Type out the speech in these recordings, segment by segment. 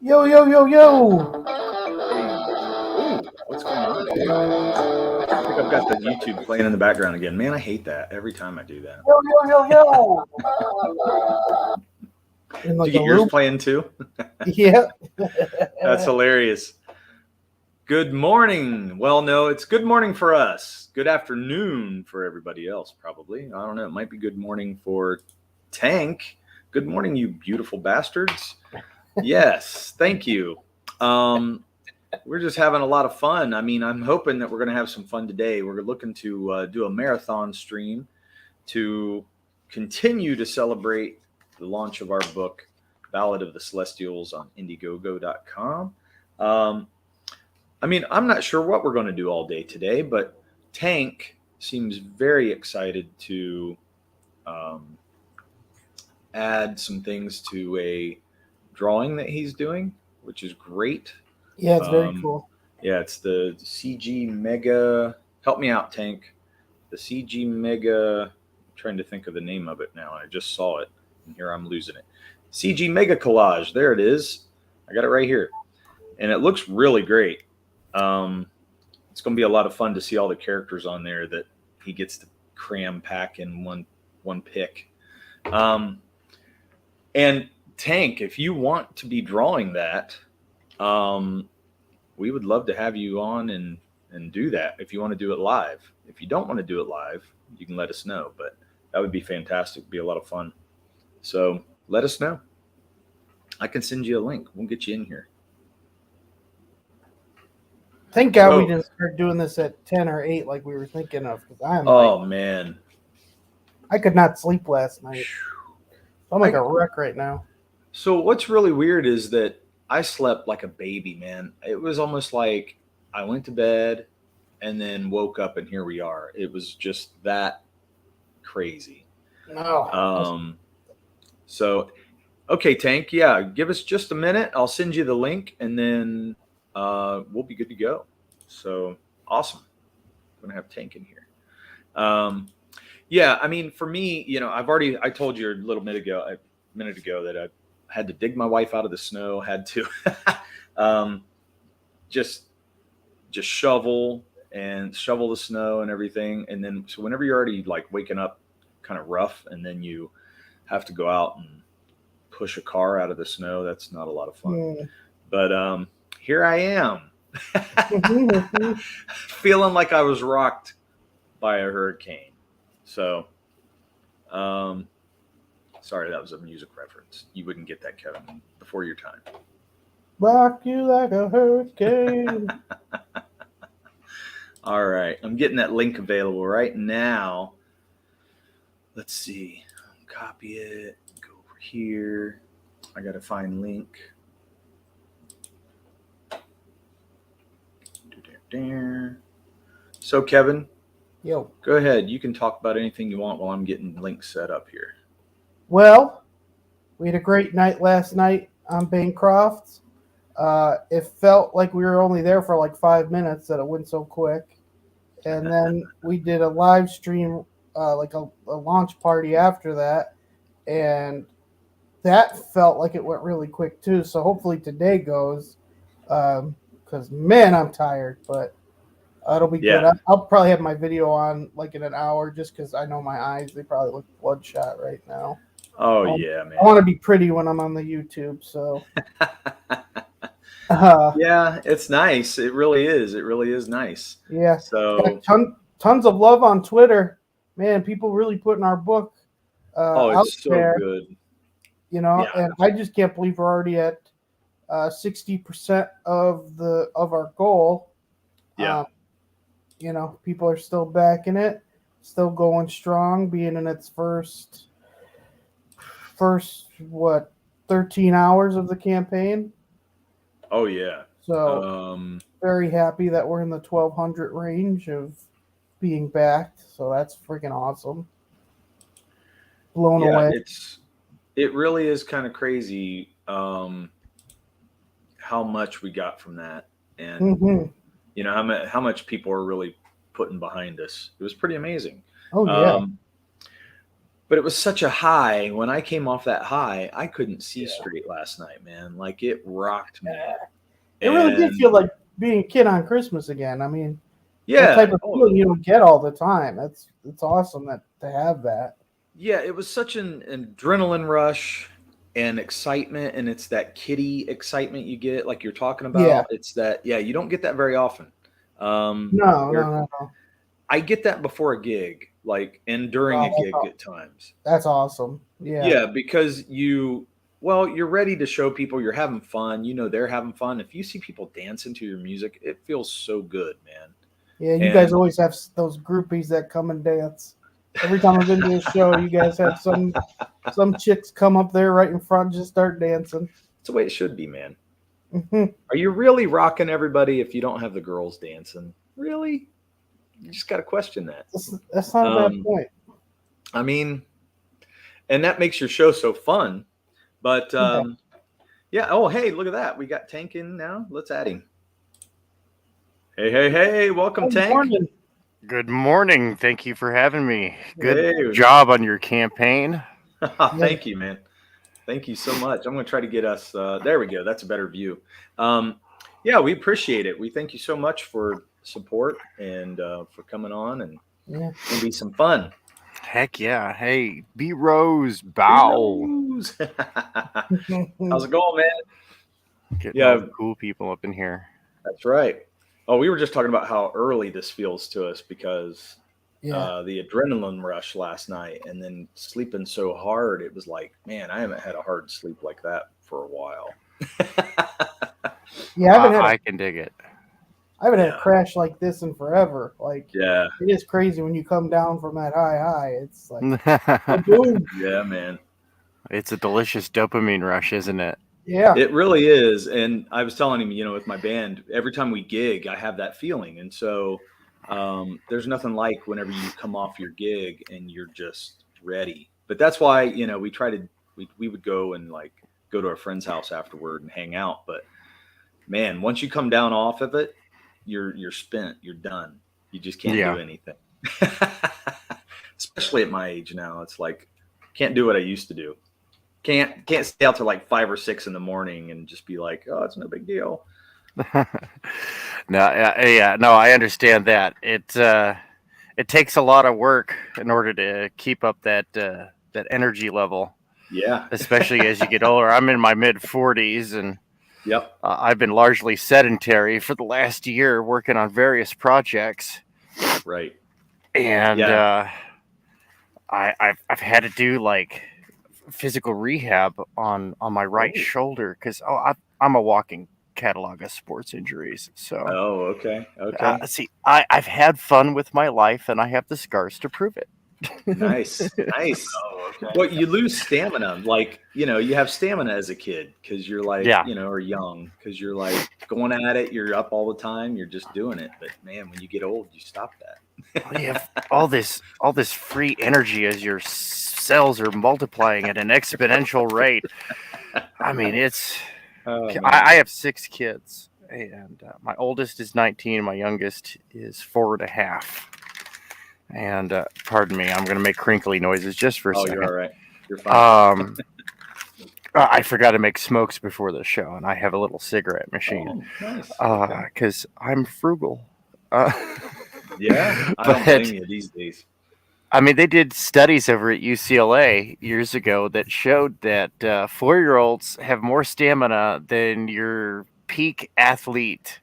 Yo, yo, yo, yo! Hey, ooh, what's going on, dude? I think I've got the YouTube playing in the background again. Man, I hate that every time I do that. Yo, yo, yo, yo! In Did like you a get yours loop? playing too? Yeah. That's hilarious. Good morning. Well, no, it's good morning for us. Good afternoon for everybody else, probably. I don't know. It might be good morning for Tank. Good morning, you beautiful bastards. Yes, thank you. Um, we're just having a lot of fun. I mean, I'm hoping that we're going to have some fun today. We're looking to do a marathon stream to continue to celebrate the launch of our book, Ballad of the Celestials, on Indiegogo.com. Um, I mean, I'm not sure what we're going to do all day today, but Tank seems very excited to um, add some things to a drawing that he's doing, which is great. Yeah, it's very Um, cool. yeah, it's the CG Mega. Help me out, Tank. The CG Mega. I'm trying to think of the name of it now. I just saw it, and here I'm losing it. CG Mega Collage. There it is. I got it right here, and it looks really great. Um, it's going to be a lot of fun to see all the characters on there that he gets to cram pack in one pick. Um, and Tank, if you want to be drawing that, um, we would love to have you on and do that if you want to do it live. If you don't want to do it live, you can let us know, but that would be fantastic. It'd be a lot of fun. So let us know. I can send you a link. We'll get you in here. Thank God we So, didn't start doing this at 10 or 8 like we were thinking of, because oh man, I could not sleep last night. I'm like I a wreck right now. so what's really weird is that I slept like a baby, man. It was almost like I went to bed and then woke up and here we are. It was just that crazy. No. Um, so okay, Tank. Yeah, give us just a minute. I'll send you the link, and then we'll be good to go. So awesome. I'm gonna have Tank in here. Um, yeah, I mean, for me, I told you a minute ago that I had to dig my wife out of the snow. Had to um, just shovel and shovel the snow and everything, and then so whenever you're already like waking up, kind of rough, and then you have to go out and push a car out of the snow. That's not a lot of fun. Mm. But here I am, feeling like I was rocked by a hurricane. So, um, sorry, that was a music reference. You wouldn't get that, Kevin, before your time. Rock you like a hurricane. All right, I'm getting that link available right now. Let's see. Copy it. Go over here. I got to find link. So, Kevin, Yo. go ahead. You can talk about anything you want while I'm getting links set up here. Well, we had a great night last night on Bancroft. It felt like we were only there for like 5 minutes, that it went so quick. And then we did a live stream, like a launch party after that, and that felt like it went really quick too. So hopefully today goes, because man, I'm tired, but it'll be good. Yeah. I'll probably have my video on like in an hour, just because I know my eyes, they probably look bloodshot right now. Oh, Um, yeah, I want man. to be pretty when I'm on the YouTube, so uh, Yeah, it's nice. It really is. It really is nice. yeah, So, got tons of love on Twitter. Man, people really putting our book oh, out it's so there, good. and Yeah. I just can't believe we're already at 60% of our goal. Yeah. Um, people are still backing it, still going strong, being in its first what 13 hours of the campaign. Oh, yeah. So Um, very happy that we're in the 1200 range of being backed. So that's freaking awesome. Blown yeah, away. it really is kind of crazy how much we got from that, and Hmm. how much people are really putting behind us. It was pretty amazing. Oh yeah. Um, But it was such a high. When I came off that high, I couldn't see straight last night, man. Like it rocked me. It really did And feel like being a kid on Christmas again. I mean, that yeah, type of feeling you don't get all the time. It's awesome to have that. yeah, it was such an adrenaline rush and excitement, and it's that kiddie excitement you get, like you're talking Yeah. about. It's that, yeah, you don't get that very often. No, Where no, no. I get that before a gig, like, and during a Wow, gig at times. that's awesome. Yeah. Yeah, because you're ready to show people you're having fun. You know they're having fun. If you see people dancing to your music, it feels so good, man. Yeah, you guys And always have those groupies that come and dance. Every time I've been to a show, you guys have some chicks come up there right in front and just start dancing. it's the way it should be, man. Mhm. Are you really rocking everybody if you don't have the girls dancing? Really? You just got to question that. That's not a bad point. I mean, and that makes your show so fun. But yeah. Oh, hey, look at that. We got Tank in now. Let's add him. Hey. Welcome, Good Tank. morning. Good morning. Thank you for having me. Good Hey. job on your campaign. Thank you, man. Thank you so much. I'm going to try to get us. There we go. That's a better view. Yeah, we appreciate it. We thank you so much for support and for coming on, and Yeah. it'll be some fun. Heck yeah. Hey, B Rose, bow. How's it going, man? Getting all the cool people up in here. That's right. Oh, we were just talking about how early this feels to us because the adrenaline rush last night, and then sleeping so hard, it was like, man, I haven't had a hard sleep like that for a while. Yeah, I can dig it. I haven't had a crash like this in forever. Like, yeah, it is crazy when you come down from that high. It's like, boom. Yeah, man. It's a delicious dopamine rush, isn't it? Yeah, it really is. And I was telling him, with my band, every time we gig, I have that feeling. And so there's nothing like whenever you come off your gig and you're just ready. But that's why, we would go and go to a friend's house afterward and hang out. But man, once you come down off of it, you're spent. You're done. You just can't do anything. Especially at my age now, it's like can't do what I used to do. Can't stay out till like 5 or 6 in the morning and just be like, oh, it's no big deal. No, I understand that. It takes a lot of work in order to keep up that energy level. Yeah, especially as you get older. I'm in my mid 40s, and yep. I've been largely sedentary for the last year, working on various projects. Right. And I've had to do like physical rehab on my right shoulder because I'm a walking catalog of sports injuries. So okay. See, I've had fun with my life, and I have the scars to prove it. Nice. Oh, okay. Well, you lose stamina. Like, you have stamina as a kid because you're like, or young because you're like going at it. You're up all the time. You're just doing it. But man, when you get old, you stop that. You have all this free energy as your cells are multiplying at an exponential rate. I mean, it's. I have 6 kids, and my oldest is 19. My youngest is 4.5. And pardon me, I'm going to make crinkly noises just for a second. You're all right. You're fine. I forgot to make smokes before the show, and I have a little cigarette machine. Oh, nice. Because I'm frugal. Yeah, I don't blame you these days. I mean, they did studies over at UCLA years ago that showed that 4-year-olds have more stamina than your peak athlete.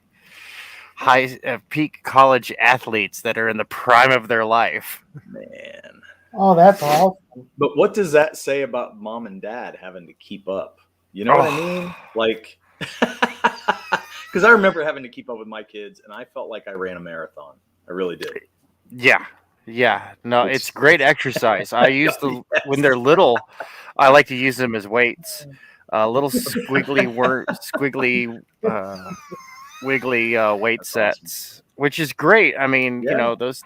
Peak college athletes that are in the prime of their life. Man. Oh, that's awesome. But what does that say about mom and dad having to keep up? You know what I mean? Like, because I remember having to keep up with my kids, and I felt like I ran a marathon. I really did. Yeah. No, it's great exercise. I use when they're little, I like to use them as weights. Little squiggly wiggly weight sets, which is great. I mean, those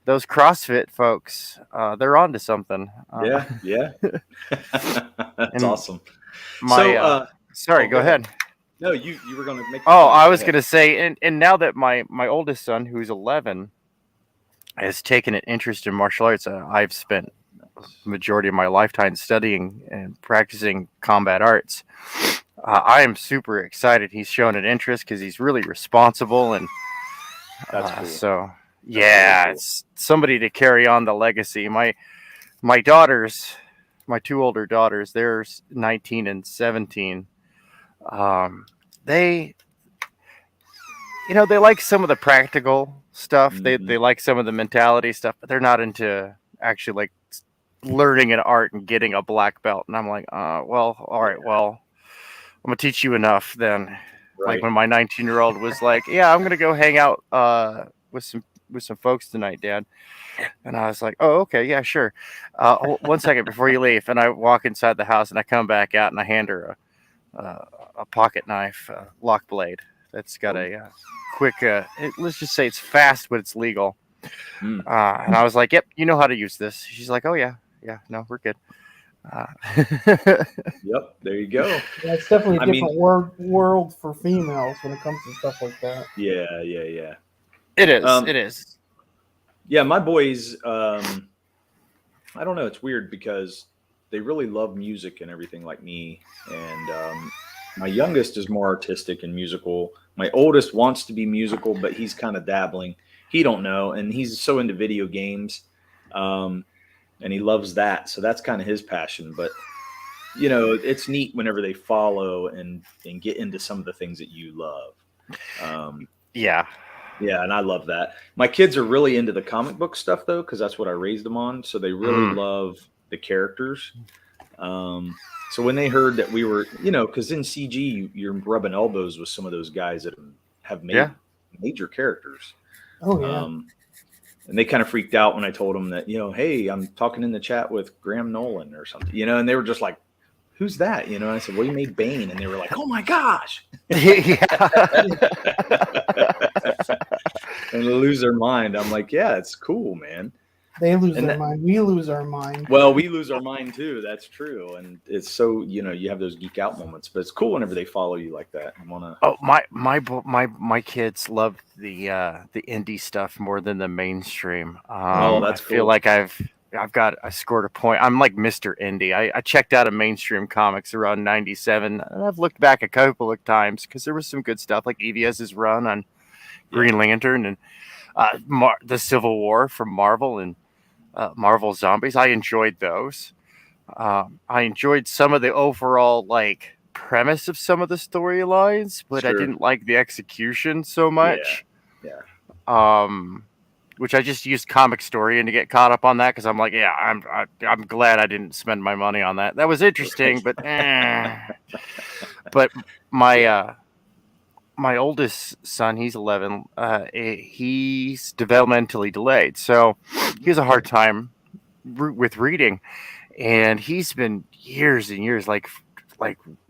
CrossFit folks, they're onto something. Yeah. That's awesome. Sorry, go ahead. No, you were going to make. I was going to say, and now that my oldest son, who's 11, has taken an interest in martial arts, I've spent majority of my lifetime studying and practicing combat arts. I am super excited. He's shown an interest because he's really responsible, and That's cool. so yeah, really cool. It's somebody to carry on the legacy. My daughters, my two older daughters, they're 19 and 17. They like some of the practical stuff. Mm-hmm. They like some of the mentality stuff, but they're not into actually like learning an art and getting a black belt. And I'm like, well, all right, well, I'm gonna teach you enough then. Right. Like when my 19-year-old was like, yeah, I'm gonna go hang out with some folks tonight, Dad. And I was like, oh, okay, yeah, sure. 1 second before you leave. And I walk inside the house and I come back out and I hand her a pocket knife, lock blade. That's got a quick, let's just say it's fast, but it's legal. And I was like, yep, you know how to use this. She's like, oh, yeah, no, we're good. Yep, there you go. Yeah, it's definitely a different world for females when it comes to stuff like that. Yeah. It is. Yeah, my boys, I don't know, it's weird because they really love music and everything like me. And my youngest is more artistic and musical. My oldest wants to be musical, but he's kind of dabbling. He don't know. And he's so into video games. And he loves that. So that's kind of his passion. But, it's neat whenever they follow and get into some of the things that you love. Yeah. Yeah, and I love that. My kids are really into the comic book stuff, though, because that's what I raised them on. So they really love the characters. So when they heard that we were, because in CG, you're rubbing elbows with some of those guys that have made major characters. Oh, yeah. And they kind of freaked out when I told them that, hey, I'm talking in the chat with Graham Nolan or something, and they were just like, who's that? And I said, well, you made Bane. And they were like, oh, my gosh. And they lose their mind. I'm like, yeah, it's cool, man. They lose their mind. We lose our mind. Well, we lose our mind, too. That's true. And it's so, you have those geek out moments. But it's cool whenever they follow you like that. Oh, my kids love the indie stuff more than the mainstream. That's cool. I feel like I scored a point. I'm like Mr. Indie. I checked out of mainstream comics around 97. And I've looked back a couple of times because there was some good stuff like EVS's run on Green Lantern and the Civil War from Marvel and Marvel Zombies. I enjoyed those. I enjoyed some of the overall like premise of some of the storylines, but I didn't like the execution so much. Yeah. Which I just used Comic Story to get caught up on that because I'm like, yeah, I'm glad I didn't spend my money on that. That was interesting, but but my oldest son, he's 11. He's developmentally delayed, so he has a hard time with reading, and he's been years and years like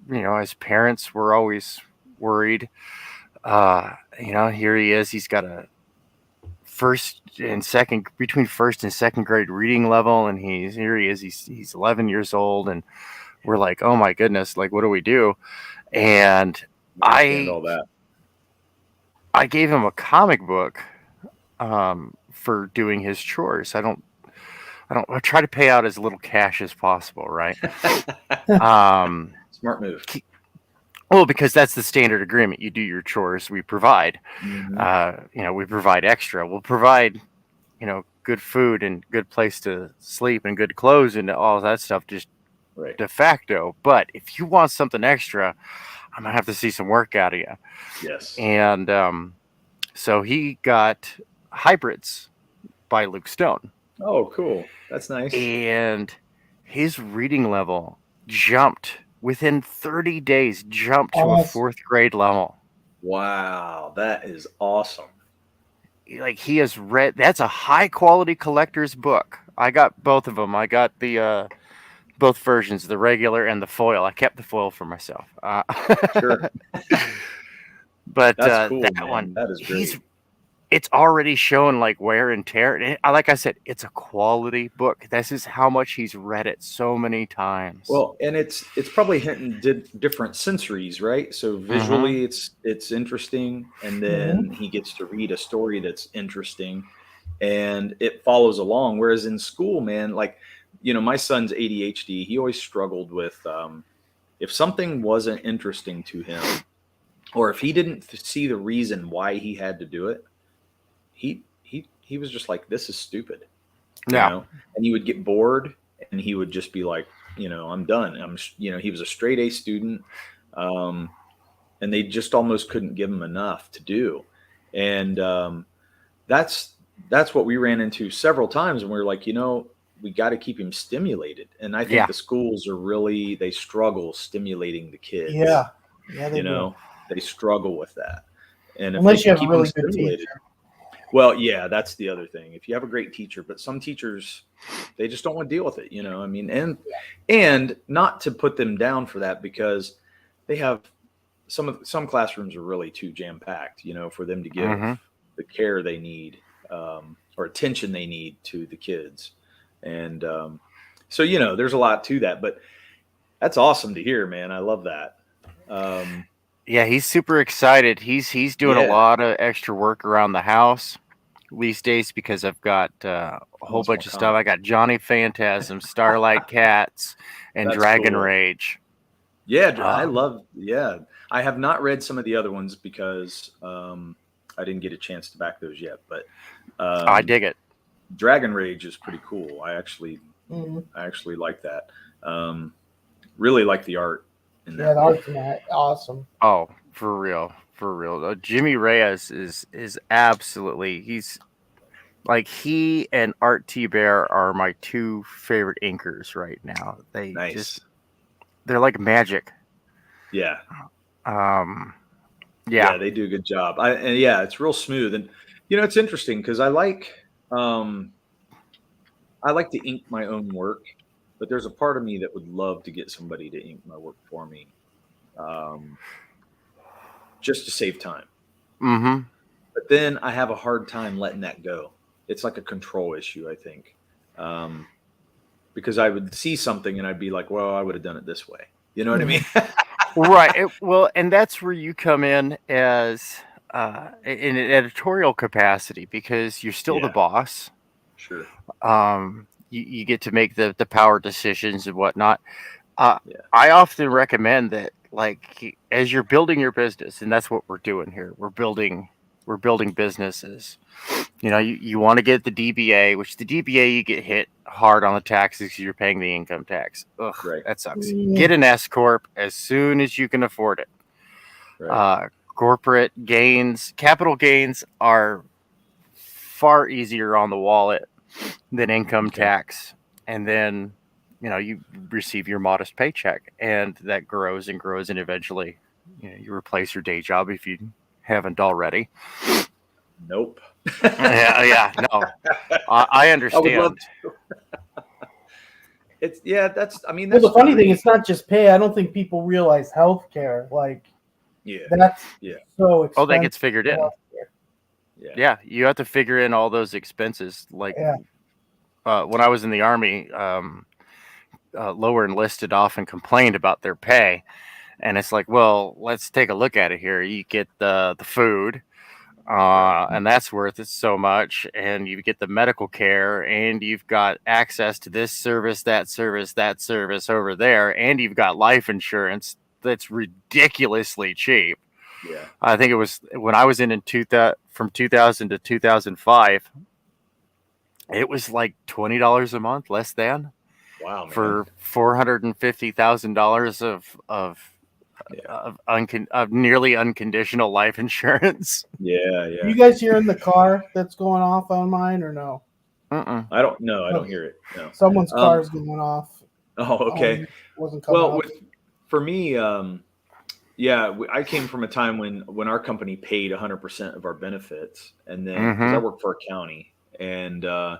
his parents were always worried. Here he is. He's got a between first and second grade reading level, and he's 11 years old, and we're like, oh my goodness, like what do we do? And I gave him a comic book for doing his chores. I try to pay out as little cash as possible, right? Smart move. Well, because that's the standard agreement. You do your chores, we provide. Mm-hmm. We provide extra. We'll provide, good food and good place to sleep and good clothes and all that stuff just de facto. But if you want something extra, I'm going to have to see some work out of you. Yes. And so he got Hybrids by Luke Stone. Oh, cool. That's nice. And his reading level jumped within 30 days, jumped to a fourth grade level. Wow, that is awesome. Like he has read, that's a high quality collector's book. I got both of them. I got the both versions, the regular and the foil. I kept the foil for myself. Sure. But that's cool, that man. one, that is great. It's already shown like wear and tear. And like I said, it's a quality book. This is how much he's read it so many times. Well, and it's probably hitting different sensories, right? So visually, it's interesting, and then he gets to read a story that's interesting, and it follows along. Whereas in school, man, like my son's ADHD, he always struggled with if something wasn't interesting to him, or if he didn't see the reason why he had to do it, he was just like, this is stupid. And he would get bored and he would just be like, I'm done. He was a straight A student. And they just almost couldn't give him enough to do. And that's what we ran into several times. And we were like, we got to keep him stimulated. And I think the schools they struggle stimulating the kids. Yeah. Yeah. They struggle with that. And unless you have a really good teacher. Well, yeah, that's the other thing. If you have a great teacher, but some teachers, they just don't want to deal with it, I mean, and not to put them down for that, because they have some classrooms are really too jam-packed, for them to give the care they need or attention they need to the kids. And so, there's a lot to that, but that's awesome to hear, man. I love that. Yeah, he's super excited. He's doing a lot of extra work around the house these days because I've got a whole bunch of stuff. I got Johnny Phantasm, Starlight Cats, and Dragon Rage. Yeah, I love. Yeah, I have not read some of the other ones because I didn't get a chance to back those yet. But I dig it. Dragon Rage is pretty cool. I actually like that. Really like the art. Yeah, the art's awesome. Oh, for real. Jimmy Reyes is absolutely. He's like, he and Art T. Bear are my two favorite inkers right now. They're like magic. Yeah. Yeah, they do a good job. It's real smooth, and it's interesting because I like to ink my own work, but there's a part of me that would love to get somebody to ink my work for me, just to save time. Mm-hmm. But then I have a hard time letting that go. It's like a control issue, I think, because I would see something and I'd be like, well, I would have done it this way. You know what I mean? Right. And that's where you come in as in an editorial capacity, because you're still the boss. Sure. You get to make the power decisions and whatnot. I often recommend that, like, as you're building your business, and that's what we're doing here. We're building businesses. You want to get the DBA, which the DBA you get hit hard on the taxes because you're paying the income tax. Ugh, right. That sucks. Get an S corp as soon as you can afford it. Right. Corporate gains, capital gains are far easier on the wallet than income tax, and then you receive your modest paycheck, and that grows and grows, and eventually you replace your day job if you haven't already. Nope. No. I understand. I would love to. That's the funny thing, it's not just pay. I don't think people realize healthcare. That's so expensive. Oh, that gets figured in. Yeah, you have to figure in all those expenses. When I was in the Army, lower enlisted often complained about their pay, and it's like, well, let's take a look at it here. You get the food, and that's worth so much, and you get the medical care, and you've got access to this service, that service over there, and you've got life insurance that's ridiculously cheap. Yeah, I think it was when I was in from 2000 to 2005. It was like $20 a month, less than. Wow, man. For $450,000 of nearly unconditional life insurance. Yeah. You guys hearing the car that's going off on mine or no? Uh-uh. I don't know. I don't hear it. No. Someone's car is going off. Oh, okay. Wasn't coming up. For me, I came from a time when our company paid 100% of our benefits, and then because I work for a county, and now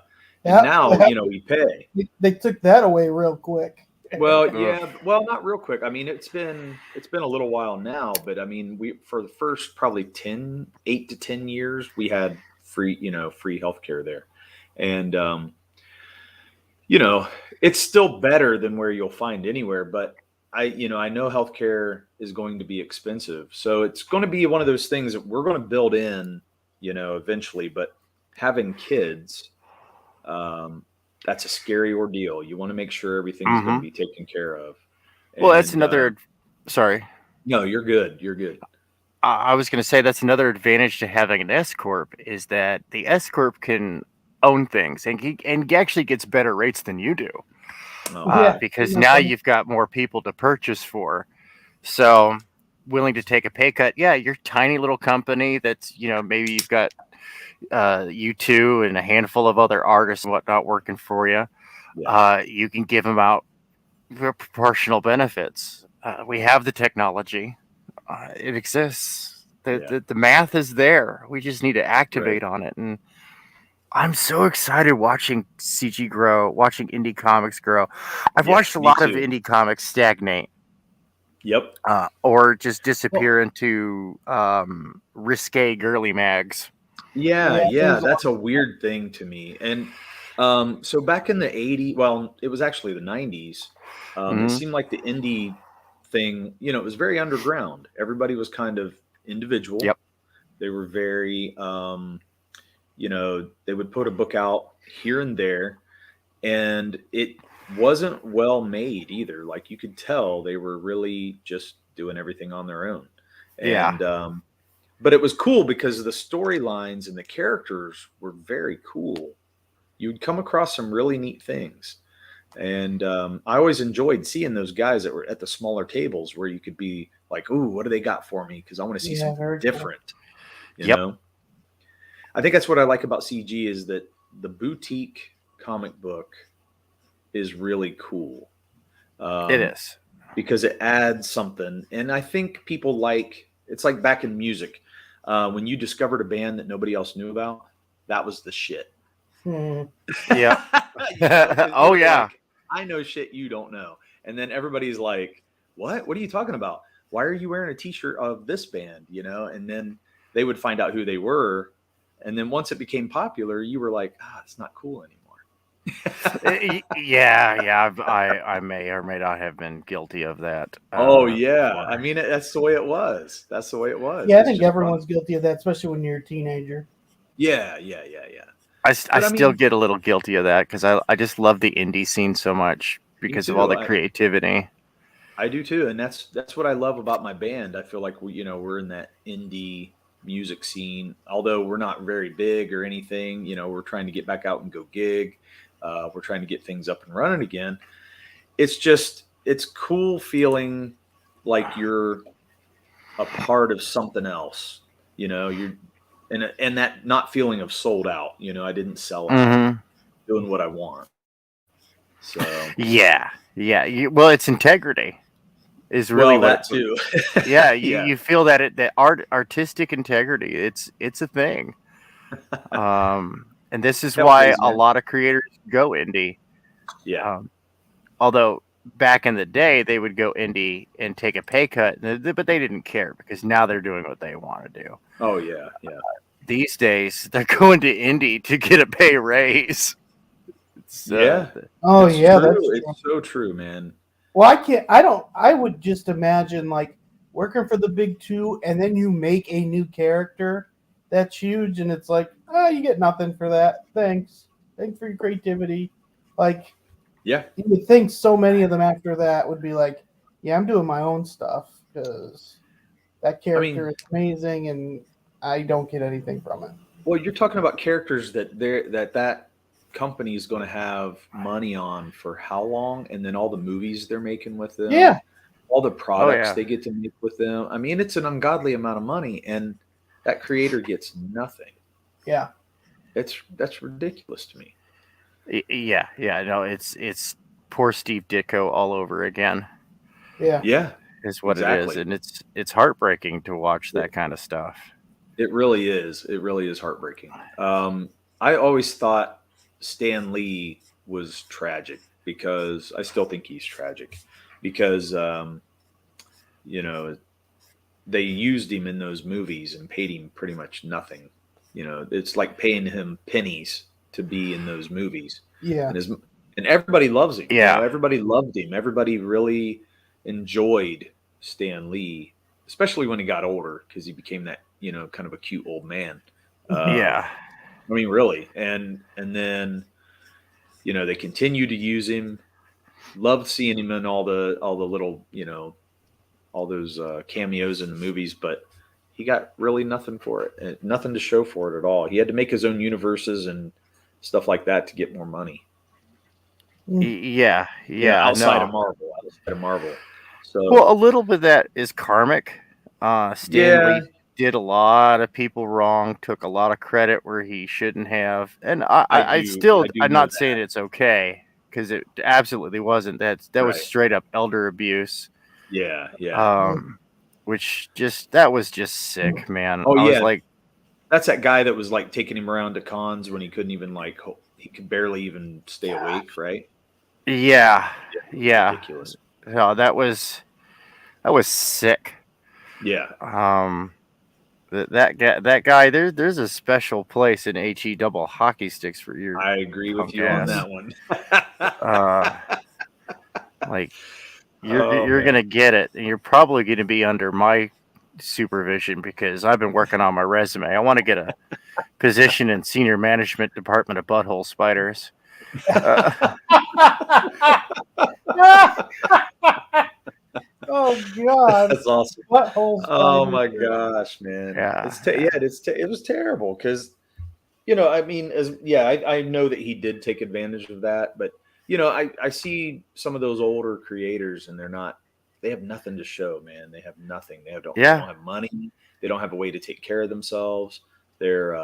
we pay. They took that away real quick. Well, not real quick. I mean, it's been a little while now, but I mean, for the first probably 8 to 10 years, we had free healthcare there, and it's still better than where you'll find anywhere, but I know healthcare is going to be expensive. So it's going to be one of those things that we're going to build in, eventually, but having kids, that's a scary ordeal. You want to make sure everything's going to be taken care of. Well, that's another. Sorry. No, you're good. You're good. I was going to say that's another advantage to having an S corp is that the S corp can own things and actually gets better rates than you do, because now you've got more people to purchase for. So willing to take a pay cut. Yeah, you're a tiny little company that's, maybe you've got you two and a handful of other artists and whatnot working for you. Yeah. You can give them out proportional benefits. We have the technology. It exists. The math is there. We just need to activate on it. And I'm so excited watching CG grow, watching indie comics grow. I've watched a lot of indie comics stagnate. Yep. Or just disappear into risque girly mags. Yeah, that's a weird thing to me. And so back in the 80s, well, it was actually the 90s, it seemed like the indie thing, it was very underground. Everybody was kind of individual. Yep. They were very, they would put a book out here and there, and it wasn't well made either. Like you could tell they were really just doing everything on their own. And, but it was cool because the storylines and the characters were very cool. You'd come across some really neat things. And I always enjoyed seeing those guys that were at the smaller tables where you could be like, ooh, what do they got for me? Because I want to see something different. You know? I think that's what I like about CG is that the boutique comic book is really cool. It is. Because it adds something. And I think people it's like back in music. When you discovered a band that nobody else knew about, that was the shit. Yeah. Oh, yeah. Like, I know shit you don't know. And then everybody's like, what? What are you talking about? Why are you wearing a t-shirt of this band? And then they would find out who they were. And then once it became popular, you were like, it's not cool anymore. Yeah. I may or may not have been guilty of that. Oh, yeah. Before. I mean, that's the way it was. That's the way it was. Yeah, I think everyone's guilty of that, especially when you're a teenager. Yeah. I still get a little guilty of that because I just love the indie scene so much because of all the creativity. I do too, and that's what I love about my band. I feel like we're in that indie music scene. Although we're not very big or anything, we're trying to get back out and go gig. We're trying to get things up and running again. It's cool feeling like you're a part of something else. You're. And that not feeling of sold out, I didn't sell out, doing what I want. So yeah. Well, it's integrity is really that too. You feel that that artistic integrity. It's a thing. And this is why a lot of creators go indie. Yeah. Although back in the day they would go indie and take a pay cut, but they didn't care because now they're doing what they want to do. Oh yeah. These days they're going to indie to get a pay raise. That's it's so true, man. Well, I would just imagine like working for the big two and then you make a new character that's huge and it's like, you get nothing for that. Thanks for your creativity. Like, you would think so many of them after that would be like, yeah, I'm doing my own stuff because that character is amazing and I don't get anything from it. Well, you're talking about characters that company is going to have money on for how long, and then all the movies they're making with them, all the products they get to make with them. I mean, it's an ungodly amount of money, and that creator gets nothing. Yeah, that's ridiculous to me. Yeah. No, it's poor Steve Ditko all over again. Yeah, is what it is, and it's heartbreaking to watch that kind of stuff. It really is. It really is heartbreaking. I always thought Stan Lee was tragic because I still think he's tragic because, they used him in those movies and paid him pretty much nothing. It's like paying him pennies to be in those movies. Yeah. And everybody loves him. Yeah. Everybody loved him. Everybody really enjoyed Stan Lee, especially when he got older because he became that, kind of a cute old man. I mean, really. And then they continue to use him. Loved seeing him in all the little, all those cameos in the movies, but he got really nothing for it, nothing to show for it at all. He had to make his own universes and stuff like that to get more money. Yeah, outside of Marvel. So, well, a little bit of that is karmic. Stan Lee did a lot of people wrong, took a lot of credit where he shouldn't have, and I'm not saying it's okay, because it absolutely wasn't. That was straight up elder abuse. Yeah. Which that was just sick, man. Oh, I was like, that's that guy that was like taking him around to cons when he couldn't even he could barely even stay awake, right? Yeah. Ridiculous. No, that was sick. Yeah. That guy. There's a special place in HE double hockey sticks for your. I agree with you on that one. Like you're gonna get it, and you're probably gonna be under my supervision because I've been working on my resume. I want to get a position in senior management department of butthole spiders. Oh God, that's awesome. Butthole spiders. Oh my gosh, man. Yeah, it was terrible because, I know that he did take advantage of that, but I see some of those older creators and they have nothing to show, man. They have nothing. They don't have money. They don't have a way to take care of themselves. They're,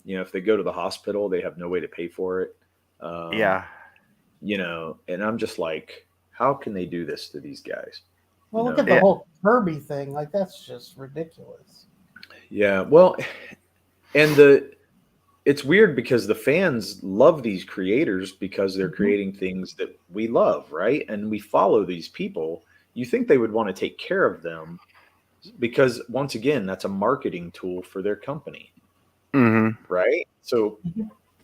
if they go to the hospital, they have no way to pay for it. And I'm just like, how can they do this to these guys? Well, look at the whole Kirby thing. Like, that's just ridiculous. Yeah. Well, and it's weird because the fans love these creators because they're creating things that we love, right? And we follow these people. You think they would want to take care of them because, once again, that's a marketing tool for their company, right? So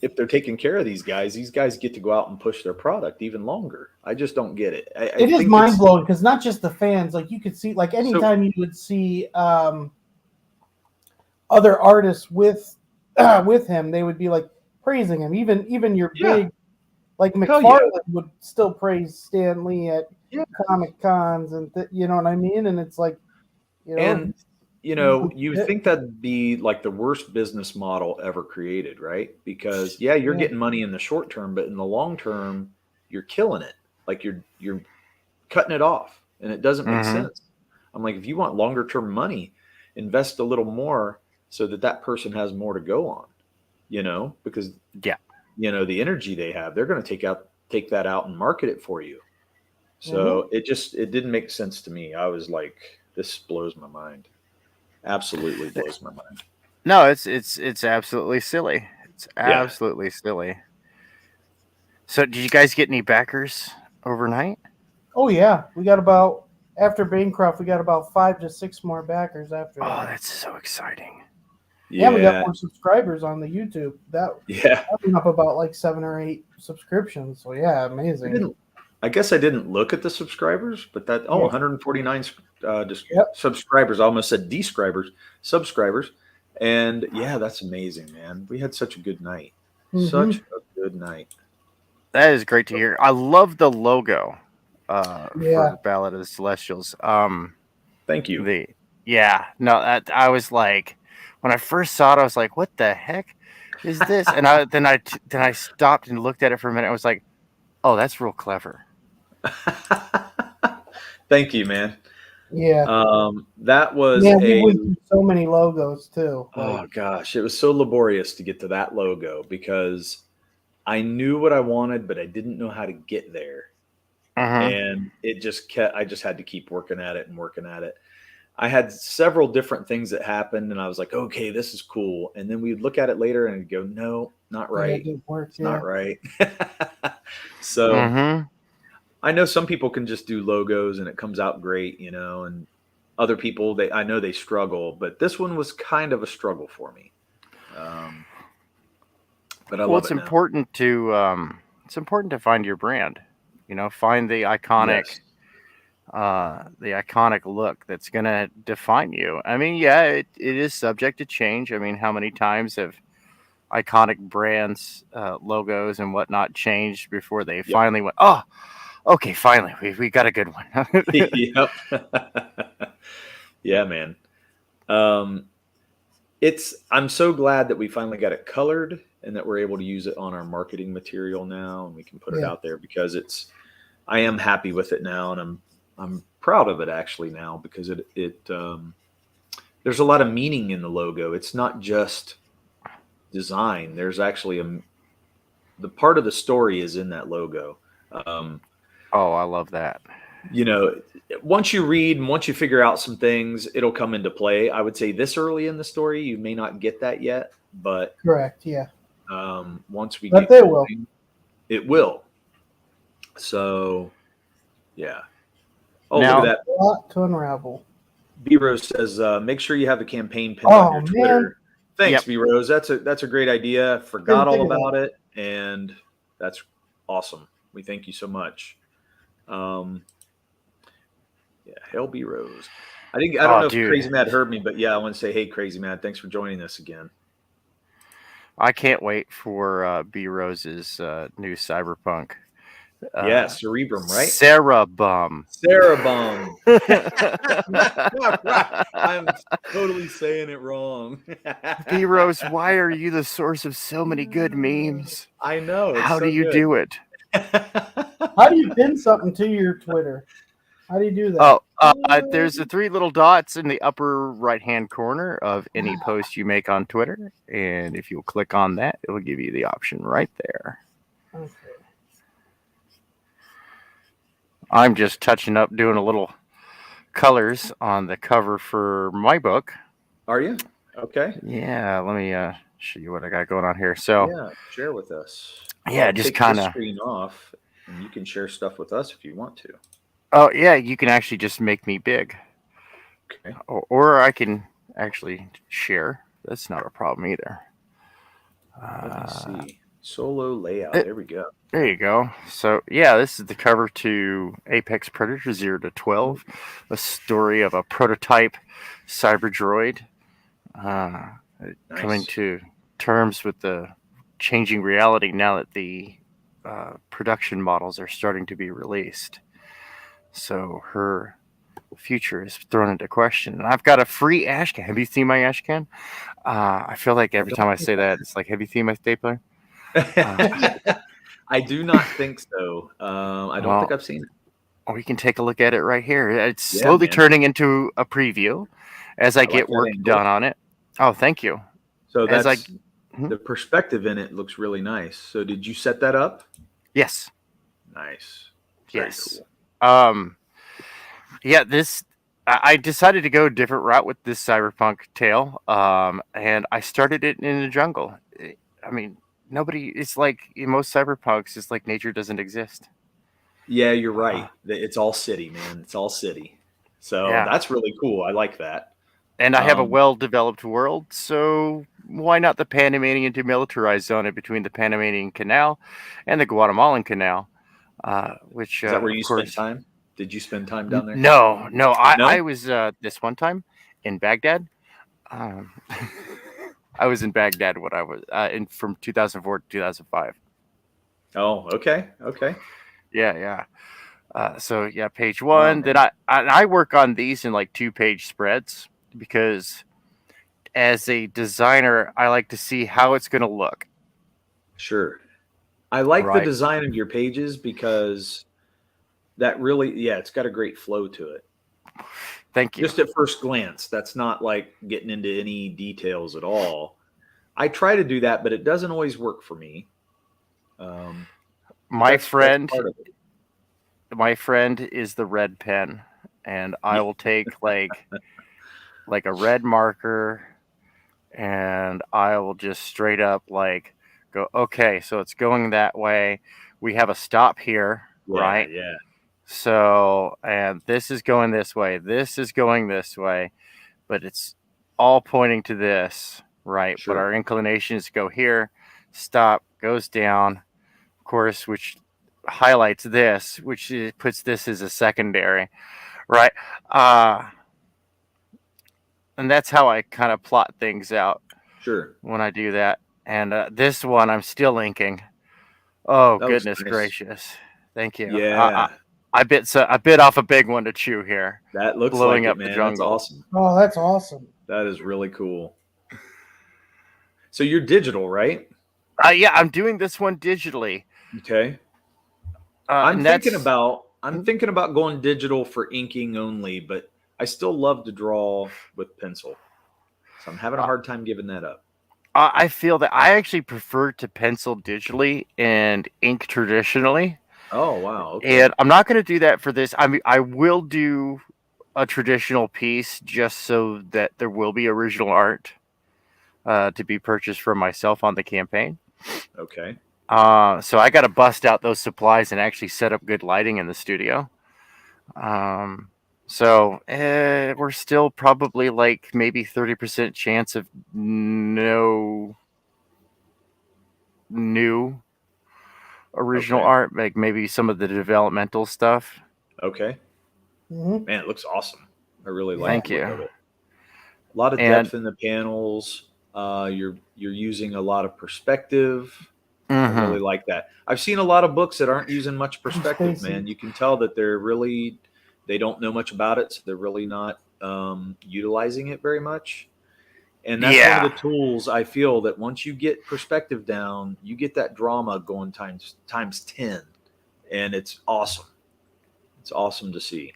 if they're taking care of these guys get to go out and push their product even longer. I just don't get it. It is mind blowing because not just the fans, like you could see, like anytime you would see other artists with him, they would be like praising him. Even your big, like McFarlane would still praise Stan Lee at Comic Cons, and you know what I mean. And it's like, you think that'd be like the worst business model ever created, right? Because you're getting money in the short term, but in the long term, you're killing it. Like you're cutting it off, and it doesn't make sense. I'm like, if you want longer term money, invest a little more so that person has more to go on, because the energy they have, they're going to take that out and market it for you. So it didn't make sense to me. I was like, this blows my mind. Absolutely blows my mind. No, it's absolutely silly. It's absolutely silly. So, did you guys get any backers overnight? Oh yeah, we got after Bancroft, we got about 5 to 6 more backers after that. Oh, that's so exciting. Yeah, we got more subscribers on the YouTube. That went up about like 7 or 8 subscriptions. So yeah, amazing. I guess I didn't look at the subscribers, but 149 subscribers. I almost said subscribers. And that's amazing, man. We had such a good night. Such a good night. That is great to hear. I love the logo for Ballad of the Celestials. Thank you. I was like, when I first saw it, I was like, what the heck is this? And then I stopped and looked at it for a minute. I was like, oh, that's real clever. Thank you, man. Yeah. That was we went through so many logos too. Oh gosh, it was so laborious to get to that logo because I knew what I wanted, but I didn't know how to get there. And it just I just had to keep working at it. I had several different things that happened, and I was like, okay, this is cool. And then we'd look at it later and go, no, not right. It didn't work, it's not right. So I know some people can just do logos and it comes out great, and other people, I know they struggle, but this one was kind of a struggle for me. But I love it. Important it's important to find your brand, find the iconic, look that's going to define you. I mean, it is subject to change. I mean, how many times have iconic brands, logos and whatnot changed before they finally went, oh, okay, finally, we got a good one. Yep. Yeah, man. I'm so glad that we finally got it colored and that we're able to use it on our marketing material now, and we can put it out there because I am happy with it now, and I'm proud of it actually now because there's a lot of meaning in the logo. It's not just design. There's actually the part of the story is in that logo. Oh, I love that. Once you read and once you figure out some things, it'll come into play. I would say this early in the story, you may not get that yet, but correct, yeah. Once we but get they going, will. It will. So, yeah. Oh, Now, look at that. A lot to unravel. B-Rose says, make sure you have the campaign pinned on your Twitter. Man. Thanks, B-Rose. That's a great idea. Forgot all about it, and that's awesome. We thank you so much. Yeah, Hail B-Rose. I don't know if Crazy Mad heard me, but yeah, I want to say, hey, Crazy Mad, thanks for joining us again. I can't wait for B-Rose's new Cyberpunk. Yeah, Cerebrum, right? Cerebum. I'm totally saying it wrong. B-Rose, why are you the source of so many good memes? I know. How do you do it? How do you pin something to your Twitter? How do you do that? There's the 3 little dots in the upper right-hand corner of any post you make on Twitter. And if you'll click on that, it'll give you the option right there. Okay. I'm just touching up, doing a little colors on the cover for my book. Are you? Okay. Yeah, let me show you what I got going on here. So yeah, share with us. Yeah, just kind of screen off, and you can share stuff with us if you want to. Oh yeah, you can actually just make me big. Okay. Or I can actually share. That's not a problem either. Let me see. Solo layout. There we go. There you go. So yeah, this is the cover to Apex Predator 0 to 12, a story of a prototype cyber droid coming to terms with the changing reality now that the production models are starting to be released. So her future is thrown into question. And I've got a free ash can. Have you seen my ash can? I feel like every time I say that, it's like, have you seen my stapler? I do not think so. I don't think I've seen it. We can take a look at it right here. It's slowly turning into a preview as I get work done on it. Oh, thank you. So that's the perspective in it looks really nice. So did you set that up? Yes. Nice. Very cool. Yeah, I decided to go a different route with this cyberpunk tale, and I started it in the jungle. I mean, it's like in most cyberpunks, it's like nature doesn't exist. Yeah, you're right. It's all city, man. It's all city. So that's really cool. I like that. And I have a well-developed world, so why not the Panamanian demilitarized zone between the Panamanian Canal and the Guatemalan Canal? Which is that where you spent time? Did you spend time down there? No. I was this one time in Baghdad. I was in Baghdad when I was from 2004 to 2005. Oh, okay. Yeah. So yeah, page 1. Then I work on these in like 2-page spreads because as a designer, I like to see how it's going to look. Sure. I like the design of your pages because that really, it's got a great flow to it. Thank you. Just at first glance, that's not like getting into any details at all. I try to do that, but it doesn't always work for me. My friend is the red pen, and I will take like a red marker, and I will just straight up like go, okay, so it's going that way. We have a stop here, right? Yeah. So, and this is going this way. This is going this way, but it's all pointing to this, right? Sure. But our inclination is to go here, stop, goes down, of course, which highlights this, which puts this as a secondary, right? And that's how I kind of plot things out. Sure. When I do that. And this one I'm still inking. Oh, That looks goodness nice. gracious. Thank you. Yeah. I bit off a big one to chew here. That looks blowing like up it, the man. That's jungle. awesome. Oh, that's awesome. That is really cool. So you're digital, right? Yeah, I'm doing this one digitally. Okay. I'm thinking about going digital for inking only, but I still love to draw with pencil. So I'm having a hard time giving that up. I feel that I actually prefer to pencil digitally and ink traditionally. Oh, wow. Okay. And I'm not going to do that for this. I mean, I will do a traditional piece just so that there will be original art to be purchased from myself on the campaign. Okay. So I got to bust out those supplies and actually set up good lighting in the studio. So we're still probably like maybe 30% chance of no new original art, like maybe some of the developmental stuff. Okay. Mm-hmm. Man, it looks awesome. I really like Thank the look you. of it. A lot of depth in the panels. You're using a lot of perspective. I really like that. I've seen a lot of books that aren't using much perspective, man. You can tell that they don't know much about it, so they're really not utilizing it very much. And that's one of the tools I feel that once you get perspective down, you get that drama going times 10, and it's awesome. It's awesome to see.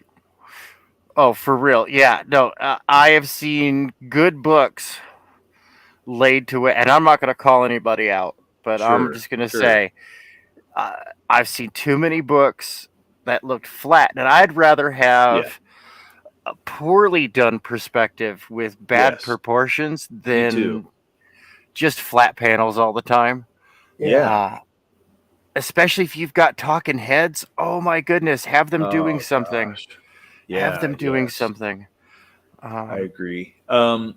Oh, for real? Yeah. No, I have seen good books laid to it, and I'm not going to call anybody out, but I'm just going to say I've seen too many books that looked flat, and I'd rather have a poorly done perspective with bad proportions than just flat panels all the time. Yeah. Especially if you've got talking heads. Oh my goodness, have them doing something. Gosh. Yeah, have them doing something. I agree. And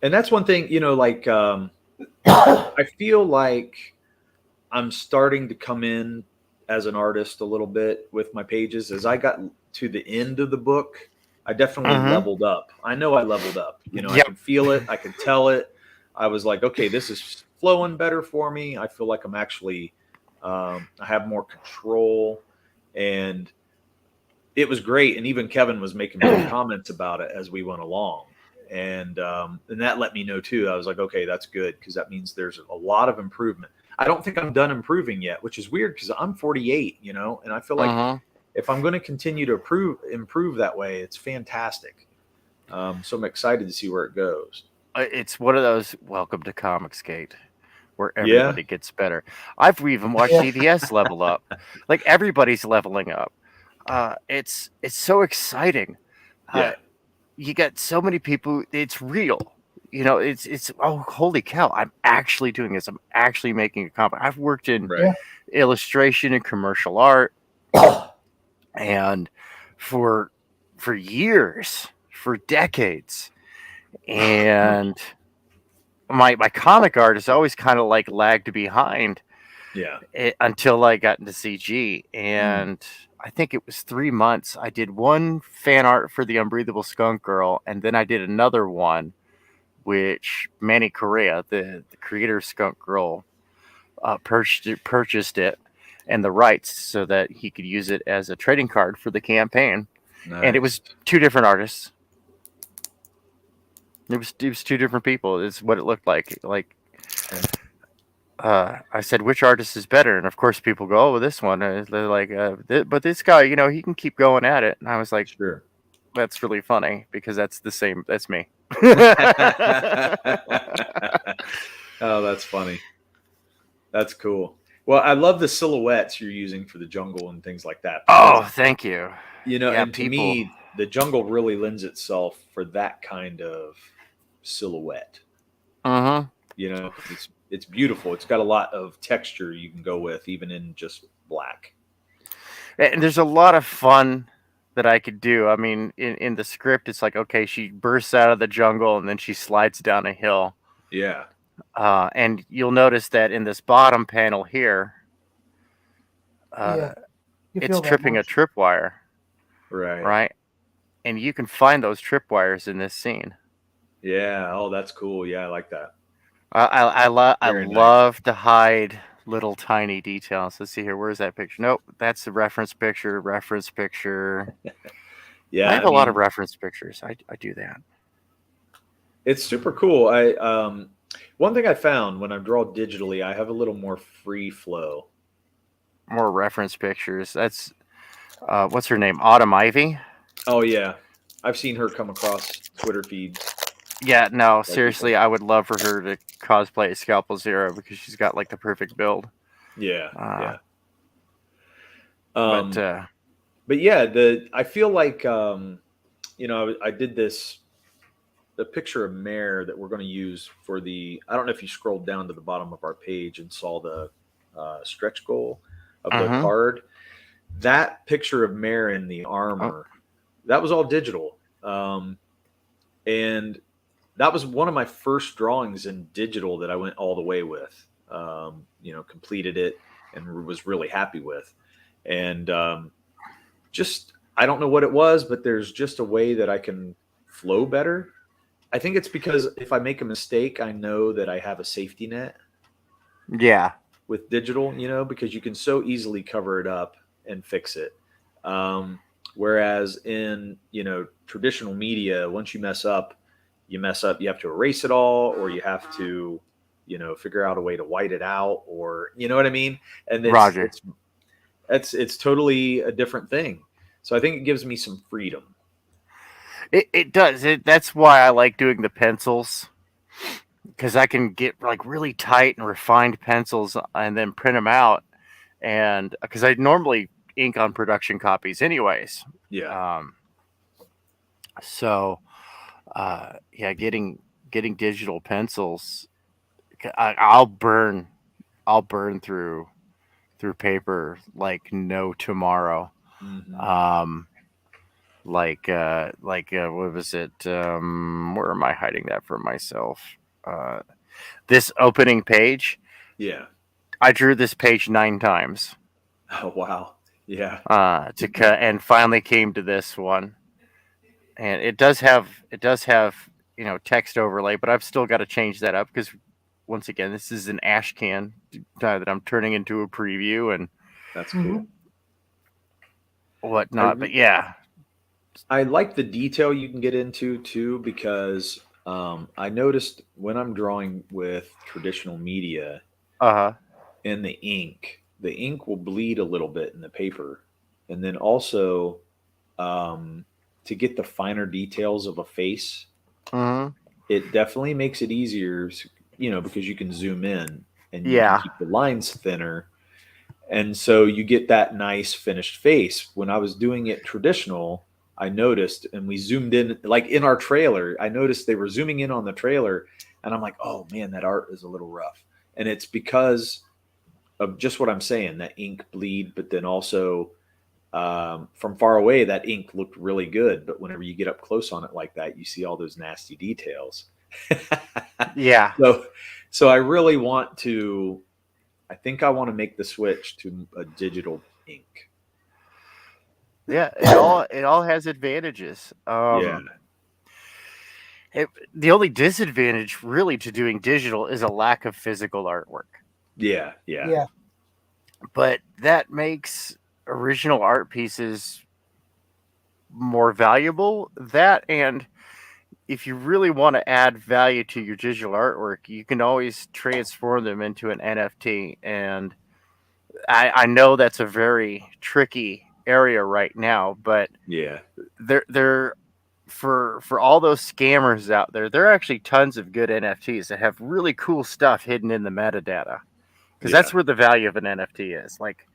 that's one thing, like I feel like I'm starting to come in as an artist a little bit with my pages. As I got to the end of the book, I definitely leveled up. I know I leveled up. I can feel it. I can tell it. I was like, okay, this is flowing better for me. I feel like I'm actually, I have more control, and it was great. And even Kevin was making comments about it as we went along. And that let me know too. I was like, okay, that's good, because that means there's a lot of improvement. I don't think I'm done improving yet, which is weird because I'm 48, and I feel like if I'm going to continue to improve that way, it's fantastic. So I'm excited to see where it goes. It's one of those welcome to Comicsgate where everybody gets better. I've even watched EVS level up. Like, everybody's leveling up. It's so exciting. You got so many people. It's real. It's oh, holy cow! I'm actually doing this. I'm actually making a comic. I've worked in illustration and commercial art, and for years, for decades, and my comic art has always kind of like lagged behind. Until I got into CG, and I think it was 3 months. I did one fan art for the Unbreathable Skunk Girl, and then I did another one, which Manny Correa, the creator of Skunk Girl, purchased it and the rights so that he could use it as a trading card for the campaign. Nice. And it was 2 different artists. It was 2 different people. Is what it looked like. I said, which artist is better? And of course, people go, oh, well, this one. They're like, but this guy, he can keep going at it. And I was like, sure, that's really funny because that's the same. That's me. Oh, that's funny. That's cool. Well, I love the silhouettes you're using for the jungle and things like that. Oh, thank you. And to me, the jungle really lends itself for that kind of silhouette. It's beautiful. It's got a lot of texture you can go with, even in just black. And there's a lot of fun that I could do. I mean, in the script, it's like, okay, she bursts out of the jungle and then she slides down a hill. Yeah. And you'll notice that in this bottom panel here, it's tripping a tripwire. Right. And you can find those tripwires in this scene. Yeah. Oh, that's cool. Yeah, I like that. I Very nice. love to hide little tiny details. Let's see here. Where's that picture? Nope, that's the reference picture. Reference picture. Yeah, I have a lot of reference pictures. I do that. it's super cool. One thing I found when I draw digitally, I have a little more free flow. More reference pictures. That's what's her name? Autumn Ivy. Oh yeah, I've seen her come across Twitter feeds. Yeah, no, seriously, I would love for her to cosplay Scalpel Zero because she's got like the perfect build. Yeah, yeah. But yeah, I feel like I did the picture of Mare that we're going to use for the. I don't know if you scrolled down to the bottom of our page and saw the stretch goal of the card. That picture of Mare in the armor, that was all digital, and that was one of my first drawings in digital that I went all the way with. Completed it and was really happy with, and just I don't know what it was, but there's just a way that I can flow better. I think it's because if I make a mistake, I know that I have a safety net. yeah, With digital, because you can so easily cover it up and fix it. Whereas in, traditional media, once you mess up, you have to erase it all, or you have to, figure out a way to white it out, or, you know what I mean? And Roger. It's totally a different thing. So I think it gives me some freedom. It does. That's why I like doing the pencils, because I can get like really tight and refined pencils and then print them out. And because I normally ink on production copies, anyways. Yeah. Yeah, getting digital pencils, I'll burn through paper like no tomorrow. Mm-hmm. What was it? Where am I hiding that from myself? This opening page. Yeah. I drew this page 9 times. Oh wow. Yeah. To cut, and finally came to this one. And it does have text overlay, but I've still got to change that up because once again, this is an ash can that I'm turning into a preview and that's cool. Whatnot. But yeah, I like the detail you can get into too, because I noticed when I'm drawing with traditional media, in the ink will bleed a little bit in the paper, and then also to get the finer details of a face, it definitely makes it easier, because you can zoom in and you can keep the lines thinner. And so you get that nice finished face. When I was doing it traditional, I noticed, and we zoomed in, like in our trailer, I noticed they were zooming in on the trailer, and I'm like, oh man, that art is a little rough. And it's because of just what I'm saying, that ink bleed, but then also from far away, that ink looked really good. But whenever you get up close on it like that, you see all those nasty details. Yeah. So I really want to, I think I want to make the switch to a digital ink. Yeah, it all has advantages. Yeah. The only disadvantage really to doing digital is a lack of physical artwork. Yeah. But that makes original art pieces more valuable. That, and if you really want to add value to your digital artwork, you can always transform them into an NFT. And I know that's a very tricky area right now, but yeah, they're for all those scammers out there, there are actually tons of good NFTs that have really cool stuff hidden in the metadata, because that's where the value of an NFT is. Like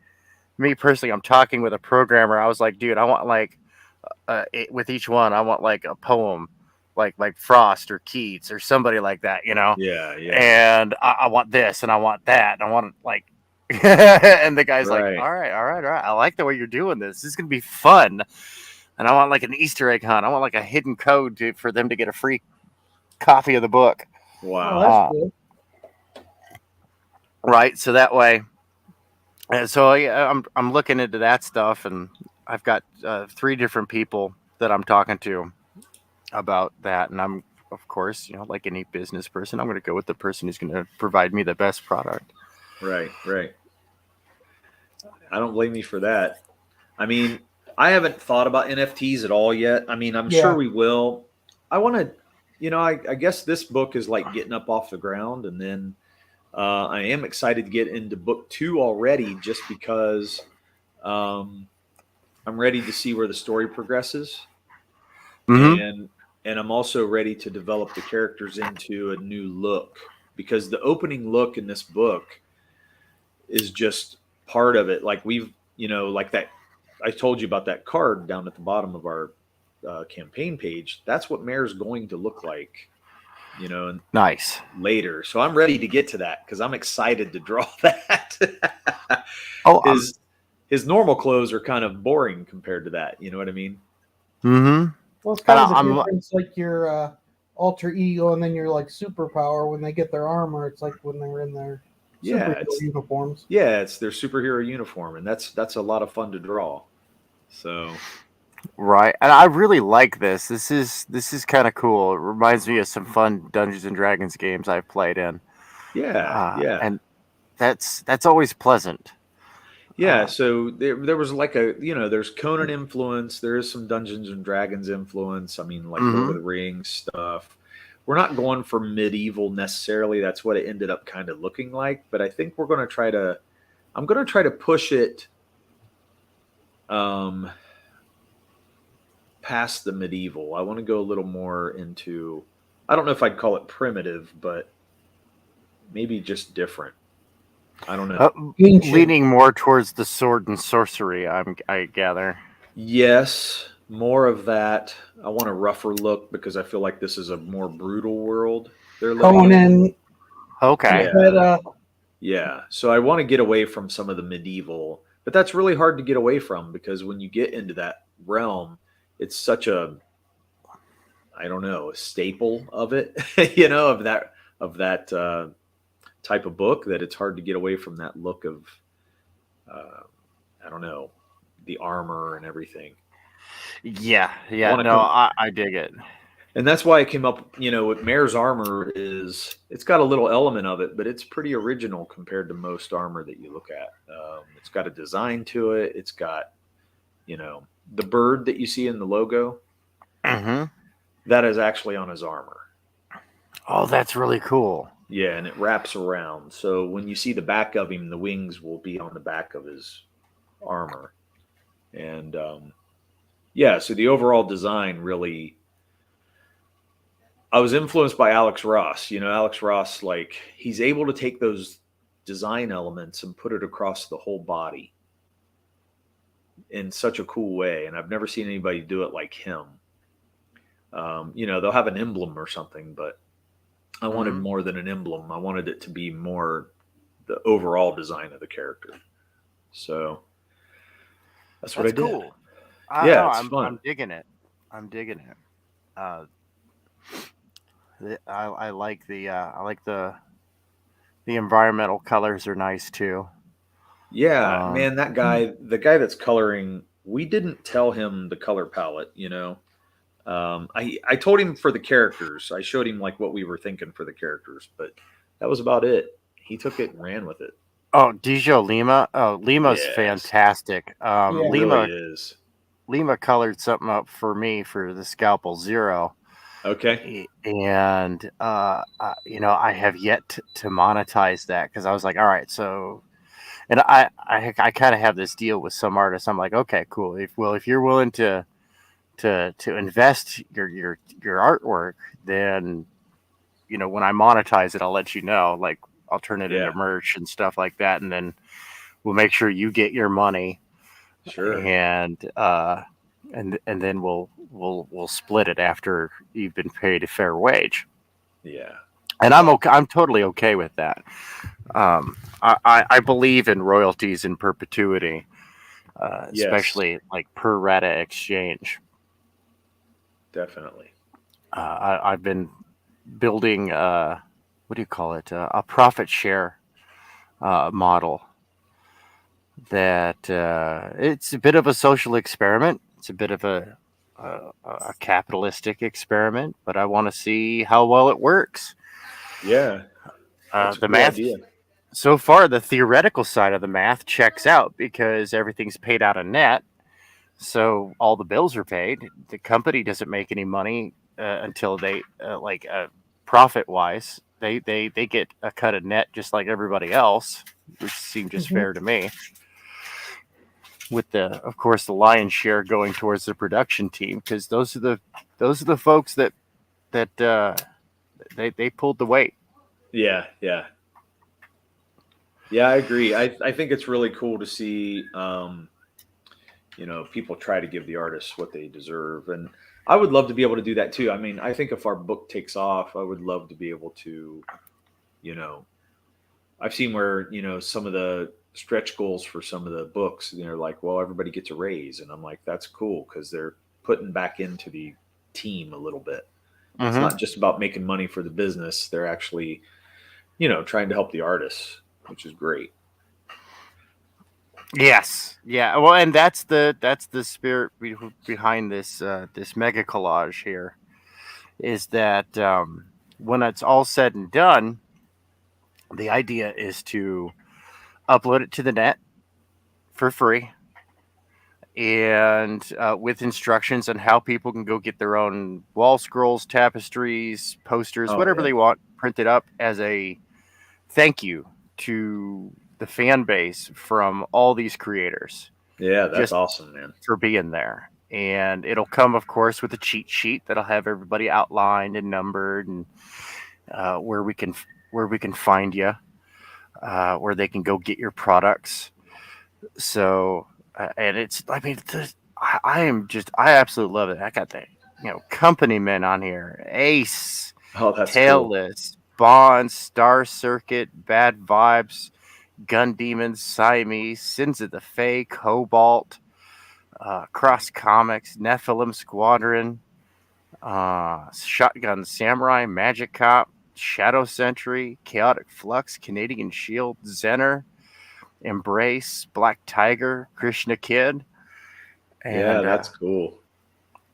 me personally, I'm talking with a programmer. I was like, dude, I want like with each one, I want like a poem, like Frost or Keats or somebody like that, Yeah. And I want this and I want that. And I want like, and the guy's like, all right. I like the way you're doing this. This is gonna be fun. And I want like an Easter egg hunt. I want like a hidden code for them to get a free copy of the book. Wow. That's cool. Right. So that way. And so I'm looking into that stuff, and I've got 3 different people that I'm talking to about that, and I'm of course, like any business person, I'm going to go with the person who's going to provide me the best product. Right. I don't blame you for that. I mean, I haven't thought about NFTs at all yet. I mean, I'm sure we will. I want to, I guess this book is like getting up off the ground, and then I am excited to get into book 2 already, just because I'm ready to see where the story progresses, and I'm also ready to develop the characters into a new look, because the opening look in this book is just part of it. Like like that. I told you about that card down at the bottom of our campaign page. That's what Mare's going to look like, nice later. So I'm ready to get to that because I'm excited to draw that. His normal clothes are kind of boring compared to that. You know what I mean? Mm-hmm. Well, it's kind of the difference, like your alter ego and then your like superpower. When they get their armor, it's like when they're in their superhero uniforms. Yeah, it's their superhero uniform, and that's a lot of fun to draw. So, right, and I really like this. This is kind of cool. It reminds me of some fun Dungeons and Dragons games I've played in. Yeah, and that's always pleasant. Yeah, so there was like there's Conan influence. There is some Dungeons and Dragons influence. I mean, like Lord of the Rings stuff. We're not going for medieval necessarily. That's what it ended up kind of looking like. But I think I'm going to try to push it past the medieval. I want to go a little more into, I don't know if I'd call it primitive, but maybe just different. I don't know. Leaning more towards the sword and sorcery, I gather. Yes, more of that. I want a rougher look because I feel like this is a more brutal world they're living in. Okay. Yeah. So I want to get away from some of the medieval, but that's really hard to get away from because when you get into that realm, it's such a, I don't know, a staple of it, of that type of book, that it's hard to get away from that look of, I don't know, the armor and everything. Yeah. I dig it. And that's why I came up, with Mare's armor it's got a little element of it, but it's pretty original compared to most armor that you look at. It's got a design to it. It's got, the bird that you see in the logo. That is actually on his armor. Oh, that's really cool. Yeah, and it wraps around. So when you see the back of him, the wings will be on the back of his armor. And so the overall design really, I was influenced by Alex Ross. Alex Ross, like, he's able to take those design elements and put it across the whole body in such a cool way. And I've never seen anybody do it like him. They'll have an emblem or something, but I wanted more than an emblem. I wanted it to be more the overall design of the character. So that's what I did. Cool. It's fun. I'm digging it. I like the environmental colors are nice too. Yeah, man, the guy that's coloring, we didn't tell him the color palette, I told him for the characters. I showed him like what we were thinking for the characters, but that was about it. He took it and ran with it. Oh, Dijo Lima. Oh, Lima's fantastic. Lima really is. Lima colored something up for me for the Scalpel Zero. Okay. And I have yet to monetize that because I was like, all right, so, and I kind of have this deal with some artists. I'm like, okay, cool. If you're willing to invest your artwork, then when I monetize it, I'll let you know. Like, I'll turn it into merch and stuff like that, and then we'll make sure you get your money. Sure. And then we'll split it after you've been paid a fair wage. Yeah. And I'm totally okay with that. I believe in royalties in perpetuity, especially like per rata exchange. Definitely. I've been building what do you call it? A profit share model that it's a bit of a social experiment. It's a bit of a a capitalistic experiment, but I want to see how well it works. Yeah, that's a The cool math idea. so far, the theoretical side of the math checks out because everything's paid out of net. So all the bills are paid. The company doesn't make any money until they profit wise. They get a cut of net just like everybody else, which seemed just fair to me. With of course, the lion's share going towards the production team because those are the folks that they pulled the weight. Yeah, yeah, I agree. I think it's really cool to see, people try to give the artists what they deserve, and I would love to be able to do that too. I mean, I think if our book takes off, I would love to be able to, I've seen where some of the stretch goals for some of the books, they're like, well, everybody gets a raise, and I'm like, that's cool because they're putting back into the team a little bit. It's not just about making money for the business; they're actually, trying to help the artists, which is great. Yes, yeah. Well, and that's the spirit behind this this mega collage here, is that when it's all said and done, the idea is to upload it to the net for free, and with instructions on how people can go get their own wall scrolls, tapestries, posters, whatever they want, printed up as a thank you to the fan base from all these creators. Yeah, that's awesome, man. For being there. And it'll come, of course, with a cheat sheet that'll have everybody outlined and numbered, and where we can find you, where they can go get your products. So, and it's, I mean, I absolutely love it. I got the company men on here, Ace, Tailless, Bond, Star Circuit, Bad Vibes, Gun Demons, Siamese, Sins of the Fae, Cobalt, Cross Comics, Nephilim Squadron, Shotgun Samurai, Magic Cop, Shadow Sentry, Chaotic Flux, Canadian Shield, Zener, Embrace, Black Tiger, Krishna Kid. And, that's cool.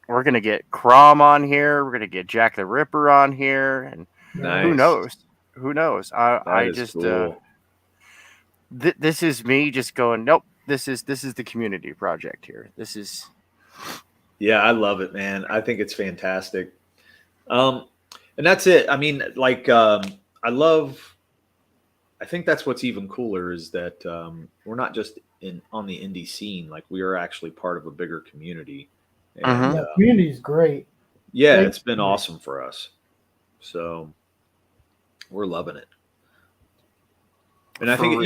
We're going to get Crom on here. We're going to get Jack the Ripper on here. And who knows? Who knows? I just... Cool. This is me just going, nope, this is the community project here. This is... Yeah, I love it, man. I think it's fantastic. And that's it. I mean, like, I think that's what's even cooler is that we're not just on the indie scene. Like, we are actually part of a bigger community. And, the community's great. Yeah, it's been awesome for us. So we're loving it. And I think,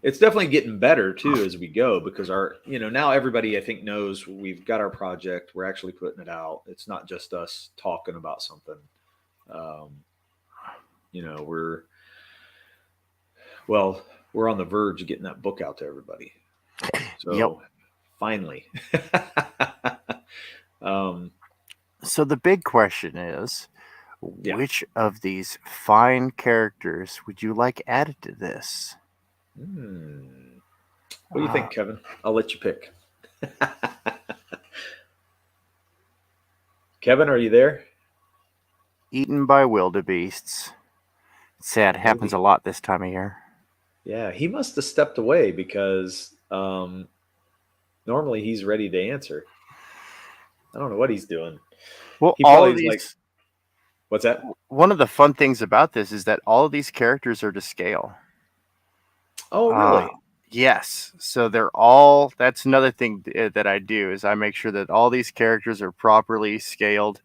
it's definitely getting better too as we go because now everybody I think knows we've got our project. We're actually putting it out. It's not just us talking about something. We're on the verge of getting that book out to everybody. So finally. So the big question is, which of these fine characters would you like added to this? What do you think, Kevin? I'll let you pick. Kevin, are you there? Eaten by wildebeests. Sad. Happens a lot this time of year. Yeah, he must have stepped away because normally he's ready to answer. I don't know what he's doing. Well, all of these... like, what's that? One of the fun things about this is that all of these characters are to scale. Oh, really? Yes. So they're all... That's another thing that I do is I make sure that all these characters are properly scaled.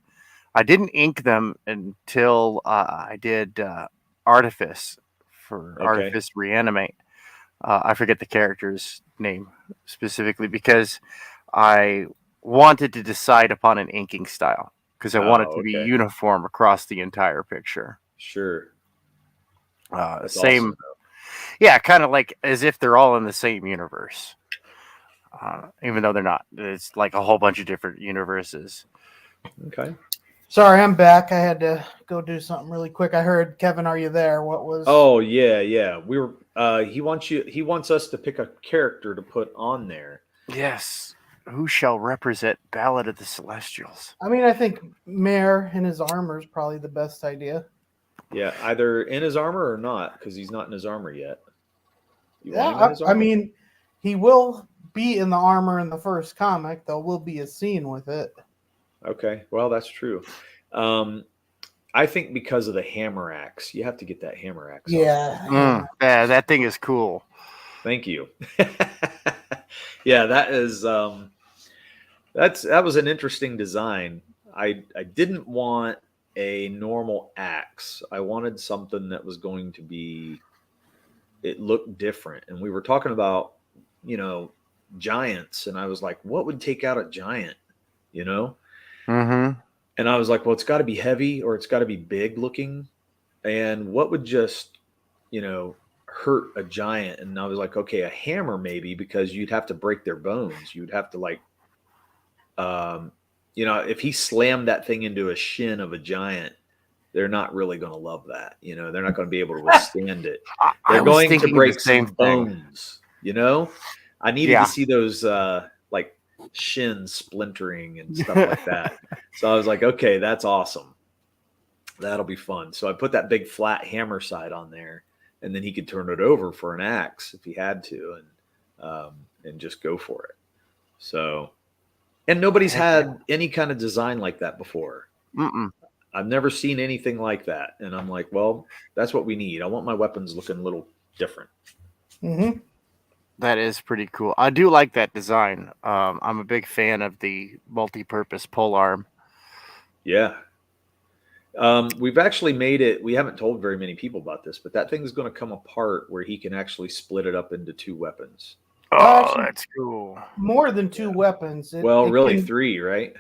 I didn't ink them until I did Artifice for Artifice Reanimate. I forget the character's name specifically because I wanted to decide upon an inking style because I want it to be uniform across the entire picture. Sure. Same. Awesome, yeah, kind of like as if they're all in the same universe. Even though they're not. It's like a whole bunch of different universes. Okay. Sorry, I'm back. I had to go do something really quick. I heard, Kevin, are you there? What was... Oh, yeah. We were he wants us to pick a character to put on there. Yes. who shall represent Ballad of the Celestials? I mean, I think Mare in his armor is probably the best idea. Yeah, either in his armor or not, because he's not in his armor yet. You want him in Yeah, his I armor? mean, he will be in the armor in the first comic. There will be a scene with it. Okay, well, that's true. I think because of the hammer axe, you have to get that hammer axe. Yeah. Yeah, that thing is cool. Thank you. Yeah, that is that was an interesting design. I didn't want a normal axe. I wanted something that was going to be, it looked different. And we were talking about, giants, and I was like, what would take out a giant, you know? Mm-hmm. And I was like, well, it's got to be heavy or it's got to be big looking. And what would just, hurt a giant? And I was like, okay, a hammer maybe, because you'd have to break their bones. You'd have to if he slammed that thing into a shin of a giant, they're not really going to love that. They're not going to be able to withstand it. I They're was going to thinking break the same some thing. bones. I needed to see those like shins splintering and stuff like that. So I was like, okay, that's awesome. That'll be fun. So I put that big flat hammer side on there, and then he could turn it over for an axe if he had to, and just go for it. So, and nobody's had any kind of design like that before. Mm-mm. I've never seen anything like that, and I'm like, well, that's what we need. I want my weapons looking a little different. Mm-hmm. That is pretty cool. I do like that design. I'm a big fan of the multi-purpose pole arm. Yeah. We've actually made it. We haven't told very many people about this, but that thing is going to come apart where he can actually split it up into 2 weapons. Oh, Actually, that's cool. More than 2 weapons. It Really, can, 3, right?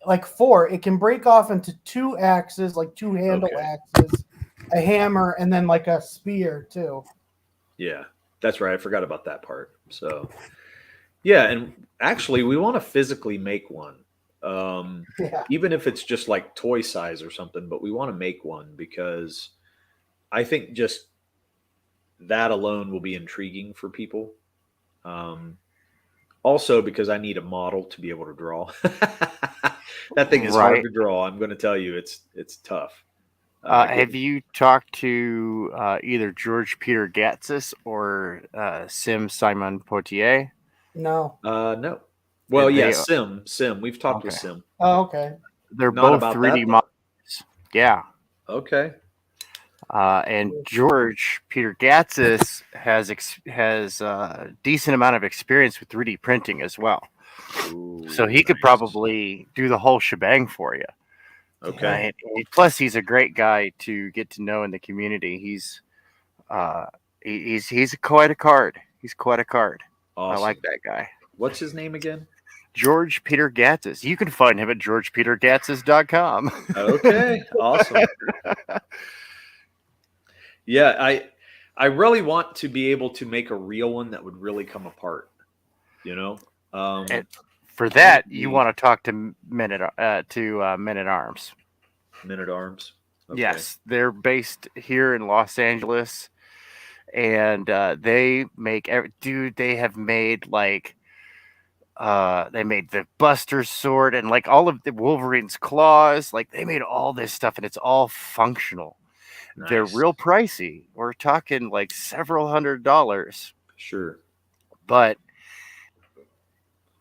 Like 4. It can break off into 2 axes, like 2 handle axes, a hammer, and then like a spear too. Yeah, that's right. I forgot about that part. So, yeah, and actually, we want to physically make one. Even if it's just like toy size or something, but we want to make one because I think just that alone will be intriguing for people. Also because I need a model to be able to draw. That thing is hard to draw. I'm going to tell you, it's tough. Have you talked to either George Peter Gatsis or Simon Poitier? No. No. Well, yeah, Sim. We've talked with Sim. Oh, okay. They're both 3D models. Yeah. Okay. And George Peter Gatsis has a decent amount of experience with 3D printing as well. Ooh, so he could probably do the whole shebang for you. Okay. Plus, he's a great guy to get to know in the community. He's quite a card. He's quite a card. Awesome. I like that guy. What's his name again? George Peter Gatsis. You can find him at georgepetergatsis.com. Okay. Awesome. Yeah, I really want to be able to make a real one that would really come apart. And for that, you want to talk to Men at Arms. Men at Arms. Okay. Yes, they're based here in Los Angeles, and they make They have made they made the Buster sword and like all of the Wolverine's claws. Like they made all this stuff, and it's all functional. Nice. They're real pricey. We're talking like several $100s. Sure. But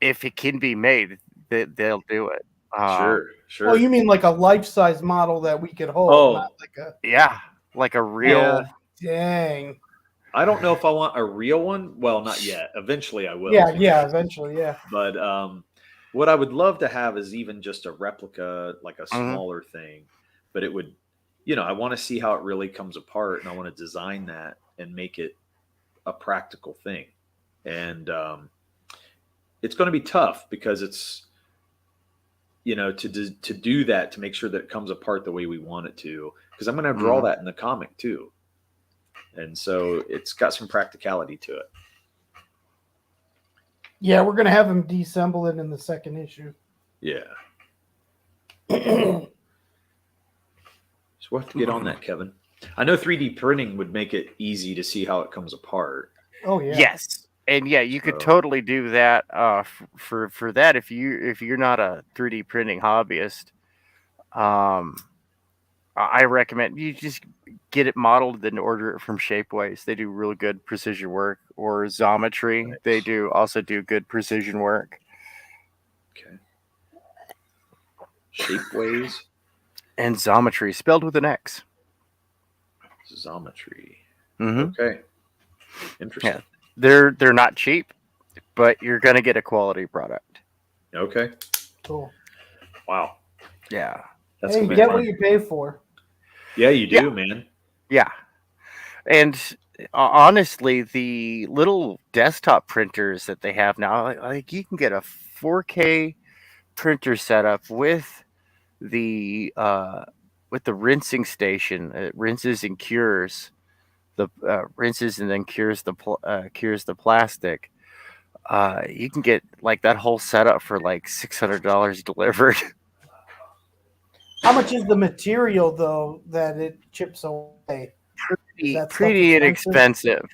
if it can be made, they'll do it. Sure. Oh, you mean like a life-size model that we could hold? Oh, not like a... yeah, like a real. Dang. I don't know if I want a real one. Well, not yet. Eventually, I will. Yeah, eventually, yeah. But what I would love to have is even just a replica, like a smaller thing. But it would, I want to see how it really comes apart, and I want to design that and make it a practical thing. And it's going to be tough because it's, to do that, to make sure that it comes apart the way we want it to, because I'm going to draw that in the comic too. And so it's got some practicality to it. Yeah, we're going to have him deassemble it in the second issue. Yeah. So we'll have to get on that, Kevin. I know 3D printing would make it easy to see how it comes apart. Oh, yeah. Yes. And yeah, you could So, totally do that for that if you're not a 3D printing hobbyist. Um, I recommend you just get it modeled, then order it from Shapeways. They do really good precision work, or Xometry. They also do good precision work. okay. Shapeways, And Xometry, spelled with an X. Xometry. Mm-hmm. Okay, interesting. Yeah, they're not cheap, but you're gonna get a quality product. Okay. Cool. Wow. Yeah. That's Hey, gonna be get fun. what you pay for. Yeah, you do, man. Yeah. And honestly, the little desktop printers that they have now, like you can get a 4K printer setup with the rinsing station. It rinses and cures the rinses and then cures the plastic. You can get like that whole setup for like $600 delivered. How much is the material though that it chips away? Is that stuff Pretty expensive? inexpensive.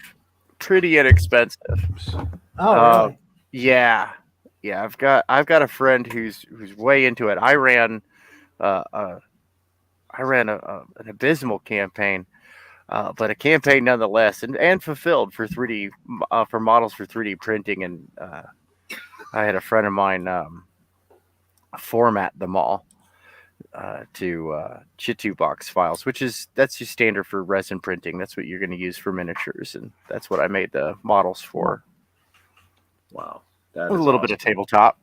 Pretty inexpensive. Oh, really? Yeah. I've got a friend who's way into it. I ran an abysmal campaign, but a campaign nonetheless, and fulfilled for 3D for models for 3D printing, and I had a friend of mine format them all to Chitu box files, that's your standard for resin printing. That's what you're going to use for miniatures, and that's what I made the models for. Wow, that With is a little awesome. bit of tabletop.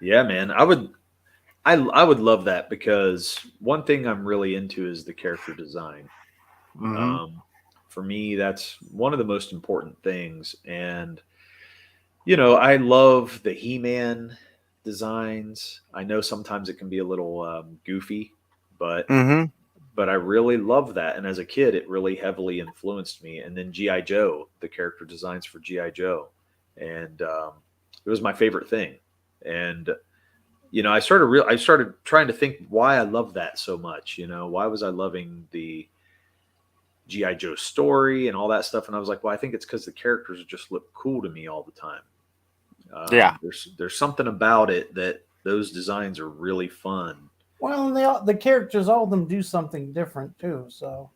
Yeah, man. I would love that, because one thing I'm really into is the character design. Mm-hmm. For me, that's one of the most important things. And I love the He-Man designs. I know sometimes it can be a little goofy, but Mm-hmm. I really love that. And as a kid, it really heavily influenced me. And then GI Joe, the character designs for GI Joe, and it was my favorite thing. And I started trying to think why I love that so much. Why was I loving the GI Joe story and all that stuff? And I was like, well, I think it's because the characters just look cool to me all the time. Yeah. There's something about it that those designs are really fun. Well, and the characters, all of them do something different too. So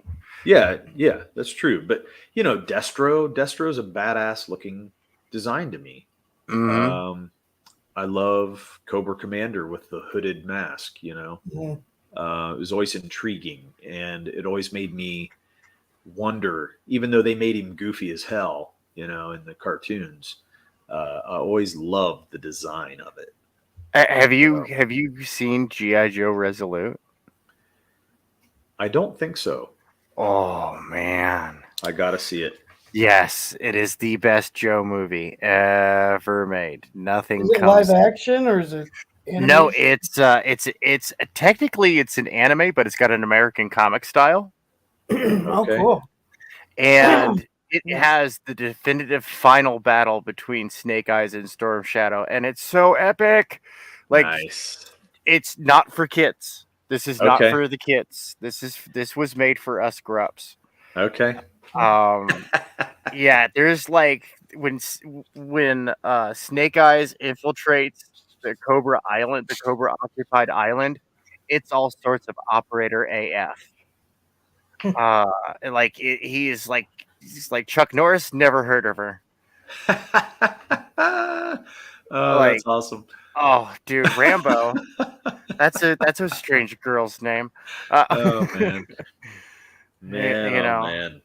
Yeah, that's true. But Destro's a badass looking design to me. Mm-hmm. I love Cobra Commander with the hooded mask. yeah. It was always intriguing, and it always made me wonder. Even though they made him goofy as hell, in the cartoons, I always loved the design of it. Have you seen GI Joe Resolute? I don't think so. Oh man. I gotta see it. Yes, it is the best Joe movie ever made. Nothing Is it comes. live action or is it animation? No, it's technically it's an anime, but it's got an American comic style, Oh, Okay. cool. and it Yeah. has the definitive final battle between Snake Eyes and Storm Shadow, and it's so epic. Like Nice. it's not for kids. This is not Okay. for the kids. This was made for us grups. Okay. Yeah, there's like when Snake Eyes infiltrates the Cobra Island, the Cobra occupied island, it's all sorts of Operator AF. And like he's like Chuck Norris, never heard of her. Oh, Like, that's awesome. oh, dude, Rambo. That's a strange girl's name. Oh man, man, you oh know, man.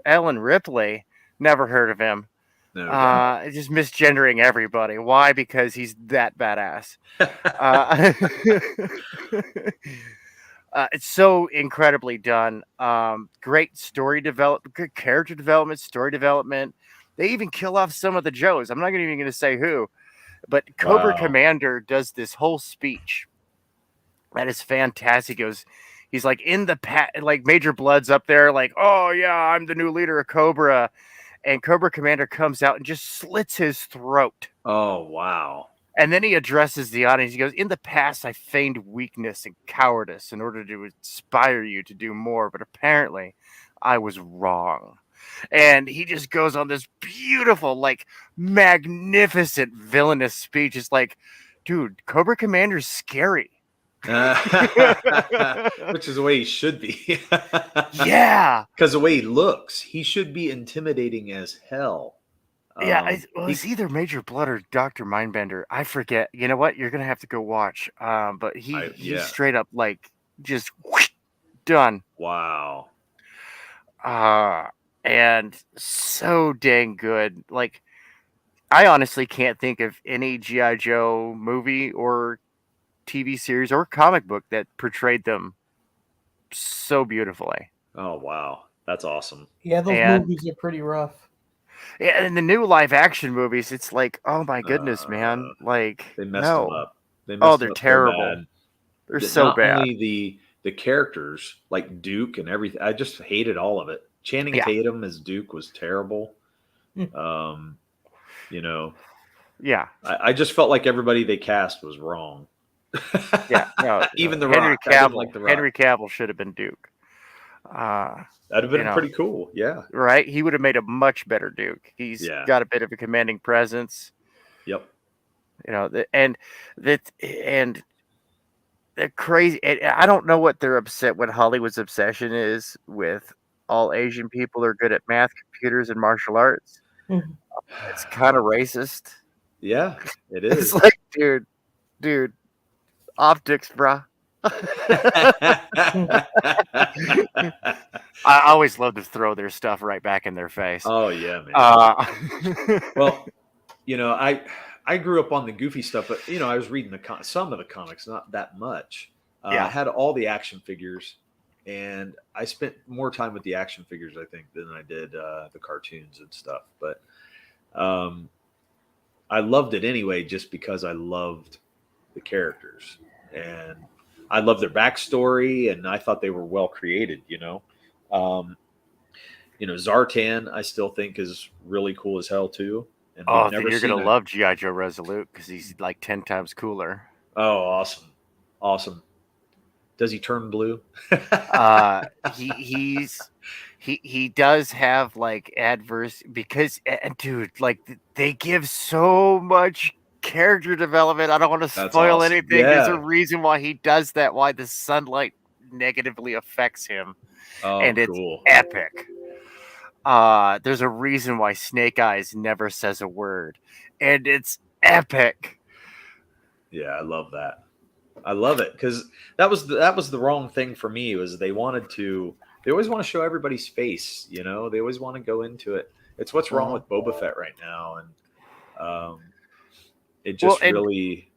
Ellen Ripley, never heard of him. No doubt. Just misgendering everybody. Why? Because he's that badass. It's so incredibly done. Great story development, good character development, story development. They even kill off some of the Joes. I'm not even going to say who, but Cobra Wow. Commander does this whole speech that is fantastic. He's like in the like Major Blood's up there, like, oh yeah, I'm the new leader of Cobra, and Cobra Commander comes out and just slits his throat. Oh wow. And then he addresses the audience. He goes, in the past, I feigned weakness and cowardice in order to inspire you to do more, but apparently I was wrong. And he just goes on this beautiful, like magnificent villainous speech. It's like, dude, Cobra Commander's scary. Which is the way he should be. Yeah. Because the way he looks, he should be intimidating as hell. Yeah, it's either Major Blood or Dr. Mindbender. I forget. You know what? You're gonna have to go watch. But he's straight up like just done. Wow. And so dang good. Like, I honestly can't think of any G.I. Joe movie or TV series or comic book that portrayed them so beautifully. Oh wow, that's awesome. Yeah, those movies are pretty rough. Yeah, and the new live action movies, it's like, oh my goodness, man! Like they messed them up. They're terrible. They're so bad. Not only the characters, like Duke and everything. I just hated all of it. Channing Tatum as Duke was terrible. You know. Yeah. I just felt like everybody they cast was wrong. Yeah. No, even the Henry Rock. Cavill. Like the Rock. Henry Cavill should have been Duke. That'd have been pretty cool. Yeah. Right. He would have made a much better Duke. He's got a bit of a commanding presence. Yep. You know, and they're crazy. I don't know what Hollywood's obsession is with all Asian people are good at math, computers, and martial arts. It's kind of racist. Yeah, it is. It's like, dude, optics, bruh. I always love to throw their stuff right back in their face. Oh yeah, man. Well, you know, I grew up on the goofy stuff, but you know, I was reading some of the comics, not that much. I had all the action figures, and I spent more time with the action figures, I think, than I did the cartoons and stuff. But I loved it anyway, just because I loved the characters and I loved their backstory, and I thought they were well created. You know, Zartan I still think is really cool as hell too. And then you're gonna love G.I. Joe Resolute because he's like 10 times cooler. Oh, awesome! Does he turn blue? He does have like adverse because dude, like they give so much character development. I don't want to spoil anything. Yeah. There's a reason why he does that. Why the sunlight negatively affects him, and it's epic. There's a reason why Snake Eyes never says a word, and it's epic. Yeah, I love that. I love it because that was the wrong thing for me. Was they always want to show everybody's face. You know, they always want to go into it. It's what's wrong with Boba Fett right now, and it just really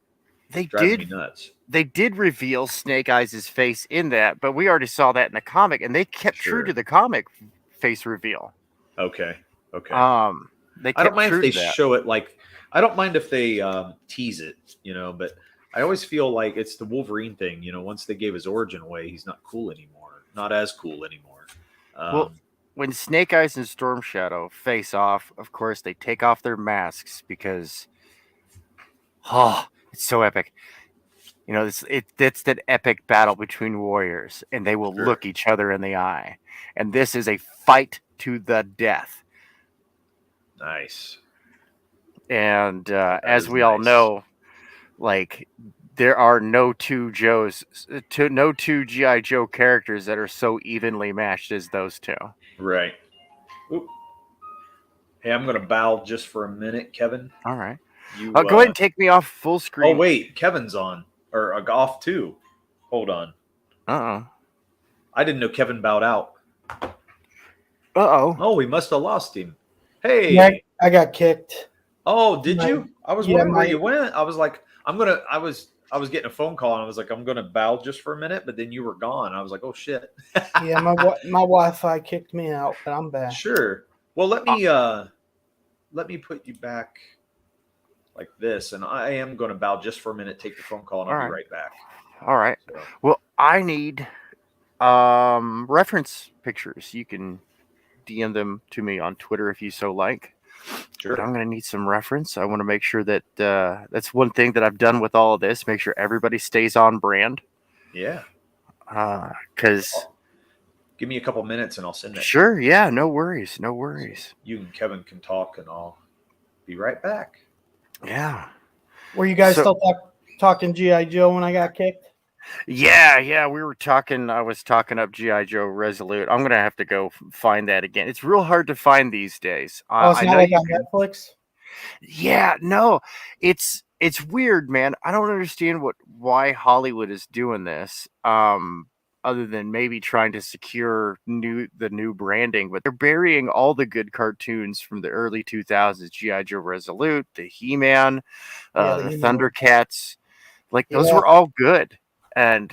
drives me nuts. They did reveal Snake Eyes' face in that, but we already saw that in the comic, and they kept true to the comic face reveal. Okay. I don't mind if they show it like. I don't mind if they tease it, you know, but I always feel like it's the Wolverine thing. You know, once they gave his origin away, he's not cool anymore. Not as cool anymore. Well, when Snake Eyes and Storm Shadow face off, of course, they take off their masks because, it's so epic. You know, it's that epic battle between warriors, and they will look each other in the eye. And this is a fight to the death. Nice. And as we all know, like, there are no two G.I. Joe characters that are so evenly matched as those two. Right. Oop. Hey, I'm going to bow just for a minute, Kevin. All right. Go ahead and take me off full screen. Oh, wait. Kevin's on. Or off, too. Hold on. Uh-oh. I didn't know Kevin bowed out. Uh-oh. Oh, we must have lost him. Hey. Yeah, I got kicked. Oh, did you? I was wondering where you went. I was like, I was getting a phone call, and I was like, I'm going to bow just for a minute, but then you were gone. I was like, oh, shit. Yeah, my Wi-Fi kicked me out, but I'm back. Sure. Well, let me put you back like this, and I am going to bow just for a minute, take the phone call, and I'll be right back. All right. So. Well, I need reference pictures. You can DM them to me on Twitter if you so like. Sure. But I'm going to need some reference. I want to make sure that that's one thing that I've done with all of this. Make sure everybody stays on brand. Yeah. Because Give me a couple minutes and I'll send that. Sure. Yeah. No worries. No worries. So you and Kevin can talk, and I'll be right back. Yeah. Were you guys still talking G.I. Joe when I got kicked? Yeah. We were talking. I was talking up G.I. Joe Resolute. I'm gonna have to go find that again. It's real hard to find these days. It's I not know like you on can. Netflix. Yeah. No. It's weird, man. I don't understand why Hollywood is doing this. Other than maybe trying to secure the new branding, but they're burying all the good cartoons from the early 2000s: G.I. Joe Resolute, the He-Man, the Thundercats. Like those were all good, and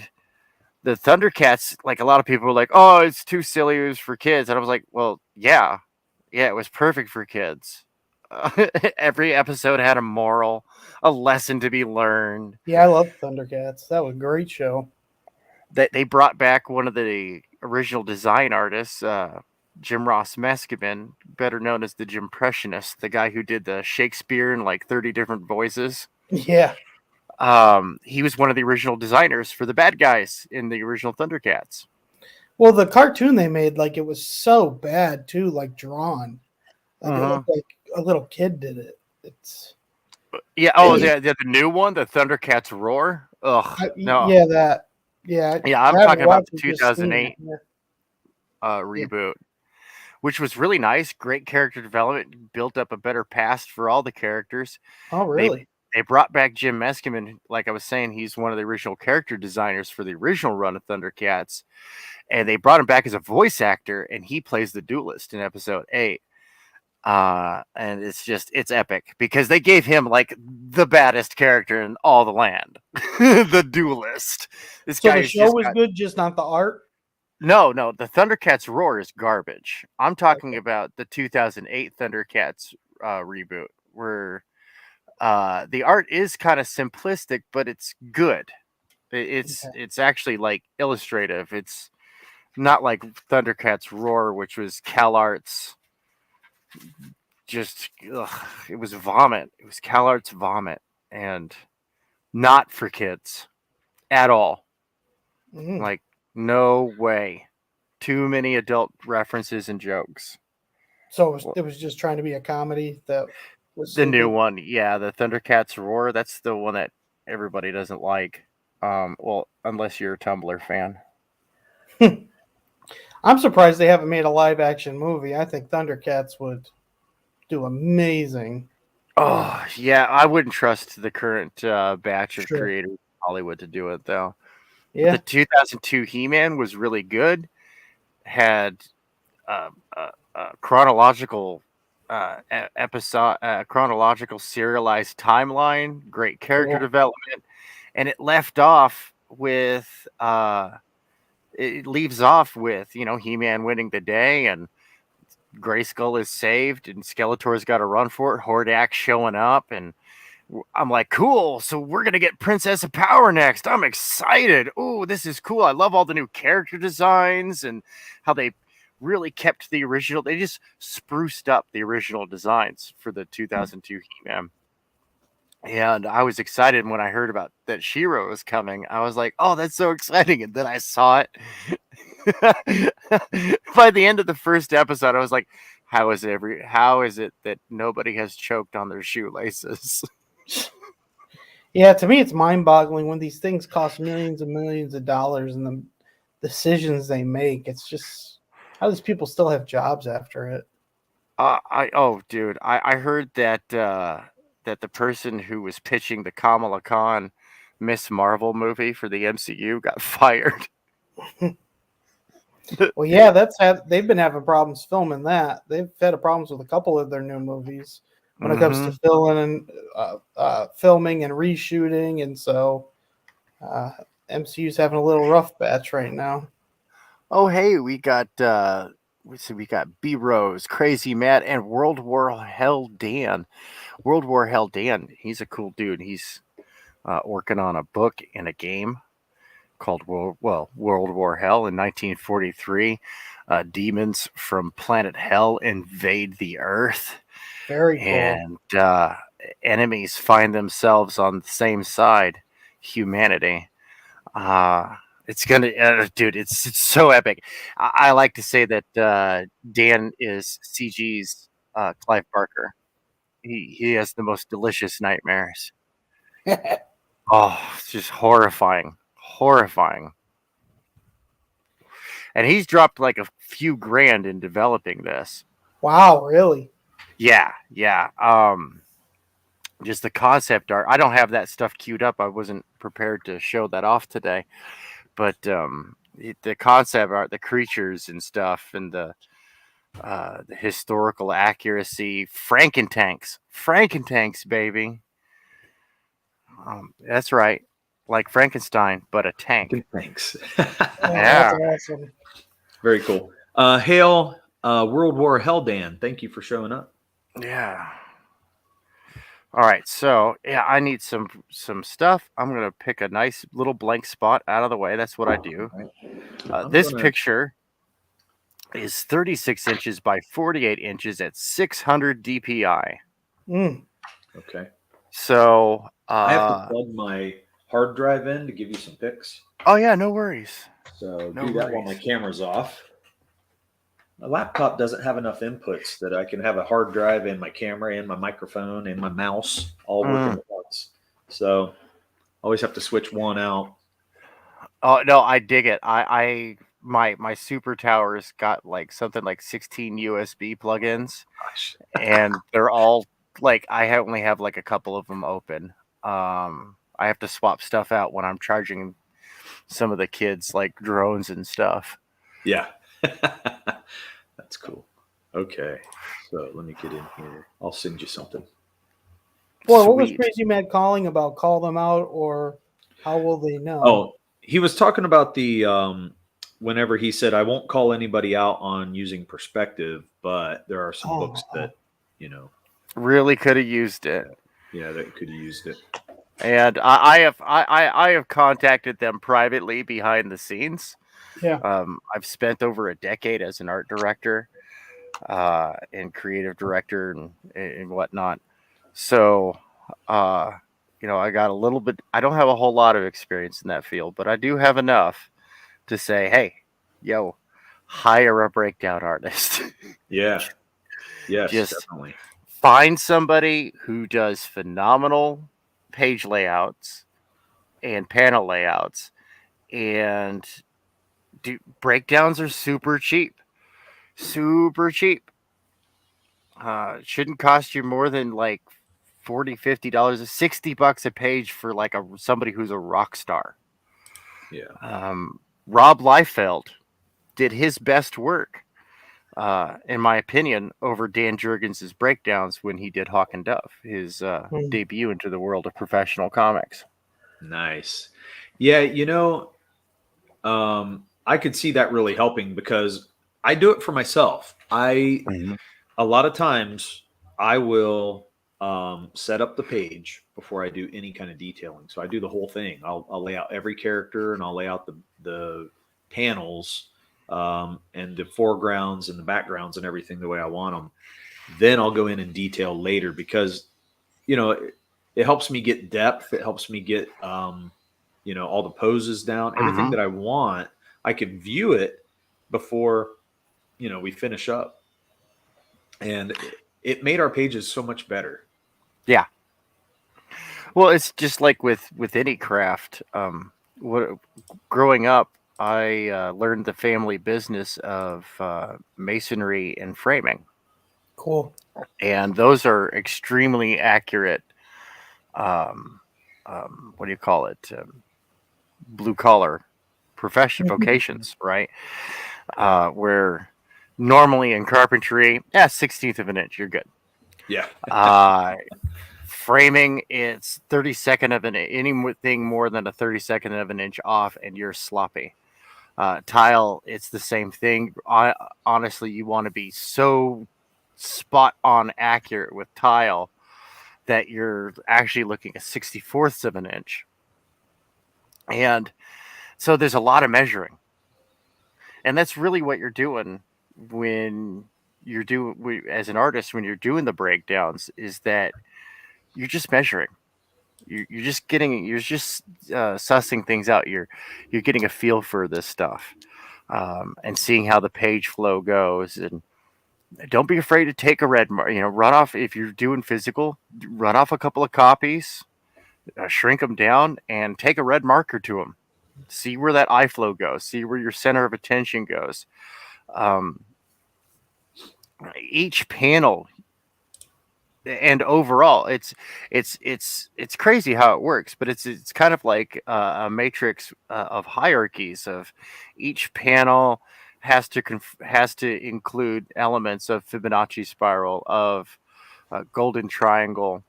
the Thundercats, like a lot of people were like, "Oh, it's too silly. It was for kids," and I was like, "Well, yeah, it was perfect for kids." Every episode had a moral, a lesson to be learned. Yeah, I love Thundercats. That was a great show. They brought back one of the original design artists, Jim Ross Mescamin, better known as the Jimpressionist, the guy who did the Shakespeare in like 30 different voices. Yeah. He was one of the original designers for the bad guys in the original Thundercats. Well, the cartoon they made, like, it was so bad too, like drawn. Like it looked like a little kid did it. It's the new one, the Thundercats Roar. Ugh, no. Yeah, I'm talking about the 2008 Yeah. reboot, which was really nice. Great character development, built up a better past for all the characters. Oh, really? They brought back Jim Mescamin. Like I was saying, he's one of the original character designers for the original run of Thundercats. And they brought him back as a voice actor, and he plays the duelist in episode 8. And it's epic because they gave him like the baddest character in all the land, the duelist. The show was good, just not the art. No, the Thundercats Roar is garbage. I'm talking about the 2008 Thundercats reboot, where the art is kind of simplistic, but it's good. It's actually like illustrative. It's not like Thundercats Roar, which was CalArts. It was vomit. It was CalArts vomit, and not for kids at all. Like, no way. Too many adult references and jokes. So it was just trying to be a comedy. That was the new one. Yeah, the Thundercats Roar. That's the one that everybody doesn't like. Well, unless you're a Tumblr fan. I'm surprised they haven't made a live action movie. I think Thundercats would do amazing. Oh, yeah. I wouldn't trust the current batch of creators in Hollywood to do it, though. Yeah. But the 2002 He-Man was really good. Had chronological chronological serialized timeline, great character development, and it left off with it leaves off with He-Man winning the day, and Grayskull is saved, and Skeletor's got to run for it. Hordak showing up, and I'm like, cool. So we're gonna get Princess of Power next. I'm excited. Oh, this is cool. I love all the new character designs and how they really kept the original. They just spruced up the original designs for the 2002 He-Man. And I was excited when I heard about that She-Ra was coming. I was like, oh, that's so exciting. And then I saw it. By the end of the first episode, I was like, how is it that nobody has choked on their shoelaces? Yeah, to me, it's mind-boggling when these things cost millions and millions of dollars and the decisions they make. It's just, how does people still have jobs after it? I heard that that the person who was pitching the Kamala Khan Miss Marvel movie for the MCU got fired. Well, yeah, they've been having problems filming that. They've had problems with a couple of their new movies when it comes to filming and reshooting, and so MCU's having a little rough patch right now. Oh, hey, we got B Rose, Crazy Matt, and World War Hell Dan. World War Hell Dan, he's a cool dude. He's working on a book and a game called World War Hell in 1943. Demons from planet Hell invade the Earth. Very cool. And enemies find themselves on the same side, humanity. It's gonna, dude. It's so epic. I like to say that Dan is CG's Clive Barker. He has the most delicious nightmares. Oh, it's just horrifying, horrifying. And he's dropped like a few grand in developing this. Wow, really? Yeah. Just the concept art. I don't have that stuff queued up. I wasn't prepared to show that off today. But the concept art, the creatures and stuff, and the historical accuracy, Frankentanks, baby. That's right, like Frankenstein, but a tank. Thanks. Yeah, That's awesome. Very cool. Hail, World War Helldan. Thank you for showing up. Yeah. All right, so yeah, I need some stuff. I'm gonna pick a nice little blank spot out of the way. That's what I do. This picture is 36 inches by 48 inches at 600 DPI. Okay. So I have to plug my hard drive in to give you some pics. Oh yeah, no worries. So do that while my camera's off. My laptop doesn't have enough inputs that I can have a hard drive and my camera and my microphone and my mouse all working at once. So I always have to switch one out. Oh no, I dig it. My super tower's got like something like 16 USB plugins. Gosh. And they're all like I only have like a couple of them open. I have to swap stuff out when I'm charging some of the kids like drones and stuff. Yeah. That's cool. Okay. So let me get in here. I'll send you something. Boy, what was Crazy Mad calling about? Call them out, or how will they know? Oh, he was talking about the whenever he said, I won't call anybody out on using perspective, but there are some books that, really could have used it. Yeah, that could have used it. And I have contacted them privately behind the scenes. Yeah. I've spent over a decade as an art director and creative director and whatnot. So, I got a little bit, I don't have a whole lot of experience in that field, but I do have enough to say, hey, hire a breakdown artist. Yeah. Yes, just definitely. Find somebody who does phenomenal page layouts and panel layouts, and breakdowns are super cheap. It shouldn't cost you more than like $40, $50, $60 a page for like somebody who's a rock star. Yeah. Rob Liefeld did his best work, in my opinion, over Dan Jurgens' breakdowns when he did Hawk and Dove, his debut into the world of professional comics. Nice. Yeah, I could see that really helping because I do it for myself. A lot of times I will set up the page before I do any kind of detailing. So I do the whole thing. I'll lay out every character and I'll lay out the panels and the foregrounds and the backgrounds and everything the way I want them. Then I'll go in and detail later because, it helps me get depth. It helps me get, all the poses down, everything that I want. I could view it before, we finish up. And it made our pages so much better. Yeah. Well, it's just like with any craft. Growing up, I learned the family business of masonry and framing. Cool. And those are extremely accurate. What do you call it? Blue collar vocations, right? Where normally in carpentry, 1/16 of an inch, you're good. Yeah. Framing, it's 32nd of an inch. Anything more than a 32nd of an inch off, and you're sloppy. Tile, it's the same thing. Honestly, you want to be so spot on accurate with tile that you're actually looking at 64ths of an inch. And so there's a lot of measuring. And that's really what you're doing when you're as an artist, when you're doing the breakdowns, is that you're just measuring. you're just sussing things out. You're getting a feel for this stuff, and seeing how the page flow goes. And don't be afraid to take a red mark. Run off if you're doing physical. Run off a couple of copies, shrink them down, and take a red marker to them. See where that eye flow goes. See where your center of attention goes. Each panel and overall, it's crazy how it works, but it's kind of like a matrix of hierarchies. Of each panel has to include elements of Fibonacci spiral, of golden triangle,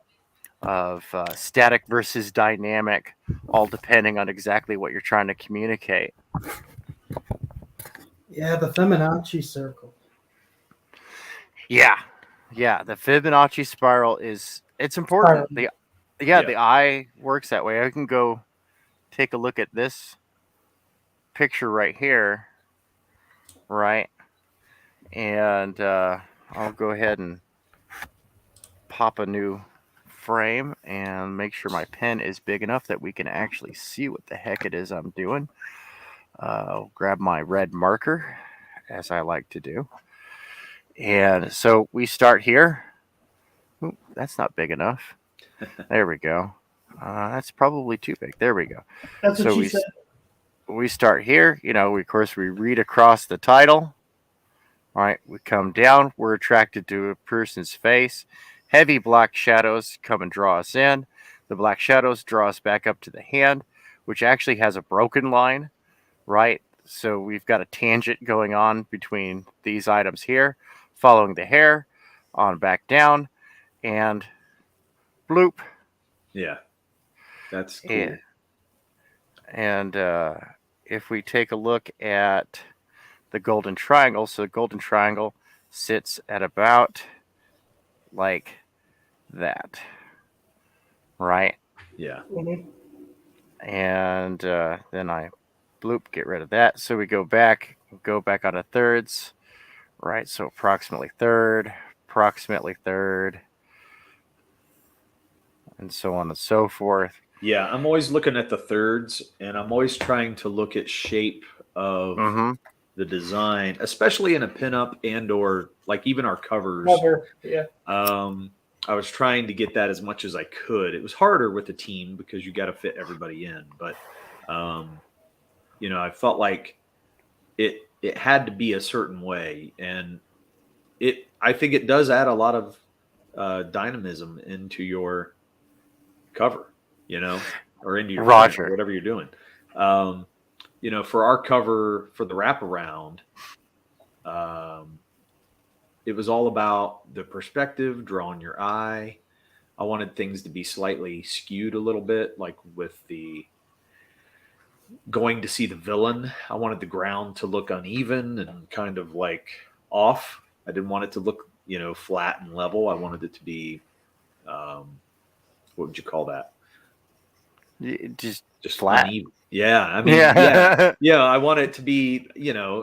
of static versus dynamic, all depending on exactly what you're trying to communicate. Yeah, the Fibonacci circle. Yeah, the Fibonacci spiral it's important. The eye works that way. I can go take a look at this picture right here, right? And I'll go ahead and pop a new frame and make sure my pen is big enough that we can actually see what the heck it is I'm doing. I'll grab my red marker, as I like to do. And so we start here. Ooh, that's not big enough. There we go. That's probably too big. There we go. That's what she said. We start here. We read across the title. All right, we come down. We're attracted to a person's face. Heavy black shadows come and draw us in. The black shadows draw us back up to the hand, which actually has a broken line, right? So we've got a tangent going on between these items here, following the hair, on back down, and bloop. Yeah, that's cool. And if we take a look at the golden triangle, so the golden triangle sits at about like that, right? Yeah. Mm-hmm. And then I bloop, get rid of that. So we go back onto thirds, right? So approximately third, and so on and so forth. Yeah, I'm always looking at the thirds, and I'm always trying to look at shape of the design, especially in a pinup and or like even our covers. Yeah. I was trying to get that as much as I could. It was harder with the team because you got to fit everybody in, but I felt like it had to be a certain way, and I think it does add a lot of dynamism into your cover, or into your print, or whatever you're doing. For our cover for the wraparound, it was all about the perspective, drawing your eye. I wanted things to be slightly skewed a little bit, like with the going to see the villain. I wanted the ground to look uneven and kind of like off. I didn't want it to look, flat and level. I wanted it to be, what would you call that? Just flat. Uneven. Yeah. I mean, yeah. I want it to be,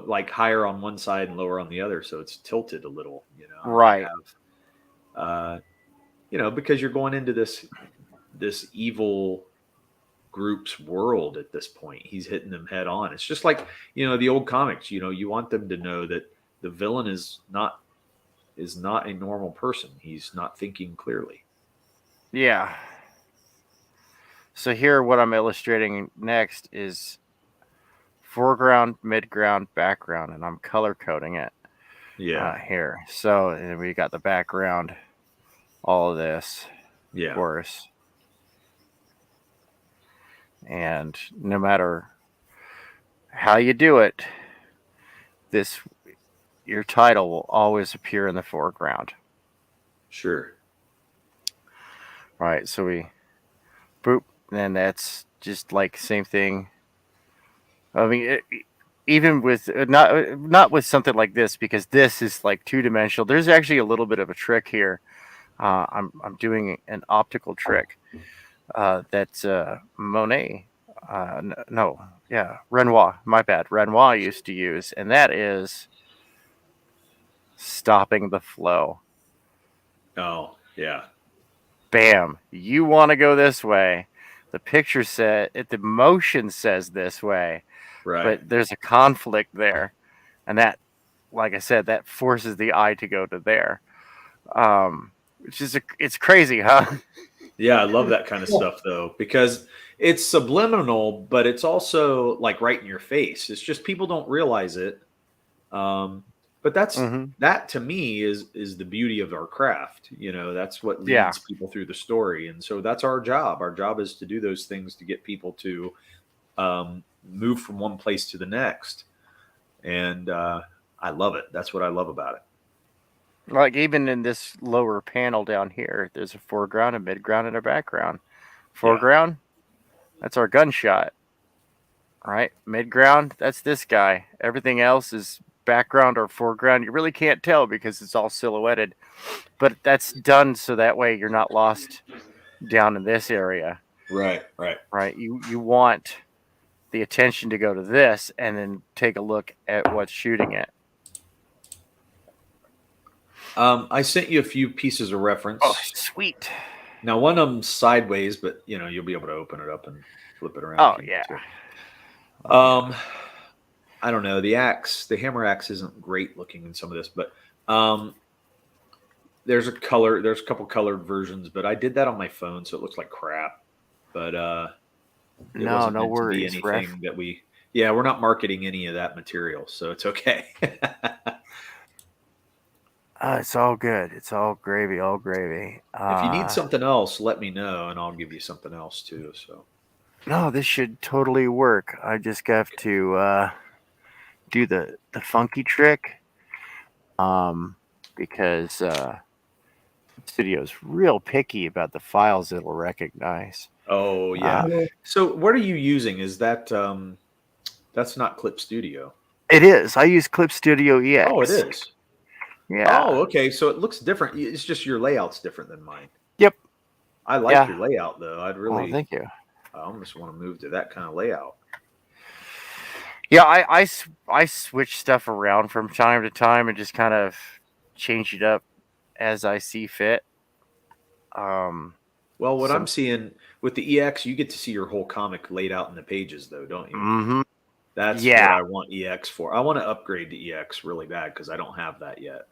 like higher on one side and lower on the other. So it's tilted a little, Right. Because you're going into this evil group's world at this point. He's hitting them head on. It's just like, the old comics, you want them to know that the villain is not a normal person. He's not thinking clearly. Yeah. So here, what I'm illustrating next is foreground, midground, background, and I'm color coding it. Yeah. Here. So we got the background, all of this. Yeah. Of course. And no matter how you do it, your title will always appear in the foreground. Sure. Right. So we boop, and that's just like same thing. I mean, even with not with something like this, because this is like two-dimensional. There's actually a little bit of a trick here. I'm doing an optical trick that Monet, Renoir. My bad. Renoir used to use, and that is stopping the flow. Oh, yeah. bam, you want to go this way. The picture the motion says this way, Right. but there's a conflict there, and that, like I said, that forces the eye to go to there. It's crazy, huh? Yeah, I love that kind of stuff though, because it's subliminal, but it's also like right in your face. It's just people don't realize it. But that to me is the beauty of our craft. That's what leads people through the story, and so that's our job. Our job is to do those things to get people to move from one place to the next, and I love it. That's what I love about it. Like even in this lower panel down here, there's a foreground, a midground, and a background. Foreground, that's our gunshot. Right? Midground, that's this guy. Everything else is background or foreground. You really can't tell because it's all silhouetted. But that's done so that way you're not lost down in this area. Right. You want the attention to go to this and then take a look at what's shooting it. I sent you a few pieces of reference. Oh, sweet. Now, one of them's sideways, but you'll be able to open it up and flip it around. Oh, yeah. I don't know. The hammer axe isn't great looking in some of this, but there's a couple colored versions, but I did that on my phone, so it looks like crap. But no worries. We're not marketing any of that material, so it's okay. It's all good. It's all gravy, all gravy. If you need something else, let me know, and I'll give you something else too. So. No, this should totally work. I just have to do the funky trick, because the studio's real picky about the files it'll recognize. Oh yeah. So what are you using? Is that that's not Clip Studio? It is. I use Clip Studio EX. Oh, it is. Yeah. Oh, okay. So it looks different. It's just your layout's different than mine. Yep. I like your layout though. Oh, thank you. I almost want to move to that kind of layout. Yeah, I switch stuff around from time to time and just kind of change it up as I see fit. Well, what I'm seeing with the EX, you get to see your whole comic laid out in the pages, though, don't you? Mm-hmm. That's what I want EX for. I want to upgrade to EX really bad because I don't have that yet.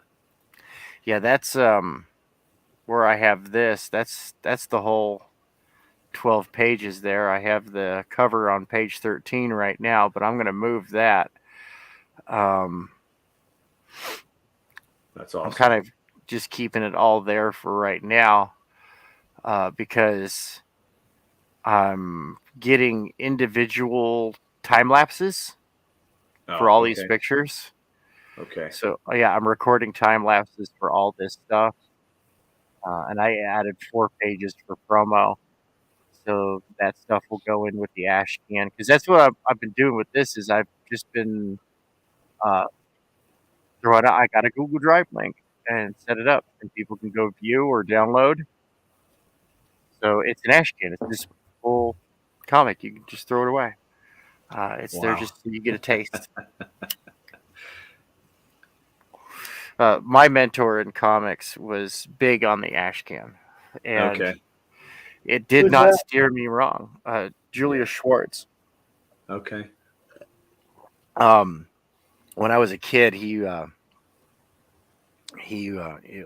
Yeah, that's where I have this. That's the whole 12 pages there. I have the cover on page 13 right now, but I'm going to move that. That's awesome. I'm kind of just keeping it all there for right now, because I'm getting individual time lapses for all these pictures. Okay. So I'm recording time lapses for all this stuff, and I added 4 pages for promo. So that stuff will go in with the ash can, because that's what I've been doing with this. Is I've just been throwing out. I got a Google Drive link and set it up, and people can go view or download. So it's an ash can. It's this full comic. You can just throw it away. It's there just so you get a taste. My mentor in comics was big on the ash can, and it did not steer me wrong. Julius Schwartz. Okay. When I was a kid, he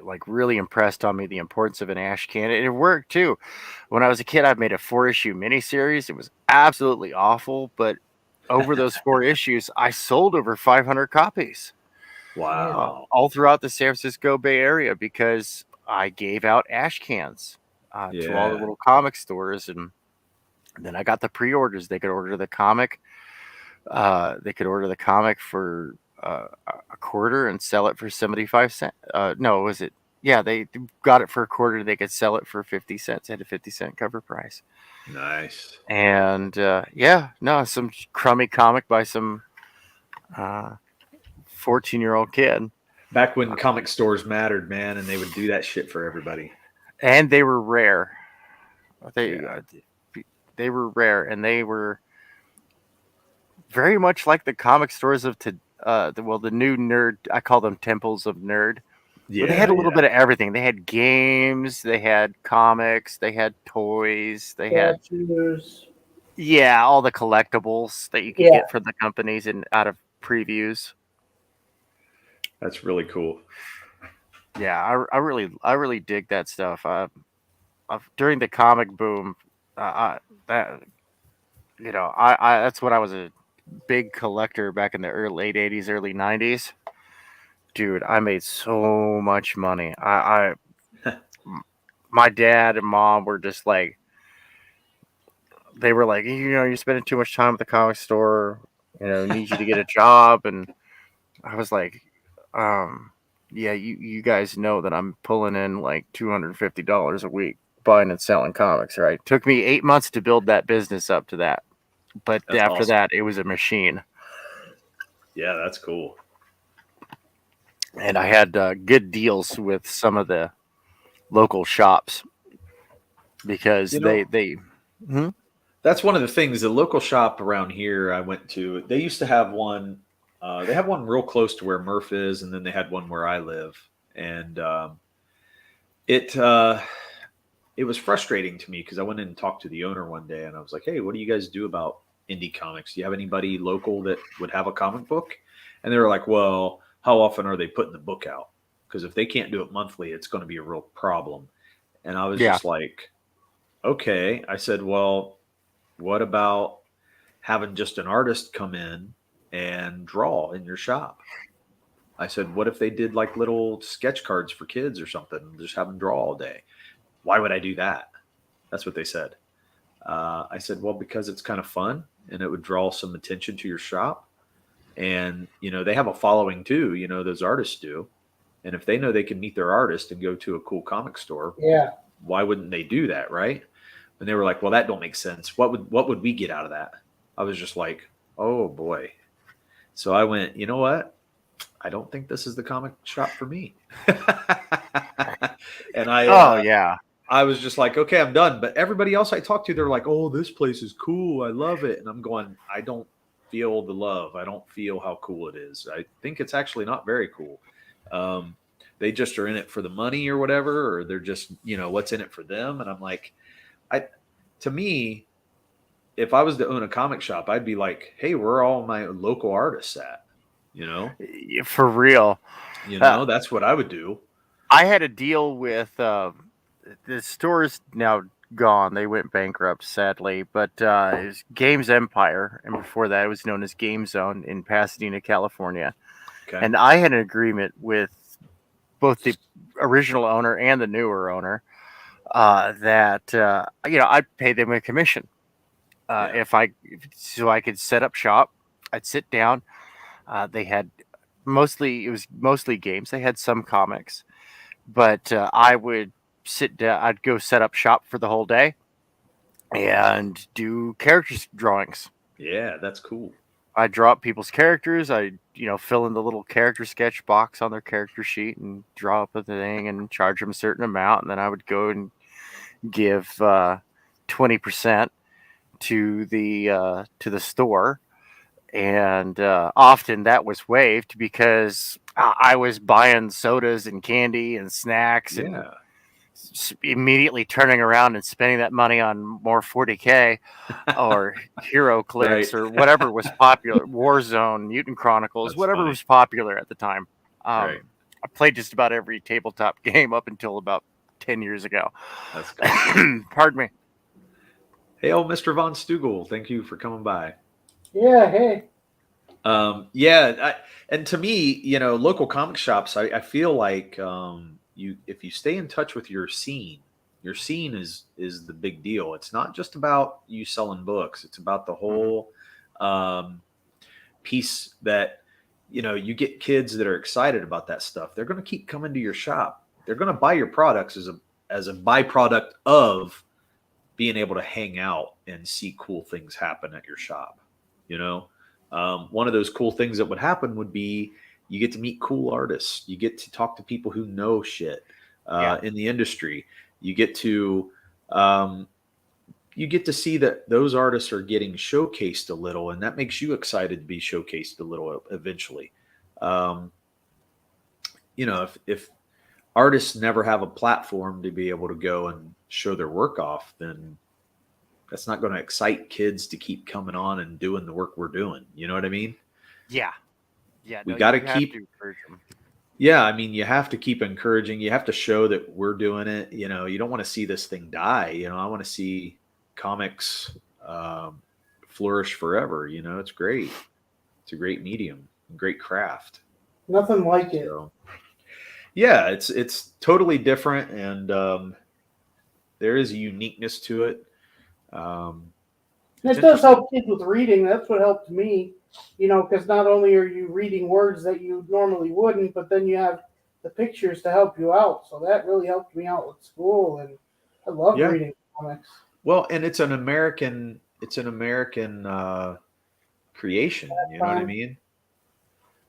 like really impressed on me the importance of an ash can. It worked too. When I was a kid, I made a 4-issue miniseries. It was absolutely awful, but over those 4 issues, I sold over 500 copies. Wow. All throughout the San Francisco Bay Area, because I gave out ash cans to all the little comic stores, and then I got the pre-orders. They could order the comic. They could order the comic for a quarter and sell it for 75 cents. No, was it? Yeah, they got it for a quarter. They could sell it for 50 cents. Had a 50-cent cover price. Nice. And some crummy comic by some 14-year-old kid. Back when comic stores mattered, man, and they would do that shit for everybody. And they were rare. They were rare, and they were very much like the comic stores of the new nerd. I call them temples of nerd. Yeah, they had a little bit of everything. They had games, they had comics, they had toys, they had Statues. all the collectibles that you could Yeah. get from the companies and out of previews. That's really cool. Yeah, I really dig that stuff. During the comic boom, that that's when I was a big collector back in the late '80s, early '90s. Dude, I made so much money. My dad and mom were just like, they were like, you're spending too much time at the comic store. Need you to get a job. And I was like, yeah, you guys know that I'm pulling in like $250 a week buying and selling comics, right? Took me 8 months to build that business up to that. But That's after awesome. that, it was a machine. Yeah, that's cool. And I had good deals with some of the local shops because they That's one of the things. The local shop around here I went to, they used to have one. They have one real close to where Murph is, and then they had one where I live. And it it was frustrating to me because I went in and talked to the owner one day, and I was like, "Hey, what do you guys do about indie comics? Do you have anybody local that would have a comic book?" And they were like, "Well, how often are they putting the book out? Because if they can't do it monthly, it's going to be a real problem." And I was yeah. just like, "Okay." I said, "Well, what about having just an artist come in and draw in your shop?" I said, "What if they did like little sketch cards for kids or something, and just have them draw all day?" "Why would I do that?" That's what they said. I said, "Well, because it's kind of fun and it would draw some attention to your shop. And, they have a following too, those artists do. And if they know they can meet their artist and go to a cool comic store, Yeah. why wouldn't they do that?" Right. And they were like, "Well, that don't make sense. What would we get out of that?" I was just like, "Oh boy." So I went, "You know what? I don't think this is the comic shop for me." And Oh yeah. I was just like, "Okay, I'm done." But everybody else I talked to, they're like, "Oh, this place is cool. I love it." And I'm going, I don't feel the love. I don't feel how cool it is. I think it's actually not very cool. Um, they just are in it for the money or whatever, or they're just, what's in it for them. And I'm like, to me, if I was to own a comic shop, I'd be like, "Hey, where are all my local artists at?" You know, For real. that's what I would do. I had a deal with the store's now gone. They went bankrupt, sadly. But it was Games Empire, and before that, it was known as Game Zone in Pasadena, California. Okay. And I had an agreement with both the original owner and the newer owner that I'd pay them a commission Yeah. so I could set up shop. I'd sit down. They had it was mostly games. They had some comics, but I would sit down. I'd go set up shop for the whole day and do character drawings. Yeah, that's cool. I draw up people's characters. I fill in the little character sketch box on their character sheet and draw up a thing and charge them a certain amount. And then I would go and give 20% to the store, and often that was waived because I was buying sodas and candy and snacks and Yeah. immediately turning around and spending that money on more 40K or Hero Clicks Right. or whatever was popular, Warzone, Mutant Chronicles, That's whatever funny. was popular at the time. Right. I played just about every tabletop game up until about 10 years ago. That's cool. Pardon me. Hey, old Mr. Von Stugel, thank you for coming by. Yeah. Hey. And to me, local comic shops, I feel like if you stay in touch with your scene is the big deal. It's not just about you selling books. It's about the whole piece that you get kids that are excited about that stuff. They're going to keep coming to your shop. They're going to buy your products as a byproduct of being able to hang out and see cool things happen at your shop. One of those cool things that would happen would be you get to meet cool artists. You get to talk to people who know shit in the industry. You get to see that those artists are getting showcased a little, and that makes you excited to be showcased a little eventually. If artists never have a platform to be able to go and show their work off, then that's not going to excite kids to keep coming on and doing the work we're doing. You know what I mean? Yeah. Yeah. We No, got to you have keep. to encourage them. Yeah, I mean, you have to keep encouraging. You have to show that we're doing it. You know, you don't want to see this thing die. You know, I want to see comics flourish forever. You know, it's great. It's a great medium, great craft. Nothing like it. So, yeah, it's totally different, and there is a uniqueness to it. It does help kids with reading. That's what helped me, because not only are you reading words that you normally wouldn't, but then you have the pictures to help you out. So that really helped me out with school, and I love reading comics. Well, and it's an American creation. You know what I mean?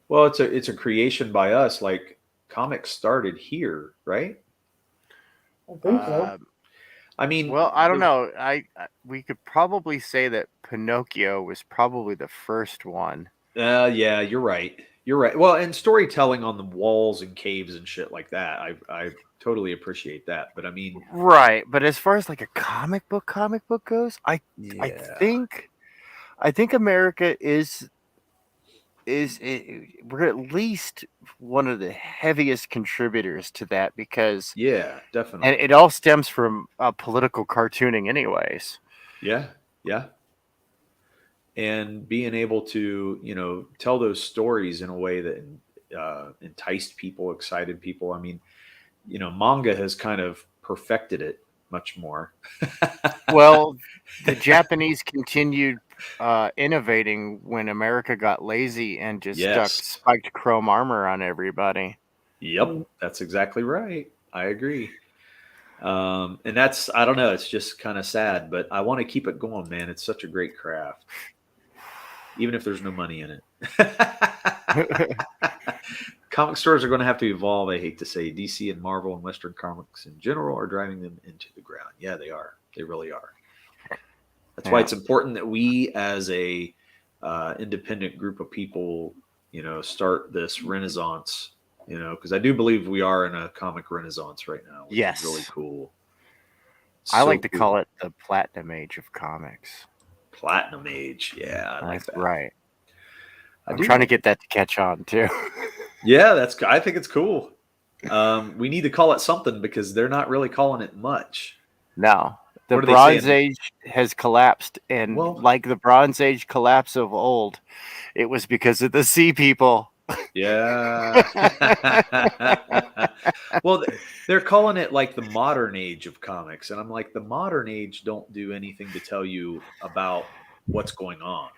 Well, it's a creation by us. Like comics started here, right? I think so. I mean, well, I don't know. We could probably say that Pinocchio was probably the first one. Yeah, you're right. You're right. Well, and storytelling on the walls and caves and shit like that, I totally appreciate that. But I mean, right. But as far as like a comic book goes, I think America we're at least one of the heaviest contributors to that, because yeah, definitely, and it all stems from political cartooning anyways. Yeah, and being able to tell those stories in a way that enticed people, excited people. I mean, manga has kind of perfected it much more. Well, the Japanese continued innovating when America got lazy and just stuck spiked chrome armor on everybody. Yep, that's exactly right. I agree. And that's, I don't know, it's just kind of sad, but I want to keep it going, man. It's such a great craft, even if there's no money in it. Comic stores are going to have to evolve, I hate to say. DC and Marvel and Western comics in general are driving them into the ground. Yeah, they are. They really are. That's why it's important that we, as a independent group of people, start this renaissance. Because I do believe we are in a comic renaissance right now. Which is really cool. I like to call it the Platinum Age of comics. Platinum Age, yeah, I like that. Right. I'm trying to get that to catch on too. Yeah, I think it's cool. We need to call it something because they're not really calling it much. No. The Bronze Age has collapsed, and like the Bronze Age collapse of old, it was because of the sea people. Yeah. Well, they're calling it like the modern age of comics, and I'm like, the modern age don't do anything to tell you about what's going on.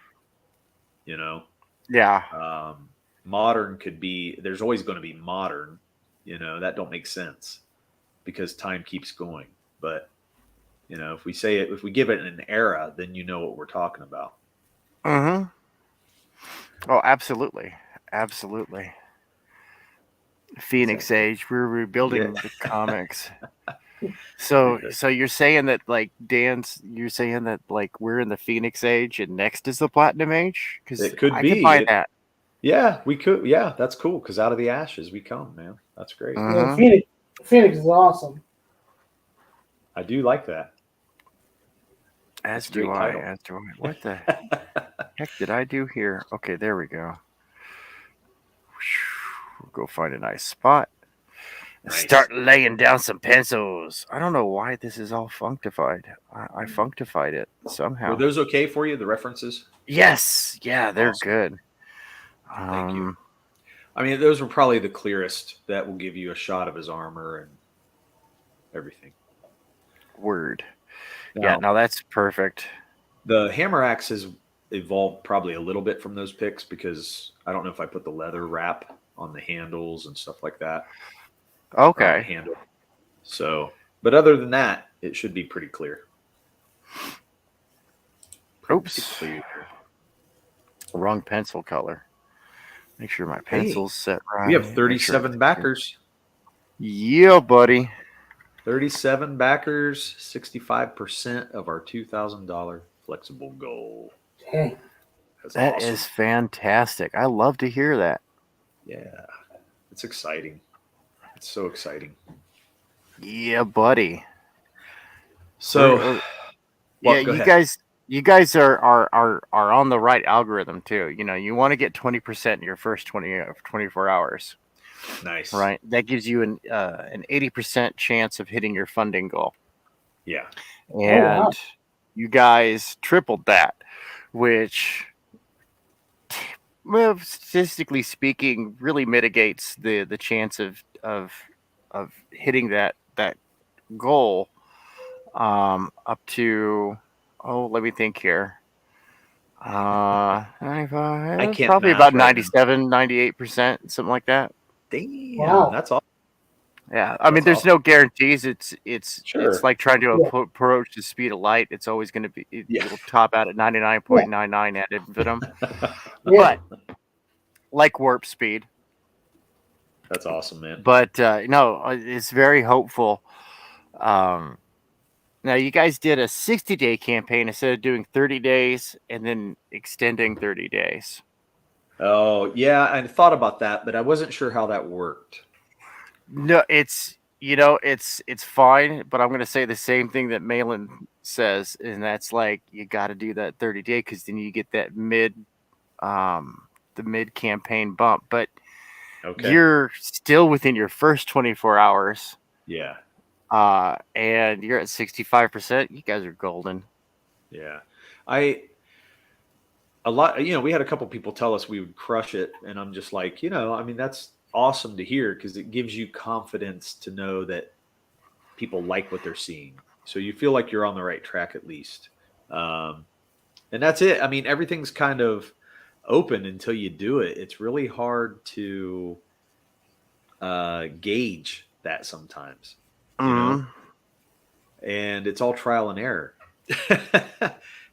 Yeah. Modern could be, there's always going to be modern. That don't make sense because time keeps going. But if we say it, if we give it an era, then you know what we're talking about. Mm-hmm. Oh, absolutely. Absolutely. Phoenix Age. We're rebuilding the comics. So you're saying that, like, you're saying that, like, we're in the Phoenix Age and next is the Platinum Age? Because it could be. Could buy that. Yeah, we could. Yeah, that's cool. Because out of the ashes we come, man. That's great. Mm-hmm. Yeah, Phoenix is awesome. I do like that. As do I. What the heck did I do here? Okay, there we go. We'll go find a nice spot. Nice. Start laying down some pencils. I don't know why this is all functified. I functified it somehow. Were those okay for you, the references? Yes. Yeah, they're good. Thank you. I mean, those were probably the clearest. That will give you a shot of his armor and everything. Word. Now that's perfect. The hammer axe has evolved probably a little bit from those picks because I don't know if I put the leather wrap on the handles and stuff like that. Okay. Handle. So, but other than that, it should be pretty clear. Oops. Wrong pencil color. Make sure my pencil's set right. We have 37 backers. Yeah, buddy. 37 backers, 65% of our $2,000 flexible goal. Dang. That is fantastic. I love to hear that. Yeah, it's exciting. It's so exciting. Yeah, buddy. So, yeah, go you ahead. guys are on the right algorithm too. You know, you want to get 20% in your first 24 hours, Nice. right? That gives you an 80% chance of hitting your funding goal. Yeah. And wow. you guys tripled that, which, well, statistically speaking, really mitigates the chance of hitting that goal up to, oh, let me think here. 95, I it's can't probably math about right now. 97, 98%, something like that. Damn, Wow. that's all. Yeah, I mean, That's there's awesome. no guarantees. It's Sure. like trying to Yeah. approach the speed of light. It's always going to be, Yeah. it'll top out at 99.99 ad infinitum. Yeah. But like warp speed. That's awesome, man. But no, it's very hopeful. Um, Now, you guys did a 60-day campaign instead of doing 30 days and then extending 30 days. Oh, yeah, I thought about that, but I wasn't sure how that worked. No, it's it's fine, but I'm going to say the same thing that Malin says, and that's like you got to do that 30-day because then you get that the mid campaign bump. But Okay. you're still within your first 24 hours, Yeah. and you're at 65%. You guys are golden. Yeah. We had a couple people tell us we would crush it, and I'm just like, I mean, that's awesome to hear because it gives you confidence to know that people like what they're seeing. So you feel like you're on the right track at least. Um, and that's it. I mean, everything's kind of open until you do it. It's really hard to gauge that sometimes, Mm. and it's all trial and error.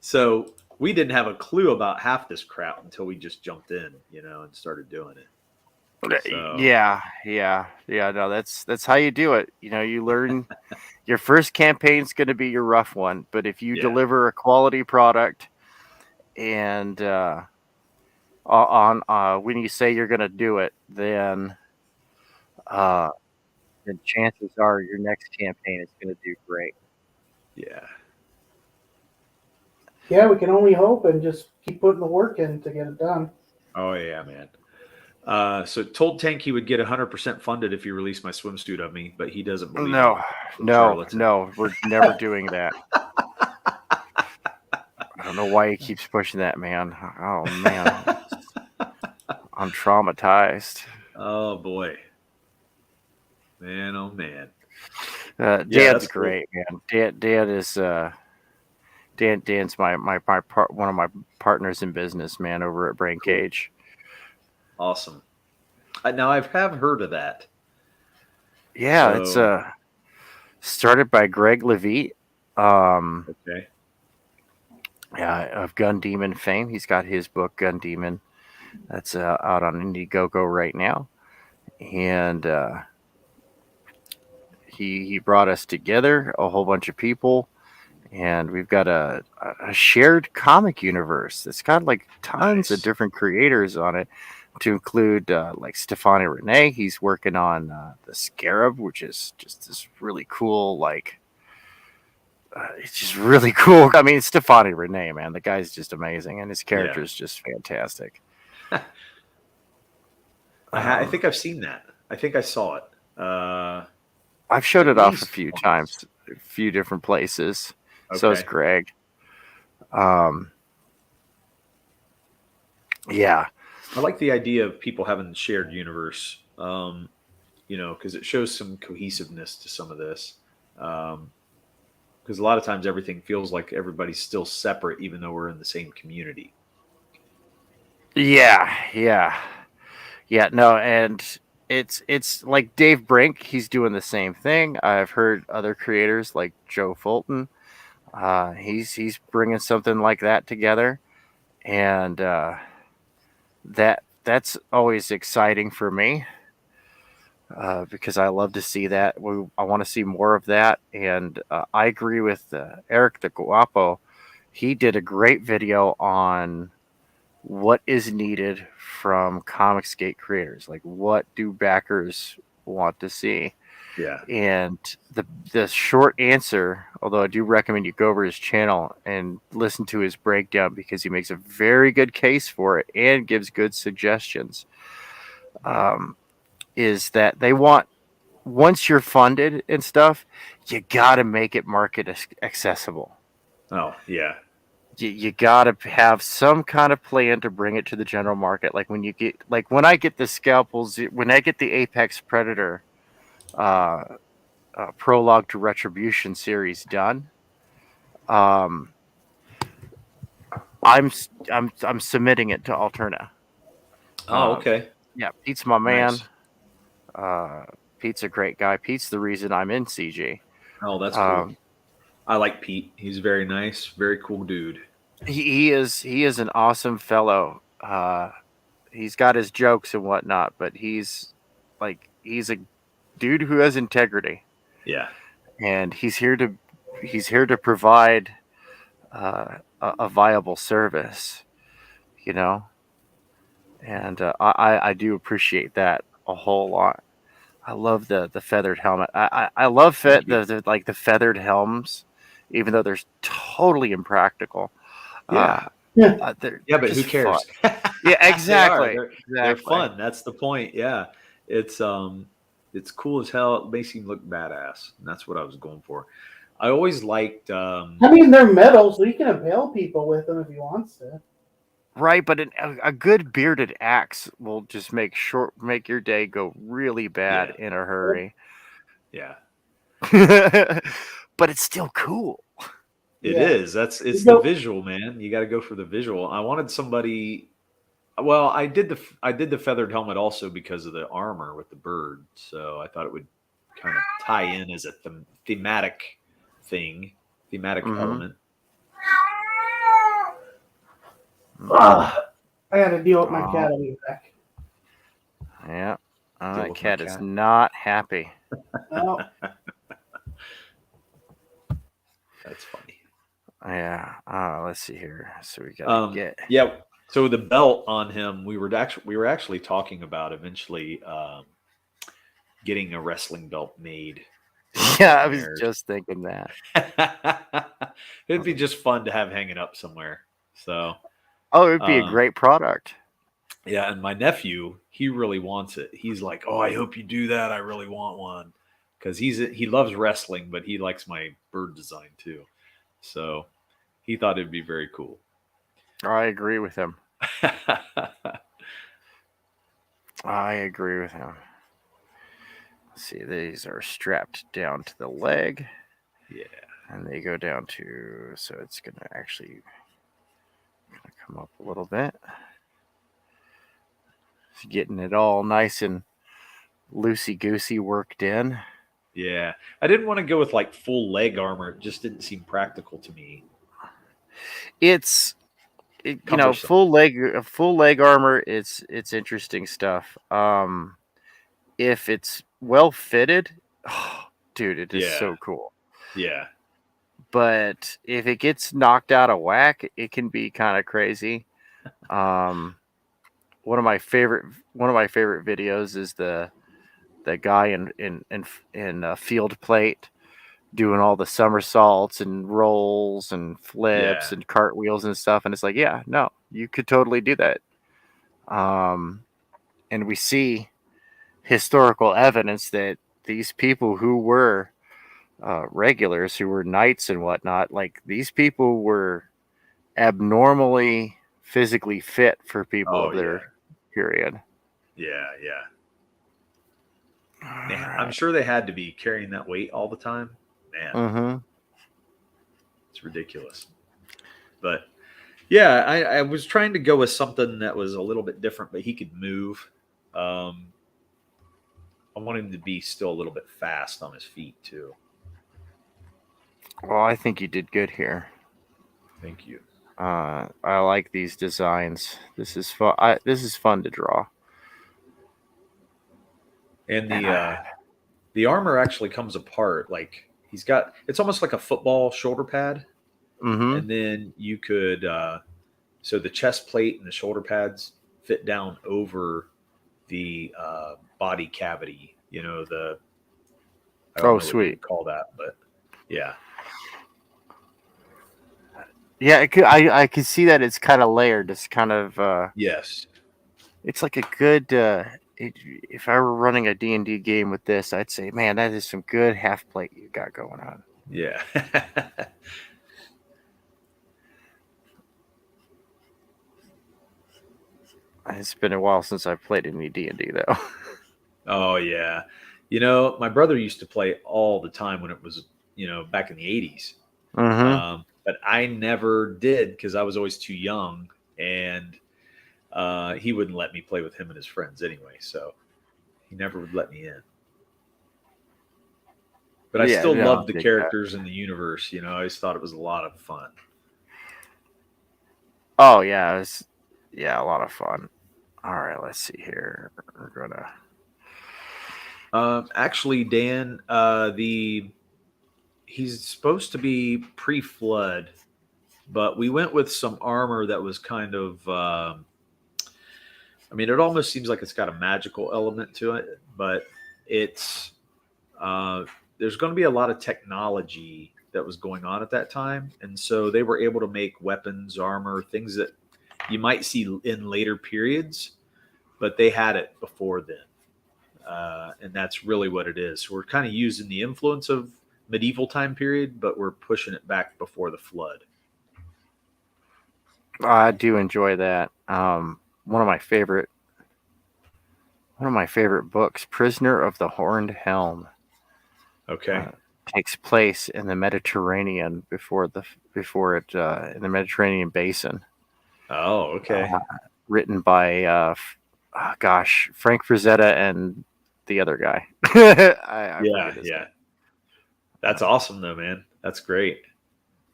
So we didn't have a clue about half this crap until we just jumped in, and started doing it. So, Yeah. No, that's how you do it. You learn your first campaign's going to be your rough one, but if you yeah, deliver a quality product and on when you say you're going to do it, uh, then chances are your next campaign is going to do great. yeah. Yeah, we can only hope and just keep putting the work in to get it done. Oh yeah, man. So told Tank he would get 100% funded if he released my swimsuit of me, but he doesn't believe me. No, we're never doing that. I don't know why he keeps pushing that, man. Oh man, I'm traumatized. Oh boy, man, oh man. Yeah, Dan's that's cool. great, man. Dan is Dan's my part, one of my partners in business, man, over at Brain Cool. Cage. Awesome. Now I have heard of that. Yeah, So, it's started by Greg Levite. Okay. Yeah, of Gun Demon fame. He's got his book Gun Demon that's out on Indiegogo right now, and he brought us together, a whole bunch of people, and we've got a shared comic universe that's got like tons of Nice. different creators on it, to include like Stefani Renee. He's working on the Scarab, which is just this really cool, like it's just really cool. I mean, Stefani Renee, man, the guy's just amazing, and his character is just fantastic. I think I've seen that. I think I saw it. I've showed At it off a least few once. times, a few different places. Okay. So is Greg. Yeah. I like the idea of people having shared universe, because it shows some cohesiveness to some of this. Because a lot of times everything feels like everybody's still separate, even though we're in the same community. Yeah. No, and it's like Dave Brink. He's doing the same thing. I've heard other creators like Joe Fulton. He's bringing something like that together, and that's always exciting for me. Because I love to see that. I want to see more of that. And I agree with Eric the Guapo. He did a great video on what is needed from Comicsgate creators. Like, what do backers want to see. Yeah. And the short answer, although I do recommend you go over his channel and listen to his breakdown because he makes a very good case for it and gives good suggestions, is that they want, once you're funded and stuff, you got to make it market accessible. Oh, yeah. You got to have some kind of plan to bring it to the general market. Like when I get the scalpels, when I get the Apex Predator Prologue to Retribution series done, um, I'm submitting it to Alterna. Oh, okay. Yeah, Pete's my man. Nice. Pete's a great guy. Pete's the reason I'm in CG. Oh, that's cool. I like Pete. He's very nice, very cool dude. He is an awesome fellow. He's got his jokes and whatnot, but he's a dude who has integrity. Yeah. And he's here to provide a viable service, you know. And I do appreciate that a whole lot. I love the feathered helmet. I love the feathered helms, even though they're totally impractical. Yeah. Yeah. Yeah, but who cares? Yeah, exactly. They're fun. That's the point. Yeah. It's cool as hell. It makes him look badass. And that's what I was going for. I always liked I mean, they're metal, so you can impale people with them if you want to. Right, but a good bearded axe will just make your day go really bad in a hurry. Yeah. But it's still cool. It is. It's the visual, man. You got to go for the visual. I wanted somebody. Well, I did the feathered helmet also because of the armor with the bird. So I thought it would kind of tie in as a thematic element. I got to deal with my cat. I'll be back. Yeah, that cat is not happy. No. That's funny. Yeah. Let's see here. So we got Yeah. So the belt on him, we were actually talking about eventually getting a wrestling belt made. Yeah, I was just thinking that. It'd be just fun to have hanging up somewhere. So. Oh, it'd be a great product. Yeah, and my nephew, he really wants it. He's like, "Oh, I hope you do that. I really want one," because he loves wrestling, but he likes my bird design too. So he thought it'd be very cool. I agree with him. I agree with him. Let's see, these are strapped down to the leg. Yeah, and they go down to, so it's gonna actually come up a little bit. Getting it all nice and loosey-goosey worked in. Yeah. I didn't want to go with like full leg armor. It just didn't seem practical to me. Full leg armor, it's interesting stuff. If it's well fitted, dude, it is so cool. Yeah. But if it gets knocked out of whack, it can be kind of crazy. One of my favorite videos is the guy in field plate doing all the somersaults and rolls and flips and cartwheels and stuff, and it's like, yeah, no, you could totally do that. And we see historical evidence that these people who were regulars, who were knights and whatnot, like these people were abnormally physically fit for people of their period. Yeah. Man, I'm sure they had to be carrying that weight all the time. Man, It's ridiculous. But yeah, I was trying to go with something that was a little bit different, but he could move. I want him to be still a little bit fast on his feet too. Well, I think you did good here. Thank you. I like these designs. This is fun. This is fun to draw. And the armor actually comes apart. Like it's almost like a football shoulder pad. And then you could, so the chest plate and the shoulder pads fit down over the body cavity. You know, I don't know what you sweet. would call that, but yeah. Yeah, I could see that it's kind of layered. It's kind of Yes. it's like a good. If I were running a D&D game with this, I'd say, man, that is some good half plate you got going on. Yeah. It's been a while since I've played any D&D though. Oh yeah. You know, my brother used to play all the time when it was, back in the 80s. Mm-hmm. But I never did because I was always too young, and he wouldn't let me play with him and his friends anyway. So he never would let me in. But I Yeah, still no, loved the dig that. characters in the universe. I always thought it was a lot of fun. Oh yeah, a lot of fun. All right, let's see here. We're gonna. Actually, Dan, he's supposed to be pre-flood, but we went with some armor that was kind of. It almost seems like it's got a magical element to it, but it's there's going to be a lot of technology that was going on at that time, and so they were able to make weapons, armor, things that you might see in later periods, but they had it before then. And that's really what it is. So we're kind of using the influence of medieval time period, but we're pushing it back before the flood. I do enjoy that. One of my favorite books, Prisoner of the Horned Helm, Okay. takes place in the Mediterranean before it in the Mediterranean basin. Oh, okay. Written by Frank Frazetta and the other guy. I forget his name. That's awesome though, man. That's great.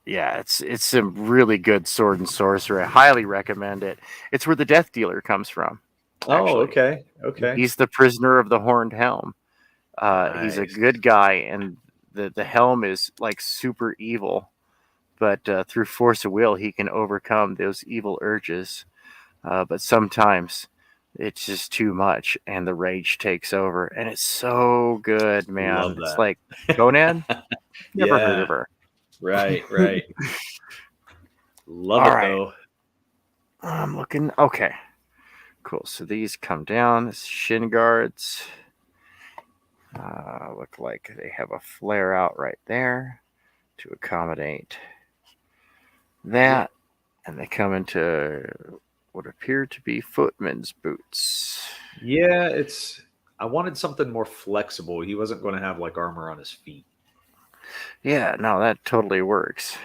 Yeah, it's some really good sword and sorcery. I highly recommend it. It's where the Death Dealer comes from. Oh, Actually. okay. He's the prisoner of the Horned Helm. He's a Nice. good guy, and the helm is like super evil, but through force of will, he can overcome those evil urges. But sometimes it's just too much, and the rage takes over, and it's so good, man. Love It's that. like Conan. Never heard Yeah. of her. Right. Love All it right. though. I'm looking. Okay. Cool. So these come down. Shin guards. Look like they have a flare out right there to accommodate that. And they come into what appear to be footman's boots. Yeah, I wanted something more flexible. He wasn't going to have like armor on his feet. Yeah, no, that totally works.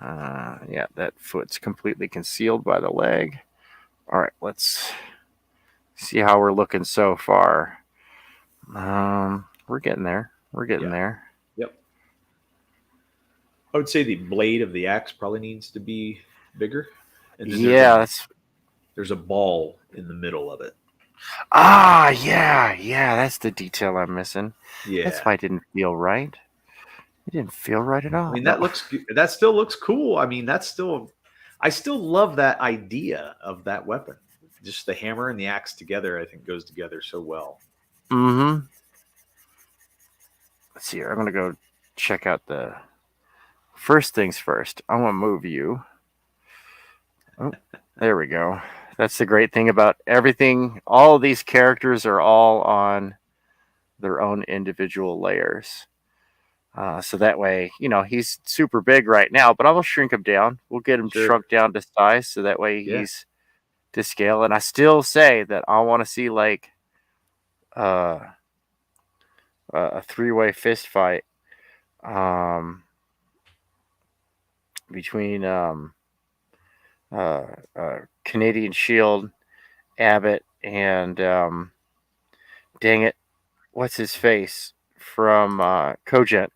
Yeah, that foot's completely concealed by the leg. All right, let's see how we're looking so far. We're getting there. Yep. I would say the blade of the axe probably needs to be bigger. And then there's a ball in the middle of it. Yeah, that's the detail I'm missing. Yeah. That's why it didn't feel right. It didn't feel right at all. That still looks cool. I still love that idea of that weapon. Just the hammer and the axe together, I think goes together so well. Mm-hmm. Let's see here. I'm going to go check out the first things first. I want to move you. Oh, there we go. That's the great thing about everything. All of these characters are all on their own individual layers. So that way, he's super big right now, but I will shrink him down. We'll get him shrunk down to size so that way he's to scale. And I still say that I want to see like a 3-way fist fight between Canadian Shield, Abbott, and dang it, what's his face from Cogent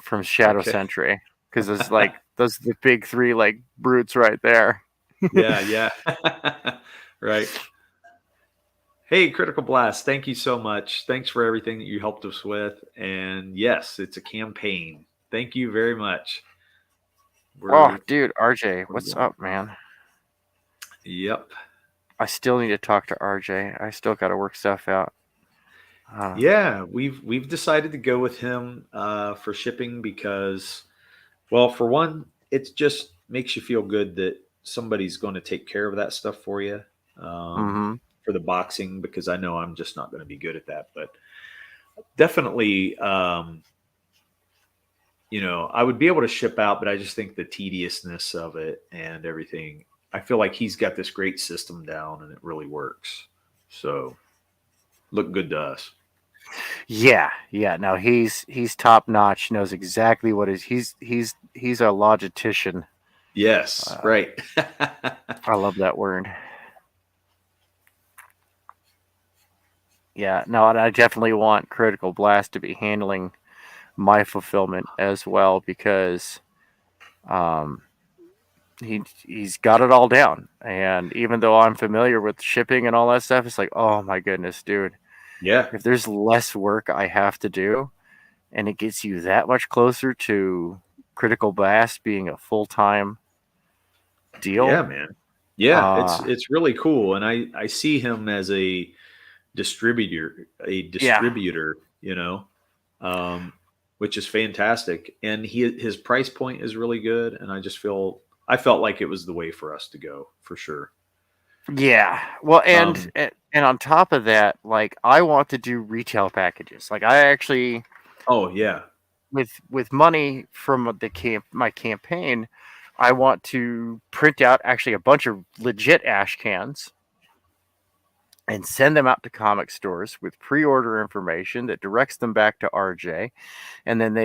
from Shadow Sentry, because it's like those are the big three like brutes right there. Yeah. Right. Hey, Critical Blast, thank you so much. Thanks for everything that you helped us with. And yes, it's a campaign. Thank you very much. Dude, RJ, what's up, man? Yep. I still need to talk to RJ. I still got to work stuff out. Yeah, we've decided to go with him for shipping because, well, for one, it just makes you feel good that somebody's going to take care of that stuff for you, Mm-hmm. for the boxing, because I know I'm just not going to be good at that. But definitely, I would be able to ship out, but I just think the tediousness of it and everything, I feel like he's got this great system down and it really works. So look good to us. Yeah, yeah. No, he's top notch. Knows exactly what is. He's a logistician. Yes, right. I love that word. Yeah, no, and I definitely want Critical Blast to be handling my fulfillment as well because um, he's got it all down. And even though I'm familiar with shipping and all that stuff, it's like, oh my goodness, dude, Yeah. if there's less work I have to do, and it gets you that much closer to Critical Blast being a full time Yeah, deal. man. Yeah, Uh, it's really cool, and I see him as distributor, a yeah, distributor, um, which is fantastic, and his price point is really good, and I felt like it was the way for us to go for sure. yeah. Well, Um, and on top of that, like I want to do retail packages. Like I actually oh yeah, with money from my campaign, I want to print out actually a bunch of legit ash cans and send them out to comic stores with pre-order information that directs them back to RJ, and then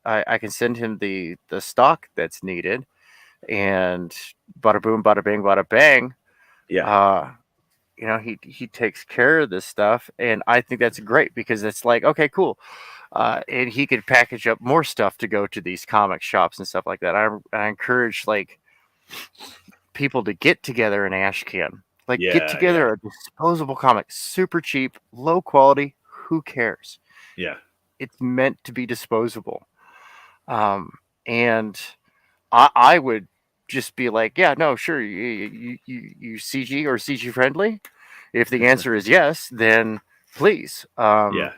I can send him the stock that's needed, and bada boom, bada bing, bada bang. yeah, Uh, he takes care of this stuff, and I think that's great because it's like, okay, cool. And he could package up more stuff to go to these comic shops and stuff like that. I encourage like people to get together an ash can, like get yeah, yeah, together a disposable comic, super cheap, low quality. Who cares? yeah, It's meant to be disposable. And I would just be like, yeah, no, sure, you CG or CG friendly. If the answer is yes, then please. yeah,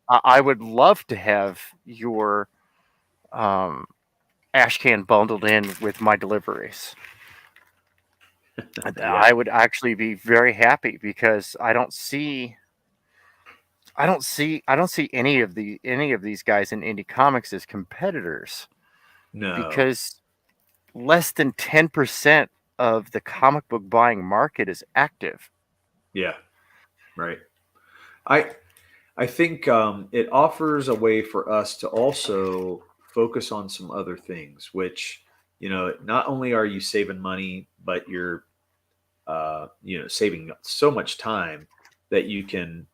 I would love to have your um, ash can bundled in with my deliveries. yeah, I would actually be very happy because I don't see any of these guys in indie comics as competitors no, because less than 10% of the comic book buying market is active. yeah, right. I I think it offers a way for us to also focus on some other things, which, not only are you saving money, but you're, saving so much time that you can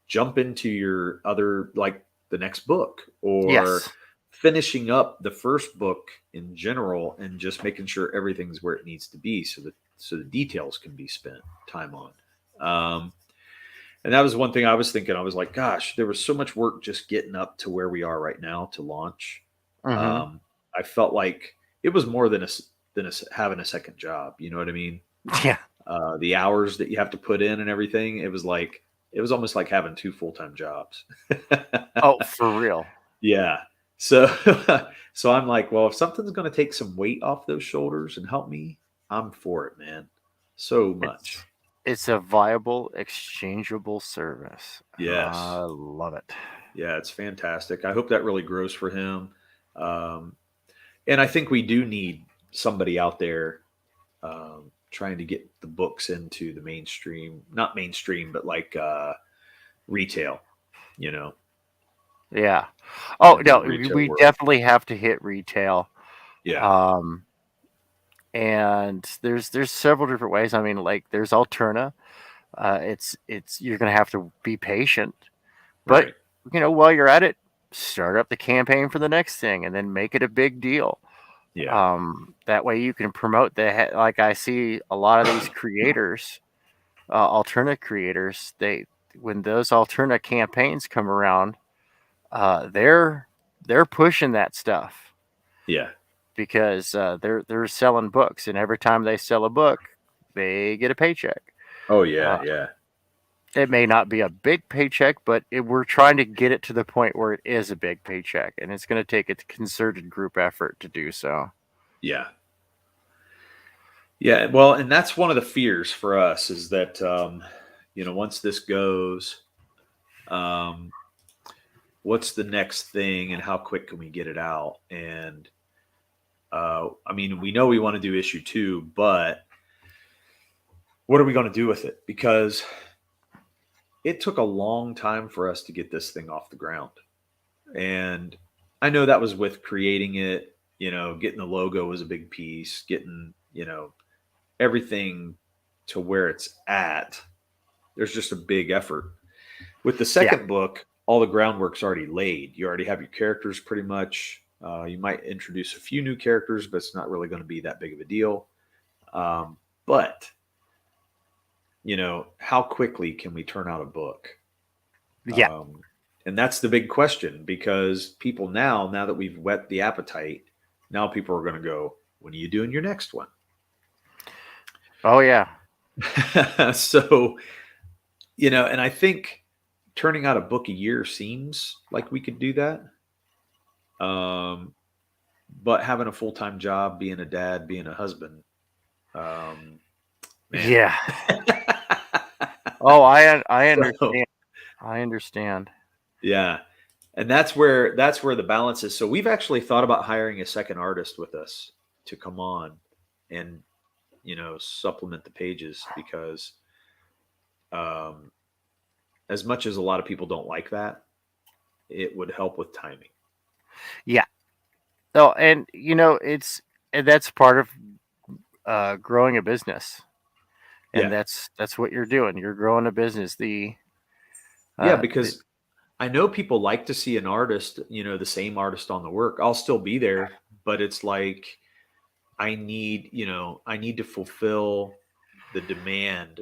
jump into your other, like the next book or Yes. finishing up the first book in general and just making sure everything's where it needs to be so the details can be spent time on. And that was one thing I was thinking. I was like, gosh, there was so much work just getting up to where we are right now to launch. Hmm. I felt like it was more than having a second job. You know what I mean? Yeah. The hours that you have to put in and everything. It was almost like having two full-time jobs. Oh, for real. Yeah. So so I'm like, well, if something's going to take some weight off those shoulders and help me, I'm for it, man. So much. It's it's a viable exchangeable service. I Yes. love it. Yeah, it's fantastic. I hope that really grows for him. Um, and I think we do need somebody out there trying to get the books into the mainstream, not mainstream, but like retail, you know, Yeah. Oh into no, the retail we world. definitely have to hit retail. Yeah. Um, and there's several different ways. I mean, like there's Alterna. It's you're gonna have to be patient, but Right. while you're at it, start up the campaign for the next thing, and then make it a big deal. Yeah. That way you can promote like I see a lot of these creators, alternate creators. They when those alternate campaigns come around, they're pushing that stuff Yeah. because they're selling books, and every time they sell a book, they get a paycheck. Oh, yeah. Uh, Yeah. It may not be a big paycheck, but we're trying to get it to the point where it is a big paycheck, and it's going to take a concerted group effort to do so. Yeah. Yeah. Well, and that's one of the fears for us is that, once this goes, what's the next thing and how quick can we get it out? And, we know we want to do issue 2, but what are we going to do with it? Because it took a long time for us to get this thing off the ground. And I know that was with creating it, getting the logo was a big piece, getting, everything to where it's at. There's just a big effort. With the second book, all the groundwork's already laid. You already have your characters pretty much. You might introduce a few new characters, but it's not really going to be that big of a deal. But how quickly can we turn out a book? Yeah. And that's the big question, because people now that we've whet the appetite, now people are going to go, when are you doing your next one? Oh, yeah. So, and I think turning out a book a year seems like we could do that. But having a full-time job, being a dad, being a husband, man. Yeah. Oh, I understand. I understand. Yeah. And that's where the balance is. So we've actually thought about hiring a second artist with us to come on and, supplement the pages, because as much as a lot of people don't like that, it would help with timing. Yeah. Oh, and that's part of growing a business. And that's what you're doing. You're growing a business. Because I know people like to see an artist, the same artist on the work. I'll still be there, but it's like I need to fulfill the demand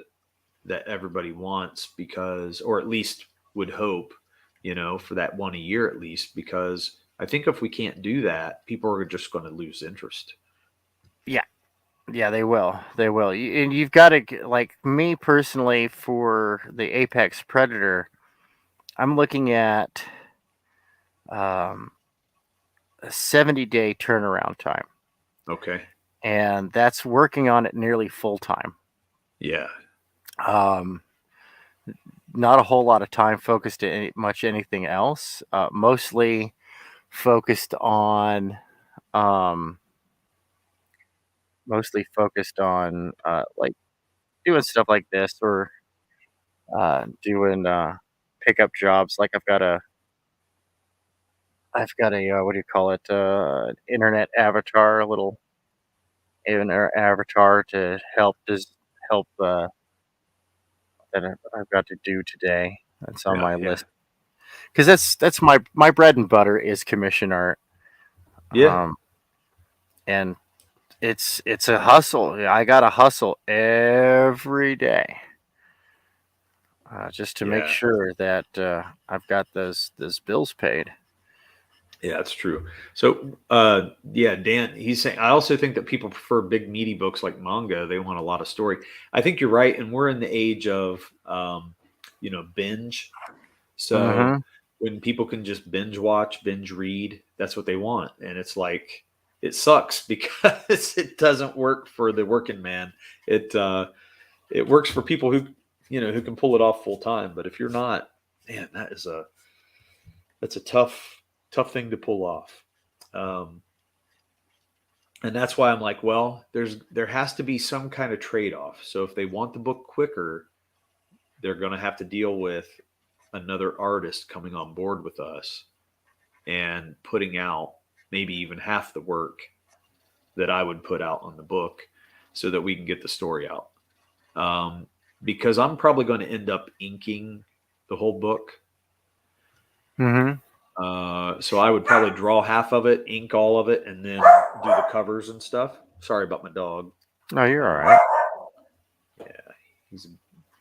that everybody wants, because, or at least would hope, for that one a year at least, because I think if we can't do that, people are just going to lose interest. Yeah. Yeah, they will. They will. And you've got to, like me personally, for the Apex Predator, I'm looking at a 70-day turnaround time. Okay. And that's working on it nearly full time. Yeah. Not a whole lot of time focused to anything else. Mostly focused on like doing stuff like this, or doing pickup jobs. Like I've got a what do you call it? Internet avatar, a little internet avatar to help that I've got to do today. That's on my list, because that's my bread and butter is commission art. Yeah. And it's a hustle. I got to hustle every day, just to make sure that I've got those bills paid. Yeah, that's true. So, Dan, he's saying, I also think that people prefer big, meaty books like manga. They want a lot of story. I think you're right. And we're in the age of, binge. So when people can just binge watch, binge read, that's what they want. And it's like, it sucks because it doesn't work for the working man. It works for people who can pull it off full time. But if you're not, man, that's a tough thing to pull off. And that's why I'm like, well, there has to be some kind of trade-off. So if they want the book quicker, they're going to have to deal with another artist coming on board with us and putting out maybe even half the work that I would put out on the book, so that we can get the story out. Because I'm probably going to end up inking the whole book. So I would probably draw half of it, ink all of it, and then do the covers and stuff. Sorry about my dog. No, you're all right. Yeah,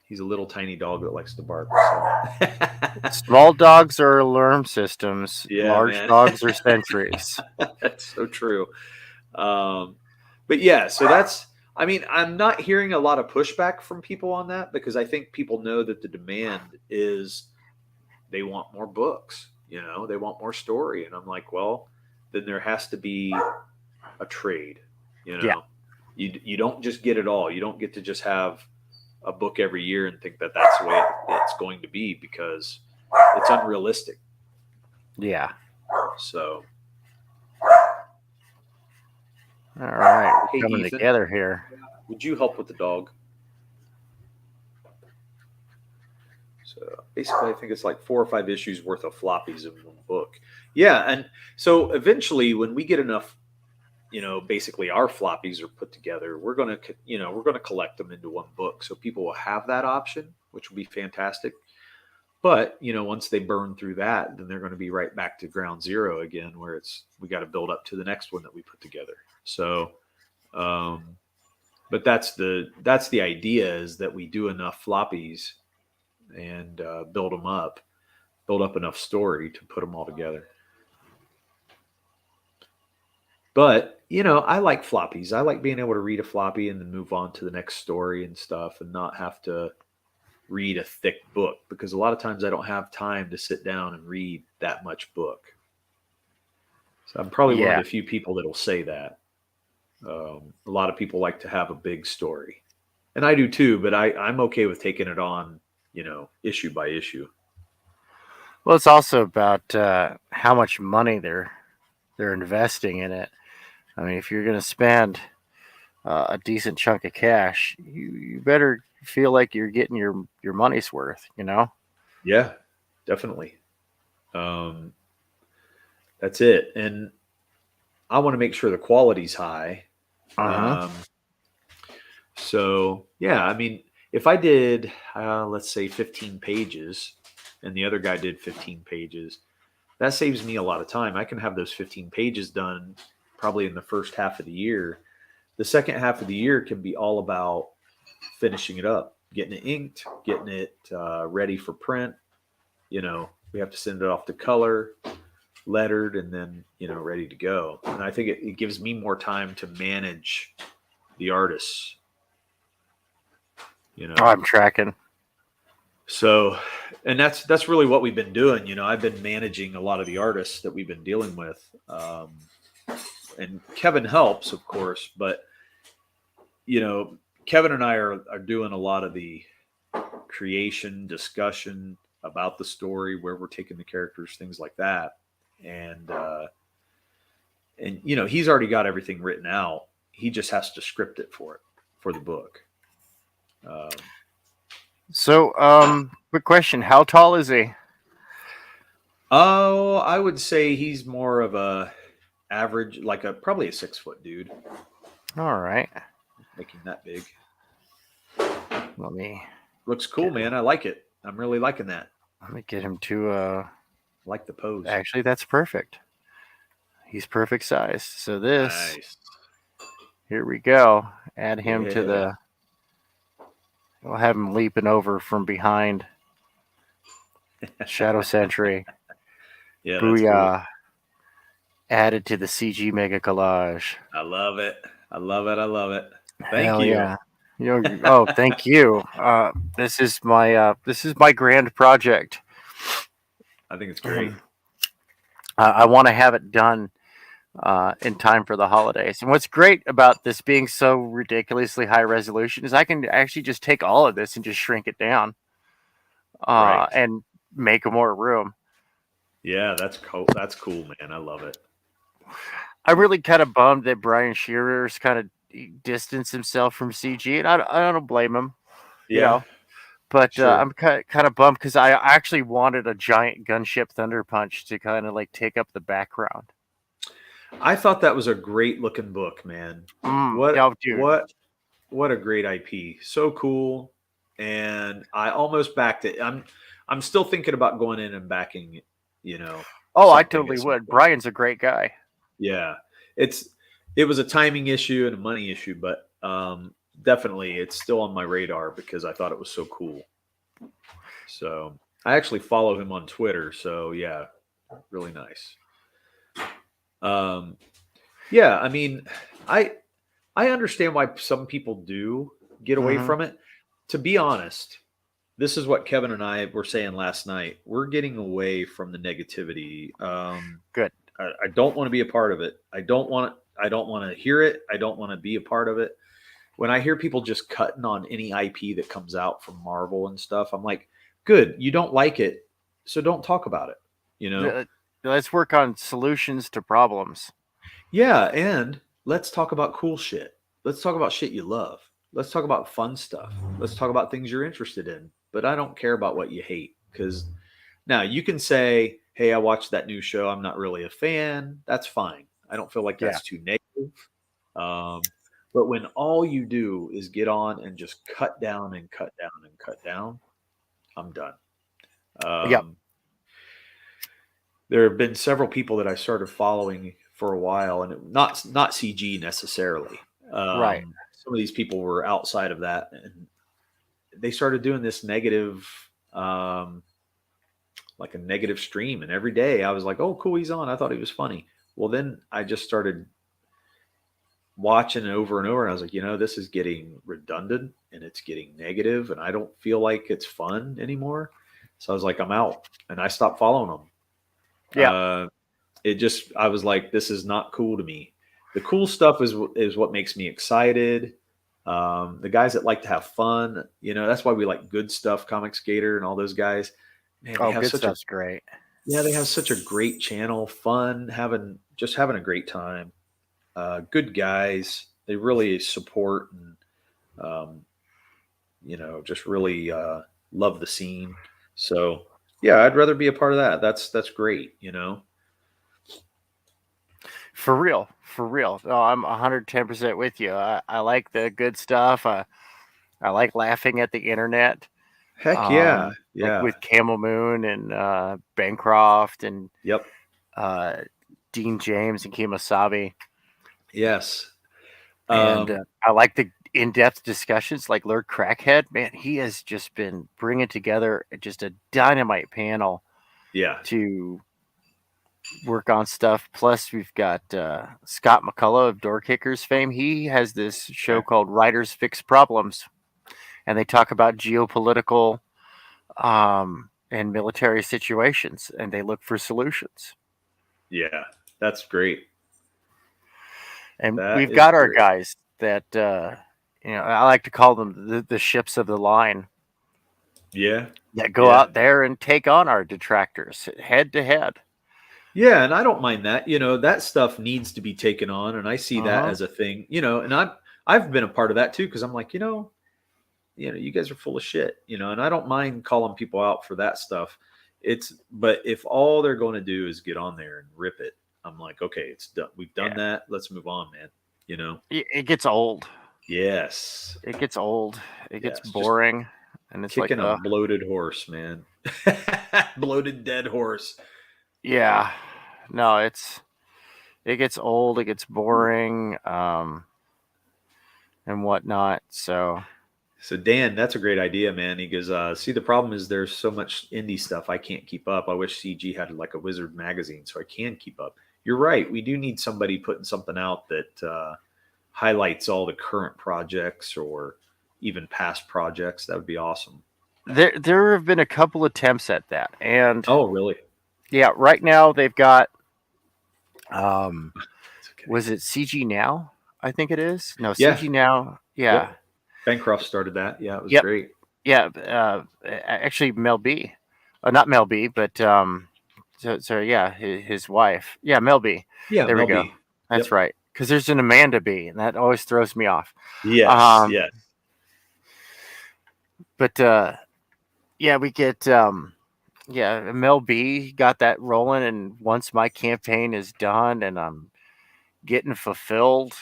he's a little tiny dog that likes to bark. So. Small dogs are alarm systems. Yeah, large dogs are sentries. That's so true. But yeah, so I mean, I'm not hearing a lot of pushback from people on that because I think people know that the demand is they want more books, they want more story. And I'm like, well, then there has to be a trade, Yeah. You don't just get it all. You don't get to just have a book every year and think that that's the way it's going to be, because it's unrealistic. Yeah. So, all right, we're hey, coming Ethan, together here. would you help with the dog? So basically, I think it's like 4 or 5 issues worth of floppies in one book. Yeah, and so eventually, when we get enough, basically our floppies are put together, we're gonna collect them into one book, so people will have that option, which will be fantastic. But once they burn through that, then they're going to be right back to ground zero again, where we got to build up to the next one that we put together. So, but that's the idea, is that we do enough floppies and build up enough story to put them all together. But I like floppies. I like being able to read a floppy and then move on to the next story and stuff, and not have to read a thick book, because a lot of times I don't have time to sit down and read that much book. So I'm probably one of the few people that will say that. A lot of people like to have a big story, and I do too, but I'm okay with taking it on, issue by issue. Well, it's also about how much money they're investing in it. I mean, if you're going to spend a decent chunk of cash, you better feel like you're getting your money's worth, Yeah, definitely. That's it. And I want to make sure the quality's high. So yeah, I mean, if I did, let's say 15 pages and the other guy did 15 pages, that saves me a lot of time. I can have those 15 pages done probably in the first half of the year. The second half of the year can be all about finishing it up, getting it inked, getting it ready for print. We have to send it off to color, lettered, and then, ready to go. And I think it gives me more time to manage the artists. I'm tracking. So, and that's really what we've been doing. I've been managing a lot of the artists that we've been dealing with. And Kevin helps, of course, but Kevin and I are doing a lot of the creation, discussion about the story, where we're taking the characters, things like that. And he's already got everything written out. He just has to script it for the book. Quick question: how tall is he? Oh, I would say he's more of a average, like probably a 6-foot dude. All right, making that big. Looks cool, man. I like it. I'm really liking that. Let me get him to like the pose. Actually, that's perfect. He's perfect size. So this, nice. Here we go. Add him to the. We'll have him leaping over from behind. Shadow Sentry. Yeah, Booyah. Cool. Added to the CG Mega Collage. I love it. I love it. Thank you. Yeah. Thank you. This is my grand project. I think it's great. I want to have it done in time for the holidays. And what's great about this being so ridiculously high resolution is I can actually just take all of this and just shrink it down and make more room. Yeah, that's cool. That's cool, man. I love it. I'm really kind of bummed that Brian Shearer's kind of distanced himself from CG, and I don't blame him. Yeah. But sure. I'm kind of bummed because I actually wanted a giant gunship Thunder Punch to kind of like take up the background. I thought that was a great looking book, man. What a great IP. So cool. And I almost backed it. I'm still thinking about going in and backing it, Oh, I totally would. Brian's a great guy. Yeah. It was a timing issue and a money issue, but definitely it's still on my radar because I thought it was so cool. So I actually follow him on Twitter. So yeah, really nice. Yeah, I mean, I understand why some people do get away Mhm. from it. To be honest, this is what Kevin and I were saying last night. We're getting away from the negativity. Good. I don't want to be a part of it. I don't want to hear it. I don't want to be a part of it. When I hear people just cutting on any IP that comes out from Marvel and stuff, I'm like, good, you don't like it, so don't talk about it. You know? Let's work on solutions to problems. Yeah, and let's talk about cool shit. Let's talk about shit you love. Let's talk about fun stuff. Let's talk about things you're interested in. But I don't care about what you hate because now you can say, "Hey, I watched that new show. I'm not really a fan." That's fine. I don't feel like Yeah. that's too negative. Um, but when all you do is get on and just cut down and cut down and cut down, I'm done. Yep. There have been several people that I started following for a while, and not CG necessarily. Right. Some of these people were outside of that, and they started doing this negative, like a negative stream. And every day I was like, "Oh, cool, he's on." I thought he was funny. Well, then I just started watching it over and over, and I was like, this is getting redundant and it's getting negative, and I don't feel like it's fun anymore. So I was like, I'm out, and I stopped following them. Yeah. I was like, this is not cool to me. The cool stuff is what makes me excited. The guys that like to have fun, that's why we like Good Stuff, Comic Skater, and all those guys. Man, they Oh, have good such a stuff's great. they have such a great channel, fun, having a great time. Good guys. They really support and just really love the scene. So yeah, I'd rather be a part of that. That's great. For real. For real. No, I'm 110% with you. I like the good stuff. I like laughing at the internet. Heck yeah, Like yeah, with Camel Moon and Bancroft and yep, uh, Dean James and Kemosabe. yes. And Um, I like the in-depth discussions like Lord Crackhead. Man, he has just been bringing together just a dynamite panel yeah, to work on stuff. Plus, we've got Scott McCullough of Door Kickers fame. He has this show okay. called Writers Fix Problems, and they talk about geopolitical and military situations, and they look for solutions. Yeah, that's great. And That we've is got our great. guys that I like to call them the ships of the line Yeah, that go yeah, out there and take on our detractors head to head. yeah, and I don't mind that. That stuff needs to be taken on, and I see that Uh-huh. as a thing. And I've been a part of that too because I'm like, you guys are full of shit. And I don't mind calling people out for that stuff. But if all they're going to do is get on there and rip it, I'm like, okay, it's done. We've done Yeah. that. Let's move on, man. It gets old. Yes. It gets old. It gets Yes. Just boring. And it's like, kicking a bloated horse, man. Bloated dead horse. yeah. No, it gets old, it gets boring, and whatnot. So So Dan, that's a great idea, man. He goes, see, the problem is there's so much indie stuff I can't keep up. I wish CG had like a Wizard magazine so I can keep up. You're right. We do need somebody putting something out that highlights all the current projects or even past projects. That would be awesome. there have been a couple attempts at that. And Oh, really? yeah, right now they've got It's okay. was it CG Now? I think it is. No, Yeah. CG Now. Yeah. Yep. Bancroft started that. Yeah, it was Yep. great. Yeah. Actually, Mel B. Not Mel B, but so yeah, his wife. Yeah, Mel B. Yeah, There we Mel go. B. That's Yep. right. Because there's an Amanda B, and that always throws me off. Yes. Yes. But yeah, we get yeah, Mel B got that rolling, and once my campaign is done and I'm getting fulfilled,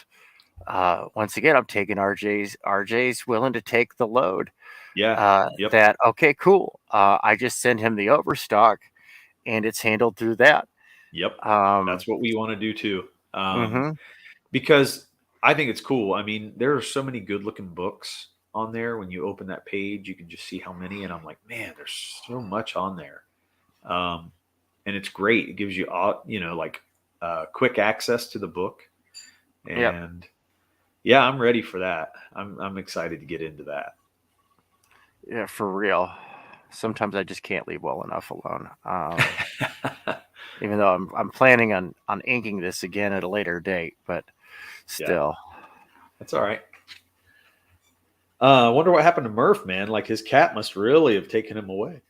once again I'm taking RJ's willing to take the load. Yeah. Yep. That okay, cool. I just send him the overstock, and it's handled through that. Yep. Um, That's what we want to do too. mhm. Because I think it's cool. I mean, there are so many good looking books on there. When you open that page, you can just see how many. And I'm like, man, there's so much on there. Um, and it's great. It gives you, like quick access to the book. Yep. And Yeah, I'm ready for that. I'm excited to get into that. Yeah, for real. Sometimes I just can't leave well enough alone. Even though I'm planning on inking this again at a later date, but still. Yeah, that's all right. I wonder what happened to Murph, man. Like his cat must really have taken him away.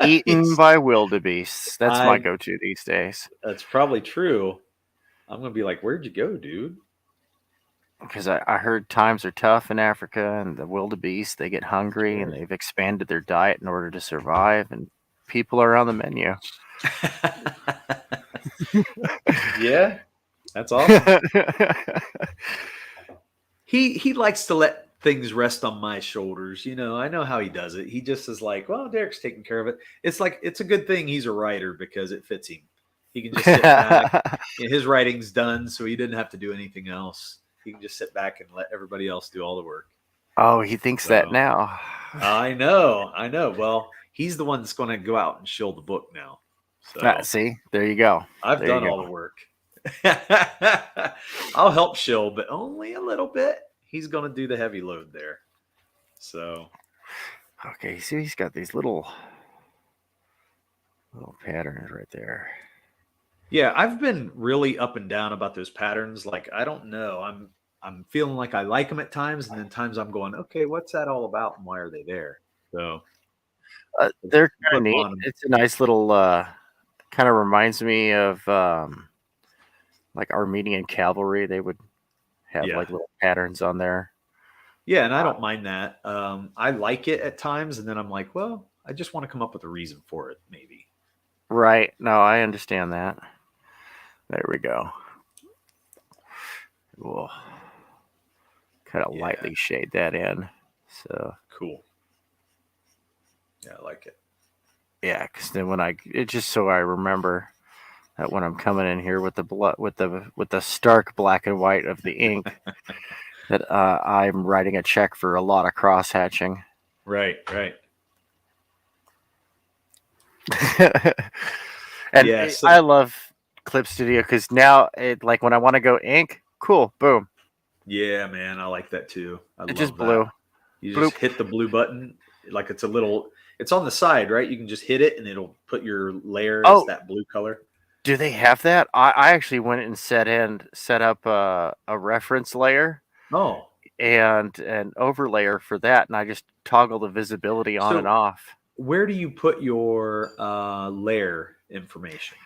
Eaten by wildebeests. That's my I- go-to these days. That's probably true. I'm gonna be like, "Where'd you go, dude?" Because I heard times are tough in Africa, and the wildebeest, they get hungry, and they've expanded their diet in order to survive, and people are on the menu. Yeah, that's awesome. He likes to let things rest on my shoulders. You know, I know how he does it. He just is like, well, Derek's taking care of it. It's like it's a good thing he's a writer because it fits him. He can just sit back. His writing's done, so he didn't have to do anything else. He can just sit back and let everybody else do all the work. Oh, he thinks that now. I know. Well, he's the one that's going to go out and shill the book now. So See, there you go. I've done all the work. I'll help shill, but only a little bit. He's going to do the heavy load there. So, okay, see, he's got these little patterns right there. yeah, I've been really up and down about those patterns. Like, I don't know. I'm feeling like I like them at times, and then times I'm going, okay, what's that all about, and why are they there? So they're kind of neat. It's a nice little. Kind of reminds me of like Armenian cavalry. They would have like little patterns on there. Yeah, and I don't mind that. I like it at times, and then I'm like, well, I just want to come up with a reason for it, maybe. Right. No, I understand that. There we go. We'll kind of lightly shade that in. So cool. Yeah, I like it. Yeah, because then it's just so I remember that when I'm coming in here with the blood, with the stark black and white of the ink, that I'm writing a check for a lot of cross hatching. Right. And I love Clip Studio because now like when I want to go ink, cool, boom. Yeah, man, I like that too. I love just that. blue. You just hit the blue button, like it's on the side, right? You can just hit it and it'll put your layer as that blue color. Do they have that? I actually went and set up a reference layer. Oh. And an overlayer for that, and I just toggle the visibility on and off. Where do you put your layer information?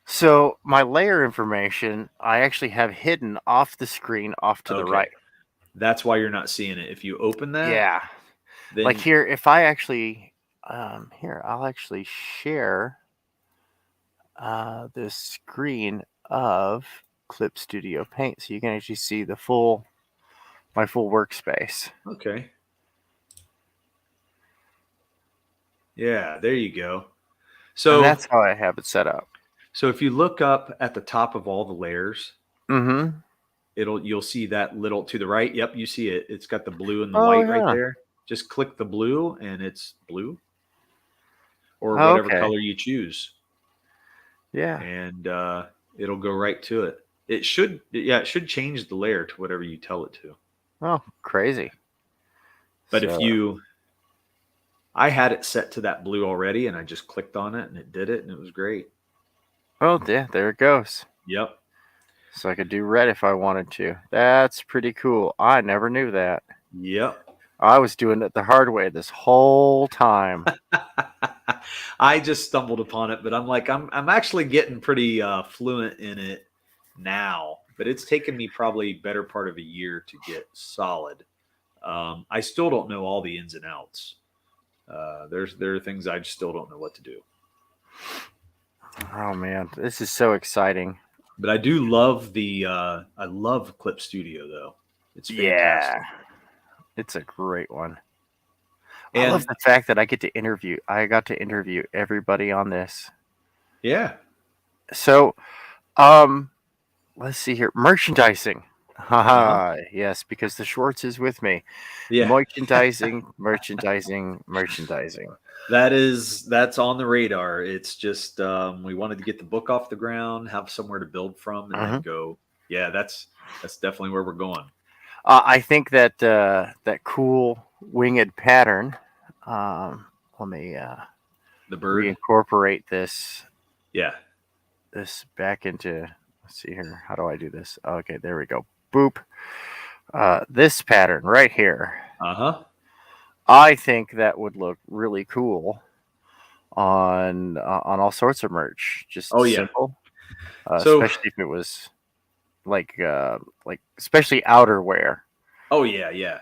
So my layer information, I actually have hidden off the screen, off to the right. That's why you're not seeing it. If you open that, yeah. Then like here, if I actually, I'll actually share the screen of Clip Studio Paint, so you can actually see my full workspace. Okay. Yeah, there you go. So and that's how I have it set up. So if you look up at the top of all the layers, you'll see that little to the right. Yep, you see it. It's got the blue and the white right there. Just click the blue and it's blue. Or whatever color you choose. Yeah. And it'll go right to it. It should change the layer to whatever you tell it to. Oh, crazy. But I had it set to that blue already, and I just clicked on it, and it did it, and it was great. Oh, yeah, there it goes. Yep. So I could do red if I wanted to. That's pretty cool. I never knew that. Yep. I was doing it the hard way this whole time. I just stumbled upon it, but I'm like, I'm actually getting pretty fluent in it now, but it's taken me probably better part of a year to get solid. I still don't know all the ins and outs. There are things I just still don't know what to do. Oh man, this is so exciting. But I do love I love Clip Studio though. It's fantastic. Yeah, it's a great one. And I love the fact that I got to interview everybody on this. Yeah. So, let's see here. Merchandising. Yes, because the Schwartz is with me. Yeah. Merchandising. That's on the radar. It's just we wanted to get the book off the ground, have somewhere to build from, and then go. Yeah, That's definitely where we're going. I think that that cool winged pattern. Let me The bird. reincorporate this Yeah. this back into. Let's see here. How do I do this? Okay, there we go. Boop. This pattern right here. Uh-huh. I think that would look really cool on all sorts of merch. Just simple, So, especially if it was like especially outerwear. oh yeah.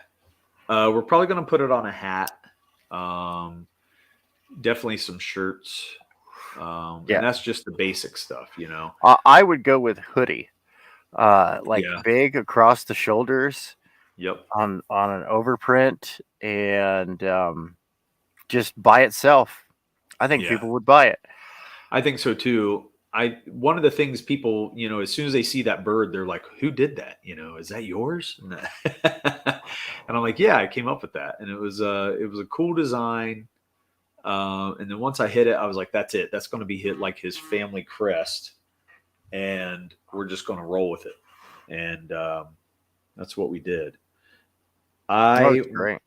We're probably gonna put it on a hat. Definitely some shirts. And that's just the basic stuff, you know. I would go with hoodie, big across the shoulders. Yep. On an overprint and just by itself. I think people would buy it. I think so too. One of the things people, you know, as soon as they see that bird, they're like, "Who did that? You know, is that yours?" And I'm like, "Yeah, I came up with that." And it was a cool design. And then once I hit it, I was like, "That's it. That's going to be like his family crest, and we're just going to roll with it." And that's what we did. Great.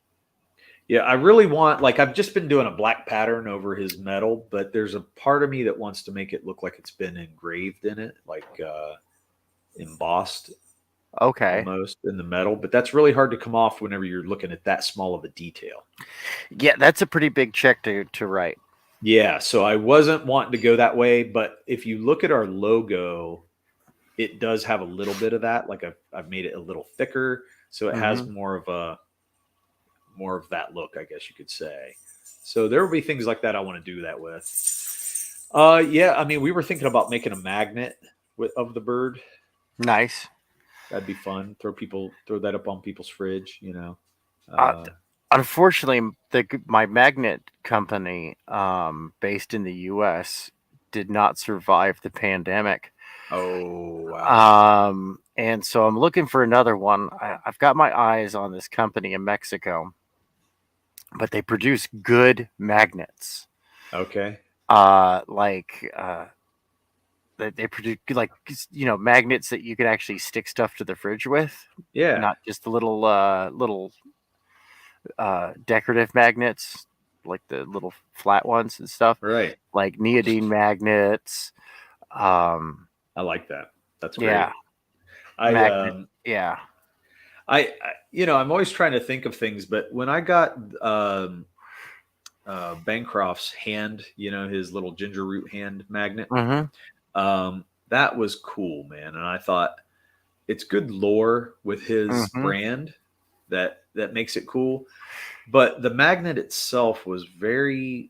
Yeah, I really want, like, I've just been doing a black pattern over his metal, but there's a part of me that wants to make it look like it's been engraved in it, like embossed almost in the metal. But that's really hard to come off whenever you're looking at that small of a detail. Yeah, that's a pretty big check to write. Yeah, so I wasn't wanting to go that way, but if you look at our logo, it does have a little bit of that. Like I've made it a little thicker, so it has more of that look, I guess you could say. So there will be things like that I want to do that with. Yeah, I mean, we were thinking about making a magnet of the bird. Nice. That'd be fun. Throw that up on people's fridge, you know. Unfortunately, my magnet company, based in the U.S., did not survive the pandemic. Oh, wow. And so I'm looking for another one. I've got my eyes on this company in Mexico, but they produce good magnets. Okay. They produce magnets that you can actually stick stuff to the fridge with. Yeah. Not just the little decorative magnets, like the little flat ones and stuff. Right. Like neodyne magnets. I like that. That's great. Yeah. I I'm always trying to think of things, but when I got Bancroft's hand, his little ginger root hand magnet, that was cool, man. And I thought it's good lore with his brand that makes it cool. But the magnet itself was it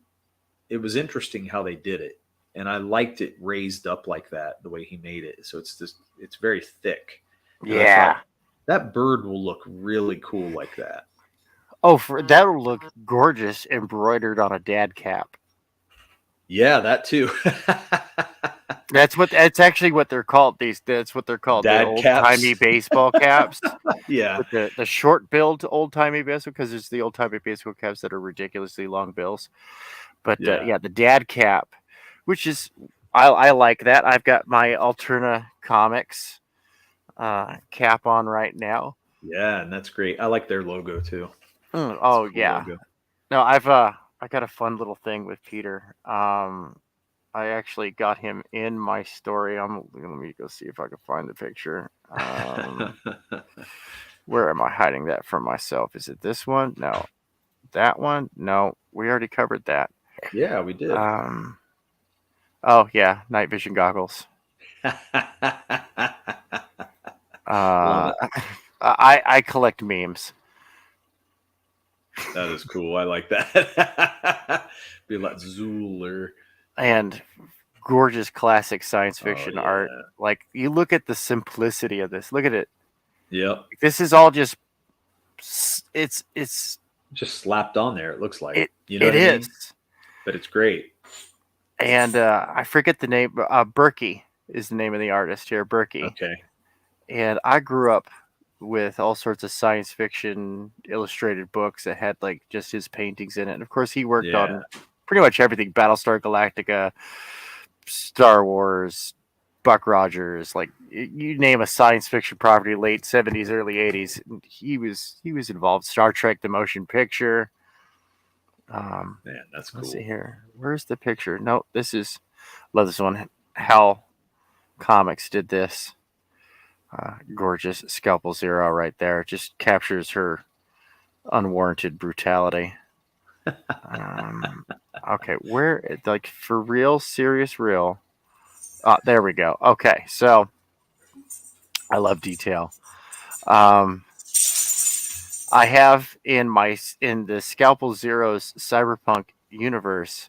was interesting how they did it. And I liked it raised up like that, the way he made it. So it's very thick. And I thought, that bird will look really cool like that. Oh, that'll look gorgeous embroidered on a dad cap. Yeah, that too. That's actually what they're called. That's what they're called. Dad the old-timey baseball caps. Yeah. With the short billed old-timey baseball, because there's the old-timey baseball caps that are ridiculously long bills. But the dad cap, which is I like that. I've got my Alterna Comics cap on right now. Yeah, and that's great. I like their logo too. Cool logo. No, I got a fun little thing with Peter. I actually got him in my story. Let me go see if I can find the picture. Where am I hiding that from myself? Is it this one? No. That one? No. We already covered that. Yeah, we did. Oh yeah, night vision goggles. I collect memes. That is cool. I like that. Be like Zuler. And gorgeous classic science fiction art. Like, you look at the simplicity of this. Look at it. Yep. This is all just it's just slapped on there. It looks like it is. But it's great. And I forget the name. Berkey is the name of the artist here. Berkey. Okay. And I grew up with all sorts of science fiction illustrated books that had like just his paintings in it. And of course, he worked on pretty much everything: Battlestar Galactica, Star Wars, Buck Rogers, like you name a science fiction property, late 70s, early 80s, he was involved. Star Trek, the motion picture. Man, that's cool. Let's see here. Where's the picture? No, this is, love this one. Hal Comics did this. Gorgeous Scalpel Zero right there. Just captures her unwarranted brutality. Okay, where, like, for real, serious, real. There we go. Okay, so I love detail. I have in the Scalpel Zero's cyberpunk universe,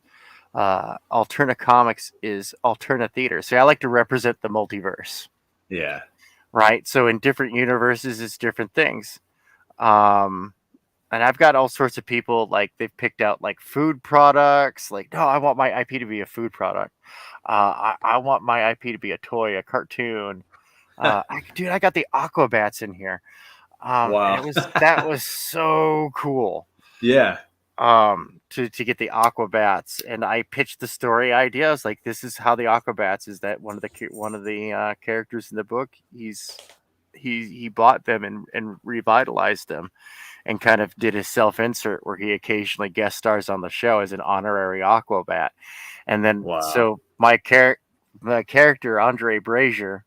Alterna Comics is Alterna Theater. So I like to represent the multiverse. Yeah. Right. So in different universes, it's different things. And I've got all sorts of people, like they've picked out like food products. Like, no, I want my IP to be a food product. I want my IP to be a toy, a cartoon. Dude, I got the Aquabats in here. Wow. And that was so cool. Yeah. To get the Aquabats, and I pitched the story idea. I was like, this is how the Aquabats is that one of the characters in the book, he bought them and revitalized them, and kind of did his self-insert where he occasionally guest stars on the show as an honorary Aquabat. And then so my character Andre Brazier,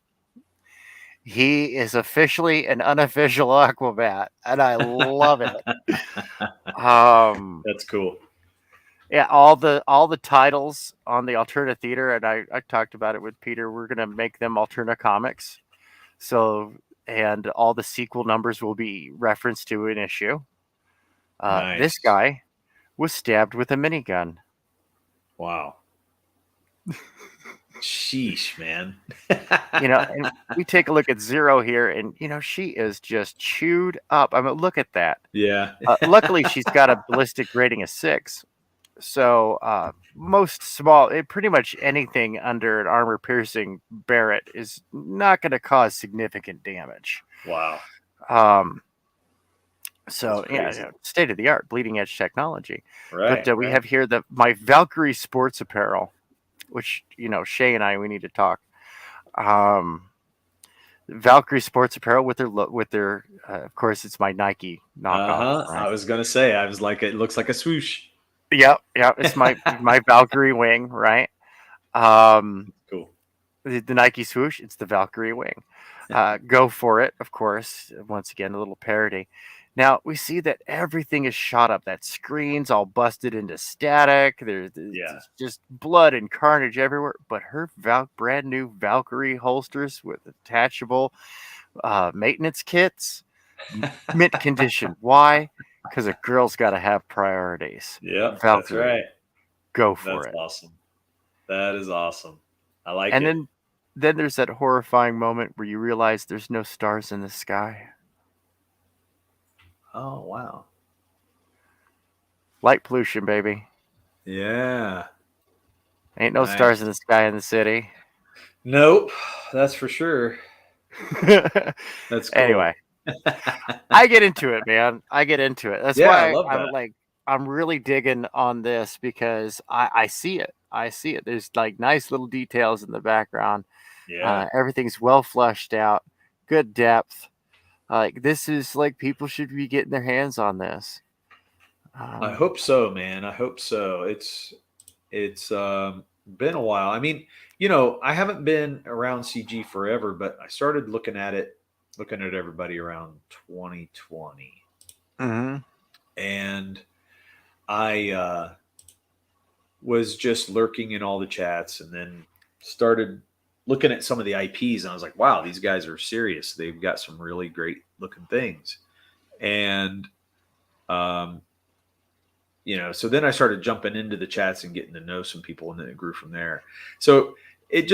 he is officially an unofficial Aquabat, and I love it. That's cool. Yeah, all the titles on the Alterna Theater, and I talked about it with Peter. We're gonna make them Alterna Comics, so, and all the sequel numbers will be referenced to an issue. Nice. This guy was stabbed with a minigun. Wow. Sheesh, man. And we take a look at Zero here, and she is just chewed up. I mean, look at that. Yeah. Luckily, she's got a ballistic rating of 6. So pretty much anything under an armor-piercing Barrett is not going to cause significant damage. Wow. So state of the art, bleeding edge technology. Right. But we have here my Valkyrie sports apparel, which Shay and I, we need to talk. Valkyrie sports apparel with their of course it's my Nike knockoff. Right? I was gonna say, I was like, it looks like a swoosh. Yep, it's my Valkyrie wing, right? Cool. The Nike swoosh, it's the Valkyrie wing. Go for it, of course. Once again, a little parody. Now we see that everything is shot up. That screen's all busted into static. There's just blood and carnage everywhere. But her brand new Valkyrie holsters with attachable maintenance kits, mint condition. Why? Because a girl's got to have priorities. Yeah, that's right. Go for it. That's awesome. That is awesome. I like it. And then there's that horrifying moment where you realize there's no stars in the sky. Oh, wow. Light pollution, baby. Yeah. Ain't no stars in the sky in the city. Nope, that's for sure. That's cool. Anyway. I get into it, man. I get into it. That's why I'm really digging on this, because I see it. I see it. There's like nice little details in the background. Yeah. Everything's well fleshed out. Good depth. Like, this is like, people should be getting their hands on this. I hope so, man. I hope so. It's been a while. I mean, I haven't been around CG forever, but I started looking at everybody around 2020. Mm-hmm. And I was just lurking in all the chats, and then started looking at some of the IPs, and I was like, wow, these guys are serious. They've got some really great looking things. And, so then I started jumping into the chats and getting to know some people, and then it grew from there. So it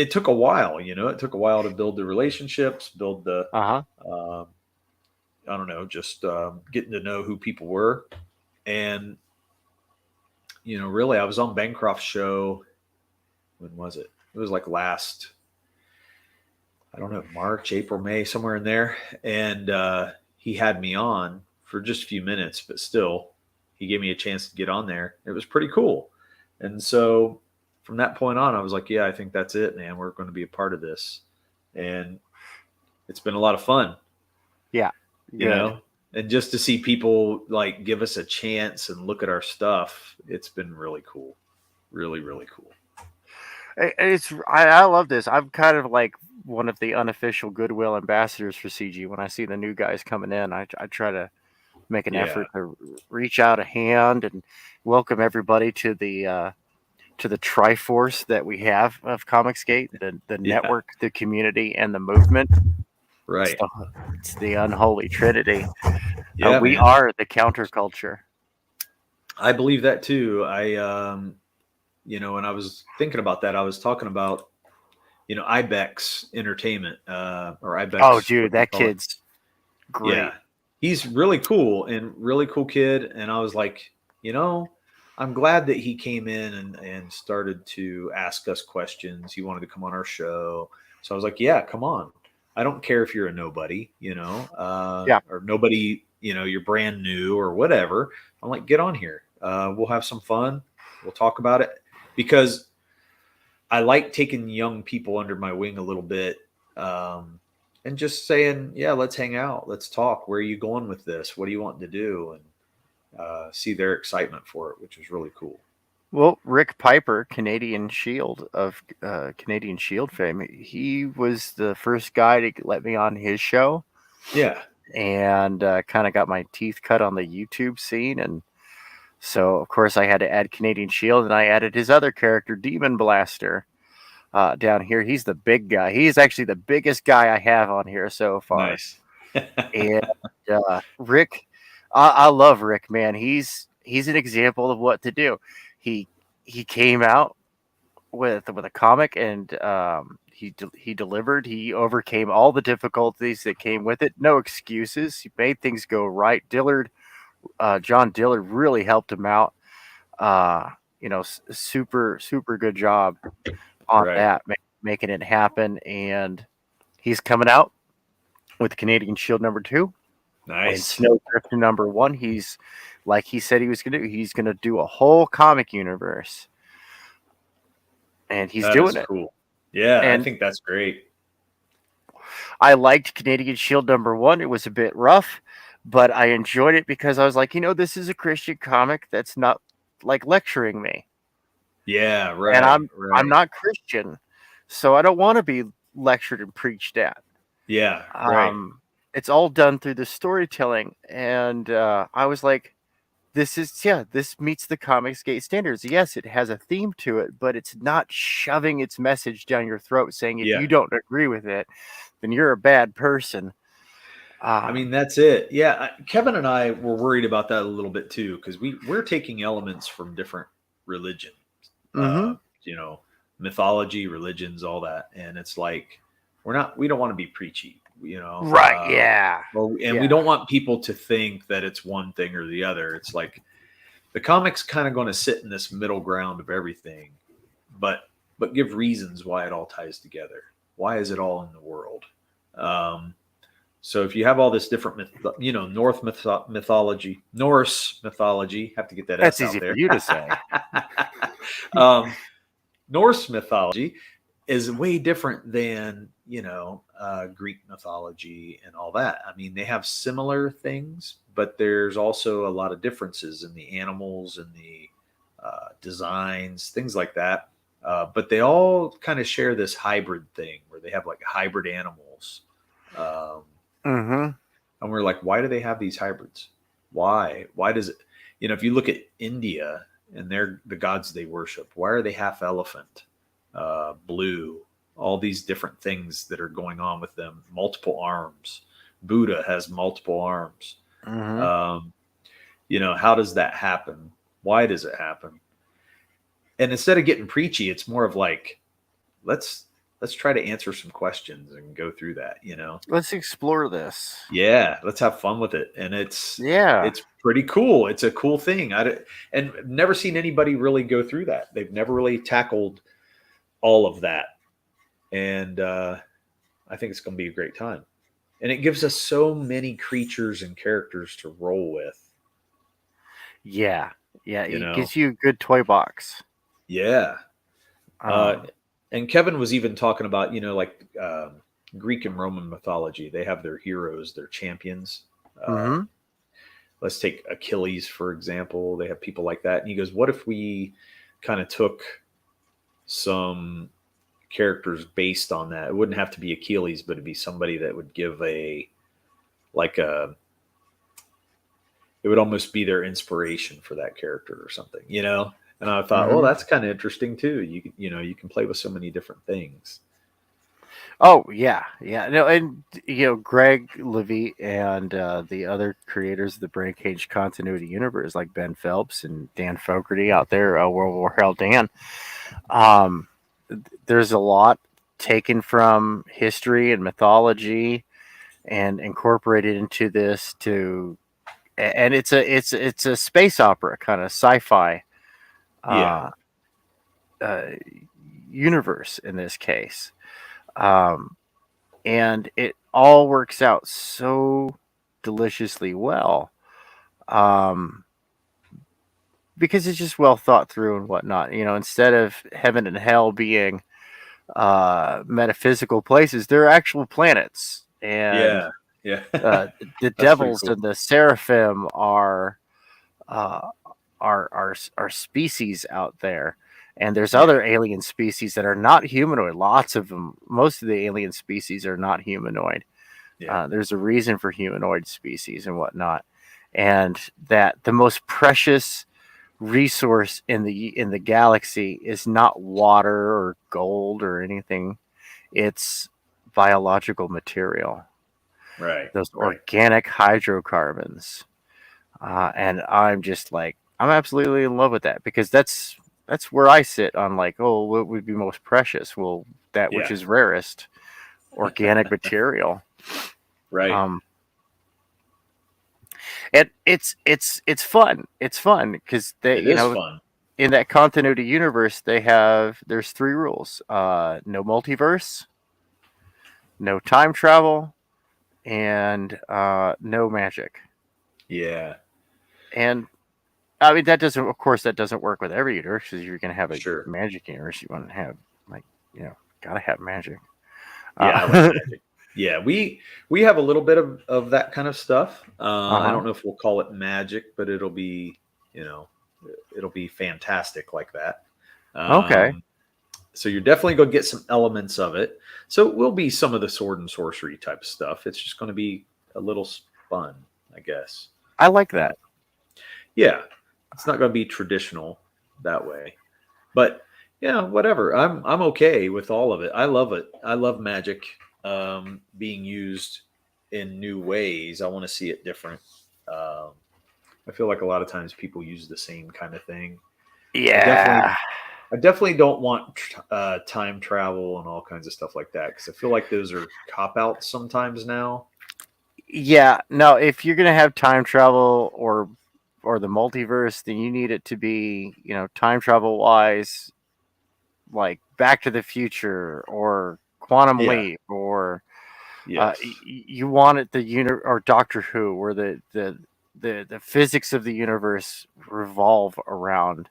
took a while, it took a while to build the relationships, build the, I don't know, just getting to know who people were. And, really, I was on Bancroft's show. When was it? It was like last, I don't know, March, April, May, somewhere in there. And he had me on for just a few minutes, but still, he gave me a chance to get on there. It was pretty cool. And so from that point on, I was like, yeah, I think that's it, man. We're going to be a part of this. And it's been a lot of fun. Yeah. You know, and just to see people like give us a chance and look at our stuff, it's been really cool. Really, really cool. I love this. I'm kind of like one of the unofficial goodwill ambassadors for CG. When I see the new guys coming in, I try to make an effort to reach out a hand and welcome everybody to the Triforce that we have of Comicsgate, the network, the community, and the movement. Right. It's the unholy trinity. Yeah, we are the counterculture. I believe that too. You know, when I was thinking about that, I was talking about, you know, Ibex Entertainment, or Ibex. Oh, dude, that kid's great. Yeah, he's really cool and really cool kid. And I was like, you know, I'm glad that he came in and started to ask us questions. He wanted to come on our show. So I was like, yeah, come on. I don't care if you're a nobody, you know, or nobody, you know, you're brand new or whatever. I'm like, get on here. We'll have some fun. We'll talk about it, because I like taking young people under my wing a little bit, and just saying, yeah, let's hang out. Let's talk. Where are you going with this? What do you want to do? And see their excitement for it, which was really cool. Well, Rick Piper, Canadian Shield of Canadian Shield fame, he was the first guy to let me on his show. Yeah. And kind of got my teeth cut on the YouTube scene. And so, of course, I had to add Canadian Shield, and I added his other character, Demon Blaster, down here. He's the big guy. He's actually the biggest guy I have on here so far. Nice. And Rick, I love Rick, man. He's an example of what to do. He came out with a comic, and he delivered. He overcame all the difficulties that came with it. No excuses. He made things go right. John Dillard really helped him out. You know, super good job on that, making it happen. And he's coming out with Canadian Shield #2. Nice. And Snowdrift #1. He's, like he said he was going to do, he's going to do a whole comic universe. And he's doing it. Cool. Yeah, and I think that's great. I liked Canadian Shield #1. It was a bit rough, but I enjoyed it because I was like, you know, this is a Christian comic that's not like lecturing me. Yeah, right. And I'm not Christian, so I don't want to be lectured and preached at. Yeah, right. It's all done through the storytelling, and I was like, this meets the Comicsgate standards. Yes, it has a theme to it, but it's not shoving its message down your throat saying if you don't agree with it, then you're a bad person. I mean, that's it. Yeah, Kevin and I were worried about that a little bit too, because we're taking elements from different religions, you know, mythology, religions, all that, and it's like we don't want to be preachy. You know, right? Yeah. We don't want people to think that it's one thing or the other. It's like the comic's kind of going to sit in this middle ground of everything, but give reasons why it all ties together. Why is it all in the world? So if you have all this different, you know, Norse mythology, have to get that. That's S easy out there for you to say. Norse mythology is way different than, you know, Greek mythology and all that. I mean, they have similar things, but there's also a lot of differences in the animals and the designs, things like that. But they all kind of share this hybrid thing where they have like hybrid animals. And we're like, why do they have these hybrids? Why does it, you know, if you look at India and they're the gods they worship, why are they half elephant, blue, all these different things that are going on with them, multiple arms? Buddha has multiple arms. You know, how does that happen? Why does it happen? And instead of getting preachy, it's more of like, let's try to answer some questions and go through that, you know. Let's explore this. Yeah, let's have fun with it. And it's pretty cool. It's a cool thing. And I've never seen anybody really go through that. They've never really tackled all of that. And I think it's going to be a great time. And it gives us so many creatures and characters to roll with. Yeah. It gives you a good toy box. Yeah. And Kevin was even talking about, like Greek and Roman mythology. They have their heroes, their champions. Mm-hmm. Let's take Achilles, for example. They have people like that. And he goes, what if we kind of took some characters based on that? It wouldn't have to be Achilles, but it'd be somebody that would give it would almost be their inspiration for that character or something, And I thought, Mm-hmm. that's kind of interesting too. You can play with so many different things. Oh yeah. No, and Greg Levy and the other creators of the Brain Cage Continuity Universe, like Ben Phelps and Dan Fogarty out there, World War Hell Dan. There's a lot taken from history and mythology and incorporated into this and it's a space opera kind of sci-fi universe in this case. And it all works out so deliciously well, because it's just well thought through and whatnot. Instead of heaven and hell being metaphysical places, they're actual planets, and the devils cool. and the seraphim are species out there. And there's other alien species that are not humanoid. Lots of them. Most of the alien species are not humanoid. There's a reason for humanoid species and whatnot. And that the most precious resource in the galaxy is not water or gold or anything. It's biological material. Right. Those organic hydrocarbons. And I'm just like, I'm absolutely in love with that, because that's where I sit on what would be most precious? Well, that which is rarest, organic material. Right. And it's fun. It's fun because fun. In that continuity universe, there's 3 rules: no multiverse, no time travel, and no magic. Yeah. And I mean, that doesn't work with every universe, because you're going to have a magic universe. You want to have gotta have magic. I like magic. Yeah, we have a little bit of that kind of stuff. I don't know if we'll call it magic, but it'll be fantastic like that. Okay. So you're definitely going to get some elements of it. So it will be some of the sword and sorcery type stuff. It's just going to be a little fun, I guess. I like that. Yeah, it's not going to be traditional that way, but whatever. I'm okay with all of it. I love it. I love magic being used in new ways. I want to see it different. I feel like a lot of times people use the same kind of thing. Yeah. I definitely don't want time travel and all kinds of stuff like that, because I feel like those are cop-outs sometimes now. Yeah. No, if you're going to have time travel or the multiverse, then you need it to be, time travel wise, like Back to the Future or Quantum Leap, or you want it or Doctor Who, where the physics of the universe revolve around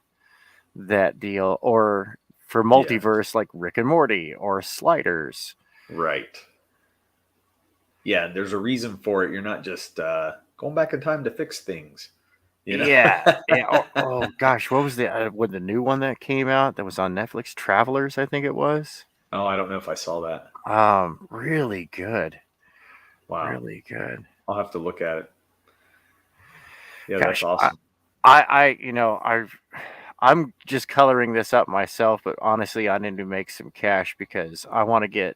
that deal, or for multiverse like Rick and Morty or Sliders. Right. Yeah, there's a reason for it. You're not just going back in time to fix things. Yeah. Oh gosh, what was the new one that came out that was on Netflix? Travelers, I think it was. Oh, I don't know if I saw that. Really good. Wow, really good. I'll have to look at it. Yeah, Gosh, that's awesome. I'm just coloring this up myself, but honestly, I need to make some cash, because I want to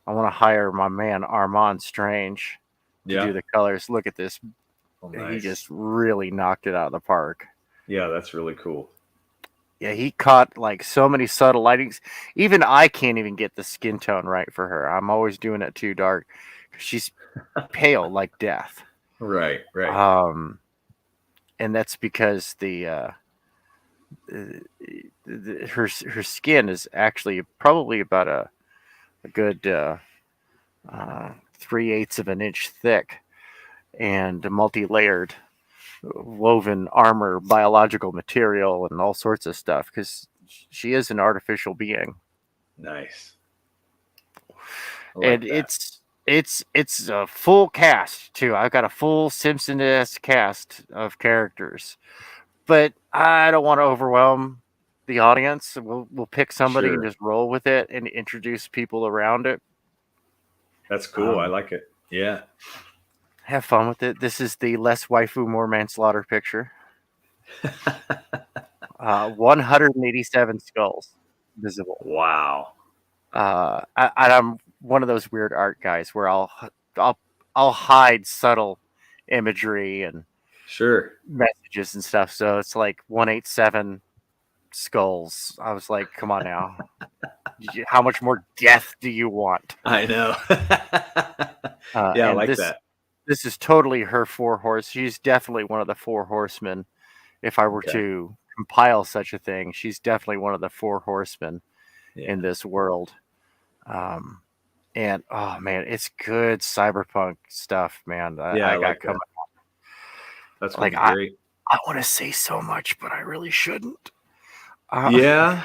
hire my man Armand Strange to do the colors. Look at this. Oh, nice. He just really knocked it out of the park. Yeah, that's really cool. Yeah, he caught like so many subtle lightings. Even I can't even get the skin tone right for her. I'm always doing it too dark. She's pale like death. Right. And that's because her skin is actually probably about a good 3/8 of an inch thick, and multi-layered woven armor, biological material, and all sorts of stuff, because she is an artificial being. Nice. And it's a full cast too. I've got a full Simpson-esque cast of characters, but I don't want to overwhelm the audience. We'll pick somebody and just roll with it and introduce people around it. That's cool. I like it. Yeah. Have fun with it. This is the less waifu, more manslaughter picture. 187 skulls visible. Wow. I'm one of those weird art guys where I'll hide subtle imagery and messages and stuff. So it's like 187 skulls. I was like, come on now. How much more death do you want? I know. I like that. This is totally her 4-horse. She's definitely one of the 4 horsemen. If I were to compile such a thing, she's definitely one of the 4 horsemen in this world. And oh man, it's good cyberpunk stuff, man. I got coming. That's like great. I want to say so much, but I really shouldn't. Yeah.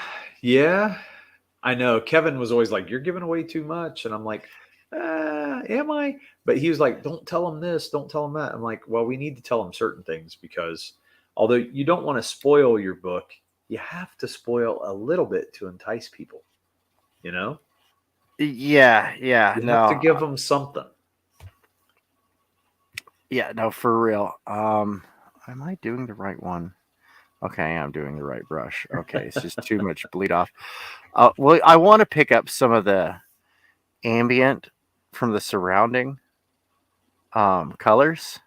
I know. Kevin was always like, "You're giving away too much," and I'm like, "Am I?" But he was like, "Don't tell them this, don't tell them that." I'm like, "Well, we need to tell them certain things because although you don't want to spoil your book, you have to spoil a little bit to entice people. You know." Yeah. You have to give them something. Yeah, no, for real. Am I doing the right one? Okay, I'm doing the right brush. Okay, it's just too much bleed off. Well, I want to pick up some of the ambient from the surrounding colors,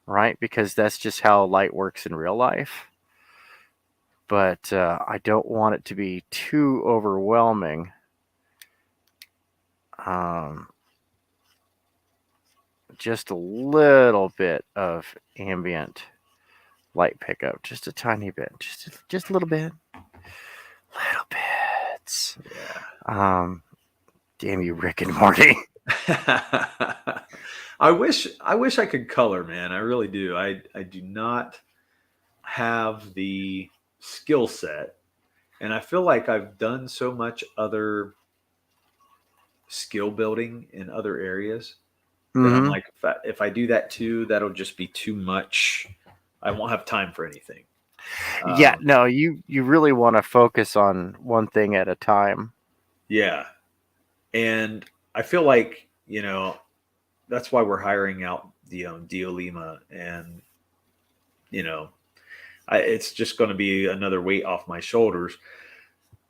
right? Because that's just how light works in real life. But I don't want it to be too overwhelming. Just a little bit of ambient light pickup, just a tiny bit, just a little bit, little bits. Yeah. Damn you, Rick and Morty. I wish I could color, man. I really do. I do not have the skill set, and I feel like I've done so much other skill building in other areas that I'm like, if I do that too, that'll just be too much. I won't have time for anything. No, you really want to focus on one thing at a time. Yeah. And I feel like, that's why we're hiring out, Dio Lima, and, it's just going to be another weight off my shoulders.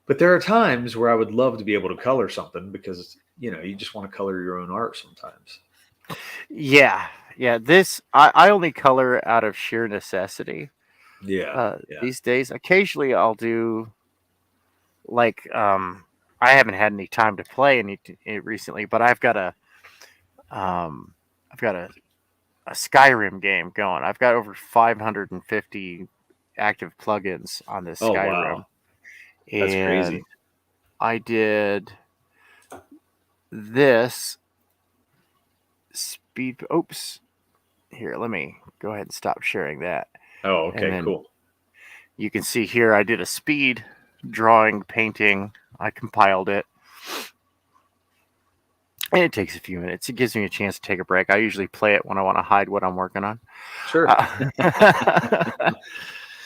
But there are times where I would love to be able to color something because, you just want to color your own art sometimes. Yeah. I only color out of sheer necessity. Yeah. These days, occasionally I'll do like I haven't had any time to play any recently, but I've got a Skyrim game going. I've got over 550 active plugins on this Skyrim. Wow. That's crazy. I did this speed. Oops. Here, let me go ahead and stop sharing that. Oh, okay, cool. You can see here I did a speed drawing, painting. I compiled it. And it takes a few minutes. It gives me a chance to take a break. I usually play it when I want to hide what I'm working on. Sure.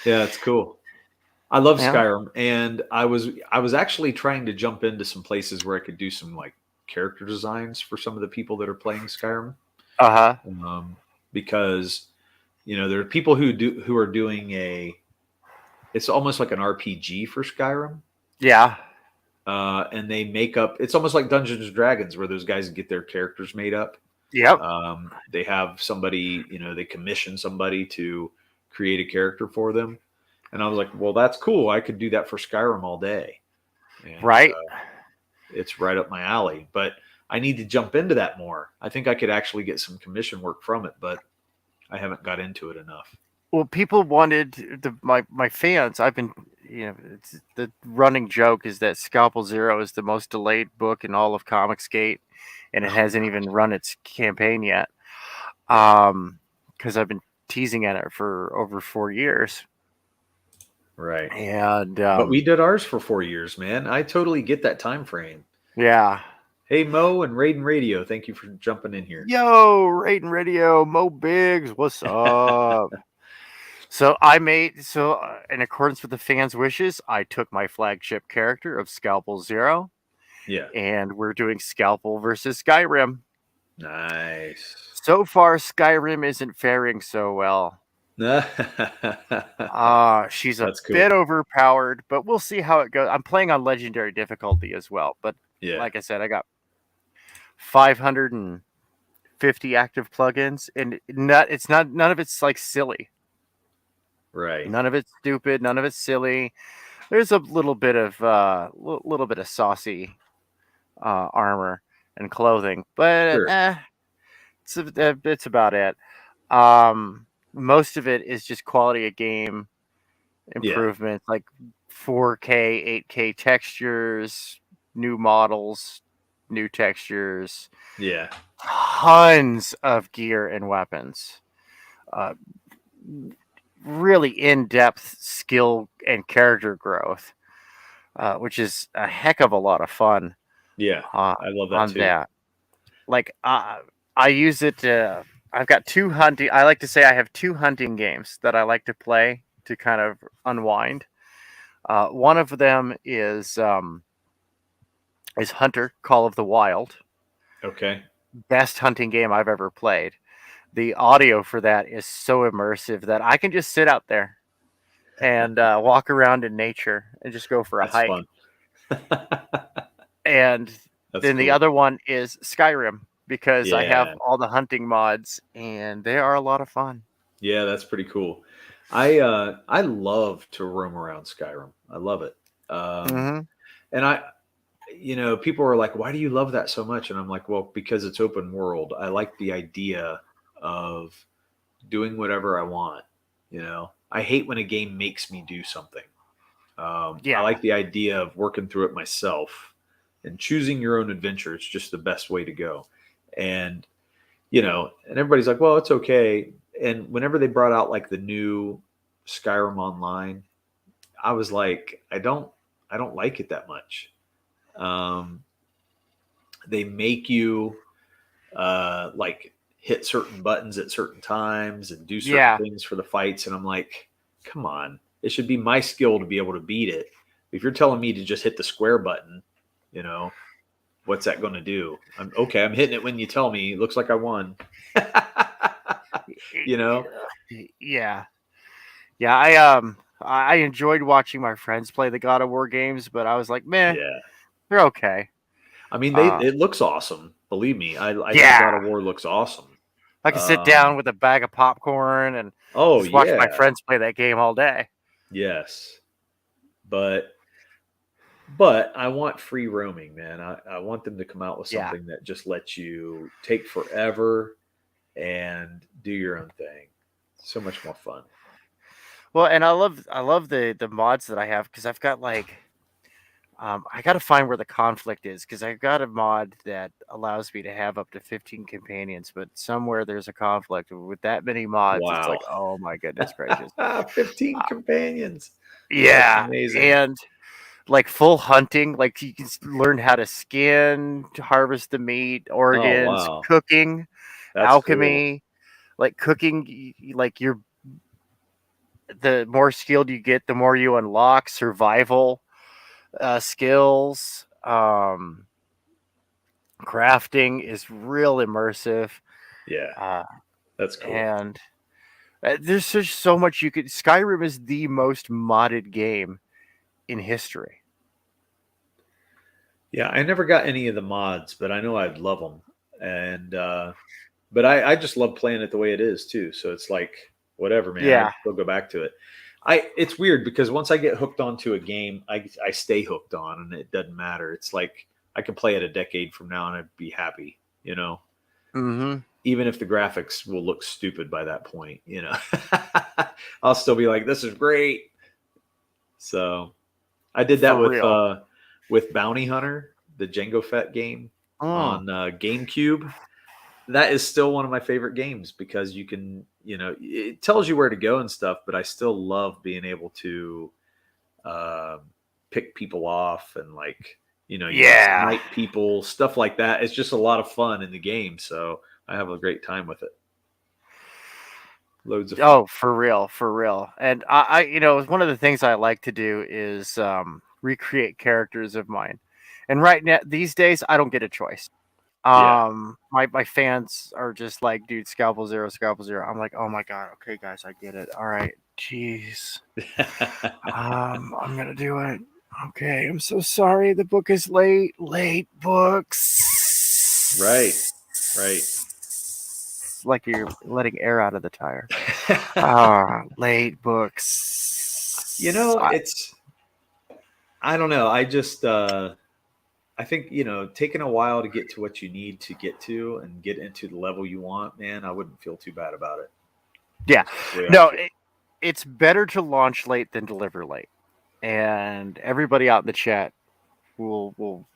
Yeah, it's cool. I love Skyrim, and I was actually trying to jump into some places where I could do some like character designs for some of the people that are playing Skyrim. Because there are people who are doing it's almost like an RPG for Skyrim. Yeah. And they make up. It's almost like Dungeons and Dragons, where those guys get their characters made up. Yep. They have somebody, they commission somebody to create a character for them. And I was like, well, that's cool. I could do that for Skyrim all day. And, right. It's right up my alley. But I need to jump into that more. I think I could actually get some commission work from it, but I haven't got into it enough. Well, people wanted my fans. I've been, the running joke is that Scalpel Zero is the most delayed book in all of Comicsgate, and it hasn't even run its campaign yet. Because I've been teasing at it for over 4 years. Right. And but we did ours for 4 years, man. I totally get that time frame. yeah. Hey, Mo and Raiden Radio, thank you for jumping in here. Yo, Raiden Radio, Mo Biggs, what's up? So in accordance with the fans' wishes, I took my flagship character of Scalpel Zero, Yeah. and we're doing Scalpel versus Skyrim. Nice. So far, Skyrim isn't faring so well. She's a That's cool. bit overpowered, but we'll see how it goes. I'm playing on legendary difficulty as well, but like I said, I got 550 active plugins, and none of it's like silly. Right. None of it's stupid. None of it's silly. There's a little bit of saucy armor and clothing, but Sure. it's about it. Most of it is just quality of game improvements, like 4K, 8K textures, new models, new textures. Yeah. Tons of gear and weapons. Really in-depth skill and character growth, which is a heck of a lot of fun. Yeah, I love that too. That. Like, I use it to... I've got two hunting... I like to say I have two hunting games that I like to play to kind of unwind. One of them is Hunter, Call of the Wild. Okay. Best hunting game I've ever played. The audio for that is so immersive that I can just sit out there and walk around in nature and just go for a hike. Fun. And then the other one is Skyrim, because I have all the hunting mods and they are a lot of fun. Yeah, that's pretty cool. I love to roam around Skyrim. I love it. And people are like, why do you love that so much? And I'm like, well, because it's open world. I like the idea of doing whatever I want. I hate when a game makes me do something. I like the idea of working through it myself, and choosing your own adventure. It's just the best way to go. And, and everybody's like, well, it's okay. And whenever they brought out like the new Skyrim Online, I was like, I don't like it that much. They make you like hit certain buttons at certain times and do certain things for the fights. And I'm like, come on, it should be my skill to be able to beat it. If you're telling me to just hit the square button, what's that going to do? I'm hitting it when you tell me. It looks like I won. Yeah. I enjoyed watching my friends play the God of War games, but I was like, man, they're okay. I mean, it looks awesome. Believe me, I think God of War looks awesome. I can sit down with a bag of popcorn and just watch my friends play that game all day. Yes, but I want free roaming, man. I want them to come out with something that just lets you take forever and do your own thing. So much more fun. Well, and I love the mods that I have, because I've got like I got to find where the conflict is, because I've got a mod that allows me to have up to 15 companions, but somewhere there's a conflict with that many mods. Wow. It's like, oh my goodness gracious. 15 companions. Yeah. Amazing. And like full hunting, like you can learn how to skin, to harvest the meat, organs, cooking, alchemy, like cooking, like the more skilled you get, the more you unlock. Survival skills, crafting is real immersive. That's cool. And there's just so much you could... Skyrim is the most modded game in history. I never got any of the mods, but I know I'd love them. And but I just love playing it the way it is too. So it's like, whatever, man. I still go back to it. It's weird, because once I get hooked onto a game, I stay hooked on, and it doesn't matter. It's like I could play it a decade from now and I'd be happy, Mm-hmm. Even if the graphics will look stupid by that point, I'll still be like, this is great. So I did that with Bounty Hunter, the Jango Fett game on GameCube. That is still one of my favorite games, because you can, it tells you where to go and stuff, but I still love being able to pick people off and like, you Yeah. snipe people, stuff like that. It's just a lot of fun in the game. So I have a great time with it. Loads of fun. Oh, for real. And I one of the things I like to do is recreate characters of mine. And right now, these days, I don't get a choice. My fans are just like, dude, Scalpel Zero. I'm like, oh my god, okay, guys, I get it. All right, jeez. I'm gonna do it. Okay, I'm so sorry. The book is late. Late books. Right. Like you're letting air out of the tire. Late books. I don't know. I just I think, taking a while to get to what you need to get to and get into the level you want, man, I wouldn't feel too bad about it. Yeah. No, it's better to launch late than deliver late. And everybody out in the chat will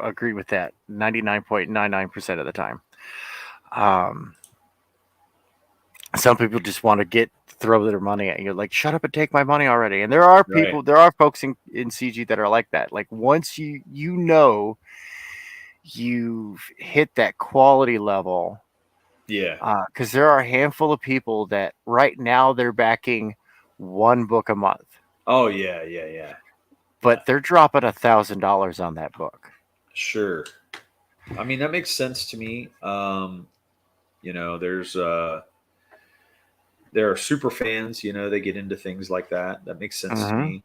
agree with that 99.99% of the time. Some people just want to throw their money at you, like, shut up and take my money already. And there are people, there are folks in CG that are like that. Like, once you've hit that quality level. Yeah. Because there are a handful of people that right now they're backing one book a month. Oh yeah. But they're dropping $1,000 on that book. Sure. I mean, that makes sense to me. There are super fans, they get into things like that. That makes sense to me.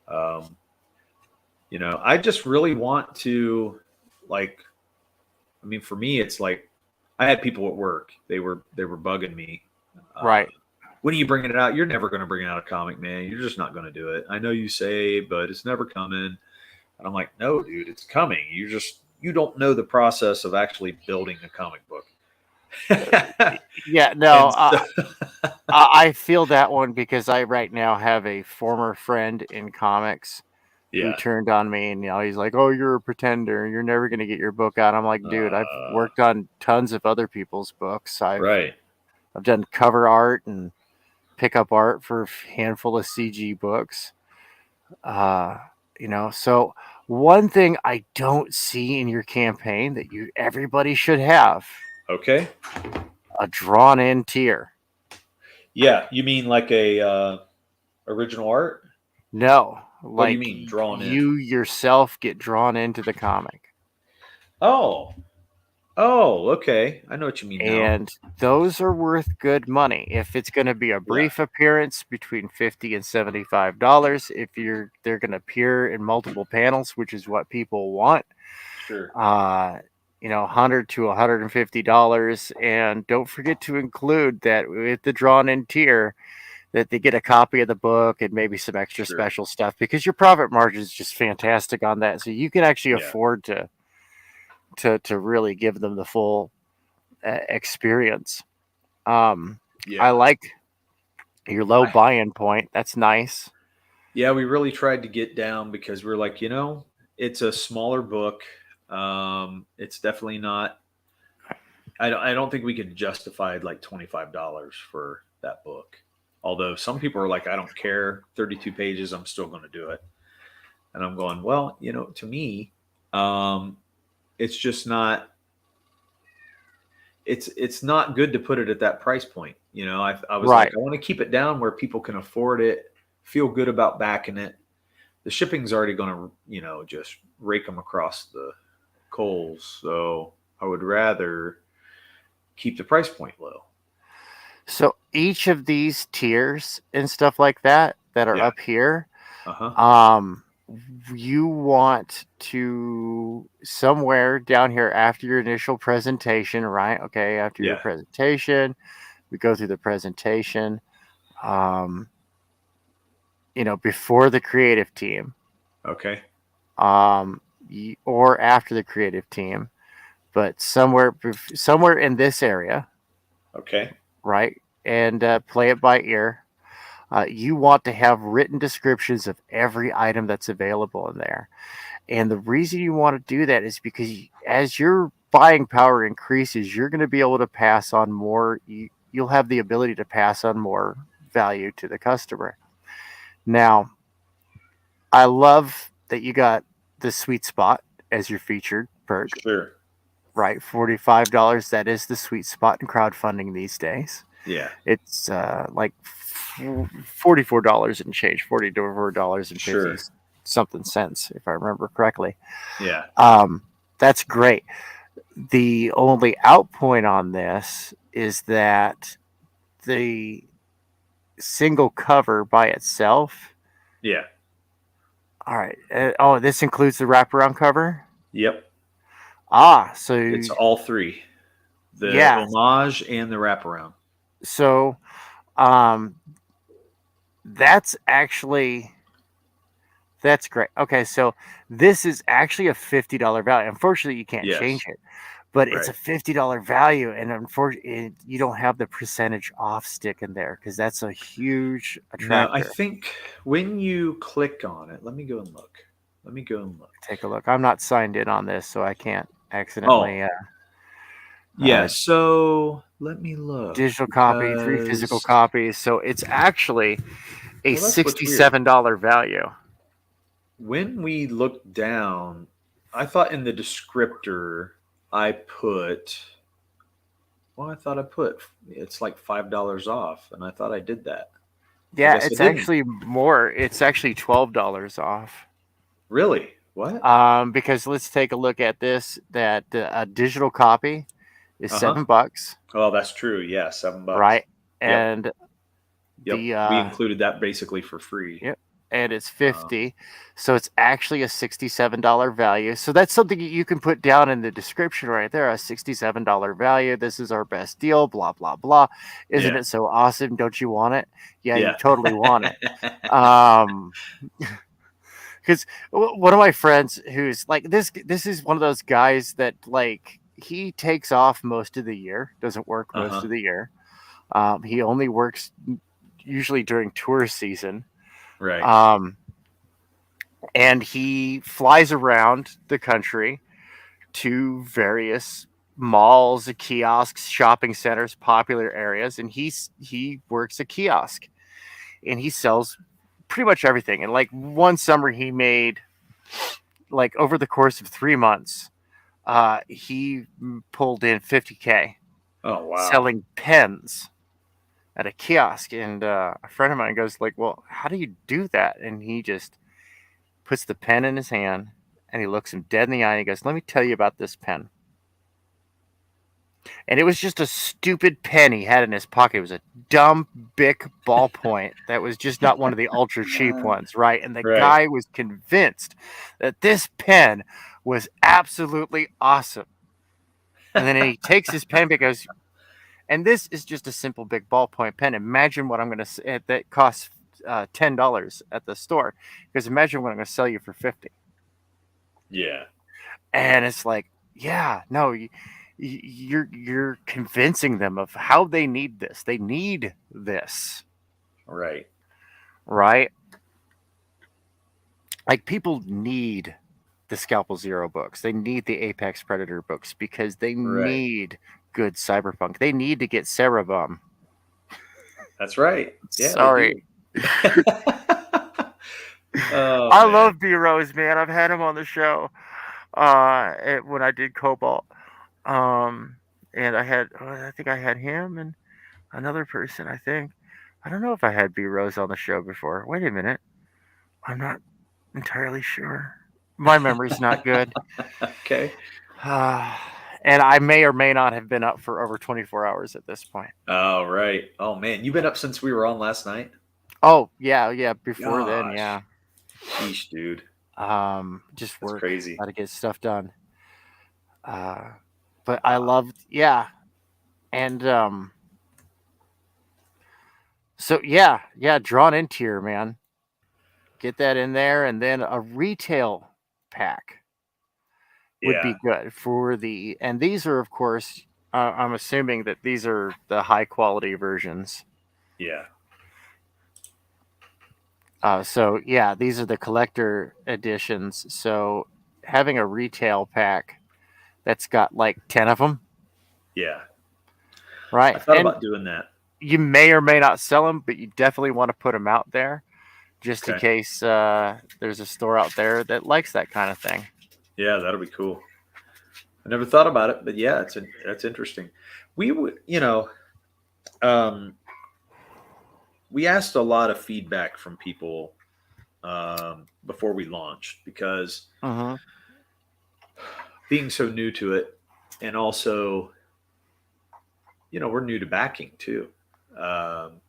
I just really want to, like, I mean, for me, it's like I had people at work. They were bugging me. Right. When are you bringing it out? You're never going to bring out a comic, man. You're just not going to do it. I know you say, but it's never coming. And I'm like, no, dude, it's coming. You don't know the process of actually building a comic book. Yeah, no, I feel that one because I right now have a former friend in comics who turned on me, and he's like, "Oh, you're a pretender. You're never going to get your book out." I'm like, dude, I've worked on tons of other people's books. I've done cover art and pickup art for a handful of CG books. So one thing I don't see in your campaign that everybody should have. Okay. A drawn-in tier. Yeah, you mean like a original art? No, what do you mean drawn in? You yourself get drawn into the comic. Oh, okay. I know what you mean now. And those are worth good money. If it's going to be a brief appearance, between $50 and $75. If they're going to appear in multiple panels, which is what people want. Sure. $100 to $150, and don't forget to include that with the drawn-in tier that they get a copy of the book and maybe some extra special stuff, because your profit margin is just fantastic on that. So you can actually afford to really give them the full experience. I like your low buy-in point. That's nice. Yeah, we really tried to get down because we're like, it's a smaller book. It's definitely not. I don't think we could justify like $25 for that book. Although some people are like, I don't care, 32 pages, I'm still going to do it. And I'm going, well, to me, it's just not. It's not good to put it at that price point. I was like, I want to keep it down where people can afford it, feel good about backing it. The shipping's already going to, just rake them across the coals. So I would rather keep the price point low. So each of these tiers and stuff like that are up here, you want to somewhere down here after your initial presentation, right? Okay, after your presentation, we go through the presentation, before the creative team. Okay. Or after the creative team, but somewhere in this area. Okay. Right, and play it by ear. You want to have written descriptions of every item that's available in there. And the reason you want to do that is because as your buying power increases, you're going to be able to pass on more. You'll have the ability to pass on more value to the customer. Now, I love that you got the sweet spot as your featured perk. Sure. Right, $45. That is the sweet spot in crowdfunding these days. Yeah. It's like $44 and change, $44 and Sure. 50 something cents, if I remember correctly. Yeah. That's great. The only out point on this is that the single cover by itself. Yeah. All right. This includes the wraparound cover? Yep. So it's all three. The homage and the wraparound. So that's great. Okay, so this is actually a $50 value. Unfortunately, you can't change it, but it's a $50 value, and unfortunately, you don't have the percentage off stick in there because that's a huge attractor. No, I think when you click on it, let me go and look. Take a look. I'm not signed in on this, so I can't accidentally. So let me look. Digital copy, 3 physical copies. So it's actually a $67 value. When we look down, I thought in the descriptor I put it's like $5 off, and I thought I did that. Yeah, it's actually more. It's actually $12 off. Really? What? Because let's take a look at this. That a digital copy is $7. Oh, that's true. Yeah, $7. Right, and we included that basically for free. Yep, and it's $50, so it's actually a $67 value. So that's something you can put down in the description right there. A $67 value. This is our best deal. Blah blah blah. Isn't it so awesome? Don't you want it? Yeah, you totally want it. Because one of my friends who's like this is one of those guys that like he takes off most of the year, doesn't work most of the year. He only works usually during tour season. Right. And he flies around the country to various malls, kiosks, shopping centers, popular areas, and he works a kiosk, and he sells pretty much everything. And like one summer he made, like over the course of 3 months, he pulled in $50K. Oh wow! Selling pens at a kiosk. And a friend of mine goes like, well, how do you do that? And he just puts the pen in his hand and he looks him dead in the eye and he goes, let me tell you about this pen. And it was just a stupid pen he had in his pocket. It was a dumb Bic ballpoint that was just not one of the ultra cheap ones, right? And the guy was convinced that this pen was absolutely awesome. And then he takes his pen and goes, and this is just a simple big ballpoint pen. Imagine what I'm going to say that costs $10 at the store. Because imagine what I'm going to sell you for $50. Yeah. And it's like, yeah, no, you're convincing them of how they need this. They need this. Right. Right? Like people need the Scalpel Zero books. They need the Apex Predator books because they need good cyberpunk. They need to get Cerebum. That's right. Yeah, sorry. I love B Rose, man. I've had him on the show when I did Cobalt. And I think I had him and another person, I think. I don't know if I had B Rose on the show before. Wait a minute. I'm not entirely sure. My memory's not good. Okay. And I may or may not have been up for over 24 hours at this point. Oh, right. Oh, man. You've been up since we were on last night? Oh, yeah. Before then, yeah. Sheesh, dude. Just work. That's crazy. Got to get stuff done. But I loved, and so drawn into here, man. Get that in there, and then a retail pack would be good for and these are, of course, I'm assuming that these are the high quality versions. Yeah. These are the collector editions. So having a retail pack that's got like 10 of them. Yeah. Right. I thought about doing that. You may or may not sell them, but you definitely want to put them out there just in Okay. case there's a store out there that likes that kind of thing. Yeah, that'll be cool. I never thought about it, but yeah, that's interesting. We would, um, we asked a lot of feedback from people before we launched because Mm-hmm. being so new to it, and also, we're new to backing too. Um,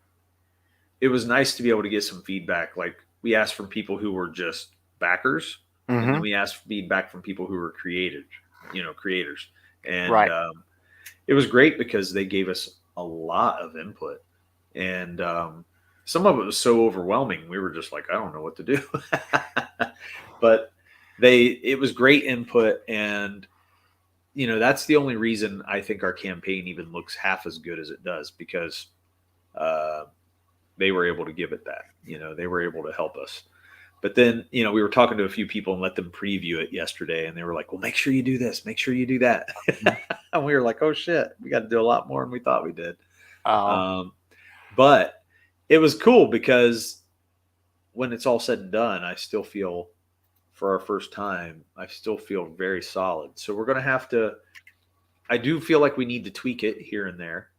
it was nice to be able to get some feedback. Like we asked from people who were just backers, and then Mm-hmm. we asked feedback from people who were creators, and Right. it was great because they gave us a lot of input, and some of it was so overwhelming. We were just like, I don't know what to do, but it was great input, and that's the only reason I think our campaign even looks half as good as it does because uh, they were able to give it that. They were able to help us. But then, we were talking to a few people and let them preview it yesterday, and they were like, "Well, make sure you do this, make sure you do that." And we were like, "Oh shit, we got to do a lot more than we thought we did." Oh, Um, but it was cool because when it's all said and done, I still feel, for our first time, I still feel very solid. So we're gonna have to. I do feel like we need to tweak it here and there.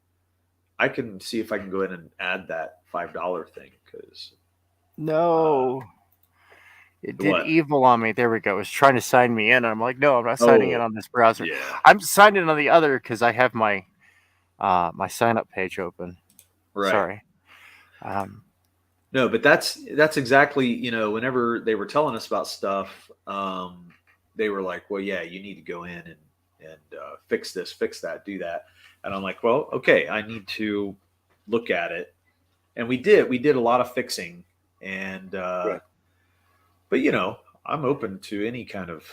I can see if I can go ahead and add that $5 thing because no. It did what? evil on me. There we go. It was trying to sign me in. And I'm like, no, I'm not signing in Oh, on this browser. yeah, I'm signed in on the other because I have my my sign up page open. right. Sorry. Um, No, but that's exactly, whenever they were telling us about stuff, they were like, "Well, yeah, you need to go in and fix this, fix that, do that." And I'm like, "Well, okay, I need to look at it." And we did a lot of fixing, and Right. but I'm open to any kind of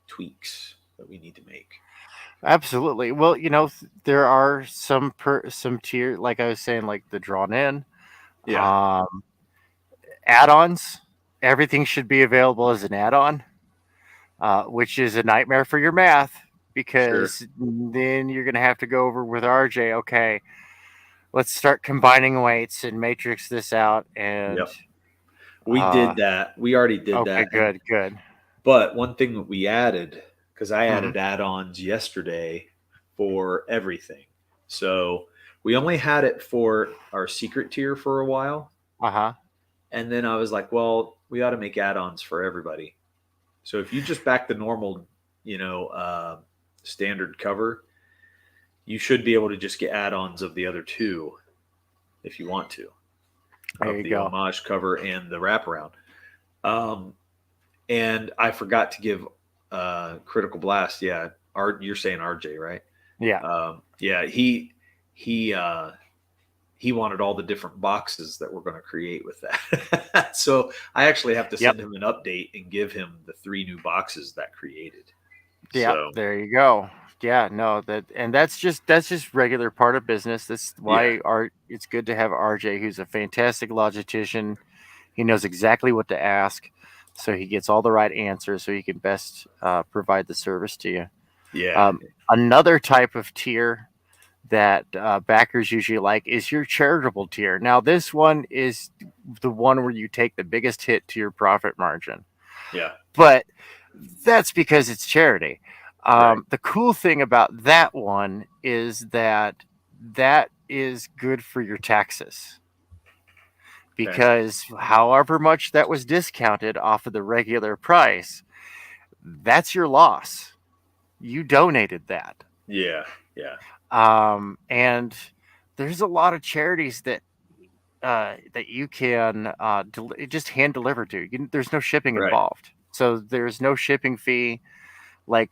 tweaks that we need to make. Absolutely. Well, there are some tier, like I was saying, like the drawn in Yeah, um, add-ons. Everything should be available as an add-on, which is a nightmare for your math sure. because then you're going to have to go over with RJ. Okay, let's start combining weights and matrix this out. And Yep. We did that. We already did okay, that. And good, good. but one thing that we added, because I Hmm. added add-ons yesterday for everything. So we only had it for our secret tier for a while. Uh huh. And then I was like, well, we ought to make add-ons for everybody. So if you just back the normal, standard cover, you should be able to just get add-ons of the other two if you want to, There of you the go. homage cover and the wraparound. Um, and I forgot to give Critical Blast. Yeah, you're saying RJ, right? Yeah. Yeah, he wanted all the different boxes that we're going to create with that. So I actually have to Yep. send him an update and give him the 3 new boxes that created. Yep. So There you go. Yeah. No. That's just regular part of business. That's yeah, why it's good to have RJ, who's a fantastic logistician. He knows exactly what to ask, so he gets all the right answers, so he can best provide the service to you. yeah, Um, Another type of tier that backers usually like is your charitable tier. Now, this one is the one where you take the biggest hit to your profit margin, yeah, but that's because it's charity. right, The cool thing about that one is that is good for your taxes okay, because however much that was discounted off of the regular price, that's your loss. You donated that. yeah, yeah, And there's a lot of charities that you can just hand deliver to. There's no shipping right, involved, so there's no shipping fee. Like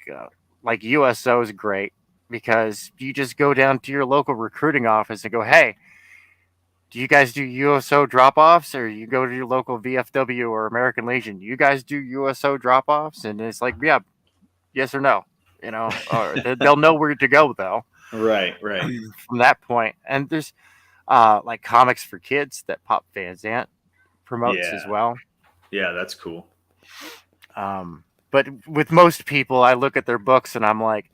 USO is great because you just go down to your local recruiting office and go, "Hey, do you guys do USO drop offs?" Or you go to your local VFW or American Legion. You guys do USO drop offs, and it's like, yeah, yes or no. Or they'll know where to go though right, right. from that point. And there's like comics for kids that Pop Van Zant promotes as Yeah, well. yeah, that's cool. But with most people, I look at their books and I'm like,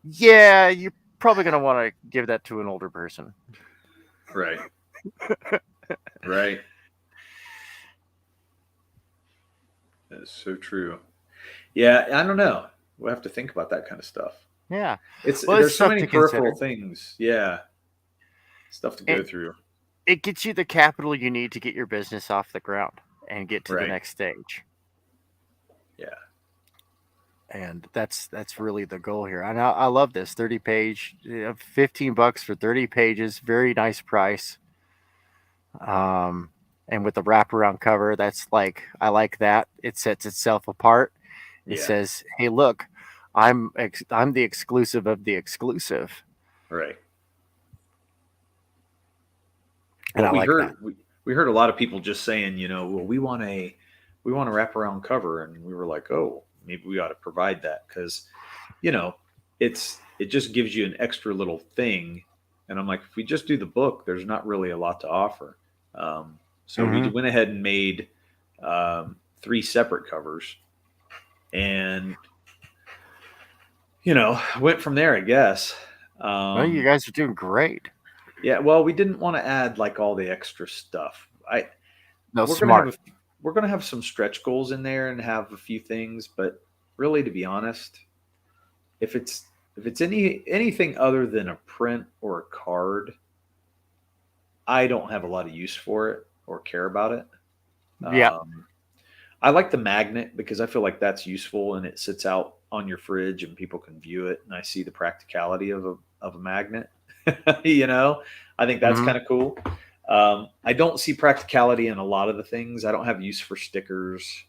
yeah, you're probably going to want to give that to an older person. Right, right. That's so true. Yeah, I don't know. We'll have to think about that kind of stuff. Yeah. It's Well, it's there's so stuff many to consider. peripheral things. Yeah, stuff to go It through. it gets you the capital you need to get your business off the ground and get to the Right. next stage. Yeah. And that's really the goal here. And I love this 30-page, $15 for 30 pages, very nice price. And with the wraparound cover, that's like I like that. It sets itself apart. It Yeah. says, "Hey, look, I'm the exclusive of the exclusive," Right. and Well, I like that. we heard a lot of people just saying, well, we want a wraparound cover, and we were like, oh, maybe we ought to provide that because, you know, it just gives you an extra little thing, and I'm like, if we just do the book, there's not really a lot to offer. So we Mhm. went ahead and made 3 separate covers, and went from there, I guess. Well, you guys are doing great. Yeah, well, we didn't want to add like all the extra stuff. No, We're gonna have smart. we're gonna have some stretch goals in there and have a few things, but really, to be honest, if it's anything other than a print or a card, I don't have a lot of use for it or care about it. Yeah. I like the magnet because I feel like that's useful and it sits out on your fridge and people can view it, and I see the practicality of a magnet. you know, I think that's Mhm. kind of cool. I don't see practicality in a lot of the things. I don't have use for stickers.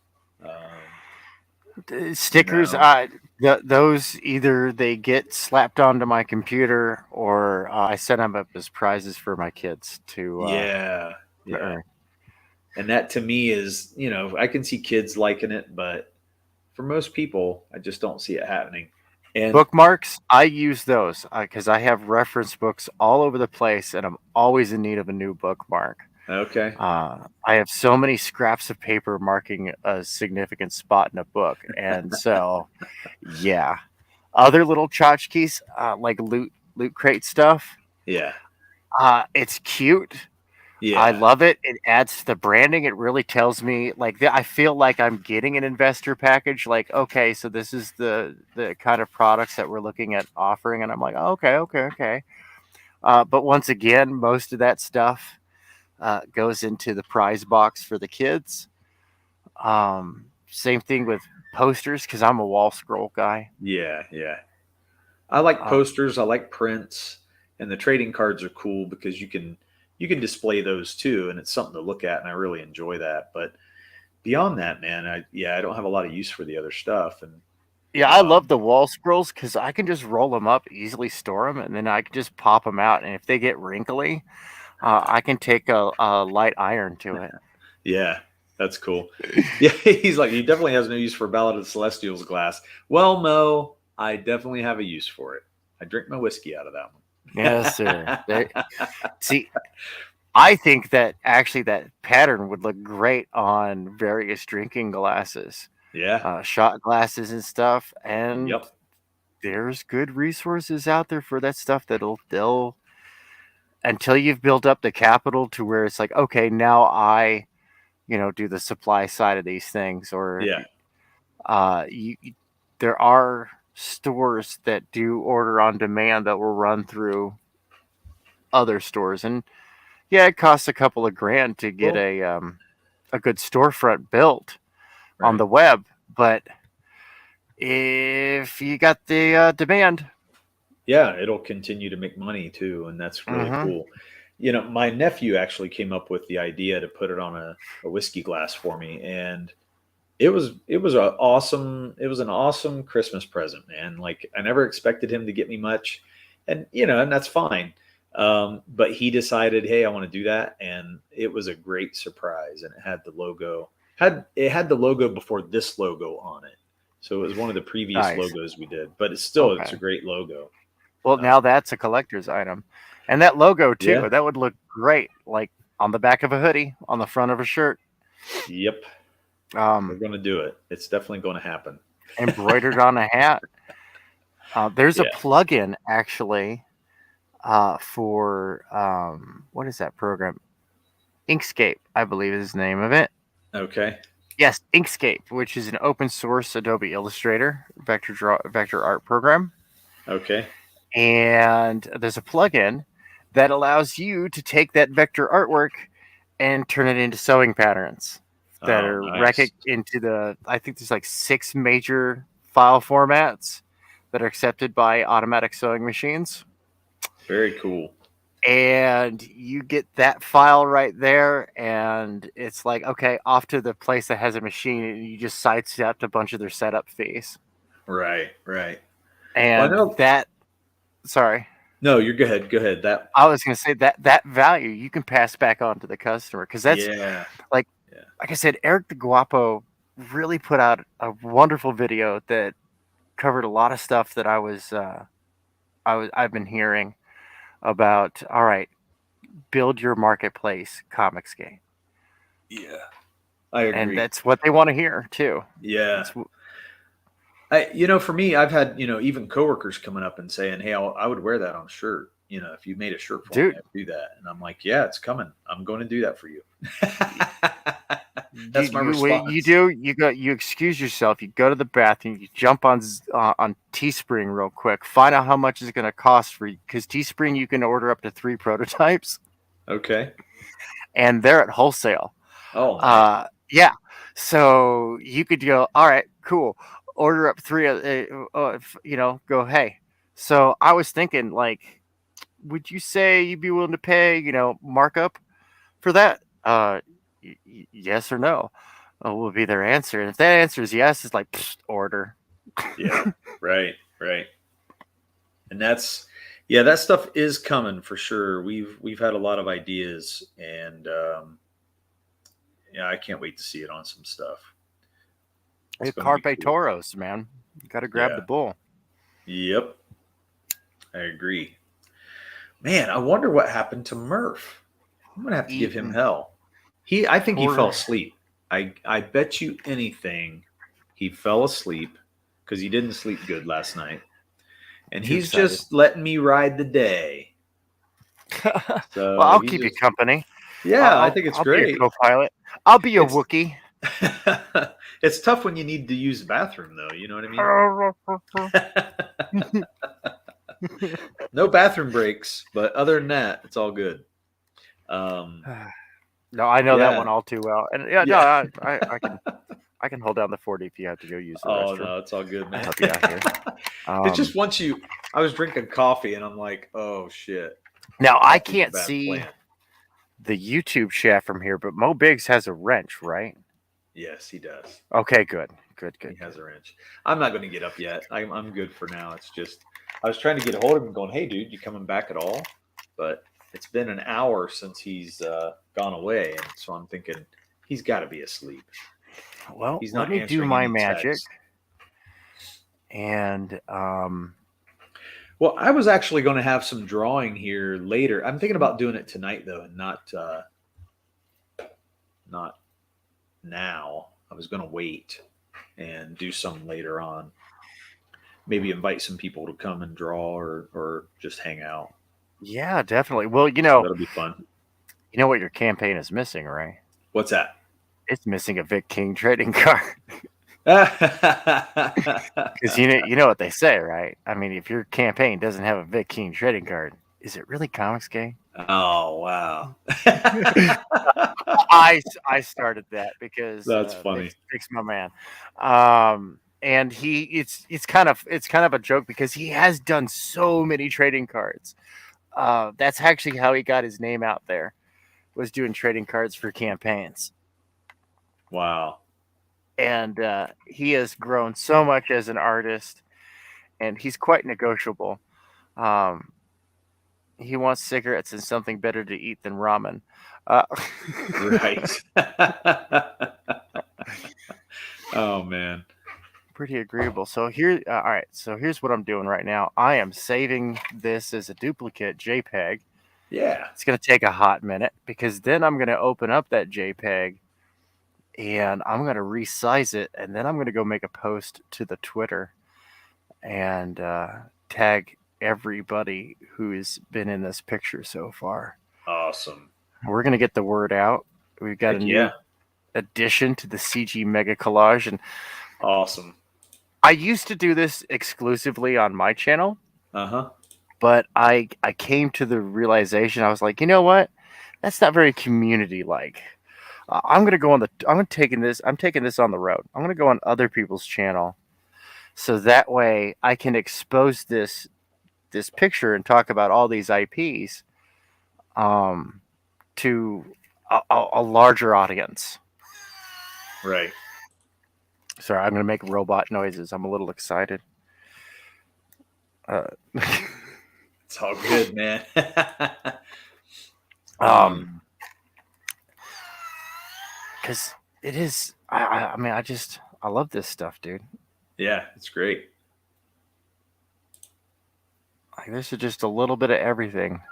You Stickers, know, those either they get slapped onto my computer or I set them up as prizes for my kids yeah, to yeah. earn. And that to me is, I can see kids liking it, but for most people, I just don't see it happening. And Bookmarks, I use those because I have reference books all over the place, and I'm always in need of a new bookmark. okay, I have so many scraps of paper marking a significant spot in a book, and so yeah, other little tchotchkes like loot crate stuff. yeah, It's cute. I yeah, love it. It adds to the branding. It really tells me I feel like I'm getting an investor package. Like, okay, so this is the kind of products that we're looking at offering, and I'm like, oh, okay. But once again, most of that stuff goes into the prize box for the kids. Same thing with posters because I'm a wall scroll guy. yeah, yeah. I like Um, posters. I like prints, and the trading cards are cool because you can display those too, and it's something to look at, and I really enjoy that. But beyond that, man, I don't have a lot of use for the other stuff, and yeah, I love um, the wall scrolls because I can just roll them up, easily store them, and then I can just pop them out. And if they get wrinkly, I can take a light iron to it. yeah, that's cool. Yeah, he's like, he definitely has no use for Ballad of the Celestials glass. Well, no, I definitely have a use for it. I drink my whiskey out of Yes, sir. that one. See, I think that actually that pattern would look great on various drinking glasses, Yeah. shot glasses and stuff. And Yep. there's good resources out there for that stuff they'll until you've built up the capital to where it's like, okay, now I, do the supply side of these things, or Yeah. there are stores that do order on demand that will run through other stores, and yeah, it costs a couple of grand to get Well, a good storefront built on right. the web, but if you got the demand. Yeah, it'll continue to make money too, and that's really Mm-hmm. cool. My nephew actually came up with the idea to put it on a whiskey glass for me, and it was an awesome Christmas present, man. Like I never expected him to get me much, and that's fine. But he decided, hey, I want to do that, and it was a great surprise. And it had the logo before this logo on it, so it was one of the previous Nice. logos we did. But it's a Okay. great logo. Well, now that's a collector's item, and that logo Yeah. too. That would look great, like on the back of a hoodie, on the front of a shirt, Yep. We're um, going to do it. It's definitely going to happen. embroidered on a hat. There's a Yeah. plugin actually for what is that program? Inkscape, I believe is the name of it. Okay. Yes, Inkscape, which is an open source Adobe Illustrator vector art program. Okay. And there's a plugin that allows you to take that vector artwork and turn it into sewing patterns that are nice. into I think there's like 6 major file formats that are accepted by automatic sewing machines. Very cool. And you get that file right there, and it's like, okay, off to the place that has a machine, and you just sidestepped a bunch of their setup fees. Right. And sorry. No, you're good. Go ahead. I was going to say that value you can pass back on to the customer, because that's like I said, Eric the Guapo really put out a wonderful video that covered a lot of stuff that I've been hearing about. All right, build your marketplace comics game. Yeah, I agree, and that's what they want to hear too. Yeah. For me, I've had, even coworkers coming up and saying, "Hey, I would wear that on a shirt. If you made a shirt for me, I'd do that." And I'm like, "Yeah, it's coming. I'm going to do that for you." That's my response. You excuse yourself. You go to the bathroom. You jump on Teespring real quick. Find out how much it's going to cost for you, because Teespring you can order up to 3 prototypes. Okay. And they're at wholesale. Oh. Nice. Yeah. So you could go, all right, cool. Order up 3. Go, hey. So I was thinking, like, would you say you'd be willing to pay, markup for that? Yes or no? Will be their answer. And if that answer is yes, it's like, order. Yeah. Right. And that stuff is coming for sure. We've had a lot of ideas, and I can't wait to see it on some stuff. Carpe Toros, man. You got to grab the bull. Yep. I agree. Man, I wonder what happened to Murph. I'm going to have to give him hell. I think he fell asleep. I bet you anything he fell asleep because he didn't sleep good last night. And he's just letting me ride the day. So well, I'll keep you company. Yeah, I think it's great. I'll be a co-pilot. I'll be a Wookiee. It's tough when you need to use the bathroom, though. You know what I mean? No bathroom breaks, but other than that, it's all good. No, I know that one all too well, and I can hold down the 40 if you have to go use the restroom. No, it's all good, man. I'll help you out here. It's just I was drinking coffee, and I'm like, oh shit. Now I can't see the YouTube chat from here, but Mo Biggs has a wrench, right? Yes, he does. Okay, good. He has a wrench. I'm not going to get up yet. I'm good for now. It's just I was trying to get a hold of him, going, "Hey, dude, you coming back at all?" But it's been an hour since he's gone away, and so I'm thinking he's got to be asleep. Well, let me do my magic. And well, I was actually going to have some drawing here later. I'm thinking about doing it tonight, though, and not now. I was going to wait and do some later on. Maybe invite some people to come and draw or just hang out. Yeah, definitely. Well, so that'll be fun. You know what your campaign is missing, right? What's that? It's missing a Vic King trading card. Because you know what they say, right? I mean, if your campaign doesn't have a Vic King trading card, is it really Comics Game? Oh wow! I started that because that's funny. Vic's my man, and it's kind of a joke because he has done so many trading cards. That's actually how he got his name out there, was doing trading cards for campaigns. Wow. And he has grown so much as an artist, and he's quite negotiable. He wants cigarettes and something better to eat than ramen. Right. Oh, man. Pretty agreeable. So here, all right. So here's what I'm doing right now. I am saving this as a duplicate JPEG. Yeah. It's going to take a hot minute, because then I'm going to open up that JPEG and I'm going to resize it, and then I'm going to go make a post to the Twitter and tag everybody who's been in this picture so far. Awesome. We're going to get the word out. We've got a addition to the CG Mega Collage. And awesome. I used to do this exclusively on my channel. Uh-huh. But I came to the realization, I was like, you know what? That's not very community-like. I'm taking this on the road. I'm gonna go on other people's channel, so that way I can expose this picture and talk about all these IPs, to a larger audience. Right. Sorry, I'm gonna make robot noises. I'm a little excited. It's all good, man. Because it is. I mean, I love this stuff, dude. Yeah, it's great. Like, there's just a little bit of everything,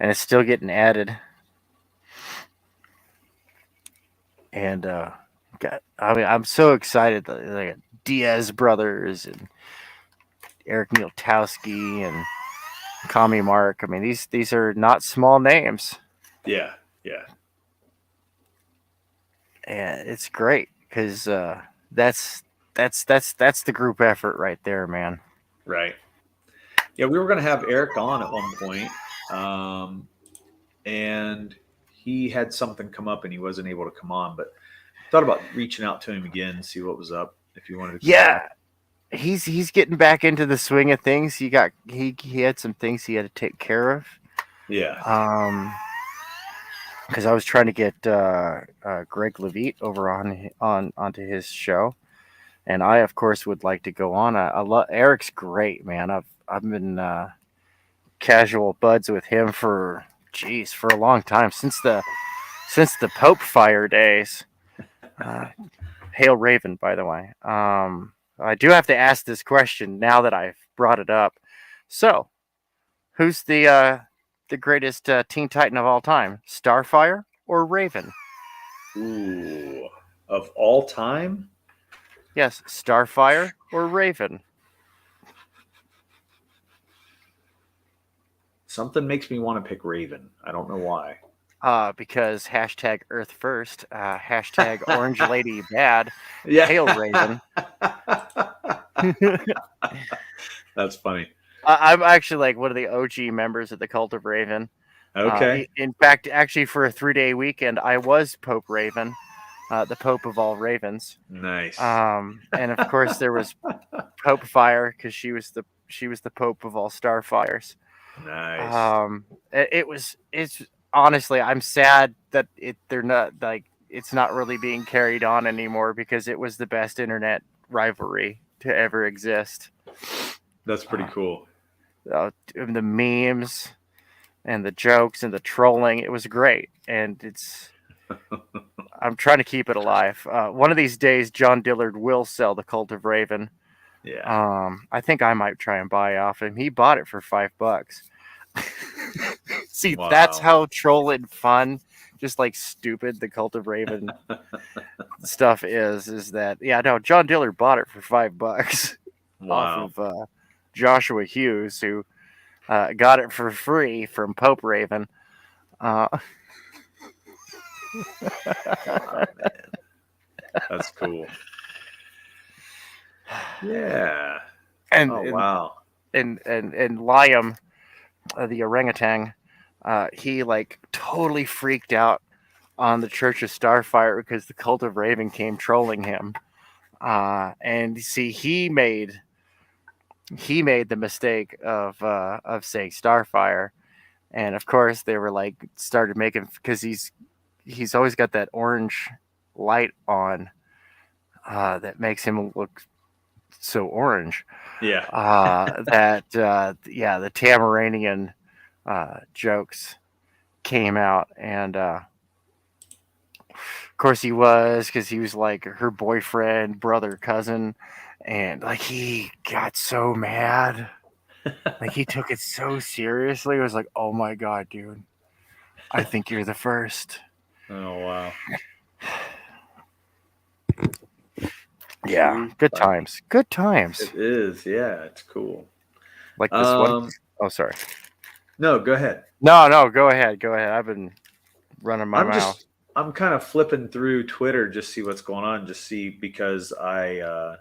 and it's still getting added. And I'm so excited that like Diaz brothers and Eric Nieltowski and Kami Mark. I mean, these are not small names. Yeah. And it's great because that's the group effort right there, man. Right. Yeah, we were going to have Eric on at one point, and he had something come up and he wasn't able to come on. But thought about reaching out to him again, see what was up if you wanted to. Yeah, he's getting back into the swing of things. He had some things he had to take care of. Yeah. Because I was trying to get Greg Levitt over onto his show, and I of course would like to go on. I love Eric's great, man. I've been casual buds with him for a long time, since the Pope Fire days. Hail Raven, by the way. I do have to ask this question now that I've brought it up. So, who's the greatest Teen Titan of all time? Starfire or Raven? Ooh, of all time? Yes, Starfire or Raven. Something makes me want to pick Raven. I don't know why. Because hashtag Earth First, hashtag Orange Lady Bad. Yeah. Hail Raven. That's funny. I'm actually like one of the OG members of the Cult of Raven. Okay. In fact, actually, for a 3-day weekend, I was Pope Raven, the Pope of all Ravens. Nice. And of course, there was Pope Fire, because she was the Pope of all Starfires. Nice. It's honestly, I'm sad that they're not like it's not really being carried on anymore, because it was the best internet rivalry to ever exist. That's pretty cool. The memes and the jokes and the trolling, it was great, and I'm trying to keep it alive. One of these days, John Dillard will sell the Cult of Raven. Yeah. I think I might try and buy off him. He bought it for $5. See, wow. That's how troll and fun, just like stupid, the Cult of Raven stuff is that, yeah, no, John Dillard bought it for $5 off of Joshua Hughes, who got it for free from Pope Raven. Oh, man. That's cool. Yeah. Wow. And Liam, the orangutan, he like totally freaked out on the Church of Starfire because the Cult of Raven came trolling him. And see, he made the mistake of saying Starfire, and of course they were like started making, because he's always got that orange light on that makes him look so orange. Yeah. The Tamaranian jokes came out, and of course he was, because he was like her boyfriend, brother, cousin, and like he got so mad, like he took it so seriously. It was like, oh my god, dude, I think you're the first. Oh wow. Yeah, good times. Good times. It is, yeah, it's cool. Like this one. Oh, sorry. No, go ahead. No, go ahead. Go ahead. I've been running my mouth. I'm kind of flipping through Twitter just see what's going on, because I was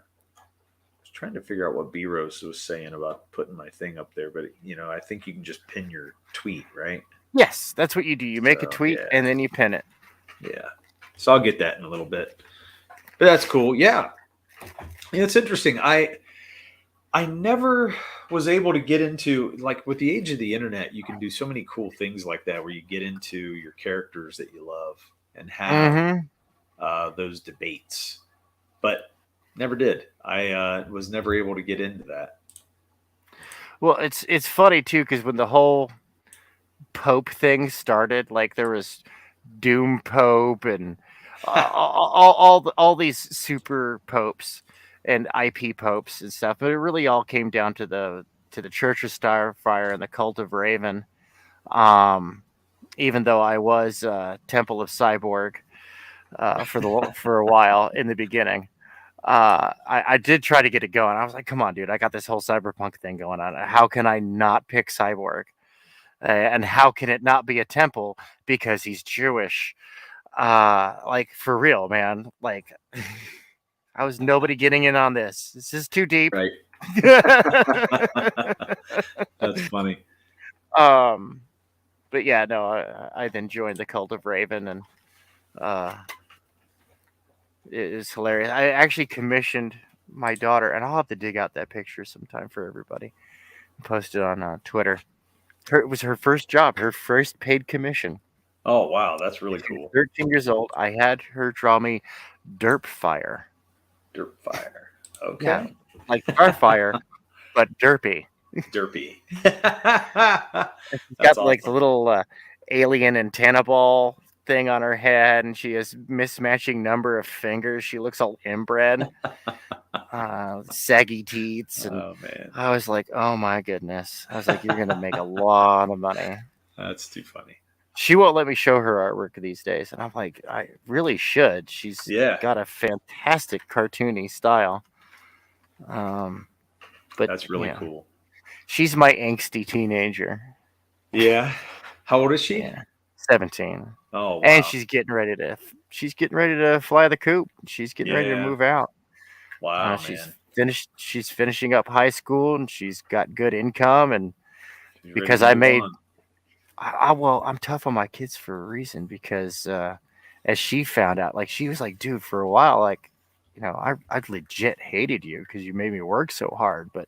trying to figure out what B Rose was saying about putting my thing up there, but I think you can just pin your tweet, right? Yes, that's what you do. You make a tweet and then you pin it. Yeah. So I'll get that in a little bit. But that's cool. Yeah. It's interesting. I never was able to get into, like, with the age of the internet, you can do so many cool things like that where you get into your characters that you love and have those debates. But never did. I was never able to get into that. Well, it's funny too, because when the whole Pope thing started, like there was Doom Pope and all these super popes and IP popes and stuff, but it really all came down to the Church of Starfire and the Cult of Raven. Even though I was Temple of Cyborg for a while in the beginning. I did try to get it going. I was like, come on, dude, I got this whole cyberpunk thing going on. How can I not pick Cyborg? And how can it not be a temple because he's Jewish? Like, for real, man. Like, I was nobody getting in on this. This is too deep. Right. That's funny. But yeah, no, I then joined the Cult of Raven, and it is hilarious. I actually commissioned my daughter, and I'll have to dig out that picture sometime for everybody and post it on Twitter. It was her first job, her first paid commission. Oh, wow. That's really cool. 13 years old. I had her draw me Derp Fire. Derp Fire. Okay. Yeah, like Starfire, but derpy. Derpy. She's got awesome. Like the little alien antenna ball thing on her head, and she has mismatching number of fingers. She looks all inbred, saggy teeth. And oh man! I was like, oh my goodness! I was like, you're gonna make a lot of money. That's too funny. She won't let me show her artwork these days, and I'm like, I really should. She's got a fantastic cartoony style. But that's really cool. She's my angsty teenager. Yeah. How old is she? Yeah. 17. Oh, wow. And she's getting ready to fly the coop. She's getting ready to move out. Wow, She's finishing up high school, and she's got good income, and because I'm tough on my kids for a reason, because as she found out, like, she was like, dude, for a while, like, I legit hated you because you made me work so hard. But,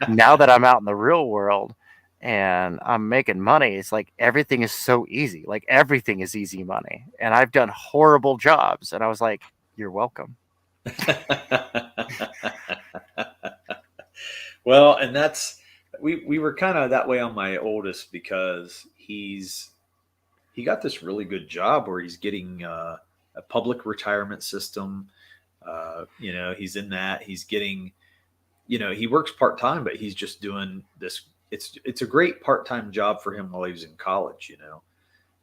now that I'm out in the real world and I'm making money, it's like everything is so easy. Like, everything is easy money. And I've done horrible jobs. And I was like, you're welcome. Well, and we were kind of that way on my oldest, because he got this really good job where he's getting a public retirement system. He's in that. He's getting, he works part-time, but he's just doing this. It's a great part-time job for him while he was in college,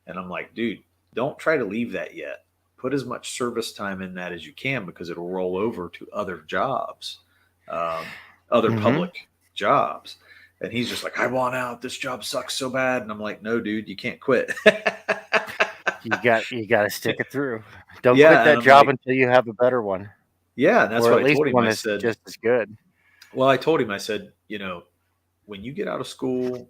And I'm like, dude, don't try to leave that yet. Put as much service time in that as you can, because it'll roll over to other jobs, other public jobs. And he's just like, I want out. This job sucks so bad. And I'm like, no, dude, you can't quit. You got to stick it through. Don't quit that job until you have a better one. Yeah, and that's what I told him. I said, just as good. Well, I told him, I said, when you get out of school,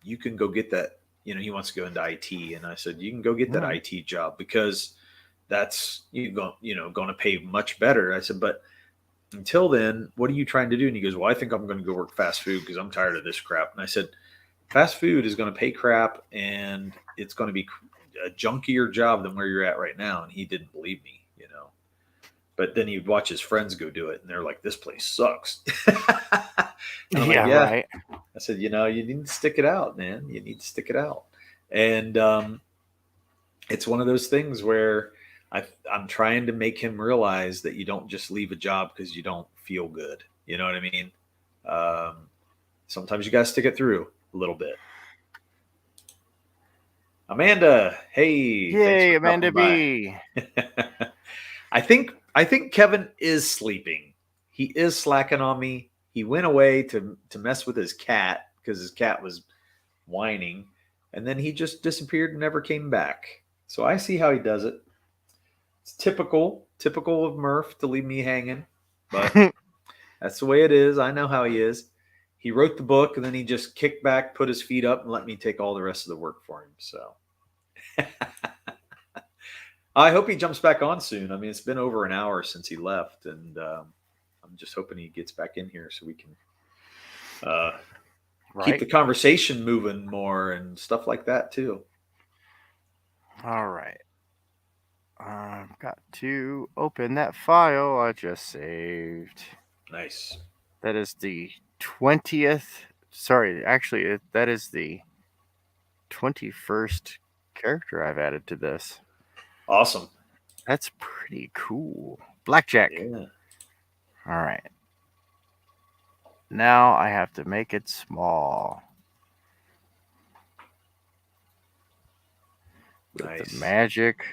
you can go get that. He wants to go into IT, and I said, you can go get that IT job, because that's going to pay much better. I said, but until then, what are you trying to do? And he goes, well, I think I'm going to go work fast food because I'm tired of this crap. And I said, fast food is going to pay crap, and it's going to be a junkier job than where you're at right now. And he didn't believe me, but then he'd watch his friends go do it, and they're like, this place sucks. Right. I said, you need to stick it out, man. You need to stick it out. And it's one of those things where I'm trying to make him realize that you don't just leave a job because you don't feel good. You know what I mean? Sometimes you got to stick it through a little bit. Amanda, hey. Yay, Amanda B. I think Kevin is sleeping. He is slacking on me. He went away to mess with his cat because his cat was whining. and then he just disappeared and never came back. So I see how he does it. It's typical of Murph to leave me hanging, but that's the way it is. I know how he is. He wrote the book and then he just kicked back, put his feet up, and let me take all the rest of the work for him. So I hope he jumps back on soon. I mean, it's been over an hour since he left, and I'm just hoping he gets back in here so we can keep the conversation moving more and stuff like that too. All right. I've got to open that file I just saved. Nice. That is the 20th. Sorry, actually, that is the 21st character I've added to this. Awesome. That's pretty cool. Blackjack. Yeah. All right. Now I have to make it small. With Nice. the magic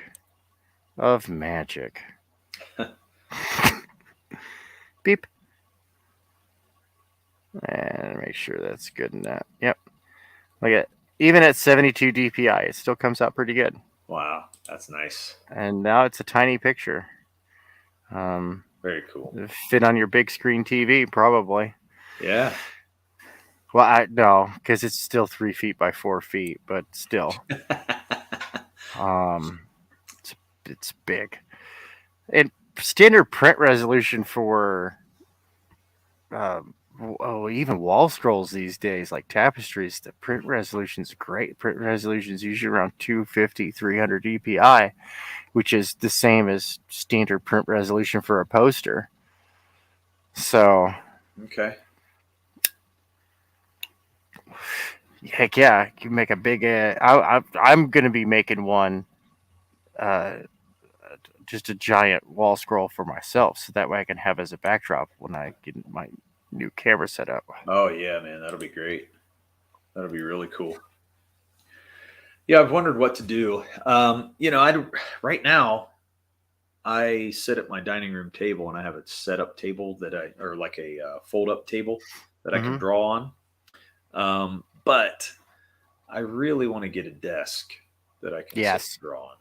of magic. Beep. And make sure that's good enough. Yep. Look at even at 72 DPI, it still comes out pretty good. Wow, that's nice. And now it's a tiny picture. Very cool. Fit on your big screen TV, probably. Yeah. Well, no, because it's still 3 feet by 4 feet, but still. It's big. And standard print resolution for even wall scrolls these days, like tapestries, the print resolution's great. Print resolution's usually around 250, 300 DPI, which is the same as standard print resolution for a poster. So, okay. Heck yeah, you make a big. I'm going to be making one, just a giant wall scroll for myself, so that way I can have as a backdrop when I get my new camera set up. Oh yeah, man, that'll be great. That'll be really cool. Yeah, I've wondered what to do. Right now, I sit at my dining room table and I have a set-up table or like a fold-up table that I can draw on. But I really want to get a desk that I can sit and draw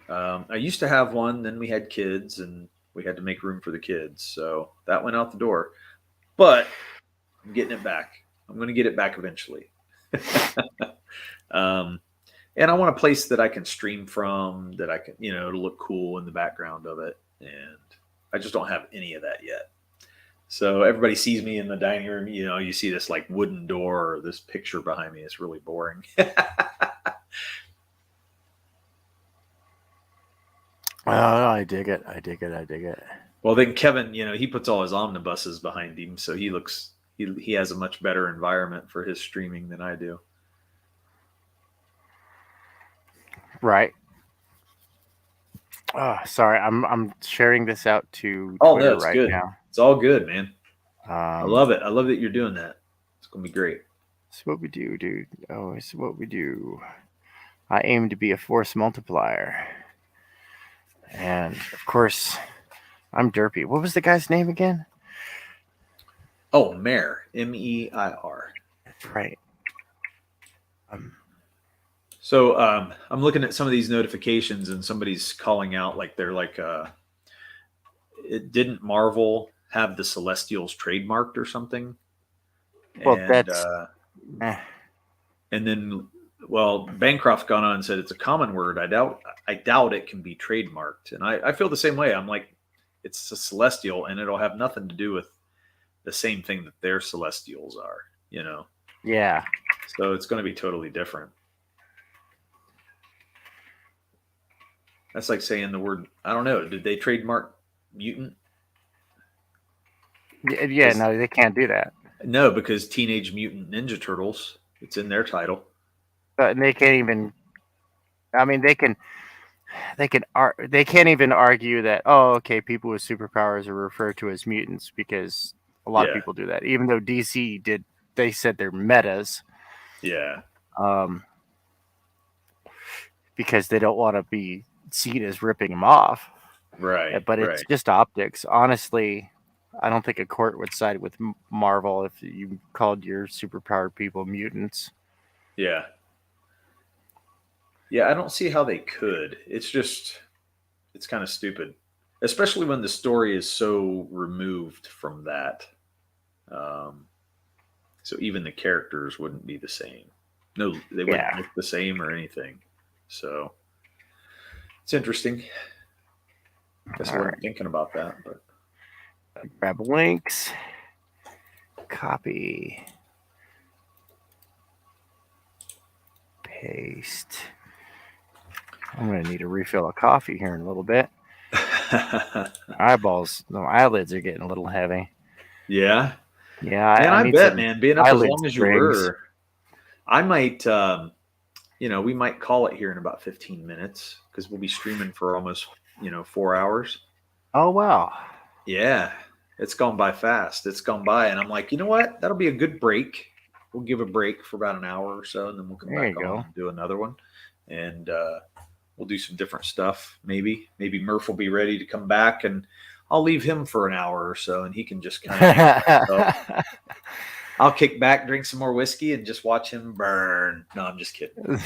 on. I used to have one, then we had kids and we had to make room for the kids. So that went out the door. But I'm getting it back. I'm going to get it back eventually. And I want a place that I can stream from, that I can, it'll look cool in the background of it. And I just don't have any of that yet. So everybody sees me in the dining room. You see this like wooden door or this picture behind me. It's really boring. I dig it. Well, then Kevin, he puts all his omnibuses behind him. So he has a much better environment for his streaming than I do. Right. Oh, sorry. I'm sharing this out to Twitter right good. now. It's all good, man. I love it. I love that you're doing that. It's going to be great. It's what we do, dude. Oh, it's what we do. I aim to be a force multiplier. And, of course, I'm derpy. What was the guy's name again? Oh, Meir. M-E-I-R. Right. So I'm looking at some of these notifications and somebody's calling out like they're like, it didn't Marvel have the Celestials trademarked or something? Well, and, that's... And then, Bancroft gone on and said it's a common word. I doubt it can be trademarked. And I feel the same way. I'm like, it's a Celestial and it'll have nothing to do with the same thing that their Celestials are, Yeah. So it's going to be totally different. That's like saying the word, I don't know. Did they trademark mutant? Yeah, no, they can't do that. No, because Teenage Mutant Ninja Turtles, it's in their title. But they can't even, I mean, they can't even argue that, people with superpowers are referred to as mutants, because a lot of people do that. Even though DC did, they said they're metas. Yeah. Because they don't want to be seen as ripping them off. Right. But it's just optics. Honestly, I don't think a court would side with Marvel if you called your superpowered people mutants. Yeah. Yeah, I don't see how they could. It's kind of stupid, especially when the story is so removed from that. Um, so even the characters wouldn't be the same. No, they wouldn't Yeah. look the same or anything. So it's interesting. Guess I All wasn't right. thinking about that, but Grab links. Copy. Paste. I'm going to need a refill of coffee here in a little bit. Eyelids are getting a little heavy. yeah, Yeah, man, I I need bet, some man, being up as eyelid long as you strings. were, I might, we might call it here in about 15 minutes because we'll be streaming for almost, 4 hours. Oh, wow. Yeah, it's gone by fast. It's gone by, and I'm like, you know what? That'll be a good break. We'll give a break for about an hour or so, and then we'll come There you back on go. and do another one, and we'll do some different stuff. Maybe Murph will be ready to come back, and I'll leave him for an hour or so, and he can just kind of hang by himself. I'll kick back, drink some more whiskey, and just watch him burn. No, I'm just kidding.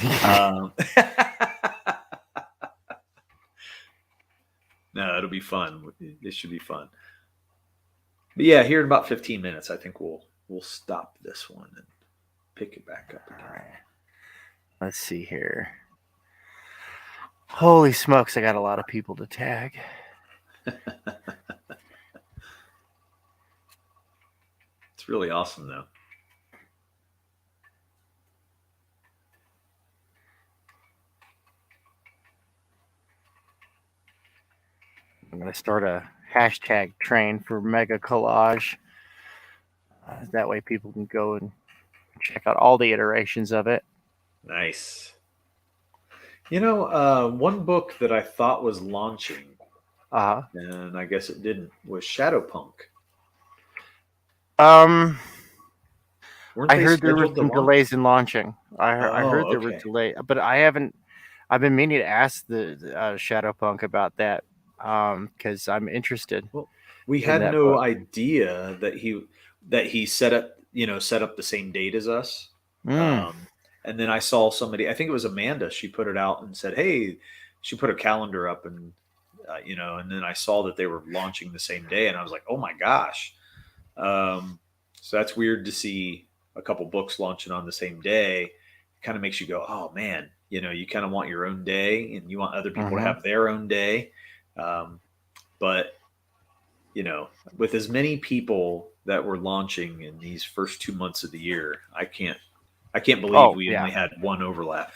No, it'll be fun. It should be fun. But yeah, here in about 15 minutes, I think we'll stop this one and pick it back up again. All right. Let's see here. Holy smokes, I got a lot of people to tag. It's really awesome, though. I'm going to start a hashtag train for Mega Collage. That way people can go and check out all the iterations of it. Nice. One book that I thought was launching, and I guess it didn't, was Shadowpunk. I heard there were some delays in launching. I heard there were delays, but I haven't. I've been meaning to ask the Shadowpunk about that because I'm interested. Well, we had no idea that he set up the same date as us. And then I saw somebody, I think it was Amanda, she put it out and said, hey, she put a calendar up and, and then I saw that they were launching the same day and I was like, oh my gosh. So that's weird to see a couple books launching on the same day. It kind of makes you go, oh man, you kind of want your own day and you want other people to have their own day. But, with as many people that were launching in these first 2 months of the year, I can't believe we only had one overlap.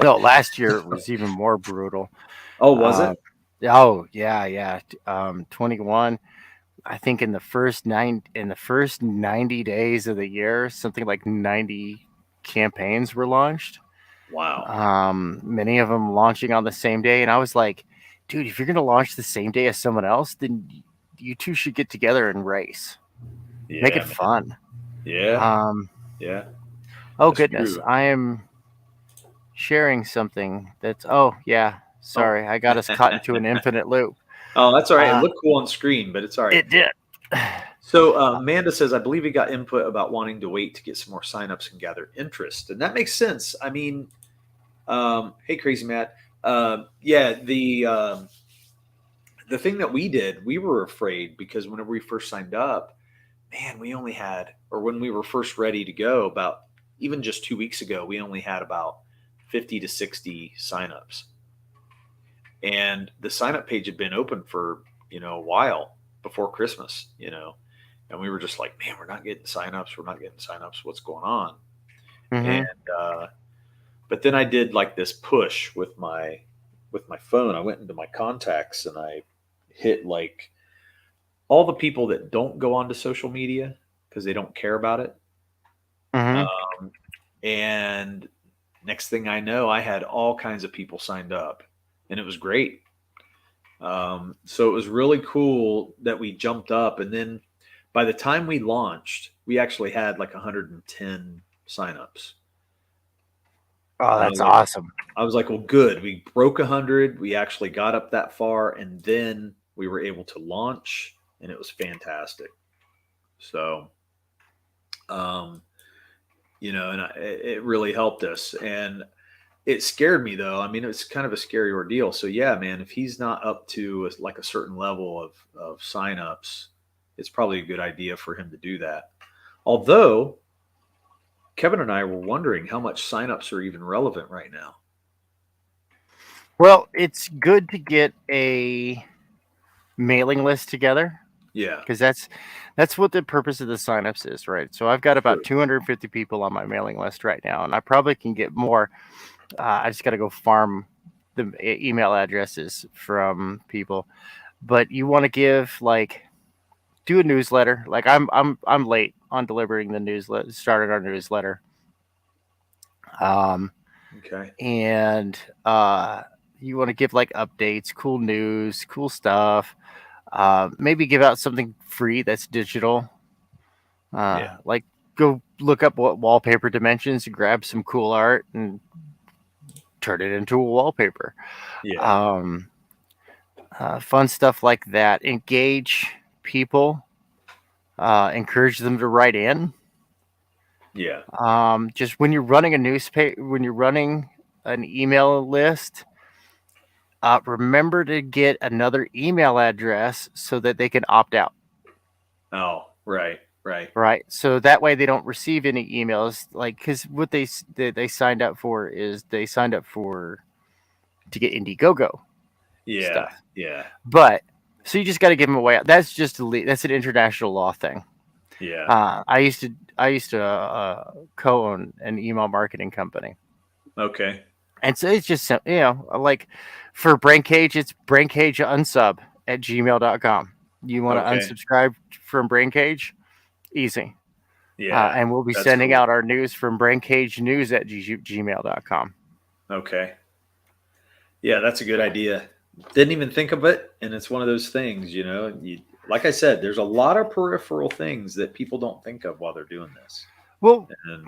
No, last year it was even more brutal. Oh, was it? Oh, yeah. 21. I think in the first 90 days of the year, something like 90 campaigns were launched. Wow. Many of them launching on the same day, and I was like, dude, if you're gonna launch the same day as someone else, then you two should get together and race. Yeah, make it fun. Yeah. Yeah. Oh, that's goodness, true. I am sharing something that's. Oh yeah, sorry, I got us caught into an infinite loop. Oh, that's all right. It looked cool on screen, but it's all right. It did. So Amanda says, I believe he got input about wanting to wait to get some more signups and gather interest. And that makes sense. I mean, hey, Crazy Matt. Yeah, the thing that we did, we were afraid because whenever we first signed up, man, we only had, or when we were first ready to go, about even just 2 weeks ago, we only had about 50 to 60 signups. And the sign-up page had been open for, a while before Christmas, and we were just like, man, we're not getting signups. We're not getting signups. What's going on? And, but then I did like this push with my phone. I went into my contacts and I hit like all the people that don't go onto social media because they don't care about it. And next thing I know, I had all kinds of people signed up and it was great. So it was really cool that we jumped up. And then by the time we launched, we actually had like 110 signups. Oh, that's awesome. I was like, well, good. We broke 100. We actually got up that far. And then we were able to launch and it was fantastic. So, and it really helped us. And It scared me though. I mean, it's kind of a scary ordeal. So yeah, man, if he's not up to like a certain level of signups, it's probably a good idea for him to do that. Although Kevin and I were wondering how much signups are even relevant right now. Well, it's good to get a mailing list together. Yeah. Because that's what the purpose of the signups is, right? So I've got about 250 people on my mailing list right now, and I probably can get more. I just got to go farm the email addresses from people. But you want to do a newsletter. Like I'm late on delivering the newsletter, starting our newsletter. Okay. And you want to give like updates, cool news, cool stuff. Maybe give out something free that's digital. Like go look up what wallpaper dimensions and grab some cool art and turn it into a wallpaper. Yeah. Fun stuff like that. Engage people. Encourage them to write in. Yeah. Just when you're running a newspaper, when you're running an email list, remember to get another email address so that they can opt out. Oh, right. Right. So that way they don't receive any emails. Like, because what they signed up for is they signed up to get Indiegogo stuff. Yeah. But so you just got to give them away. That's just that's an international law thing. Yeah. I used to co-own an email marketing company. Okay. And so it's just, like for Brain Cage, it's braincageunsub@gmail.com. You want to unsubscribe from Brain Cage? Easy. Yeah. And we'll be sending out our news from braincagenews@gmail.com. Okay. Yeah, that's a good idea. Didn't even think of it. And it's one of those things, like I said, there's a lot of peripheral things that people don't think of while they're doing this. Well, and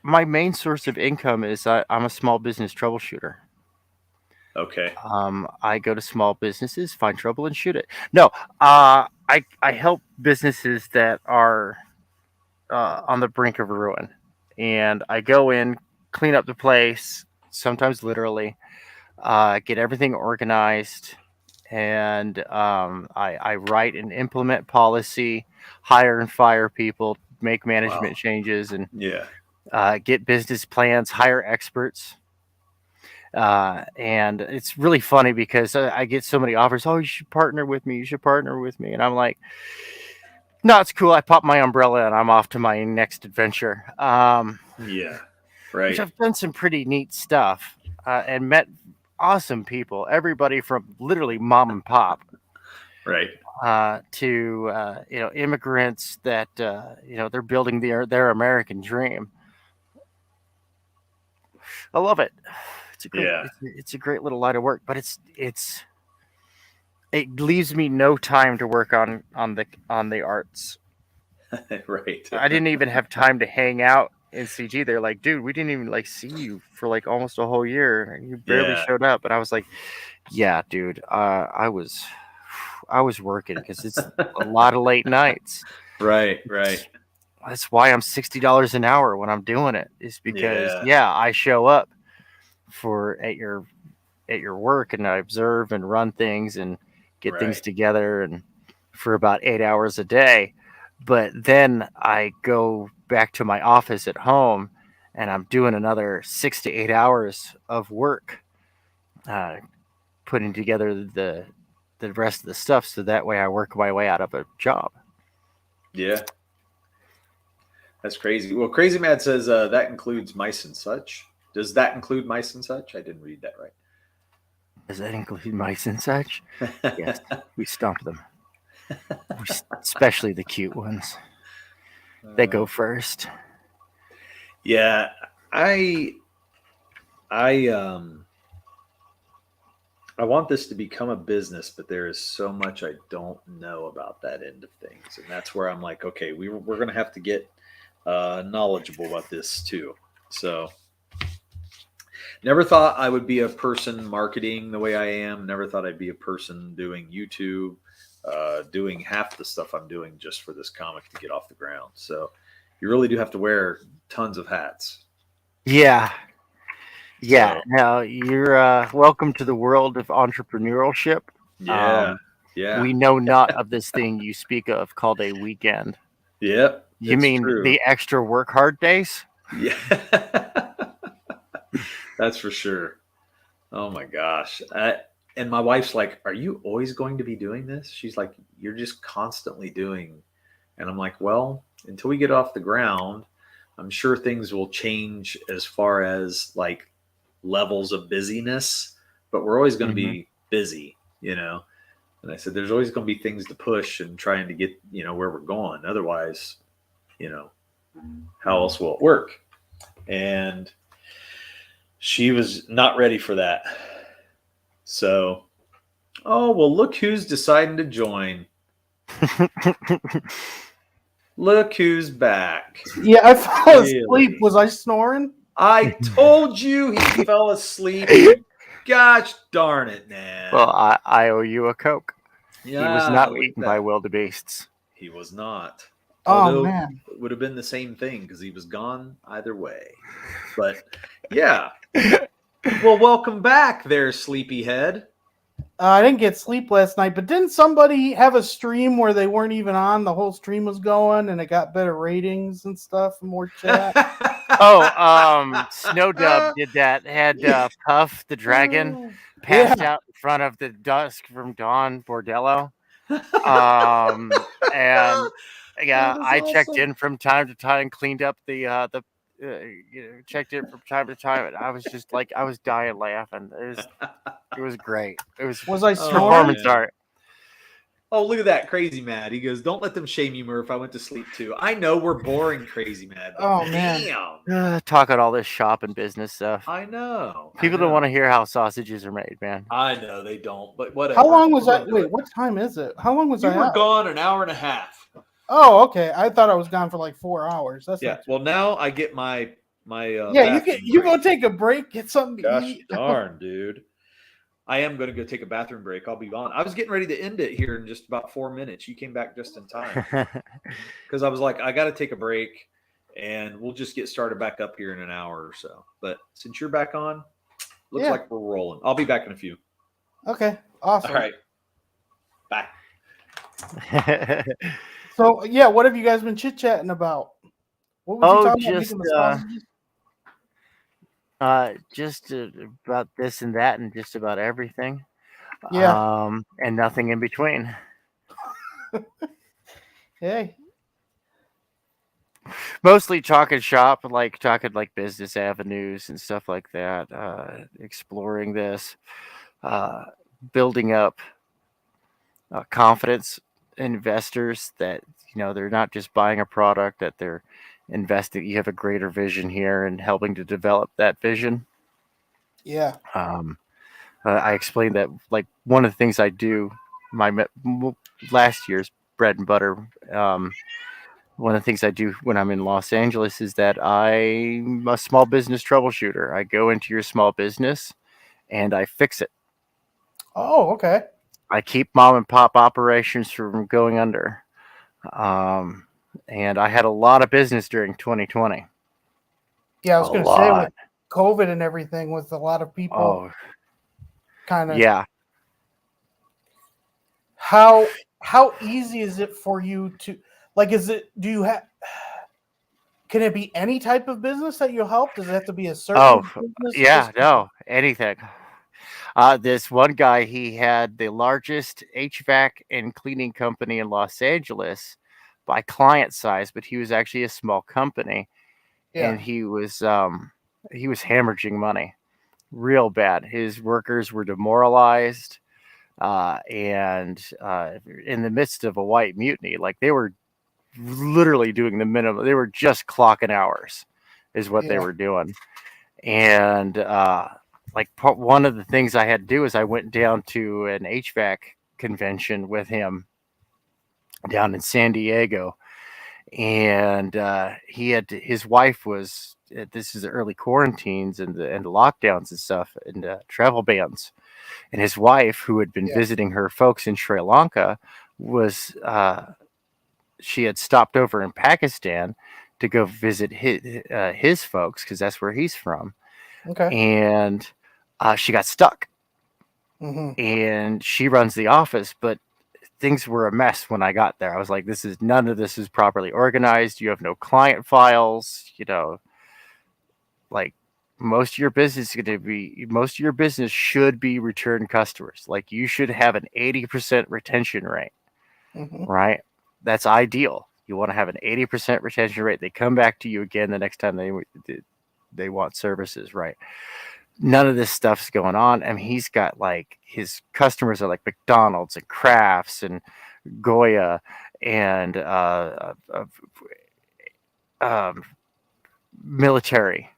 my main source of income is I'm a small business troubleshooter. Okay. I go to small businesses, find trouble, and shoot it. No, I help businesses that are on the brink of ruin, and I go in, clean up the place, sometimes literally, get everything organized, and I write and implement policy, hire and fire people, make management changes, and get business plans, hire experts. And it's really funny because I get so many offers. Oh, you should partner with me. You should partner with me. And I'm like, no, it's cool. I pop my umbrella and I'm off to my next adventure. Yeah. Right. Which I've done some pretty neat stuff and met awesome people. Everybody from literally mom and pop. Right. To immigrants that they're building their American dream. I love it. It's a great, it's a great little line of work, but it leaves me no time to work on the arts. Right. I didn't even have time to hang out in CG. They're like, dude, we didn't even see you for almost a whole year. You barely showed up. And I was like, yeah, dude, I was working because it's a lot of late nights. Right. That's why I'm $60 an hour when I'm doing it. Is because I show up at your work and I observe and run things and get things together and for about 8 hours a day. But then I go back to my office at home and I'm doing another 6 to 8 hours of work, putting together the rest of the stuff. So that way I work my way out of a job. Yeah. That's crazy. Well, Crazy Mad says that includes mice and such. Does that include mice and such? I didn't read that right. Does that include mice and such? Yes, we stomp them. Especially the cute ones. They go first. Yeah, I want this to become a business, but there is so much I don't know about that end of things, and that's where I'm like, okay, we're going to have to get knowledgeable about this too. So, never thought I would be a person marketing the way I am. Never thought I'd be a person doing YouTube, doing half the stuff I'm doing just for this comic to get off the ground. So, you really do have to wear tons of hats. Yeah. Yeah. So Now you're welcome to the world of entrepreneurship. yeah, yeah, We know not of this thing you speak of called a weekend. yep. You It's mean true. the extra work hard days? Yeah, that's for sure. Oh my gosh. And my wife's like, "Are you always going to be doing this?" She's like, "You're just constantly doing." And I'm like, "Well, until we get off the ground, I'm sure things will change as far as like levels of busyness, but we're always going to Mm-hmm. be busy, you know." And I said, "There's always going to be things to push and trying to get, where we're going. Otherwise, you know, how else will it work?" And she was not ready for that. So, oh, well, look who's deciding to join. Look who's back. Yeah, I fell asleep. Really? Was I snoring? I told you he fell asleep. You, gosh darn it, man. Well, I owe you a Coke. Yeah, He was not look at eaten by that. wildebeests. He was not. Oh Although man. it would have been the same thing because he was gone either way. But yeah. Well, welcome back there, sleepyhead. I didn't get sleep last night, but didn't somebody have a stream where they weren't even on? The whole stream was going, and it got better ratings and stuff, and more chat. Snowdub did that. Had Puff the dragon passed out in front of the Dusk from Dawn bordello. And yeah, I checked in from time to time, cleaned up checked in from time to time, and I was just like, I was dying laughing. It was great. It was I snoring? performance art. Oh, look at that, Crazy Mad. He goes, "Don't let them shame you, Murph. I went to sleep too." I know we're boring, Crazy Mad. But Oh, man. damn. Talking all this shop and business stuff. I know. People don't want to hear how sausages are made, man. I know they don't, but whatever. How long was We're I? gonna do Wait, it. what time is it? How long was You I were out? gone an hour and a half. Oh, okay. I thought I was gone for like 4 hours. That's Yeah. not Well, now I get my yeah. You go take a break, get something to Gosh eat. darn, dude. I am going to go take a bathroom break. I'll be gone. I was getting ready to end it here in just about 4 minutes. You came back just in time because I was like, I got to take a break, and we'll just get started back up here in an hour or so. But since you're back on, looks like we're rolling. I'll be back in a few. Okay, awesome. All right, bye. So yeah, what have you guys been chit chatting about? What was you talking about? just Making the sausages? just about this and that, and just about everything. Yeah. And nothing in between. Hey. Mostly talking shop, talking business avenues and stuff like that. Exploring this, building up confidence in investors that they're not just buying a product, that they're investing. You have a greater vision here, and helping to develop that vision. Yeah. I explained that one of the things I do, my last year's bread and butter. One of the things I do when I'm in Los Angeles is that I'm a small business troubleshooter. I go into your small business and I fix it. Oh, okay. I keep mom and pop operations from going under. And I had a lot of business during 2020. Yeah, I was going to say with COVID and everything, with a lot of people kind of. Yeah. How easy is it for you to can it be any type of business that you help? Does it have to be a certain business? Yeah, no, anything. This one guy, he had the largest HVAC and cleaning company in Los Angeles by client size, but he was actually a small company. Yeah. And he was hemorrhaging money real bad. His workers were demoralized, and in the midst of a white mutiny, they were literally doing the minimum. They were just clocking hours is what they were doing. And one of the things I had to do is I went down to an HVAC convention with him down in San Diego. And his wife was, this is the early quarantines and the lockdowns and stuff, and travel bans. And his wife, who had been visiting her folks in Sri Lanka, was she had stopped over in Pakistan to go visit his folks, because that's where he's from. Okay. and she got stuck. Mm-hmm. And she runs the office, but things were a mess when I got there. I was like, none of this is properly organized. You have no client files, like most of your business should be return customers. Like you should have an 80% retention rate, Mm-hmm. right? That's ideal. You want to have an 80% retention rate. They come back to you again the next time they want services, right? None of this stuff's going on. I mean, he's got like his customers are like McDonald's and Crafts and Goya and um, military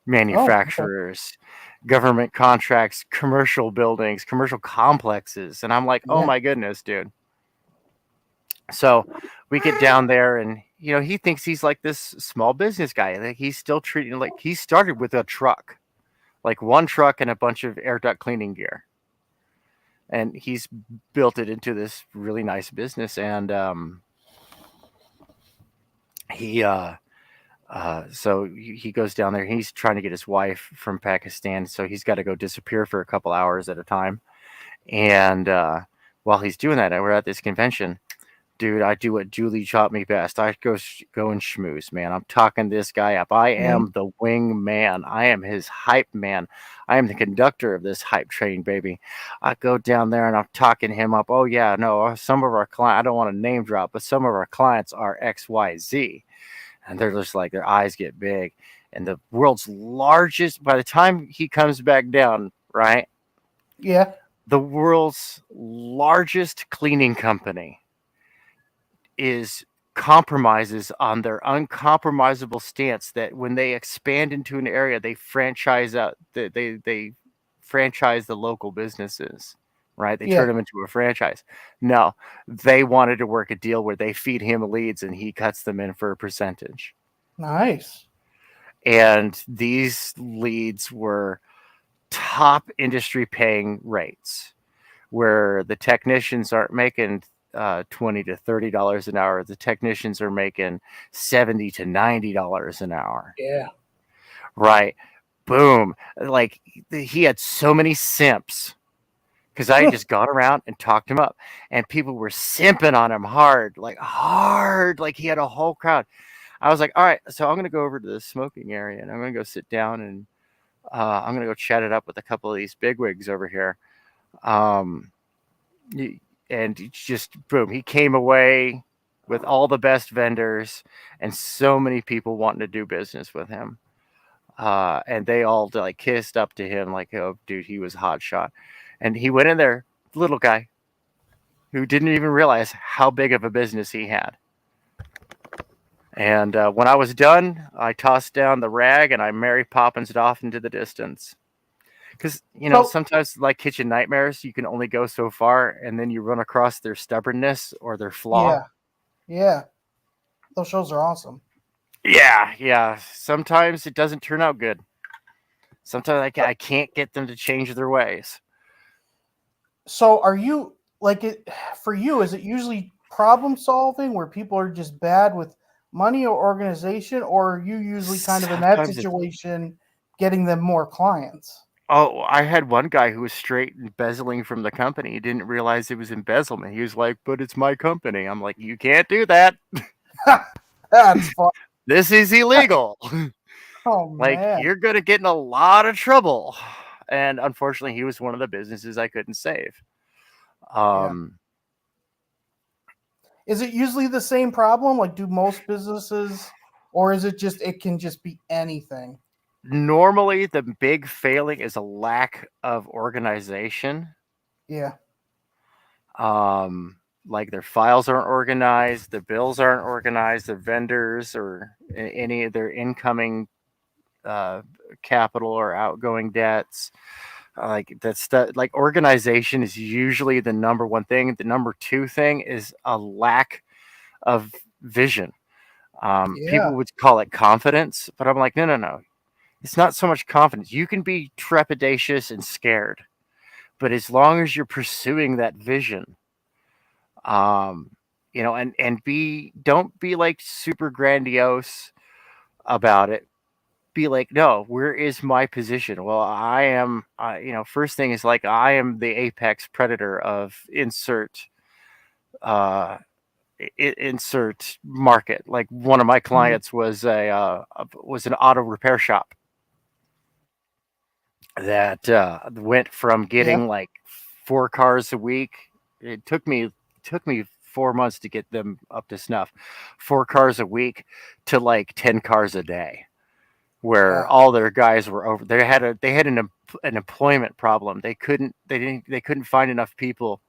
Oh, okay. manufacturers, government contracts, commercial buildings, commercial complexes. And I'm like, oh Yeah. my goodness, dude. So we get down there and, he thinks he's like this small business guy. Like he's still treating like he started with a truck, like one truck and a bunch of air duct cleaning gear. And he's built it into this really nice business. And so he goes down there. He's trying to get his wife from Pakistan, so he's got to go disappear for a couple hours at a time. And while he's doing that, we're at this convention. Dude, I do what Julie taught me best. I go and schmooze, man. I'm talking this guy up. I am the wing man. I am his hype man. I am the conductor of this hype train, baby. I go down there and I'm talking him up. Oh, yeah, no, some of our clients, I don't want to name drop, but some of our clients are XYZ. And they're just like, their eyes get big. And the world's largest, by the time he comes back down, right? Yeah. The world's largest cleaning company compromises on their uncompromisable stance that when they expand into an area, they franchise out. They franchise the local businesses, right? They turn them into a franchise. No, they wanted to work a deal where they feed him leads and he cuts them in for a percentage. Nice. And these leads were top industry paying rates, where the technicians aren't making $20 to $30 an hour. The technicians are making $70 to $90 an hour. Yeah. Right. Boom. Like he had so many simps because I just got around and talked him up, and people were simping on him hard. Like he had a whole crowd. I was like, all right, so I'm going to go over to the smoking area and I'm going to go sit down and I'm going to go chat it up with a couple of these bigwigs over here. And just boom, he came away with all the best vendors and so many people wanting to do business with him. And they all like kissed up to him like, oh, dude, he was hot shot. And he went in there, little guy, who didn't even realize how big of a business he had. And when I was done, I tossed down the rag and I Mary Poppins it off into the distance. Because, sometimes like kitchen nightmares, you can only go so far and then you run across their stubbornness or their flaw. Yeah. Yeah. Those shows are awesome. Yeah. Sometimes it doesn't turn out good. Sometimes I can't get them to change their ways. So are you like it for you? Is it usually problem solving where people are just bad with money or organization, or are you usually kind of in that situation getting them more clients? Oh, I had one guy who was straight embezzling from the company. He didn't realize it was embezzlement. He was like, but it's my company. I'm like, you can't do that. That's fun. This is illegal. Oh, man. You're going to get in a lot of trouble. And unfortunately, he was one of the businesses I couldn't save. Is it usually the same problem? Like, do most businesses, or is it just, it can just be anything? Normally, the big failing is a lack of organization. Yeah. Like their files aren't organized, their bills aren't organized, their vendors or any of their incoming capital or outgoing debts. Like organization is usually the number one thing. The number two thing is a lack of vision. People would call it confidence, but I'm like, no. It's not so much confidence. You can be trepidatious and scared, but as long as you're pursuing that vision, and don't be like super grandiose about it. be like, no, where is my position? Well, I am, first thing is like, I am the apex predator of insert market. Like one of my clients was was an auto repair shop that went from getting like 4 cars a week. It took me 4 months to get them up to snuff. 4 cars a week to like 10 cars a day, where all their guys were over. They had an employment problem. They couldn't find enough people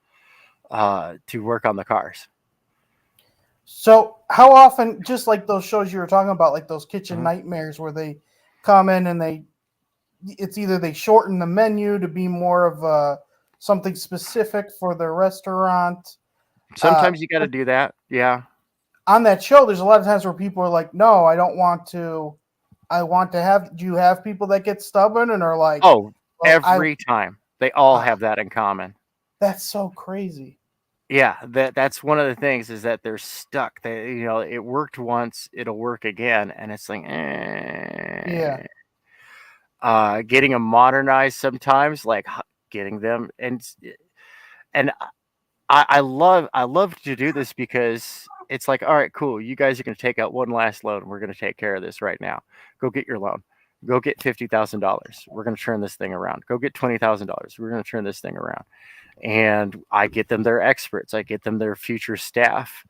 to work on the cars. So how often, just like those shows you were talking about, like those kitchen nightmares where they come in and it's either they shorten the menu to be more of something specific for the restaurant. Sometimes you got to do that. Yeah. On that show, there's a lot of times where people are like, no, I don't want to. I want to have, do you have people that get stubborn and are like, oh, well, every time they all have that in common. That's so crazy. Yeah, that's one of the things is that they're stuck. They, it worked once, it'll work again, and it's like, yeah. Getting them modernized sometimes, like getting them, and I love to do this because it's like, all right, cool, you guys are going to take out one last loan. We're going to take care of this right now. Go get your loan. Go get $50,000. We're going to turn this thing around. Go get $20,000. We're going to turn this thing around. And I get them their experts. I get them their future staff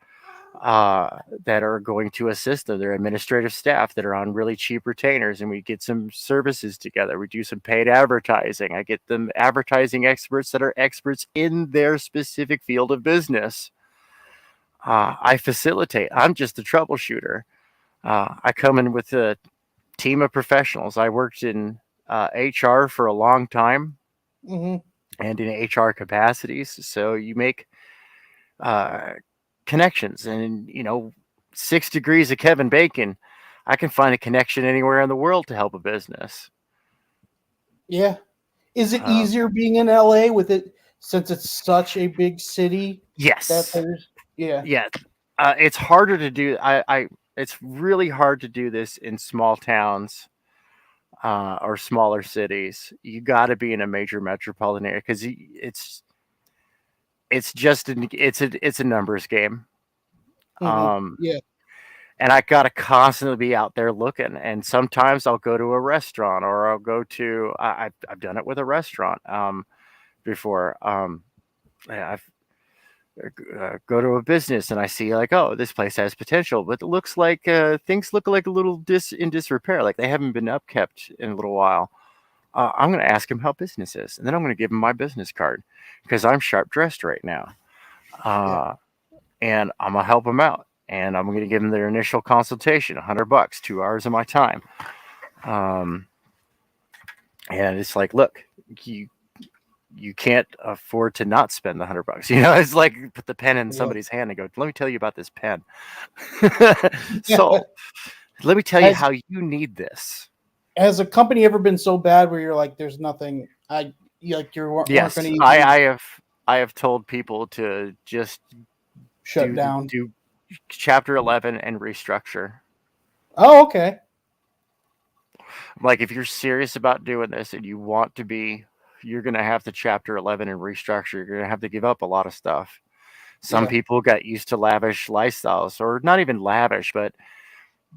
that are going to assist them, their administrative staff that are on really cheap retainers. And we get some services together. We do some paid advertising. I get them advertising experts that are experts in their specific field of business. I facilitate. I'm just a troubleshooter. I come in with a team of professionals. I worked in HR for a long time. And in HR capacities. So you make connections, and 6 degrees of Kevin Bacon, I can find a connection anywhere in the world to help a business. Yeah. Is it easier being in LA with it since it's such a big city? Yes. Yeah. It's harder to do. It's really hard to do this in small towns. Or smaller cities. You got to be in a major metropolitan area because it's a numbers game. Yeah. And I got to constantly be out there looking. And sometimes I'll go to a restaurant, or I'll go to. I've done it with a restaurant before. I've go to a business and I see like, oh, this place has potential, but it looks like things look like a little in disrepair, like they haven't been upkept in a little while. I'm going to ask him how business is, and then I'm going to give him my business card because I'm sharp dressed right now, and I'm going to help him out, and I'm going to give him their initial consultation, $100, 2 hours of my time, and it's like, look, you can't afford to not spend the $100. It's like put the pen in somebody's hand and go, let me tell you about this pen. So let me tell you how you need this. Has a company ever been so bad where you're like, there's nothing yes, I have told people to just shut down, do Chapter 11 and restructure. Oh, okay. Like if you're serious about doing this and you want to be, you're going to have to Chapter 11 and restructure. You're going to have to give up a lot of stuff. Some people got used to lavish lifestyles, or not even lavish, but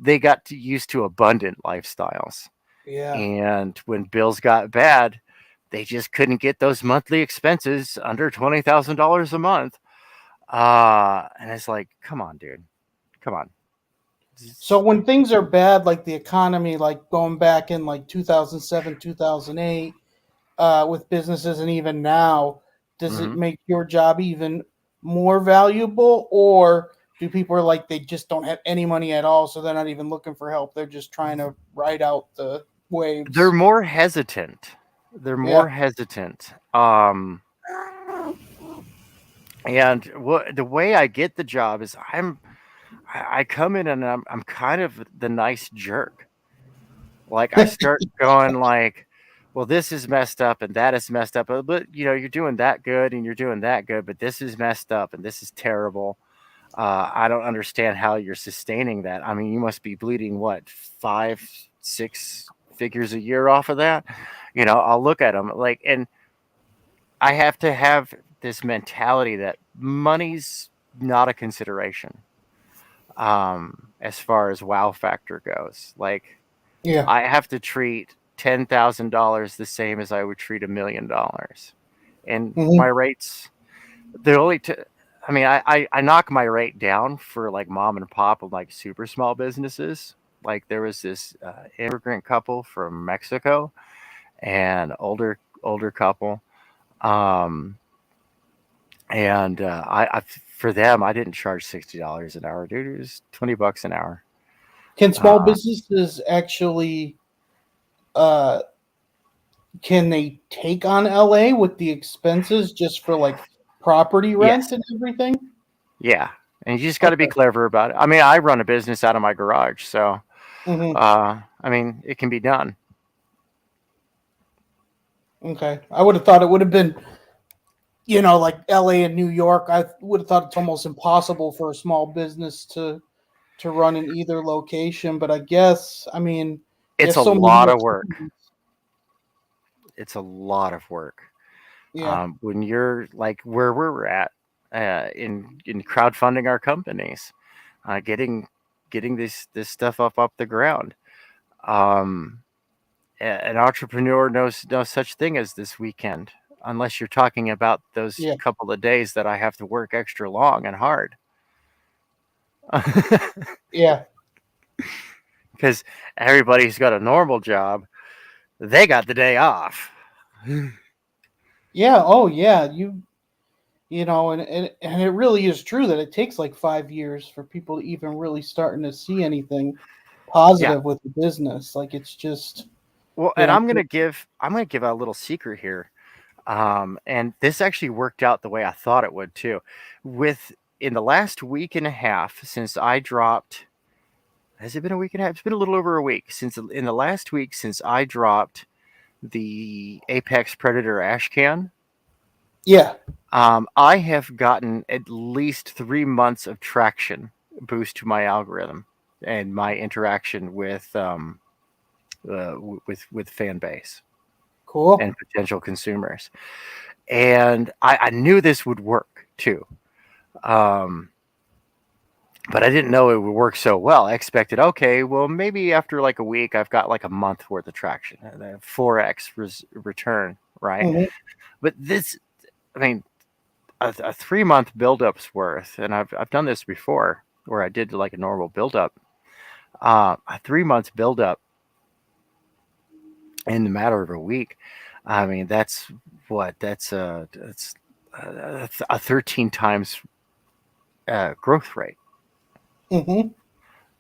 they got used to abundant lifestyles. Yeah. And when bills got bad, they just couldn't get those monthly expenses under $20,000 a month. And it's like, come on, dude. Come on. So when things are bad, like the economy, like going back in like 2007, 2008, with businesses, and even now, does it make your job even more valuable, or do people are like, they just don't have any money at all, so they're not even looking for help, they're just trying to ride out the waves? They're more hesitant. And the way I get the job is I come in and I'm kind of the nice jerk. Like I start going like, well, this is messed up and that is messed up, but you're doing that good and you're doing that good, but this is messed up and this is terrible. I don't understand how you're sustaining that. I mean, you must be bleeding what, 5, 6 figures a year off of that, I'll look at them and I have to have this mentality that money's not a consideration as far as wow factor goes. Yeah. I have to treat $10,000 the same as I would treat $1 million. And my rates, I knock my rate down for like mom and pop of like super small businesses. Like there was this immigrant couple from Mexico, and older couple. I for them, I didn't charge $60 an hour, dude. It was $20 an hour. Can small businesses actually, can they take on LA with the expenses just for like property rent and everything? Yeah. And you just got to be clever about it. I mean, I run a business out of my garage, so it can be done. Okay. I would have thought it would have been, like LA and New York. I would have thought it's almost impossible for a small business to run in either location. But I guess, it's a lot of work. It's a lot of work. Yeah. When you're like where we're at in crowdfunding our companies, getting this stuff up the ground. An entrepreneur knows no such thing as this weekend, unless you're talking about those couple of days that I have to work extra long and hard. Yeah. Because everybody's got a normal job. They got the day off. Yeah. Oh, yeah. And it really is true that it takes like 5 years for people to even really starting to see anything positive with the business. Like it's just. Well, and I'm gonna give out a little secret here, and this actually worked out the way I thought it would too. In the last week and a half since I dropped. Has it been a week and a half? It's been a little over a week in the last week since I dropped the Apex Predator ash can. Yeah. I have gotten at least 3 months of traction boost to my algorithm and my interaction with fan base. Cool. And potential consumers. And I knew this would work too. But I didn't know it would work so well. I expected, okay, well, maybe after like a week, I've got like a month worth of traction, 4x return, right? Mm-hmm. But this, a 3 month buildup's worth, and I've done this before, where I did like a normal buildup, a 3 months buildup in the matter of a week. That's a 13 times growth rate. Mm-hmm.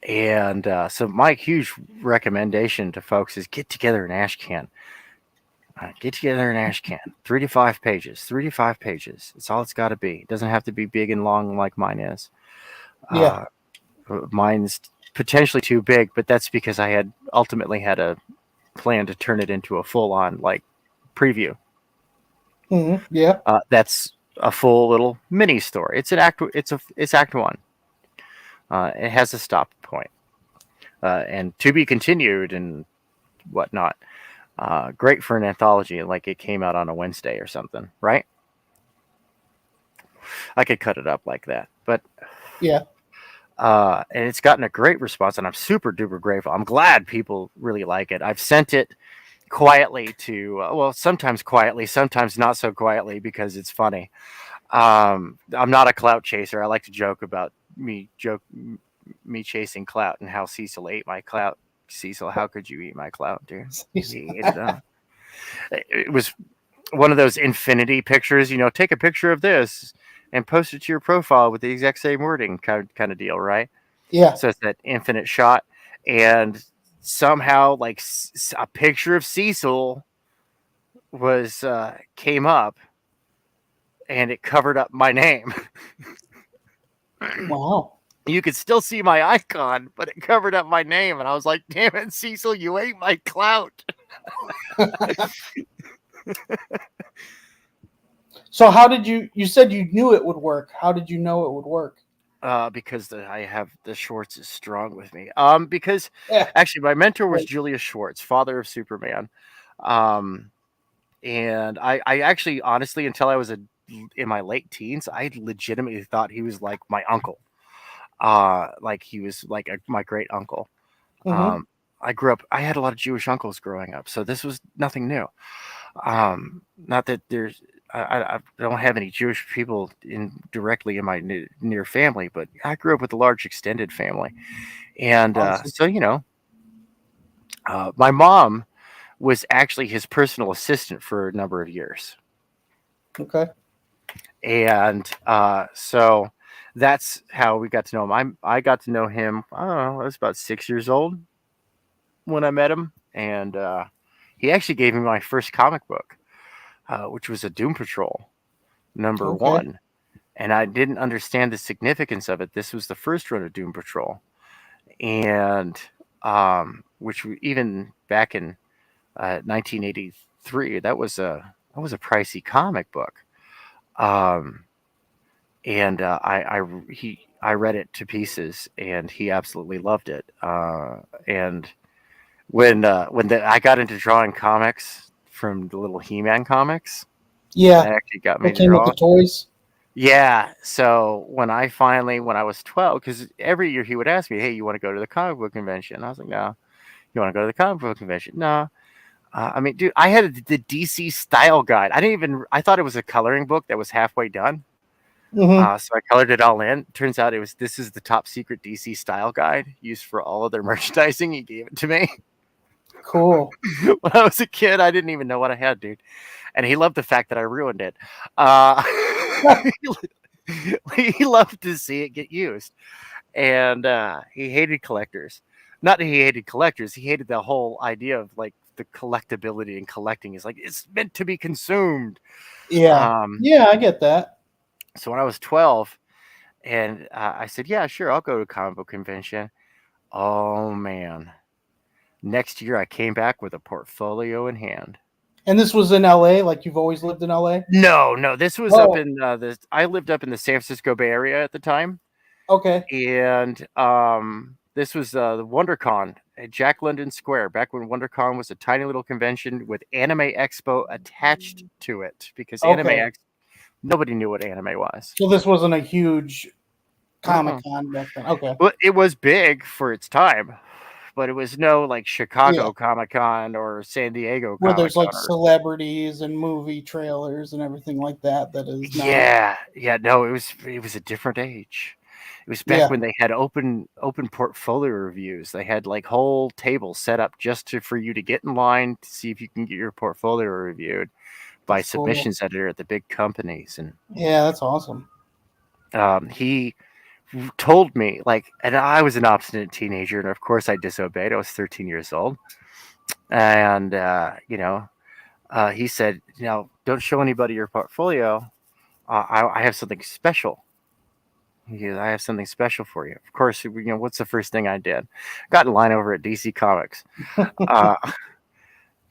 And so my huge recommendation to folks is get together an ash can. 3 to 5 pages. 3 to 5 pages. It's all it's got to be. It doesn't have to be big and long like mine is. Yeah. Mine's potentially too big, but that's because I had ultimately had a plan to turn it into a full-on like preview. Mm-hmm. Yeah. That's a full little mini story. It's act 1. It has a stop point, and to be continued and whatnot. Great for an anthology, like it came out on a Wednesday or something, right? I could cut it up like that, but yeah. And it's gotten a great response, and I'm super duper grateful. I'm glad people really like it. I've sent it quietly to, sometimes quietly, sometimes not so quietly because it's funny. I'm not a clout chaser. I like to joke about me chasing clout and how Cecil ate my clout. Cecil, how could you eat my clout, dude? It was one of those infinity pictures, take a picture of this and post it to your profile with the exact same wording kind of deal, right? Yeah. So it's that infinite shot, and somehow like a picture of Cecil was came up, and it covered up my name. Wow. You could still see my icon, but it covered up my name, and I was like, "Damn it, Cecil, you ate my clout." So how did you said you knew it would work. How did you know it would work? because I have the Schwartz is strong with me. Because Yeah. actually my mentor was Right. Julius Schwartz, father of Superman. And I actually, honestly, until I was in my late teens, I legitimately thought he was like my uncle. Like he was like my great uncle. Mm-hmm. I had a lot of Jewish uncles growing up, so this was nothing new. Not that I don't have any Jewish people directly in my near family, but I grew up with a large extended family. And Awesome. so, my mom was actually his personal assistant for a number of years. Okay. And so that's how we got to know him. I got to know him, I don't know, I was about 6 years old when I met him. And he actually gave me my first comic book, which was a Doom Patrol Okay. #1. And I didn't understand the significance of it. This was the first run of Doom Patrol. And which even back in 1983, that was a pricey comic book. And I read it to pieces, and he absolutely loved it. And when I got into drawing comics from the little He-Man comics, Yeah. that actually got me That to came with draw. the toys. Yeah. So when I was 12, because every year he would ask me, "Hey, you want to go to the comic book convention?" I was like, "No." "You want to go to the comic book convention?" "No." I mean, dude, I had the DC style guide. I thought it was a coloring book that was halfway done. Mm-hmm. So I colored it all in. Turns out this is the top secret DC style guide used for all of their merchandising. He gave it to me. Cool. When I was a kid, I didn't even know what I had, dude. And he loved the fact that I ruined it. Uh, he loved to see it get used. And he hated collectors. Not that he hated collectors, he hated the whole idea of like the collectability and collecting. Is like, it's meant to be consumed. Yeah. Yeah, I get that. So when I was 12, and I said, "Yeah, sure, I'll go to a comic book convention." Oh man. Next year I came back with a portfolio in hand. And this was in LA, like you've always lived in LA? No, this was up Oh, in I lived up in the San Francisco Bay Area at the time. okay. And this was the WonderCon at Jack London Square, back when WonderCon was a tiny little convention with Anime Expo attached to it, because Okay. nobody knew what anime was. So this wasn't a huge Uh-uh. Comic-Con back then. Okay. But it was big for its time, but it was no like Yeah. Chicago Comic Con or San Diego Where Comic there's like Con. celebrities and movie trailers and everything like that is now. Yeah, no, it was a different age. It was back Yeah. when they had open portfolio reviews. They had like whole tables set up just for you to get in line to see if you can get your portfolio reviewed by That's cool. submissions editor at the big companies. And Yeah, that's awesome. he told me, like, and I was an obstinate teenager, and of course I disobeyed. I was 13 years old, and he said, "Don't show anybody your portfolio. I have something special." I have something special for you. Of course, what's the first thing I did? Got in line over at DC Comics. uh,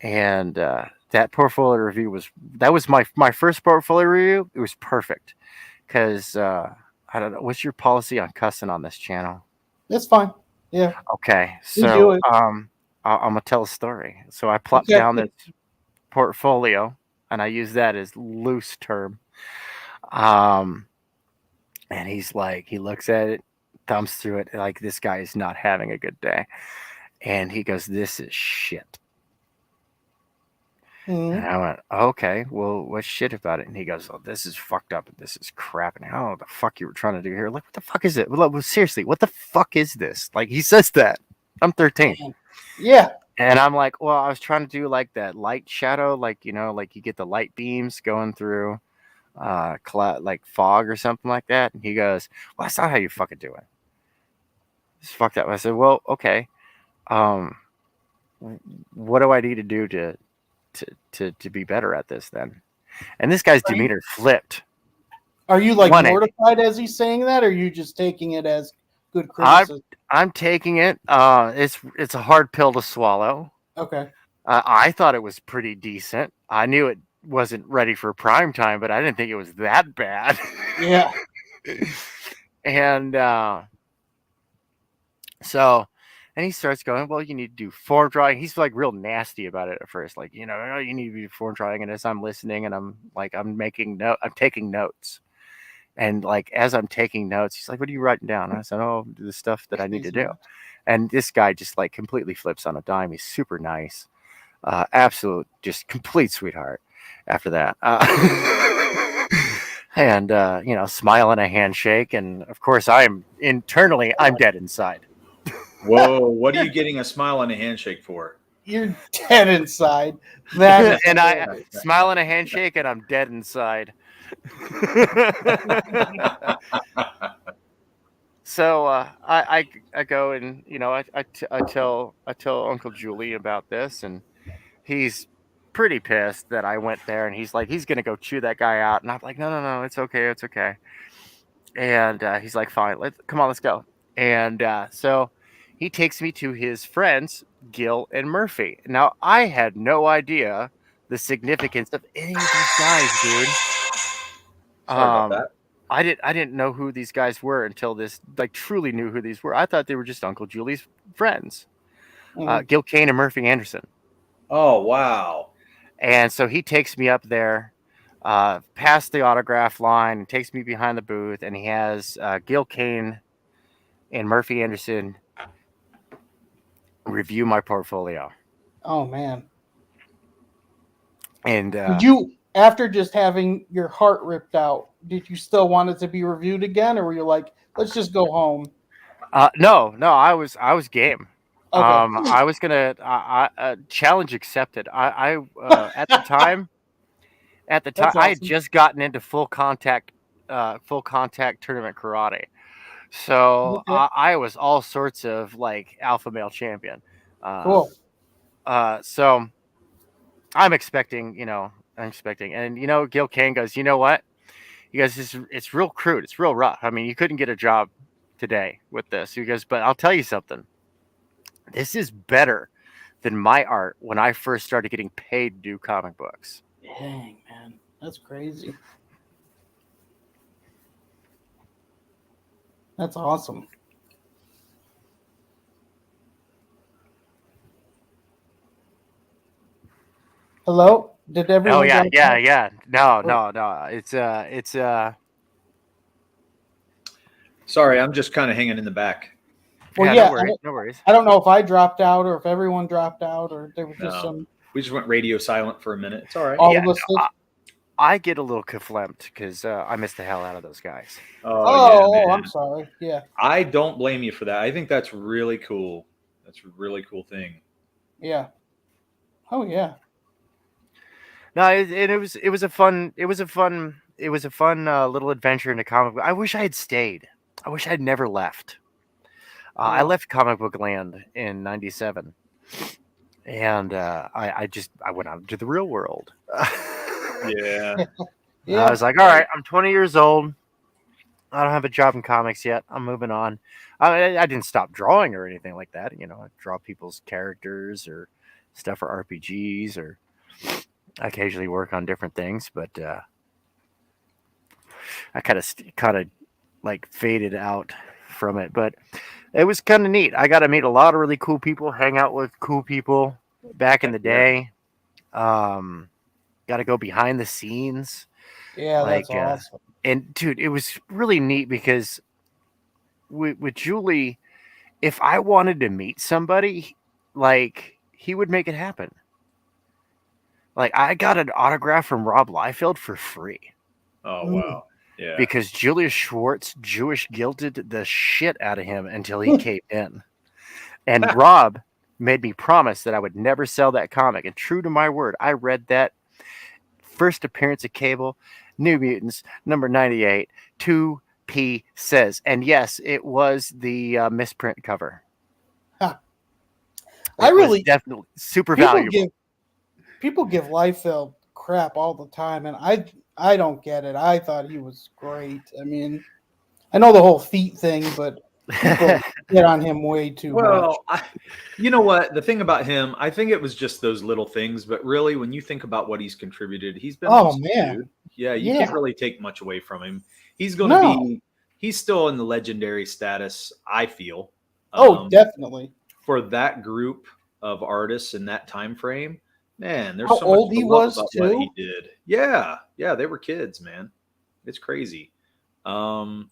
and that portfolio review that was my first portfolio review. It was perfect because I don't know, what's your policy on cussing on this channel? It's fine. Yeah. Okay, We do so it. I'm gonna tell a story. So I plopped Okay. down this portfolio, and I use that as loose term. And he's like, he looks at it, thumbs through it, like this guy is not having a good day. And he goes, "This is shit." Mhm. And I went, "Okay, well, what's shit about it?" And he goes, "Oh, this is fucked up and this is crap. And I don't know what the fuck you were trying to do here. Like, what the fuck is it? Well, seriously, what the fuck is this?" Like, he says that. I'm 13. Yeah. And I'm like, "Well, I was trying to do like that light shadow, like, like you get the light beams going through like fog or something like that." And he goes, "Well, that's not how you fucking do it. It's fucked up." I said, "Well, okay. Um, what do I need to do to be better at this then?" And this guy's demeanor flipped. Are you like 180. mortified as he's saying that, or are you just taking it as good I'm criticism? I'm taking it. It's a hard pill to swallow. Okay. I thought it was pretty decent. I knew it wasn't ready for prime time, but I didn't think it was that bad. Yeah. And so, and he starts going, well, you need to do form drawing. He's like real nasty about it at first. Like, you know, oh, you need to do form drawing. And as I'm listening and I'm taking notes. And like, as I'm taking notes, he's like, what are you writing down? And I said, oh, the stuff that I need to do. And this guy just like completely flips on a dime. He's super nice. Absolute, just complete sweetheart after that. And, you know, smile and a handshake. And of course, I'm dead inside. Whoa, what are you getting a smile and a handshake for? You're dead inside. That and I smile and a handshake, and I'm dead inside. So I go and, you know, I tell Uncle Julie about this, and he's pretty pissed that I went there, and he's like, he's gonna go chew that guy out, and I'm like, no, it's okay. And he's like, fine, come on, let's go. And so he takes me to his friends, Gil and Murphy. Now, I had no idea the significance of any of these guys, dude. Sorry about that. I didn't know who these guys were until this, like, truly knew who these were. I thought they were just Uncle Julie's friends, Gil Kane and Murphy Anderson. Oh, wow. And so he takes me up there, past the autograph line, and takes me behind the booth, and he has Gil Kane and Murphy Anderson review my portfolio. Oh, man. And did you, after just having your heart ripped out, did you still want it to be reviewed again, or were you like, let's just go home? No, I was game. Okay. I was gonna challenge accepted. I at the time, awesome. I had just gotten into full contact tournament karate, so okay. I was all sorts of like alpha male champion. Cool. So I'm expecting, and Gil Kane goes, you know what? He goes, it's real crude, it's real rough. I mean, you couldn't get a job today with this. He goes, but I'll tell you something. This is better than my art when I first started getting paid to do comic books. Dang, man. That's crazy. That's awesome. Hello? Did everyone? Oh yeah. No. It's Sorry, I'm just kind of hanging in the back. Well, yeah, no worries. I don't know if I dropped out or if everyone dropped out or there was just some. We just went radio silent for a minute. It's all right. I get a little conflamed because I miss the hell out of those guys. Oh, I'm sorry. Yeah. I don't blame you for that. I think that's really cool. That's a really cool thing. Yeah. Oh yeah. No, it was a fun little adventure into comic book. I wish I had stayed. I wish I had never left. I left comic book land in '97, and I went out into the real world. Yeah. I was like, all right, I'm 20 years old. I don't have a job in comics yet. I'm moving on. I didn't stop drawing or anything like that. I draw people's characters or stuff for RPGs, or I occasionally work on different things, but I kind of like faded out from it. But it was kind of neat. I got to meet a lot of really cool people, hang out with cool people back in the day. Got to go behind the scenes. Yeah, that's awesome. And dude, it was really neat because with Julie, if I wanted to meet somebody, like, he would make it happen. Like, I got an autograph from Rob Liefeld for free. Oh, wow. Yeah. Because Julius Schwartz Jewish guilted the shit out of him until he caved in. And Rob made me promise that I would never sell that comic. And true to my word, I read that first appearance of Cable, New Mutants, number 98, 2P says. And yes, it was the misprint cover. Huh. I really definitely super valuable. People give Liefeld crap all the time, and I don't get it. I thought he was great. I mean, I know the whole feet thing, but people get on him way too much. Well, you know what? The thing about him, I think it was just those little things, but really, when you think about what he's contributed, he's been man. Dude. Yeah, you can't really take much away from him. He's going to he's still in the legendary status, I feel. Definitely. For that group of artists in that time frame, man, there's How so much old to he love was, about too? what he did. Yeah, they were kids, man. It's crazy. I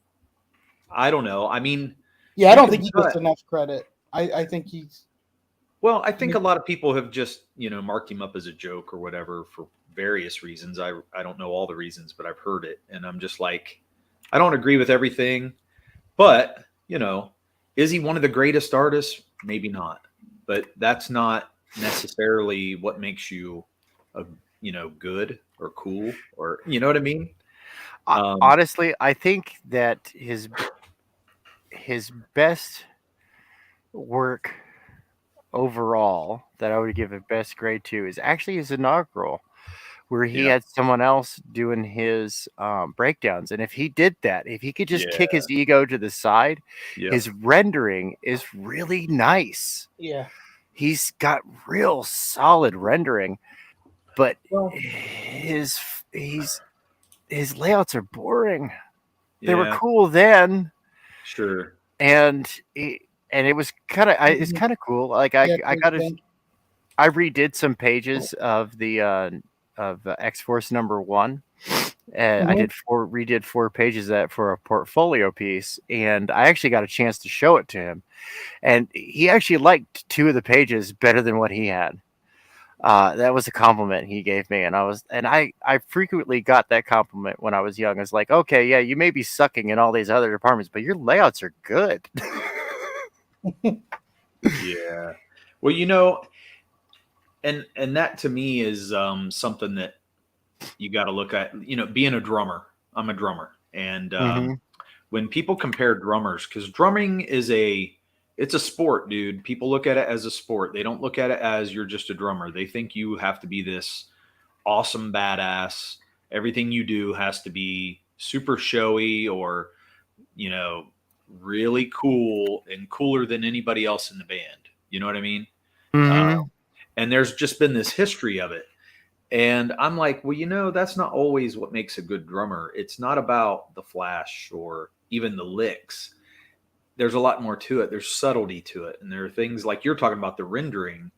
don't know. I mean, Yeah, I you don't can think he cut. gets enough credit. I think he's. Well, I think a lot of people have just, marked him up as a joke or whatever for various reasons. I don't know all the reasons, but I've heard it. And I'm just like, I don't agree with everything. But, is he one of the greatest artists? Maybe not. But that's not necessarily what makes you, good or cool or, you know what I mean? Honestly, I think that his best work overall that I would give a best grade to is actually his inaugural, where he Yeah. had someone else doing his breakdowns. And if he did that, if he could just kick his ego to the side, his rendering is really nice. Yeah. He's got real solid rendering, but Well, his layouts are boring. They were Yeah. cool then, Sure. and it was kind of it's kind of cool. Like I redid some pages of the X-Force #1. I redid 4 pages of that for a portfolio piece, and I actually got a chance to show it to him, and he actually liked 2 of the pages better than what he had. That was a compliment he gave me, and I frequently got that compliment when I was young. It's like, okay, yeah, you may be sucking in all these other departments, but your layouts are good. Yeah. Well, and that to me is something that you got to look at. Being a drummer, I'm a drummer, and when people compare drummers, because drumming it's a sport, dude. People look at it as a sport. They don't look at it as you're just a drummer. They think you have to be this awesome badass. Everything you do has to be super showy or, really cool and cooler than anybody else in the band. You know what I mean? And there's just been this history of it. And I'm like, well, that's not always what makes a good drummer. It's not about the flash or even the licks. There's a lot more to it. There's subtlety to it. And there are things like you're talking about the rendering.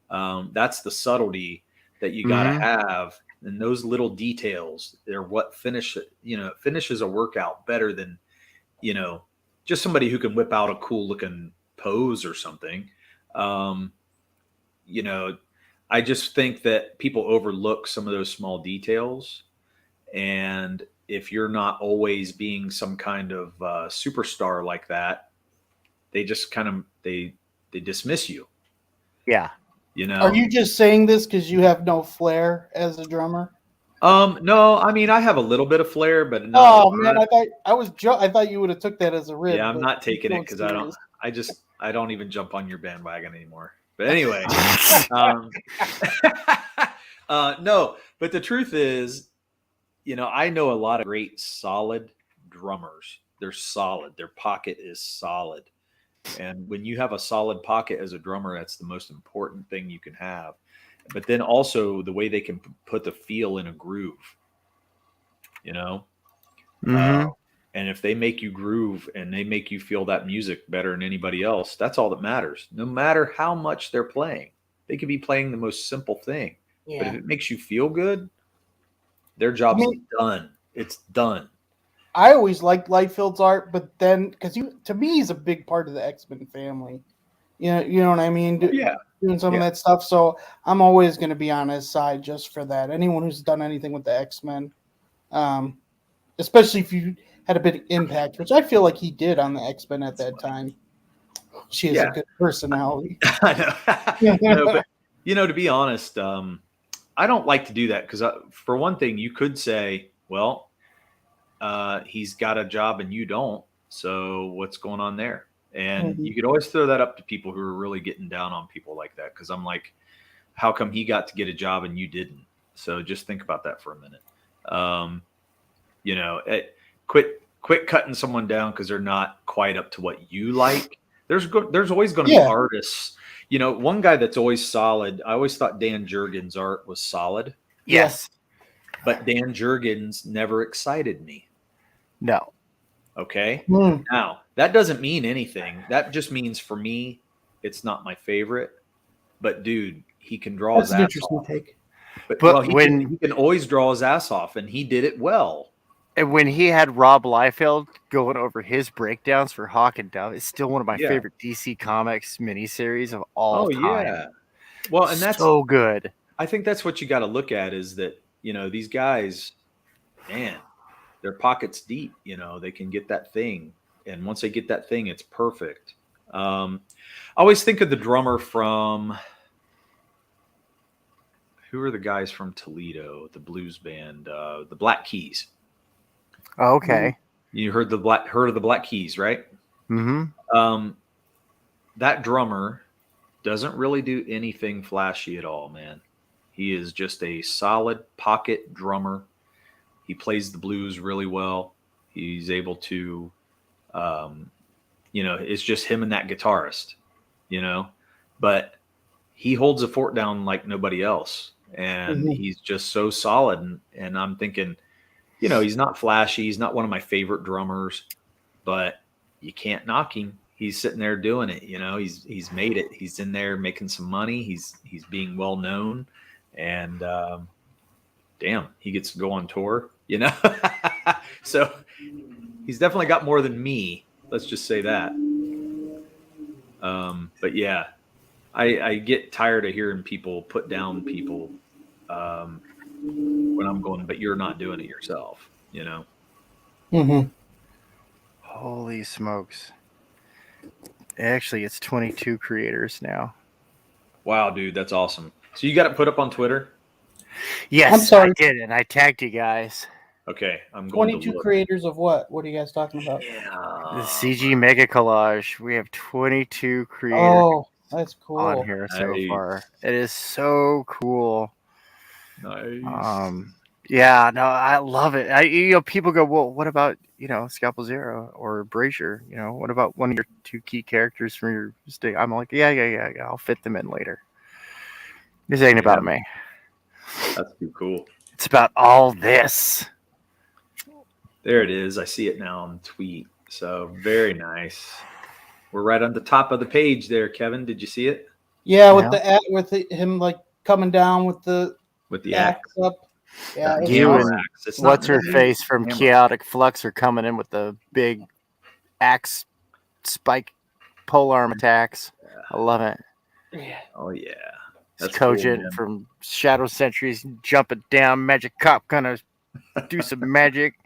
That's the subtlety that you got to have. And those little details, they're what finishes a workout better than, just somebody who can whip out a cool looking pose or something. I just think that people overlook some of those small details. And if you're not always being some kind of superstar like that, they just kind of, they dismiss you. Yeah. Are you just saying this because you have no flair as a drummer? No, I mean, I have a little bit of flair, but no. Oh man, I thought you would have took that as a rib. Yeah, I'm not taking it because I don't even jump on your bandwagon anymore. But anyway, no, but the truth is, I know a lot of great solid drummers. They're solid. Their pocket is solid. And when you have a solid pocket as a drummer, that's the most important thing you can have. But then also the way they can put the feel in a groove, and if they make you groove and they make you feel that music better than anybody else, that's all that matters. No matter how much they're playing, they could be playing the most simple thing. Yeah. But if it makes you feel good, their job's done. It's done. I always liked Lightfield's art, but then because to me he's a big part of the X-Men family. You know what I mean? Doing some of that stuff. So I'm always going to be on his side just for that. Anyone who's done anything with the X-Men, especially if you had a big impact, which I feel like he did on the X-Men at that time. She has a good personality. I know. No, but to be honest, I don't like to do that because for one thing, you could say, well, he's got a job and you don't. So what's going on there? And you could always throw that up to people who are really getting down on people like that. Because I'm like, how come he got to get a job and you didn't? So just think about that for a minute. Quit cutting someone down because they're not quite up to what you like. There's always going to be artists. One guy that's always solid. I always thought Dan Jurgens' art was solid. Yes. But Dan Jurgens never excited me. No. Okay. Now, that doesn't mean anything. That just means for me, it's not my favorite. But dude, he can draw That's his an ass interesting off. take. But But well, he can always draw his ass off, and he did it well. And when he had Rob Liefeld going over his breakdowns for Hawk and Dove, it's still one of my favorite DC Comics miniseries of all time. Yeah. Well, and that's so good. I think that's what you got to look at is that, these guys, man, their pockets deep, they can get that thing. And once they get that thing, it's perfect. I always think of the drummer from, who are the guys from Toledo, the blues band, the Black Keys. Okay. You heard of the Black Keys, right? Mm-hmm. That drummer doesn't really do anything flashy at all, man. He is just a solid pocket drummer. He plays the blues really well. He's able to, it's just him and that guitarist, but he holds the fort down like nobody else. And he's just so solid. And I'm thinking, he's not flashy. He's not one of my favorite drummers, but you can't knock him. He's sitting there doing it. He's made it. He's in there making some money. He's being well known, and damn, he gets to go on tour. So he's definitely got more than me. Let's just say that. But yeah, I get tired of hearing people put down people when I'm going, but you're not doing it yourself. Holy smokes. Actually, it's 22 creators now. Wow, dude, that's awesome. So you got it put up on Twitter? Yes, I'm sorry. I did, and I tagged you guys. Okay, I'm going 22 to creators of what? What are you guys talking about? The CG Mega Collage. We have 22 creators Oh, that's cool. on here so far. It is so cool. Nice. Yeah, no, I love it. People go, well, what about Scalpel Zero or Brazier? What about one of your two key characters from your stick? I'm like, yeah. I'll fit them in later. This ain't about me. That's too cool. It's about all this. There it is. I see it now on the tweet. So very nice. We're right on the top of the page there, Kevin. Did you see it? Yeah, with him like coming down with the axe up. Yeah, you and what's her face from Chaotic Flux are coming in with the big axe spike polearm attacks. I love it. Yeah. Oh yeah. That's Cogent cool, from Shadow Sentries jumping down. Magic Cop gonna do some magic.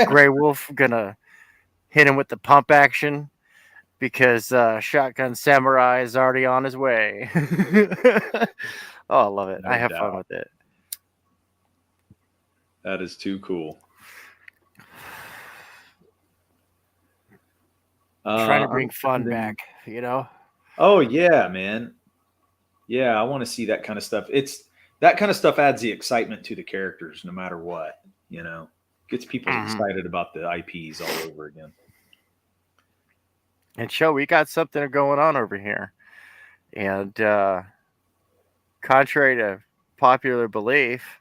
Grey Wolf gonna hit him with the pump action because Shotgun Samurai is already on his way. Oh, I love it. I have fun with it. That is too cool. Trying to bring fun back, Oh yeah, man. Yeah, I want to see that kind of stuff. That kind of stuff adds the excitement to the characters, no matter what. Gets people excited about the IPs all over again. And we got something going on over here, and contrary to popular belief,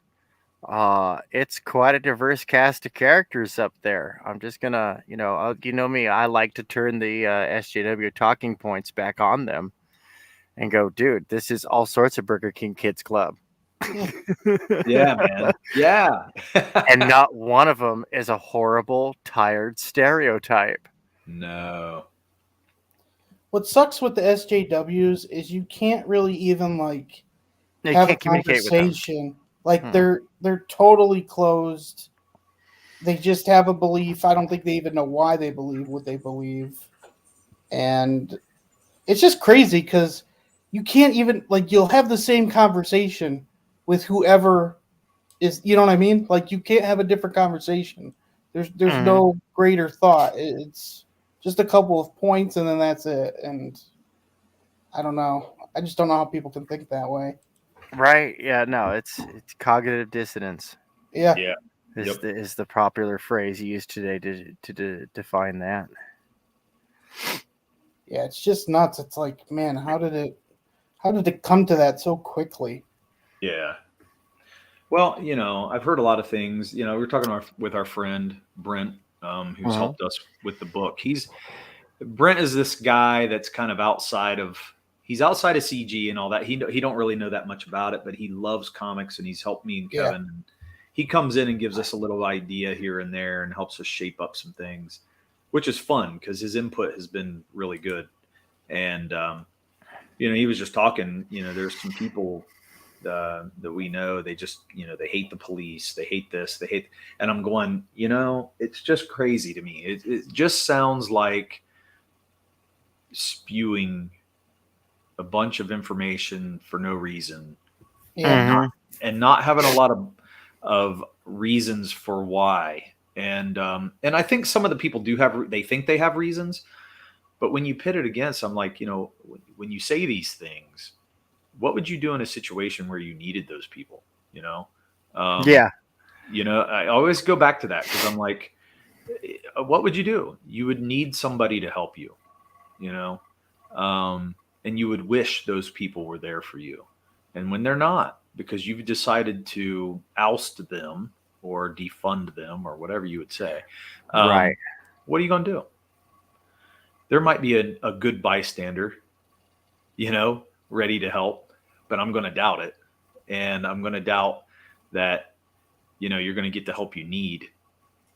it's quite a diverse cast of characters up there. I'm just gonna, me, I like to turn the SJW talking points back on them and go, dude, this is all sorts of Burger King Kids Club. Yeah, man. Yeah. Mm-hmm. And not one of them is a horrible, tired stereotype. No. What sucks with the SJWs is you can't really even have a conversation. They're totally closed. They just have a belief. I don't think they even know why they believe what they believe. And it's just crazy because you can't even you'll have the same conversation with whoever is, you know what I mean? You can't have a different conversation. There's no greater thought. It's just a couple of points and then that's it. And I don't know. I just don't know how people can think that way. Right? Yeah. No. It's cognitive dissonance. Yeah. Yeah. Is the popular phrase used today to define that. Yeah, it's just nuts. It's like, man, how did it come to that so quickly? Yeah. Well, I've heard a lot of things. We were talking with our friend Brent who's helped us with the book. Brent is this guy that's kind of outside of CG and all that. He don't really know that much about it, but he loves comics, and he's helped me and Kevin. And he comes in and gives us a little idea here and there and helps us shape up some things, which is fun because his input has been really good. And he was just talking. There's some people that we know. They just they hate the police. They hate this. They hate. And I'm going. It's just crazy to me. It just sounds like spewing a bunch of information for no reason, and not having a lot of reasons for why. And I think some of the people they think they have reasons, but when you pit it against, I'm like, when you say these things, what would you do in a situation where you needed those people? I always go back to that because I'm like, what would you do? You would need somebody to help you. And you would wish those people were there for you. And when they're not, because you've decided to oust them or defund them or whatever you would say, right? What are you going to do? There might be a good bystander, ready to help, but I'm going to doubt it. And I'm going to doubt that, you're going to get the help you need.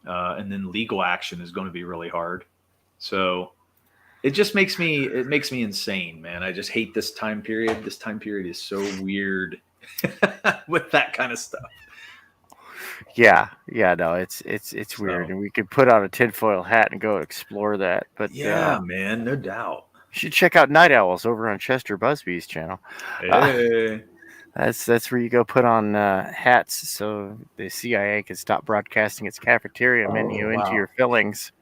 And then legal action is going to be really hard. So it just makes me insane, man. I just hate this time period. This time period is so weird with that kind of stuff. Yeah, no, it's weird, and we could put on a tinfoil hat and go explore that. But man, no doubt. You should check out Night Owls over on Chester Busby's channel. Hey. That's where you go put on hats so the CIA can stop broadcasting its cafeteria menu into your fillings.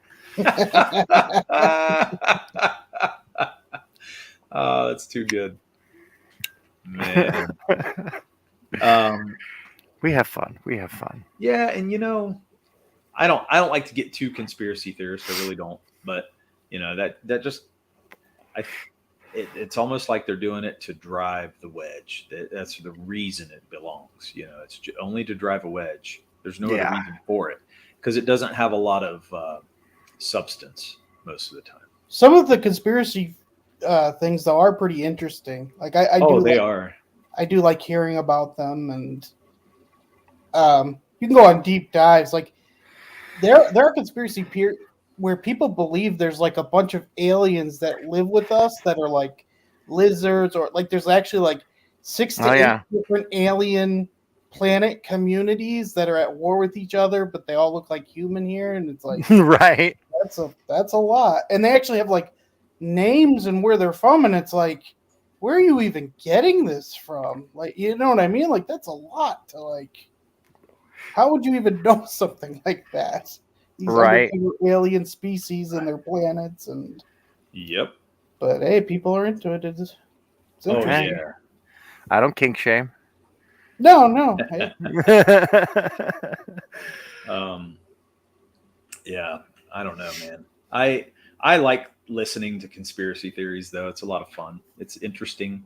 Oh, that's too good, man. We have fun. Yeah, and I don't like to get too conspiracy theorist. I really don't. But that just it's almost like they're doing it to drive the wedge. That's the reason it belongs. It's only to drive a wedge. There's no other reason for it because it doesn't have a lot of substance most of the time. Some of the conspiracy things though are pretty interesting. Like I do like hearing about them, and you can go on deep dives. Like there are conspiracy where people believe there's like a bunch of aliens that live with us that are like lizards, or like there's actually like 6 to 8 different alien planet communities that are at war with each other, but they all look like human here, and it's like right. That's a lot, and they actually have like names and where they're from, and it's like, where are you even getting this from? Like, you know what I mean? Like, that's a lot to like. How would you even know something like that? These other alien species and their planets, and yep. But hey, people are into it. It's interesting. Yeah. I don't kink shame. No. Hey. Yeah, I don't know, man. I like listening to conspiracy theories, though. It's a lot of fun. It's interesting.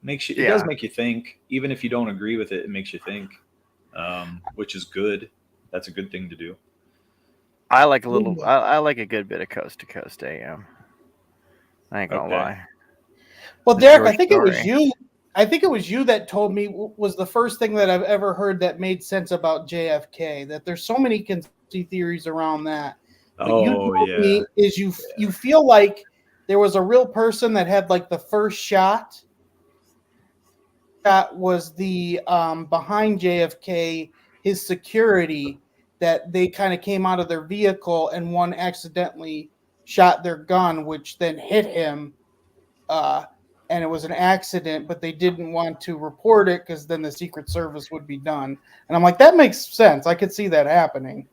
It does make you think. Even if you don't agree with it, it makes you think, which is good. That's a good thing to do. I like I like a good bit of coast to coast AM. I ain't gonna lie. Well, Derek, I think it was you. I think it was you that told me was the first thing that I've ever heard that made sense about JFK. That there's so many conspiracy theories around that. But you told me is you feel like there was a real person that had like the first shot. That was the behind JFK, his security, that they kind of came out of their vehicle and one accidentally shot their gun, which then hit him. And it was an accident, but they didn't want to report it because then the Secret Service would be done. And I'm like, that makes sense. I could see that happening.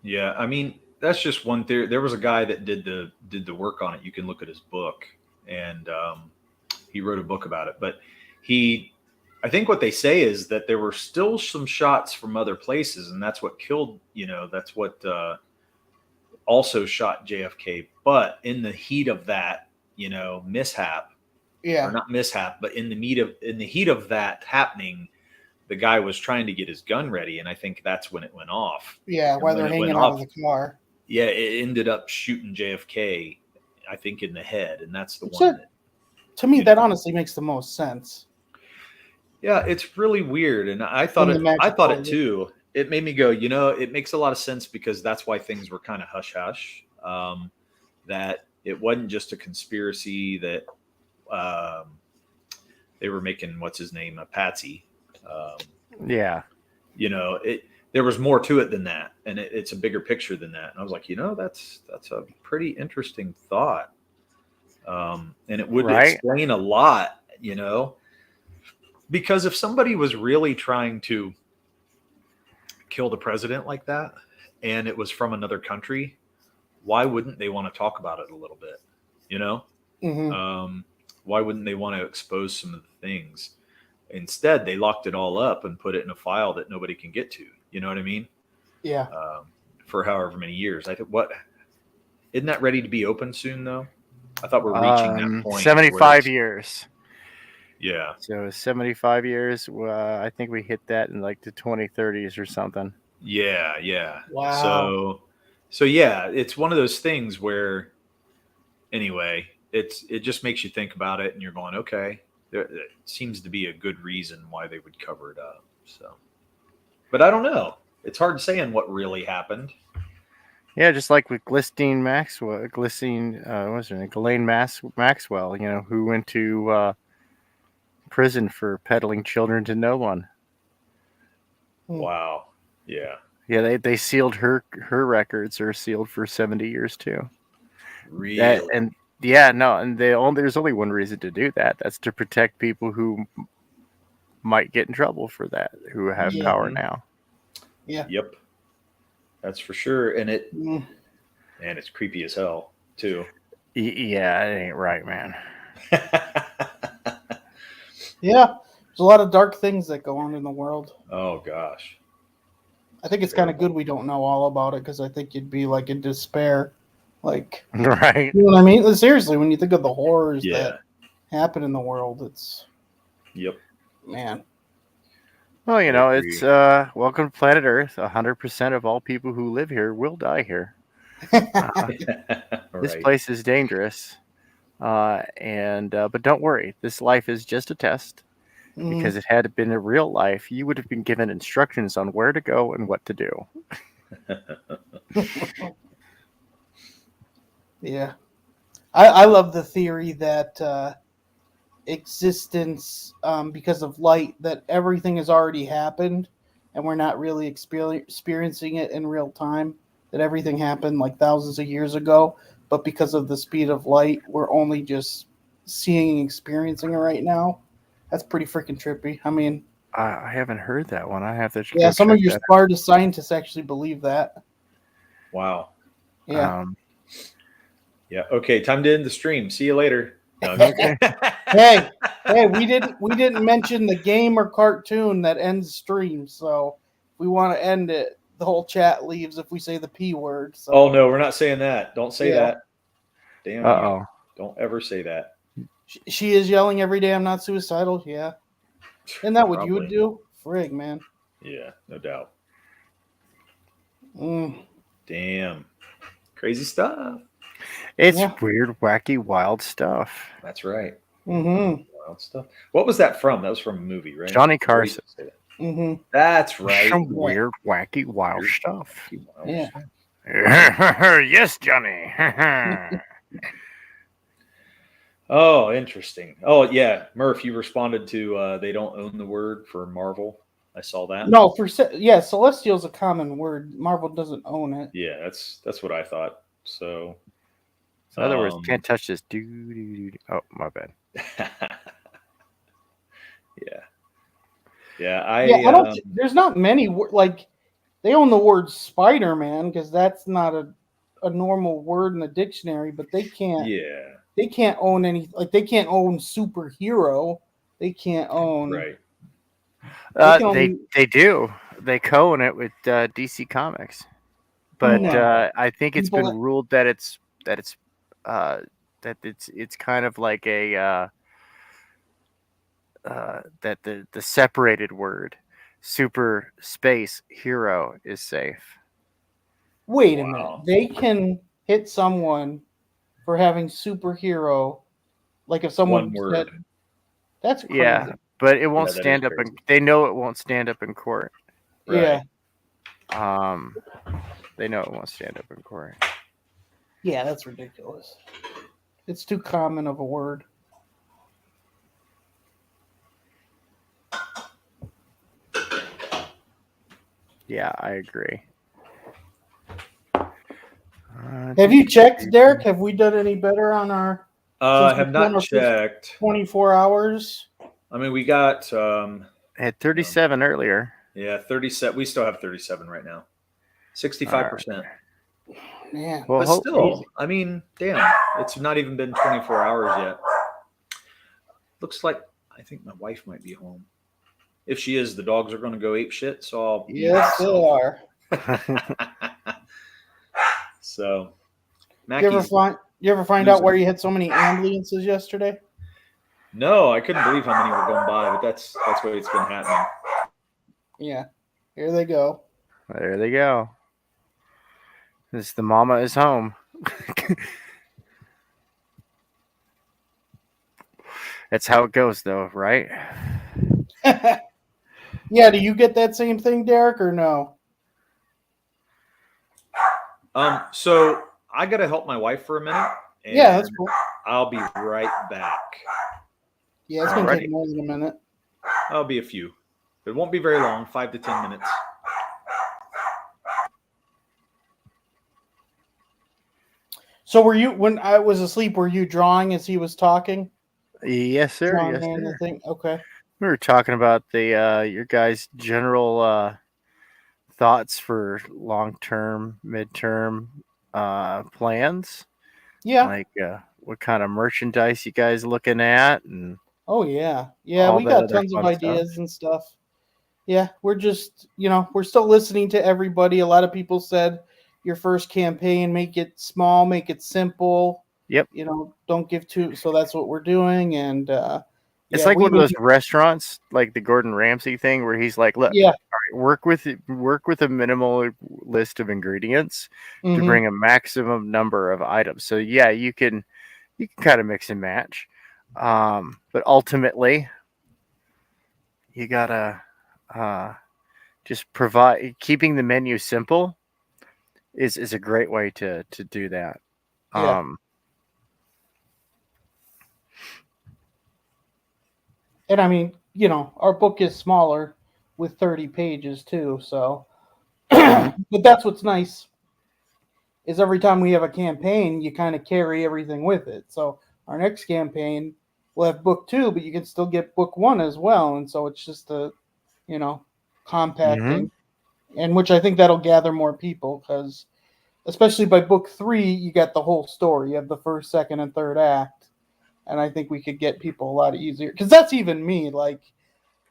Yeah, I mean, that's just one theory. There was a guy that did the work on it. You can look at his book, and he wrote a book about it. But I think what they say is that there were still some shots from other places, and that's what killed. That's what also shot JFK. But in the heat of that, mishap. Yeah. Or not mishap, but in the heat of that happening, the guy was trying to get his gun ready, and I think that's when it went off. Yeah, while they're hanging out of the car. Yeah, it ended up shooting JFK, I think, in the head, and that's the It's one that. To me, that honestly makes the most sense. Yeah, it's really weird, and I thought In the it. I magic thought it bullet. too. It made me go, it makes a lot of sense because that's why things were kind of hush hush. That it wasn't just a conspiracy that they were making what's his name a patsy. Yeah. There was more to it than that, and it's a bigger picture than that. And I was like, that's a pretty interesting thought, and it would explain a lot, because if somebody was really trying to kill the president like that, and it was from another country, why wouldn't they want to talk about it a little bit? Mm-hmm. Why wouldn't they want to expose some of the things? Instead, they locked it all up and put it in a file that nobody can get to. You know what I mean? Yeah. For however many years. I think isn't that ready to be open soon though? I thought we're reaching that point. 75 years. Yeah. So 75 years. I think we hit that in like the 2030s or something. Yeah. Yeah. Wow. So yeah, it's one of those things where, anyway, it just makes you think about it, and you're going, okay, there seems to be a good reason why they would cover it up. So, but I don't know. It's hard saying what really happened. Yeah, just like with Ghislaine Maxwell, what's her name? Ghislaine Maxwell, who went to prison for peddling children to no one. Wow. Yeah. Yeah, they sealed her records are sealed for 70 years too. Really? And there's only one reason to do that. That's to protect people who might get in trouble for that, who have power now. Yeah. Yep. That's for sure. And it's creepy as hell too. Yeah, it ain't right, man. Yeah. There's a lot of dark things that go on in the world. Oh gosh. I think it's kind of good we don't know all about it, because I think you'd be like in despair. Like, right. You know what I mean? Seriously, when you think of the horrors Yeah. that happen in the world, it's. Yep. Man. Well, it's welcome to planet Earth. 100% of all people who live here will die here. This place is dangerous. But don't worry, this life is just a test. Because it had been a real life, you would have been given instructions on where to go and what to do. Yeah. I love the theory that existence, because of light, that everything has already happened and we're not really experiencing it in real time, that everything happened like thousands of years ago, but because of the speed of light, we're only just seeing and experiencing it right now. That's pretty freaking trippy. I mean, I haven't heard that one. I have to. Yeah, some of your smartest scientists actually believe that. Wow. Yeah. Yeah. Okay. Time to end the stream. See you later. No, okay. Hey, we didn't mention the game or cartoon that ends stream. So if we want to end it, the whole chat leaves if we say the P word. So. Oh no, we're not saying that. Don't say that. Damn you. Don't ever say that. She is yelling every day, I'm not suicidal. Yeah. Isn't that what you would do? Frig, man. Yeah, no doubt. Mm. Damn. Crazy stuff. It's weird, wacky, wild stuff. That's right. Mm-hmm. Wild stuff. What was that from? That was from a movie, right? Johnny Carson. Mm-hmm. That's right. Some weird, wacky, wild stuff. Yeah. Yes, Johnny. Oh, interesting. Oh, yeah. Murph, you responded to they don't own the word for Marvel. I saw that. No, Celestial's a common word. Marvel doesn't own it. Yeah, that's what I thought. So, in other words, can't touch this. Oh, my bad. Yeah. I don't. There's not many like they own the word Spider-Man, because that's not a normal word in the dictionary. But they can't. Yeah. They can't own any. Like they can't own superhero. They can't own. Right. They do. They co-own it with DC Comics, but I think it's been ruled that it's kind of like a that the separated word super space hero is safe. Wait a minute. Wow. They can hit someone for having superhero, like if someone One word. said, that's crazy. Yeah, but it won't Yeah, that stand is up. crazy. They know it won't stand up in court. Yeah. They know it won't stand up in court. Yeah, that's ridiculous. It's too common of a word. Yeah, I agree. Have you checked, Derek? Have we done any better on our? I have not checked. 24 hours. I mean, we got I had 37 earlier. Yeah, 37. We still have 37 right now. 65%. Man, well, but still, I mean, damn, it's not even been 24 hours yet. Looks like I think my wife might be home. If she is, the dogs are going to go ape shit. So I'll yes, they are. So, you ever find out where you had so many ambulances yesterday? No, I couldn't believe how many were going by, but that's what it's been happening. Yeah, here they go. There they go. The mama is home. That's how it goes, though, right? Yeah, do you get that same thing, Derek, or no? So I got to help my wife for a minute. And yeah, that's cool. I'll be right back. Yeah, it's going to take more than a minute. I'll be a few. It won't be very long, 5 to 10 minutes. So were you, when I was asleep, were you drawing as he was talking? Yes, sir. Drawing yes, sir. The thing? Okay. We were talking about the your guys' general thoughts for long-term, midterm plans. Yeah. Like what kind of merchandise you guys looking at, and oh yeah, we got tons of ideas and stuff. Yeah, we're just, we're still listening to everybody. A lot of people said your first campaign, make it small, make it simple. Yep. Don't give too. So that's what we're doing, and it's like one of those restaurants, like the Gordon Ramsay thing, where he's like, "Look, all right, work with a minimal list of ingredients to bring a maximum number of items." So yeah, you can kind of mix and match, but ultimately, you gotta just provide. Keeping the menu simple is a great way to do that. Yeah. And I mean, our book is smaller with 30 pages too. So, but that's what's nice is every time we have a campaign, you kind of carry everything with it. So our next campaign will have book 2, but you can still get book 1 as well. And so it's just compacting, and which I think that'll gather more people because especially by book 3, you got the whole story. You have the first, second, and third act. And I think we could get people a lot easier. Because that's even me. Like,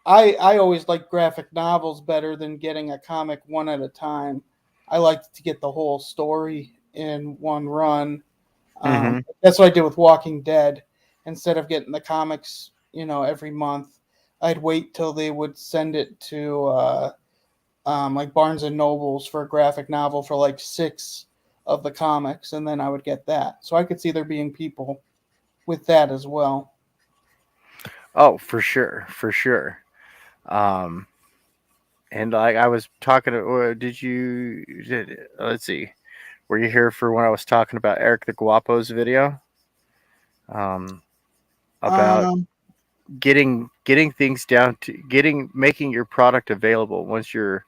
I always like graphic novels better than getting a comic one at a time. I like to get the whole story in one run. That's what I did with Walking Dead. Instead of getting the comics, every month, I'd wait till they would send it to like Barnes and Nobles for a graphic novel for like 6 of the comics, and then I would get that. So I could see there being people with that as well. Oh, for sure. And like I was talking to, let's see, were you here for when I was talking about Eric the Guapo's video? About getting things down to making your product available once your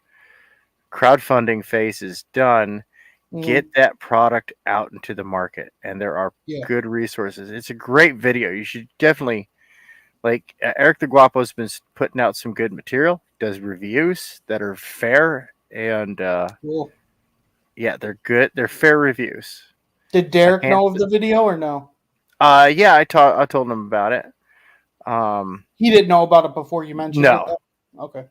crowdfunding phase is done. Get that product out into the market, and there are good resources. It's a great video. You should definitely like Eric the Guapo's been putting out some good material. Does reviews that are fair and cool. Yeah, they're good. They're fair reviews. Did Derek know of the video or no? Yeah, I told him about it. He didn't know about it before you mentioned it. Okay.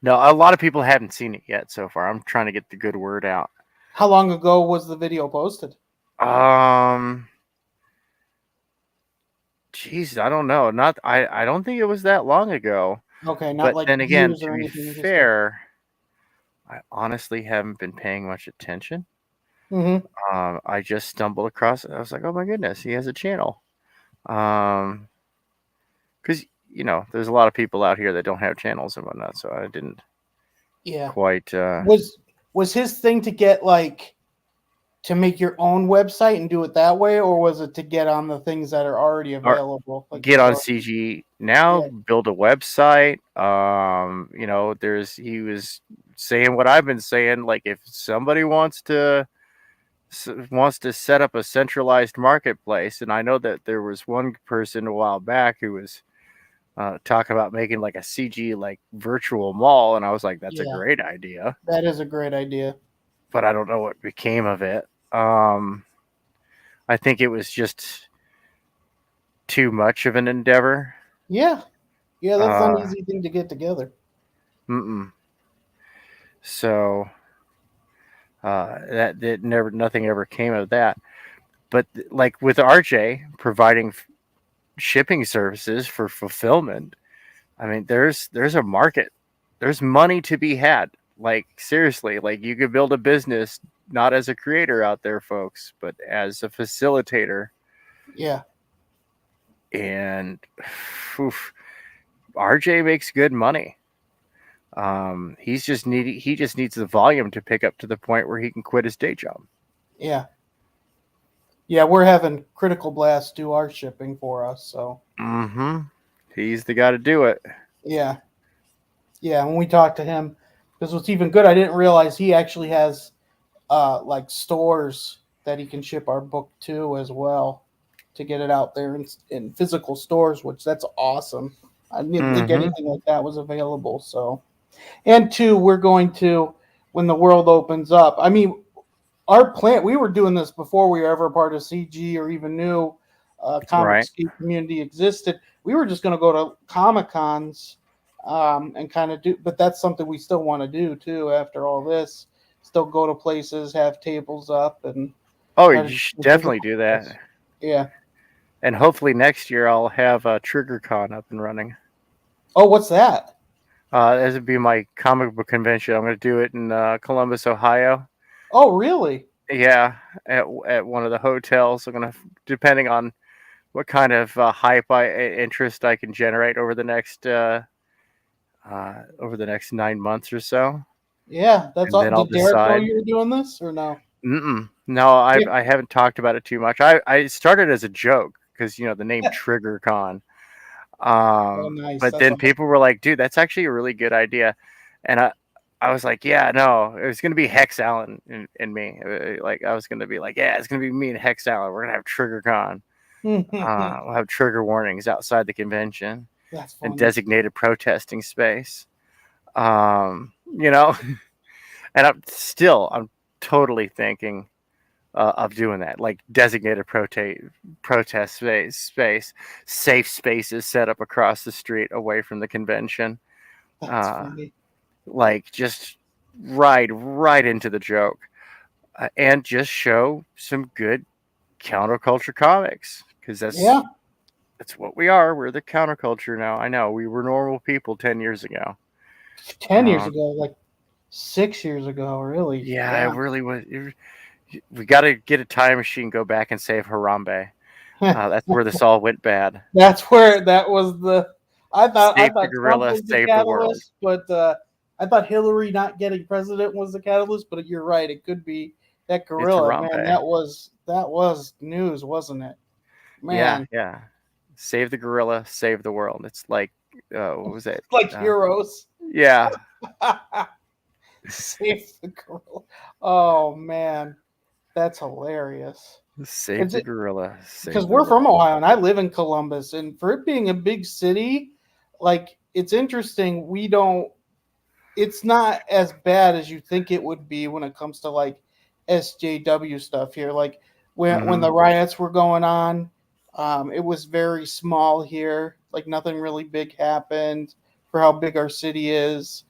No, a lot of people haven't seen it yet so far. I'm trying to get the good word out. How long ago was the video posted? Geez, I don't know. I don't think it was that long ago. Okay, not but like then again, years or to be anything. fair, I honestly haven't been paying much attention. Mm-hmm. I just stumbled across it. I was like, oh my goodness, he has a channel. Because there's a lot of people out here that don't have channels and whatnot, so I didn't Yeah. quite. Was his thing to get to make your own website and do it that way, or was it to get on the things that are already available? Get on CG now, Yeah. build a website. He was saying what I've been saying. Like, if somebody wants to set up a centralized marketplace, and I know that there was one person a while back who was talking about making like a CG like virtual mall, and I was like, that's a great idea. That is a great idea. But I don't know what became of it. I think it was just too much of an endeavor. Yeah. Yeah, that's not an easy thing to get together. So nothing ever came of that. But like with RJ providing shipping services for fulfillment, I mean, there's a market. There's money to be had. Like, seriously, like you could build a business not as a creator out there, folks, but as a facilitator. Yeah. And RJ makes good money. He just needs the volume to pick up to the point where he can quit his day job. Yeah. Yeah, we're having Critical Blast do our shipping for us, so. He's the guy to do it. Yeah. Yeah, when we talked to him, because what's even good, I didn't realize he actually has stores that he can ship our book to as well, to get it out there in physical stores, which that's awesome. I didn't think anything like that was available. So, and two, we're going to, when the world opens up, I mean, our plant, we were doing this before we were ever part of CG or even knew Comicscape community existed. We were just going to go to Comic-Cons and kind of do, but that's something we still want to do too after all this. Still go to places, have tables up, and you should definitely do that. Yeah. And hopefully next year I'll have TriggerCon up and running. Oh, what's that? This would be my comic book convention. I'm going to do it in Columbus, Ohio. Oh, really? Yeah, at one of the hotels. I'm going to, depending on what kind of interest I can generate over the next 9 months or so. Yeah, that's all. Did Derek know you were doing this or no? No, I haven't talked about it too much. I started as a joke because the name TriggerCon. Nice. But then people were like, "Dude, that's actually a really good idea," and I was like, "Yeah, no, it was gonna be Hex Allen and me. Like I was gonna be like, yeah, it's gonna be me and Hex Allen. We're gonna have TriggerCon. We'll have trigger warnings outside the convention and designated protesting space. And I'm totally thinking of doing that, like designated protest space, safe spaces set up across the street away from the convention. That's funny. Like just right into the joke, and just show some good counterculture comics, because that's what we are. We're the counterculture now. I know we were normal people 10 years ago. 10 years ago, like 6 years ago, really. Yeah, it really was. We got to get a time machine, go back and save Harambe. That's where this all went bad. That's where that was the. I thought the gorilla, save the world. But I thought Hillary not getting president was the catalyst. But you're right; it could be that gorilla. Man, that was news, wasn't it? Man, yeah. Save the gorilla, save the world. It's like, what was it? Like Heroes. Yeah. Save the gorilla. Oh man, that's hilarious. Save the gorilla. Because we're from Ohio and I live in Columbus, and for it being a big city, like it's interesting. It's not as bad as you think it would be when it comes to like SJW stuff here. Like when the riots were going on, it was very small here. Like nothing really big happened for how big our city is.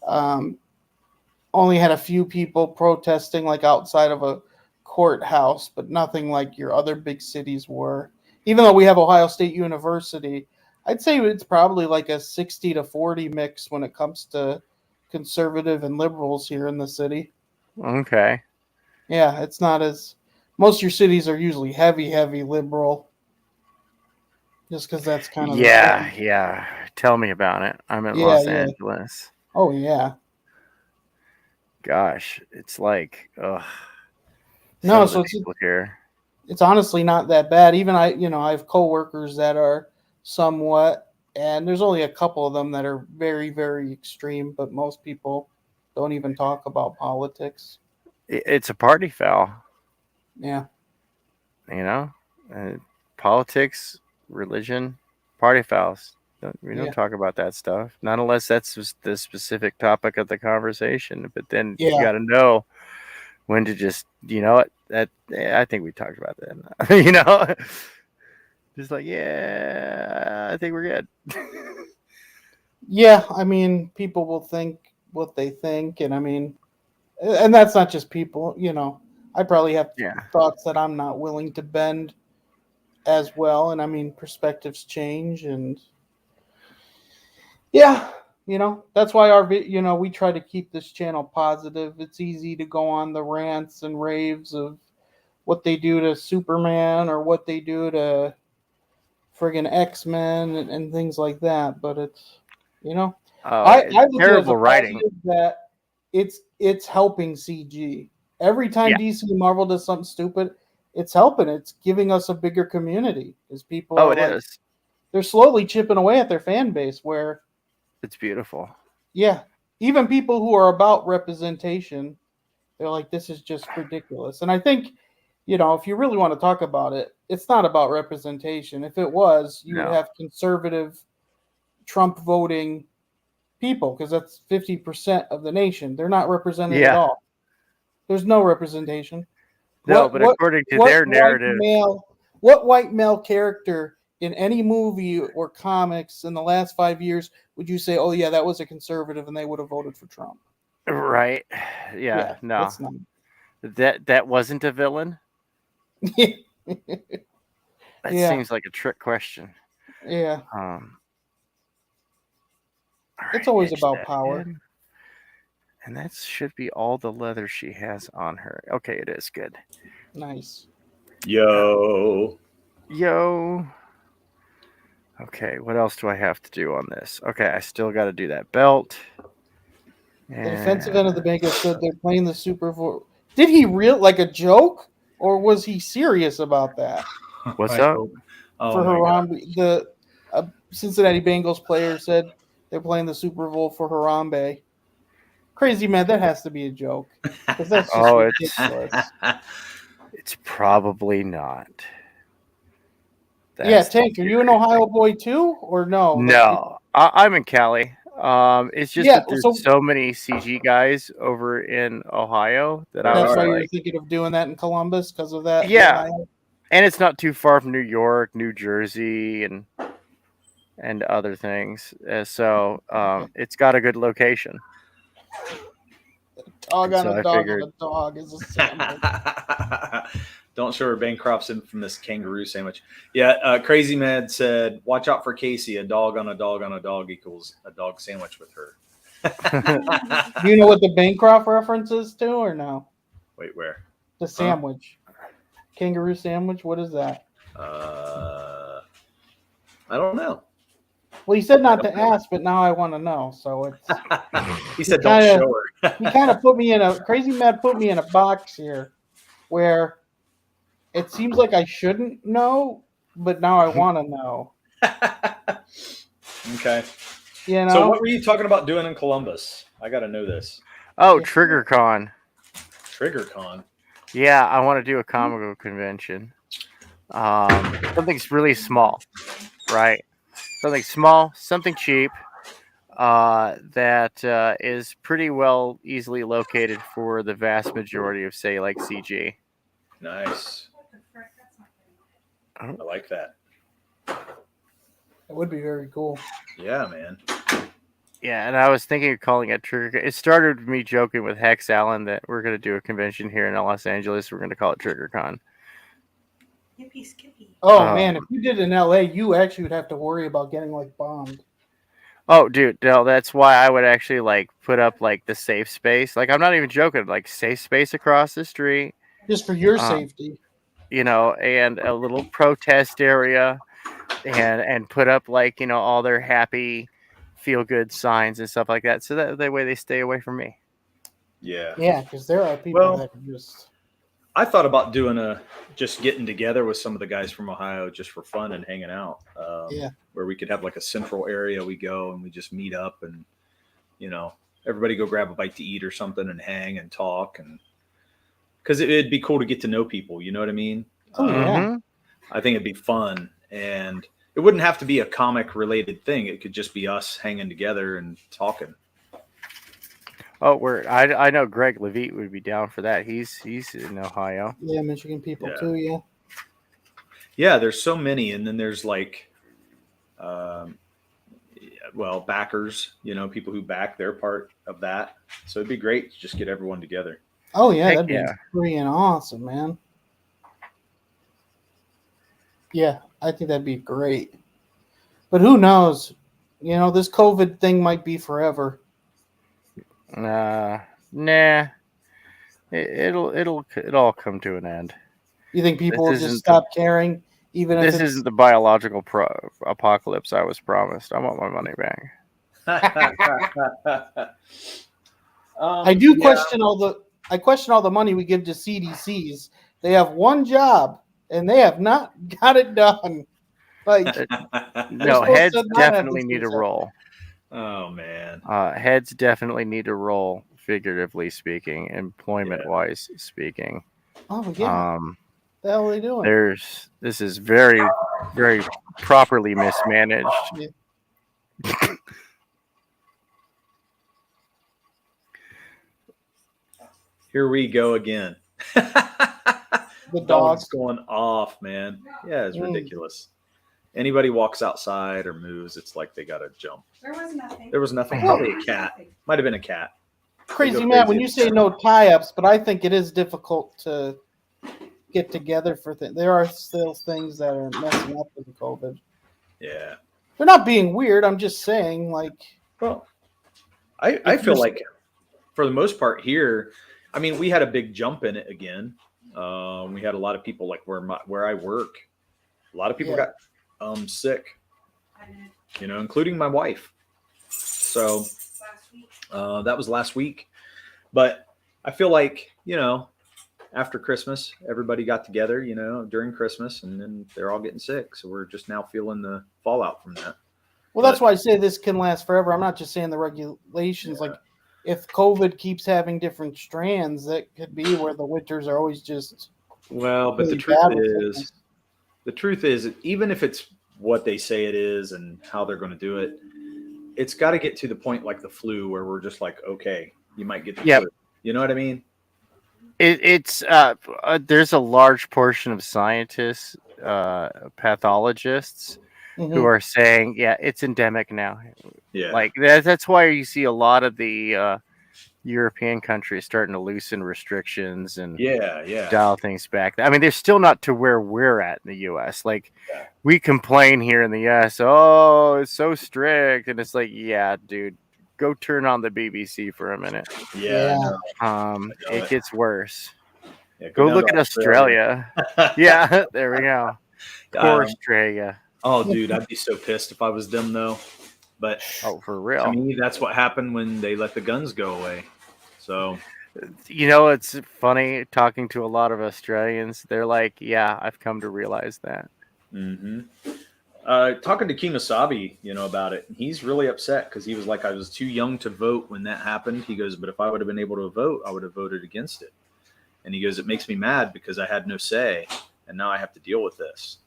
Only had a few people protesting like outside of a courthouse, but nothing like your other big cities were. Even though we have Ohio State University, I'd say it's probably like a 60-40 mix when it comes to conservative and liberals here in the city. Okay. Yeah, it's not as most of your cities are usually heavy liberal. Just because that's kind of the Yeah, thing. yeah. Tell me about it. I'm in Yeah, Los yeah. Angeles. Oh yeah. Gosh, it's like, ugh. No, Some of so the people here. it's honestly not that bad. Even I have coworkers that are somewhat, and there's only a couple of them that are very, very extreme, but most people don't even talk about politics. It's a party foul, Yeah. you know? Politics, religion, party fouls. We don't Yeah. talk about that stuff. Not unless that's just the specific topic of the conversation. But then you Yeah. got to know when to just, what? I think we talked about that. Just like, yeah, I think we're good. Yeah. I mean, people will think what they think, and that's not just people. I probably have Yeah. thoughts that I'm not willing to bend as well, and perspectives change, and yeah, that's why we try to keep this channel positive. It's easy to go on the rants and raves of what they do to Superman or what they do to friggin' X-Men and things like that, but it's I look at it as a Terrible writing. positive that it's helping CG. Every time Yeah. DC and Marvel does something stupid, it's helping. It's giving us a bigger community because people Oh, are it like is. they're slowly chipping away at their fan base where It's beautiful. yeah, even people who are about representation, they're like, this is just ridiculous. And I think, if you really want to talk about it, it's not about representation. If it was, you would No. have conservative Trump voting people because that's 50% of the nation. They're not represented at Yeah. all. There's no representation. No, but according to their narrative, what white male character in any movie or comics in the last 5 years would you say, oh yeah, that was a conservative and they would have voted for Trump? right? Yeah, no, that's not. that wasn't a villain. That Yeah. seems like a trick question. Yeah. It's Right, always etch about that power. in. And that should be all the leather she has on her. Okay, it is good. Nice. Yo. Okay, what else do I have to do on this? Okay, I still got to do that belt. The defensive end of the Bengals said they're playing the Super Bowl. Did he like a joke, or was he serious about that? What's up? For Harambe, the Cincinnati Bengals player said they're playing the Super Bowl for Harambe. Crazy man, that has to be a joke because that's just ridiculous. It's probably not. Yeah, Tank, are you an Ohio boy too, or no? No, I'm in Cali. It's just that there's so many CG guys over in Ohio that that's why you're thinking of doing that in Columbus because of that. Yeah, and it's not too far from New York, New Jersey, and other things. So it's got a good location. Dog on a dog on a dog is a sandwich. Don't show her Bancroft's infamous kangaroo sandwich. Yeah, Crazy Mad said, watch out for Casey. A dog on a dog on a dog equals a dog sandwich with her. Do you know what the Bancroft reference is to or no? Wait, where? The sandwich. Kangaroo sandwich? What is that? I don't know. Well, he said not to ask, but now I want to know. So it's. He said, "Don't show her." He kind of put me in Crazy Mad put me in a box here, where it seems like I shouldn't know, but now I want to know. Okay. So, what were you talking about doing in Columbus? I got to know this. Oh, TriggerCon. TriggerCon. Yeah, I want to do a comic book convention. Something's really small, right? Something small, something cheap, that is pretty well easily located for the vast majority of, say, like CG. Nice. I like that. It would be very cool. Yeah, man. Yeah, and I was thinking of calling it Trigger. It started with me joking with Hex Allen that we're going to do a convention here in Los Angeles. We're going to call it TriggerCon. Oh man, if you did in LA, you actually would have to worry about getting like bombed. Oh, dude, no, that's why I would actually like put up like the safe space. Like, I'm not even joking. Like, safe space across the street, Just for your um, safety. and a little protest area, and put up like all their happy, feel good signs and stuff like that, so that way they stay away from me. Yeah. Yeah, because there are people Well, that just. I thought about doing just getting together with some of the guys from Ohio just for fun and hanging out. Yeah. Where we could have like a central area we go and we just meet up and, everybody go grab a bite to eat or something and hang and talk. And because it'd be cool to get to know people. You know what I mean? Oh, yeah. Mm-hmm. I think it'd be fun. And it wouldn't have to be a comic related thing. It could just be us hanging together and talking. Oh, I know Greg Levitt would be down for that. He's in Ohio. Yeah, Michigan people Yeah. too, yeah. Yeah, there's so many. And then there's like, backers, people who back their part of that. So it'd be great to just get everyone together. Oh, yeah, Heck that'd be yeah. freaking awesome, man. Yeah, I think that'd be great. But who knows? This COVID thing might be forever. Nah. It'll all come to an end. You think people will This just isn't stop caring, even if This it's... isn't the biological apocalypse I was promised. I want my money back. I do question all the money we give to CDCs. They have one job and they have not got it done. Like, No, supposed heads to not have definitely these need to things roll. Oh man. Heads definitely need to roll, figuratively speaking, employment-wise speaking. Oh yeah. What the hell are they doing? This is very, very properly mismanaged. Yeah. Here we go again. The Dog's dogs. going off, man. Yeah, it's ridiculous. Anybody walks outside or moves, it's like they gotta jump. There was nothing. There was nothing. Probably a cat. Might have been a cat. Crazy man, when you say no tie-ups, but I think it is difficult to get together for things. There are still things that are messing up with the COVID. Yeah. They're not being weird. I'm just saying, like. Well, I feel like for the most part here, I mean, we had a big jump in it again. We had a lot of people like where I work. A lot of people got sick, including my wife. So that was last week. But I feel like, after Christmas, everybody got together, during Christmas, and then they're all getting sick. So we're just now feeling the fallout from that. Well, that's why I say this can last forever. I'm not just saying the regulations. Yeah. Like, if COVID keeps having different strands, that could be where the winters are always just. Well, but the truth is, even if it's what they say it is and how they're going to do it, it's got to get to the point like the flu where we're just like, okay, you might get the flu. You know what I mean? It's there's a large portion of scientists, pathologists, who are saying, it's endemic now. Yeah, like that's why you see a lot of the European countries starting to loosen restrictions and dial things back. I mean, they're still not to where we're at in the U.S. Like, we complain here in the U.S., oh, it's so strict, and it's like, yeah, dude, go turn on the BBC for a minute. Yeah. It gets worse. Yeah, go look at Australia. Yeah, there we go. Poor Australia. Oh, dude, I'd be so pissed if I was them, though. But for real, to me, that's what happened when they let the guns go away. So, it's funny talking to a lot of Australians. They're like, "Yeah, I've come to realize that." Mm-hmm. Talking to Kemosabe, about it, he's really upset because he was like, "I was too young to vote when that happened." He goes, "But if I would have been able to vote, I would have voted against it." And he goes, "It makes me mad because I had no say, and now I have to deal with this."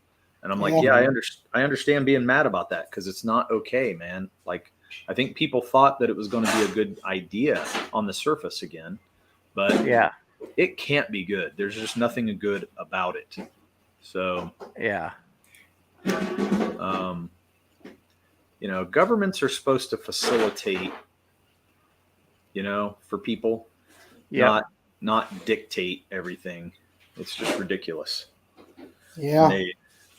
And I'm like, I understand being mad about that because it's not okay, man. Like, I think people thought that it was going to be a good idea on the surface again, but it can't be good. There's just nothing good about it. So, governments are supposed to facilitate, for people, not dictate everything. It's just ridiculous. Yeah.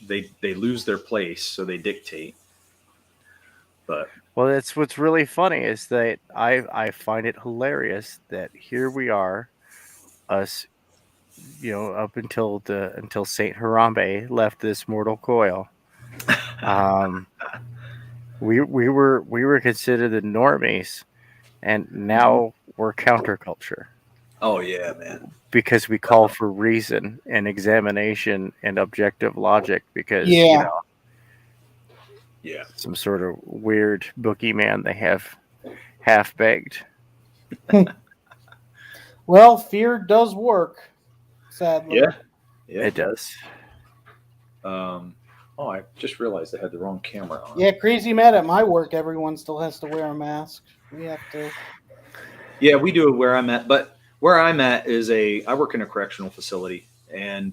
They lose their place, so they dictate. But well, that's what's really funny is that I find it hilarious that here we are, us, up until Saint Harambe left this mortal coil. Um, we were considered the normies, and now we're counterculture oh yeah, man. because we call for reason and examination and objective logic because Yeah. Yeah. some sort of weird boogeyman they have half baked. Well, fear does work, sadly. Yeah. Yeah. It does. Oh, I just realized I had the wrong camera on. Yeah, crazy mad at my work. Everyone still has to wear a mask. We have to. Yeah, we do it where I'm at, but where I'm at is I work in a correctional facility, and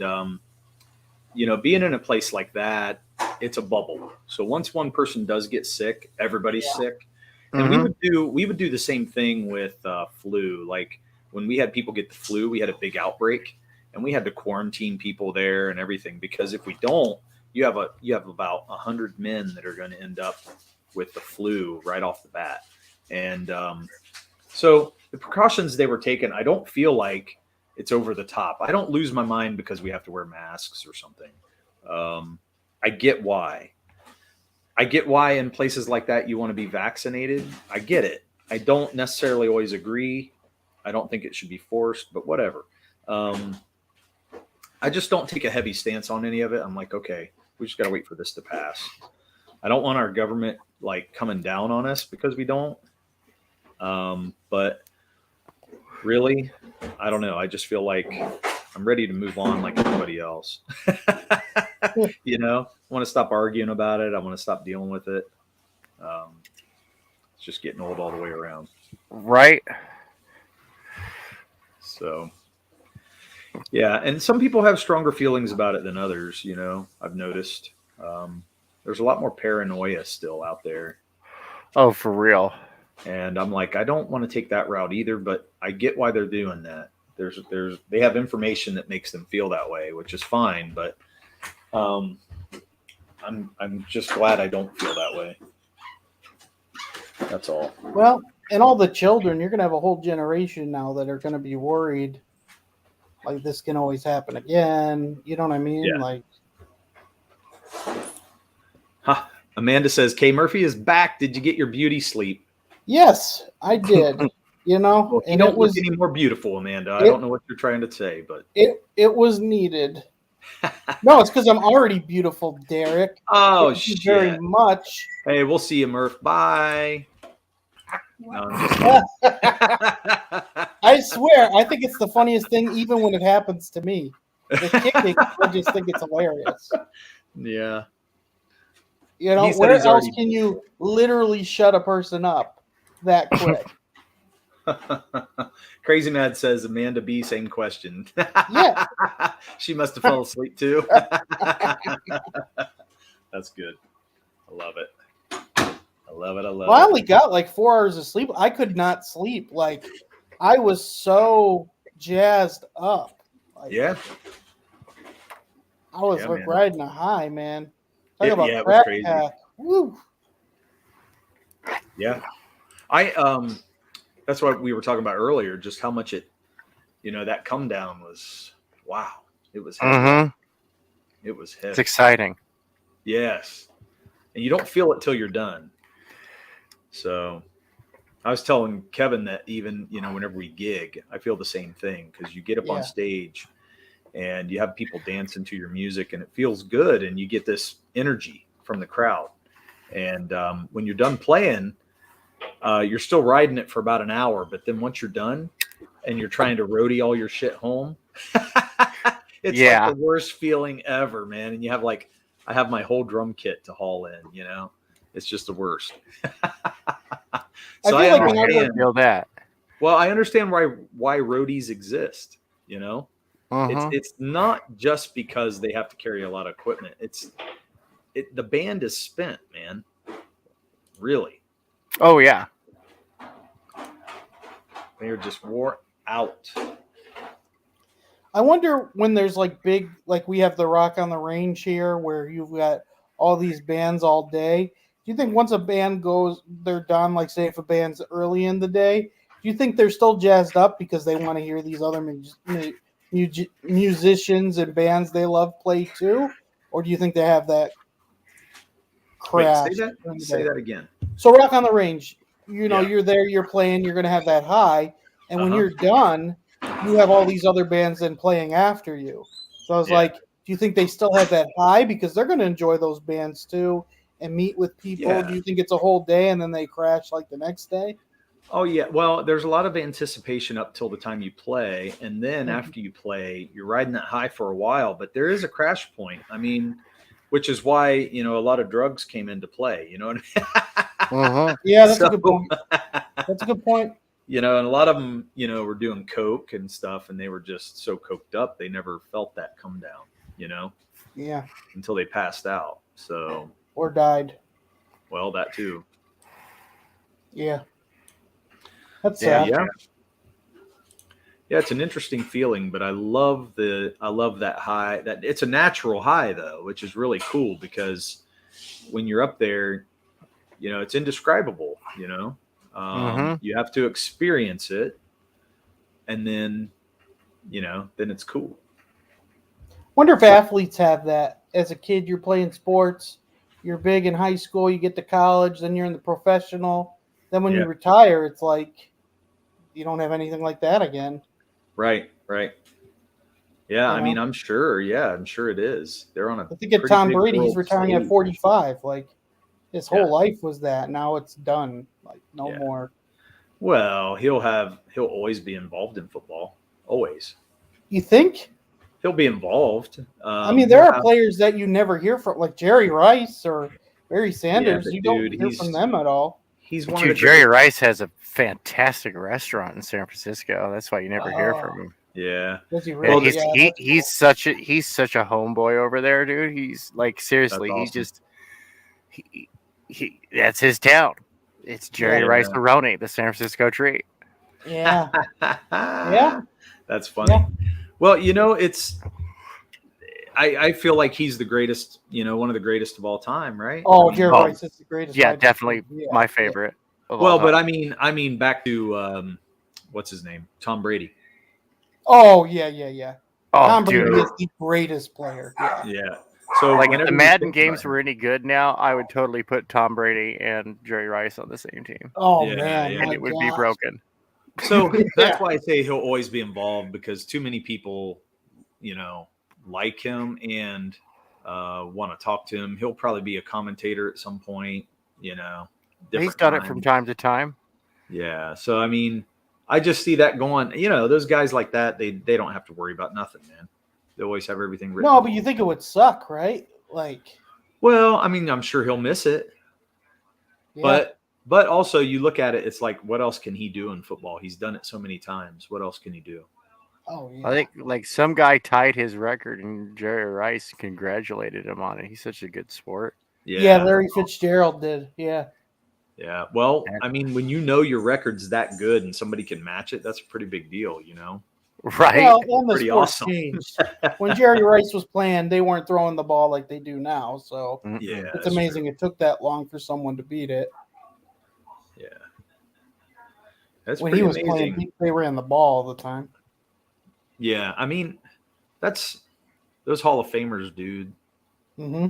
being in a place like that, it's a bubble. So once one person does get sick, everybody's sick. And we would do the same thing with flu. Like when we had people get the flu, we had a big outbreak, and we had to quarantine people there and everything, because if we don't, you have about 100 men that are going to end up with the flu right off the bat. And so the precautions they were taking, I don't feel like it's over the top. I don't lose my mind because we have to wear masks or something. I get why. I get why in places like that you want to be vaccinated. I get it. I don't necessarily always agree. I don't think it should be forced, but whatever. I just don't take a heavy stance on any of it. I'm like, okay, we just got to wait for this to pass. I don't want our government like coming down on us because we don't. But really, I don't know. I just feel like I'm ready to move on like everybody else. I want to stop arguing about it. I want to stop dealing with it. It's just getting old all the way around. Right. So, yeah. And some people have stronger feelings about it than others, I've noticed. There's a lot more paranoia still out there. Oh, for real. And I'm like, I don't want to take that route either, but I get why they're doing that. They have information that makes them feel that way, which is fine, but I'm just glad I don't feel that way. That's all. Well, and all the children, you're going to have a whole generation now that are going to be worried. Like, this can always happen again. You know what I mean? Yeah. Like, Amanda says, Kay Murphy is back. Did you get your beauty sleep? yes, I did. Well, and don't it was look any more beautiful, Amanda. I don't know what you're trying to say, but it was needed. No, it's because I'm already beautiful, Derek. oh Thank you shit! very much. Hey, we'll see you, Murph. Bye. No, I'm just kidding. I swear, I think it's the funniest thing, even when it happens to me. The kicking, I just think it's hilarious. Yeah. Where else can you literally shut a person up that quick? Crazy Mad says Amanda B, same question. Yeah. She must have fell asleep too. That's good. I love it. I love it. Well, I only got like 4 hours of sleep. I could not sleep. Like, I was so jazzed up. Like, yeah. I was like riding a high, man. Talk it about was crazy. pack. Woo. Yeah. That's what we were talking about earlier, just how much it, that come down was, wow. It was heavy. Mm-hmm. It was heavy. It's exciting. Yes. And you don't feel it till you're done. So I was telling Kevin that even, whenever we gig, I feel the same thing, because you get up on stage and you have people dancing to your music and it feels good and you get this energy from the crowd. And when you're done playing, you're still riding it for about an hour. But then once you're done and you're trying to roadie all your shit home, it's like the worst feeling ever, man. And you have I have my whole drum kit to haul in, it's just the worst. So I understand. Feel that. Well, I understand why roadies exist, It's not just because they have to carry a lot of equipment. The band is spent, man. Really. Oh yeah. They're just wore out. I wonder when there's big, we have the Rock on the Range here, where you've got all these bands all day. you think once a band they're done, like say if a band's early in the day, do you think they're still jazzed up because they want to hear these other musicians and bands they love play too? Or do you think they have that Wait, crash during the say day? that again. So Rock on the Range, Yeah. you're there, you're playing, you're going to have that high. And when Uh-huh. you're done, you have all these other bands then playing after you. So I was like, do you think they still have that high? Because they're going to enjoy those bands too and meet with people. Yeah. Do you think it's a whole day and then they crash like the next day? Oh yeah. Well, there's a lot of anticipation up till the time you play, and then after you play, you're riding that high for a while. But there is a crash point. I mean, which is why a lot of drugs came into play. You know what I mean? Yeah, that's a good point. That's a good point. And a lot of them, were doing coke and stuff, and they were just so coked up they never felt that come down. Yeah. Until they passed out. So. Or died. Well, that too. Yeah. That's sad. Yeah. Yeah, it's an interesting feeling, but I love that high. That it's a natural high though, which is really cool because when you're up there, it's indescribable. You have to experience it, and then it's cool. Wonder if athletes have that. As a kid, you're playing sports, you're big in high school, you get to college, then you're in the professional. Then when you retire, it's like you don't have anything like that again. Right. Yeah, I mean, I'm sure. Yeah, I'm sure it is. They're on a. I think at Tom Brady, he's retiring at 45. Like his whole life was that. Now it's done. Like no more. Well, he'll always be involved in football. Always. You think? He'll be involved. I mean, there are players that you never hear from, like Jerry Rice or Barry Sanders. You don't hear from them at all. He's one of Jerry Rice has a fantastic restaurant in San Francisco. That's why you never hear from him. Yeah. Does he really? He's such a homeboy over there, dude. He's like seriously, awesome. he's just he that's his town. It's Jerry Rice Aroni, the San Francisco treat. Yeah. Yeah. That's funny. Yeah. Well, it's I feel like he's the greatest, one of the greatest of all time, right? Oh, Jerry Rice is the greatest. Yeah, definitely my favorite. Well, but I mean back to what's his name? Tom Brady. Oh, yeah. Oh, Tom Brady dude. is the greatest player. Yeah. So like if the Madden games were any good now, I would totally put Tom Brady and Jerry Rice on the same team. Oh man, and it would be broken. So that's why I say he'll always be involved because too many people, like him and want to talk to him. He'll probably be a commentator at some point, He's done it from time to time. Yeah. So, I mean, I just see that going, those guys like that, they don't have to worry about nothing, man. They always have everything written. No, but you think it would suck, right? Like, well, I mean, I'm sure he'll miss it. Yeah. But also you look at it, it's like, what else can he do in football? He's done it so many times. What else can he do? Oh, yeah. I think like some guy tied his record and Jerry Rice congratulated him on it. He's such a good sport. Yeah, Larry Fitzgerald did. Yeah. Yeah. Well, I mean, when your record's that good and somebody can match it, that's a pretty big deal, Right. Well, and the pretty sport awesome. changed. When Jerry Rice was playing, they weren't throwing the ball like they do now. So it's amazing it took that long for someone to beat it. Yeah. That's when he was amazing. Playing, they ran the ball all the time. Yeah, I mean, that's those Hall of Famers, dude. Mm-hmm.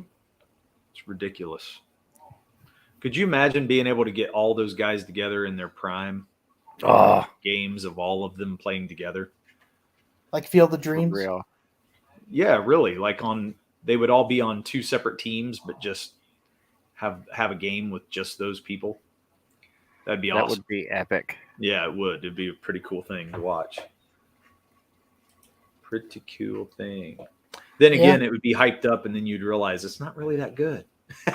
It's ridiculous. Could you imagine being able to get all those guys together in their prime? Games of all of them playing together. Like Field of Dreams? Real. Yeah, really. Like they would all be on two separate teams, but just have a game with just those people. That'd be awesome. That would be epic. Yeah, it would. It'd be a pretty cool thing to watch. Pretty cool thing. Then again, it would be hyped up, and then you'd realize it's not really that good.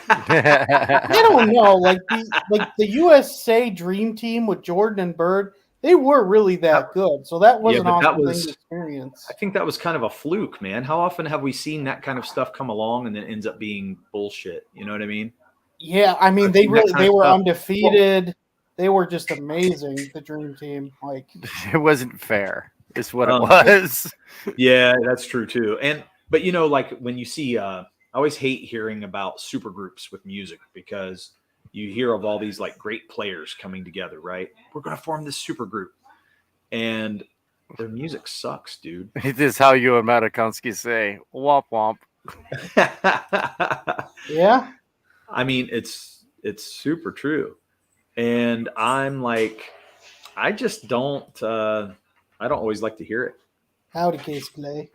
I don't know. Like the USA Dream Team with Jordan and Bird, they were really that good. So that was an awesome thing to experience. I think that was kind of a fluke, man. How often have we seen that kind of stuff come along and then ends up being bullshit? You know what I mean? Yeah, I mean they were undefeated. They were just amazing. The Dream Team, like it wasn't fair. Is what it was. Yeah, that's true too. But like when you see, I always hate hearing about super groups with music because you hear of all these like great players coming together, right? We're going to form this super group. And their music sucks, dude. It is how you and Matakonski say, womp womp. Yeah. I mean, it's super true. And I'm like, I just don't I don't always like to hear it. Howdy, Casey Clay.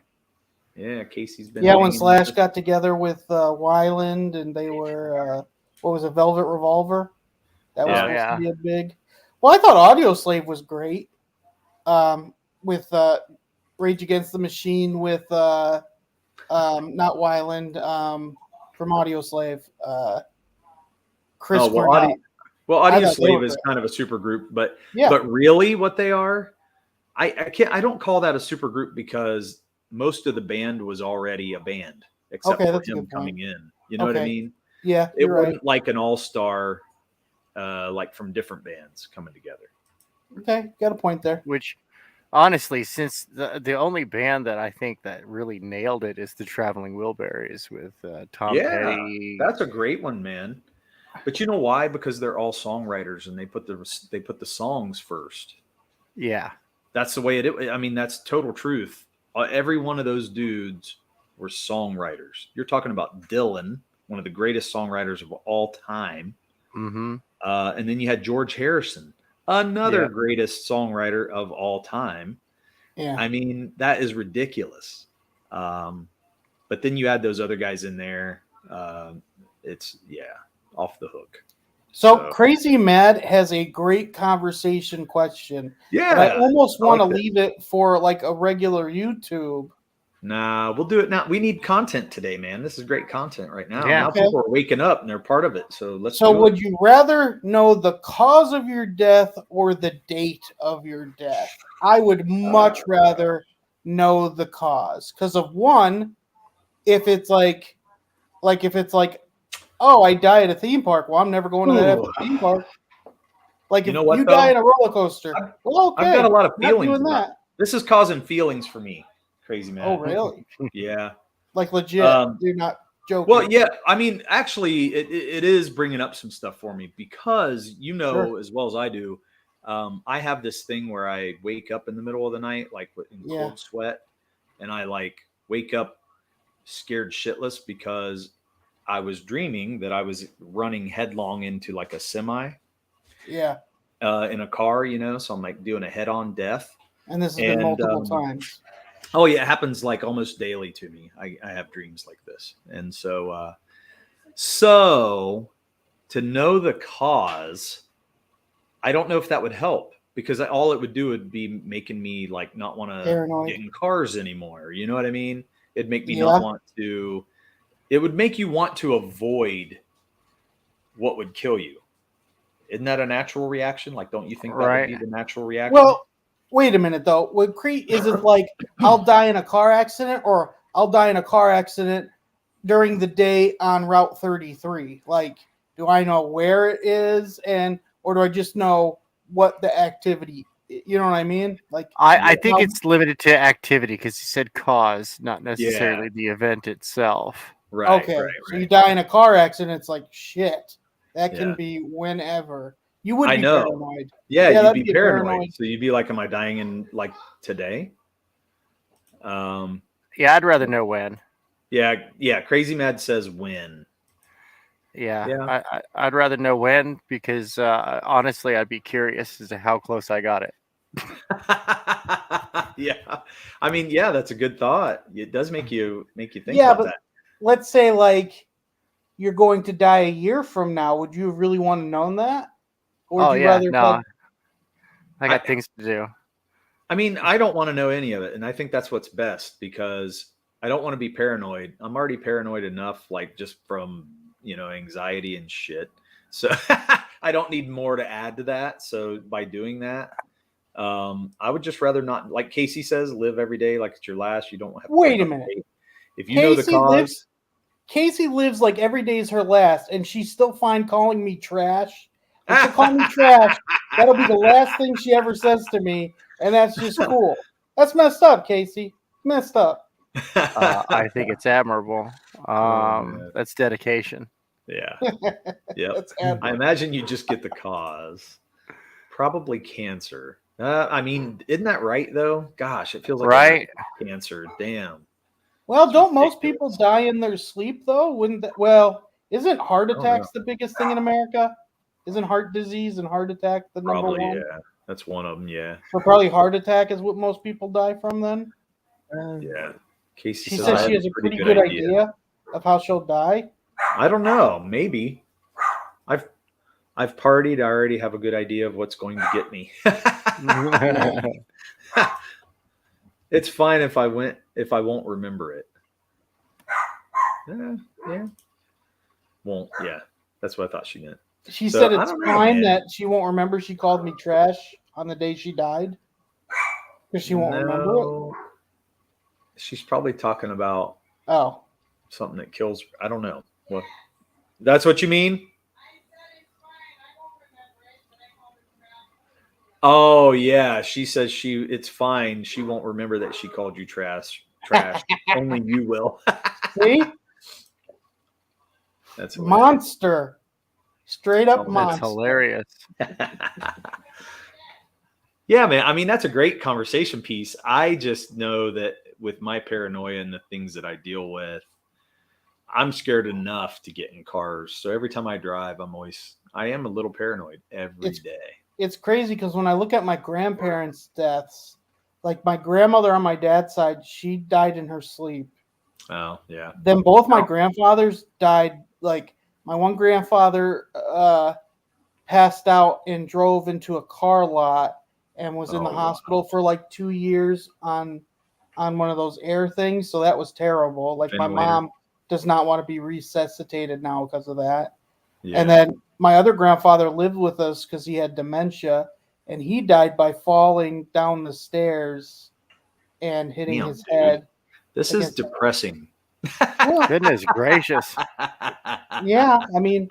Yeah, Casey's been. Yeah, when Slash got together with Wyland and they were, what was it, Velvet Revolver? That was supposed to be a big. Well, I thought Audio Slave was great. With Rage Against the Machine with not Wyland, from Audio Slave. Chris Cornell. Audio Slave is kind of a super group, but really what they are, I don't call that a super group because most of the band was already a band except for him coming in. You know what I mean? Yeah, it wasn't like an all-star like from different bands coming together. Okay, got a point there. Which, honestly, since the only band that I think that really nailed it is the Traveling Wilburys with Tom Petty. That's a great one, man. But you know why? Because they're all songwriters and they put the songs first. Yeah, that's the way it is. I mean, that's total truth. Every one of those dudes were songwriters. You're talking about Dylan, one of the greatest songwriters of all time. Mm-hmm. And then you had George Harrison, another greatest songwriter of all time. Yeah. I mean, that is ridiculous. But then you add those other guys in there. It's off the hook. So Crazy Mad has a great conversation question. Yeah. I almost want to leave it for like a regular YouTube. Nah, we'll do it now. We need content today, man. This is great content right now. Yeah. Now people are waking up and they're part of it. So let's. So would you rather know the cause of your death or the date of your death? I would much rather know the cause because of one. If it's like oh, I die at a theme park. Well, I'm never going to that theme park. Like, if you die in a roller coaster. Well, okay. I've got a lot of feelings about that. This is causing feelings for me, Crazy Man. Oh, really? Yeah. Like, legit. You're not joking. Well, yeah. I mean, actually, it is bringing up some stuff for me because as well as I do, I have this thing where I wake up in the middle of the night, like in cold sweat, and I like wake up scared shitless because I was dreaming that I was running headlong into like a semi. Yeah. In a car, so I'm like doing a head-on death. And this has been multiple times. Oh yeah, it happens like almost daily to me. I have dreams like this. And so to know the cause, I don't know if that would help because all it would do would be making me like not want to get in cars anymore. You know what I mean? It'd make me not want to. It would make you want to avoid what would kill you. Isn't that a natural reaction? Like, don't you think that would be the natural reaction? Well, wait a minute, though. Is it like I'll die in a car accident or I'll die in a car accident during the day on Route 33? Like, do I know where it is or do I just know what the activity? You know what I mean? Like, I think it's limited to activity because you said cause, not necessarily the event itself. Right. Okay. Right. So you die in a car accident, it's like shit. That can be whenever. You would be paranoid. Yeah, you'd be paranoid. So you'd be like, am I dying in like today? Yeah, I'd rather know when. Yeah. Crazy Mad says when. Yeah. I'd rather know when because honestly, I'd be curious as to how close I got it. Yeah. I mean, that's a good thought. It does make you think about that. Let's say like you're going to die a year from now. Would you really want to know that? Or would you rather I got things to do. I mean, I don't want to know any of it. And I think that's what's best because I don't want to be paranoid. I'm already paranoid enough, like just from, anxiety and shit. So I don't need more to add to that. So by doing that, I would just rather not, like Casey says, live every day like it's your last. You don't have to. Wait a minute. If you know the cause. Casey lives like every day is her last, and she's still fine calling me trash. If she'll call me trash, that'll be the last thing she ever says to me, and that's just cool. That's messed up, Casey. Messed up. I think it's admirable. That's dedication. Yeah. Yep. That's I imagine you just get the cause. Probably cancer. I mean, isn't that right though? Gosh, it feels like Right. cancer. Damn. Well, It's don't most ridiculous. people die in their sleep though? Wouldn't that, well, isn't heart don't attacks the biggest thing in America? Isn't heart disease and heart attack the number Probably, one? yeah. That's one of them. Yeah. So probably heart attack is what most people die from then. Yeah. Casey She says says I she have has a pretty good idea of how she'll die. I don't know. Maybe. I've partied. I already have a good idea of what's going to get me. It's fine if I won't remember it. Yeah. Won't. Yeah. That's what I thought she meant. She So, said I it's don't know, fine man. that she won't remember she called me trash on the day she died. Because she won't remember it. She's probably talking about Oh. something that kills. I don't know. What? That's what you mean? Oh yeah, she says it's fine. She won't remember that she called you trash. Only you will. See? That's hilarious. Monster. Straight up That's monster. hilarious. Yeah, man. I mean, that's a great conversation piece. I just know that with my paranoia and the things that I deal with, I'm scared enough to get in cars. So every time I drive, I am a little paranoid every day. It's crazy because when I look at my grandparents' deaths, like my grandmother on my dad's side, she died in her sleep. Oh, yeah. Then both my grandfathers died. Like my one grandfather passed out and drove into a car lot and was in the hospital for like 2 years on one of those air things. So that was terrible. Like my mom does not want to be resuscitated now because of that. Yeah. And then my other grandfather lived with us because he had dementia, and he died by falling down the stairs and hitting his head. This is depressing. Goodness gracious. Yeah, I mean,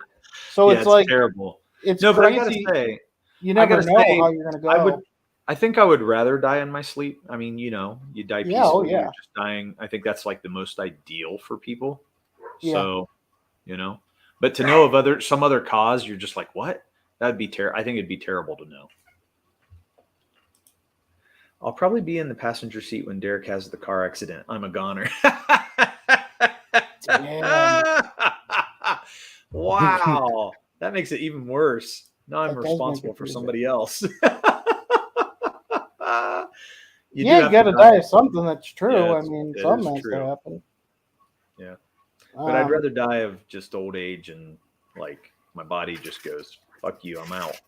so it's like terrible. It's no, crazy. But I gotta say, you never know how you're gonna go. I think I would rather die in my sleep. I mean, you die peacefully. You're just dying. I think that's like the most ideal for people. Yeah. So, but to know of some other cause, you're just like, what? That'd be terrible. I think it'd be terrible to know. I'll probably be in the passenger seat when Derek has the car accident. I'm a goner. Wow. That makes it even worse. Now I'm responsible for somebody else. You got to die of something that's true. Yeah, I mean, something has to happen. Yeah. But I'd rather die of just old age and like my body just goes, fuck you, I'm out.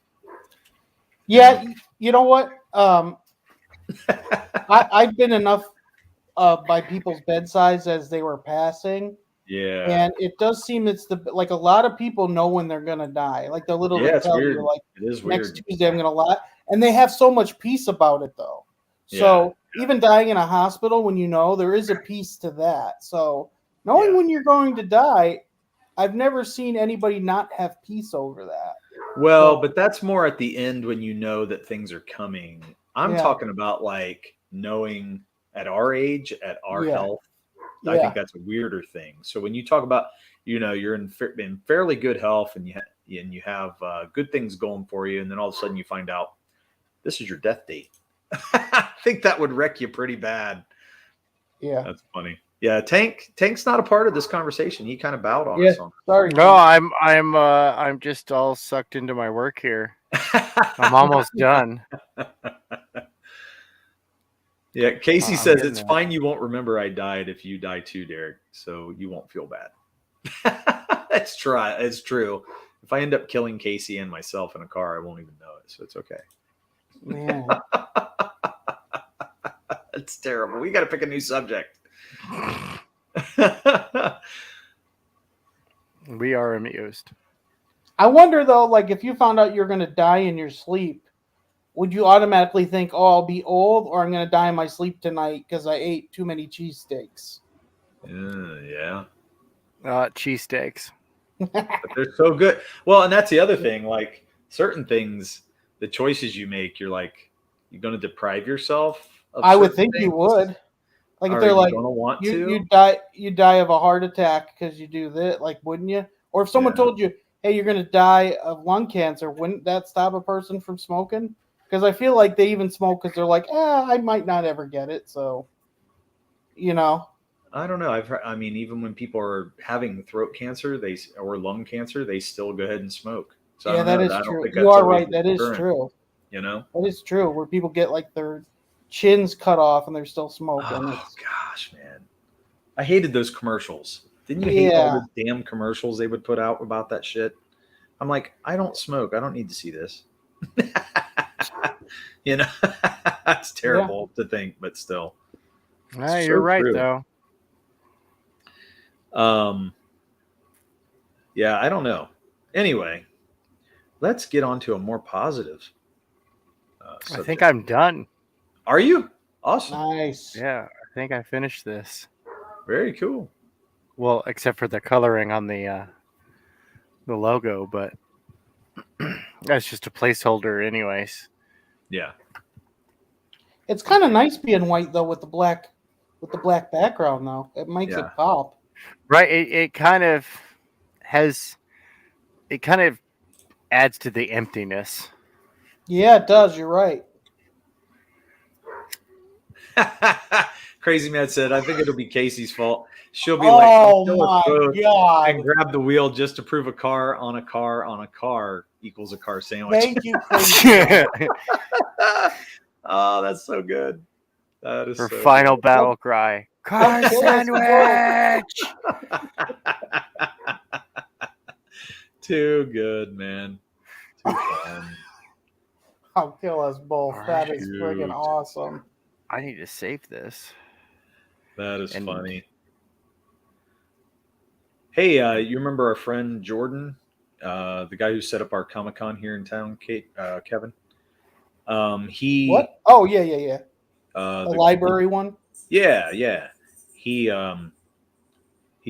Yeah, you know what? I've been enough by people's bedsides as they were passing. Yeah. And it does seem it's like a lot of people know when they're gonna die. Like they'll literally tell you, like, it is next weird. Tuesday I'm gonna lie. And they have so much peace about it though. So even dying in a hospital when there is a piece to that. So knowing when you're going to die, I've never seen anybody not have peace over that. Well, but that's more at the end when you know that things are coming. I'm talking about like knowing at our age, at our health. I think that's a weirder thing. So when you talk about, you're in fairly good health and you have good things going for you, and then all of a sudden you find out this is your death date. I think that would wreck you pretty bad. Yeah, that's funny. Yeah, Tank's not a part of this conversation. He kind of bowed on us. Sorry. No, I'm just all sucked into my work here. I'm almost done. Yeah, Casey says it's fine. You won't remember I died if you die too, Derek. So you won't feel bad. It's true. If I end up killing Casey and myself in a car, I won't even know it. So it's okay. Man. That's terrible. We got to pick a new subject. We are amused. I wonder though, like if you found out you're going to die in your sleep, would you automatically think, "Oh, I'll be old," or "I'm going to die in my sleep tonight because I ate too many cheesesteaks"? Yeah. Cheesesteaks. But they're so good. Well, and that's the other thing. Like certain things, the choices you make, you're like, you're going to deprive yourself of. I would think you would. Like if they're like, you die of a heart attack because you do that, like, wouldn't you? Or if someone told you, hey, you're going to die of lung cancer, wouldn't that stop a person from smoking? Because I feel like they even smoke because they're like, I might not ever get it. So, you know. I don't know. I've heard, I mean, even when people are having throat cancer, or lung cancer, they still go ahead and smoke. So I don't that know. is I don't true. think You that's are always right. That is current, true. You know? That is true. Where people get like their chins cut off and they're still smoking. Oh, gosh, man. I hated those commercials. Didn't you hate all the damn commercials they would put out about that shit? I'm like, I don't smoke. I don't need to see this. You know, that's terrible to think, but still. No, you're right, though. Yeah, I don't know. Anyway, let's get on to a more positive subject. I think I'm done. Are you? Awesome. Nice. Yeah, I think I finished this. Very cool. Well, except for the coloring on the logo, but that's just a placeholder anyways. Yeah. It's kind of nice being white though with the black background though. It makes it pop. Right, it kind of adds to the emptiness. Yeah, it does. You're right. Crazy Matt said, I think it'll be Casey's fault. She'll be oh my God. and grab the wheel just to prove a car on a car on a car equals a car sandwich. Thank you, Crazy. Oh, that's so good. That is her so final good. battle cry. Car sandwich. Too good, man. Too fun. I'll kill us both. That is friggin' awesome. I need to save this. That is funny. Hey, you remember our friend Jordan, the guy who set up our Comic-Con here in town, Kevin? What? Oh, yeah. The library one? Yeah. He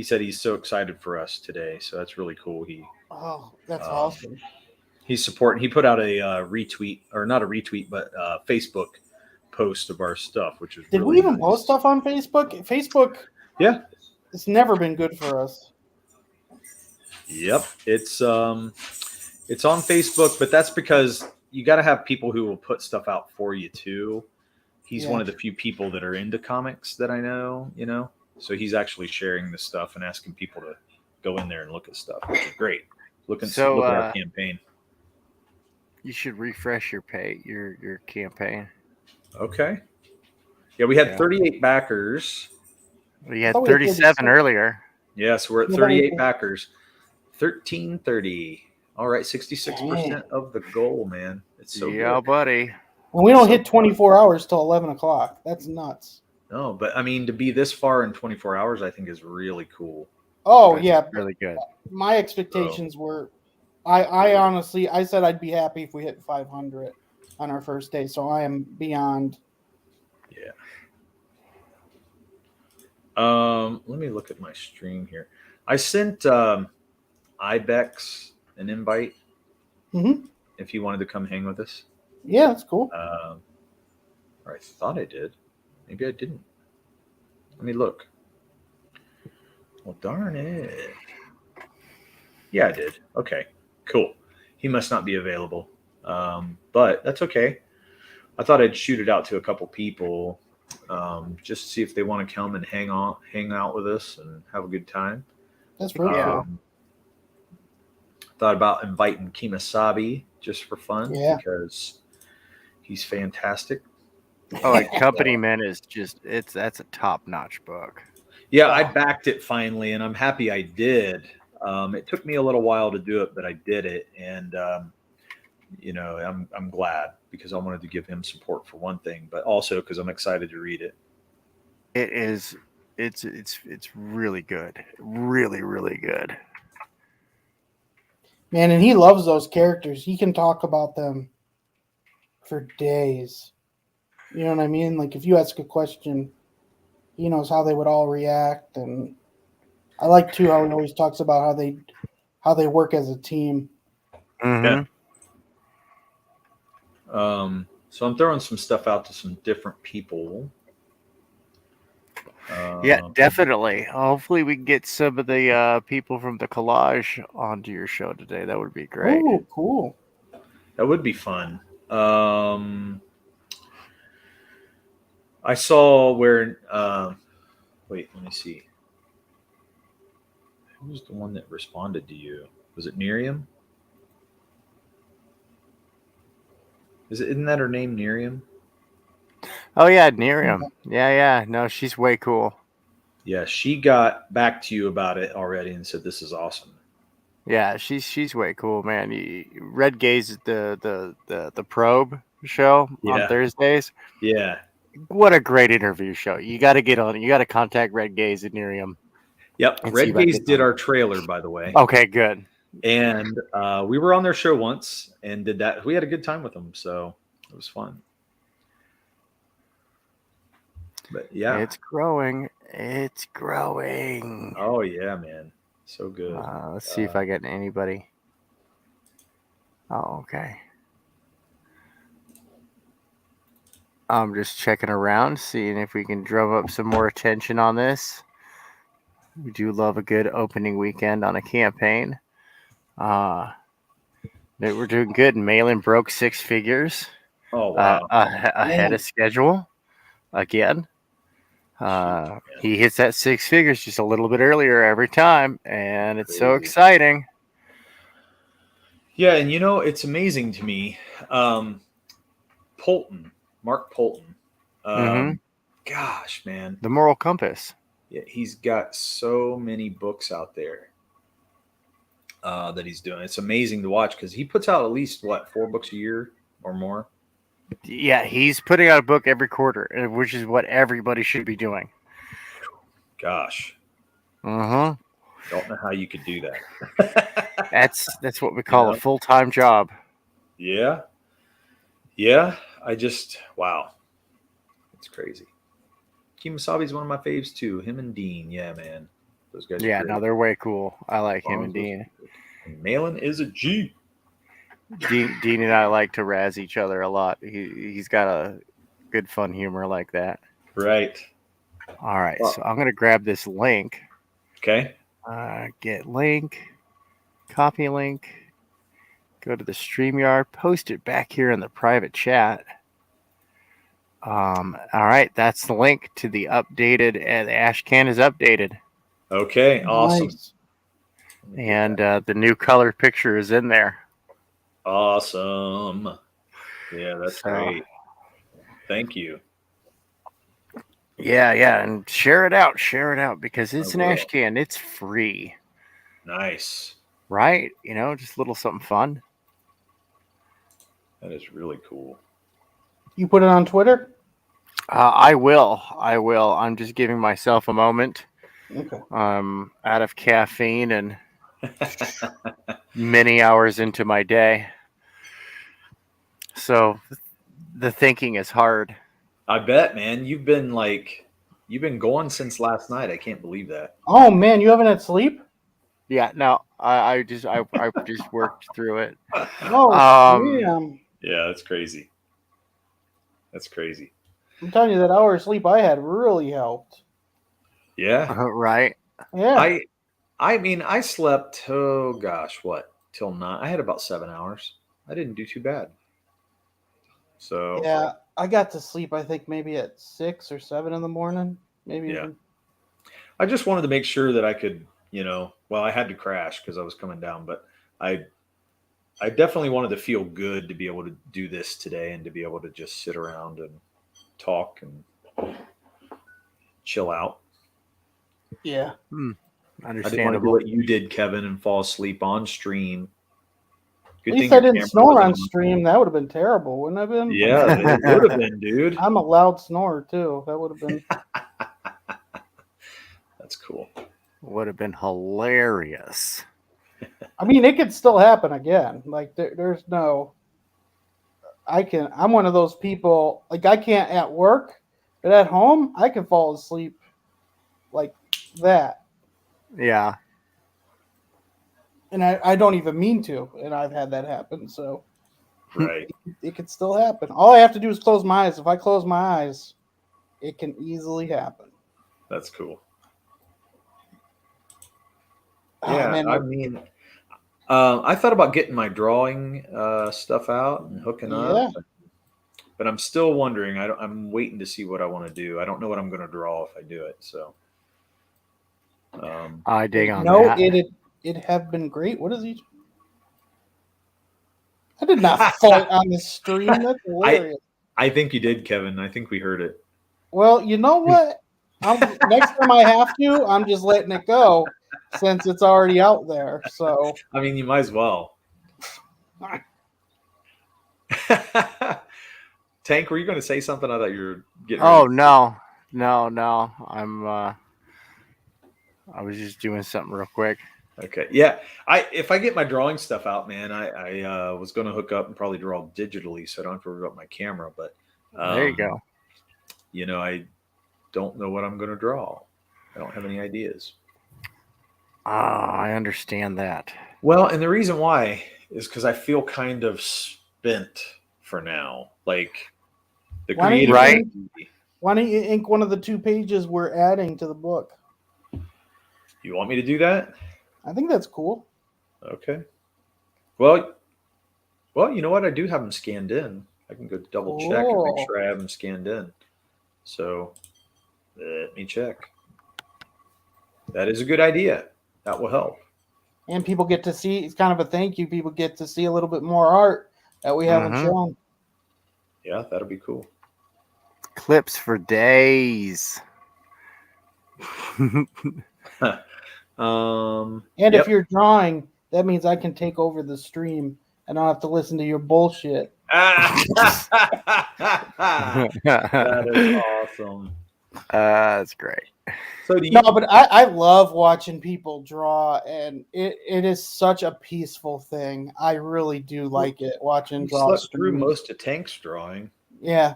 said he's so excited for us today, so that's really cool. That's awesome. He's supporting. He put out a retweet, or not a retweet, but Facebook post of our stuff, which is. Did we even post stuff on Facebook? Facebook. Yeah. It's never been good for us. Yep, it's on Facebook, but that's because you got to have people who will put stuff out for you too. He's one of the few people that are into comics that I know, so he's actually sharing this stuff and asking people to go in there and look at stuff, which is great. Look at our campaign. You should refresh your campaign. Okay. Yeah, we had 38 backers. We had 37 earlier. Yes, we're at 38 backers. 1330. All right, 66% of the goal, man. It's so good. Buddy. And we don't hit 24 hours till 11 o'clock. That's nuts. No, but I mean, to be this far in 24 hours, I think is really cool. Oh, yeah. Really good. My expectations were, I honestly, I said I'd be happy if we hit 500 on our first day. So I am beyond. Yeah. Let me look at my stream here. I sent Ibex an invite if he wanted to come hang with us. Yeah, that's cool. Or I thought I did. Maybe I didn't. Let me look. Well, darn it. Yeah, I did. Okay, cool. He must not be available. But that's okay. I thought I'd shoot it out to a couple people just to see if they want to come and hang out with us and have a good time. That's really cool. Thought about inviting Kimasabi just for fun because he's fantastic. Oh, Accompaniment is that's a top-notch book. Yeah, I backed it finally, and I'm happy I did. It took me a little while to do it, but I did it, and I'm glad because I wanted to give him support for one thing, but also because I'm excited to read it. It's really good, really, really good. Man, and he loves those characters. He can talk about them for days. You know what I mean? Like if you ask a question, he knows how they would all react, and I like too how he always talks about how they work as a team. Mm-hmm. Yeah. So I'm throwing some stuff out to some different people, Yeah, definitely. Hopefully, we can get some of the people from the collage onto your show today. That would be great. Oh, cool. That would be fun. I saw where. Wait, let me see. Who was the one that responded to you? Was it Miriam? Isn't that her name, Miriam? Oh yeah, Nerium. Yeah. No, she's way cool. Yeah, she got back to you about it already and said this is awesome. Yeah, she's way cool, man. Red Gaze, the probe show on Yeah. Thursdays. Yeah. What a great interview show! You got to get on. You got to contact Red Gaze and Nerium. Yep. And see Red if I Gaze get did on. our trailer, by the way. Okay, good. And we were on their show once and did that. We had a good time with them, so it was fun. But yeah, It's growing. It's growing. oh yeah, man, so good. Let's see if I get anybody. Oh, okay. I'm just checking around, seeing if we can drum up some more attention on this. We do love a good opening weekend on a campaign. We're doing good. Malin broke 6 figures. Oh wow, Ahead of schedule again. He hits that 6 figures just a little bit earlier every time, and it's so Crazy. exciting. Yeah, and it's amazing to me. Mark Polton. Gosh, man, The Moral Compass. yeah, he's got so many books out there that he's doing. It's amazing to watch because he puts out at least 4 books a year or more. Yeah, he's putting out a book every quarter, which is what everybody should be doing. Gosh, Don't know how you could do that. That's what we call a full-time job. Yeah. Wow, it's crazy. Kemosabe's one of my faves too. Him and Dean, yeah, man, those guys. Yeah, no, they're way cool. I like him and Those- Dean. And Malin is a G. Dean and I like to razz each other a lot. He's got a good fun humor like that. Right. All right, Well- so I'm gonna grab this link. Okay. Get link, copy link, go to the StreamYard, post it back here in the private chat. All right, that's the link to the updated, and the ash can is updated. Okay. Awesome. Nice. And the new color picture is in there. Awesome. Yeah, that's So- great. Thank you. Yeah, and share it out because it's I an ash will. can. It's free, Nice. right? Just a little something fun. That is really cool. You put it on Twitter? I will. I'm just giving myself a moment. Okay. Out of caffeine and many hours into my day. So the thinking is hard. I bet, man. You've been going since last night. I can't believe that. Oh man, you haven't had sleep? Yeah, no, I just worked through it. Oh damn. Yeah, that's crazy. That's crazy. I'm telling you, that hour of sleep I had really helped. Yeah. Right? Yeah. I mean, I slept, oh gosh, till 9. I had about 7 hours. I didn't do too bad. So Yeah. I got to sleep, I think, maybe at 6 or 7 in the morning. Maybe Yeah. even. I just wanted to make sure that I could, I had to crash because I was coming down, but I definitely wanted to feel good to be able to do this today and to be able to just sit around and talk and chill out. Yeah. I didn't want to do Understandable. what you did, Kevin, and fall asleep on stream. At Good least thing I your didn't camera snore wasn't on stream. That would have been terrible, wouldn't it have been? Yeah, it would have been, dude. I'm a loud snorer too. That would have been. That's cool. Would have been hilarious. I mean, it could still happen again. Like there's no. I'm one of those people. Like I can't at work, but at home I can fall asleep, like that, Yeah. and I don't even mean to, and I've had that happen. So Right. it could still happen. All I have to do is close my eyes. If I close my eyes, it can easily happen. That's cool. Oh, Yeah, man, I mean, I thought about getting my drawing stuff out and hooking up, but I'm still wondering. I'm waiting to see what I want to do. I don't know what I'm going to draw if I do it. So, I dig on no, that. it have been great. What is he? I did not fart on the stream. That's hilarious. I think you did, Kevin. I think we heard it. Well, you know what? Next time I have to, I'm just letting it go since it's already out there. So, I mean, you might as well. Tank, were you going to say something? I thought you were getting ready. Oh no. I'm I was just doing something real quick. Okay. Yeah. If I get my drawing stuff out, man, I was going to hook up and probably draw digitally, so I don't have to worry about my camera. But There you go. You know, I don't know what I'm going to draw. I don't have any ideas. I understand that. Well, and the reason why is because I feel kind of spent for now. Like the creative. Right. Why don't you ink one of the 2 pages we're adding to the book? You want me to do that? I think that's cool. Okay. Well, you know what? I do have them scanned in. I can go double check and make sure I have them scanned in. So let me check. That is a good idea. That will help. And people get to see, it's kind of a thank you. People get to see a little bit more art that we haven't shown. Yeah, that'll be cool. Clips for days. And if you're drawing, that means I can take over the stream and I don't have to listen to your bullshit. That is awesome. That's great. So but I love watching people draw, and it is such a peaceful thing. I really do like it, watching draw. Slept through most of Tank's drawing. Yeah.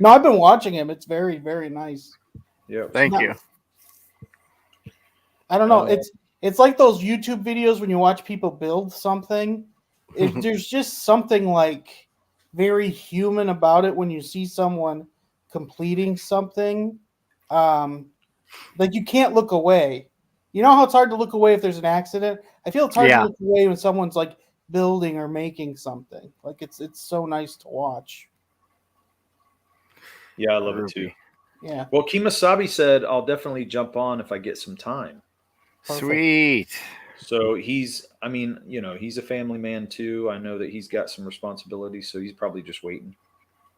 No, I've been watching him. It's very, very nice. Yeah. Thank you. I don't know. It's like those YouTube videos when you watch people build something. There's just something like very human about it when you see someone completing something. Like you can't look away. You know how it's hard to look away if there's an accident? I feel it's hard to look away when someone's like building or making something. Like it's so nice to watch. Yeah, I love it too. Yeah. Well, Kimasabi said I'll definitely jump on if I get some time. Perfect. Sweet. So he's a family man too. I know that he's got some responsibilities, so he's probably just waiting.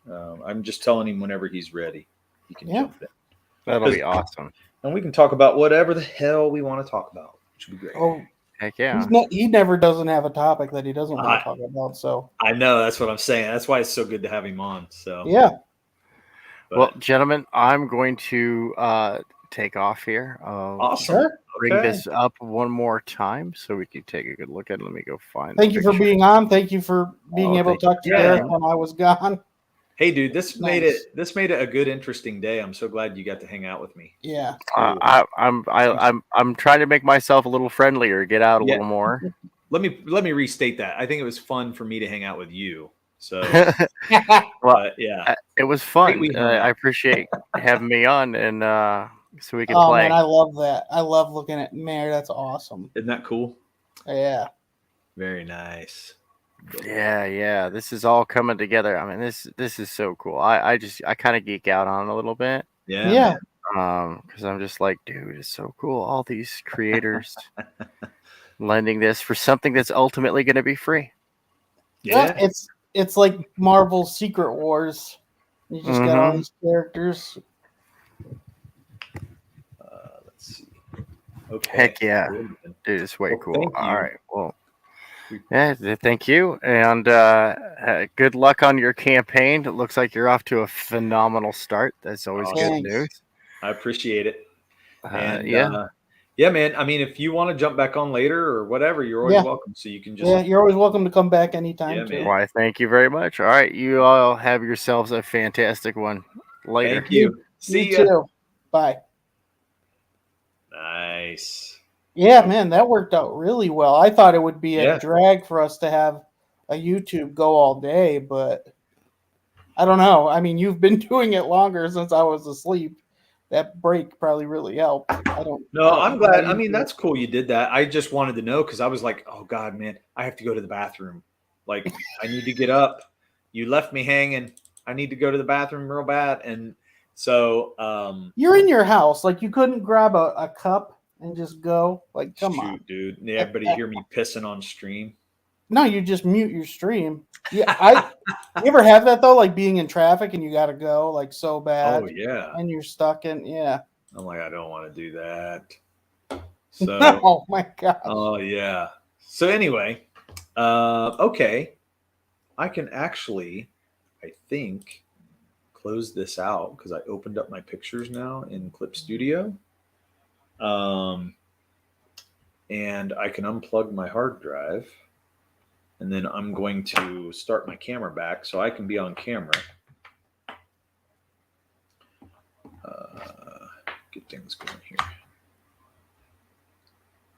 I'm just telling him whenever he's ready, he can jump in. That'll be awesome. And we can talk about whatever the hell we want to talk about, which would be great. Oh, heck yeah. He never doesn't have a topic that he doesn't want to talk about. So I know, that's what I'm saying. That's why it's so good to have him on. So yeah. Well, gentlemen, I'm going to take off here. Awesome. Sure. Bring this up one more time so we can take a good look at it. Let me go find. Thank you for being on. Thank you for being able to talk to Derek when I was gone. Hey, dude, this made it a good, interesting day. I'm so glad you got to hang out with me. Yeah, I'm trying to make myself a little friendlier, get out a little more. Let me restate that. I think it was fun for me to hang out with you. So, well, yeah, it was fun. I appreciate having me on, and so we can play. Oh man, I love that. I love looking at Mary. That's awesome. Isn't that cool? Yeah. Very nice. Yeah. This is all coming together. I mean, this is so cool. I kind of geek out on it a little bit. Yeah. Because I'm just like, dude, it's so cool. All these creators lending this for something that's ultimately going to be free. Yeah, it's like Marvel's Secret Wars. You just got all these characters. Let's see. Okay. Heck yeah, dude, it's way cool. All right, well, yeah, thank you, and good luck on your campaign. It looks like you're off to a phenomenal start. That's always good news. I appreciate it. Yeah, man. I mean, if you want to jump back on later or whatever, you're always welcome. So you can just you're always welcome to come back anytime. Yeah, why? Thank you very much. All right, you all have yourselves a fantastic one. Later. Thank you. See you too. Bye. Nice. Yeah, man, that worked out really well. I thought it would be a drag for us to have a YouTube go all day, but I don't know. I mean, you've been doing it longer since I was asleep. that break probably really helped. No, I'm glad. I mean, that's cool you did that. I just wanted to know because I was like, oh God, man, I have to go to the bathroom. Like, I need to get up. You left me hanging. I need to go to the bathroom real bad. And so you're in your house. Like, you couldn't grab a cup and just go. Like, come on. Dude. Yeah, everybody hear me pissing on stream. No, you just mute your stream. Yeah, you ever have that though? Like being in traffic and you got to go like so bad. Oh yeah. And you're stuck in. Yeah. I'm like, I don't want to do that. So. Oh my god. Oh yeah. So anyway, okay, I can actually, I think, close this out because I opened up my pictures now in Clip Studio. And I can unplug my hard drive. And then I'm going to start my camera back so I can be on camera. Get things going here.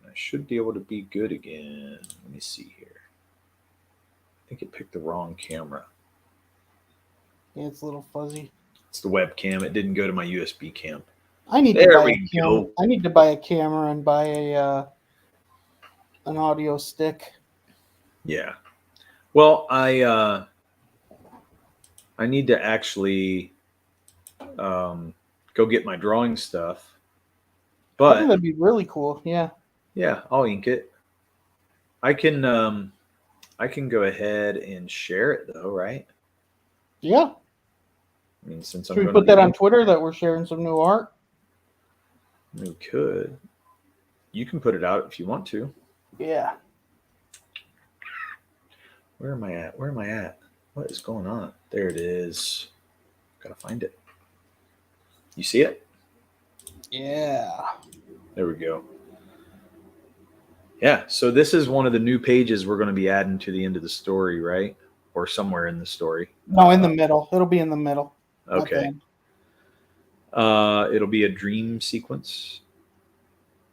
I should be able to be good again. Let me see here. I think it picked the wrong camera. Yeah, it's a little fuzzy. It's the webcam. It didn't go to my USB cam. I need There to buy we a go. I need to buy a camera and buy an audio stick. Yeah. Well, I need to actually go get my drawing stuff. I think But that'd be really cool. Yeah. yeah, I'll ink it. I can go ahead and share it though, right? Yeah. I mean, since Should we put that on Twitter that we're sharing some new art? We could. You can put it out if you want to. Yeah. Where am I at? Where am I at? What is going on? There it is. Gotta find it. You see it? Yeah. There we go. Yeah, so this is one of the new pages we're going to be adding to the end of the story, right? Or somewhere in the story. No, in the middle. It'll be in the middle. Okay. It'll be a dream sequence.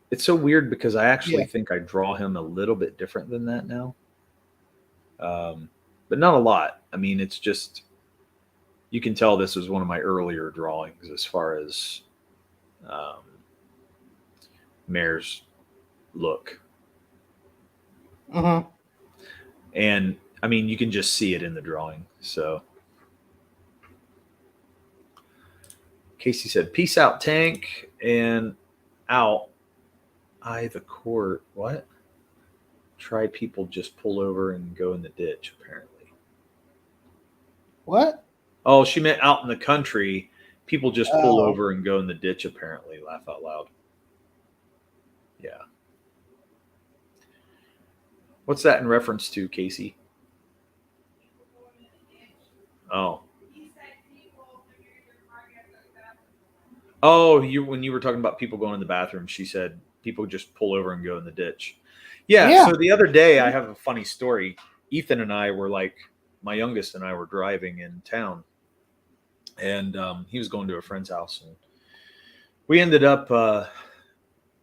It's so weird because I actually think I draw him a little bit different than that now. But not a lot. I mean, it's just, you can tell this was one of my earlier drawings as far as Mare's look. Uh-huh. And I mean, you can just see it in the drawing. So Casey said, peace out, Tank, and out. The court. What? Try people just pull over and go in the ditch, apparently. What? Oh, she meant out in the country. People just pull over and go in the ditch, apparently. Laugh out loud. Yeah. What's that in reference to, Casey? Oh. Oh, when you were talking about people going in the bathroom, she said people just pull over and go in the ditch. Yeah. So the other day, I have a funny story. Ethan and I were my youngest and I were driving in town, and he was going to a friend's house, and we ended up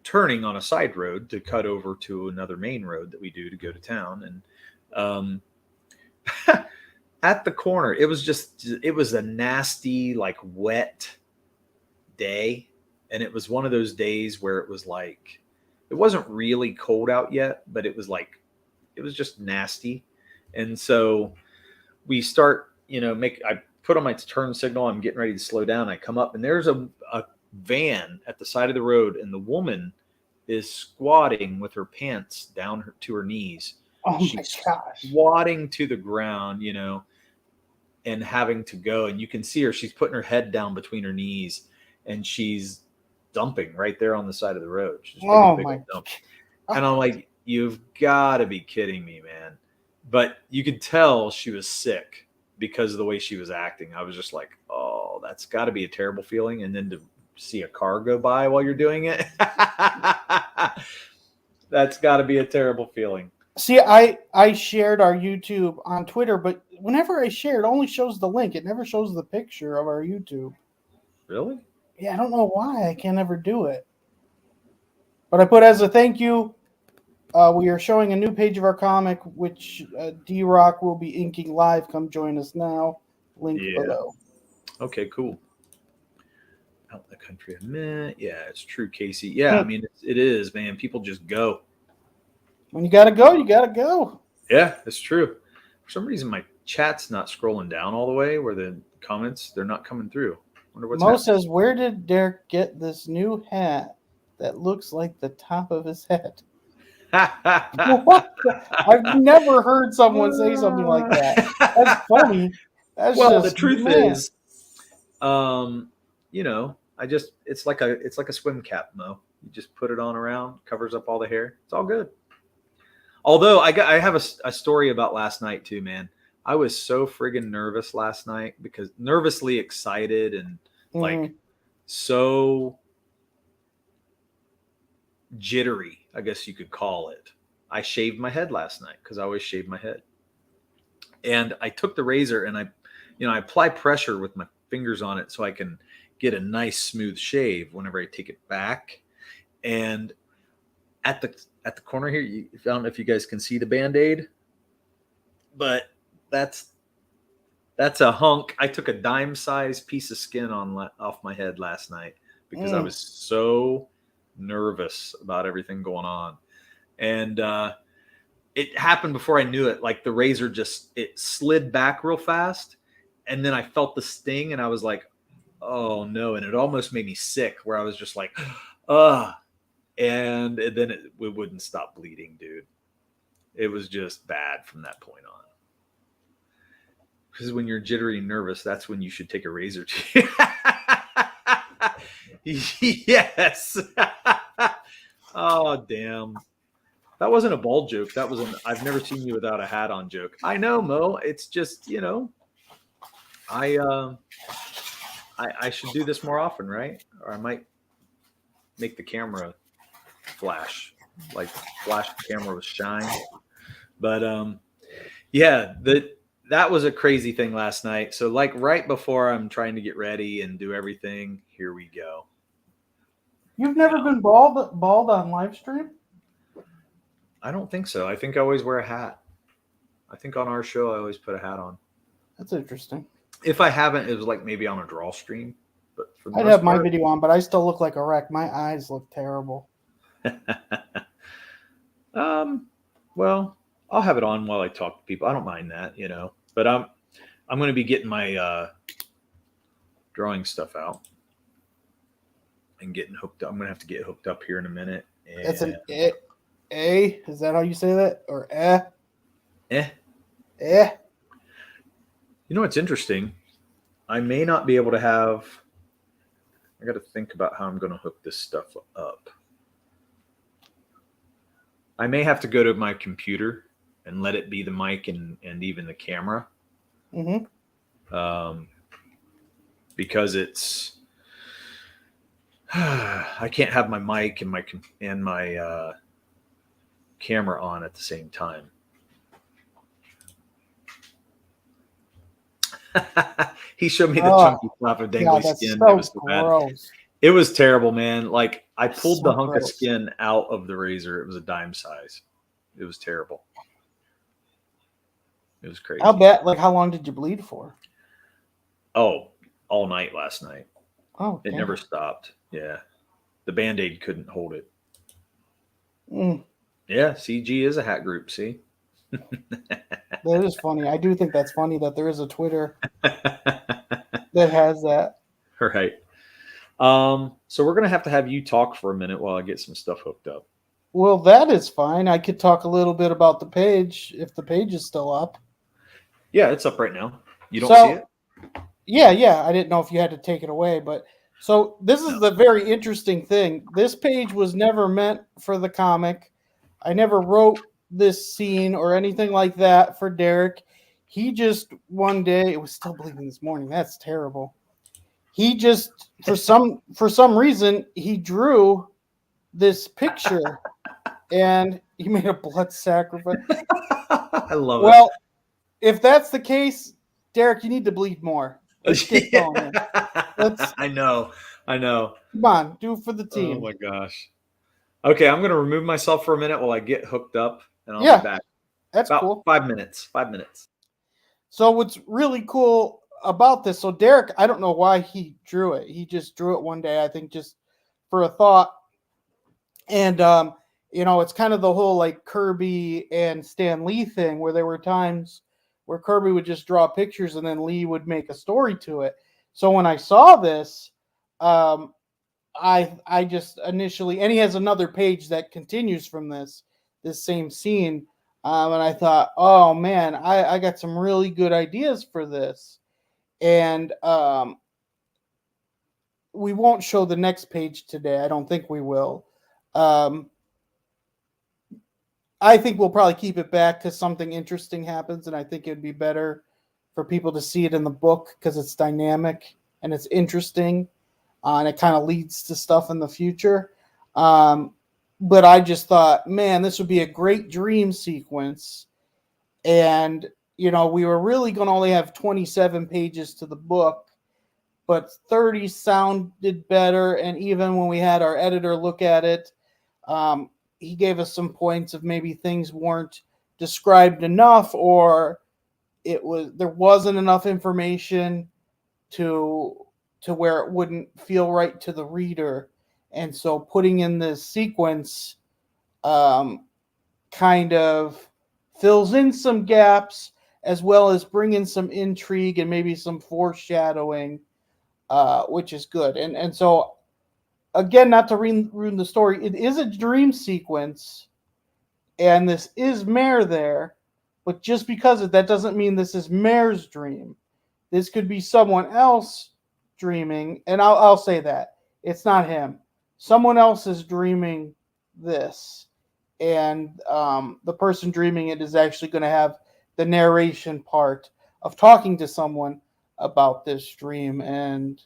turning on a side road to cut over to another main road that we do to go to town. And at the corner, it was a nasty, wet day. And it was one of those days where it was it wasn't really cold out yet, but it was just nasty. And so we start, I put on my turn signal. I'm getting ready to slow down. I come up and there's a van at the side of the road, and the woman is squatting with her pants down to her knees. Oh She's my gosh. squatting to the ground, and having to go. And you can see her, she's putting her head down between her knees, and she's dumping right there on the side of the road. She's oh my dump. And I'm like, you've got to be kidding me, man. But you could tell she was sick because of the way she was acting. I was just like, oh, that's got to be a terrible feeling. And then to see a car go by while you're doing it, that's got to be a terrible feeling. See, I shared our YouTube on Twitter, but whenever I share, it only shows the link. It never shows the picture of our YouTube. Really? Yeah, I don't know why. I can't ever do it. But I put as a thank you, we are showing a new page of our comic, which D-Rock will be inking live. Come join us now. Link below. Okay, cool. Out in the country a minute. Yeah, it's true, Casey. Yeah, I mean, it is, man. People just go. When you gotta go, you gotta go. Yeah, it's true. For some reason, my chat's not scrolling down all the way where the comments, they're not coming through. Wonder what's Mo happening. says, where did Derek get this new hat that looks like the top of his head? What? I've never heard someone say something like that. That's funny. That's well, just, the truth man. is, you know, it's like a swim cap, Mo. You just put it on around, covers up all the hair. It's all good. Although I have a story about last night too, man. I was so friggin' nervous last night because nervously excited and like so jittery, I guess you could call it. I shaved my head last night because I always shave my head. And I took the razor and I apply pressure with my fingers on it so I can get a nice smooth shave whenever I take it back. And at the corner here, I don't know if you guys can see the Band-Aid, but that's a hunk. I took a dime-sized piece of skin off my head last night because I was so nervous about everything going on. And it happened before I knew it. Like the razor it slid back real fast. And then I felt the sting and I was like, oh no. And it almost made me sick where I was just like, ugh. And then it wouldn't stop bleeding, dude. It was just bad from that point on. Because when you're jittery and nervous, that's when you should take a razor to Yes. Oh, damn. That wasn't a bald joke. That was I've never seen you without a hat on joke. I know, Mo. It's just, I should do this more often, right? Or I might make the camera flash the camera with shine. But yeah, that was a crazy thing last night. So like right before I'm trying to get ready and do everything, here we go. You've never been bald on live stream? I don't think so. I think I always wear a hat. I think on our show I always put a hat on. That's interesting. If I haven't, it was like maybe on a draw stream. But for the I'd have my video on, but I still look like a wreck. My eyes look terrible. Well, I'll have it on while I talk to people. I don't mind that, But I'm going to be getting my drawing stuff out and getting hooked up. I'm going to have to get hooked up here in a minute. And that's an A. Is that how you say that? Or eh? Eh. Eh. You know what's interesting? I may not be able to have. I got to think about how I'm going to hook this stuff up. I may have to go to my computer and let it be the mic and even the camera. Because it's I can't have my mic and my camera on at the same time. He showed me the chunky flap of dangly skin. So it was so bad. It was terrible, man. Like I pulled the hunk of skin out of the razor. It was a dime size. It was terrible. It was crazy. How bad? Like how long did you bleed for? Oh, all night last night. Oh, it never stopped. Yeah, the Band-Aid couldn't hold it. Yeah, CG is a hat group. See. That is funny. I do think that's funny that there is a Twitter that has that. Right. So we're gonna have to have you talk for a minute while I get some stuff hooked up. Well, that is fine. I could talk a little bit about the page if the page is still up. Yeah, it's up right now. You don't see it? Yeah. I didn't know if you had to take it away, but so this is the very interesting thing. This page was never meant for the comic. I never wrote this scene or anything like that for Derek. He just one day, it was still bleeding this morning. That's terrible. He just for some reason he drew this picture and he made a blood sacrifice. I love it. Well, if that's the case, Derek, you need to bleed more. Let's get going. I know. Come on, do it for the team. Oh my gosh. Okay, I'm going to remove myself for a minute while I get hooked up, and I'll be back. That's about cool. 5 minutes. 5 minutes. So what's really cool about this. So Derek, I don't know why he drew it. He just drew it one day, I think, just for a thought. And it's kind of the whole like Kirby and Stan Lee thing, where there were times where Kirby would just draw pictures and then Lee would make a story to it. So when I saw this, I just initially, and he has another page that continues from this same scene, and I thought, oh man, I got some really good ideas for this, and we won't show the next page today. I don't think we will. I think we'll probably keep it back because something interesting happens, and I think it'd be better for people to see it in the book because it's dynamic and it's interesting, and it kind of leads to stuff in the future. But I just thought, man, this would be a great dream sequence. And, we were really going to only have 27 pages to the book, but 30 sounded better. And even when we had our editor look at it, he gave us some points of maybe things weren't described enough, or there wasn't enough information to where it wouldn't feel right to the reader. And so putting in this sequence kind of fills in some gaps, as well as bringing some intrigue and maybe some foreshadowing, which is good. And so, again, not to ruin the story, it is a dream sequence, and this is Mare there, but just because of that doesn't mean this is Mare's dream. This could be someone else dreaming, and I'll say that. It's not him. Someone else is dreaming this, and the person dreaming it is actually going to have the narration part of talking to someone about this dream, and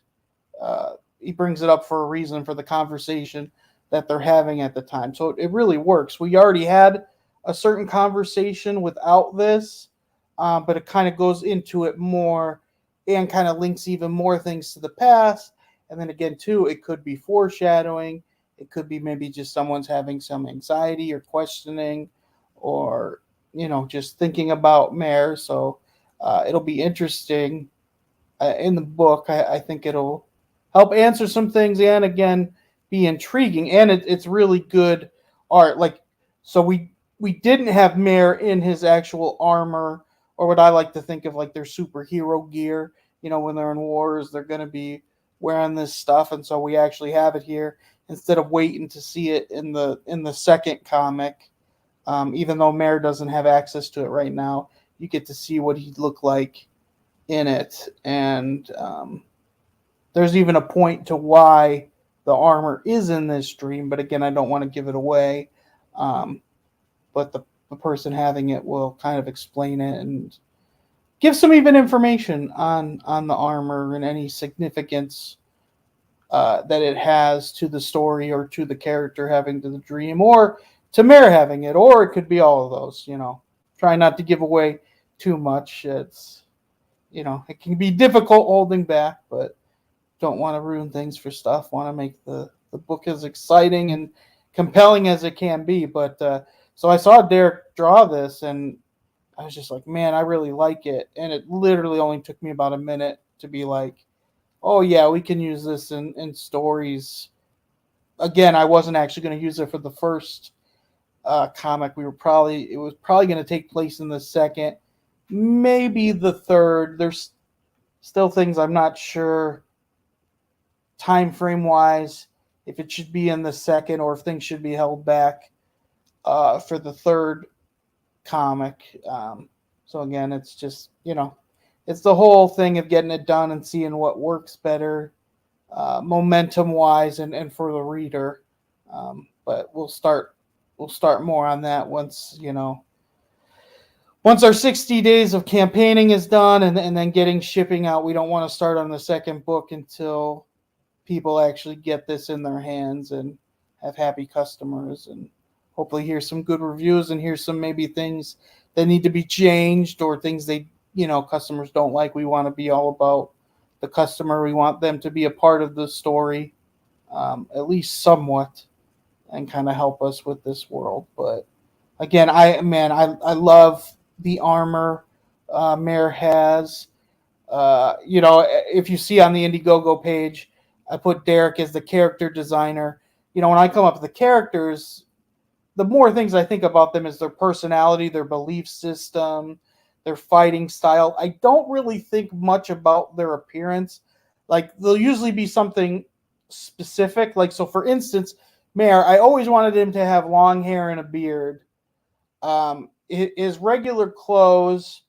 he brings it up for a reason, for the conversation that they're having at the time. So it really works. We already had a certain conversation without this, but it kind of goes into it more and kind of links even more things to the past. And then again, too, it could be foreshadowing. It could be maybe just someone's having some anxiety or questioning, or, just thinking about Mare. So it'll be interesting in the book. I think it'll help answer some things, and again, be intriguing. And it's really good art. So we didn't have Mare in his actual armor, or what I like to think of like their superhero gear. When they're in wars, they're going to be wearing this stuff, and so we actually have it here instead of waiting to see it in the second comic. Even though Mare doesn't have access to it right now, you get to see what he'd look like in it. And there's even a point to why the armor is in this dream, but again, I don't want to give it away. But the person having it will kind of explain it and give some even information on the armor and any significance that it has to the story, or to the character having the dream, or to Mare having it, or it could be all of those. Try not to give away too much. It's it can be difficult holding back, but don't want to ruin things for stuff. Want to make the book as exciting and compelling as it can be. But so I saw Derek draw this, and I was just like, man, I really like it. And it literally only took me about a minute to be like, oh yeah, we can use this in stories. Again, I wasn't actually going to use it for the first comic. It was probably going to take place in the second, maybe the third. There's still things I'm not sure time frame wise, if it should be in the second or if things should be held back for the third comic. So again, it's just, it's the whole thing of getting it done and seeing what works better momentum wise and for the reader. But we'll start more on that once our 60 days of campaigning is done, and then getting shipping out. We don't want to start on the second book until people actually get this in their hands and have happy customers, and hopefully hear some good reviews and hear some maybe things that need to be changed, or things customers don't like. We want to be all about the customer. We want them to be a part of the story, at least somewhat, and kind of help us with this world. But again, I love the armor Mare has. If you see on the Indiegogo page, I put Derek as the character designer. When I come up with the characters, the more things I think about them is their personality, their belief system, their fighting style. I don't really think much about their appearance. Like, there'll usually be something specific. Like, so for instance, Mare, I always wanted him to have long hair and a beard. His regular clothes,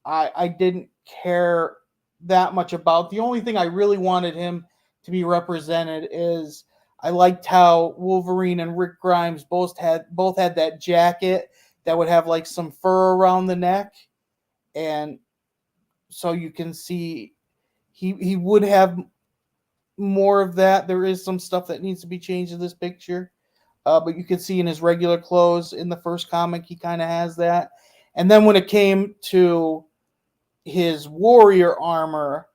I didn't care that much about. The only thing I really wanted him to be represented is I liked how Wolverine and Rick Grimes both had that jacket that would have like some fur around the neck, and so you can see he would have more of that. There is some stuff that needs to be changed in this picture, but you can see in his regular clothes in the first comic he kind of has that. And then when it came to his warrior armor,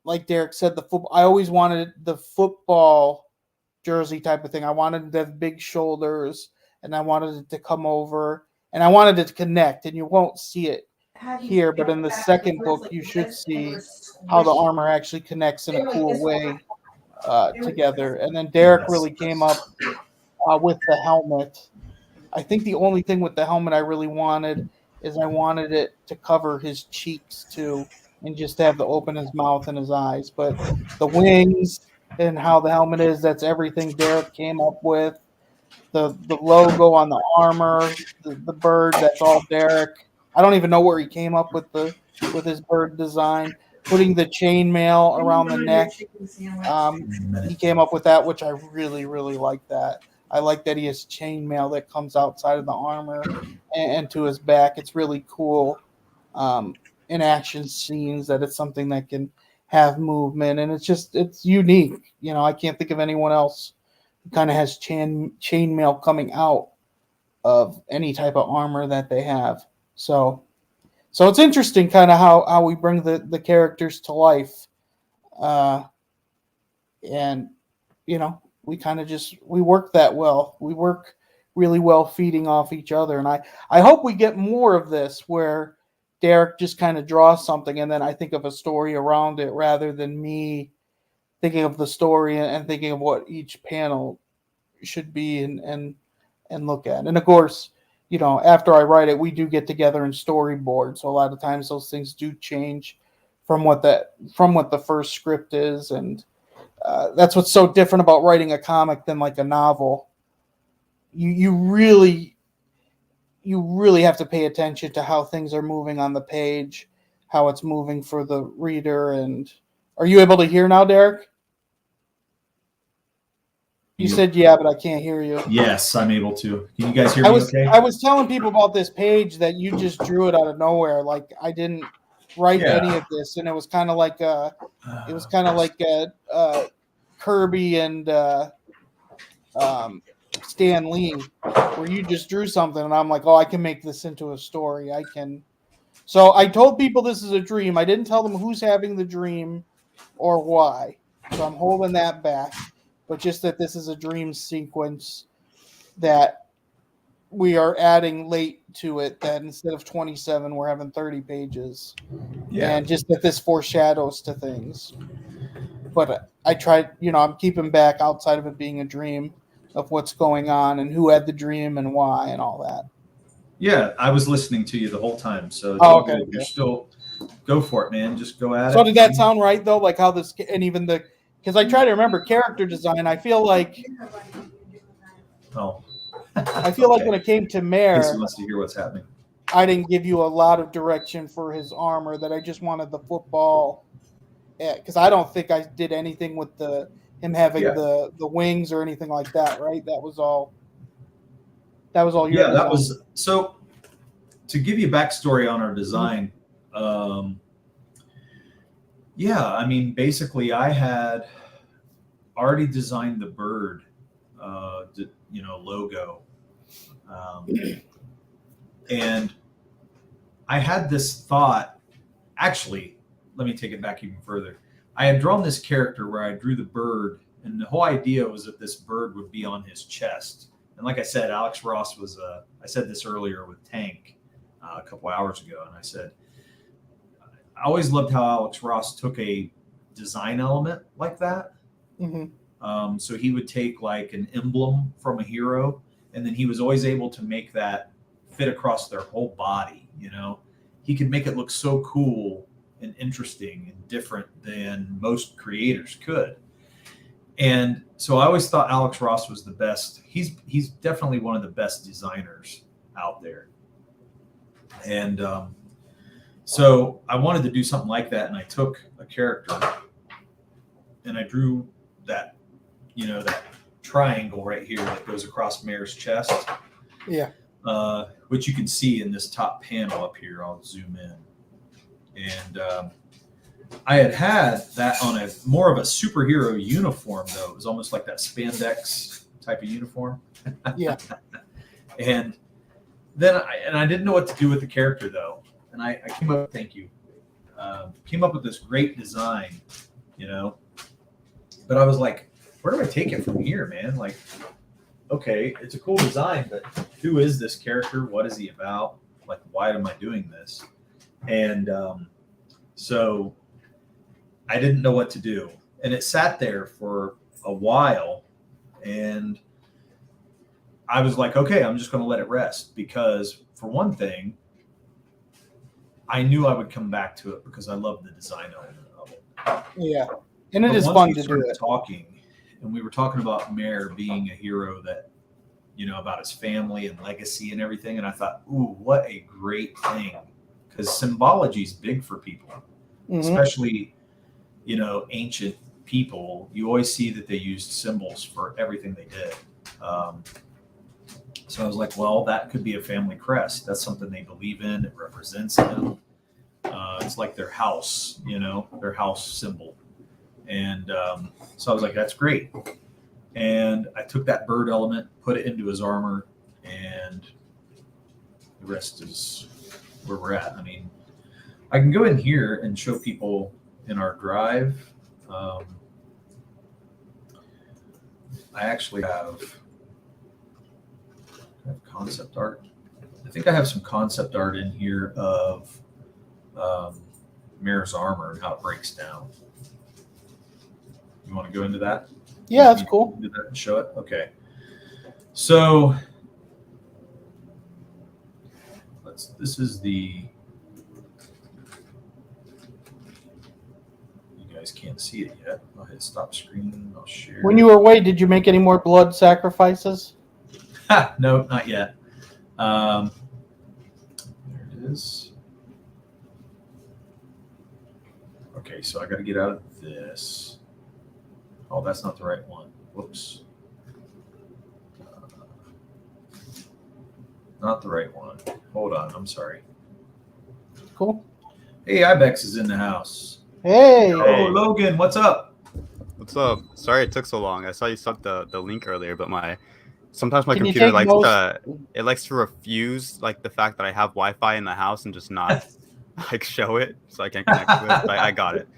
like Derek said, I always wanted the football jersey type of thing. I wanted it to have big shoulders, and I wanted it to come over, and I wanted it to connect. And you won't see it here, but in the second book, you should see how the armor actually connects in a cool way together. And then Derek really came up with the helmet. I think the only thing with the helmet I really wanted is I wanted it to cover his cheeks too, and just have to open his mouth and his eyes. But the wings and how the helmet is, that's everything Derek came up with. The logo on the armor, the bird, that's all Derek. I don't even know where he came up with his bird design. Putting the chainmail around the neck, he came up with that, which I really, really like that. I like that he has chainmail that comes outside of the armor and to his back. It's really cool in action scenes that it's something that can have movement, and it's unique. I can't think of anyone else who kind of has chainmail coming out of any type of armor that they have. So it's interesting kind of how we bring the characters to life. And we kind of we work that well. We work really well feeding off each other. And I hope we get more of this where Derek just kind of draws something and then I think of a story around it rather than me thinking of the story and thinking of what each panel should be and look at. And of course, after I write it, we do get together and storyboard. So a lot of times those things do change from what the first script is. And that's what's so different about writing a comic than like a novel. You really have to pay attention to how things are moving on the page, how it's moving for the reader. And are you able to hear now, Derek? You said yeah, but I can't hear you. Yes, I'm able to. Can you guys hear me okay? I was telling people about this page that you just drew it out of nowhere. Like I didn't write any of this, and it was kind of like Kirby and Stan Lee, where you just drew something, and I'm like, oh, I can make this into a story. I can. So I told people this is a dream. I didn't tell them who's having the dream or why. So I'm holding that back. But just that this is a dream sequence that we are adding late to it, that instead of 27, we're having 30 pages. Yeah. And just that this foreshadows to things. But I tried, I'm keeping back outside of it being a dream of what's going on and who had the dream and why and all that. Yeah, I was listening to you the whole time. So it's all good. Okay. You're still, go for it, man. Just go at it. So did that sound right, though? Like how this, and even the, because I try to remember character design. I feel like when it came to Mare, Casey wants to hear what's happening. I didn't give you a lot of direction for his armor. That I just wanted the football. Because I don't think I did anything with him having the wings or anything like that. Right? That was all. Your design. That was so. To give you backstory on our design. I mean, basically, I had already designed the bird, logo, and I had this thought. Actually, let me take it back even further. I had drawn this character where I drew the bird, and the whole idea was that this bird would be on his chest. And like I said, Alex Ross was. I said this earlier with Tank a couple hours ago, and I said, I always loved how Alex Ross took a design element like that. Mm-hmm. So he would take like an emblem from a hero, and then he was always able to make that fit across their whole body. You know, he could make it look so cool and interesting and different than most creators could. And so I always thought Alex Ross was the best. He's definitely one of the best designers out there. And so I wanted to do something like that, and I took a character and I drew that, you know, that triangle right here that goes across Mare's chest. Yeah. Which you can see in this top panel up here. I'll zoom in. And I had that on a more of a superhero uniform, though. It was almost like that spandex type of uniform. Yeah. And then I didn't know what to do with the character, though. And I came up, thank you, came up with this great design, you know. But I was like, where do I take it from here, man? Like, okay, it's a cool design, but who is this character? What is he about? Like, why am I doing this? And so I didn't know what to do. And it sat there for a while. And I was like, okay, I'm just going to let it rest. Because for one thing, I knew I would come back to it because I love the design element of it. Yeah. And it is fun to do it. Talking, and we were talking about Mare being a hero that, you know, about his family and legacy and everything. And I thought, ooh, what a great thing. Because symbology is big for people, especially, you know, ancient people. You always see that they used symbols for everything they did. So I was like, well, that could be a family crest. That's something they believe in. It represents them. It's like their house, you know, their house symbol. And so I was like, that's great. And I took that bird element, put it into his armor, and the rest is where we're at. I mean, I can go in here and show people in our drive. I actually have concept art. I think I have some concept art in here of Mare's armor and how it breaks down. You want to go into that? Yeah, that's cool. Do that and show it? Okay. So this is the, you guys can't see it yet. I'll hit stop screen. I'll share. When you were away, did you make any more blood sacrifices? No, not yet. There it is. Okay, so I got to get out of this. Oh, that's not the right one. Whoops. Not the right one. Hold on. I'm sorry. Cool. Hey, Ibex is in the house. Hey. Oh, Logan, what's up? What's up? Sorry it took so long. I saw you sent the link earlier, but sometimes my Can you computer take likes to refuse like the fact that I have Wi-Fi in the house and just not like show it, so I can't connect to it. But I got it.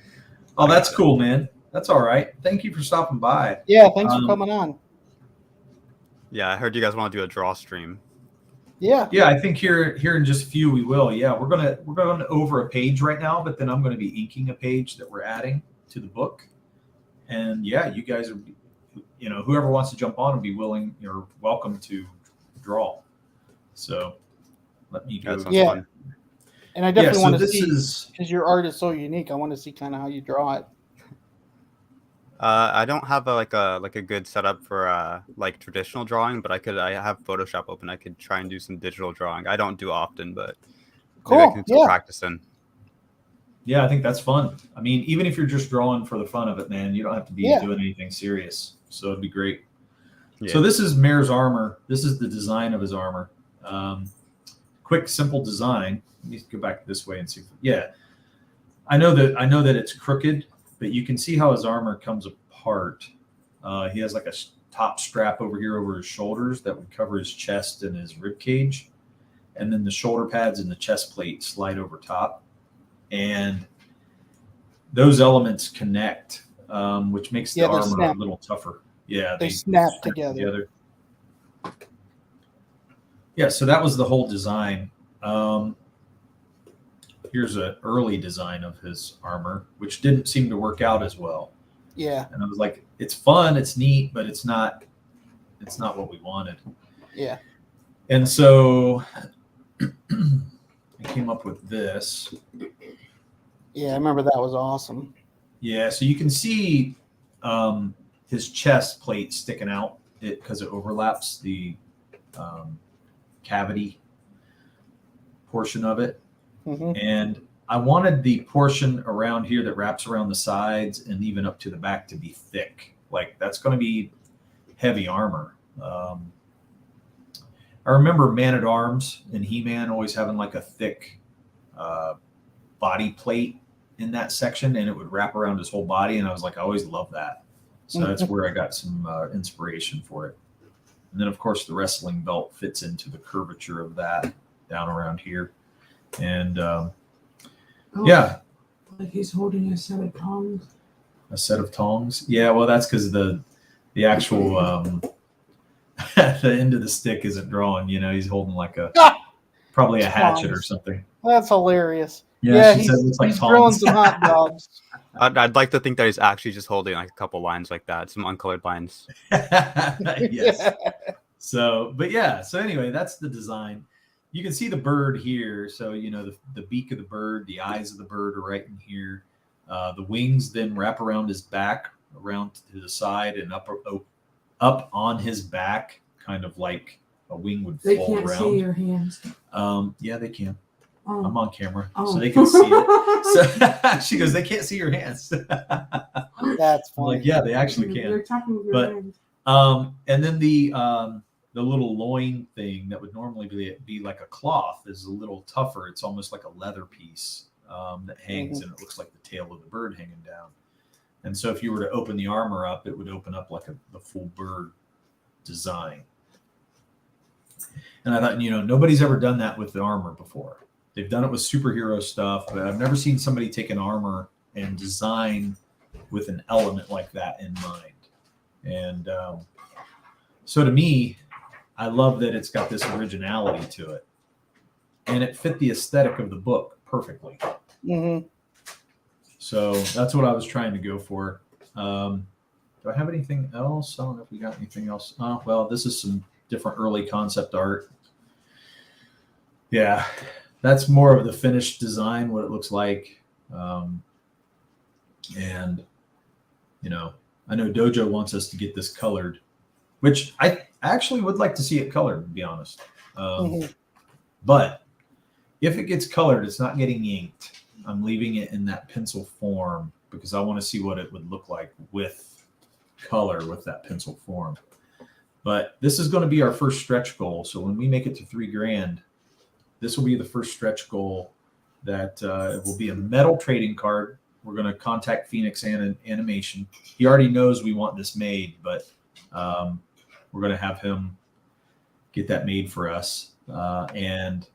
Oh, that's cool, man. That's all right. Thank you for stopping by. Yeah, thanks for coming on. Yeah, I heard you guys want to do a draw stream. Yeah. Yeah, I think here in just a few we will. Yeah, we're going over a page right now, but then I'm going to be inking a page that we're adding to the book. And yeah, you guys are, you know, whoever wants to jump on and be willing, you're welcome to draw. So let me go. That sounds fun. And I definitely want to see, because your art is so unique. I want to see kind of how you draw it. I don't have a good setup for like traditional drawing, but I have Photoshop open. I could try and do some digital drawing. I don't do often, but maybe I can start practicing. Yeah, I think that's fun. I mean, even if you're just drawing for the fun of it, man, you don't have to be doing anything serious. So it'd be great. Yeah. So this is Mare's armor. This is the design of his armor. Quick, simple design. Let me go back this way and see. I know that it's crooked, but you can see how his armor comes apart. He has like a top strap over here over his shoulders that would cover his chest and his rib cage. And then the shoulder pads and the chest plate slide over top. And those elements connect, which makes the armor a little tougher. Yeah, they snap together. Yeah, so that was the whole design. here's an early design of his armor, which didn't seem to work out as well. Yeah. And I was like, it's fun, it's neat, but it's not what we wanted. Yeah. And so I came up with this. Yeah, I remember that was awesome. Yeah, so you can see his chest plate sticking out because it overlaps the cavity portion of it. Mm-hmm. And I wanted the portion around here that wraps around the sides and even up to the back to be thick. Like, that's going to be heavy armor. I remember Man-at-Arms and He-Man always having like a thick body plate in that section, and it would wrap around his whole body. And I was like, I always love that. So that's where I got some inspiration for it. And then, of course, the wrestling belt fits into the curvature of that down around here. And yeah. Like he's holding a set of tongs. A set of tongs? Yeah, well, that's because the actual the end of the stick isn't drawn. You know, he's holding like probably a hatchet or something. That's hilarious. Yeah, he's like grilling some hot dogs. I'd like to think that he's actually just holding like a couple lines like that, some uncolored lines. Yes. So, but yeah. So anyway, that's the design. You can see the bird here. So, you know, the beak of the bird, the eyes of the bird are right in here. The wings then wrap around his back, around to the side and up on his back, kind of like a wing would They fold can't around. see your hands. Yeah, they can. Oh. I'm on camera, Oh. so they can see it. So she goes, they can't see your hands. That's I'm funny. like, yeah, they actually They're can. talking with your But hands. and then the little loin thing that would normally be like a cloth is a little tougher. It's almost like a leather piece that hangs, and it looks like the tail of the bird hanging down. And so if you were to open the armor up, it would open up like the full bird design. And I thought, you know, nobody's ever done that with the armor before. They've done it with superhero stuff, but I've never seen somebody take an armor and design with an element like that in mind. And so to me, I love that it's got this originality to it. And it fit the aesthetic of the book perfectly. Mm-hmm. So that's what I was trying to go for. Do I have anything else? I don't know if we got anything else. Well, this is some different early concept art. Yeah, that's more of the finished design, what it looks like. And, you know, I know Dojo wants us to get this colored, which I actually would like to see it colored, to be honest. But if it gets colored, it's not getting inked. I'm leaving it in that pencil form because I want to see what it would look like with color, with that pencil form. But this is going to be our first stretch goal. So when we make it to $3,000, this will be the first stretch goal. That it will be a metal trading card. We're going to contact Phoenix Animation. He already knows we want this made, but we're going to have him get that made for us. And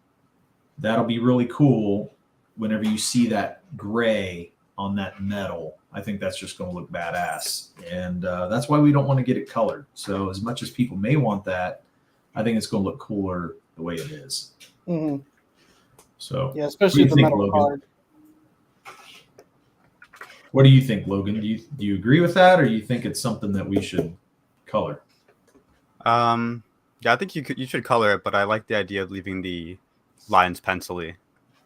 that'll be really cool whenever you see that gray on that metal. I think that's just going to look badass. And that's why we don't want to get it colored. So as much as people may want that, I think it's going to look cooler the way it is. Mm-hmm. So yeah, especially the metal Logan? card. What do you think, Logan? Do you agree with that, or do you think it's something that we should color? Yeah, I think you should color it, but I like the idea of leaving the lines pencil-y,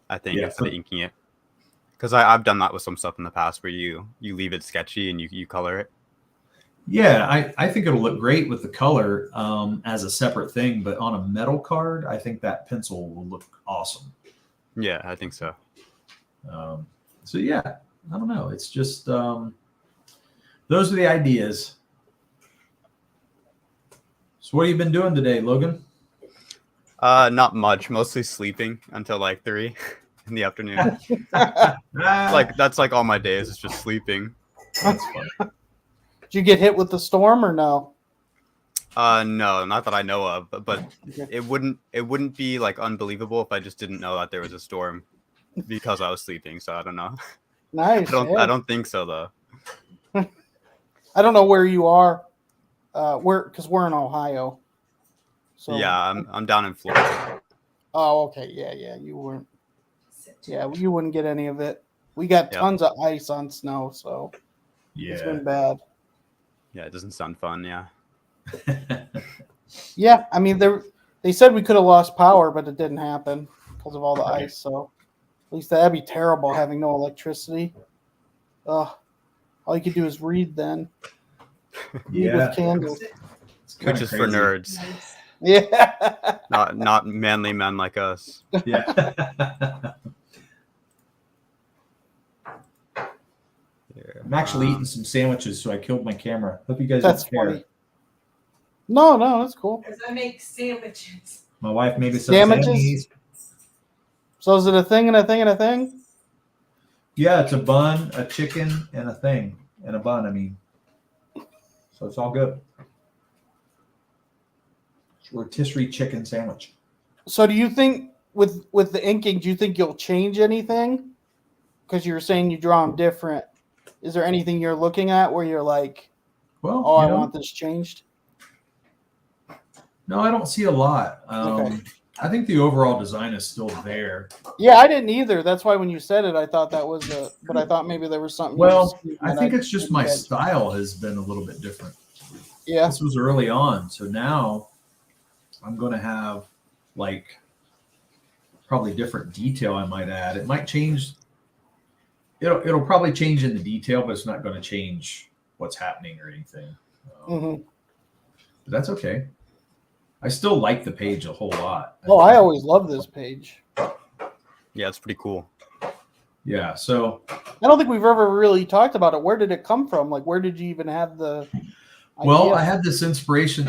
I think, instead of inking it. Because I've done that with some stuff in the past where you leave it sketchy and you color it. Yeah, I think it'll look great with the color as a separate thing, but on a metal card, I think that pencil will look awesome. Yeah, I think so. So yeah, I don't know. It's just those are the ideas. So what have you been doing today, Logan? Not much. Mostly sleeping until like 3 in the afternoon. That's like all my days is just sleeping. That's funny. Did you get hit with the storm or no? No, not that I know of. But it wouldn't be like unbelievable if I just didn't know that there was a storm because I was sleeping. So I don't know. Nice. I don't think so though. I don't know where you are. Because we're in Ohio. So yeah, I'm down in Florida. Oh, okay. Yeah, you weren't. Yeah, you wouldn't get any of it. We got Yep. tons of ice on snow, so it's been bad. Yeah, it doesn't sound fun. Yeah. Yeah, I mean they said we could have lost power, but it didn't happen because of all the Right. ice. So at least that'd be terrible having no electricity. Ugh. All you could do is read then. Read with candles. It's kinda Which is crazy. for nerds, Yeah. not manly men like us. Yeah. I'm actually eating some sandwiches, so I killed my camera. Hope you guys That's don't care. funny. No, that's cool. Because I make sandwiches. My wife made me some Sandwiches? sandwiches. So is it a thing and a thing and a thing? Yeah, it's a bun, a chicken, and a thing. And a bun, I mean. So it's all good. It's a rotisserie chicken sandwich. So do you think with the inking, do you think you'll change anything? Because you were saying you draw them different. Is there anything you're looking at where you're like, Well, oh, I want this changed? No, I don't see a lot. Okay. I think the overall design is still there. Yeah, I didn't either. That's why when you said it, I thought that was but I thought maybe there was something. Well, you I think it's just my style has been a little bit different. Yeah. This was early on, so now I'm going to have like probably different detail I might add. It might change. It'll probably change in the detail, but it's not going to change what's happening or anything. Mm-hmm. But that's okay. I still like the page a whole lot. Oh, I always love this page. Yeah, it's pretty cool. Yeah, so I don't think we've ever really talked about it. Where did it come from? Like, where did you even have the well, idea? I had this inspiration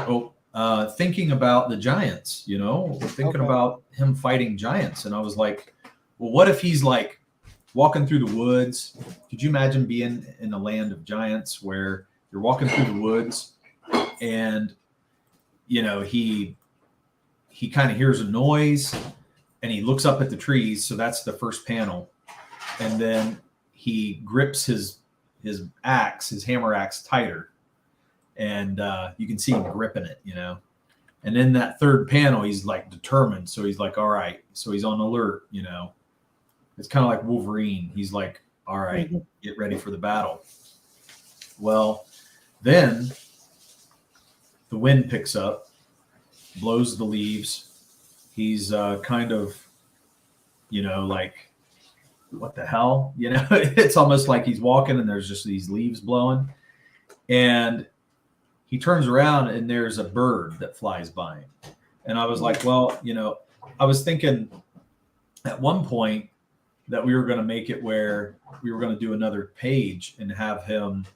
thinking about the giants, thinking about him fighting giants. And I was like, well, what if he's like walking through the woods? Could you imagine being in the land of giants where you're walking through the woods and, he kind of hears a noise and he looks up at the trees. So that's the first panel. And then he grips his axe, his hammer axe tighter. And you can see him gripping it, And in that third panel, he's like determined. So he's like, all right. So he's on alert, It's kind of like Wolverine. He's like, all right, get ready for the battle. Well, then the wind picks up, blows the leaves. He's kind of, like, what the hell? It's almost like he's walking and there's just these leaves blowing. And he turns around and there's a bird that flies by him. And I was like, well, I was thinking at one point that we were going to make it where we were going to do another page and have him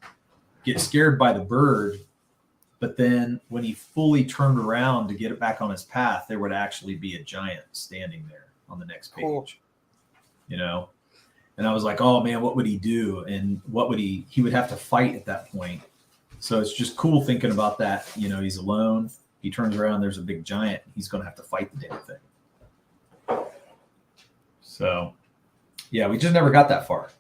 get scared by the bird. But then when he fully turned around to get it back on his path, there would actually be a giant standing there on the next page, Cool. And I was like, oh man, what would he do? And what would he would have to fight at that point. So it's just cool thinking about that. He's alone. He turns around, there's a big giant. He's going to have to fight the damn thing. So, yeah, we just never got that far.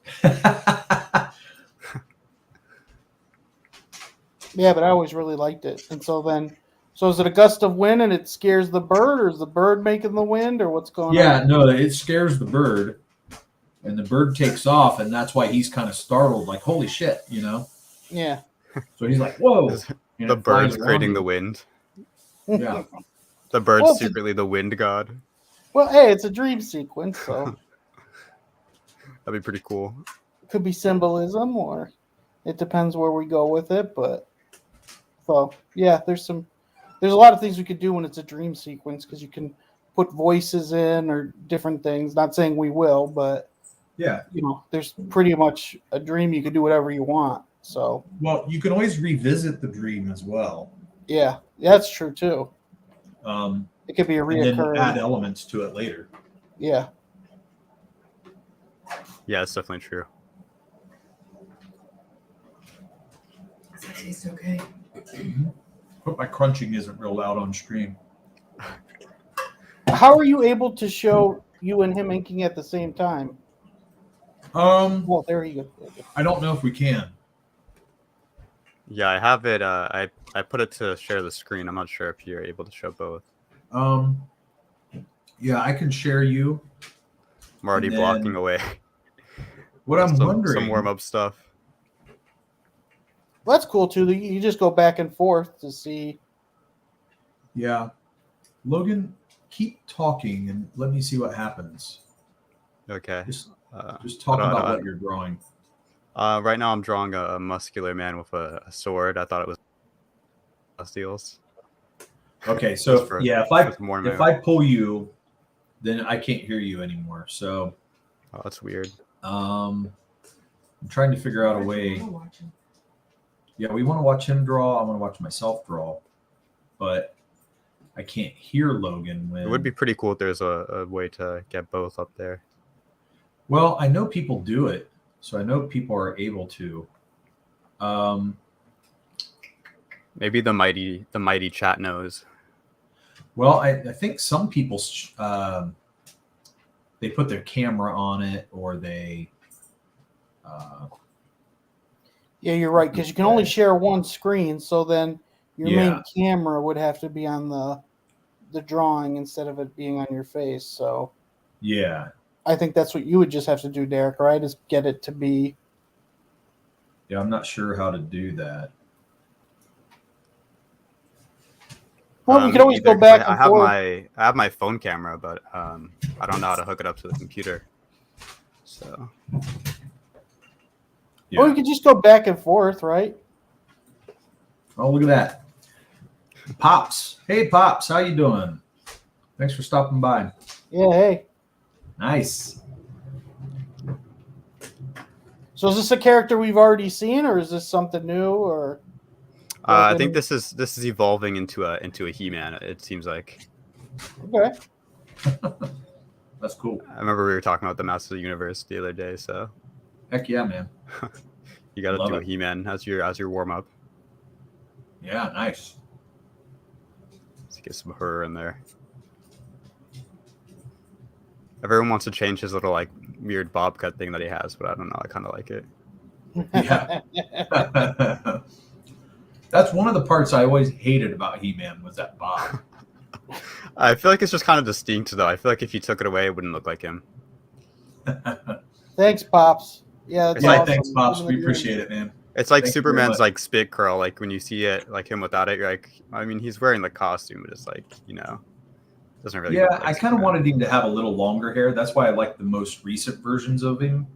Yeah, but I always really liked it. And so is it a gust of wind and it scares the bird, or is the bird making the wind, or what's going on? Yeah, no, it scares the bird, and the bird takes off, and that's why he's kind of startled, like, holy shit, Yeah. So he's like, whoa. The bird's creating the wind. Yeah. The bird's Well, secretly the wind god. Well, hey, it's a dream sequence, so That'd be pretty cool. it could be symbolism, or it depends where we go with it. But so yeah, there's a lot of things we could do when it's a dream sequence, because you can put voices in or different things. Not saying we will, but Yeah. there's pretty much a dream. You can do whatever you want. So Well, you can always revisit the dream as well. yeah, that's true too. It could be a And then reoccurring. add elements to it later. Yeah. Yeah, it's definitely true. Does that taste okay? Hope my crunching isn't real loud on stream. How are you able to show you and him inking at the same time? Well, there you go. I don't know if we can. Yeah, I have it. I put it to share the screen. I'm not sure if you're able to show both. Yeah, I can share you. I'm already And blocking then away what I'm some wondering, warm-up stuff. Well, that's cool too. You just go back and forth to see. yeah, Logan, keep talking and let me see what happens. Okay. Just I talk don't- about I- what you're drawing. Right now I'm drawing a muscular man with a sword. I thought it was celestials. Okay, so Just for- if more I pull you, then I can't hear you anymore. So Oh, that's weird. I'm trying to figure out a way. Yeah, we want to watch him draw. I want to watch myself draw, but I can't hear Logan when. It would be pretty cool if there's a way to get both up there. Well, I know people do it, so I know people are able to. Maybe the mighty chat knows. Well, I think some people they put their camera on it, or they. Yeah, you're right, because you can only share one screen, so then your Yeah. main camera would have to be on the drawing instead of it being on your face. So Yeah. I think that's what you would just have to do, Derek, right? Is get it to be. Yeah, I'm not sure how to do that. Well, we could always go back and forth. I have my phone camera, but I don't know how to hook it up to the computer. So Yeah. Or we could just go back and forth, right? Oh, look at that. Pops. Hey, Pops. How you doing? Thanks for stopping by. Yeah, hey. Nice. So is this a character we've already seen, or is this something new? Or I think this is evolving into a He-Man. It seems like. okay. That's cool. I remember we were talking about the Masters of the Universe the other day, so Heck yeah, man. you got to Love do it. a He-Man as your warm up. Yeah, nice. Let's get some horror in there. Everyone wants to change his little like weird bob cut thing that he has, but I don't know. I kind of like it. Yeah. That's one of the parts I always hated about He-Man was that bob. I feel like it's just kind of distinct, though. I feel like if you took it away, it wouldn't look like him. Thanks, Pops. Yeah, that's Yeah, awesome. thanks, Pops. We appreciate it, man. It's like Thank you very Superman's much. like spit curl. Like when you see it, like him without it, you're like, I mean, he's wearing the costume, but it's like, doesn't really. Yeah, look like I kind of Superman. wanted him to have a little longer hair. That's why I like the most recent versions of him,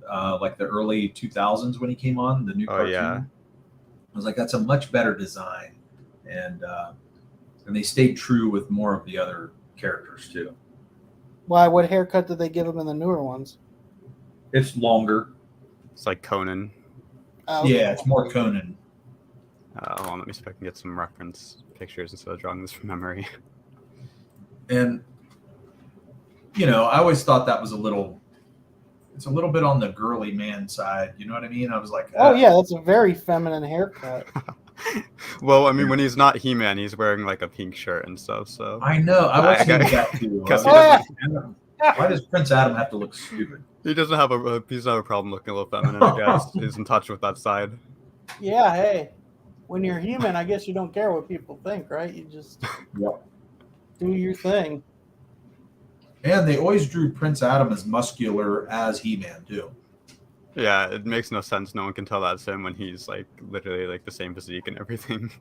like the early 2000s when he came on, the new Oh, cartoon. yeah. I was like, that's a much better design. And they stayed true with more of the other characters, too. Why? What haircut did they give him in the newer ones? It's longer. It's like Conan. Yeah, it's more Conan. Hold on, let me see if I can get some reference pictures instead of drawing this from memory. And, I always thought that was it's a little bit on the girly man side. You know what I mean? I was like, Oh, yeah, that's a very feminine haircut. Well, I mean, when he's not He-Man, he's wearing like a pink shirt and stuff. So I know. I was thinking that too. I was Because he like, why does Prince Adam have to look stupid? he doesn't have a problem looking a little feminine. I guess he's in touch with that side. Yeah, hey. When you're human, I guess you don't care what people think, right? You just Yep. do your thing. And they always drew Prince Adam as muscular as He-Man too. Yeah, it makes no sense. No one can tell that's him when he's like literally like the same physique and everything.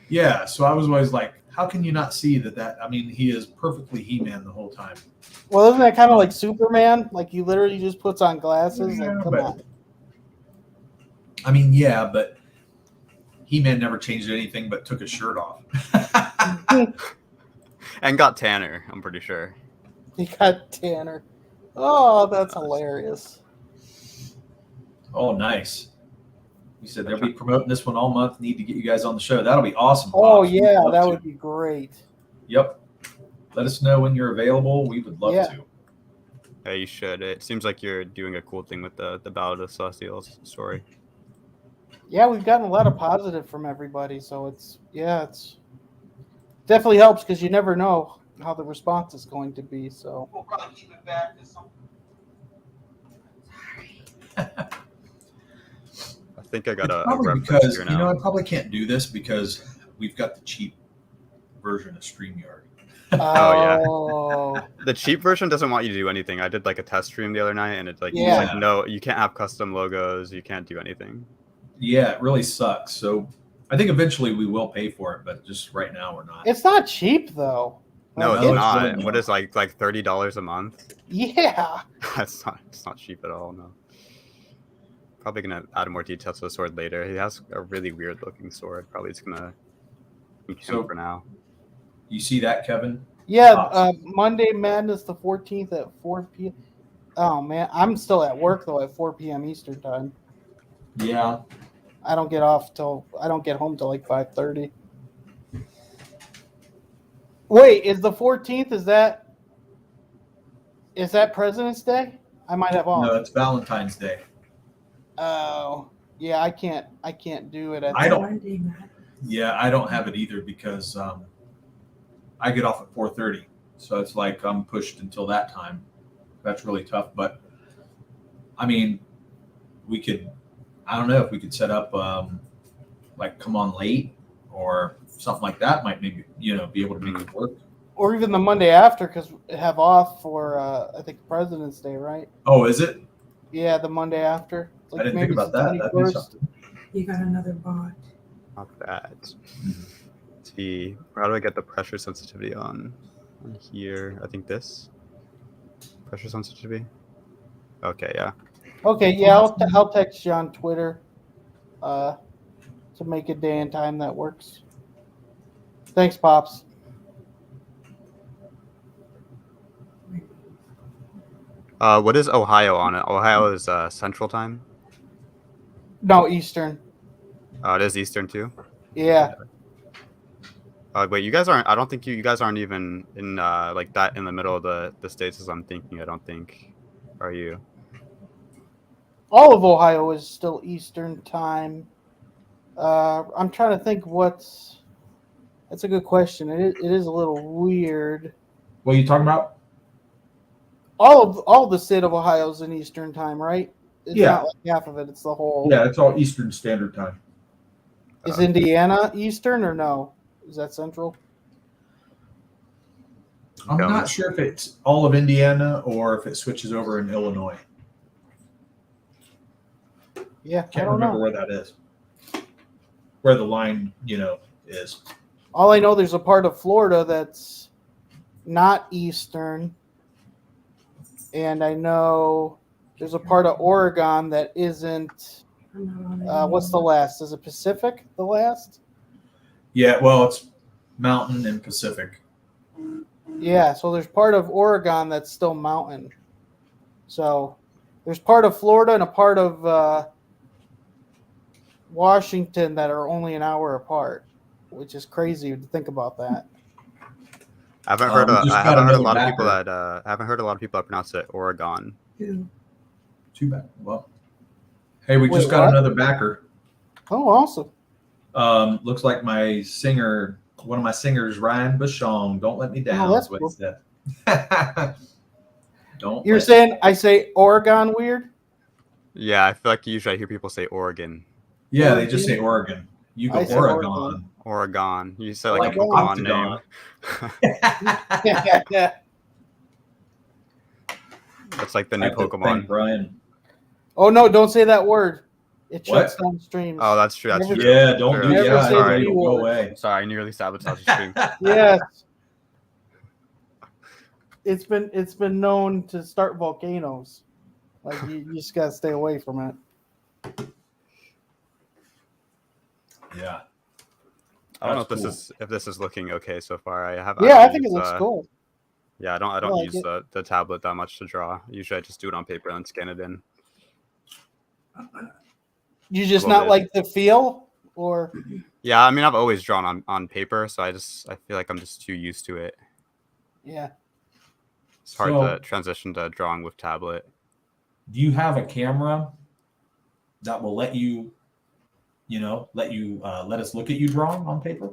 Yeah, so I was always like, how can you not see that? I mean, he is perfectly He-Man the whole time. Well, isn't that kind of like Superman? Like he literally just puts on glasses. Yeah, Like, come but- on. I mean, yeah, but He-Man never changed anything but took his shirt off. And got tanner, I'm pretty sure. He got Tanner. Oh, that's hilarious. Oh, nice. You said they'll be promoting this one all month. Need to get you guys on the show. That'll be awesome. Oh, Pops. We'd yeah, love that to. would be great. Yep. Let us know when you're available. We would love Yeah. to. Yeah, you should. It seems like you're doing a cool thing with the Ballad of Celestials story. Yeah, we've gotten a lot of positive from everybody, so it's definitely helps because you never know how the response is going to be. So We'll probably keep it back to some. I think I got It's a probably reference because, here now. I probably can't do this because we've got the cheap version of StreamYard. Oh, The cheap version doesn't want you to do anything. I did like a test stream the other night, and it's like, Yeah. it's like, no, you can't have custom logos. You can't do anything. Yeah, it really sucks. So I think eventually we will pay for it, but just right now we're not. it's not cheap though. No, Like, it's it's not. really What not. is like $30 a month? Yeah. It's not cheap at all. No. Probably gonna add more detail to the sword later. He has a really weird looking sword. Probably just gonna keep him So- for now. You see that, Kevin? Yeah, Awesome. Monday Madness the 14th at 4 p.m. Oh man, I'm still at work though at 4 p.m. Eastern time. Yeah. I don't get home till like 5:30. Wait, is the 14th? Is that President's Day? I might have off. No, it's Valentine's Day. Oh, yeah, I can't do it. I don't- Monday, Matt. Yeah, I don't have it either because I get off at 4:30, so it's like I'm pushed until that time. That's really tough. But I mean, we could. I don't know if we could set up like come on late or something like that. Might maybe be able to make it work. Or even the Monday after, because have off for I think President's Day, right? Oh, is it? Yeah, the Monday after. I didn't think maybe about the that. That'd be 21st. something. You got another bot. Not bad. Let's see, how do I get the pressure sensitivity on here? I think this pressure sensitivity. Okay, yeah. Okay, yeah, I'll text you on Twitter to make a day and time that works. Thanks, Pops. What is Ohio on it? Ohio is Central Time. No, Eastern. It is Eastern too. Yeah. Wait, you guys aren't. I don't think you guys aren't even in like that in the middle of the states as I'm thinking. I don't think. Are you? All of Ohio is still Eastern time. I'm trying to think what's. That's a good question. It is a little weird. What are you talking about? All of the state of Ohio is in Eastern time, right? It's Yeah. not like half of it. It's the whole. Yeah, it's all Eastern Standard Time. Is Indiana Eastern or no? Is that Central? I'm Yeah. not sure if it's all of Indiana or if it switches over in Illinois. Yeah, I Can't don't remember know. where that is. Where the line, is. All I know, there's a part of Florida that's not Eastern, and I know there's a part of Oregon that isn't. I'm not on it What's the anymore. last? Is it Pacific? The last? Yeah, well, it's Mountain and Pacific. Yeah. So there's part of Oregon that's still mountain. So there's part of Florida and a part of Washington that are only an hour apart, which is crazy to think about that. I haven't heard. We just I got haven't heard a another lot of people backer. that. I haven't heard a lot of people that pronounce it Oregon. Who? Too bad. Well, hey, we just Wait, got what? another backer. Oh, awesome. Looks like my singer, one of my singers, Ryan Bashong. Don't let me down. that's That's what cool. he said. Don't. You're let- saying I say Oregon weird? Yeah, I feel like usually I hear people say Oregon, Yeah, they just say Oregon. You go I say Oregon. Oregon. Oregon. You say like a Oregon. Pokemon name. Yeah. That's like the new I have to thank Pokemon. Brian. Oh no! Don't say that word. It What? shuts down streams. Oh, that's true. That's Never- true. Yeah, don't do Never yeah. say the It'll B go word. away. Sorry, I nearly sabotaged the stream. Yes. It's been known to start volcanoes. Like you just gotta stay away from it. Yeah. I don't know That's if this is looking okay so far. I I think it looks cool. Yeah, I don't like use it. the tablet that much to draw. Usually I just do it on paper and then scan it in. You just Little not bit. like the feel, or Yeah, I mean I've always drawn on paper, so I feel like I'm just too used to it. yeah. It's hard So- to transition to drawing with tablet. Do you have a camera that will let you, let us look at you drawing on paper?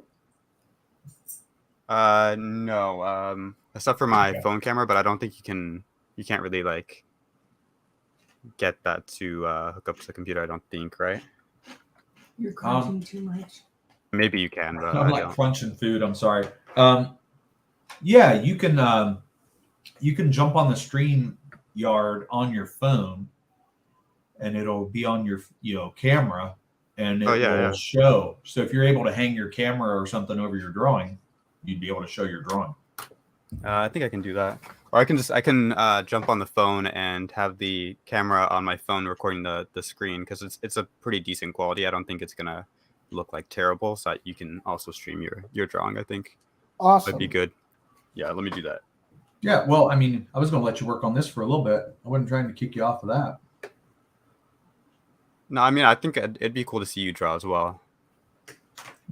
No. Except for my Okay. phone camera, but I don't think you can't really like get that to hook up to the computer, I don't think, right? You're crunching too much. Maybe you can, but I'm I like don't. crunching food. I'm sorry. Yeah, you can jump on the stream yard on your phone, and it'll be on your camera, and it will show. So if you're able to hang your camera or something over your drawing, you'd be able to show your drawing. I think I can do that, or I can jump on the phone and have the camera on my phone recording the screen, because it's a pretty decent quality. I don't think it's gonna look like terrible, so that you can also stream your drawing. I think Awesome. might be good. Yeah, let me do that. Yeah, well, I mean, I was going to let you work on this for a little bit. I wasn't trying to kick you off of that. No, I mean, I think it'd be cool to see you draw as well.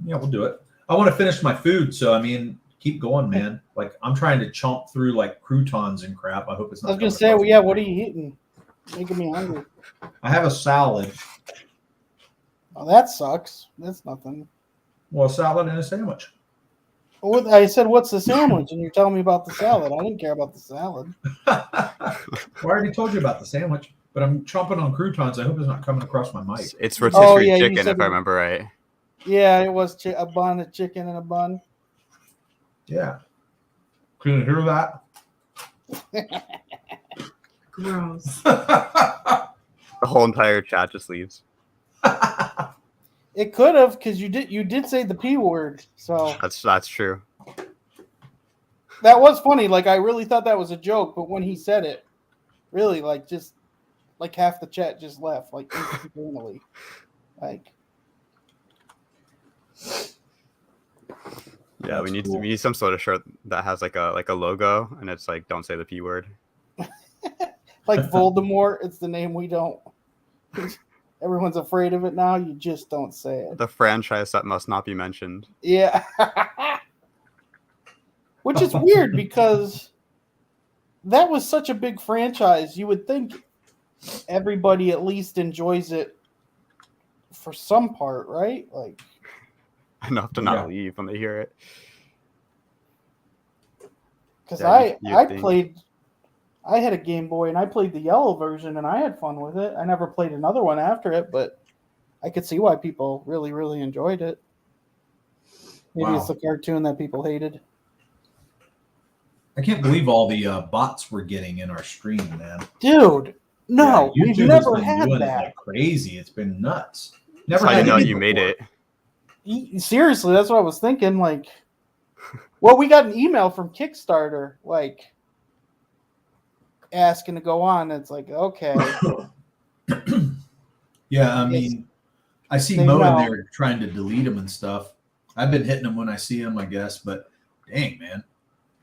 Yeah, we'll do it. I want to finish my food, so I mean, keep going, man. Like, I'm trying to chomp through like croutons and crap. I hope it's not. I was gonna say, well, yeah. What are you eating? Making me hungry. I have a salad. Oh, that sucks. That's nothing. Well, a salad and a sandwich. Well, I said, what's the sandwich? And you're telling me about the salad. I didn't care about the salad. Well, I already told you about the sandwich, but I'm chomping on croutons. I hope it's not coming across my mic. It's rotisserie chicken, if said I remember right. Yeah, it was a bun, a chicken, and a bun. Yeah. Can you hear that? Gross. The whole entire chat just leaves. It could have, because you did say the P word, so That's true. that was funny. Like, I really thought that was a joke, but when he said it, really, like, just like half the chat just left, like, instantaneously. Like, yeah, we need some sort of shirt that has like a logo, and it's like, don't say the P word. like Voldemort, it's the name we don't. Everyone's afraid of it now. You just don't say it. The franchise that must not be mentioned. Yeah. Which is weird, because that was such a big franchise. You would think everybody at least enjoys it for some part, right? Like, enough to not leave when they hear it. Because I had a Game Boy and I played the yellow version and I had fun with it. I never played another one after it, but I could see why people really, really enjoyed it. Maybe it's the cartoon that people hated. I can't believe all the bots we're getting in our stream, man. Dude, no, yeah, we've never had doing that. It like crazy. It's been nuts. Never That's had how you know it you made it. Seriously, that's what I was thinking. Like, well, we got an email from Kickstarter, like, asking to go on. It's like, okay. Yeah, I mean, I see Mo in there trying to delete them and stuff. I've been hitting them when I see them, I guess, but dang, man.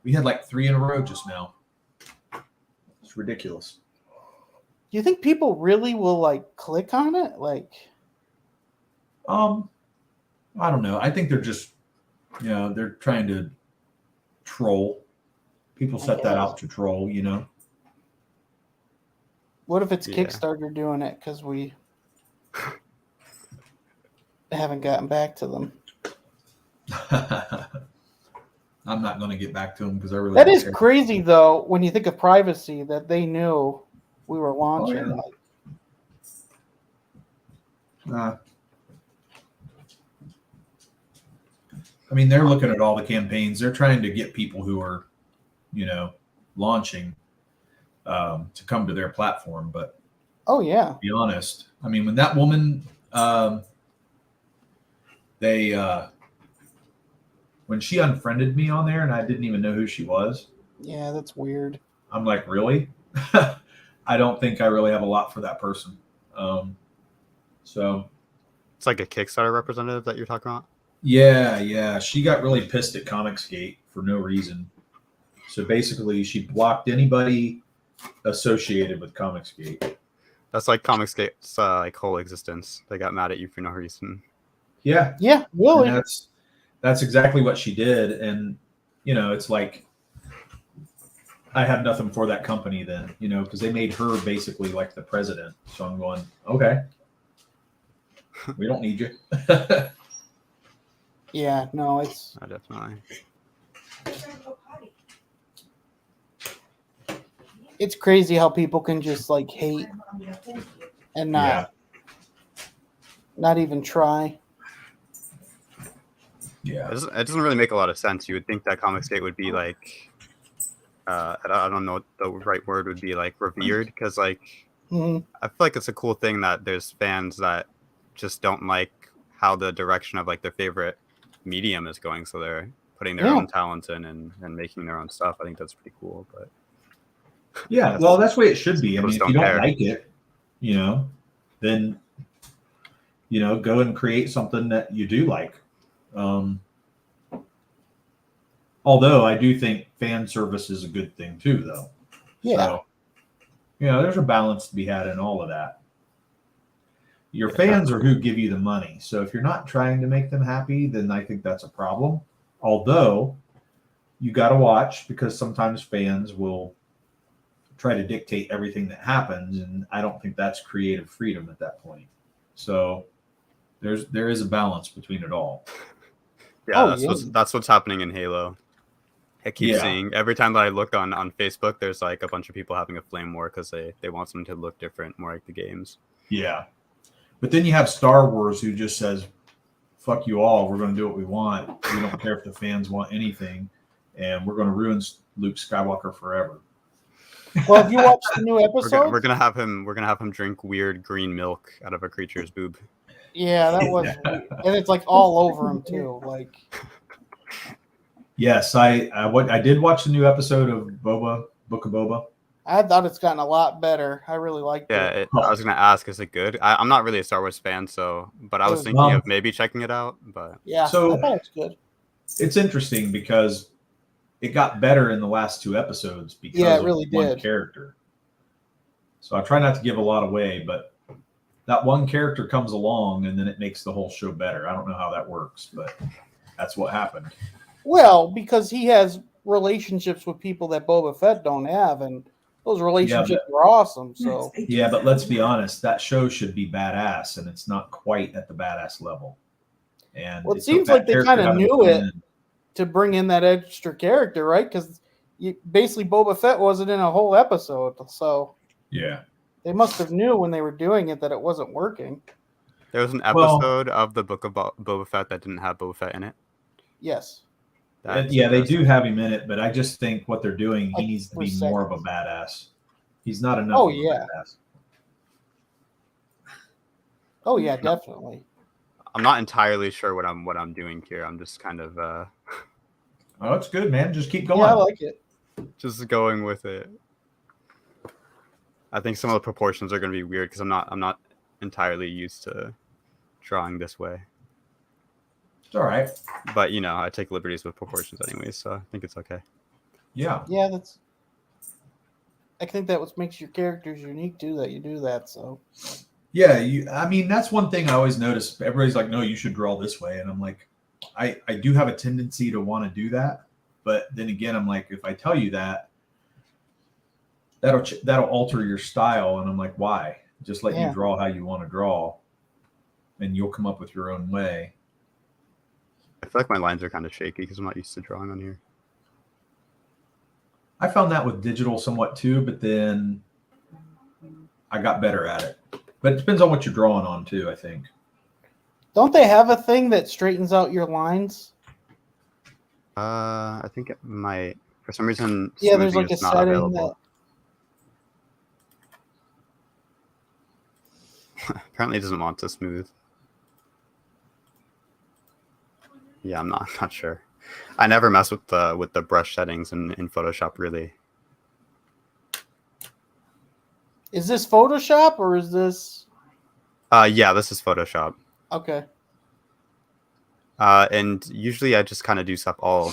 We had like 3 in a row just now. It's ridiculous. Do you think people really will, like, click on it? Like, I don't know. I think they're just, they're trying to troll. People set that out to troll, What if it's Kickstarter doing it because we haven't gotten back to them? I'm not going to get back to them because I really. That is crazy, though, when you think of privacy, that they knew we were launching. I mean, they're looking at all the campaigns. They're trying to get people who are, launching to come to their platform. But to be honest, I mean, when that woman, when she unfriended me on there and I didn't even know who she was. Yeah, that's weird. I'm like, really? I don't think I really have a lot for that person. So it's like a Kickstarter representative that you're talking about? Yeah. She got really pissed at Comicsgate for no reason. So basically, she blocked anybody associated with Comicsgate. That's like Comicsgate's like whole existence. They got mad at you for no reason. Yeah, really. And that's exactly what she did, and it's like I have nothing for that company then, because they made her basically like the president. So I'm going, okay, we don't need you. Yeah, no, it's definitely. It's crazy how people can just like hate and not even try. Yeah. It doesn't really make a lot of sense. You would think that comic state would be like, I don't know what the right word would be, like revered, because like Mhm. I feel like it's a cool thing that there's fans that just don't like how the direction of like their favorite medium is going, so they're putting their Yeah. own talents in and making their own stuff. I think that's pretty cool. But Yeah, well, that's the way it should be. I People mean, just if you don't don't care. like it, then go and create something that you do like. Although I do think fan service is a good thing too, though. Yeah. So, there's a balance to be had in all of that. Your fans are who give you the money. So if you're not trying to make them happy, then I think that's a problem. Although you got to watch, because sometimes fans will try to dictate everything that happens, and I don't think that's creative freedom at that point. So there is a balance between it all. yeah, that's what's happening in Halo. I keep Yeah. seeing every time that I look on Facebook, there's like a bunch of people having a flame war because they want something to look different, more like the games. Yeah. But then you have Star Wars, who just says, fuck you all, we're going to do what we want. We don't care if the fans want anything, and we're going to ruin Luke Skywalker forever. Well, have you watched the new episode? We're gonna have him drink weird green milk out of a creature's boob. Yeah, that was weird. And it's like all over him too. Like, Yes, I did watch the new episode of Book of Boba. I thought it's gotten a lot better. I really liked it. I was gonna ask, is it good? I'm not really a Star Wars fan, but I was thinking of maybe checking it out. But yeah, so I thought it's good. It's interesting because it got better in the last 2 episodes because it really of one did. character. So I try not to give a lot away, but that one character comes along and then it makes the whole show better. I don't know how that works, but that's what happened. Well, because he has relationships with people that Boba Fett don't have, and those relationships are awesome. So yeah, but let's be honest, that show should be badass, and it's not quite at the badass level. And it seems like they kind of knew it to bring in that extra character, right? Because basically Boba Fett wasn't in a whole episode, so yeah, they must have knew when they were doing it that it wasn't working. There was an episode of the Book of Boba Fett that didn't have Boba Fett in it. Yes. Yeah, they do have him in it, but I just think what they're doing, he needs to be more of a badass. He's not enough of a badass. Oh yeah, definitely. I'm not entirely sure what I'm doing here. I'm just kind of Oh, it's good, man. Just keep going. Yeah, I like it. Just going with it. I think some of the proportions are going to be weird because I'm not entirely used to drawing this way. It's all right. But I take liberties with proportions anyways, so I think it's okay. Yeah. Yeah, I think that what makes your characters unique too, that you do that. So yeah, I mean, that's one thing I always notice. Everybody's like, no, you should draw this way. And I'm like, I do have a tendency to want to do that. But then again, I'm like, if I tell you that, that'll alter your style. And I'm like, why? Just let you draw how you want to draw, and you'll come up with your own way. I feel like my lines are kind of shaky because I'm not used to drawing on here. I found that with digital somewhat too, but then I got better at it. But it depends on what you're drawing on too, I think. Don't they have a thing that straightens out your lines? I think it might. For some reason, yeah, there's like a not setting available. Apparently, it doesn't want to smooth. Yeah, I'm not sure. I never mess with the brush settings in Photoshop, really. Is this Photoshop or is this? Yeah, this is Photoshop. Okay. And usually I just kind of do stuff all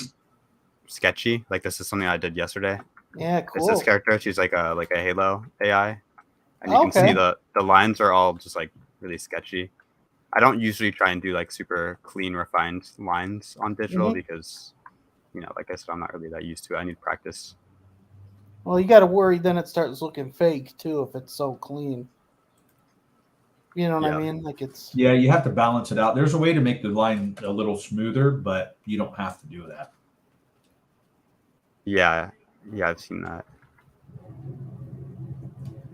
sketchy. Like this is something I did yesterday. Yeah, cool. It's this character. She's like a Halo AI, and you can see the lines are all just like really sketchy. I don't usually try and do like super clean, refined lines on digital because, like I said, I'm not really that used to it. I need practice. Well, you got to worry then it starts looking fake too if it's so clean. You know what I mean? Like it's. Yeah, you have to balance it out. There's a way to make the line a little smoother, but you don't have to do that. Yeah, I've seen that.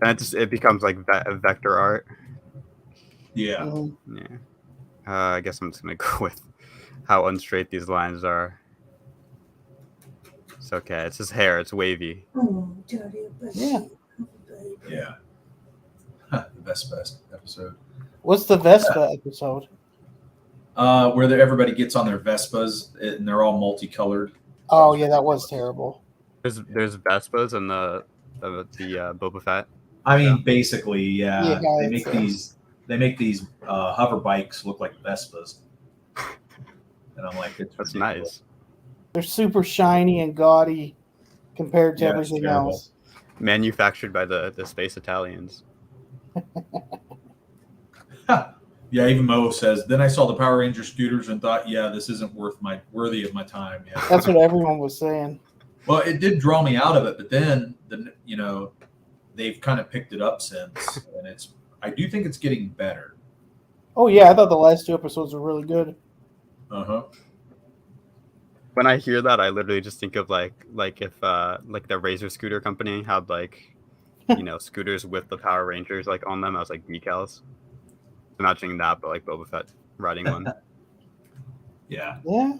And it becomes like vector art. Yeah. Mm-hmm. Yeah. I guess I'm just gonna go with how unstraight these lines are. It's okay. It's his hair. It's wavy. Oh, Daddy, Yeah. baby. Yeah. The best episode. What's the Vespa episode? Where everybody gets on their Vespas and they're all multicolored. Oh yeah, that was terrible. There's Vespas in the Boba Fett. I mean, basically, yeah. Yeah, They make these hover bikes look like Vespas, and I'm like, That's ridiculous. nice. They're super shiny and gaudy compared to Yeah, it's everything terrible. else. Manufactured by the Space Italians. Yeah, even Mo says. Then I saw the Power Ranger scooters and thought, yeah, this isn't worthy of my time. Yeah. That's what everyone was saying. Well, it did draw me out of it, but then they've kind of picked it up since, and I do think it's getting better. Oh yeah, I thought the last 2 episodes were really good. When I hear that, I literally just think of like if like the Razor scooter company had scooters with the Power Rangers like on them as like decals. Imagining that, but like Boba Fett riding one. Yeah. Yeah.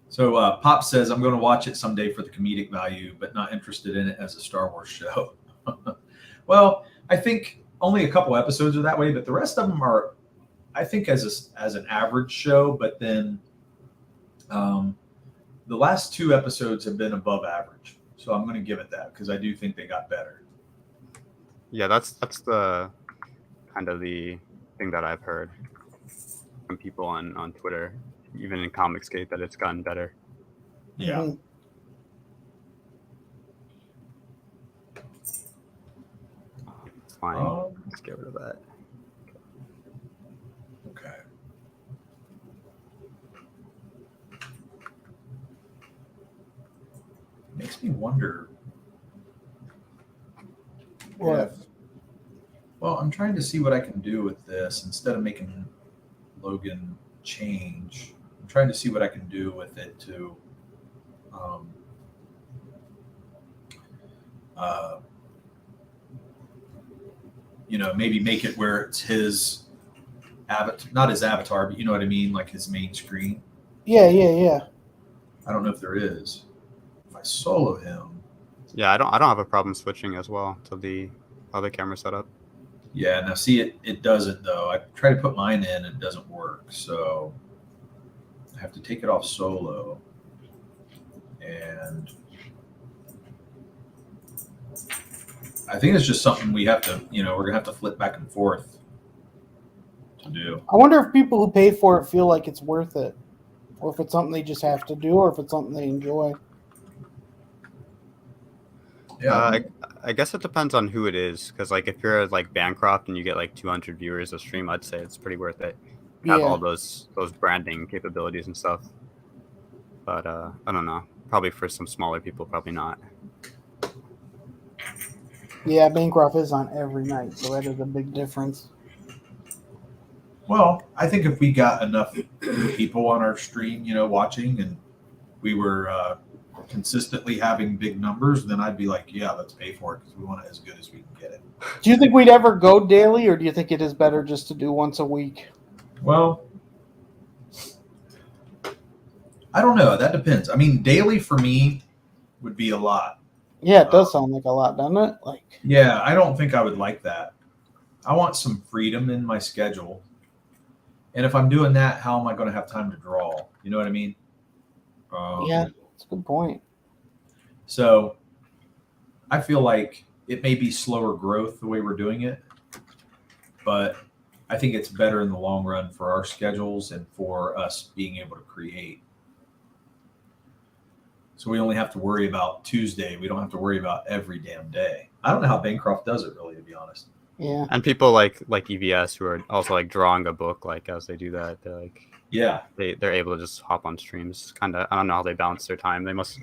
So Pop says, I'm going to watch it someday for the comedic value, but not interested in it as a Star Wars show. Well, I think only a couple episodes are that way, but the rest of them are, I think, as an average show. But then the last 2 episodes have been above average. So I'm going to give it that because I do think they got better. Yeah, that's the kind of the thing that I've heard from people on Twitter, even in Comicsgate, that it's gotten better. Yeah. Mhm. It's fine. Let's get rid of that. Okay. Makes me wonder. What? Well, I'm trying to see what I can do with this instead of making Logan change. I'm trying to see what I can do with it to maybe make it where it's his avatar, not his avatar, but you know what I mean, like his main screen. Yeah. I don't know if there is. If I solo him, Yeah, I don't have a problem switching as well to the other camera setup. yeah. Now see, it doesn't though. I try to put mine in, and it doesn't work. So I have to take it off solo, and I think it's just something we have to, we're gonna have to flip back and forth to do. I wonder if people who pay for it feel like it's worth it, or if it's something they just have to do, or if it's something they enjoy. Yeah, I guess it depends on who it is, because like if you're like Bancroft and you get like 200 viewers a stream, I'd say it's pretty worth it. Have Yeah. all those branding capabilities and stuff. But I don't know. Probably for some smaller people, probably not. Yeah, Bancroft is on every night, so that is a big difference. well, I think if we got enough people on our stream, watching, and we were consistently having big numbers, then I'd be like, yeah, let's pay for it because we want it as good as we can get it. Do you think we'd ever go daily, or do you think it is better just to do once a week? Well, I don't know. That depends. I mean, daily for me would be a lot. Yeah, it does sound like a lot, doesn't it? Like, Yeah, I don't think I would like that. I want some freedom in my schedule. And if I'm doing that, how am I going to have time to draw? You know what I mean? yeah, that's a good point. So I feel like it may be slower growth the way we're doing it, but I think it's better in the long run for our schedules and for us being able to create. So we only have to worry about Tuesday. We don't have to worry about every damn day. I don't know how Bancroft does it, really, to be honest. Yeah. And people like EVS who are also like drawing a book, like as they do that, they're like, Yeah. they're able to just hop on streams. Kind of, I don't know how they balance their time. They must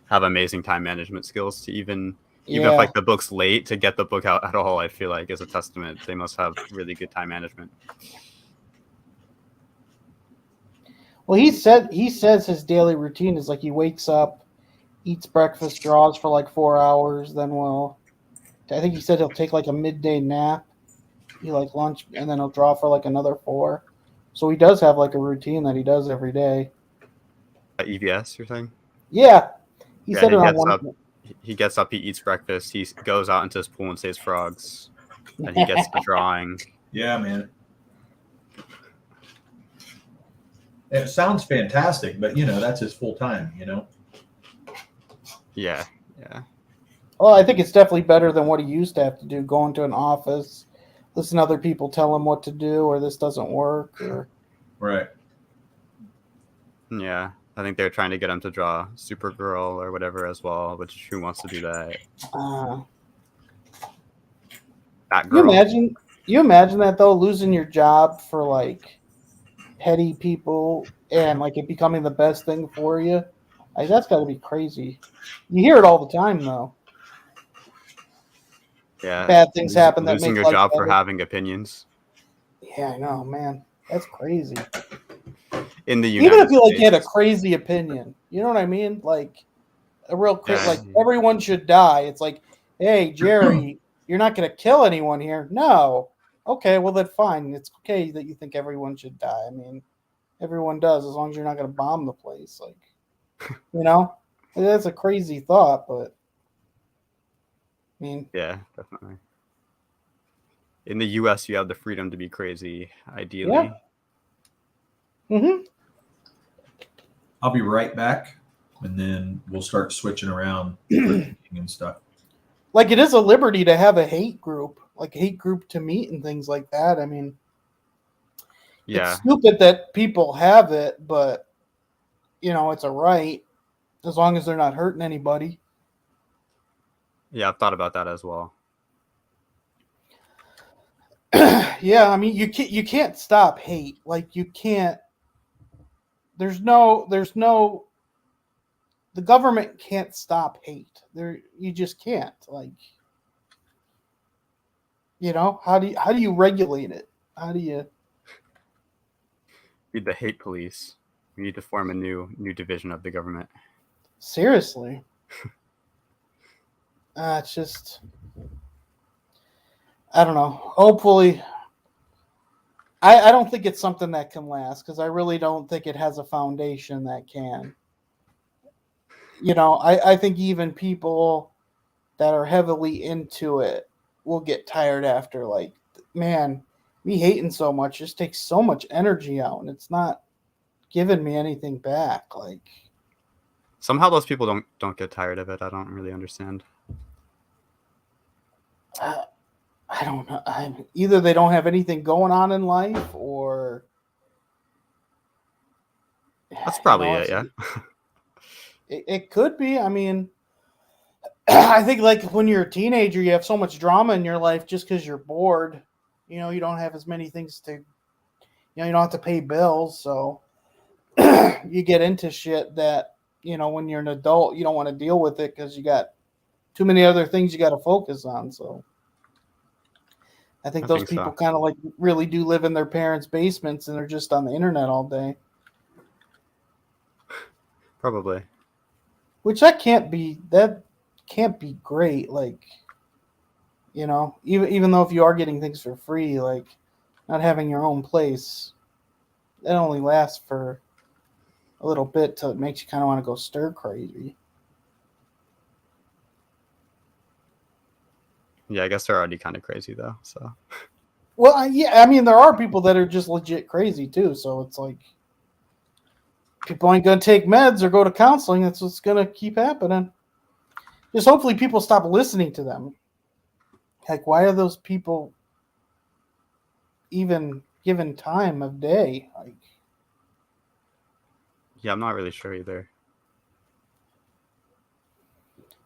have amazing time management skills to even if like the book's late, to get the book out at all. I feel like is a testament. They must have really good time management. Well, he says his daily routine is like he wakes up, eats breakfast, draws for like 4 hours, then I think he said he'll take like a midday nap, he like lunch, and then he'll draw for like another 4. So he does have like a routine that he does every day. EVS, you're saying? Yeah, he Yeah, said he it on gets one. up. He gets up. He eats breakfast. He goes out into his pool and saves frogs. And he gets the drawing. Yeah, man. It sounds fantastic, but that's his full time. Yeah. Well, I think it's definitely better than what he used to have to do, going to an office, listen to other people tell him what to do, or this doesn't work. Or... Right. Yeah. I think they're trying to get him to draw Supergirl or whatever as well, which who wants to do that? That girl. You imagine that though, losing your job for like petty people and like it becoming the best thing for you. Like that's got to be crazy. You hear it all the time though. Yeah. Bad things happen that losing make your life job better. for having opinions. Yeah, I know, man. That's crazy. In the United Even if you like States. had a crazy opinion, you know what I mean? Like a real Yeah. like everyone should die. It's like, hey, Jerry, you're not going to kill anyone here. No. Okay, well then fine. It's okay that you think everyone should die. I mean, everyone does as long as you're not going to bomb the place. Like, that's a crazy thought, but I mean, yeah, definitely. In the U.S., you have the freedom to be crazy, ideally. Yeah. Mm-hmm. I'll be right back, and then we'll start switching around and stuff. Like it is a liberty to have a hate group, like a hate group to meet and things like that. I mean, Yeah. it's stupid that people have it, but it's a right as long as they're not hurting anybody. Yeah, I've thought about that as well. Yeah, I mean, you can't stop hate. Like you can't. There's no. The government can't stop hate. You just can't. Like, how do you regulate it? How do you? Be the hate police. We need to form a new division of the government. Seriously. It's just. I don't know. Hopefully. I don't think it's something that can last because I really don't think it has a foundation that can. I think even people that are heavily into it will get tired after, like, man, me hating so much just takes so much energy out and it's not giving me anything back. Like, somehow those people don't get tired of it. I don't really understand. I don't know. Either they don't have anything going on in life or that's probably it. Yeah. It could be. I mean, I think like when you're a teenager, you have so much drama in your life just because you're bored. You don't have as many things to, you don't have to pay bills. So you get into shit that, when you're an adult, you don't want to deal with it because you got too many other things you got to focus on. So I think those people kind of like really do live in their parents' basements and they're just on the internet all day. Probably. Which can't be great. Like, even though if you are getting things for free, like not having your own place, it only lasts for a little bit till it makes you kind of want to go stir crazy. Yeah, I guess they're already kind of crazy though. So. Well, yeah, I mean, there are people that are just legit crazy too. So it's like people ain't gonna take meds or go to counseling. That's what's gonna keep happening. Just hopefully people stop listening to them. Like, why are those people even given time of day? Like, yeah, I'm not really sure either.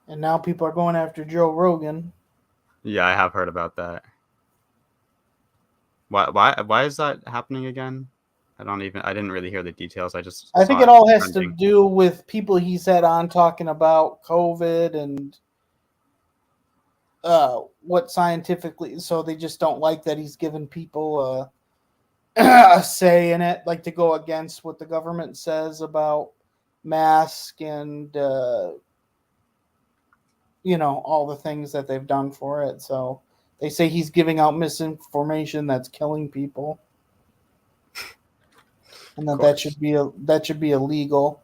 And now people are going after Joe Rogan. Yeah, I have heard about that. Why is that happening again? I didn't really hear the details. I think it all has to do with people he's had on talking about COVID and what scientifically, so they just don't like that he's given people a say in it, like to go against what the government says about mask and all the things that they've done for it. So they say he's giving out misinformation that's killing people. and that should be illegal,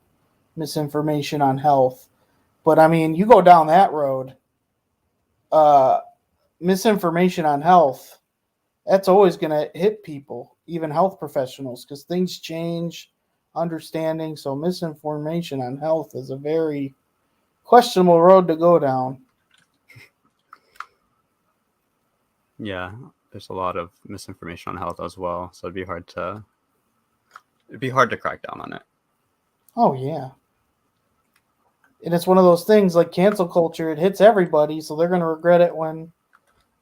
misinformation on health. But I mean, you go down that road, misinformation on health, that's always going to hit people, even health professionals, because things change, understanding. So misinformation on health is a very questionable road to go down. Yeah, there's a lot of misinformation on health as well, so it'd be hard to crack down on it. Oh yeah. And it's one of those things like cancel culture, it hits everybody, so they're going to regret it when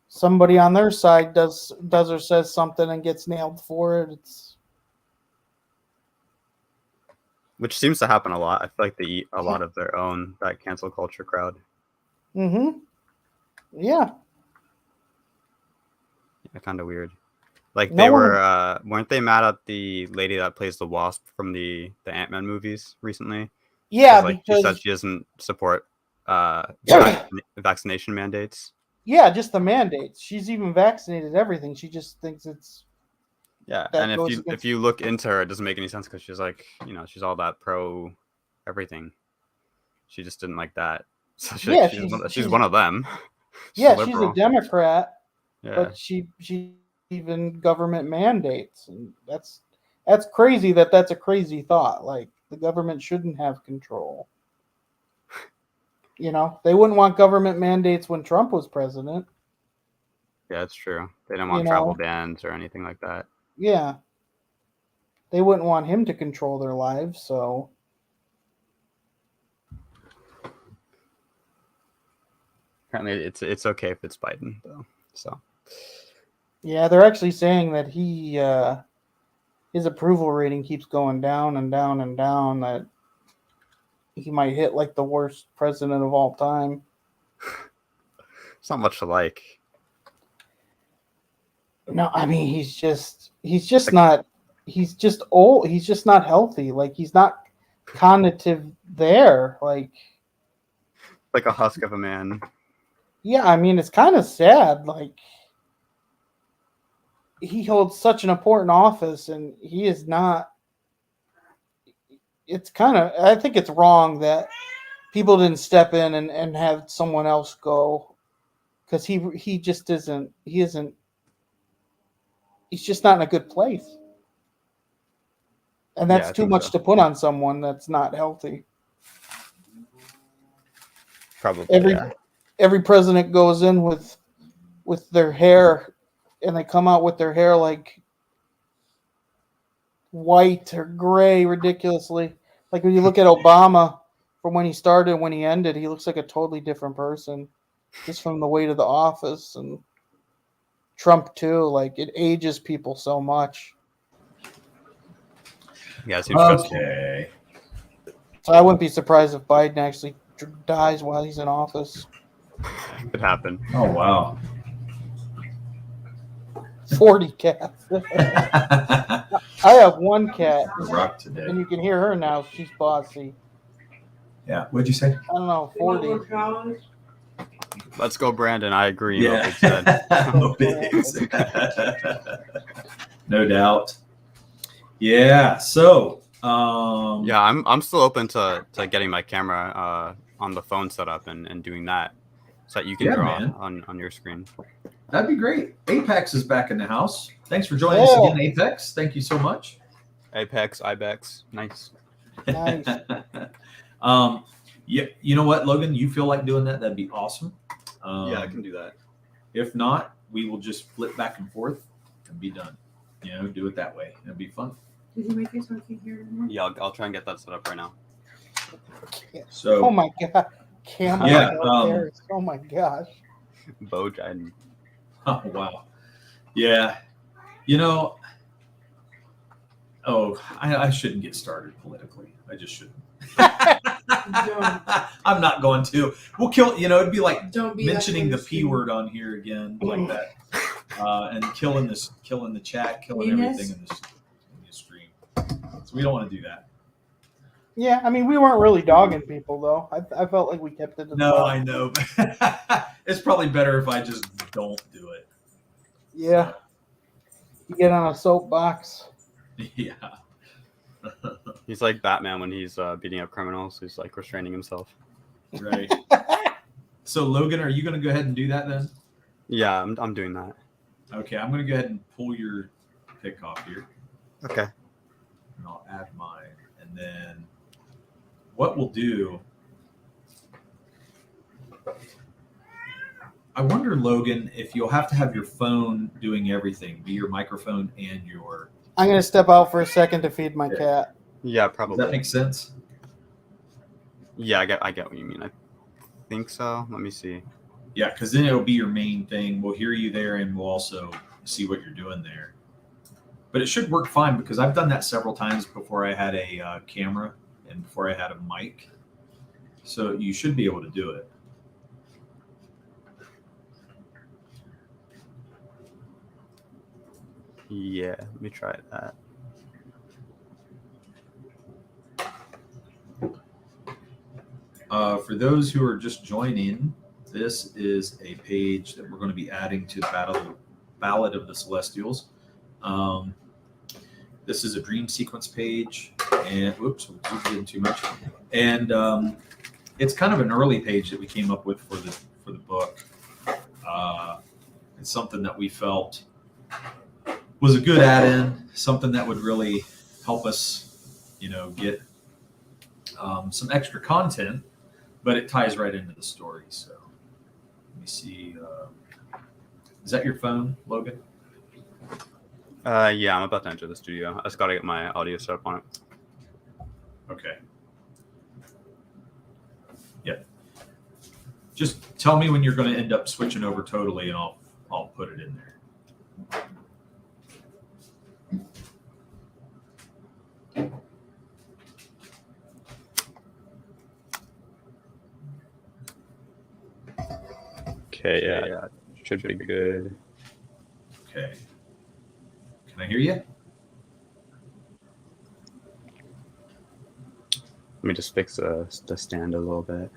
somebody on their side does or says something and gets nailed for it. Which seems to happen a lot. I feel like they eat a lot of their own, that cancel culture crowd. Mm-hmm. Yeah. Kind of weird. Like they weren't they mad at the lady that plays the Wasp from the Ant-Man movies recently? Yeah, because she said she doesn't support vaccination mandates. Yeah, just the mandates. She's even vaccinated everything. She just thinks it's and if you look into her, it doesn't make any sense because she's like, she's all that pro everything. She just didn't like that. So she's one of them. She's a Democrat. Yeah. But she even government mandates, and that's crazy. That's a crazy thought. Like the government shouldn't have control. They wouldn't want government mandates when Trump was president. Yeah, that's true. They didn't want travel bans or anything like that. Yeah, they wouldn't want him to control their lives. So apparently, it's okay if it's Biden though. So. Yeah, they're actually saying that his approval rating keeps going down and down and down, that he might hit like the worst president of all time. It's not much to like. No, I mean he's just not, he's just old, he's just not healthy. Like he's not cognitive there. Like a husk of a man. Yeah, I mean it's kind of sad. Like he holds such an important office and he is not. It's kind of, I think it's wrong that people didn't step in and have someone else go, because he just isn't, he's just not in a good place. And that's too much to put on someone that's not healthy. Probably. Every president goes in with their hair, and they come out with their hair like white or gray ridiculously. Like when you look at Obama from when he started and when he ended, he looks like a totally different person just from the weight of the office. And Trump too, like it ages people so much. Yeah, it seems stressful. Okay. So I wouldn't be surprised if Biden actually dies while he's in office. Could happen. Oh wow. 40 cats. I have one cat, Rock today. and you can hear her now. She's bossy. Yeah. What'd you say? I don't know, 40. Let's go, Brandon. I agree. Yeah. No doubt. Yeah. So. Yeah, I'm still open to getting my camera on the phone set up and doing that, so that you can draw on your screen. That'd be great. Apex is back in the house. Thanks for joining us again, Apex. Thank you so much. Apex, Ibex, nice. Nice. Yeah, you know what, Logan? You feel like doing that? That'd be awesome. Yeah, I can do that. If not, we will just flip back and forth and be done. Do it that way. It'll be fun. Did you make it so I can't hear anymore? Yeah, I'll try and get that set up right now. So. Oh my god, camera. Yeah. Oh my gosh. Bo Jiden. Oh wow. Yeah. I shouldn't get started politically. I just shouldn't. I'm not going to. We'll kill. It'd be like mentioning the P word on here again, like that, and killing the chat, killing everything in the stream. So we don't want to do that. Yeah, I mean, we weren't really dogging people though. I felt like we kept it. I know. It's probably better if I just don't do it. Yeah. You get on a soapbox. Yeah. He's like Batman when he's beating up criminals. He's like restraining himself. Right. So Logan, are you going to go ahead and do that then? Yeah, I'm doing that. Okay, I'm going to go ahead and pull your pick off here. Okay. And I'll add mine. And then what we'll do, I wonder, Logan, if you'll have to have your phone doing everything, be your microphone and your... I'm going to step out for a second to feed my cat. Yeah, Does probably. that make sense? Yeah, I get what you mean. I think so. Let me see. Yeah, because then it'll be your main thing. We'll hear you there, and we'll also see what you're doing there. But it should work fine because I've done that several times before I had a camera and before I had a mic. So you should be able to do it. Yeah, let me try that. For those who are just joining, this is a page that we're going to be adding to the Ballad of the Celestials. This is a dream sequence page, and whoops, we're getting too much. And it's kind of an early page that we came up with for the book. It's something that we felt was a good add-in, something that would really help us, get some extra content, but it ties right into the story. So let me see. Is that your phone, Logan? Yeah, I'm about to enter the studio. I just got to get my audio set up on it. Okay. Yeah. Just tell me when you're going to end up switching over totally, and I'll put it in there. Okay, yeah, should be good. Okay. Can I hear you? Let me just fix the stand a little bit.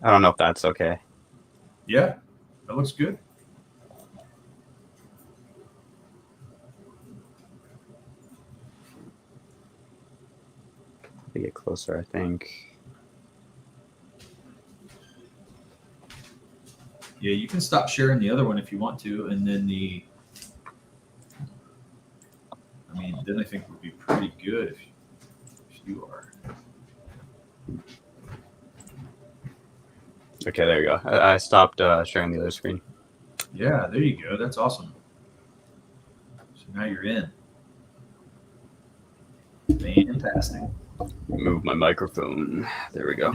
I don't know if that's okay. Yeah, that looks good. To get closer, I think. Yeah, you can stop sharing the other one if you want to, and then then I think it would be pretty good if you are. Okay, there you go. I stopped sharing the other screen. Yeah, there you go. That's awesome. So now you're in. Fantastic. Move my microphone. There we go.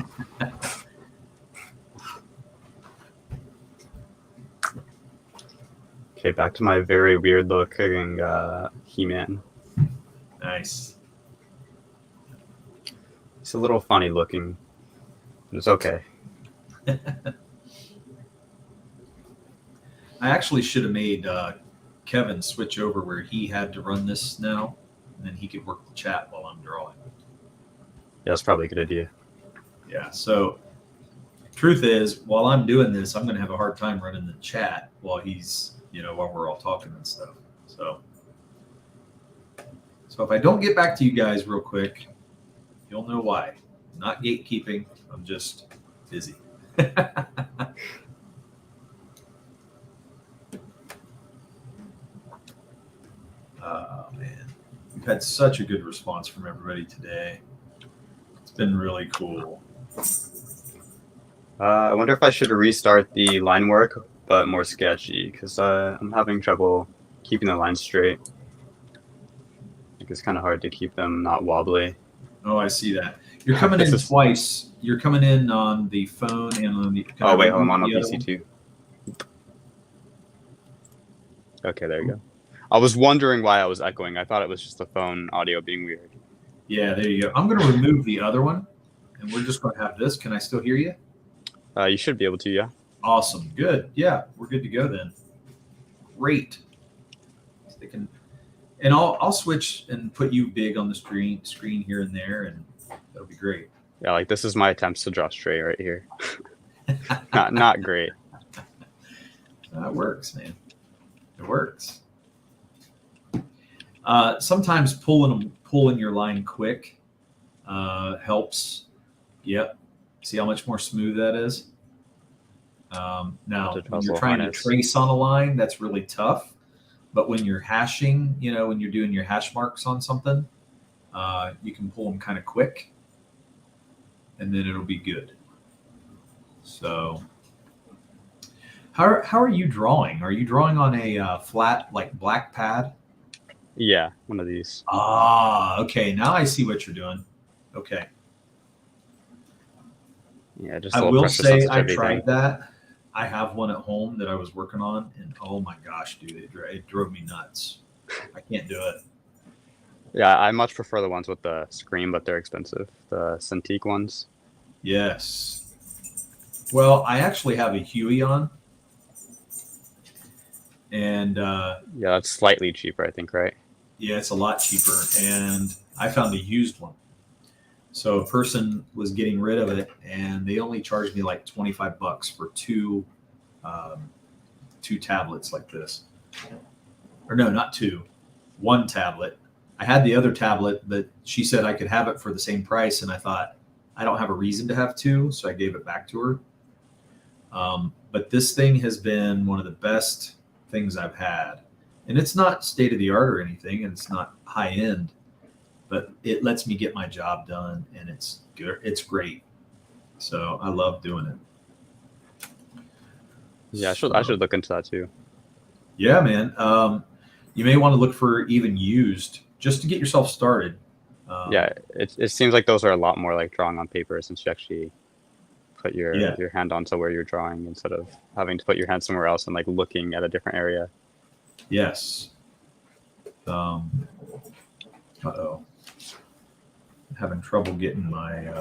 Okay, back to my very weird looking He-Man. Nice. It's a little funny looking, but it's okay. I actually should have made Kevin switch over where he had to run this now, and then he could work the chat while I'm drawing. Yeah, that's probably a good idea. Yeah, so truth is, while I'm doing this, I'm going to have a hard time running the chat while he's, while we're all talking and stuff. So if I don't get back to you guys real quick, you'll know why. I'm not gatekeeping. I'm just busy. Oh, man. We've had such a good response from everybody today. It's been really cool. I wonder if I should restart the line work, but more sketchy, because I'm having trouble keeping the lines straight. It's kind of hard to keep them not wobbly. Oh, I see that. You're coming in twice. You're coming in on the phone and on the... Oh, wait, I'm on a PC too. Okay, there you go. I was wondering why I was echoing. I thought it was just the phone audio being weird. Yeah, there you go. I'm going to remove the other one, and we're just going to have this. Can I still hear you? You should be able to, yeah. Awesome. Good. Yeah, we're good to go then. Great. And I'll switch and put you big on the screen here and there, and that'll be great. Yeah, like this is my attempts to draw straight right here. not great. That works, man. It works. Sometimes pulling your line quick helps. Yep. See how much more smooth that is? Now, when you're trying to trace on a line, that's really tough. But when you're hashing, when you're doing your hash marks on something, you can pull them kind of quick, and then it'll be good. So, how are you drawing? Are you drawing on a flat, like black pad? Yeah, one of these. Ah, okay. Now I see what you're doing. Okay. Yeah, just I will say I tried that. I have one at home that I was working on, and oh my gosh, dude, it drove me nuts. I can't do it. Yeah, I much prefer the ones with the screen, but they're expensive. The Cintiq ones. Yes. Well, I actually have a Huey on. And yeah, that's slightly cheaper, I think, right? Yeah, it's a lot cheaper. And I found a used one. So a person was getting rid of it, and they only charged me like $25 for two tablets like this. Or no, not two, one tablet. I had the other tablet, but she said I could have it for the same price, and I thought I don't have a reason to have two, so I gave it back to her. But this thing has been one of the best things I've had, and it's not state of the art or anything, and it's not high end, but it lets me get my job done, and it's good. It's great. So I love doing it. Yeah, I should look into that too. Yeah, man. You may want to look for even used just to get yourself started. Yeah, it seems like those are a lot more like drawing on paper, since you actually put your hand onto where you're drawing instead of having to put your hand somewhere else and like looking at a different area. Yes. Uh-oh. I'm having trouble getting my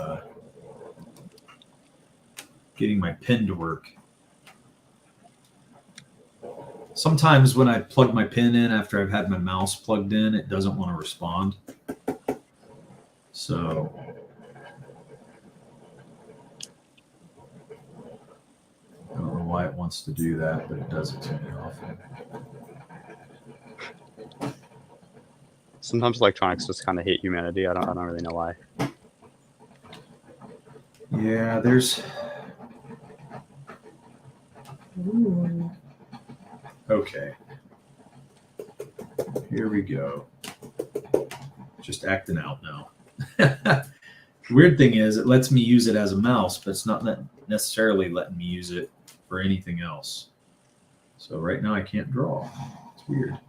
pen to work. Sometimes when I plug my pen in after I've had my mouse plugged in, it doesn't want to respond. So I don't know why it wants to do that, but it does it to me often. Sometimes electronics just kind of hate humanity. I don't really know why. Yeah, there's. Ooh. Okay. Here we go. Just acting out now. Weird thing is, it lets me use it as a mouse, but it's not necessarily letting me use it for anything else. So right now I can't draw. It's weird.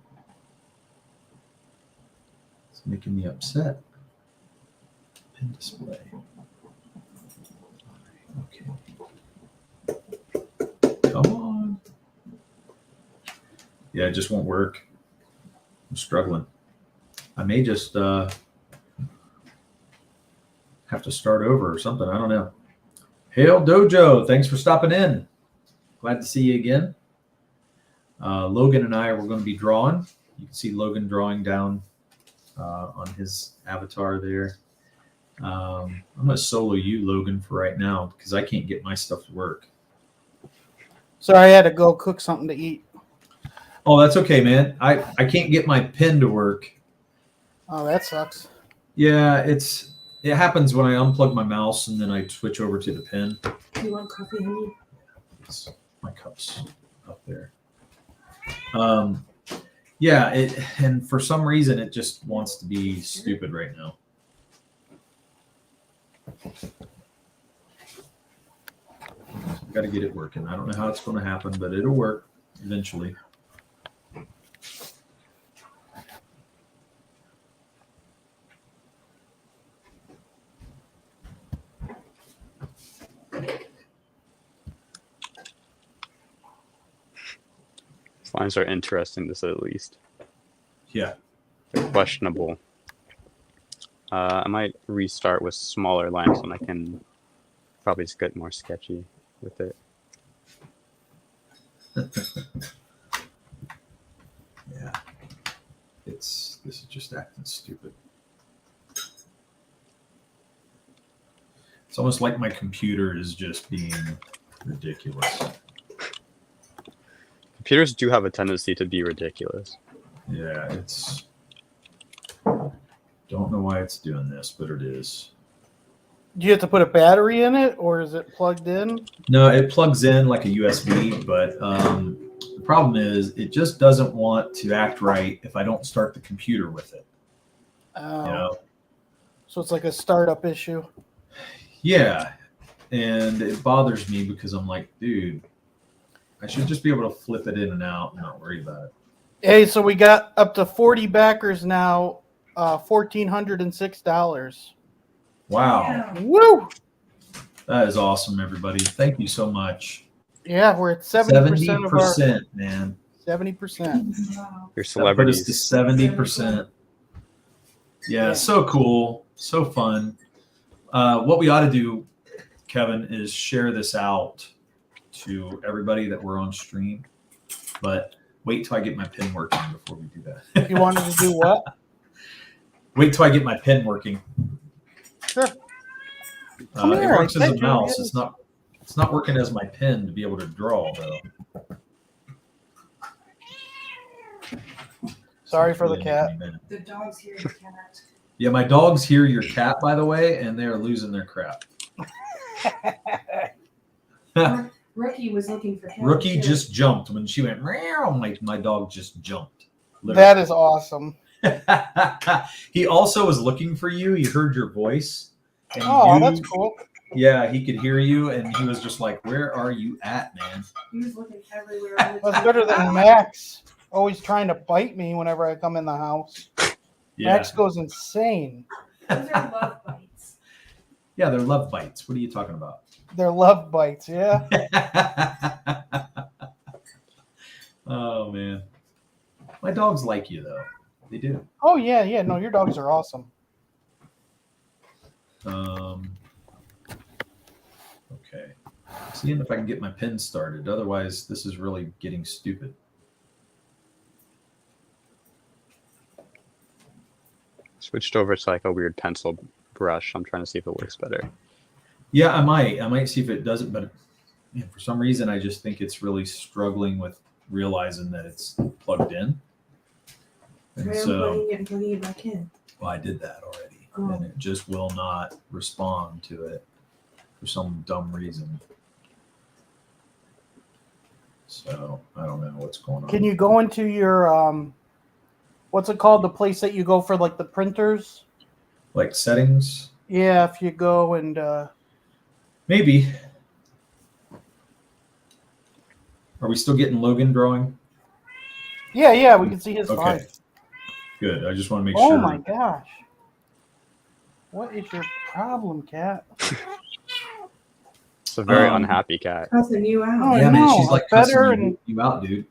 It's making me upset. Pen display. Okay. Come on. Yeah, it just won't work. I'm struggling. I may just have to start over or something. I don't know. Hail Dojo, thanks for stopping in. Glad to see you again. Logan and I are going to be drawing. You can see Logan drawing down on his avatar there. I'm going to solo you, Logan, for right now because I can't get my stuff to work. Sorry, I had to go cook something to eat. Oh, that's okay, man. I can't get my pen to work. Oh, that sucks. Yeah, it happens when I unplug my mouse and then I switch over to the pen. Do you want coffee, honey? My cup's up there. Yeah, and for some reason it just wants to be stupid right now. Got to get it working. I don't know how it's going to happen, but it'll work eventually. Lines are interesting, to say the least. Yeah. They're questionable. I might restart with smaller lines and I can probably just get more sketchy with it. Yeah. This is just acting stupid. It's almost like my computer is just being ridiculous. Computers do have a tendency to be ridiculous. Yeah, it's... Don't know why it's doing this, but it is. Do you have to put a battery in it, or is it plugged in? No, it plugs in like a USB, but the problem is it just doesn't want to act right if I don't start the computer with it. Oh, You know? so it's like a startup issue. Yeah, and it bothers me because I'm like, dude, I should just be able to flip it in and out and not worry about it. Hey, so we got up to 40 backers now, $1,406. Wow, Woo! that is awesome, everybody. Thank you so much. Yeah, we're at 70% of our 70%, man. 70%. Wow. Your That put us celebrities. to 70%. Yeah, so cool, so fun. What we ought to do, Kevin, is share this out to everybody that we're on stream. But wait till I get my pen working before we do that. You wanted to do what? Wait till I get my pen working. Sure. Come It here, works I as a said you mouse. were It's not working as my pen to be able to draw though. Sorry for the Really cat. making me mad. The dog's here, the cat. Yeah, my dogs hear your cat, by the way, and they're losing their crap. Rookie was looking for Kevin. Rookie too. just jumped when she went. Meow, my dog just jumped. That is awesome. He also was looking for you. He heard your voice. And he Oh, knew- that's cool. Yeah, he could hear you, and he was just like, "Where are you at, man?" He was looking everywhere. All the That's time. better than Max always trying to bite me whenever I come in the house. Yeah, Max goes insane. Those are love bites. yeah, they're love bites. What are you talking about? They're love bites, yeah. Oh man, my dogs like you though. They do. Oh yeah, yeah. No, your dogs are awesome. Okay. Seeing if I can get my pen started. Otherwise, this is really getting stupid. Switched over to like a weird pencil brush. I'm trying to see if it works better. Yeah, I might see if it does it, but man, for some reason, I just think it's really struggling with realizing that it's plugged in. And Try so, unplugging it and plugging it back in. well, I did that already, Oh. and it just will not respond to it for some dumb reason. So I don't know what's going on. Can you go into your what's it called? The place that you go for like the printers? Like settings? Yeah, if you go and Maybe. Are we still getting Logan drawing? yeah, we can see his Okay. fine. Good. I just want to make Oh sure. my gosh. What is your problem, cat? It's a very Um, unhappy cat. Cussing you out. Oh, Yeah, man, no, she's like I better cussing you out, dude.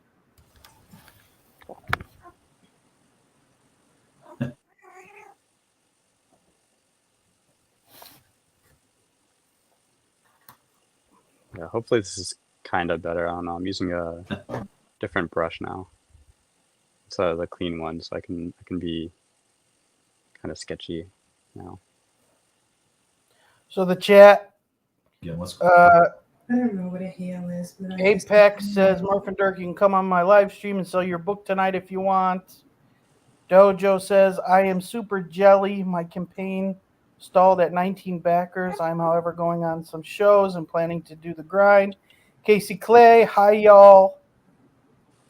Yeah, hopefully this is kind of better. I don't know. I'm using a different brush now. It's the clean one, so I can be kind of sketchy now. So the chat, Again, let's I don't know what a hail is, but Apex says, Murph Dirk, you can come on my live stream and sell your book tonight if you want. Dojo says, I am super jelly. My campaign stalled at 19 backers. I'm, however, going on some shows and planning to do the grind. Casey Clay, hi, y'all.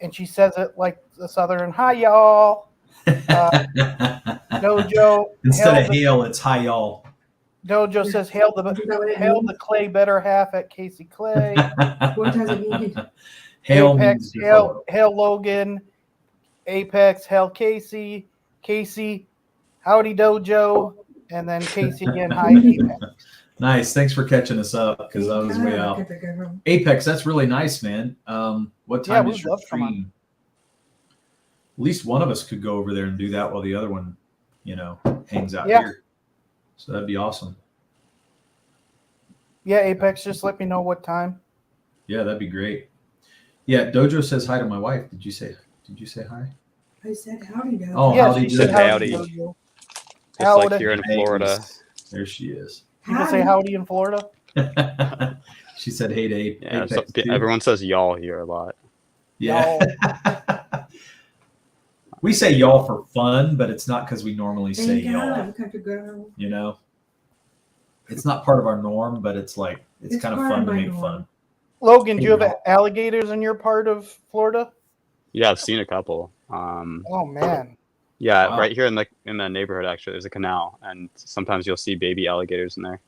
And she says it like the Southern, hi, y'all. Dojo. Instead of hail, it's hi y'all. Dojo says, hail Is that what it the means? Clay better half at Casey Clay. What does it mean? Hail Apex, means default. hail Logan. Apex, hail Casey. Casey, howdy Dojo. And then Casey again, hi Apex. Nice. Thanks for catching us up because I was way out. Apex, that's really nice, man. What Yeah, time we'd is your love to come on. stream? At least one of us could go over there and do that while the other one, hangs out Yeah. here. So that'd be awesome. Yeah, Apex, just let me know what time. Yeah, that'd be great. Yeah, Dojo says hi to my wife. Did you say hi? I said howdy, Dojo. Oh, yeah, howdy, she said Dojo. howdy. Dojo. Just like Howdy. here in Florida. There she is. You can say howdy in Florida. She said hey to Yeah, Apex. too. everyone says y'all here a lot. Yeah. We say y'all for fun, but it's not because we normally say Thank y'all. God, country girl. You know, it's not part of our norm, but it's like it's kind of part fun of to my make norm. fun. Logan, do you have alligators in your part of Florida? Yeah, I've seen a couple. Oh man. Yeah, Wow. right here in the neighborhood, actually, there's a canal, and sometimes you'll see baby alligators in there.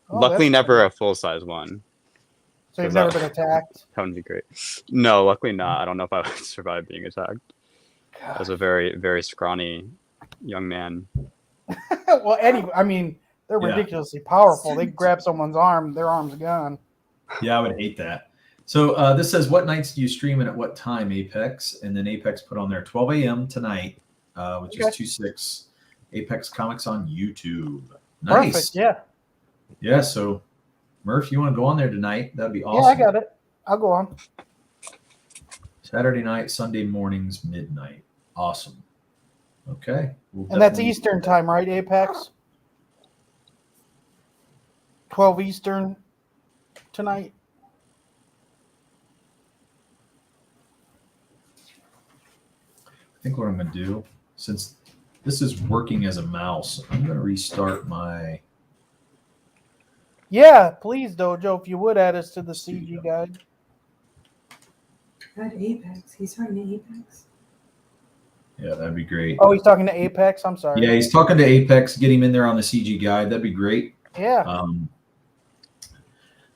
Oh, Luckily, that's never cool. a full size one. So you've 'Cause never that- been attacked? That would be great. No, luckily not. I don't know if I would survive being attacked. As a very, very scrawny young man. Well, I mean, they're Yeah. ridiculously powerful. They grab someone's arm, their arm's gone. Yeah, I would hate that. So this says, what nights do you stream and at what time, Apex? And then Apex put on there 12 a.m. tonight, which is 2/6. Apex Comics on YouTube. Nice. Perfect. Yeah. Yeah. So, Murph, you want to go on there tonight? That'd be Yeah, awesome. I got it. I'll go on. Saturday night, Sunday mornings, midnight. Awesome. Okay. We'll And that's definitely- Eastern time, right, Apex? 12 Eastern tonight. I think what I'm going to do, since this is working as a mouse, I'm going to restart my. Yeah, please, Dojo, if you would add us to the CG guide. At Apex. He's talking to Apex. Yeah, that'd be great. Oh, he's talking to Apex. I'm sorry. Yeah, he's talking to Apex. Get him in there on the CG guide. That'd be great. Yeah.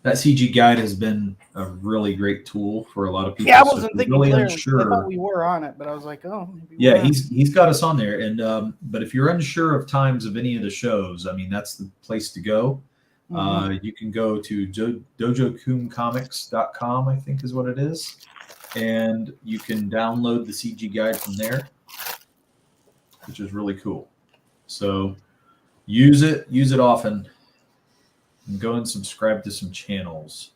That CG guide has been a really great tool for a lot of people. Yeah, I So if wasn't you're thinking really clearly. I unsure. thought we were on it, but I was like, oh. Maybe Yeah, we're not. he's got us on there. And but if you're unsure of times of any of the shows, I mean, that's the place to go. Mhm. You can go to dojocoomcomics.com, I think is what it is. And you can download the CG guide from there, which is really cool. So use it often, and go and subscribe to some channels.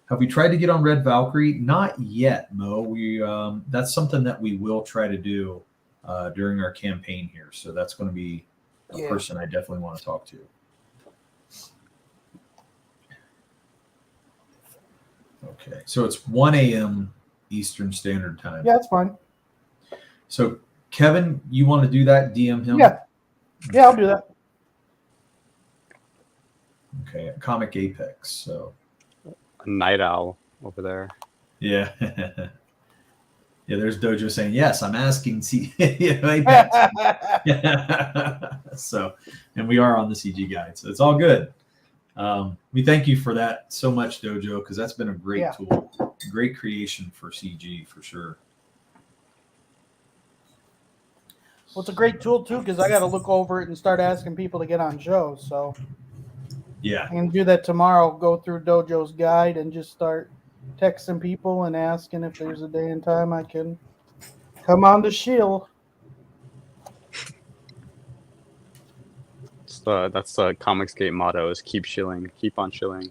Have we tried to get on Red Valkyrie? Not yet, Mo. We that's something that we will try to do during our campaign here. So that's going to be a person I definitely want to talk to. Okay, so it's 1 a.m. Eastern Standard Time. Yeah, that's fine. So, Kevin, you want to do that? DM him? Yeah. Yeah, I'll do that. Okay, Comic Apex. So, A night owl over there. yeah. Yeah, there's Dojo saying, yes, I'm asking Apex. So, and we are on the CG guide. So, it's all good. We thank you for that so much, Dojo, because that's been a great tool. Great creation for CG, for sure. Well, it's a great tool, too, because I got to look over it and start asking people to get on shows. So, yeah, I'm going to do that tomorrow. Go through Dojo's guide and just start texting people and asking if there's a day and time I can come on the shield. That's the Comicsgate motto: is keep shilling, keep on shilling.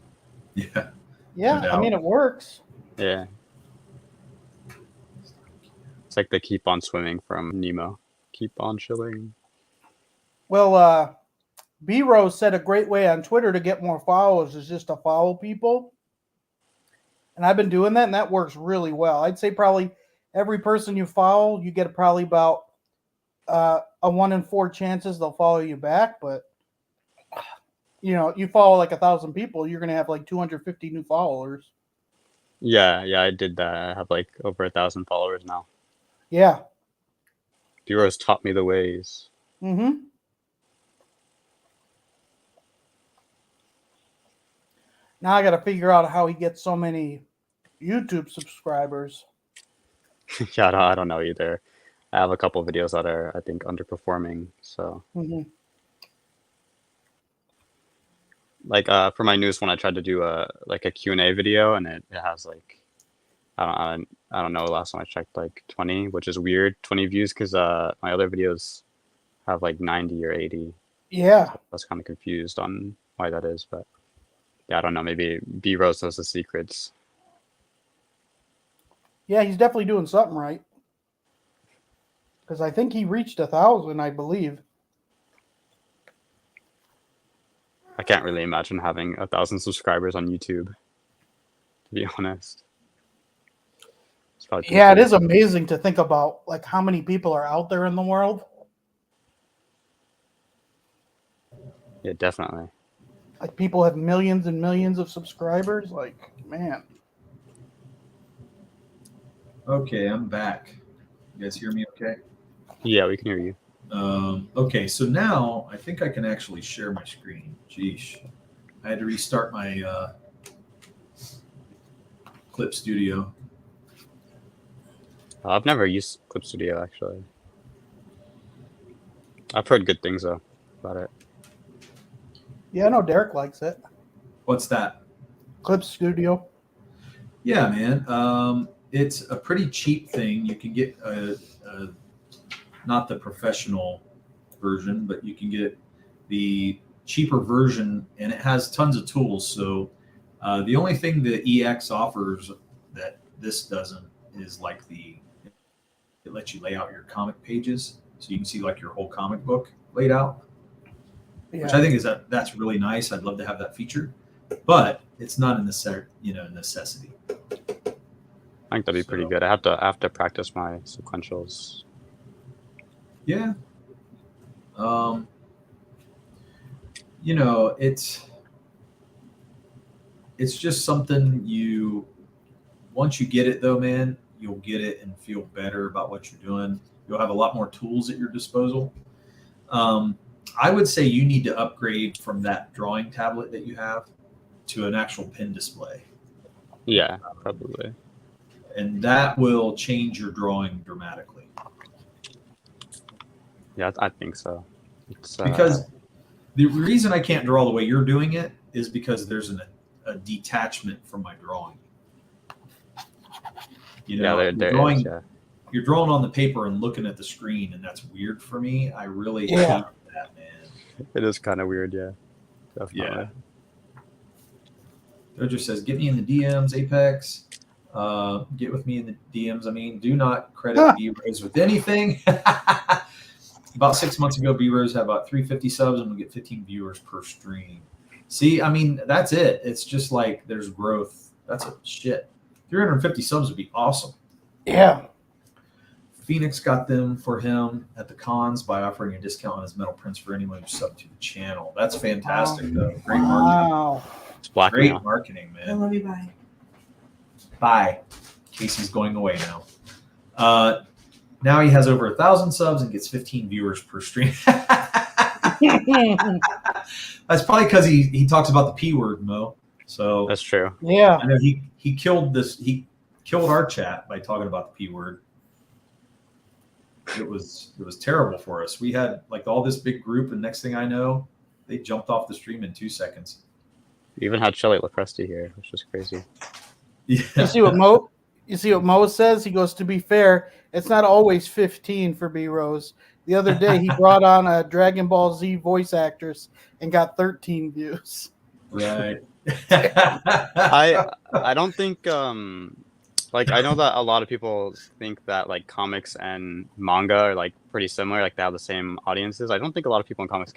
Yeah. Yeah, No I mean, it works. Yeah. It's like they keep on swimming from Nemo. Keep on shilling. Well, B-Rose said a great way on Twitter to get more followers is just to follow people. And I've been doing that, and that works really well. I'd say probably every person you follow, you get probably about a 1 in 4 chances they'll follow you back. But, you know, you follow like 1,000 people, you're going to have like 250 new followers. Yeah, I did that. I have like over 1,000 followers now. Yeah. Bureau's taught me the ways. Mm-hmm. Now I got to figure out how he gets so many YouTube subscribers. Yeah, I don't know either. I have a couple videos that are, I think, underperforming. So, like, for my newest one, I tried to do a Q&A video, and it has like, I don't know. Last time I checked, like 20, which is weird. 20 views because my other videos have like 90 or 80. Yeah. So I was kind of confused on why that is, but yeah, I don't know. Maybe B Rose knows the secrets. Yeah, he's definitely doing something right. Because I think he reached 1,000, I believe. I can't really imagine having 1,000 subscribers on YouTube, to be honest. Yeah, it is amazing to think about like how many people are out there in the world. Yeah, definitely. Like people have millions and millions of subscribers. Like, man. Okay, I'm back. You guys hear me okay? Yeah, we can hear you. Okay, so now I think I can actually share my screen. Jeesh. I had to restart my Clip Studio. I've never used Clip Studio, actually. I've heard good things, though, about it. Yeah, I know Derek likes it. What's that? Clip Studio. Yeah, man. It's a pretty cheap thing. You can get not the professional version, but you can get the cheaper version, and it has tons of tools. So the only thing the EX offers that this doesn't is like it lets you lay out your comic pages, so you can see like your whole comic book laid out, which I think that's really nice. I'd love to have that feature, but it's not a necessity. I think that'd be pretty good. I have to practice my sequentials. Yeah. It's just something once you get it though, man, you'll get it and feel better about what you're doing. You'll have a lot more tools at your disposal. I would say you need to upgrade from that drawing tablet that you have to an actual pen display. Yeah, probably. And that will change your drawing dramatically. Yeah, I think so. Because the reason I can't draw the way you're doing it is because there's a detachment from my drawing. You're drawing on the paper and looking at the screen, and that's weird for me. I really hate that, man. It is kind of weird, yeah. Definitely. Yeah. Dojo says, get me in the DMs, Apex. Get with me in the DMs. I mean, do not credit B-Rose with anything. About 6 months ago, B-Rose had about 350 subs and we get 15 viewers per stream. See, I mean, that's it. It's just like there's growth. That's a shit. 350 subs would be awesome. Yeah. Phoenix got them for him at the cons by offering a discount on his metal prints for anyone who subbed to the channel. That's fantastic, though. Great marketing. Wow. It's blackmail. Great marketing, I man. love you. Bye. Bye. Casey's going away now. Now he has over 1,000 subs and gets 15 viewers per stream. That's probably because he talks about the P word, Mo. So That's true. Yeah. I know he killed this. He killed our chat by talking about the P word. It was terrible for us. We had like all this big group, and next thing I know, they jumped off the stream in 2 seconds. We even had Shelly LaCrusty here, which is crazy. Yeah. You see what Mo says? He goes, to be fair, it's not always 15 for B-Rose. The other day he brought on a Dragon Ball Z voice actress and got 13 views. Right. I don't think like I know that a lot of people think that like comics and manga are like pretty similar, like they have the same audiences. I don't think a lot of people in comics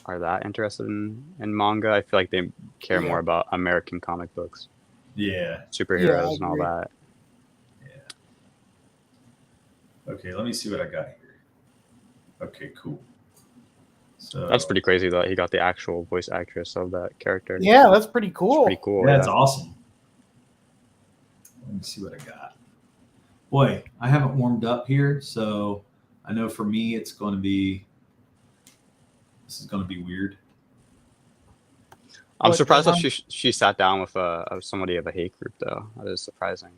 are that interested in manga. I feel like they care more about American comic books. Yeah. Superheroes and all that. Yeah. Okay, let me see what I got here. Okay, cool. So That's pretty crazy that he got the actual voice actress of that character. Yeah, that's pretty cool. It's pretty cool. Yeah, that's awesome. Let me see what I got. Boy, I haven't warmed up here, so I know for me this is going to be weird. I'm surprised that she sat down with somebody of a hate group, though. That is surprising.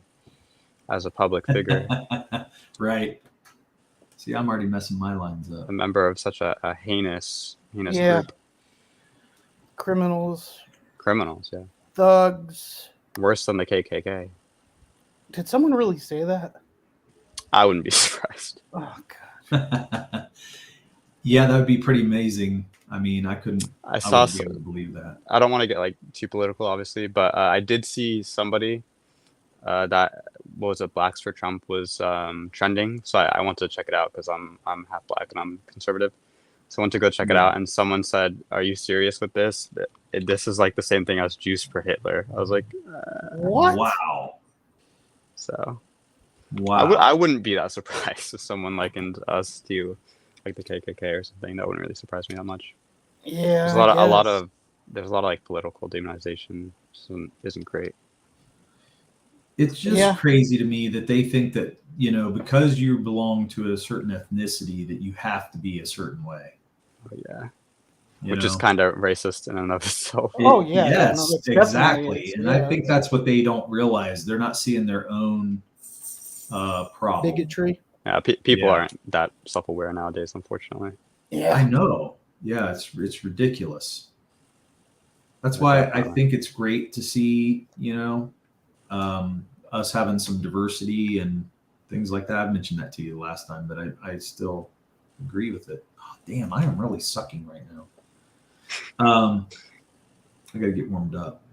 As a public figure. Right. See, I'm already messing my lines up. A member of such a heinous group. Criminals, yeah. thugs. Worse than the KKK. Did someone really say that? I wouldn't be surprised. Oh, God. Yeah, that would be pretty amazing. I mean, I wouldn't be able to believe that. I don't want to get like too political, obviously, but I did see somebody that was it, Blacks for Trump was trending, so I wanted to check it out because I'm half black and I'm conservative. So I went to go check it out, and someone said, "Are you serious with this? This is like the same thing as Juice for Hitler." I was like, What? Wow. So Wow. I wouldn't be that surprised if someone likened us to like the KKK or something. That wouldn't really surprise me that much. Yeah. There's a lot of like political demonization, so isn't great. It's just crazy to me that they think that, because you belong to a certain ethnicity, that you have to be a certain way. Oh, yeah. Which is kind of racist in and of itself. Oh, yeah. Yes, exactly. And I think it's that's what they don't realize. They're not seeing their own problem. bigotry. Yeah, people aren't that self-aware nowadays, unfortunately. Yeah. I know. Yeah, it's ridiculous. That's why I think it's great to see, us having some diversity and things like that. I mentioned that to you last time, but I still agree with it. Oh, damn, I am really sucking right now. I gotta get warmed up.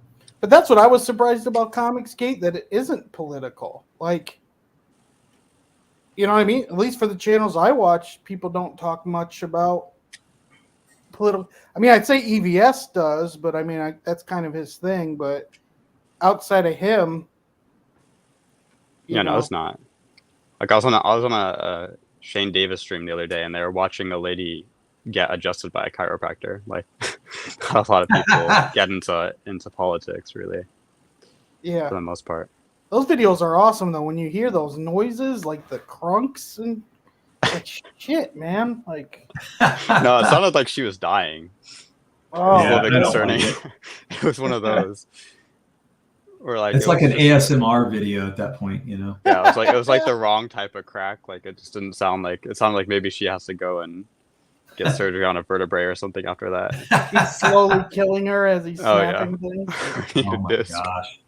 But that's what I was surprised about Comicsgate, that it isn't political. Like, you know what I mean? At least for the channels I watch, people don't talk much about political. I mean, I'd say EVS does, but I mean, that's kind of his thing. But outside of him, no, it's not. Like I was on a Shane Davis stream the other day, and they were watching a lady get adjusted by a chiropractor. Like a lot of people get into politics, really. Yeah, for the most part. Those videos are awesome though. When you hear those noises, like the crunks and like shit, man. Like no, it sounded like she was dying. Oh, it was a little bit I don't concerning. like It was one of those. Or like it's like an ASMR video at that point, Yeah, it was like the wrong type of crack. Like it just didn't sound like it sounded like maybe she has to go and get surgery on a vertebrae or something after that. He's slowly killing her as he's snapping things. Oh my gosh.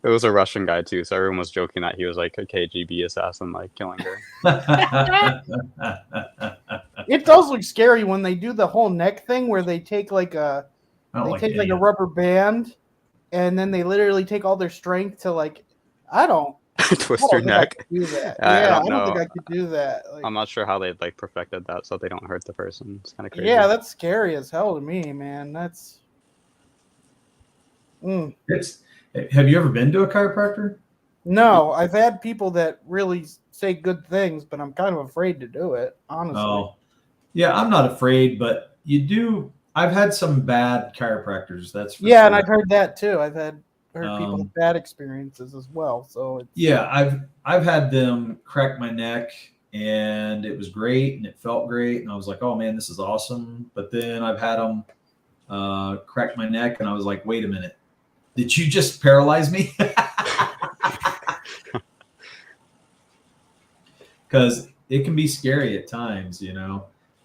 It was a Russian guy too, so everyone was joking that he was like a KGB assassin, like killing her. It does look scary when they do the whole neck thing where they take like a rubber band and then they literally take all their strength to like twist your neck. Do that. I don't know. think I could do that. Like, I'm not sure how they like perfected that so they don't hurt the person. It's kind of crazy. Yeah, that's scary as hell to me, man. That's. Have you ever been to a chiropractor? No, I've had people that really say good things, but I'm kind of afraid to do it, honestly. Oh, yeah, I'm not afraid, but you do. I've had some bad chiropractors. That's for sure. And I've heard that too. I've heard people with bad experiences as well. So I've had them crack my neck, and it was great, and it felt great, and I was like, oh man, this is awesome. But then I've had them crack my neck, and I was like, wait a minute, did you just paralyze me? Because it can be scary at times,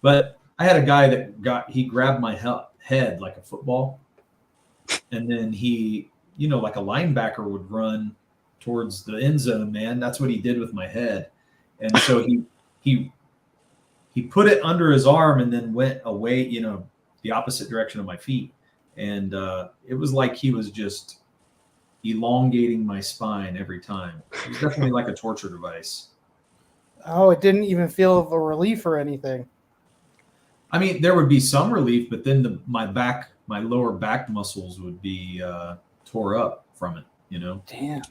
But I had a guy that he grabbed my head like a football, and then he, like a linebacker would run towards the end zone, man. That's what he did with my head. And so he put it under his arm and then went away, the opposite direction of my feet. And it was like he was just elongating my spine every time. It was definitely like a torture device. Oh, it didn't even feel of a relief or anything. I mean, there would be some relief, but then my lower back muscles would be tore up from it, Damn.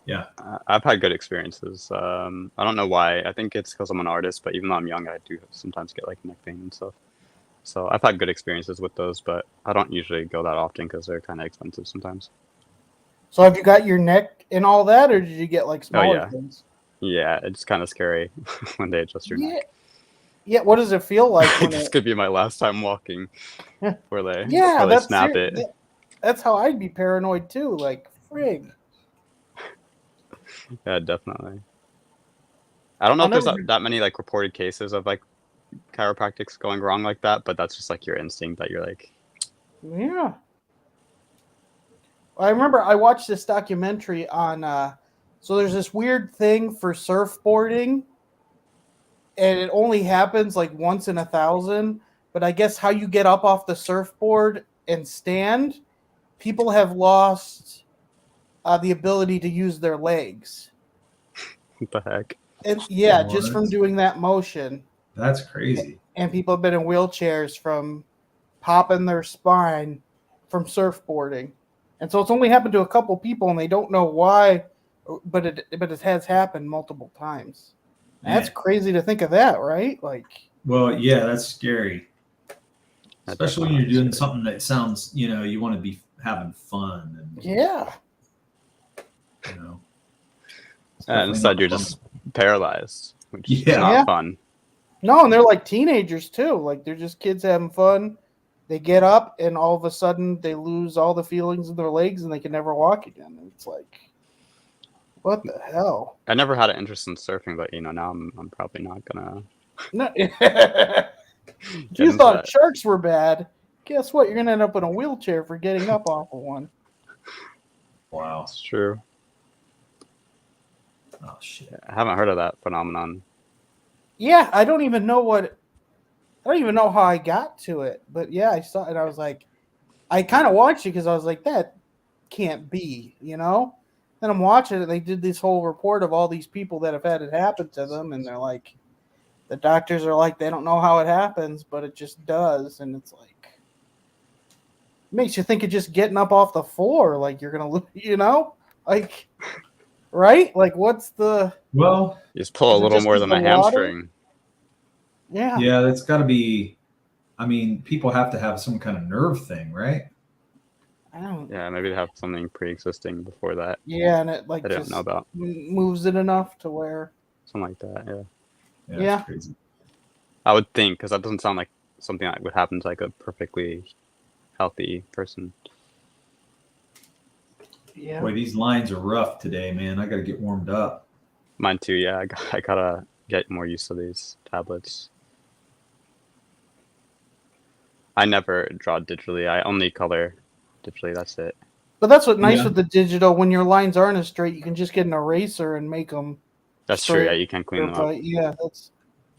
Yeah. I've had good experiences. I don't know why. I think it's because I'm an artist, but even though I'm young, I do sometimes get like neck pain and stuff. So I've had good experiences with those, but I don't usually go that often because they're kind of expensive sometimes. So have you got your neck and all that, or did you get like smaller things? Yeah, it's kind of scary when they adjust your neck. Yeah, what does it feel like? This could be my last time walking where they snap it. That's how I'd be paranoid too. Like, frig. Yeah, definitely. I don't know if there's that many like reported cases of like chiropractics going wrong like that, but that's just like your instinct that you're like. Yeah. I remember I watched this documentary on. So there's this weird thing for surfboarding, and it only happens like once in 1,000. But I guess how you get up off the surfboard and stand, people have lost the ability to use their legs. What the heck? And just from doing that motion. That's crazy. And people have been in wheelchairs from popping their spine from surfboarding. And so it's only happened to a couple people, and they don't know why, but it has happened multiple times. And that's crazy to think of that, right? Like, well, yeah, that's scary. That's Especially when you're definitely doing scary. something that sounds, you want to be having fun, and yeah. you know. it's And definitely instead, not you're fun. just paralyzed, which is Yeah. not Yeah. fun. No, and they're like teenagers too. Like they're just kids having fun. They get up and all of a sudden they lose all the feelings in their legs and they can never walk again. And it's like, what the hell? I never had an interest in surfing, but now I'm probably not gonna No. get If you into thought that. sharks were bad, guess what? You're gonna end up in a wheelchair for getting up off of one. Wow. It's true. Oh shit. I haven't heard of that phenomenon. Yeah, I don't even know how I got to it, but yeah, I saw it. I was like, I kind of watched it because I was like, that can't be, Then I'm watching it. They did this whole report of all these people that have had it happen to them, and they're like, the doctors are like, they don't know how it happens, but it just does, and it's like, makes you think of just getting up off the floor, like you're gonna, like, right? Like, what's the? Well, You just pull Is a it little just more 'cause than the a water? hamstring. Yeah. yeah, that's got to be. I mean, people have to have some kind of nerve thing, right? I don't. Yeah, maybe they have something pre-existing before that. Yeah, and it like I don't just know about. moves it enough to where. Something like that. Yeah, Yeah, Yeah. It's crazy. I would think, because that doesn't sound like something that would happen to like a perfectly healthy person. Yeah. Boy, these lines are rough today, man. I got to get warmed up. Mine too. Yeah, I gotta get more used to these tablets. I never draw digitally. I only color digitally. That's it. But that's what's nice Yeah. with the digital. When your lines aren't as straight, you can just get an eraser and make them. That's true. Yeah, you can clean them up. But yeah, that's.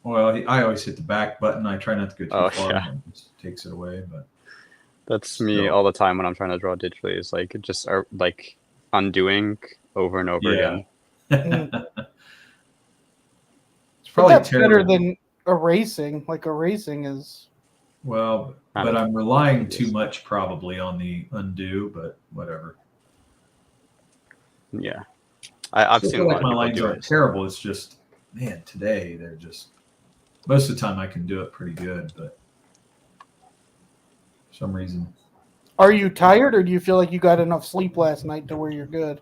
Well, I always hit the back button. I try not to go too Oh, far. yeah. It just takes it away. But That's me Still. all the time when I'm trying to draw digitally. It's like just like undoing over and over yeah, again. it's probably That's better terrible. than erasing. Like erasing is. Well, but I'm relying too much probably on the undo. But whatever. Yeah, I've Still seen feel a lot like of my people lines do aren't it. terrible. It's just, man, today they're just. Most of the time I can do it pretty good, but for some reason Are you tired, or do you feel like you got enough sleep last night to where you're good?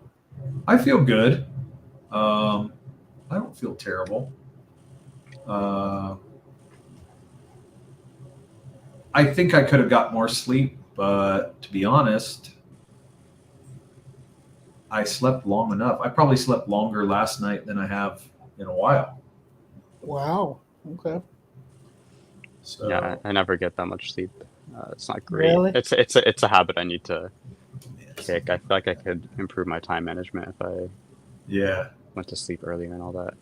I feel good. I don't feel terrible. I think I could have got more sleep, but to be honest, I slept long enough. I probably slept longer last night than I have in a while. Wow. Okay. So Yeah, I never get that much sleep. It's not great. Really? It's a habit I need to yes. kick. I feel like I could improve my time management if I Yeah. went to sleep earlier and all that.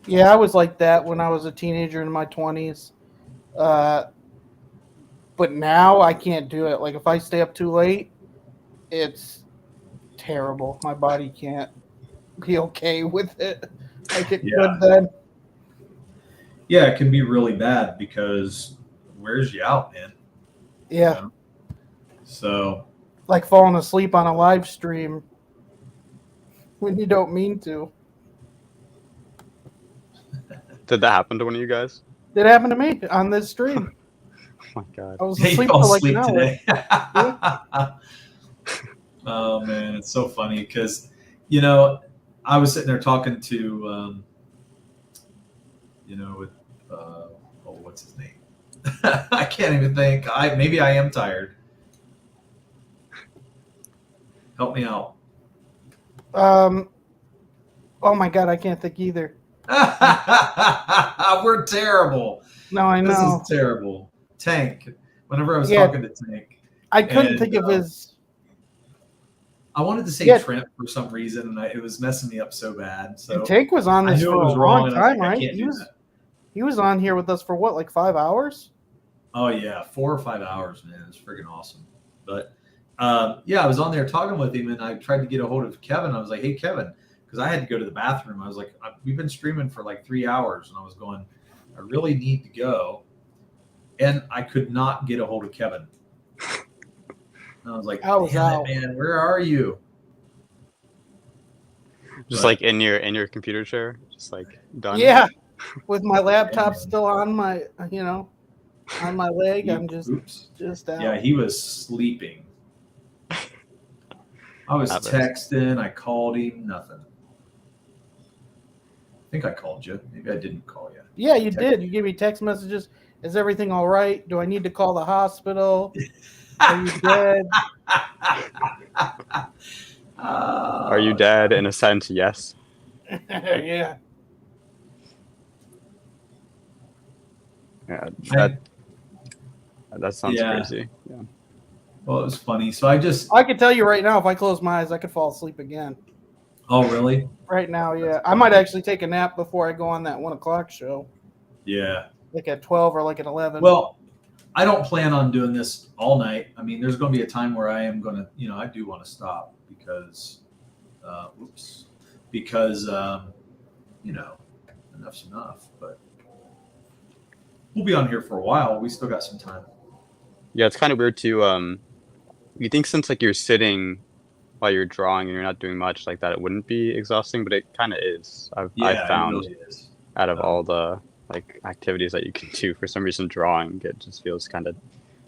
Yeah, I was like that when I was a teenager in my 20s. But now I can't do it. Like if I stay up too late, it's terrible. My body can't be okay with it like it Yeah. could then. Yeah, it can be really bad because it wears you out, man. Yeah. You know? So Like falling asleep on a live stream when you don't mean to. Did that happen to one of you guys? It happened to me on this stream. Oh my god. I was Hey, you asleep fell for like an asleep hour. today. Oh man, it's so funny because I was sitting there talking to with what's his name? I can't even think. Maybe I am tired. Help me out. Oh my god, I can't think either. We're terrible. No, I know. This is terrible. Tank. Whenever I was Yeah. talking to Tank, I couldn't and, think of his. I wanted to say Yeah. Trent for some reason, and it was messing me up so bad. So And Tank was on I this knew for it was a wrong, long and I was time, like, I right? can't do that. He was on here with us for what, like 5 hours? Oh yeah, 4 or 5 hours, man. It's freaking awesome. But I was on there talking with him, and I tried to get a hold of Kevin. I was like, "Hey, Kevin, because I had to go to the bathroom. I was like, we've been streaming for like 3 hours, and I was going, I really need to go, and I could not get a hold of Kevin. And I was like, I was damn out. it, man, where are you? Just But- like in your computer chair, just like done. Yeah, with my laptop still on my, on my leg. I'm just out. Yeah, he was sleeping. I was Happens. texting. I called him. Nothing. I think I called you. Maybe I didn't call you. Yeah, you did. You gave me text messages. Is everything all right? Do I need to call the hospital? Are you dead? Are you dead? In a sense, yes. Yeah. Yeah, that sounds crazy. Yeah. Well, it was funny. So I can tell you right now, if I close my eyes, I could fall asleep again. Oh, really? Right now, yeah. I might actually take a nap before I go on that 1 o'clock show. Yeah. Like at 12 or like at 11. Well, I don't plan on doing this all night. I mean, there's going to be a time where I am going to, I do want to stop because, enough's enough. But we'll be on here for a while. We still got some time. Yeah, it's kind of weird too. You think since like you're sitting while you're drawing and you're not doing much like that, it wouldn't be exhausting, but it kind of is. I've found it really is. out of all the like activities that you can do, for some reason drawing it just feels kind of.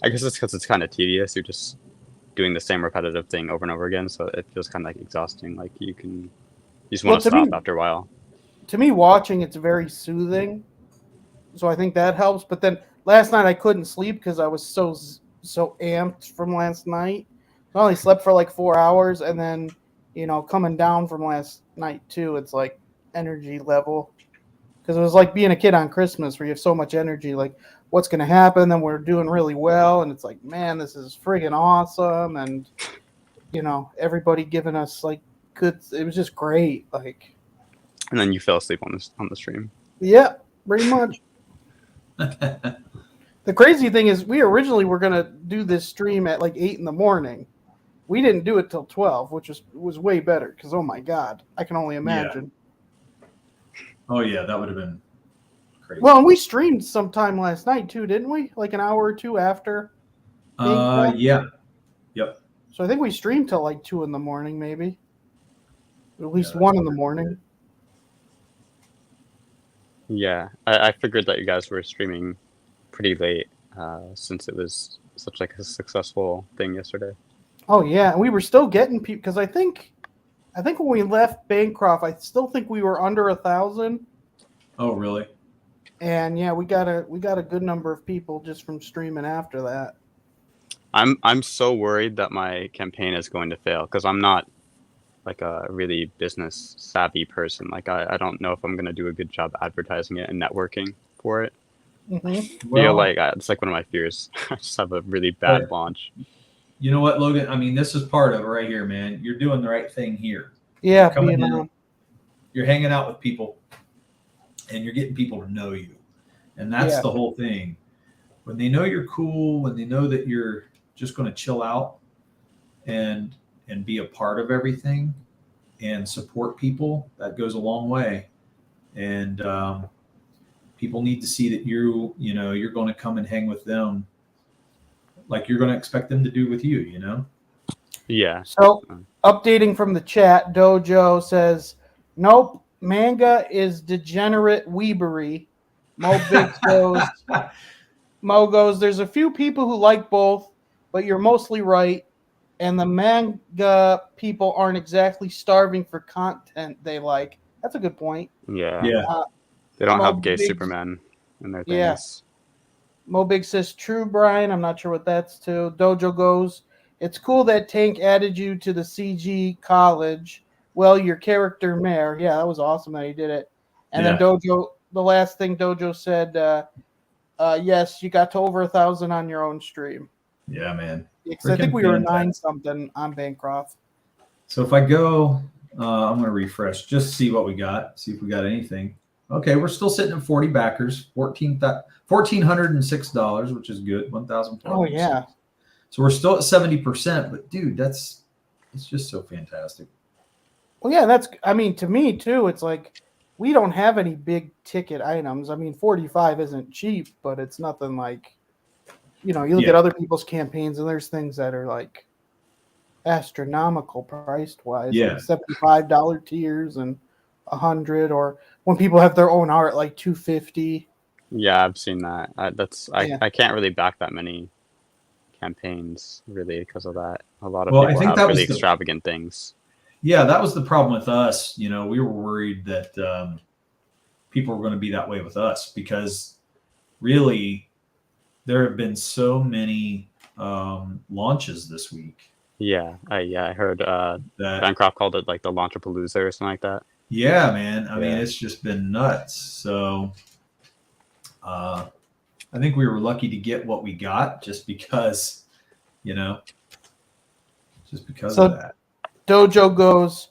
I guess it's because it's kind of tedious. You're just doing the same repetitive thing over and over again, so it feels kind of like exhausting. Like you just want to stop after a while. To me, watching it's very soothing, so I think that helps. But then last night I couldn't sleep because I was so amped from last night. I only slept for like 4 hours, and then coming down from last night too, it's like energy level, because it was like being a kid on Christmas where you have so much energy, like what's going to happen, then we're doing really well, and it's like, man, this is friggin' awesome, and everybody giving us like good. It was just great, like. And then you fell asleep on the stream. Yeah, pretty much. The crazy thing is, we originally were gonna do this stream at like 8 a.m. We didn't do it till 12, which was way better. Because oh my god, I can only imagine. Yeah. Oh yeah, that would have been crazy. Well, and we streamed sometime last night too, didn't we? Like an hour or two after. Yeah. Yep. So I think we streamed till like 2 a.m. maybe. At least 1 a.m. Yeah, I figured that you guys were streaming pretty late since it was such like a successful thing yesterday. Oh yeah, and we were still getting people, because I think when we left Bancroft, I still think we were under 1,000. Oh really? And yeah, we got a good number of people just from streaming after that. I'm so worried that my campaign is going to fail because I'm not like a really business savvy person. Like I don't know if I'm going to do a good job advertising it and networking for it. Mm-hmm. Feel like it's like one of my fears. I just have a really bad launch. You know what, Logan? I mean, this is part of it right here, man. You're doing the right thing here. Yeah, you're hanging out with people, and you're getting people to know you, and that's the whole thing. When they know you're cool, when they know that you're just going to chill out and be a part of everything and support people, that goes a long way. And people need to see that you're going to come and hang with them like you're going to expect them to do with you, Yeah. So updating from the chat, Dojo says, nope, manga is degenerate weebery. Mo goes, there's a few people who like both, but you're mostly right. And the manga people aren't exactly starving for content they like. That's a good point. Yeah. Yeah. They don't have gay Superman in their things. Yeah. Mo Big says, true, Brian. I'm not sure what that's to. Dojo goes, it's cool that Tank added you to the CG college. Well, your character mayor. Yeah, that was awesome that he did it. And then Dojo, the last thing Dojo said, yes, you got to over 1,000 on your own stream. Yeah, man. I think we were 9-something on Bancroft. So if I go, I'm going to refresh, just see what we got, see if we got anything. Okay, we're still sitting at 40 backers, $1,406, which is good, 1,406. Oh, yeah. So we're still at 70%, but dude, it's just so fantastic. Well, yeah, that's. I mean, to me too, it's like we don't have any big ticket items. I mean, 45 isn't cheap, but it's nothing like, you look at other people's campaigns and there's things that are like astronomical priced wise, Yeah. like $75 tiers and 100, or when people have their own art like 250. Yeah, I've seen that. Yeah. I can't really back that many campaigns really because of that. A lot of Well, I people think have that really was the- extravagant things. Yeah, that was the problem with us. We were worried that people were going to be that way with us because really there have been so many launches this week. Yeah, I heard That Bancroft called it like the Launchapalooza or something like that. yeah, man. I mean, Yeah. it's just been nuts. So I think we were lucky to get what we got just because, of that. Dojo goes,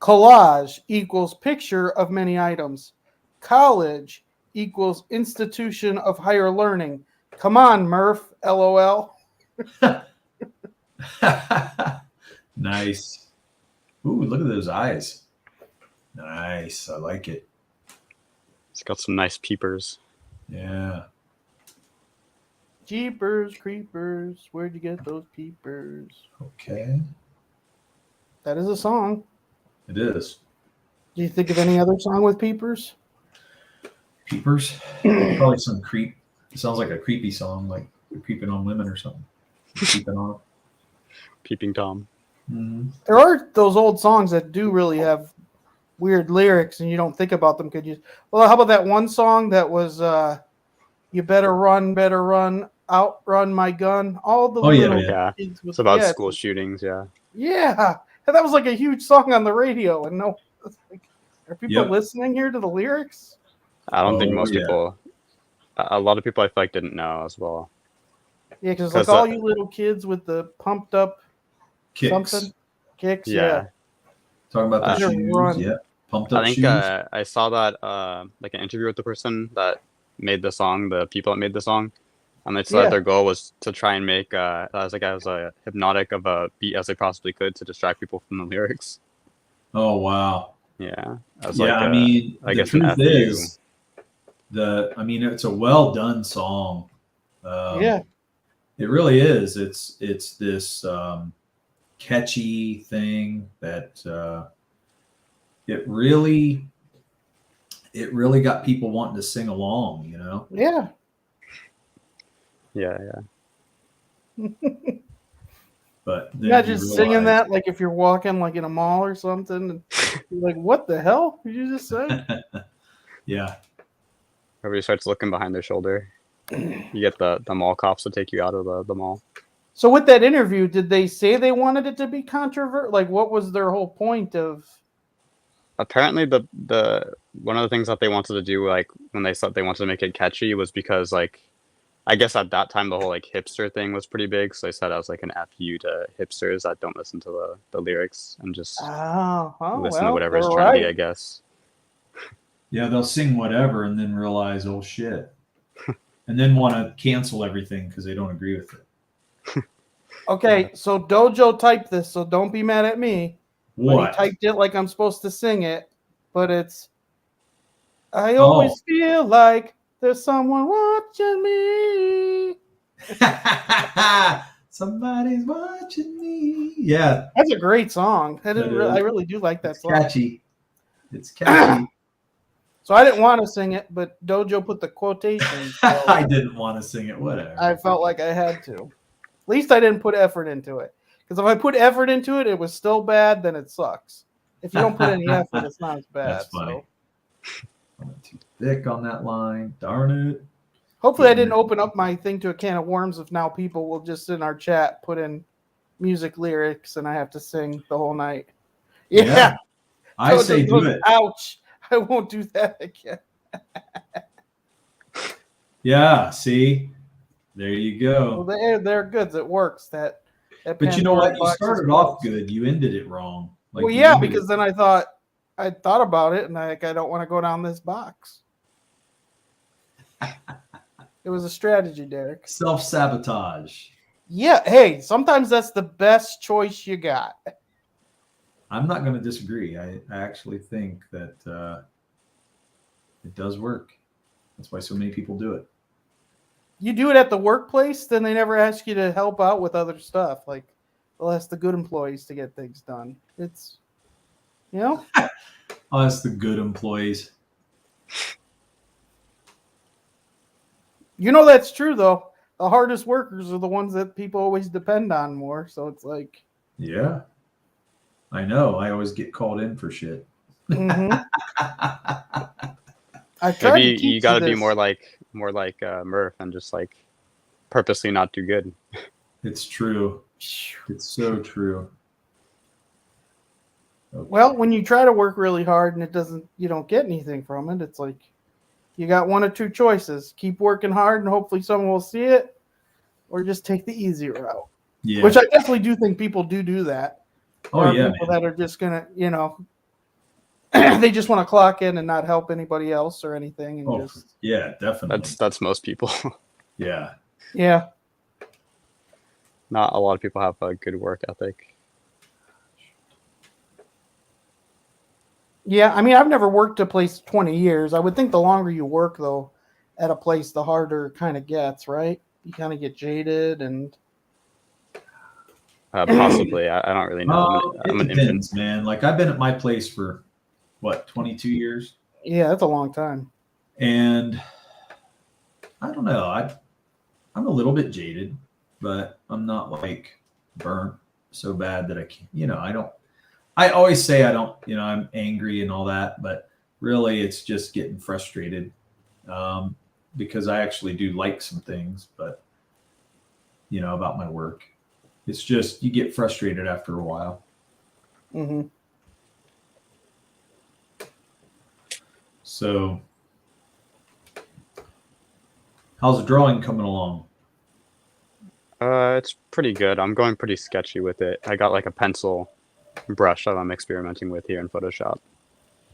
collage equals picture of many items. College equals institution of higher learning. Come on, Murph. LOL. Nice. Ooh, look at those eyes. Nice. I like it. It's got some nice peepers. Yeah. Jeepers creepers, where'd you get those peepers? Okay. That is a song. It is. Do you think of any other song with peepers? Peepers? Probably some creep. It sounds like a creepy song, like you're creeping on women or something. Creeping on. Peeping Tom. Mm-hmm. There are those old songs that do really have weird lyrics and you don't think about them. Well, how about that one song that was you better run, outrun my gun. All the little Yeah. kids with, It's about school shootings, yeah. Yeah. And that was like a huge song on the radio, and are people listening here to the lyrics? I don't think most people. A lot of people I feel like didn't know as well. Yeah, because like all you little kids with the pumped up Kicks. something kicks. Yeah. Talking about the shoes. Run. Yeah. Pumped up I think shoes. I saw that like an interview with the person that made the song, the people that made the song, and they said their goal was to try and make as a hypnotic of a beat as they possibly could to distract people from the lyrics. Oh wow. Yeah. I mean, I the guess an truth FU. is, it's a well done song. Yeah. It really is. It's this catchy thing that it really got people wanting to sing along. Yeah. Yeah. But then Imagine singing that like if you're walking like in a mall or something, and you're like, what the hell did you just say? Yeah. Everybody starts looking behind their shoulder. You get the mall cops to take you out of the mall. So with that interview, did they say they wanted it to be controversial? Like, what was their whole point of? Apparently, the one of the things that they wanted to do, like when they thought they wanted to make it catchy, was because like, I guess at that time the whole like hipster thing was pretty big. So they said I was like an FU to hipsters that don't listen to the lyrics and just listen to whatever is trendy, I guess. Yeah, they'll sing whatever and then realize, oh shit, and then want to cancel everything because they don't agree with it. Okay, so Dojo typed this, so don't be mad at me. What? But he typed it like I'm supposed to sing it, but it's I always feel like there's someone watching me. Somebody's watching me. Yeah, That's a great song. I really do like that song. Catchy. It's catchy. So I didn't want to sing it, but Dojo put the quotation. So I didn't want to sing it. Whatever. I felt like I had to. At least I didn't put effort into it. Because if I put effort into it, it was still bad, then it sucks. If you don't put any effort, it's not as bad. That's funny. So. I went too thick on that line. Darn it. Hopefully I didn't open up my thing to a can of worms if now people will just in our chat put in music lyrics and I have to sing the whole night. Yeah. I say do it. Ouch. I won't do that again. Yeah, see? There you go. Well, they're good. It works. That But you know Pandora what? You box started is off closed. good. You ended it wrong. Like, Well, you yeah, ended because it- then I thought about it and I don't want to go down this box. It was a strategy, Derek. Self-sabotage. Yeah, hey, sometimes that's the best choice you got. I'm not going to disagree. I actually think that it does work. That's why so many people do it. You do it at the workplace, then they never ask you to help out with other stuff. Like, they'll ask the good employees to get things done. It's, you know? Oh, that's the good employees. You know that's true, though. The hardest workers are the ones that people always depend on more. So it's like... Yeah. I know. I always get called in for shit. Mm-hmm. I tried Maybe to teach you got to be this. more like Murph and just like purposely not do good. It's true. It's so true. Okay. Well, when you try to work really hard and you don't get anything from it, it's like you got one or two choices. Keep working hard and hopefully someone will see it, or just take the easy route. Yeah. Which I definitely do think people do that. Oh, There are yeah, people man. that are just gonna, they just want to clock in and not help anybody else or anything, and just Yeah, definitely. That's most people. Yeah. yeah. Not a lot of people have a good work ethic. Yeah, I mean, I've never worked a place 20 years. I would think the longer you work, though, at a place, the harder it kind of gets, right? You kind of get jaded and... Possibly. I don't really know. I'm It an infant. depends, man. Like, I've been at my place for, 22 years? Yeah, that's a long time. And I don't know. I'm a little bit jaded, but I'm not, like, burnt so bad that I can't, I don't... I always say I don't, I'm angry and all that, but really it's just getting frustrated because I actually do like some things, but, about my work. It's just you get frustrated after a while. Mm-hmm. So, how's the drawing coming along? It's pretty good. I'm going pretty sketchy with it. I got like a pencil brush that I'm experimenting with here in Photoshop.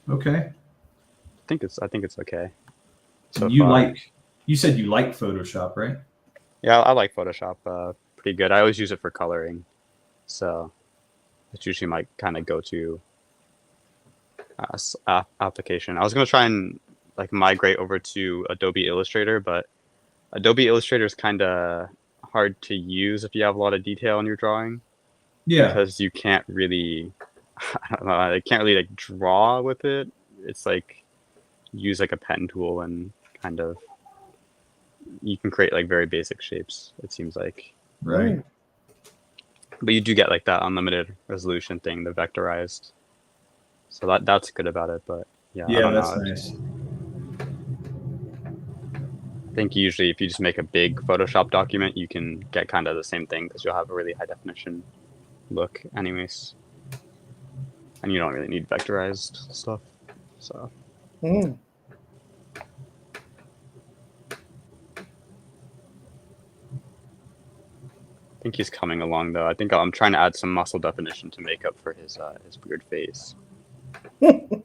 Okay. I think it's okay. So you said you like Photoshop, right? Yeah, I like Photoshop pretty good. I always use it for coloring, so it's usually my kind of go-to application. I was gonna try and like migrate over to Adobe Illustrator, but Adobe Illustrator is kind of hard to use if you have a lot of detail in your drawing. Yeah. Because you can't really, I don't know, I can't really like draw with it. It's like use like a pen tool and kind of you can create like very basic shapes. It seems like. Right. But you do get like that unlimited resolution thing, the vectorized. So that's good about it. But yeah, I don't that's know. nice. I think usually if you just make a big Photoshop document, you can get kind of the same thing because you'll have a really high definition look anyways. And you don't really need vectorized stuff. So. Mm. I think he's coming along though. I think I'm trying to add some muscle definition to make up for his weird face. Do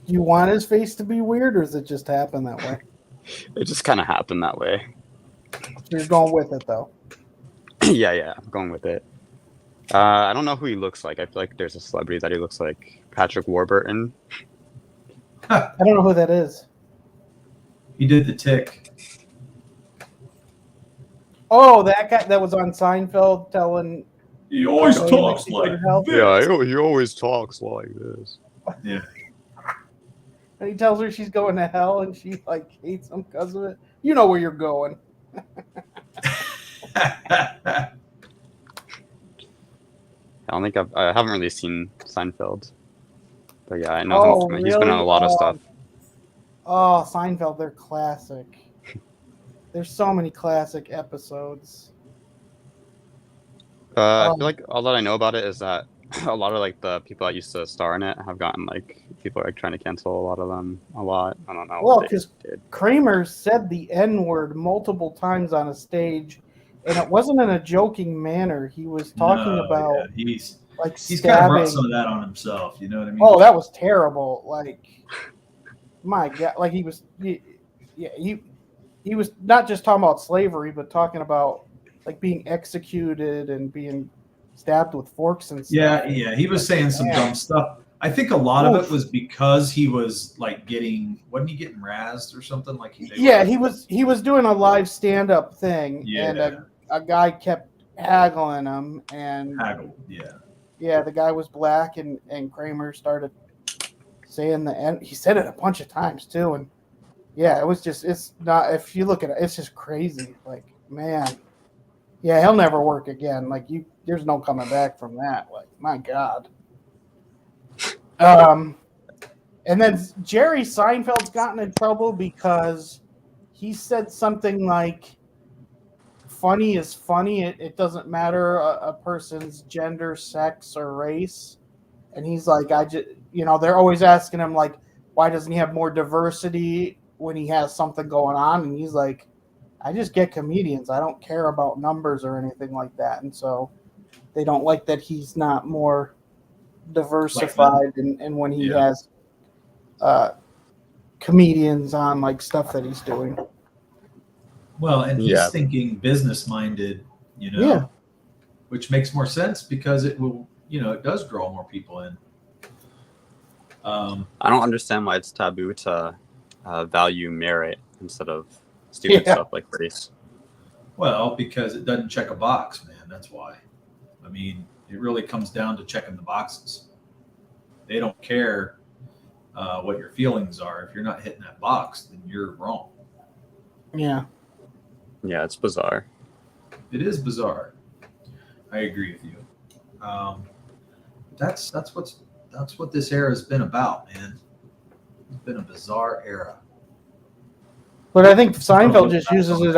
you want his face to be weird, or does it just happen that way? It just kind of happened that way. So you're going with it, though. Yeah, I'm going with it. I don't know who he looks like. I feel like there's a celebrity that he looks like Patrick Warburton. I don't know who that is. He did the Tick. Oh, that guy that was on Seinfeld telling... He always Oh, talks you like like help? this. Yeah, he always talks like this. Yeah. And he tells her she's going to hell and she like hates him because of it. You know where you're going. I don't think I haven't really seen Seinfeld. But yeah, I know him. Really? He's been on a lot of stuff. Oh, Seinfeld, they're classic. There's so many classic episodes. I feel like all that I know about it is that a lot of like the people that used to star in it have gotten like people are like trying to cancel a lot of them a lot. I don't know. Well, what they because did. Kramer said the N-word multiple times on a stage, and it wasn't in a joking manner. He was talking about he's like kind of brought stabbing. some of that on himself. You know what I mean? Oh, that was terrible. Like, my God, like he was was not just talking about slavery, but talking about like being executed and being stabbed with forks and stuff. Yeah. He was saying some dumb stuff. I think a lot of it was because he was like wasn't he getting razzed or something? Like he was doing a live stand-up thing, and a guy kept haggling him, and the guy was black, and Kramer started saying he said it a bunch of times too, and it was just, it's not, if you look at it, it's just crazy. Like, man, he'll never work again. Like, there's no coming back from that. Like, my God. And then Jerry Seinfeld's gotten in trouble because he said something like, funny is funny. It doesn't matter a person's gender, sex, or race. And he's like, they're always asking him, like, why doesn't he have more diversity when he has something going on? And he's like, I just get comedians. I don't care about numbers or anything like that. And so they don't like that he's not more diversified and when he has comedians on, like, stuff that he's doing. Well, and he's thinking business minded, which makes more sense because it will, it does draw more people in. I don't understand why it's taboo to value merit instead of stupid stuff like race. Well, because it doesn't check a box, man. That's why. I mean, it really comes down to checking the boxes. They don't care what your feelings are. If you're not hitting that box, then you're wrong. Yeah. Yeah, it's bizarre. It is bizarre. I agree with you. That's what this era has been about, man. It's been a bizarre era. But I think Seinfeld just uses it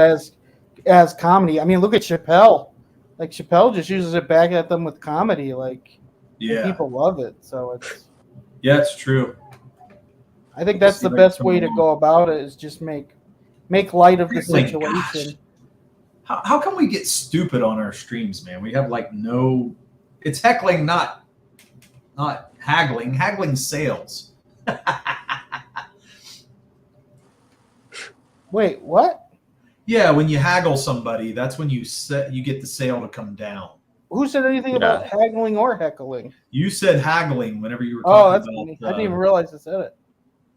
as comedy. I mean, look at Chappelle. Like, Chappelle just uses it back at them with comedy. Like, people love it. So it's it's true. I think that's the best way to go about it, is just make light of the situation. How can we get stupid on our streams, man? We have like it's heckling, not haggling. Haggling sales. Wait, what? Yeah, when you haggle somebody, that's when you get the sale to come down. Who said anything about haggling or heckling? You said haggling whenever you were talking about. Funny. I didn't even realize I said it.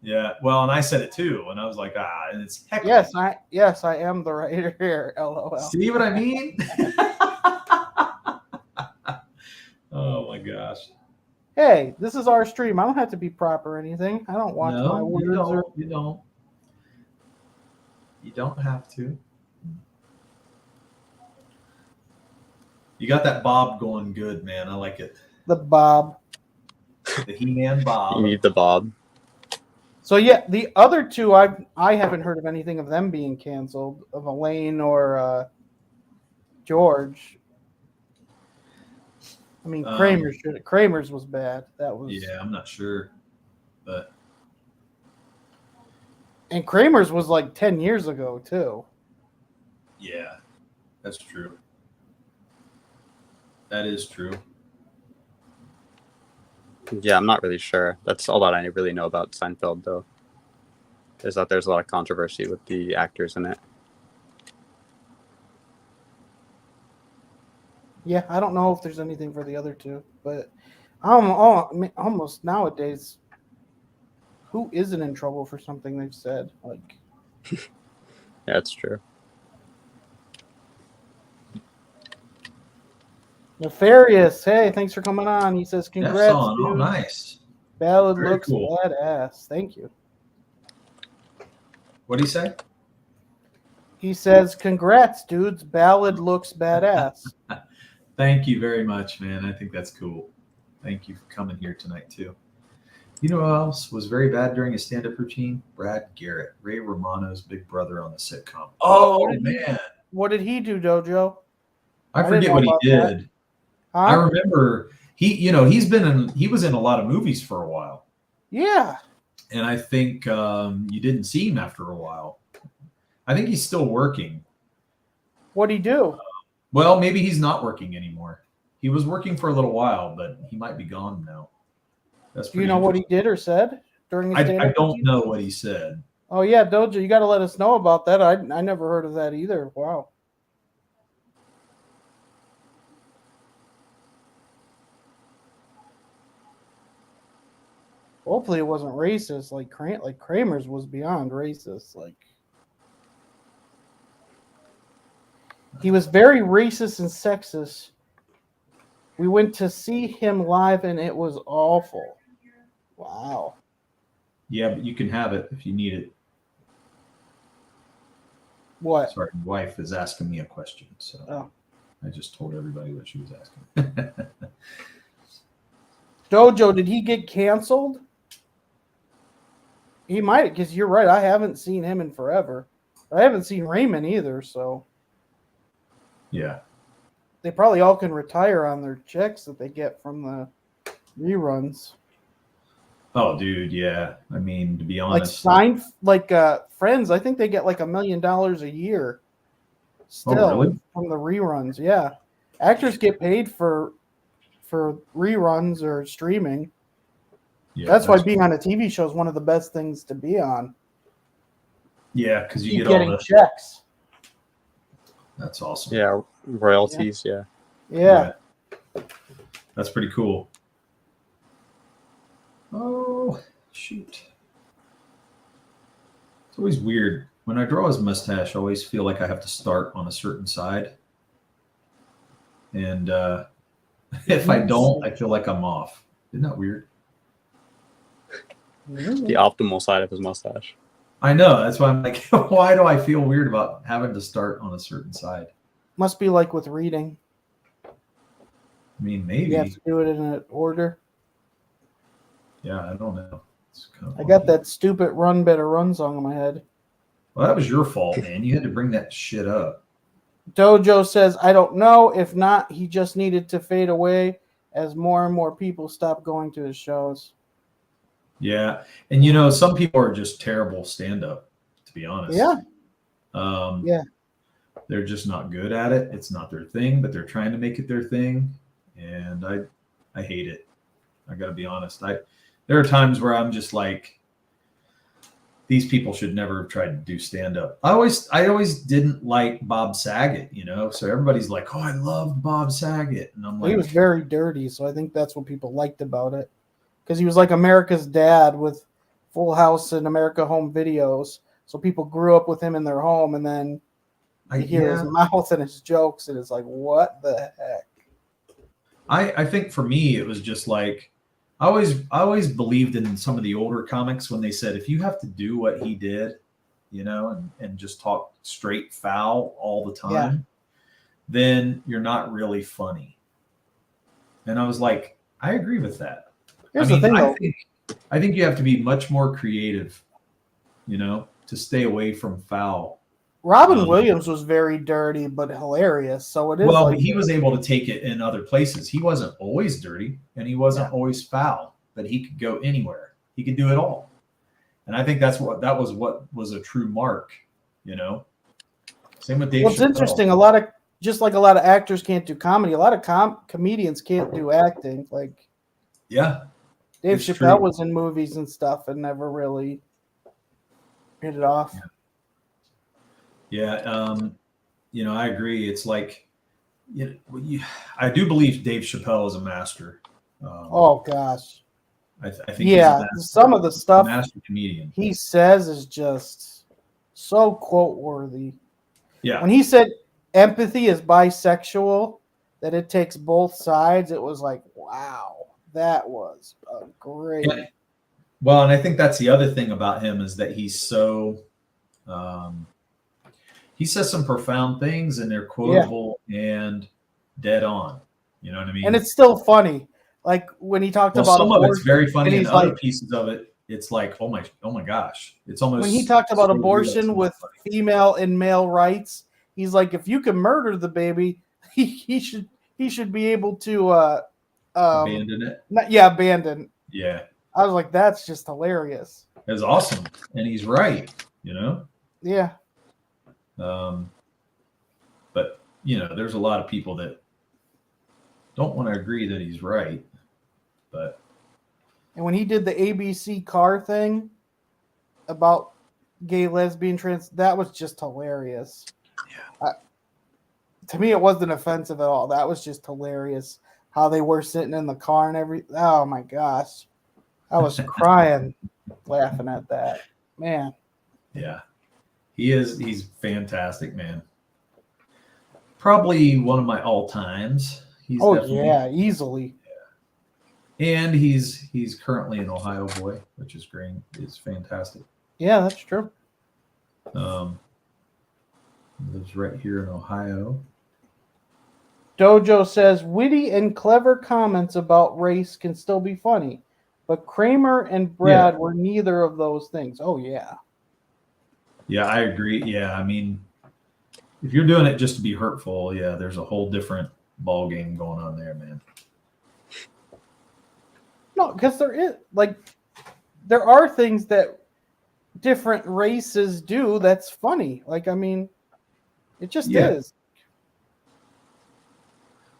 Yeah, well, and I said it too, and I was like, and it's heckling. Yes, I am the writer here. LOL. See what I mean? Oh my gosh. Hey, this is our stream. I don't have to be proper or anything. I don't watch my words. You don't have to. You got that bob going good, man. I like it. The bob. The He-Man bob. You need the bob. So the other two, I haven't heard of anything of them being canceled, of Elaine or George. I mean, Kramer's was bad. That was. Yeah, I'm not sure, but. And Kramer's was like 10 years ago too. Yeah, that's true. That is true. Yeah, I'm not really sure. That's all that I really know about Seinfeld, though. Is that there's a lot of controversy with the actors in it. Yeah, I don't know if there's anything for the other two, but almost nowadays, who isn't in trouble for something they've said? Like, yeah, that's true. Nefarious, hey, thanks for coming on. He says, congrats, dude. Oh, nice. Ballad looks badass. Thank you. What did he say? He says, congrats, dudes. Ballad looks badass. Thank you very much, man. I think that's cool. Thank you for coming here tonight, too. You know who else was very bad during his stand-up routine? Brad Garrett, Ray Romano's big brother on the sitcom. Oh, man. What did he do, Dojo? I forget what he did. Huh? I remember he was in a lot of movies for a while. Yeah. And I think you didn't see him after a while. I think he's still working. What'd he do? Well, maybe he's not working anymore. He was working for a little while, but he might be gone now. Do you know what he did or said during his I don't know what he said. Oh, yeah, Dojo, you got to let us know about that. I never heard of that either. Wow. Hopefully, it wasn't racist. Like Kramer's was beyond racist. Like he was very racist and sexist. We went to see him live, and it was awful. Wow. Yeah, but you can have it if you need it. What? Sorry, my wife is asking me a question, so Oh. I just told everybody what she was asking. Dojo, did he get canceled? He might, because you're right. I haven't seen him in forever. I haven't seen Raymond either, so Yeah. they probably all can retire on their checks that they get from the reruns. Oh, dude, yeah. I mean, to be honest, Friends, I think they get like $1 million a year still really? from the reruns. Yeah, actors get paid for reruns or streaming. yeah, That's why being on a TV show is one of the best things to be on. yeah, because you Keep get all getting the. checks. That's awesome. Yeah, royalties. Yeah. Yeah. That's pretty cool. Oh, shoot. It's always weird. When I draw his mustache, I always feel like I have to start on a certain side. And if I don't, I feel like I'm off. Isn't that weird? The optimal side of his mustache. I know. That's why I'm like, why do I feel weird about having to start on a certain side? Must be like with reading. I mean, maybe. You have to do it in an order. Yeah, I don't know. It's kind of I got that stupid Run Better Run song in my head. Well, that was your fault, man. You had to bring that shit up. Dojo says, I don't know. If not, he just needed to fade away as more and more people stop going to his shows. Yeah. And, some people are just terrible stand-up, to be honest. Yeah. Yeah. They're just not good at it. It's not their thing, but they're trying to make it their thing. And I hate it. I got to be honest. There are times where I'm just like, these people should never have tried to do stand-up. I always didn't like Bob Saget, so everybody's like, oh, I loved Bob Saget. And I'm like, he was very dirty, so I think that's what people liked about it. Because he was like America's Dad with Full House and America Home Videos. So people grew up with him in their home, and then you hear his mouth and his jokes, and it's like, what the heck? I think for me, it was just like, I always believed in some of the older comics when they said, if you have to do what he did, and just talk straight foul all the time, then you're not really funny. And I was like, I agree with that. Here's the thing, though. I think you have to be much more creative, to stay away from foul. Robin Williams was very dirty but hilarious, so it is. Well, but he was able to take it in other places. He wasn't always dirty, and he wasn't always foul, but he could go anywhere. He could do it all, and I think that was a true mark. Same with Dave. Well, it's interesting. A lot of actors can't do comedy. A lot of comedians can't do acting. Like, Dave Chappelle was in movies and stuff and never really hit it off. Yeah, I agree. It's like, I do believe Dave Chappelle is a master. Oh gosh, I think some of the stuff master comedian he says is just so quote worthy. Yeah, when he said empathy is bisexual, that it takes both sides, it was like, wow, that was a great. Yeah. Well, and I think that's the other thing about him is that he's so. He says some profound things, and they're quotable and dead on. You know what I mean? And it's still funny. Like when he talked about some of it's very funny, and other like, pieces of it, it's like, oh my gosh, it's almost. When he talked about abortion with female and male rights, he's like, if you can murder the baby, he should be able to abandon it. Abandon. Yeah. I was like, that's just hilarious. It's awesome, and he's right. Yeah. But there's a lot of people that don't want to agree that he's right. But when he did the ABC car thing about gay, lesbian, trans, that was just hilarious. Yeah. To me, it wasn't offensive at all. That was just hilarious how they were sitting in the car and everything. Oh my gosh. I was crying laughing at that. Man. Yeah. He's fantastic, man. Probably one of my all-times. He's Yeah, easily. And he's currently an Ohio boy, which is great. It's fantastic. Yeah, that's true. Lives right here in Ohio. Dojo says witty and clever comments about race can still be funny, but Kramer and Brad were neither of those things. Oh yeah. Yeah, I agree. Yeah, I mean, if you're doing it just to be hurtful, yeah, there's a whole different ball game going on there, man. No, because there are things that different races do that's funny. Like, I mean, it just is.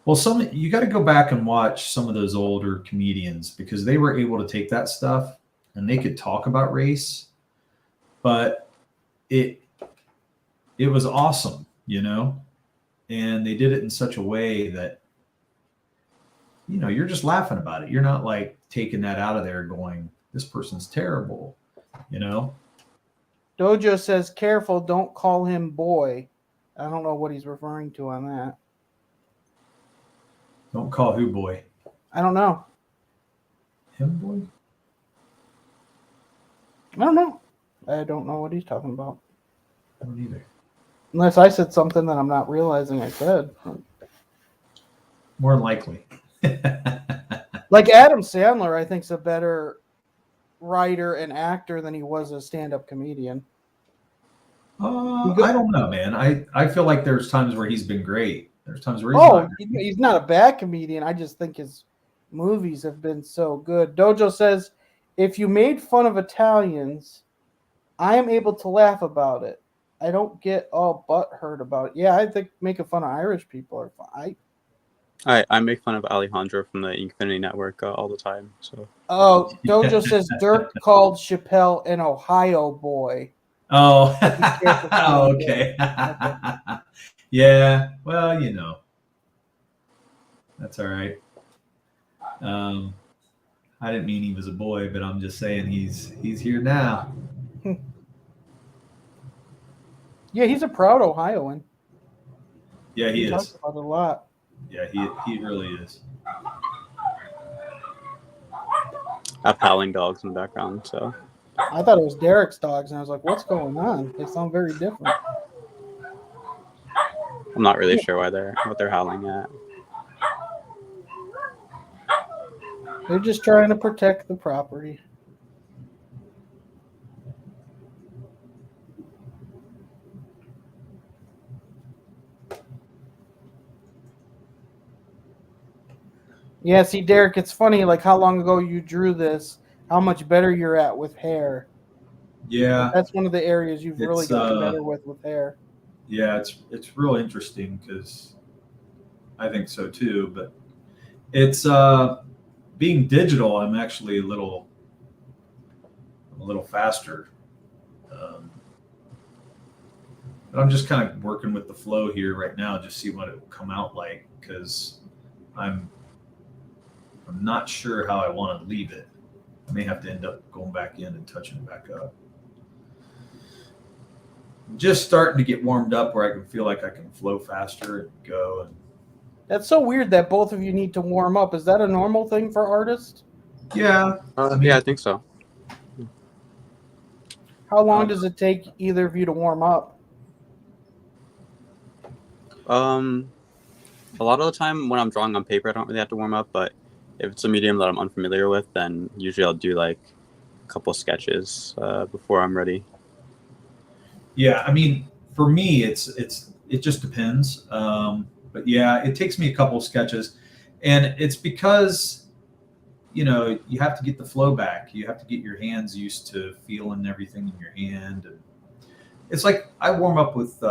Well, you got to go back and watch some of those older comedians because they were able to take that stuff and they could talk about race, but it was awesome, you know, and they did it in such a way that, you know, you're just laughing about it. You're not like taking that out of there going, this person's terrible, you know? Dojo says, careful, don't call him boy. I don't know what he's referring to on that. Don't call who boy? I don't know. Him boy? I don't know. I don't know what he's talking about. I don't either. Unless I said something that I'm not realizing I said. More than likely. Like Adam Sandler, I think, is a better writer and actor than he was a stand-up comedian. I don't know, man. I feel like there's times where he's been great. There's times where he's not a bad comedian. I just think his movies have been so good. Dojo says, if you made fun of Italians, I am able to laugh about it. I don't get all butthurt about it. Yeah, I think making fun of Irish people are fine. I make fun of Alejandro from the Infinity Network all the time. So. Oh, Dojo says Dirk called Chappelle an Ohio boy. Oh, okay. Yeah, well, you know, that's all right. I didn't mean he was a boy, but I'm just saying he's here now. Yeah, he's a proud Ohioan. Yeah, he is. Talks about it a lot. Yeah, he really is. I have howling dogs in the background, so. I thought it was Derek's dogs, and I was like, what's going on? They sound very different. I'm not really sure what they're howling at. They're just trying to protect the property. Yeah, see, Derek, it's funny, like how long ago you drew this, how much better you're at with hair. Yeah. That's one of the areas you've really gotten better with hair. Yeah, it's real interesting because I think so too, but it's being digital, I'm actually a little faster. But I'm just kind of working with the flow here right now, just see what it will come out like, because I'm not sure how I want to leave it. I may have to end up going back in and touching it back up. I'm just starting to get warmed up where I can feel like I can flow faster and go. And that's so weird that both of you need to warm up. Is that a normal thing for artists? Yeah. Yeah, I think so. How long does it take either of you to warm up? A lot of the time when I'm drawing on paper, I don't really have to warm up, but if it's a medium that I'm unfamiliar with, then usually I'll do like a couple sketches before I'm ready. Yeah, I mean, for me, it just depends. But yeah, it takes me a couple of sketches, and it's because, you know, you have to get the flow back. You have to get your hands used to feeling everything in your hand. And it's like I warm up with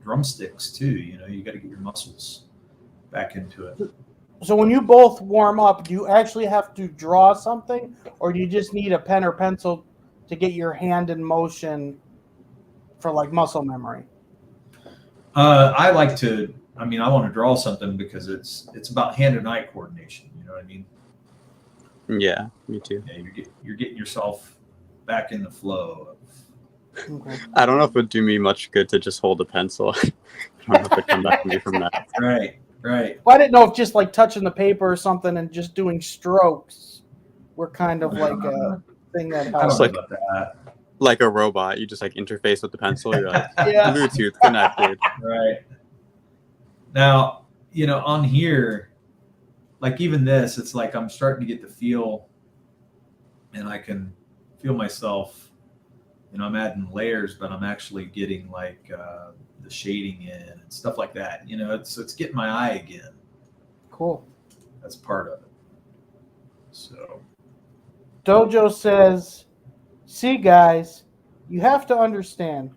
drumsticks too. You know, you got to get your muscles back into it. So when you both warm up, do you actually have to draw something, or do you just need a pen or pencil to get your hand in motion for like muscle memory? I like to. I mean, I want to draw something because it's about hand and eye coordination. You know what I mean? Yeah, me too. Yeah, you're getting yourself back in the flow. Okay. I don't know if it would do me much good to just hold a pencil. I don't know if it come back to me from that. Right. Well, I didn't know if just like touching the paper or something and just doing strokes were kind of like a thing that I helped. don't know about that. Like a robot, you just like interface with the pencil. You're like Yeah. Bluetooth connected. Right. Now, on here, like even this, it's like I'm starting to get the feel, and I can feel myself. I'm adding layers, but I'm actually getting like the shading in and stuff like that. It's getting my eye again. Cool. That's part of it. So Dojo says, "See, guys, you have to understand.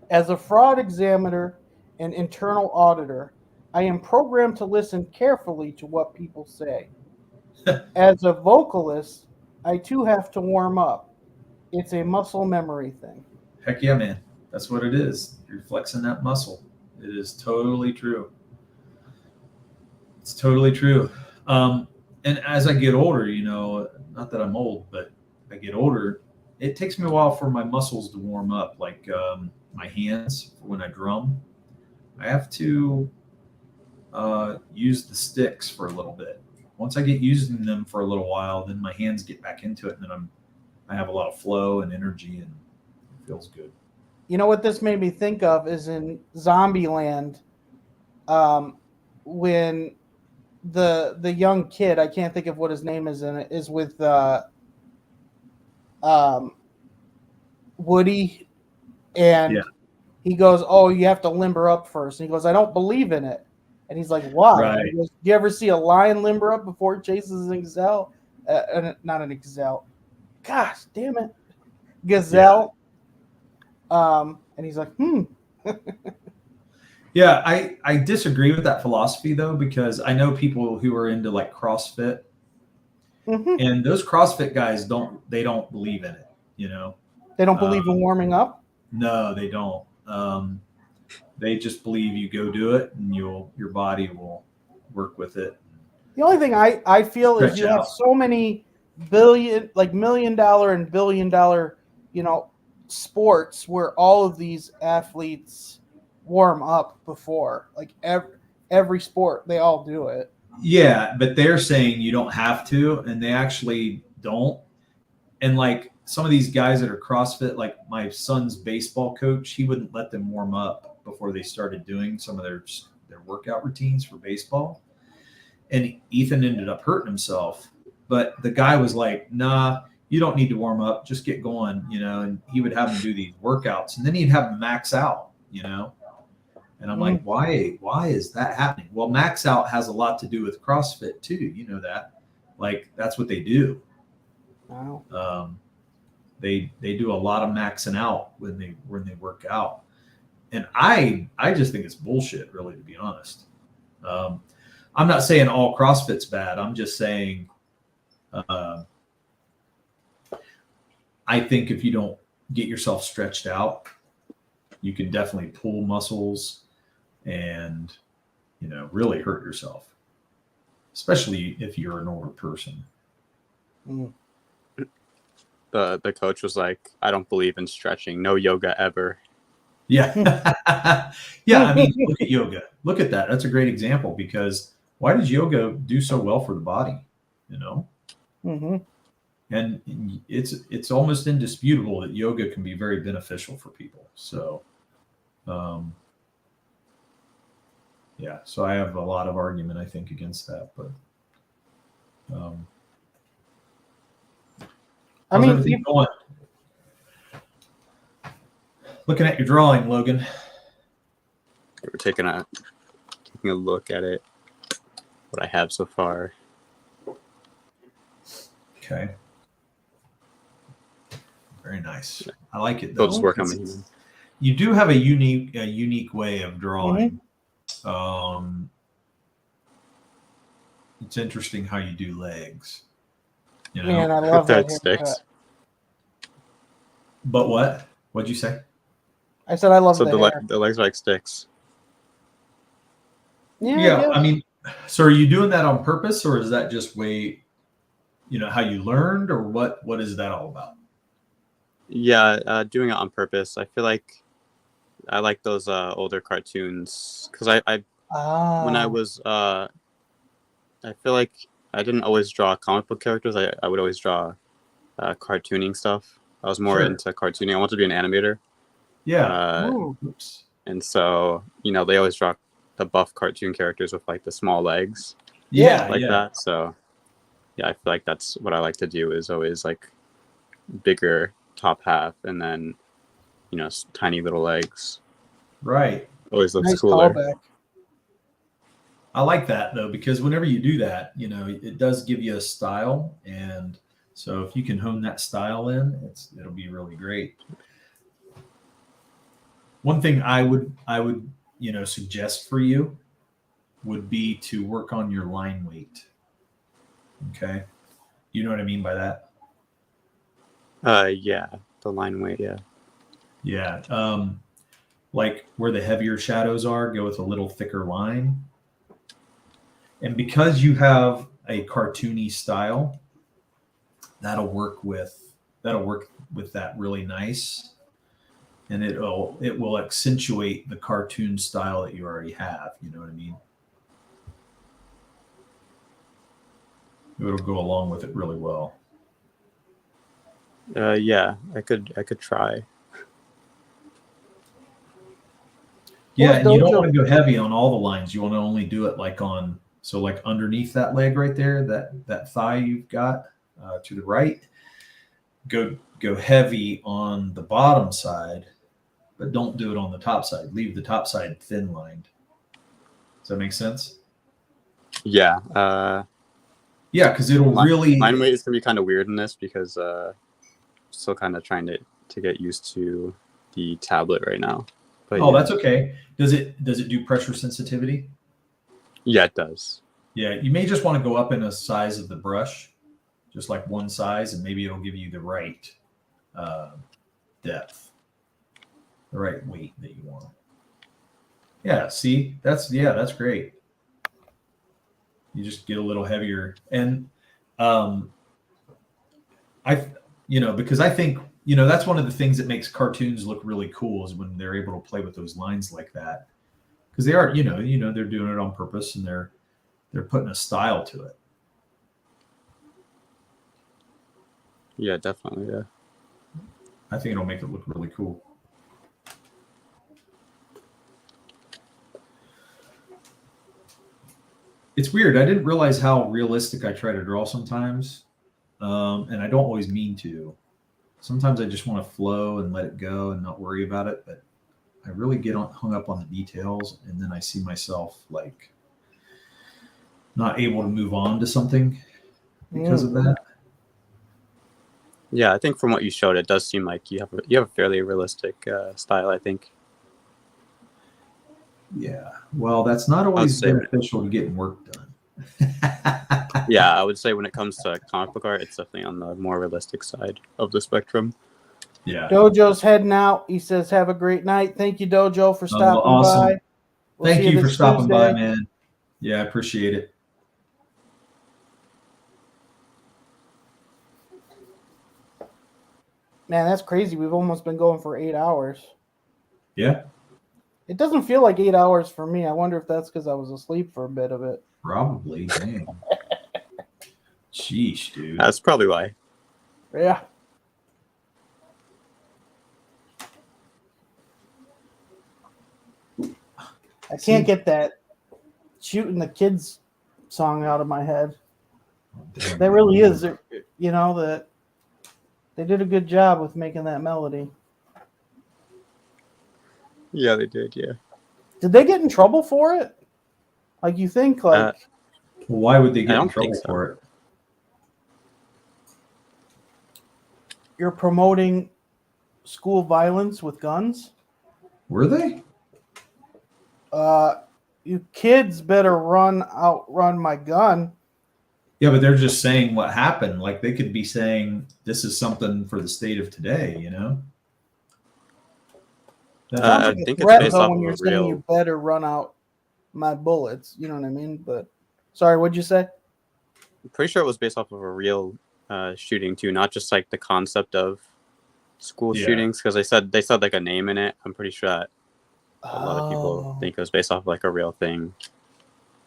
As a fraud examiner and internal auditor, I am programmed to listen carefully to what people say. As a vocalist, I too have to warm up. It's a muscle memory thing." heck yeah, man. That's what it is. You're flexing that muscle. It is totally true. It's totally true. And as I get older, not that I'm old, but I get older, it takes me a while for my muscles to warm up. Like my hands, when I drum, I have to use the sticks for a little bit. Once I get using them for a little while, then my hands get back into it, and then I have a lot of flow and energy, and it feels good. You know what this made me think of is in Zombieland, when the young kid, I can't think of what his name is in it, is with Woody, and he goes, "Oh, you have to limber up first." And he goes, "I don't believe in it." And he's like, "Why?" Right. He goes, "Do you ever see a lion limber up before it chases an gazelle? Not an gazelle. Gosh, damn it, gazelle." And he's like, Yeah, I disagree with that philosophy though, because I know people who are into like CrossFit, and those CrossFit guys don't believe in it. They don't believe in warming up. No, they don't. They just believe you go do it, and your body will work with it. The only thing I feel is Stretch you have out. so many $1 million and $1 billion, sports where all of these athletes warm up before. Like every sport, they all do it. Yeah, but they're saying you don't have to, and they actually don't. And like some of these guys that are CrossFit, like my son's baseball coach, he wouldn't let them warm up before they started doing some of their workout routines for baseball. And Ethan ended up hurting himself. But the guy was like, "Nah, you don't need to warm up. Just get going," and he would have him do these workouts, and then he'd have them max out, And I'm like, why is that happening? Well, max out has a lot to do with CrossFit too. You know that. Like that's what they do. Wow. They do a lot of maxing out when they work out. And I just think it's bullshit, really, to be honest. I'm not saying all CrossFit's bad. I'm just saying I think if you don't get yourself stretched out, you can definitely pull muscles and, really hurt yourself, especially if you're an older person. The coach was like, "I don't believe in stretching. No yoga ever." Yeah. Yeah. I mean, look at yoga. Look at that. That's a great example, because why does yoga do so well for the body? And it's almost indisputable that yoga can be very beneficial for people. So, yeah. So I have a lot of argument, I think, against that. But how's everything going? Looking at your drawing, Logan. We're taking a look at it. What I have so far. Okay. Very nice. I like it though. They'll just work on me. You do have a unique way of drawing. It's interesting how you do legs. Man, I love that sticks. haircut. But what? What'd you say? I said I love So the hair. the legs are like sticks. Yeah. I mean, so are you doing that on purpose, or is that just way? how you learned, or what is that all about? Yeah, doing it on purpose. I feel like I like those older cartoons because I when I was I feel like I didn't always draw comic book characters. I would always draw cartooning stuff. I was more Sure. into cartooning. I wanted to be an animator. Yeah. Oops. And so, they always draw the buff cartoon characters with like the small legs. Yeah. Like that. So yeah, I feel like that's what I like to do is always like bigger top half and then, tiny little legs. Right. Always looks Nice cooler. callback. I like that though, because whenever you do that, it does give you a style, and so if you can hone that style in, it'll be really great. One thing I would suggest for you would be to work on your line weight. Okay, you know what I mean by that? Yeah, the line weight, yeah. Yeah, like where the heavier shadows are, go with a little thicker line. And because you have a cartoony style, that'll work with that really nice, and it will accentuate the cartoon style that you already have. You know what I mean? It'll go along with it really well. Yeah, I could try. Yeah, and you don't want to go heavy on all the lines. You want to only do it like underneath that leg right there, that thigh you've got to the right. Go heavy on the bottom side, but don't do it on the top side. Leave the top side thin lined. Does that make sense? Yeah. Yeah, because it'll really. Line weight is gonna be kind of weird in this because still kind of trying to get used to the tablet right now. But yeah. That's okay. Does it do pressure sensitivity? Yeah, it does. Yeah, you may just want to go up in a size of the brush, just like one size, and maybe it'll give you the right depth, the right weight that you want. Yeah, see, that's great. You just get a little heavier, and because I think that's one of the things that makes cartoons look really cool is when they're able to play with those lines like that, because they are they're doing it on purpose and they're putting a style to it. Yeah, definitely. Yeah, I think it'll make it look really cool. It's weird. I didn't realize how realistic I try to draw sometimes, and I don't always mean to. Sometimes I just want to flow and let it go and not worry about it, but I really get hung up on the details, and then I see myself like not able to move on to something because of that. Yeah, I think from what you showed, it does seem like you have a fairly realistic style, I think. Yeah, well, that's not always beneficial to getting work done. Yeah, I would say when it comes to comic book art, it's definitely on the more realistic side of the spectrum. Yeah. Dojo's heading out. He says, "Have a great night." Thank you, Dojo, for stopping by. Thank you for stopping by, man. Yeah, I appreciate it. Man, that's crazy. We've almost been going for 8 hours. Yeah. It doesn't feel like 8 hours for me. I wonder if that's because I was asleep for a bit of it. Probably. Dang. Sheesh, dude. That's probably why. Yeah. I can't get that shooting the kids song out of my head. That really is, that they did a good job with making that melody. Yeah, they did. Yeah. Did they get in trouble for it? Like, you think, like... why would they get in trouble for it? You're promoting school violence with guns? Were they? You kids better outrun my gun. Yeah, but they're just saying what happened. Like, they could be saying this is something for the state of today, That sounds like a threat, though, when you're saying you better run out my bullets. You know what I mean? But sorry, what'd you say? pretty sure it was based off of a real shooting too, not just like the concept of school shootings, because they said like a name in it. I'm pretty sure that a lot of people think it was based off of like a real thing.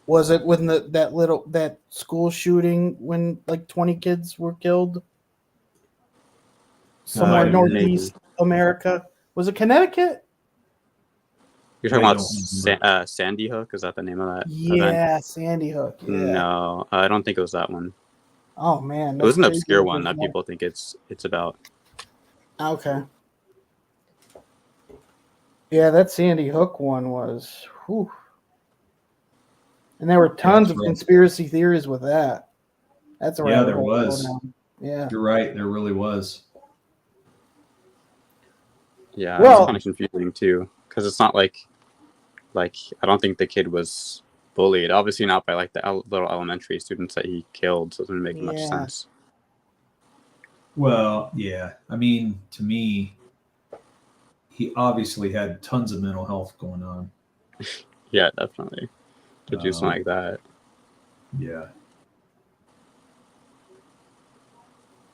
Was it when that school shooting when like 20 kids were killed somewhere in Northeast America? Was it Connecticut? You're talking about Sandy Hook? Is that the name of that event? Sandy Hook. Yeah. No, I don't think it was that one. Oh man, it was an obscure one that people think it's about. Okay. Yeah, that Sandy Hook one was. Whew. And there were tons of conspiracy theories with that. That's a rabbit hole. There was. Yeah, you're right. There really was. Yeah, it's kind of confusing too, because it's not like I don't think the kid was bullied. Obviously, not by like the little elementary students that he killed. So it doesn't make much sense. Well, yeah. I mean, to me, he obviously had tons of mental health going on. Yeah, definitely. To do something like that. Yeah.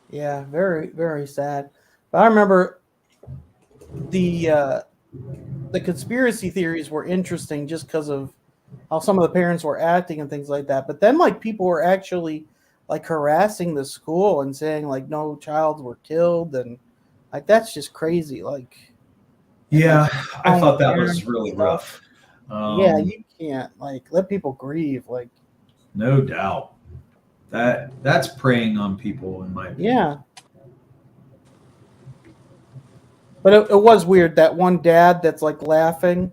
Yeah, very, very sad. But I remember the conspiracy theories were interesting just because of how some of the parents were acting and things like that. But then like people were actually like harassing the school and saying like no child were killed, and like that's just crazy. Like yeah, I thought that was really rough. Yeah, you can't like let people grieve. Like no doubt that's preying on people in my opinion. Yeah. But it was weird that one dad that's like laughing,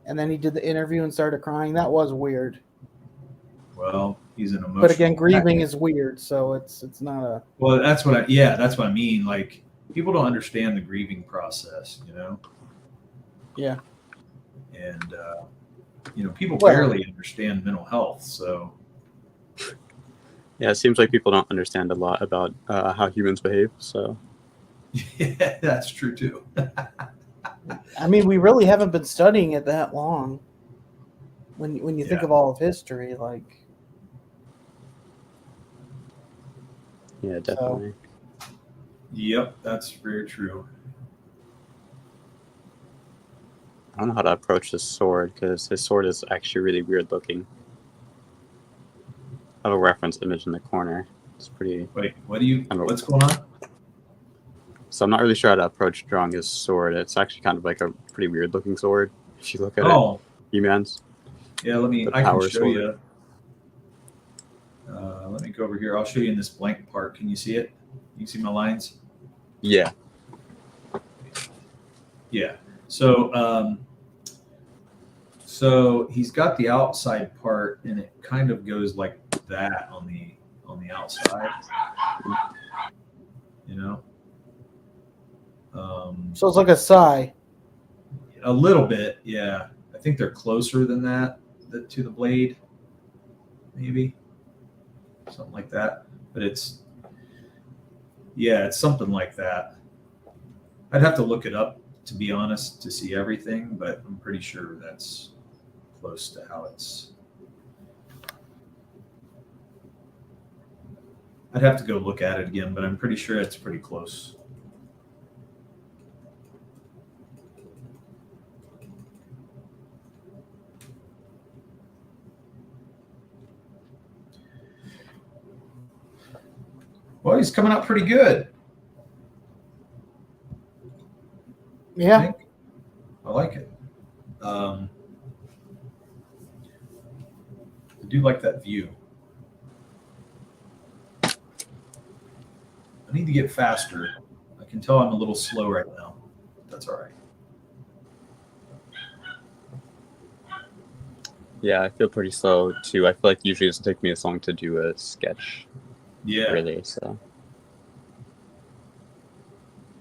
and then he did the interview and started crying. That was weird. Well, he's an emotional. But again, grieving is weird, so it's not a. Well, that's what I mean. Like people don't understand the grieving process, you know. Yeah. And people barely understand mental health, so. Yeah, it seems like people don't understand a lot about how humans behave. So. Yeah, that's true too. I mean, we really haven't been studying it that long. When you think of all of history, like. Yeah, definitely. So. Yep, that's very true. I don't know how to approach this sword because his sword is actually really weird looking. I have a reference image in the corner. It's pretty. Wait, what's going on? So I'm not really sure how to approach drawing his sword. It's actually kind of like a pretty weird looking sword if you look at it. He-Man's. Yeah, I can show you. Let me go over here. I'll show you in this blank part. Can you see it? You see my lines? Yeah. Yeah. So he's got the outside part, and it kind of goes like that on the outside. You know. So it's like a sigh. A little bit, yeah. I think they're closer than that to the blade, maybe something like that. But it's something like that. I'd have to look it up to be honest to see everything, but I'm pretty sure that's close to how it's. I'd have to go look at it again, but I'm pretty sure it's pretty close. Well, he's coming out pretty good. Yeah. I like it. I do like that view. I need to get faster. I can tell I'm a little slow right now. That's all right. Yeah, I feel pretty slow too. I feel like usually it doesn't take me as long to do a sketch. Yeah. Really, so.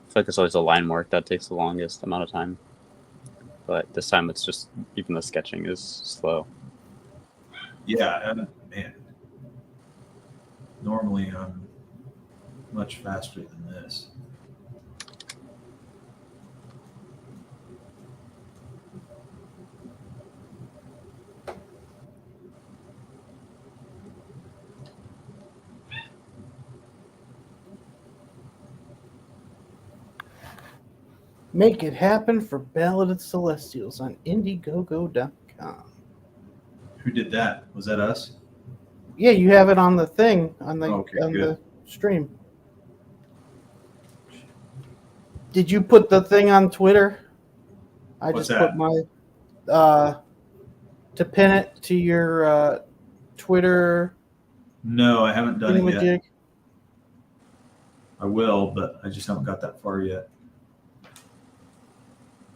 I feel like there's always a line work that takes the longest amount of time. But this time it's just, even the sketching is slow. Yeah, man. Normally I'm much faster than this. Make it happen for Ballad Celestials on Indiegogo.com. Who did that? Was that us? Yeah, you have it on the thing on the Okay, on good. the stream. Did you put the thing on Twitter? I What's just put that? my to pin it to your Twitter No, I haven't done it yet. thingamajig. I will, but I just haven't got that far yet.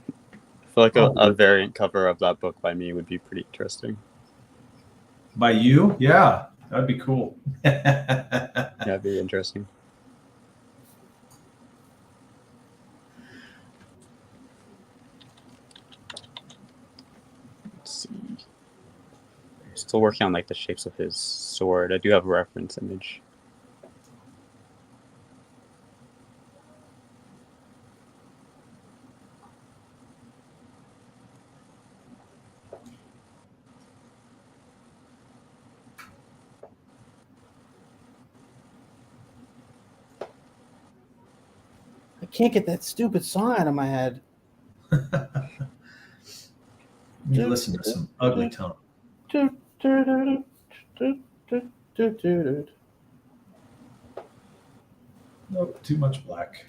I feel like a Oh. variant cover of that book by me would be pretty interesting. By you? Yeah, that'd be cool. Yeah, it'd be interesting. Let's see. I'm still working on like the shapes of his sword. I do have a reference image. I can't get that stupid song out of my head. You listen to some ugly tone. Nope, too much black.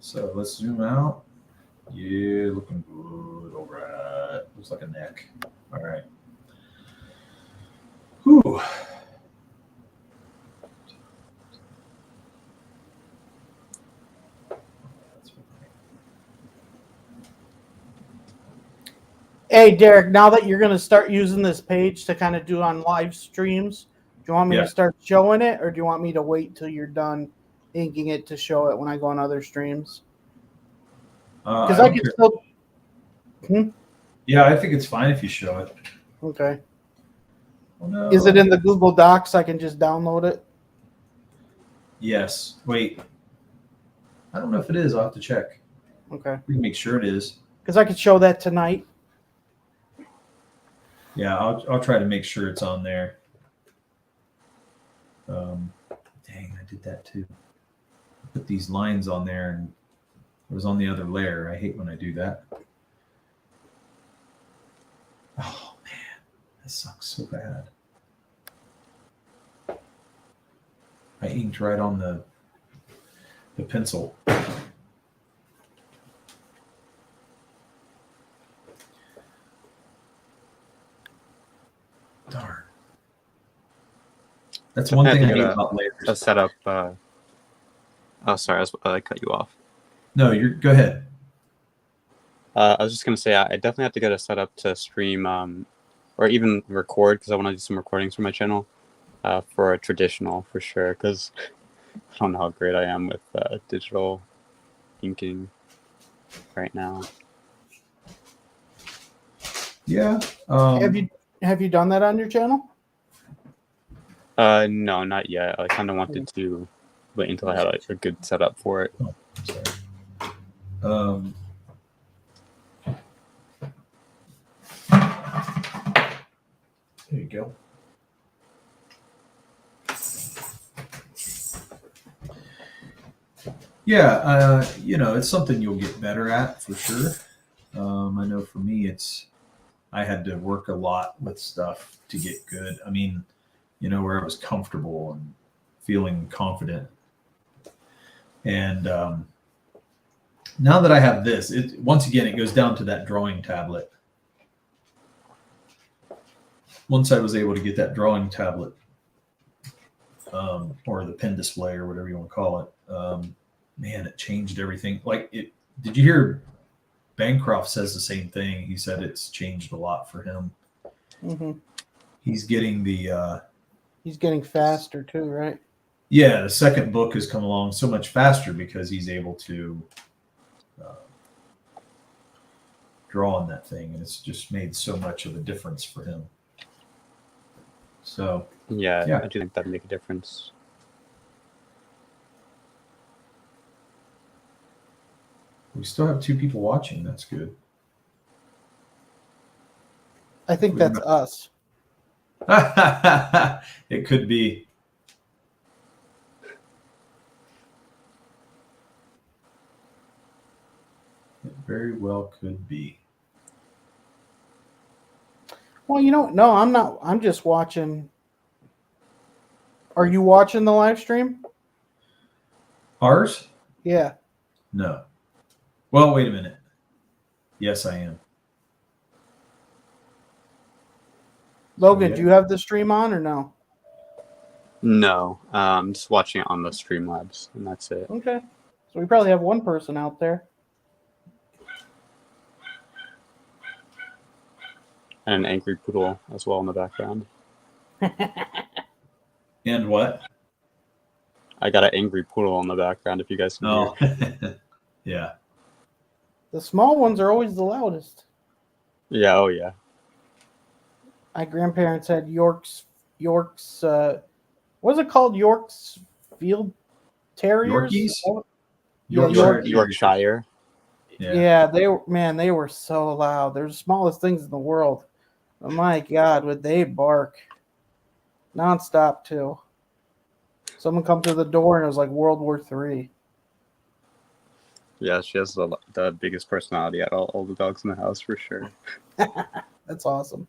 So let's zoom out. Yeah, looking good. All right. Looks like a neck. All right. Whew. Hey, Derek, now that you're going to start using this page to kind of do on live streams, do you want me to start showing it, or do you want me to wait till you're done inking it to show it when I go on other streams? Because I can still... Yeah, I think it's fine if you show it. Okay. Oh, no. Is it in the Google Docs? I can just download it? Yes. Wait. I don't know if it is. I'll have to check. Okay. We can make sure it is. Because I could show that tonight. Yeah, I'll try to make sure it's on there. Dang, I did that too. I put these lines on there and it was on the other layer. I hate when I do that. Oh man, that sucks so bad. I inked right on the pencil. Darn. That's one thing I hate about layers. A setup. Oh, sorry, I cut you off. No, go ahead. I was just gonna say I definitely have to get a setup to stream, or even record, because I want to do some recordings for my channel, for a traditional for sure. Because I don't know how great I am with digital inking right now. Yeah. Have you done that on your channel? No, not yet. I kind of wanted to wait until I had a good setup for it. Oh, sorry. There you go. Yeah, it's something you'll get better at for sure. I know for me, I had to work a lot with stuff to get good. I mean, where I was comfortable and feeling confident. And now that I have this, once again, it goes down to that drawing tablet. Once I was able to get that drawing tablet, or the pen display, or whatever you want to call it, man, it changed everything. Did you hear Bancroft says the same thing? He said it's changed a lot for him. Mm-hmm. He's getting he's getting faster too, right? Yeah, the second book has come along so much faster because he's able to draw on that thing, and it's just made so much of a difference for him. So yeah. I do think that'd make a difference. We still have 2 people watching. That's good. I think that's us. It could be. very well could be. Well, no, I'm not. I'm just watching. Are you watching the live stream? Ours? Yeah. No. Well, wait a minute. Yes, I am. Logan, Yeah. do you have the stream on or no? No, I'm just watching it on the Streamlabs, and that's it. Okay. So we probably have one person out there. And an angry poodle as well in the background. And what? I got an angry poodle in the background if you guys can hear. Oh, yeah. The small ones are always the loudest. Yeah, oh yeah. My grandparents had York's, what is it called? York's Field Terriers? Yorkies? Yeah, Yorkshire. Yeah, they were so loud. They're the smallest things in the world. Oh my God, would they bark nonstop too? Someone come through the door and it was like World War III. Yeah, she has the biggest personality out of all the dogs in the house for sure. That's awesome.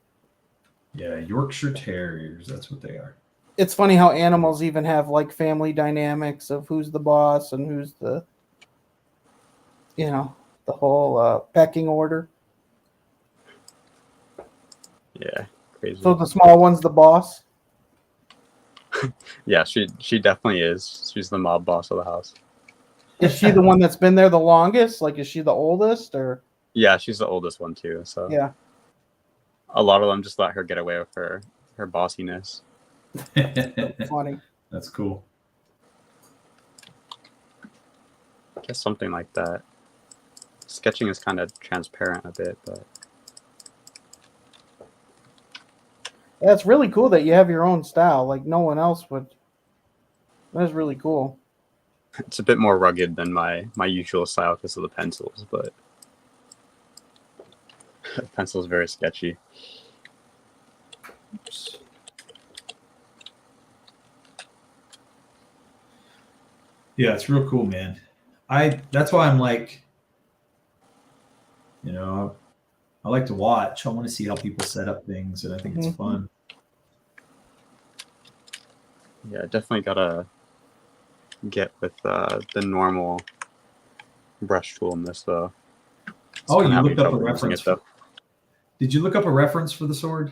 Yeah, Yorkshire Terriers. That's what they are. It's funny how animals even have like family dynamics of who's the boss and who's the whole pecking order. Yeah, crazy. So the small one's the boss. Yeah, she definitely is. She's the mob boss of the house. Is she the one that's been there the longest? Like, is she the oldest or? Yeah, she's the oldest one too. So Yeah. a lot of them just let her get away with her bossiness. Funny. That's cool. I guess something like that. Sketching is kind of transparent a bit, but Yeah, it's really cool that you have your own style. Like no one else would. That's really cool. it's a bit more rugged than my usual style because of the pencils, but the pencil is very sketchy. Oops. Yeah, it's real cool, man. That's why I'm like, I like to watch. I want to see how people set up things, and I think it's fun. Yeah, definitely gotta get with the normal brush tool in this though. Oh, you looked up a reference. Did you look up a reference for the sword?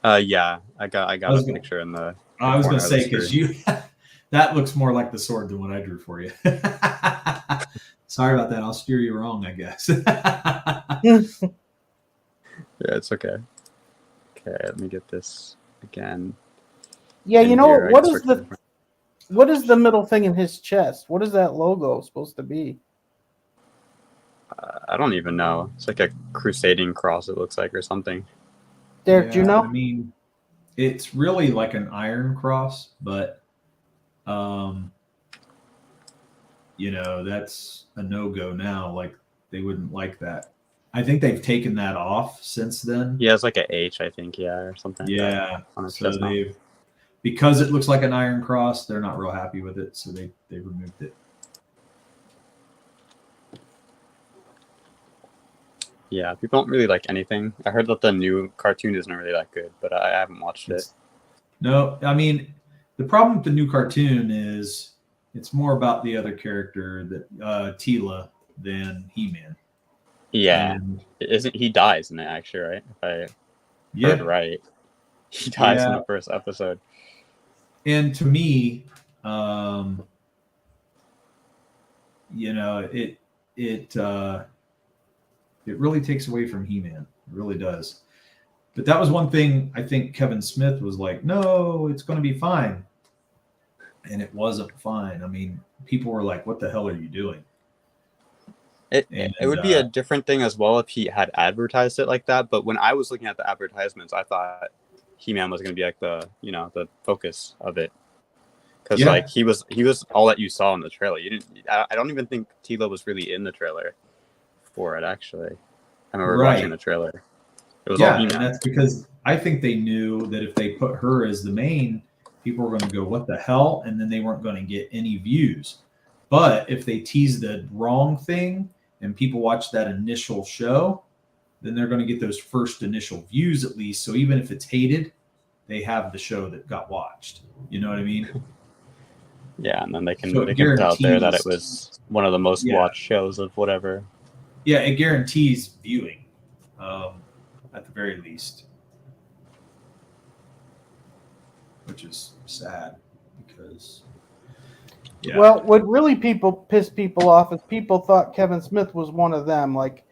Yeah, I got a picture in the. I was going to say because that looks more like the sword than what I drew for you. Sorry about that. I'll steer you wrong, I guess. Yeah, it's okay. Okay, let me get this again. Yeah, what is the middle thing in his chest? What is that logo supposed to be? I don't even know. It's like a crusading cross, it looks like, or something. Derek, do you know? I mean, it's really like an iron cross, but that's a no-go now. Like they wouldn't like that. I think they've taken that off since then. Yeah, it's like a H, I think, or something. Yeah, like so because it looks like an iron cross, they're not real happy with it, so they removed it. Yeah, people don't really like anything. I heard that the new cartoon isn't really that good, but I haven't watched it. No, I mean, the problem with the new cartoon is it's more about the other character, that Tila, than He-Man. Yeah, isn't he dies in it actually, right? If I heard right, he dies in the first episode. And to me, it really takes away from He-Man. It really does. But that was one thing I think Kevin Smith was like, no, it's going to be fine. And it wasn't fine. I mean, people were like, what the hell are you doing? It would be a different thing as well if he had advertised it like that. But when I was looking at the advertisements, I thought He-Man was going to be like the focus of it. Because like he was all that you saw in the trailer. I don't even think Tila was really in the trailer for it, actually. I remember watching the trailer. It was all He-Man. And that's because I think they knew that if they put her as the main, people were going to go, what the hell? And then they weren't going to get any views. But if they teased the wrong thing and people watch that initial show, then they're going to get those first initial views at least. So even if it's hated, they have the show that got watched. You know what I mean? Yeah, and then they can So they can put out there that it guarantees- was one of the most Yeah. watched shows of whatever. Yeah, it guarantees viewing, at the very least, which is sad because. Yeah. Well, what really piss people off is people thought Kevin Smith was one of them, like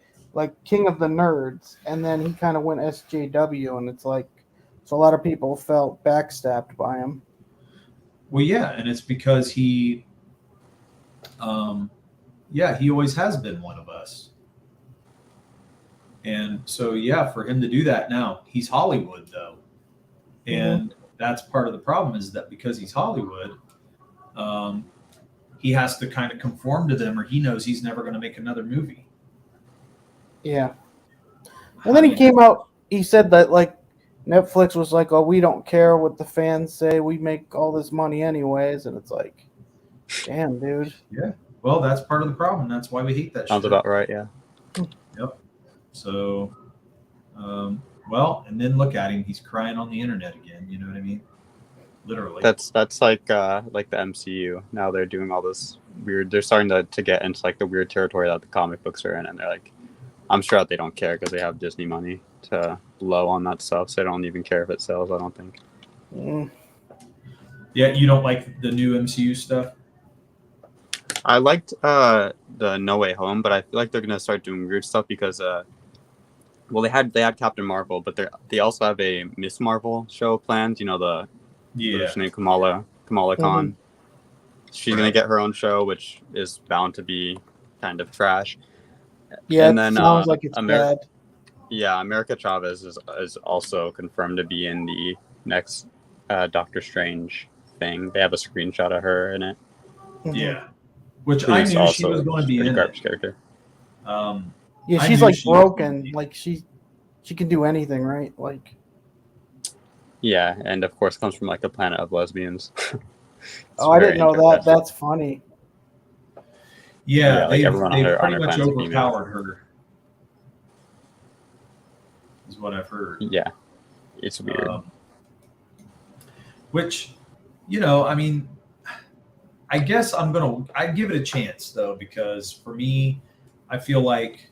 King of the Nerds, and then he kind of went SJW, and it's like, so a lot of people felt backstabbed by him. Well, yeah, and it's because he always has been one of us. And so, yeah, for him to do that now, he's Hollywood, though. And that's part of the problem is that because he's Hollywood, he has to kind of conform to them or he knows he's never going to make another movie. Yeah. And then he came out, he said that, like, Netflix was like, oh, we don't care what the fans say. We make all this money anyways. And it's like, damn, dude. Yeah. Well, that's part of the problem. That's why we hate that Sounds shit. about right, yeah. Yep. So, and then look at him. He's crying on the internet again. You know what I mean? Literally. That's like the MCU. Now they're doing all this weird. They're starting to get into like the weird territory that the comic books are in, and they're like, I'm sure that they don't care because they have Disney money to blow on that stuff, so they don't even care if it sells. I don't think. Yeah, you don't like the new MCU stuff? I liked the No Way Home, but I feel like they're gonna start doing weird stuff because they had Captain Marvel, but they also have a Miss Marvel show planned. You know the what's her name, Kamala Khan. She's gonna get her own show, which is bound to be kind of trash. Yeah, and it then sounds like it's bad. Yeah, America Chavez is also confirmed to be in the next Doctor Strange thing. They have a screenshot of her in it. Yeah, which I knew she was going to be in garbage it. character. Yeah, I she's knew like she was broken. gonna Like she can do anything, right? Like. Yeah, and of course comes from like a planet of lesbians. Oh, I didn't know that. interesting. That's funny. Yeah, like they everyone on pretty her much planet's female. overpowered her. Is what I've heard. Yeah, it's weird. Which, I mean, I guess I'd give it a chance though, because for me, I feel like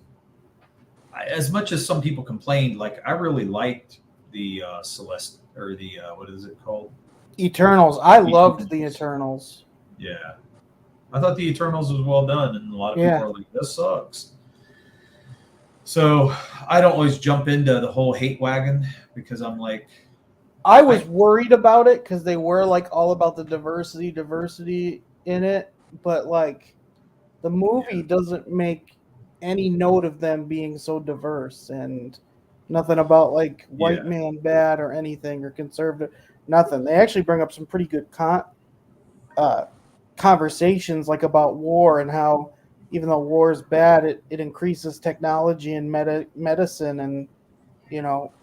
as much as some people complained, like I really liked the Celeste or the what is it called? Eternals. I loved the Eternals. Yeah, I thought the Eternals was well done, and a lot of people are like, "This sucks." So I don't always jump into the whole hate wagon because I'm like, I was worried about it because they were like all about the diversity in it, but like the movie doesn't make any note of them being so diverse and nothing about like white man bad or anything or conservative, nothing. They actually bring up some pretty good conversations like about war and how even though war is bad, it increases technology and medicine and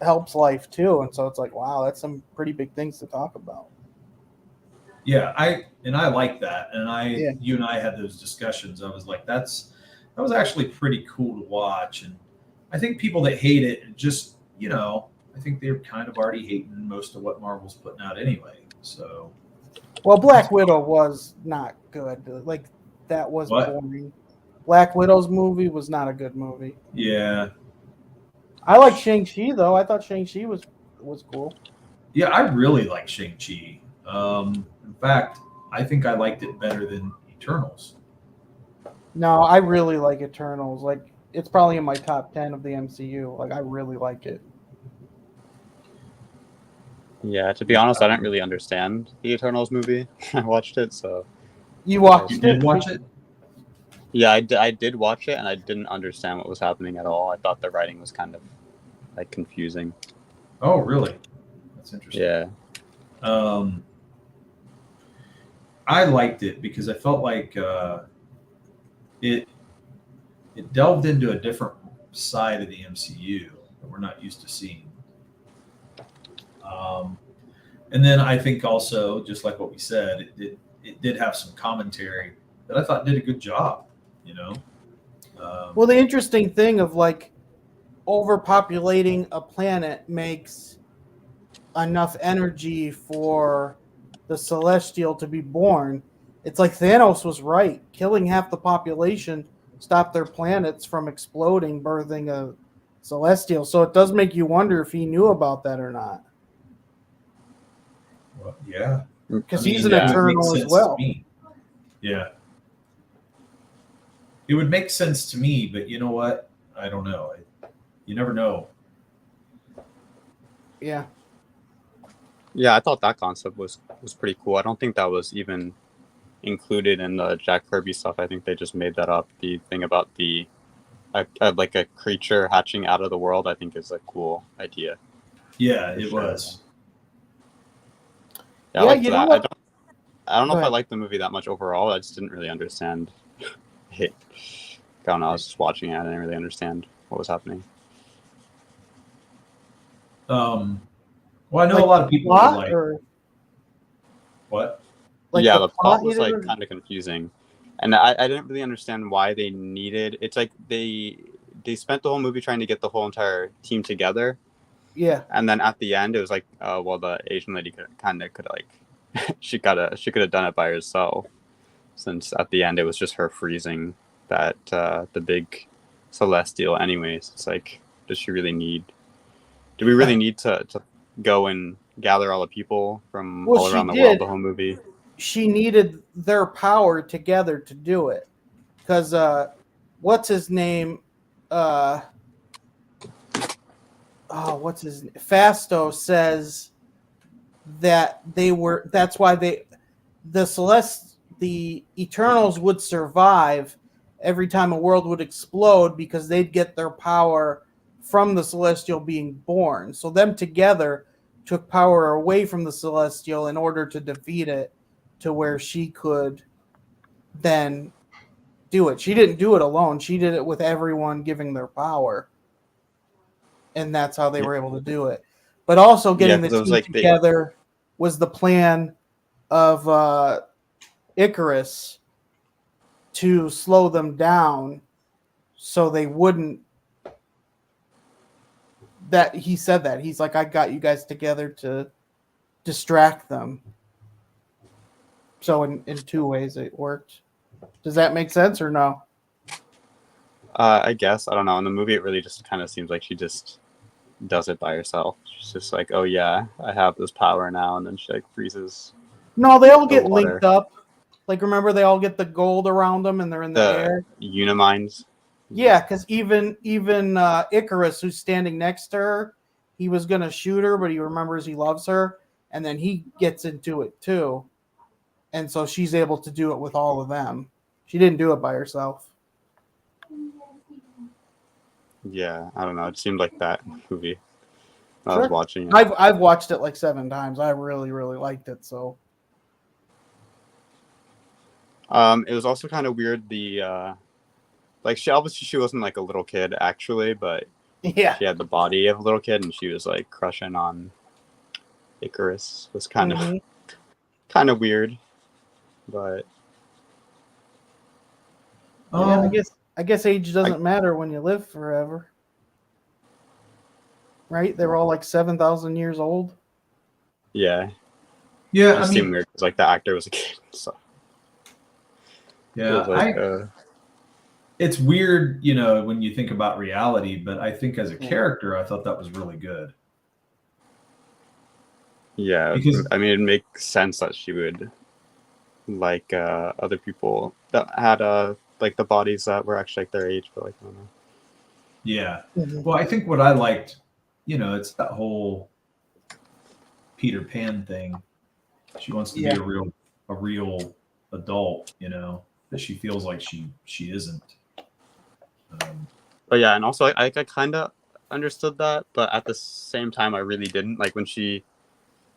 helps life too. And so it's like, wow, that's some pretty big things to talk about. Yeah, I like that. And you and I had those discussions. I was like, that was actually pretty cool to watch. And I think people that hate it just, I think they're kind of already hating most of what Marvel's putting out anyway. So, well, Black Widow was not good. Like that was boring. Black Widow's movie was not a good movie. Yeah. I like Shang-Chi though. I thought Shang-Chi was cool. Yeah, I really like Shang-Chi. In fact, I think I liked it better than Eternals. No, I really like Eternals. Like it's probably in my top 10 of the MCU. Like I really like it. Yeah, to be honest, I didn't really understand the Eternals movie. I watched it, so. You watched You it? did watch it? Yeah, I did watch it, and I didn't understand what was happening at all. I thought the writing was kind of like confusing. Oh, really? That's interesting. Yeah. I liked it because I felt like it delved into a different side of the MCU that we're not used to seeing. And then I think also, just like what we said, it did have some commentary that I thought did a good job. Well, the interesting thing of like overpopulating a planet makes enough energy for the Celestial to be born. It's like Thanos was right. Killing half the population stopped their planets from exploding, birthing a Celestial. So it does make you wonder if he knew about that or not. Well, yeah. Because I mean, he's an it would make Eternal as sense well. to me. Yeah. It would make sense to me, but you know what? I don't know. You never know. Yeah. Yeah, I thought that concept was pretty cool. I don't think that was even included in the Jack Kirby stuff. I think they just made that up. The thing about the like a creature hatching out of the world, I think is a cool idea. Yeah, For it sure. was. Yeah, Yeah, I liked you know that. what? I don't know Go if I ahead. liked the movie that much overall. I just didn't really understand it. I don't know. I was just watching it. I didn't really understand what was happening. Well, I know Like a lot of people were plot like, or what? like Yeah, the the plot you was like didn't- kind of confusing, and I didn't really understand why they needed. It's like they spent the whole movie trying to get the whole entire team together, Yeah. and then at the end it was like, well, the Asian lady could like she could have done it by herself, since at the end it was just her freezing that the big Celestial. Anyways, it's like, does she really need? Do we really need to go and gather all the people from Well, all she around the did. world the whole movie? She needed their power together to do it. Because what's his name? What's his name? Fasto says that that's why the Eternals would survive every time a world would explode, because they'd get their power from the Celestial being born. So them together took power away from the Celestial in order to defeat it, to where she could then do it. She didn't do it alone. She did it with everyone giving their power. And that's how they were able to do it. But also getting the 'cause it was team like together was the plan of Icarus to slow them down so they wouldn't. That he said that. He's like, I got you guys together to distract them. So in two ways it worked. Does that make sense or no? I guess, I don't know. In the movie, it really just kind of seems like she just does it by herself. She's just like, oh yeah, I have this power now, and then she like freezes No, they all the get water. linked up. Like, remember, they all get the gold around them and they're in the air. Unimind. Yeah, because even Icarus, who's standing next to her, he was gonna shoot her, but he remembers he loves her, and then he gets into it too, and so she's able to do it with all of them. She didn't do it by herself. Yeah, I don't know. It seemed like that movie when I Sure. was watching it. I've watched it like 7 times. I really, really liked it. So It was also kind of weird. Like she wasn't like a little kid actually, but yeah, she had the body of a little kid, and she was like crushing on Icarus. Was kind of weird, but yeah. I guess age doesn't matter when you live forever, right? They were all like 7,000 years old. yeah, Yeah, it just seemed weird because like the actor was a kid. So yeah, it was like, it's weird, when you think about reality, but I think as a character, I thought that was really good. yeah, Because I mean, it makes sense that she would like other people that had like the bodies that were actually like their age, but like I don't know. yeah, Mhm. well, I think what I liked, it's that whole Peter Pan thing. She wants to be a real adult, that she feels like she isn't. But yeah, and also I kind of understood that, but at the same time, I really didn't. Like when she,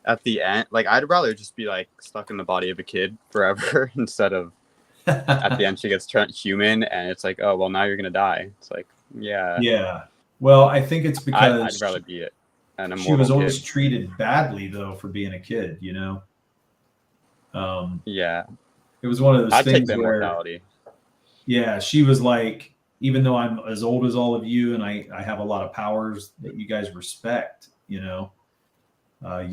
at the end, like I'd rather just be like stuck in the body of a kid forever instead of at the end she gets turned human and it's like, oh well, now you're gonna die. It's like, yeah. Yeah. Well, I think it's because I'd rather be it. An immortal she was always kid. treated badly though for being a kid, Yeah. It was one of those I'd take things the where, immortality. yeah, she was like, even though I'm as old as all of you and I have a lot of powers that you guys respect, you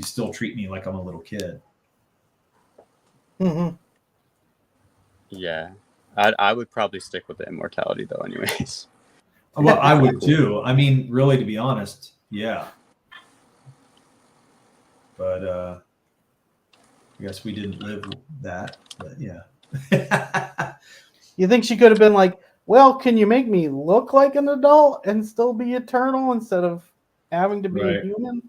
still treat me like I'm a little kid. Mm-hmm. Yeah. I would probably stick with the immortality though, anyways. Well, I would too. I mean, really, to be honest, yeah. But I guess we didn't live that. But yeah. You think she could have been like, well, can you make me look like an adult and still be eternal instead of having to be a Right. human?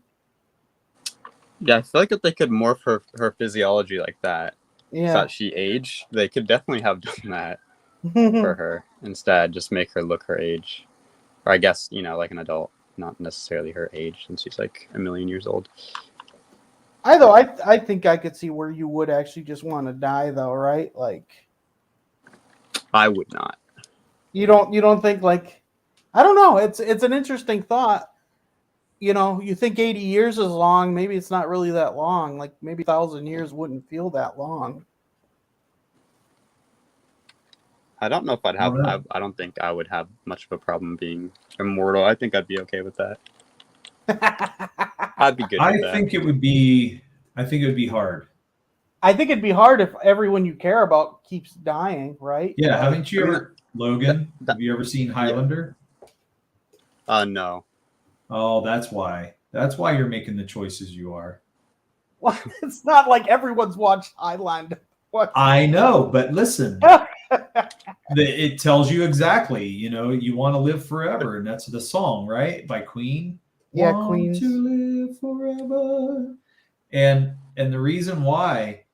Yeah, I feel like if they could morph her physiology like that, so Yeah. that she aged, they could definitely have done that for her. Instead, just make her look her age. Or I guess, like an adult, not necessarily her age, since she's like a million years old. I think I could see where you would actually just want to die, though, right? Like, I would not. you don't think like, I don't know. It's an interesting thought. You think 80 years is long. Maybe it's not really that long. Like maybe 1,000 years wouldn't feel that long. I don't know if I'd have. I don't think I would have much of a problem being immortal. I think I'd be okay with that. I'd be good. I think it would be hard. I think it'd be hard if everyone you care about keeps dying, right? Yeah, haven't you ever, Logan? Have you ever seen Highlander? No. Oh, that's why. That's why you're making the choices you are. Well, it's not like everyone's watched Highlander. I know, but listen, it tells you exactly. You want to live forever, and that's the song, right, by Queen. Yeah, Want Queen. to live forever, and the reason why,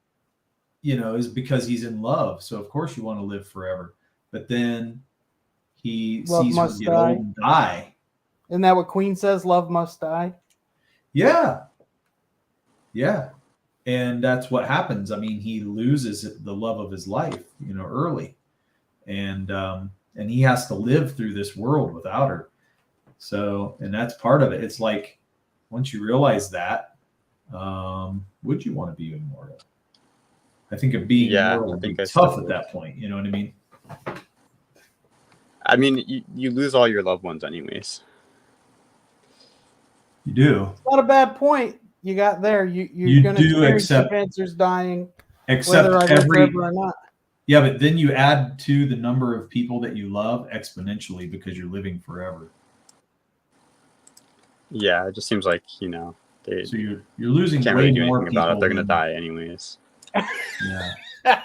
is because he's in love. So of course you want to live forever, but then he sees her get old and die. Isn't that what Queen says? Love must die. Yeah. And that's what happens. I mean, he loses the love of his life, early, and he has to live through this world without her. So, and that's part of it. It's like, once you realize that, would you want to be immortal? I think of being immortal would be tough at that point. You know what I mean? I mean, you lose all your loved ones anyways. You do. It's not a bad point you got there. You're going to experience your cancers dying, except whether I live forever or not. Yeah, but then you add to the number of people that you love exponentially because you're living forever. Yeah, it just seems like so you're losing can't way really do more anything people about it. They're going to die anyways. Yeah.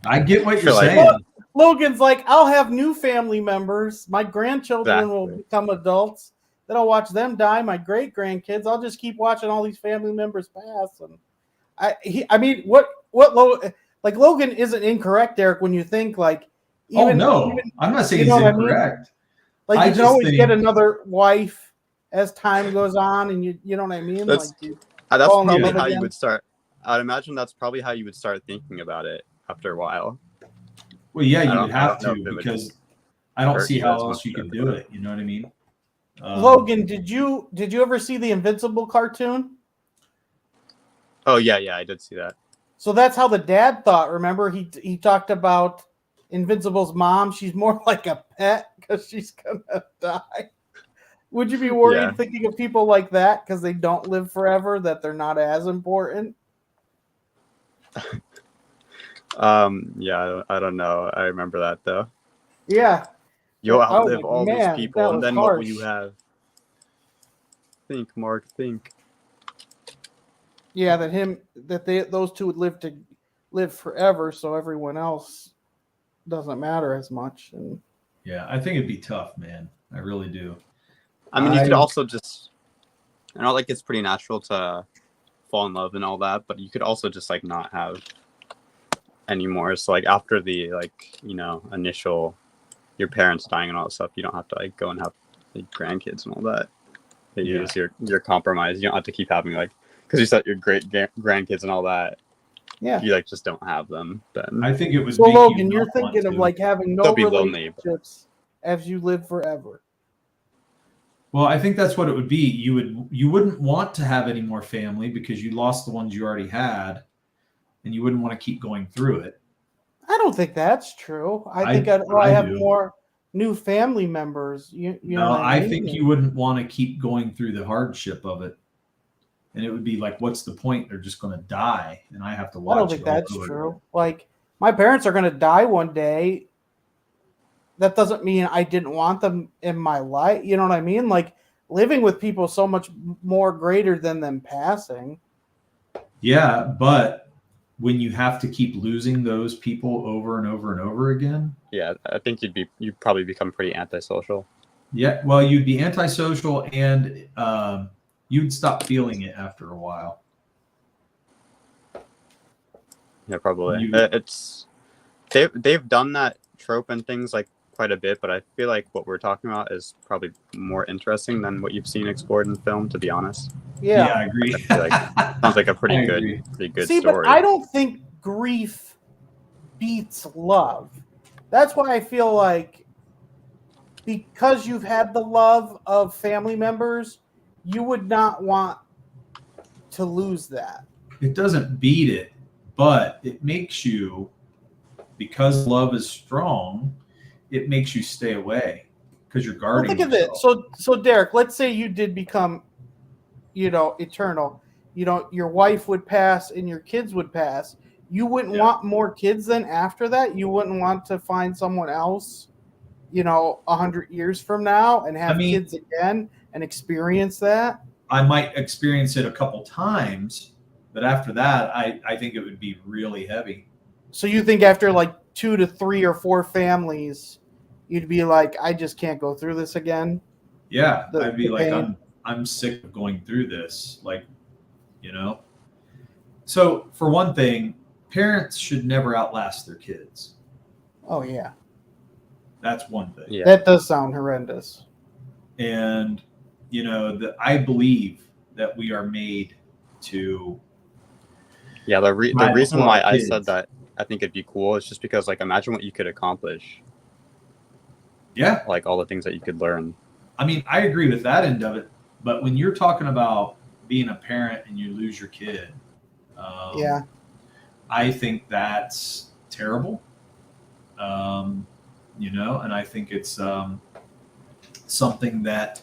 I get what you're saying. Logan's like, I'll have new family members. My grandchildren will become adults. Then I'll watch them die. My great grandkids. I'll just keep watching all these family members pass. And I mean, like Logan isn't incorrect, Eric. When you think like, I'm not saying he's incorrect. I mean? Like you can always get another wife as time goes on, and you know what I mean. That's probably how you would start. I'd imagine that's probably how you would start thinking about it after a while. Well, yeah, you would have to because I don't see how else you could do it. You know what I mean? Logan, did you ever see the Invincible cartoon? Oh yeah, I did see that. So that's how the dad thought. Remember, he talked about Invincible's mom. She's more like a pet because she's gonna die. Would you be worried thinking of people like that because they don't live forever, that they're not as important? Yeah, I don't know. I remember that though. Yeah. You'll outlive all these people, and then what will you have? Think, Mark, think. Yeah, those two would live forever, so everyone else doesn't matter as much. And yeah, I think it'd be tough, man. I really do. I mean, you could also just, I know, like it's pretty natural to fall in love and all that, but you could also just like not have anymore. So like after the initial your parents dying and all that stuff, you don't have to like go and have like, grandkids and all that. You're compromised. You don't have to keep having like, because you said your great grandkids and all that. Yeah, if you like just don't have them, then I think it was. So Logan, you're thinking of like having no relationships as you live forever. Well, I think that's what it would be. You wouldn't want to have any more family because you lost the ones you already had, and you wouldn't want to keep going through it. I don't think that's true. I think I'd have more new family members. You know No, what I I mean? think you wouldn't want to keep going through the hardship of it. And it would be like, what's the point? They're just going to die, and I have to watch I don't think it all that's over true. again. Like, my parents are going to die one day. That doesn't mean I didn't want them in my life. You know what I mean? Like, living with people is so much more greater than them passing. Yeah, but when you have to keep losing those people over and over and over again, Yeah, I think you'd probably become pretty antisocial. yeah, well, you'd be antisocial, and you'd stop feeling it after a while. Yeah, probably. You- It's they've done that trope and things like quite a bit, but I feel like what we're talking about is probably more interesting than what you've seen explored in film. To be honest, Yeah, Yeah. I agree. I feel like sounds like a I pretty agree. good See, story. but I don't think grief beats love. That's why I feel like because you've had the love of family members, you would not want to lose that. It doesn't beat it, but it makes you, because love is strong, it makes you stay away because you're Well, guarding think of yourself. it. So Derek, let's say you did become, eternal. Your wife would pass and your kids would pass. You wouldn't Yeah. want more kids then after that? You wouldn't want to find someone else, 100 years from now and have kids again and experience that? I might experience it a couple times, but after that, I think it would be really heavy. So you think after like 2 to 3 or 4 families, you'd be like, I just can't go through this again? Yeah, The- I'd be the like, pain. I'm sick of going through this. Like, So for one thing, parents should never outlast their kids. Oh, yeah. That's one thing. Yeah, That does sound horrendous. And I believe that we are made to. yeah. The Right, reason for why our I kids. said that I think it'd be cool is just because, like, imagine what you could accomplish, Yeah, like all the things that you could learn. I mean, I agree with that end of it. But when you're talking about being a parent and you lose your kid, Yeah. I think that's terrible. And I think it's something that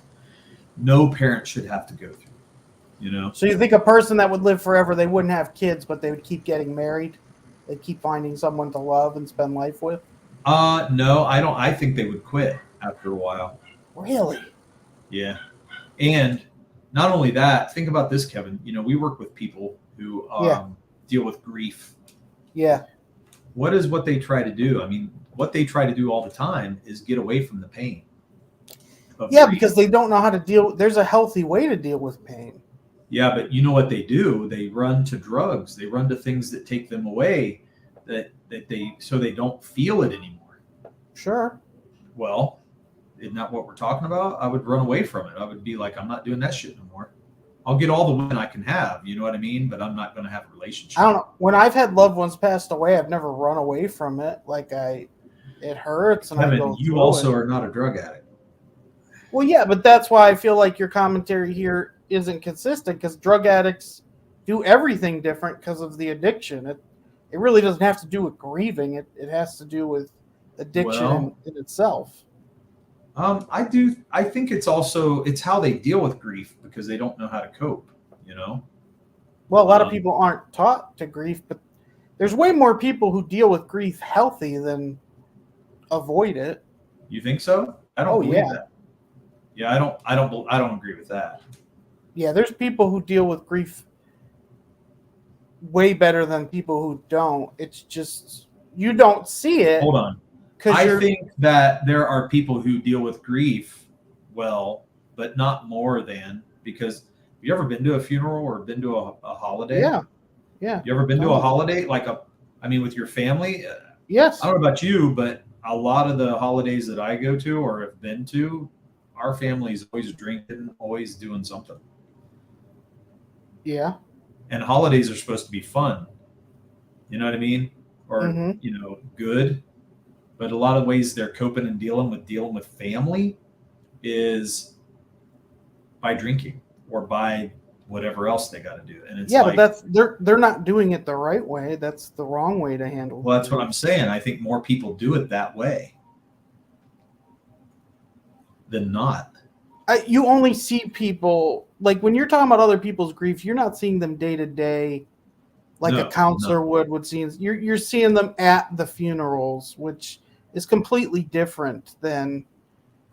no parent should have to go through. So you think a person that would live forever, they wouldn't have kids, but they would keep getting married? They'd keep finding someone to love and spend life with? No, I don't. I think they would quit after a while. Really? Yeah. And not only that, think about this, Kevin. We work with people who deal with grief. Yeah. What is what they try to do? I mean, what they try to do all the time is get away from the pain. Yeah, grief. because they don't know how to deal. There's a healthy way to deal with pain. Yeah, but you know what they do? They run to drugs. They run to things that take them away, so they don't feel it anymore. Sure. Well, isn't that what we're talking about? I would run away from it. I would be like, I'm not doing that shit no more. I'll get all the women I can have, you know what I mean? But I'm not going to have a relationship. I don't know. When I've had loved ones passed away, I've never run away from it. Like it hurts, and I Kevin, go you through also it. are not a drug addict. Well, yeah, but that's why I feel like your commentary here isn't consistent, because drug addicts do everything different because of the addiction. It really doesn't have to do with grieving. It has to do with addiction Well, in itself. I think it's how they deal with grief, because they don't know how to cope, Well, a lot of people aren't taught to grieve, but there's way more people who deal with grief healthy than avoid it. You think so? I don't Oh, believe yeah. that. Yeah, I don't agree with that. Yeah, there's people who deal with grief way better than people who don't. It's just you don't see it. Hold on. I think that there are people who deal with grief well, but not more than, because have you ever been to a funeral or been to a holiday? Yeah. You ever been to a holiday with your family? Yes. I don't know about you, but a lot of the holidays that I go to or have been to, our family's always drinking, always doing something. Yeah. And holidays are supposed to be fun. You know what I mean? Or, Mhm. Good. But a lot of ways they're coping and dealing with family is by drinking or by whatever else they got to do. And it's but that's they're not doing it the right way. That's the wrong way to handle. Well, that's what I'm saying. I think more people do it that way. than not. You only see people, like when you're talking about other people's grief, you're not seeing them day to day like a counselor would see. You're seeing them at the funerals, which is completely different than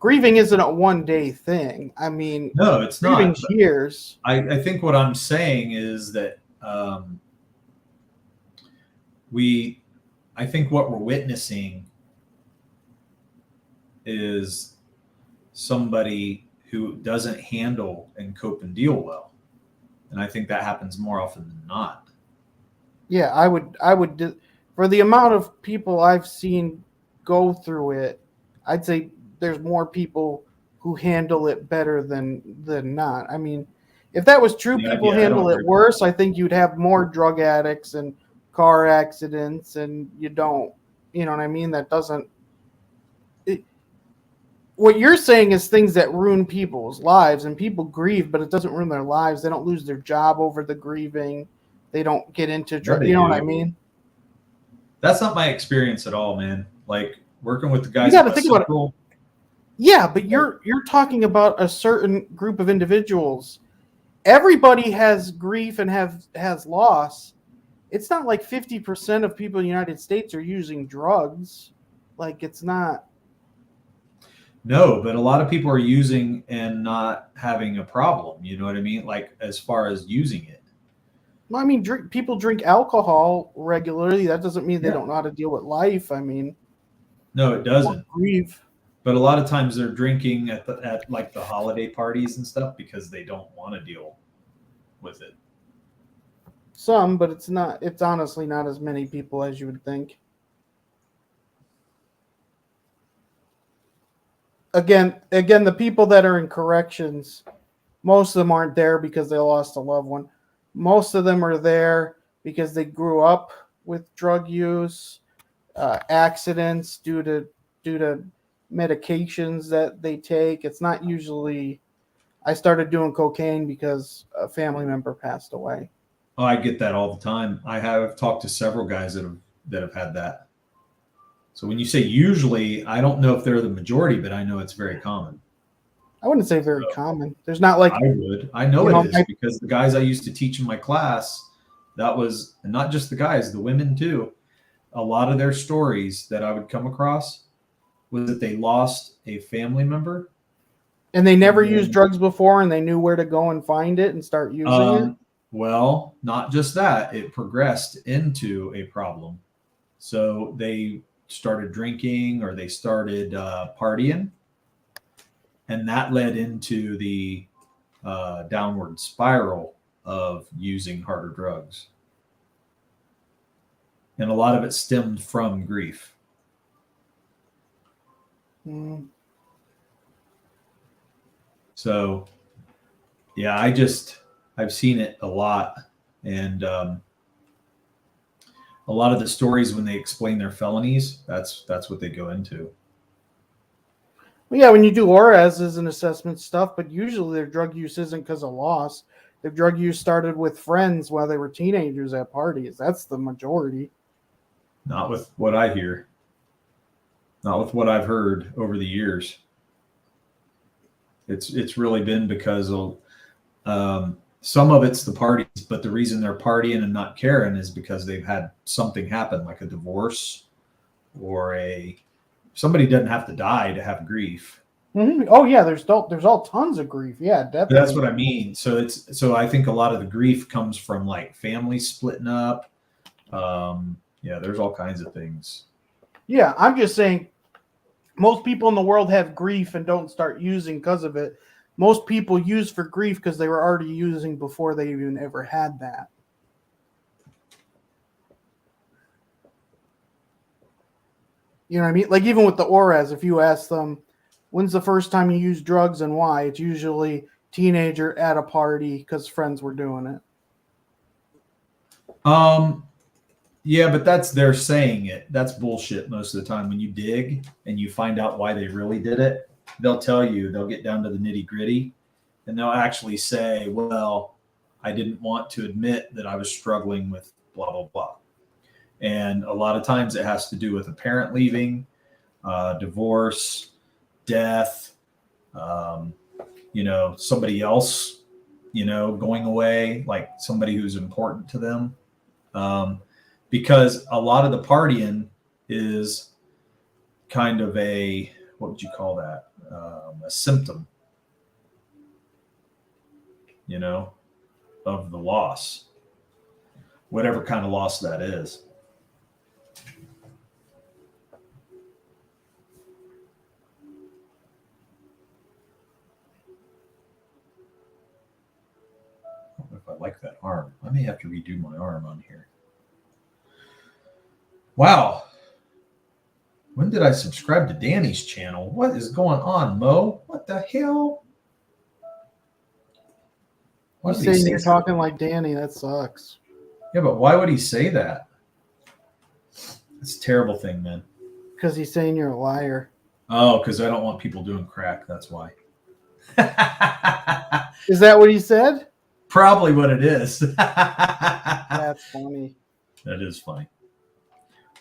grieving. Isn't a one-day thing. I mean, no, it's grieving's not. Years. I think what I'm saying is that I think what we're witnessing is somebody who doesn't handle and cope and deal well. And I think that happens more often than not. Yeah, I would for the amount of people I've seen go through it, I'd say there's more people who handle it better than not. I mean, if that was true, people handle it worse. I think you'd have more drug addicts and car accidents, and you know what I mean? That doesn't. What you're saying is things that ruin people's lives, and people grieve, but it doesn't ruin their lives. They don't lose their job over the grieving. They don't get into drug. You know what I mean? That's not my experience at all, man. Like working with the guys. You got to think about it. Yeah, but you're talking about a certain group of individuals. Everybody has grief and has loss. It's not like 50% of people in the United States are using drugs. Like it's not. No, but a lot of people are using and not having a problem. You know what I mean? Like as far as using it. Well, I mean, people drink alcohol regularly. That doesn't mean they don't know how to deal with life. I mean, no, it doesn't. Grieve. But a lot of times they're drinking at like the holiday parties and stuff because they don't want to deal with it. Some, but it's not. It's honestly not as many people as you would think. Again, the people that are in corrections, most of them aren't there because they lost a loved one. Most of them are there because they grew up with drug use, accidents due to medications that they take. It's not usually, I started doing cocaine because a family member passed away. Oh, I get that all the time. I have talked to several guys that have had that. So when you say usually, I don't know if they're the majority, but I know it's very common. I wouldn't say very common. There's not like I would. I know it is because the guys I used to teach in my class, that was, and not just the guys, the women too. A lot of their stories that I would come across was that they lost a family member. And they never used drugs before and they knew where to go and find it and start using it? Well, not just that. It progressed into a problem. So they started drinking or they started partying. And that led into the downward spiral of using harder drugs. And a lot of it stemmed from grief. Mm. So, yeah, I've seen it a lot. And a lot of the stories when they explain their felonies, that's what they go into. Well, yeah, when you do ORAS and assessment stuff, but usually their drug use isn't because of loss. Their drug use started with friends while they were teenagers at parties. That's the majority. Not with what I hear. Not with what I've heard over the years. It's really been because of some of it's the parties, but the reason they're partying and not caring is because they've had something happen, like a divorce or somebody doesn't have to die to have grief. Mm-hmm. Oh yeah, there's all tons of grief. Yeah, definitely. But that's what I mean. So I think a lot of the grief comes from like families splitting up. Yeah, there's all kinds of things. Yeah, I'm just saying most people in the world have grief and don't start using because of it. Most people use for grief because they were already using before they even ever had that. You know what I mean? Like even with the ORAS, if you ask them, when's the first time you used drugs and why? It's usually teenager at a party because friends were doing it. Yeah, but they're saying it. That's bullshit most of the time. When you dig and you find out why they really did it, they'll tell you, they'll get down to the nitty gritty and they'll actually say, well, I didn't want to admit that I was struggling with blah, blah, blah. And a lot of times it has to do with a parent leaving, divorce, death, Somebody else, going away, like somebody who's important to them. Because a lot of the partying is kind of what would you call that? A symptom, of the loss, whatever kind of loss that is. I don't know if I like that arm. I may have to redo my arm on here. Wow. When did I subscribe to Danny's channel? What is going on, Mo? What the hell? You saying you're talking like Danny? That sucks. Yeah, but why would he say that? It's a terrible thing, man. Because he's saying you're a liar. Oh, because I don't want people doing crack. That's why. Is that what he said? Probably what it is. That's funny. That is funny.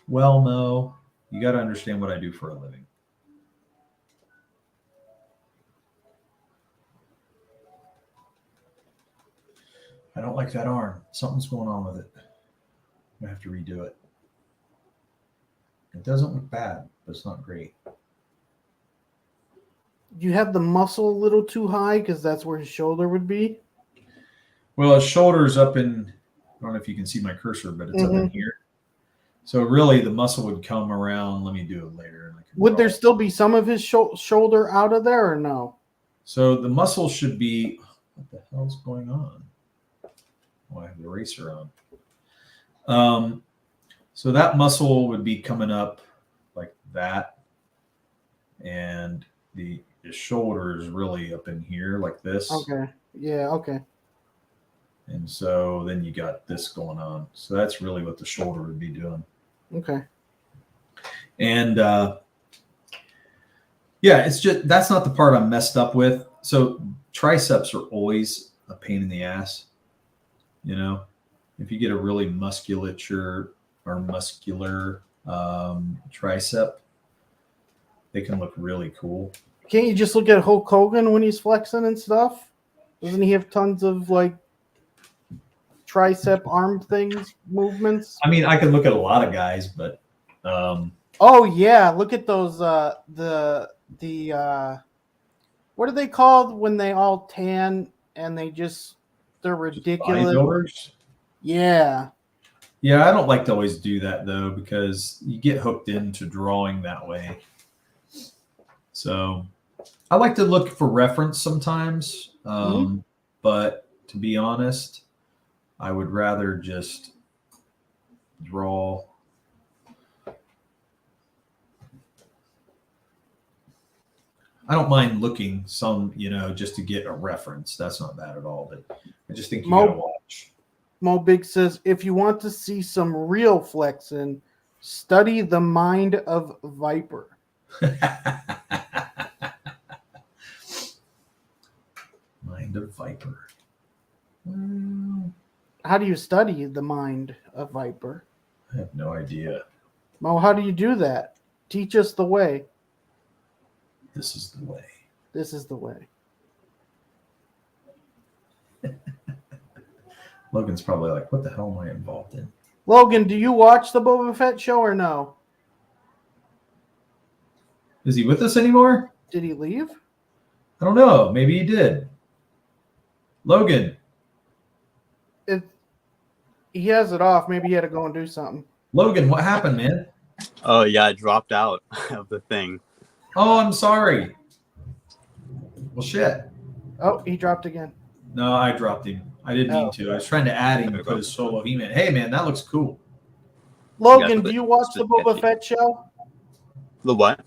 Well, Mo, you got to understand what I do for a living. I don't like that arm. Something's going on with it. I have to redo it. It doesn't look bad, but it's not great. You have the muscle a little too high because that's where his shoulder would be. Well, his shoulder's up in, I don't know if you can see my cursor, but it's up in here. So really the muscle would come around. Let me do it later. Would there still be some of his shoulder out of there or no? So the muscle should be, what the hell's going on? Oh, I have the eraser on. So that muscle would be coming up like that. And his shoulder is really up in here like this. Okay. Yeah, okay. And so then you got this going on. So that's really what the shoulder would be doing. Okay. And it's just, that's not the part I'm messed up with. So triceps are always a pain in the ass. If you get a really muscular tricep, they can look really cool. Can't you just look at Hulk Hogan when he's flexing and stuff? Doesn't he have tons of like tricep arm things, movements? I mean, I can look at a lot of guys, but oh yeah, look at those the what are they called when they all tan and they're ridiculous? Bodybuilders? Yeah. Yeah, I don't like to always do that though, because you get hooked into drawing that way. So I like to look for reference sometimes. But to be honest, I would rather just draw. I don't mind looking some, just to get a reference. That's not bad at all. But I just think you gotta watch. Mo Big says, if you want to see some real flexing, study the mind of Viper. Mind of Viper. How do you study the mind of Viper? I have no idea. Mo, how do you do that? Teach us the way. This is the way. This is the way. Logan's probably like, what the hell am I involved in? Logan, do you watch the Boba Fett show or no? Is he with us anymore? Did he leave? I don't know. Maybe he did. Logan. He has it off. Maybe he had to go and do something. Logan, what happened, man? Oh, yeah, I dropped out of the thing. Oh, I'm sorry. Well, shit. Oh, he dropped again. No, I dropped him. I didn't mean to. I was trying to add him and put his solo. He meant, hey, man, that looks cool. Logan, do you watch the Boba Fett show? The what?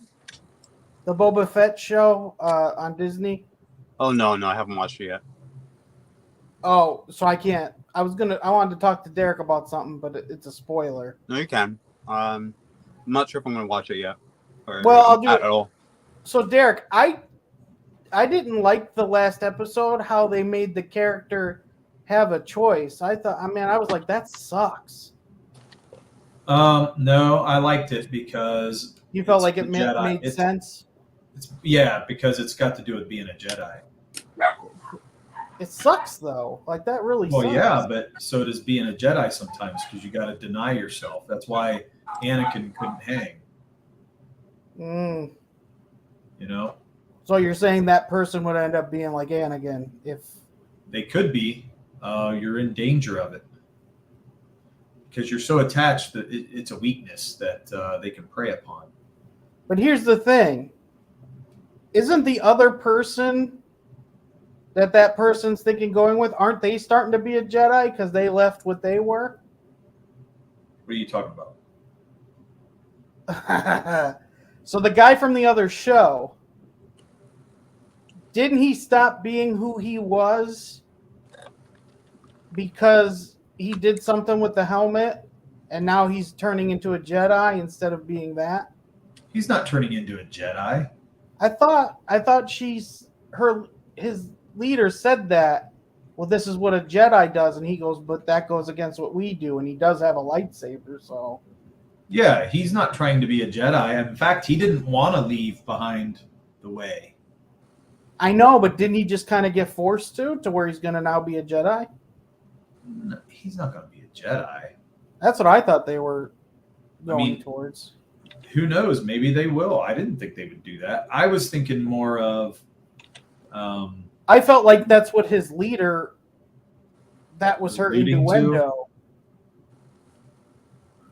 The Boba Fett show on Disney? Oh, no, I haven't watched it yet. Oh, so I can't. I wanted to talk to Derek about something, but it's a spoiler. No, you can. I'm not sure if I'm going to watch it yet. Well, I'll do at it. All. So, Derek, I didn't like the last episode, how they made the character have a choice. I was like, that sucks. No, I liked it because you felt like it made sense. Because it's got to do with being a Jedi. It sucks though. Like that really Well, sucks. yeah, but so does being a Jedi sometimes because you got to deny yourself. That's why Anakin couldn't hang. Mm. You know, So you're saying that person would end up being like Anakin if they could be. You're in danger of it because you're so attached that it's a weakness that they can prey upon. But here's the thing. Isn't the other person that person's thinking going with, aren't they starting to be a Jedi because they left what they were? What are you talking about? So the guy from the other show, didn't he stop being who he was because he did something with the helmet and now he's turning into a Jedi instead of being that? He's not turning into a Jedi. I thought his leader said that, well, this is what a Jedi does, and he goes, but that goes against what we do, and he does have a lightsaber, so. Yeah, he's not trying to be a Jedi. In fact, he didn't want to leave behind the way. I know, but didn't he just kind of get forced to where he's going to now be a Jedi? No, he's not going to be a Jedi. That's what I thought they were going towards. Who knows? Maybe they will. I didn't think they would do that. I was thinking more of... I felt like that's what his leader, that was her alluding innuendo.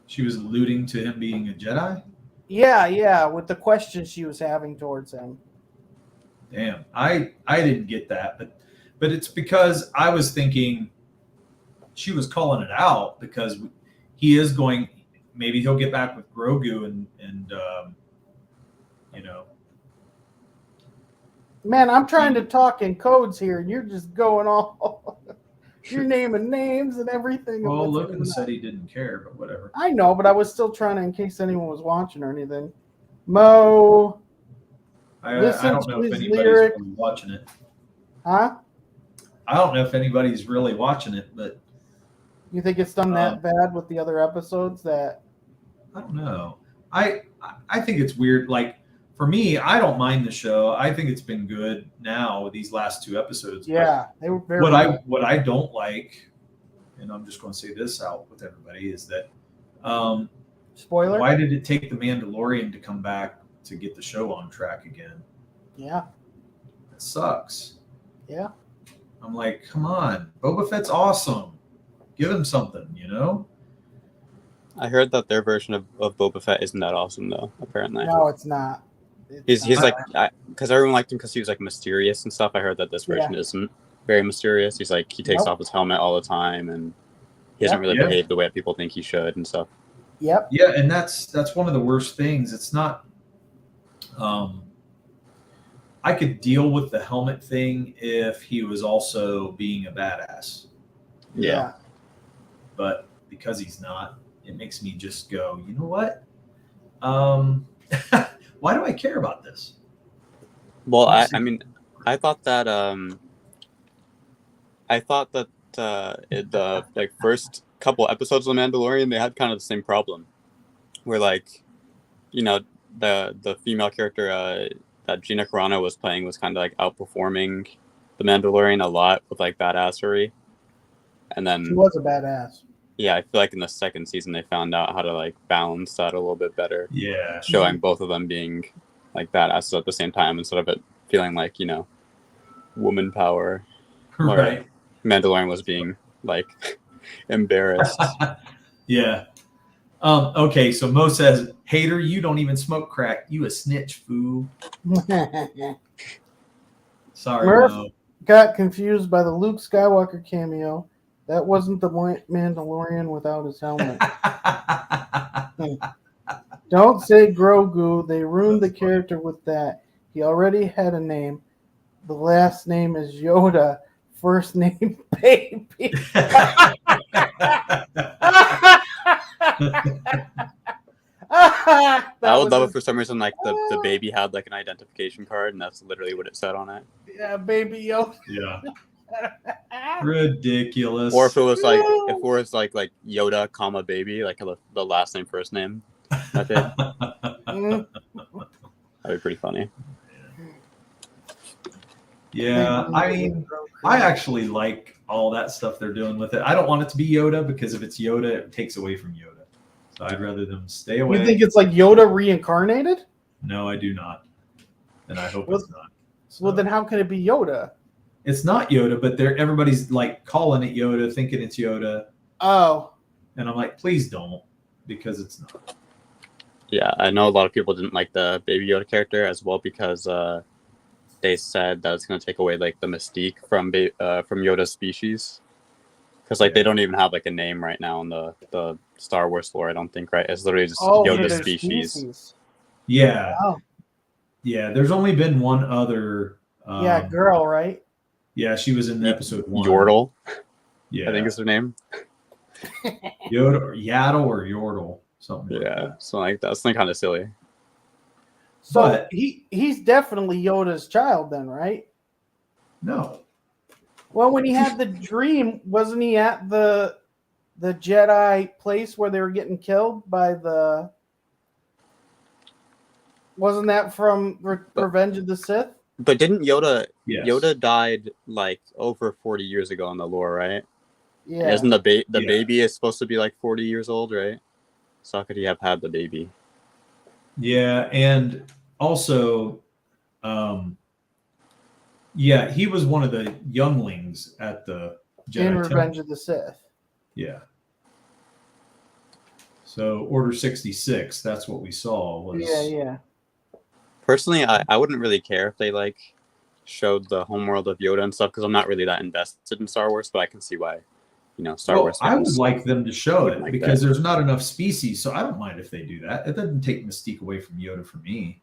She was alluding to him being a Jedi? Yeah, with the questions she was having towards him. Damn, I didn't get that, but it's because I was thinking she was calling it out because he is going. Maybe he'll get back with Grogu and you know. Man, I'm trying to talk in codes here, and you're just going all. You're naming names and everything. Well, Logan said he didn't care, but whatever. I know, but I was still trying to, in case anyone was watching or anything. Mo. I don't know if anybody's really watching it. Huh? I don't know if anybody's really watching it, but you think it's done that bad with the other episodes that I don't know. I think it's weird. Like for me, I don't mind the show. I think it's been good now with these last two episodes. Yeah, they were very what I don't like, and I'm just going to say this out with everybody, is that spoiler. Why did it take the Mandalorian to come back to get the show on track again? Yeah. It sucks. Yeah. I'm like, come on. Boba Fett's awesome. Give him something, you know? I heard that their version of Boba Fett isn't that awesome, though, apparently. No, it's not. He's like, because everyone liked him because he was like mysterious and stuff. I heard that this version isn't very mysterious. He's like, he takes off his helmet all the time and he doesn't really behave the way that people think he should and stuff. Yep. Yeah, and that's one of the worst things. It's not. I could deal with the helmet thing if he was also being a badass. Yeah. But because he's not, it makes me just go, you know what? Why do I care about this? Well, I mean, I thought that the like first couple episodes of The Mandalorian, they had kind of the same problem, where like, you know, the female character that Gina Carano was playing was kind of like outperforming the Mandalorian a lot with like badassery, and then she was a badass. Yeah, I feel like in the second season they found out how to like balance that a little bit better. Yeah, showing both of them being like badasses at the same time instead of it feeling like, you know, woman power. Right. Mandalorian was being like embarrassed. Yeah. Okay, so Mo says, "Hater, you don't even smoke crack. You a snitch, fool." Sorry, Murph Mo. Got confused by the Luke Skywalker cameo. That wasn't the Mandalorian without his helmet. Don't say Grogu. They ruined the character with that. He already had a name. The last name is Yoda. First name, Baby. I would love it for some reason, like the baby had like an identification card, and that's literally what it said on it. Yeah, Baby Yoda. Yeah. Ridiculous. Or if it was like Yoda, comma baby, like the last name, first name. That'd be pretty funny. Yeah, I mean, I actually like all that stuff they're doing with it. I don't want it to be Yoda because if it's Yoda, it takes away from Yoda. So I'd rather them stay away. You think it's like Yoda reincarnated? No, I do not, and I hope Well, it's not. Well, then how can it be Yoda? It's not Yoda, but everybody's like calling it Yoda, thinking it's Yoda, Oh, and I'm like, please don't, because it's not. Yeah, I know a lot of people didn't like the Baby Yoda character as well because they said that it's going to take away like the mystique from Yoda's species. Because like they don't even have like a name right now in the Star Wars lore. I don't think, right? It's literally just Yoda's their species. Yeah, Oh. yeah. There's only been one other. Yeah, girl, right? Yeah, she was in episode 1. Yordle, Yeah, I think is her name. Yoda or Yaddle or Yordle, something. Yeah, like that. so like that's something kind of silly. So But- he's definitely Yoda's child then, right? No, Well, when he had the dream, wasn't he at the Jedi place where they were getting killed by the? Wasn't that from Revenge of the Sith? But didn't Yoda? yes. Yoda died like over 40 years ago in the lore, right? Yeah. And isn't the Yeah. baby is supposed to be like 40 years old, right? So how could he have had the baby? Yeah, and also, yeah, he was one of the younglings at the Jedi in Temple. Revenge of the Sith. Yeah. So Order 66, that's what we saw. Was Yeah. Personally, I wouldn't really care if they like showed the homeworld of Yoda and stuff because I'm not really that invested in Star Wars, but I can see why, Star Wars I would fans. like them to show it like because there's not enough species, so I don't mind if they do that. It doesn't take mystique away from Yoda for me.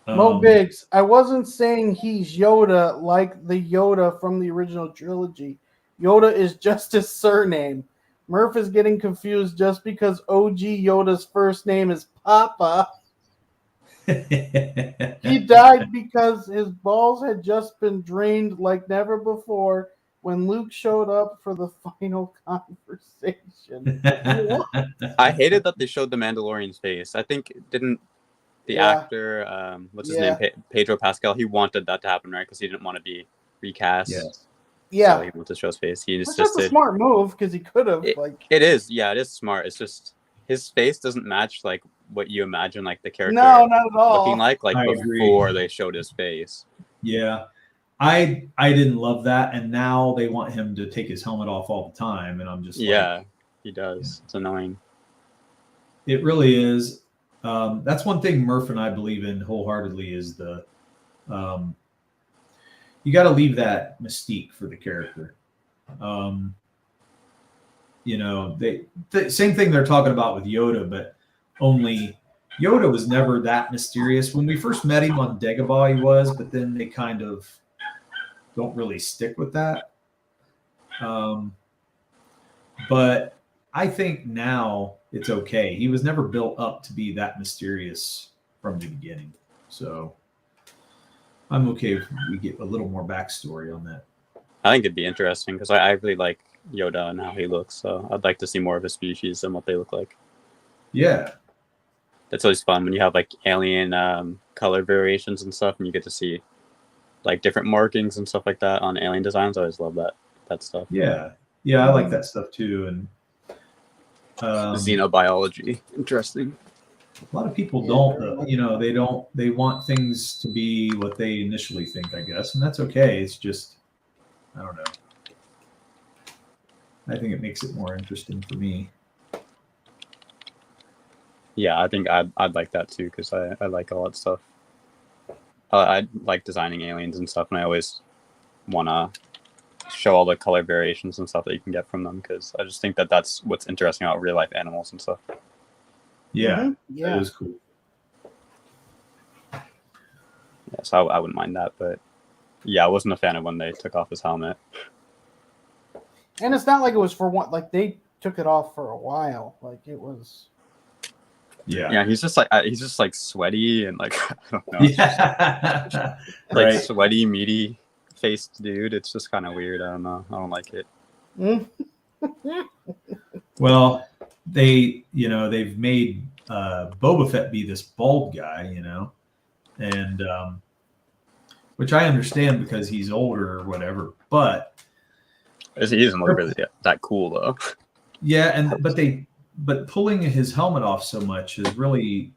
Mo Biggs, I wasn't saying he's Yoda like the Yoda from the original trilogy. Yoda is just his surname. Murph is getting confused just because OG Yoda's first name is Papa. He died because his balls had just been drained like never before when Luke showed up for the final conversation. I hated that they showed the Mandalorian's face. I think didn't the actor, what's his name, Pedro Pascal, he wanted that to happen, right? Because he didn't want to be recast. Yes. Yeah. So he wanted to show his face. He It's insisted. just a smart move because he could have It is, yeah, it is smart. It's just his face doesn't match like what you imagine like the character No, not at all. looking like I before agree. they showed his face. Yeah. I didn't love that, and now they want him to take his helmet off all the time, and I'm just like, He does. It's annoying. it really is. That's one thing Murph and I believe in wholeheartedly is the you got to leave that mystique for the character. The same thing they're talking about with Yoda, but only Yoda was never that mysterious. When we first met him on Dagobah, he was, but then they kind of don't really stick with that. But I think now it's okay. He was never built up to be that mysterious from the beginning. So I'm okay if we get a little more backstory on that. I think it'd be interesting because I really like Yoda and how he looks. So I'd like to see more of his species and what they look like. Yeah. That's always fun when you have like alien color variations and stuff, and you get to see like different markings and stuff like that on alien designs. I always love that stuff. Yeah. Yeah, I like that stuff too. And xenobiology, interesting. A lot of people don't, they want things to be what they initially think, I guess, and that's okay. It's just, I don't know. I think it makes it more interesting for me. Yeah, I think I'd like that too because I like all that stuff. I like designing aliens and stuff, and I always want to show all the color variations and stuff that you can get from them because I just think that that's what's interesting about real life animals and stuff. Yeah, Yeah. that is cool. Yeah, so I wouldn't mind that, but yeah, I wasn't a fan of when they took off his helmet. And it's not like it was for one. Like they took it off for a while. Like it was. Yeah, he's just like sweaty and like I don't know, yeah, like right. sweaty, meaty faced dude. It's just kind of weird. I don't know. I don't like it. Well, they've made Boba Fett be this bald guy, and which I understand because he's older or whatever. But He doesn't look really that cool though. yeah, but pulling his helmet off so much is really,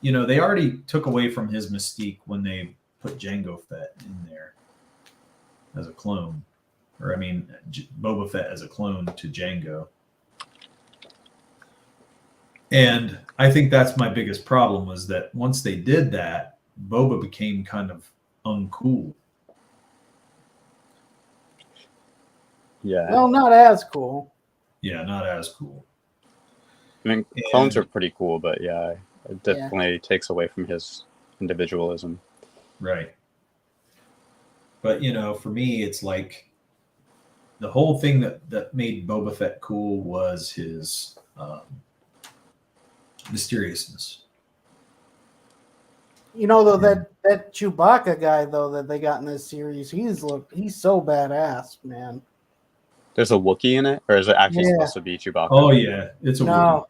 they already took away from his mystique when they put Jango Fett in there as a clone, or I mean, Boba Fett as a clone to Jango. And I think that's my biggest problem was that once they did that, Boba became kind of uncool. Yeah. Well, not as cool. Yeah, not as cool. I mean, clones are pretty cool, but yeah, it definitely takes away from his individualism. Right. But, for me, it's like the whole thing that made Boba Fett cool was his mysteriousness. Though that Chewbacca guy though that they got in this series, he's so badass, man. There's a Wookiee in it, or is it actually supposed to be Chewbacca? Oh yeah, it's a Wookiee.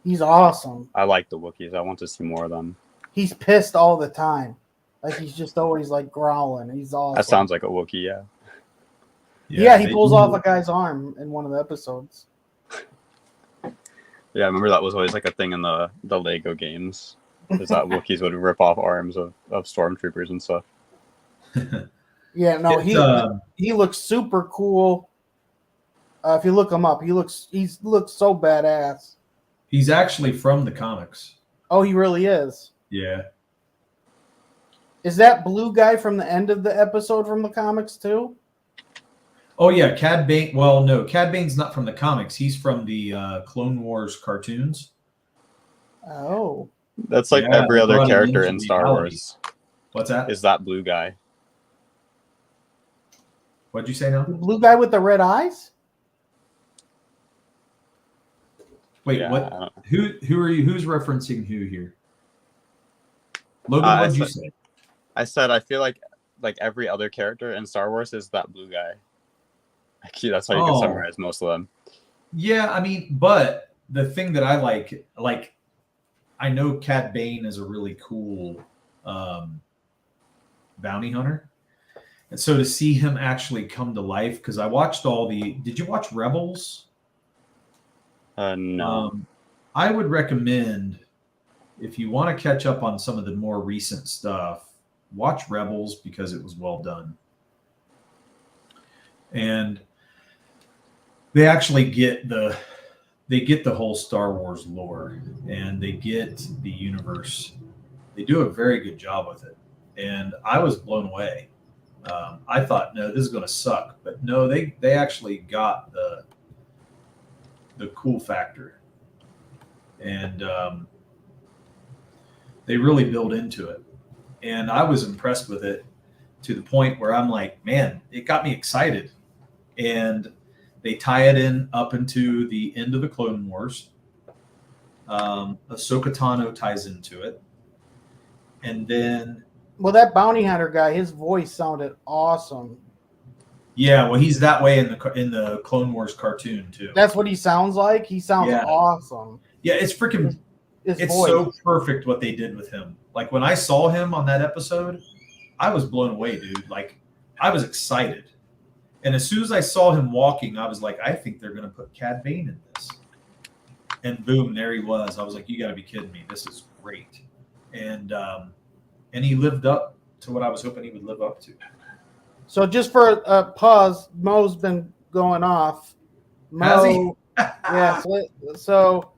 He's awesome. I like the Wookiees. I want to see more of them. He's pissed all the time, like he's just always like growling. He's awesome. That sounds like a Wookiee, yeah. Yeah, he pulls off a guy's arm in one of the episodes. Yeah, I remember that was always like a thing in the Lego games. Is that Wookiees would rip off arms of stormtroopers and stuff. Yeah, no, he looks super cool. If you look him up, he looks so badass. He's actually from the comics. Oh, he really is. Yeah. Is that blue guy from the end of the episode from the comics too? Oh yeah, Cad Bane. Well, no, Cad Bane's not from the comics. He's from the Clone Wars cartoons. Oh. That's like every other character in Star Wars. What's that? Is that blue guy? What'd you say now? The blue guy with the red eyes? Wait, what? Who are you? Who's referencing who here? Logan, what did you say? I said I feel like every other character in Star Wars is that blue guy. Actually, that's how you can summarize most of them. Yeah, I mean, but the thing that I like, I know Cad Bane is a really cool bounty hunter. And so to see him actually come to life, because I watched did you watch Rebels? No. I would recommend, if you want to catch up on some of the more recent stuff, watch Rebels because it was well done. And they actually get the whole Star Wars lore and they get the universe. They do a very good job with it. And I was blown away. I thought, no, this is going to suck. But no, they actually got the cool factor. And they really build into it. And I was impressed with it to the point where I'm like, man, it got me excited. And they tie it in up into the end of the Clone Wars. Ahsoka Tano ties into it. And then... Well, that bounty hunter guy, his voice sounded awesome. Yeah, well, he's that way in the Clone Wars cartoon, too. That's what he sounds like? He sounds awesome. Yeah, it's freaking... It's so perfect what they did with him. Like, when I saw him on that episode, I was blown away, dude. Like, I was excited. And as soon as I saw him walking, I was like, I think they're going to put Cad Bane in this. And boom, there he was. I was like, you got to be kidding me. This is great. And he lived up to what I was hoping he would live up to. So just for a pause, Mo's been going off. Has he? Yeah. So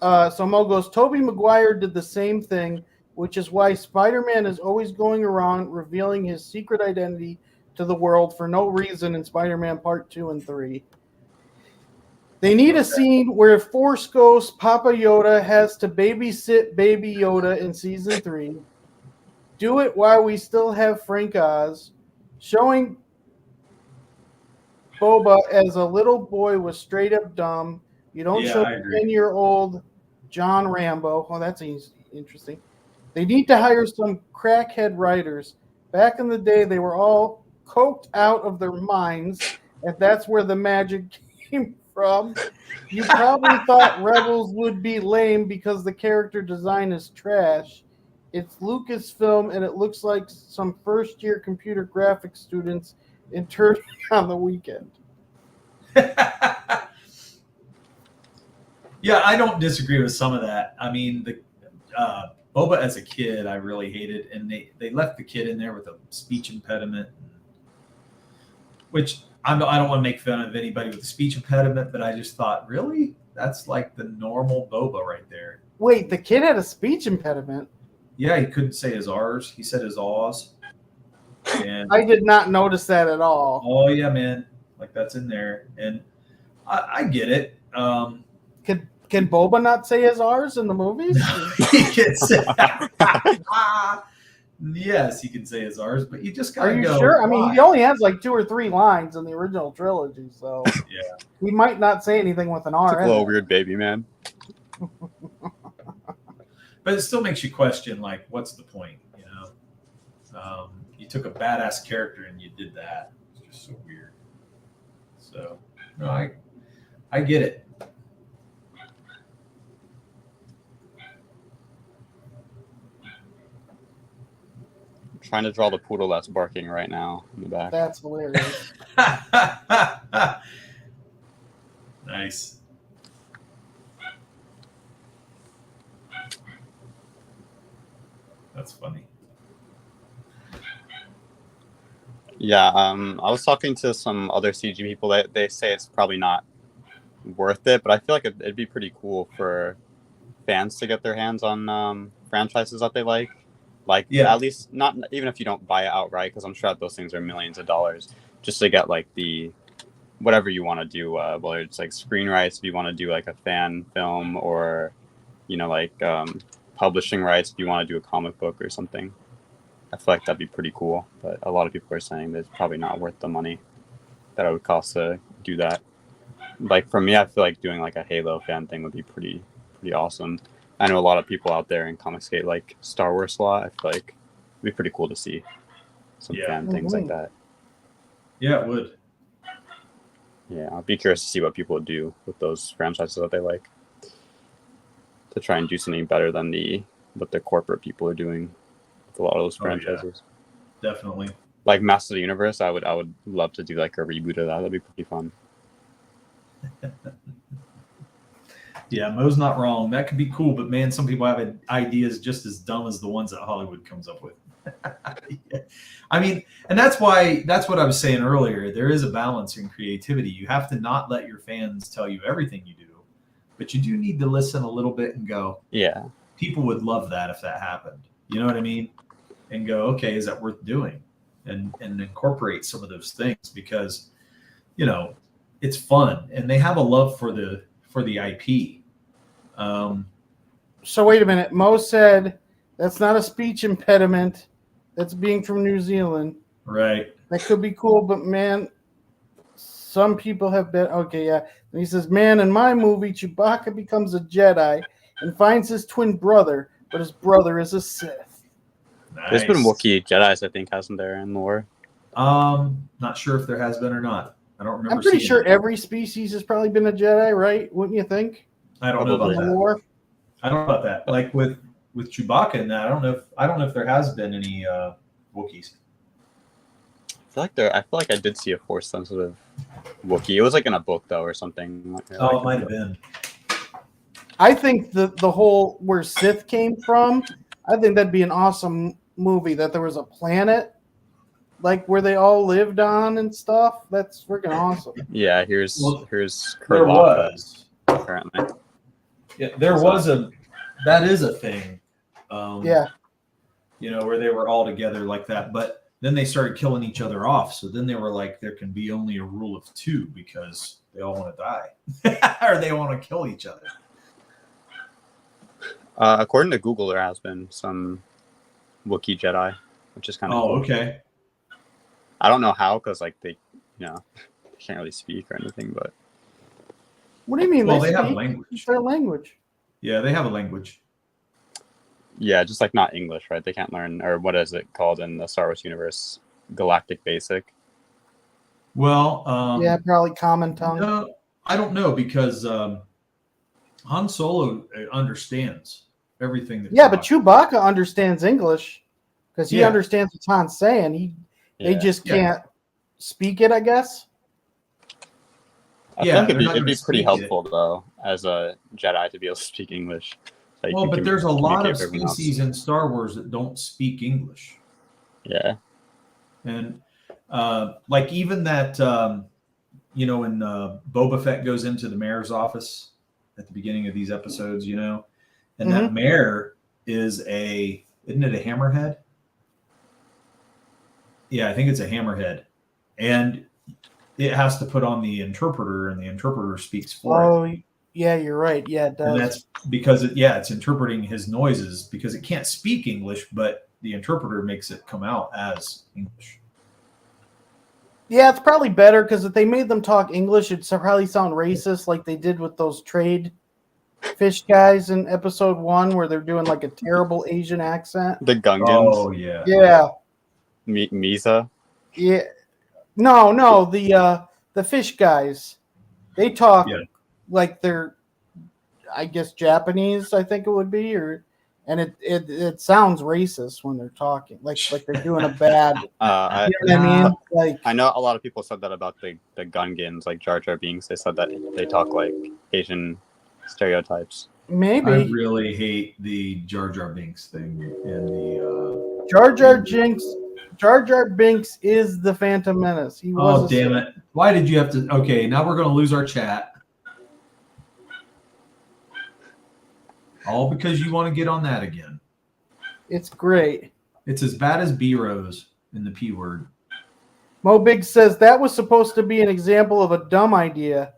Mo goes, Tobey Maguire did the same thing, which is why Spider-Man is always going around revealing his secret identity to the world for no reason in Spider-Man Part 2 and 3. They need a scene where Force Ghost Papa Yoda has to babysit Baby Yoda in Season 3. Do it while we still have Frank Oz. Showing Boba as a little boy was straight up dumb. You don't show 10-year-old John Rambo. Oh, that's interesting. They need to hire some crackhead writers. Back in the day, they were all coked out of their minds, and that's where the magic came from. You probably thought Rebels would be lame because the character design is trash. It's Lucasfilm, and it looks like some first-year computer graphics students interning on the weekend. Yeah, I don't disagree with some of that. I mean, the Boba as a kid, I really hated, and they left the kid in there with a speech impediment, which I don't want to make fun of anybody with a speech impediment, but I just thought, really, that's like the normal Boba right there. Wait, the kid had a speech impediment? Yeah, he couldn't say his R's. He said his A's. And I did not notice that at all. oh yeah, man, like that's in there, and I get it. Can Boba not say his R's in the movies? He can say, yes, he can say his R's, but you just gotta Are you go. sure? I mean, why? he only has like 2 or 3 lines in the original trilogy, so Yeah. he might not say anything with an R. It's a in little it. weird baby, man. But it still makes you question, like, what's the point? You know, you took a badass character and you did that. It's just so weird. So, no, I get it. I'm trying to draw the poodle that's barking right now in the back. That's hilarious. Nice. That's funny. Yeah, I was talking to some other CG people that they say it's probably not worth it, but I feel like it'd be pretty cool for fans to get their hands on franchises that they like. Like, Yeah. at least not even if you don't buy it outright, because I'm sure that those things are millions of dollars, just to get like the whatever you want to do, whether it's like screen rights if you want to do like a fan film, or like publishing rights if you want to do a comic book or something. I feel like that'd be pretty cool, but a lot of people are saying that it's probably not worth the money that it would cost to do that. Like for me, I feel like doing like a Halo fan thing would be pretty awesome. I know a lot of people out there in Comicsgate like Star Wars a lot. I feel like it'd be pretty cool to see some fan things like that. Yeah, it would. Yeah, I'd be curious to see what people would do with those franchises that they like, to try and do something better than what the corporate people are doing with a lot of those franchises. Yeah, definitely. Like Master of the Universe, I would love to do like a reboot of that. That'd be pretty fun. Yeah, Mo's not wrong. That could be cool, but man, some people have ideas just as dumb as the ones that Hollywood comes up with. Yeah. I mean, and that's what I was saying earlier. There is a balance in creativity. You have to not let your fans tell you everything you do, but you do need to listen a little bit and go, yeah, people would love that if that happened. You know what I mean? And go, okay, is that worth doing? And incorporate some of those things, because it's fun and they have a love for the IP. So wait a minute. Mo said that's not a speech impediment. That's being from New Zealand. Right. That could be cool, but man, some people have been okay. Yeah. And he says, man, in my movie, Chewbacca becomes a Jedi and finds his twin brother, but his brother is a Sith. Nice. There's been Wookiee Jedis, I think, hasn't there, in lore? Not sure if there has been or not. I don't remember. I'm pretty seeing sure it. every species has probably been a Jedi, right? Wouldn't you think? I don't know Probably. about In the that. war. I don't know about that. Like with Chewbacca and that, I don't know if there has been any Wookiees. I feel like I did see a Force sensitive Wookiee. It was like in a book though, or something. Oh, it might have been. I think the whole where Sith came from, I think that'd be an awesome movie. That there was a planet like where they all lived on and stuff. That's freaking awesome. Yeah, here's There Kurlaka, was. apparently. Yeah, that is a thing. Yeah. Where they were all together like that, but then they started killing each other off. So then they were like, there can be only a rule of 2 because they all want to die or they want to kill each other. According to Google, there has been some Wookiee Jedi, which is kind of cool. Okay. I don't know how, because like they can't really speak or anything, but What do you mean? Well, they have speak? language. It's their language. Yeah, they have a language. yeah, just like not English, right? They can't learn, or what is it called in the Star Wars universe? Galactic Basic. Well, Yeah, probably common tongue. no, I don't know, because Han Solo understands everything that. Yeah, but Chewbacca understands English because he understands what Han's saying. They just can't speak it, I guess. I think it'd be pretty helpful though, as a Jedi, to be able to speak English. So but there's a lot of species in Star Wars that don't speak English. Yeah. And like even that, you know, when Boba Fett goes into the mayor's office at the beginning of these episodes, you know, and that mayor isn't it a hammerhead? Yeah, I think it's a hammerhead. And it has to put on the interpreter, and the interpreter speaks for it. Oh, yeah, you're right. Yeah, it does. And that's because it's interpreting his noises because it can't speak English, but the interpreter makes it come out as English. Yeah, it's probably better because if they made them talk English, it'd probably sound racist like they did with those trade fish guys in episode 1 where they're doing like a terrible Asian accent. The Gungans. Oh, yeah. Yeah. Misa? Yeah. No, the fish guys. They talk like they're, I guess, Japanese, I think it would be, and it sounds racist when they're talking, like they're doing a bad. You know what I mean? Like, I know a lot of people said that about the Gungans, like Jar Jar Binks. They said that they talk like Asian stereotypes. Maybe. I really hate the Jar Jar Binks thing and the Jar Jar Binks is the Phantom Menace. He was. Oh, damn it. Why did you have to? Okay, now we're going to lose our chat. All because you want to get on that again. It's great. It's as bad as B-Rose in the P word. Mo Big says that was supposed to be an example of a dumb idea.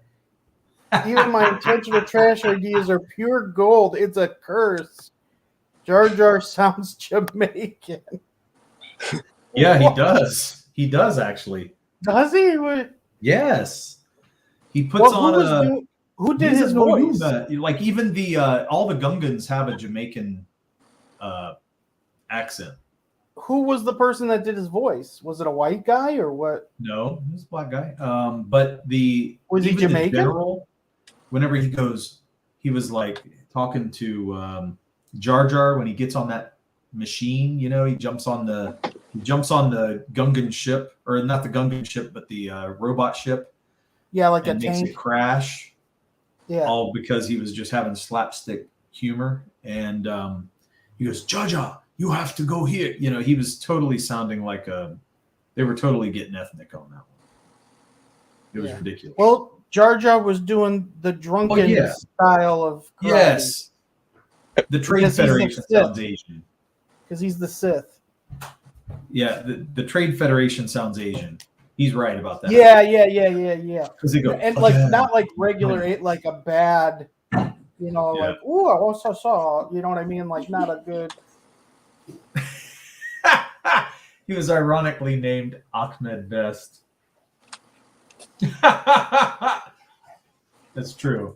Even my intentional trash ideas are pure gold. It's a curse. Jar Jar sounds Jamaican. Yeah, he does. He does, actually. Does he? Yes. He puts who did his voice? Like even the all the Gungans have a Jamaican accent. Who was the person that did his voice? Was it a white guy or what? No, he was a black guy. But was he Jamaican? General, whenever he goes, he was like talking to Jar Jar when he gets on that machine. You know, he jumps on the Gungan ship, or not the Gungan ship, but the robot ship. Yeah, like and a tank. Makes it crash. Yeah. All because he was just having slapstick humor. And he goes, Jar Jar, you have to go here. You know, he was totally sounding like they were totally getting ethnic on that one. It was ridiculous. Well, Jar Jar was doing the drunken style of karate. Yes. The Trade Federation sounds Asian. Because he's the Sith. Yeah, the Trade Federation sounds Asian. He's right about that. Yeah. Because they go, and like not like regular, like a bad, you know, like ooh, I also saw, you know what I mean? Like not a good. He was ironically named Ahmed Best. That's true.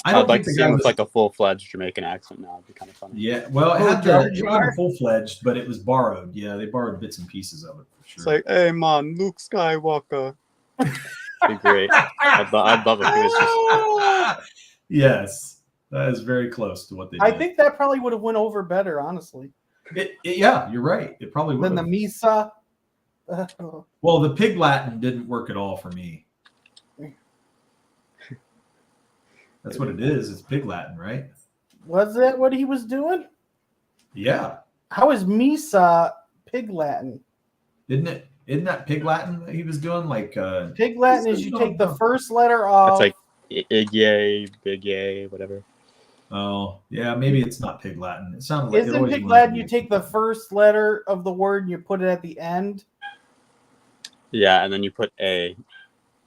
I'd like to see him with like a full-fledged Jamaican accent now. It'd be kind of funny. Yeah, well, it had full-fledged, but it was borrowed. Yeah, they borrowed bits and pieces of it for sure. It's like, hey man, Luke Skywalker. It'd be great. I'd love if he was just. Yes, that is very close to what they did. I think that probably would have went over better, honestly. Yeah, you're right. It probably would. Than the Misa. Well, the Pig Latin didn't work at all for me. That's what it is. It's Pig Latin, right? Was that what he was doing? Yeah. How is Misa Pig Latin? Isn't that Pig Latin that he was doing? Like Pig Latin is you take the first letter off. It's like Ig-yay, Big Yay, whatever. Oh, yeah, maybe it's not Pig Latin. It sounded like Isn't Pig Latin you take the first letter of the word and you put it at the end? Yeah, and then you put A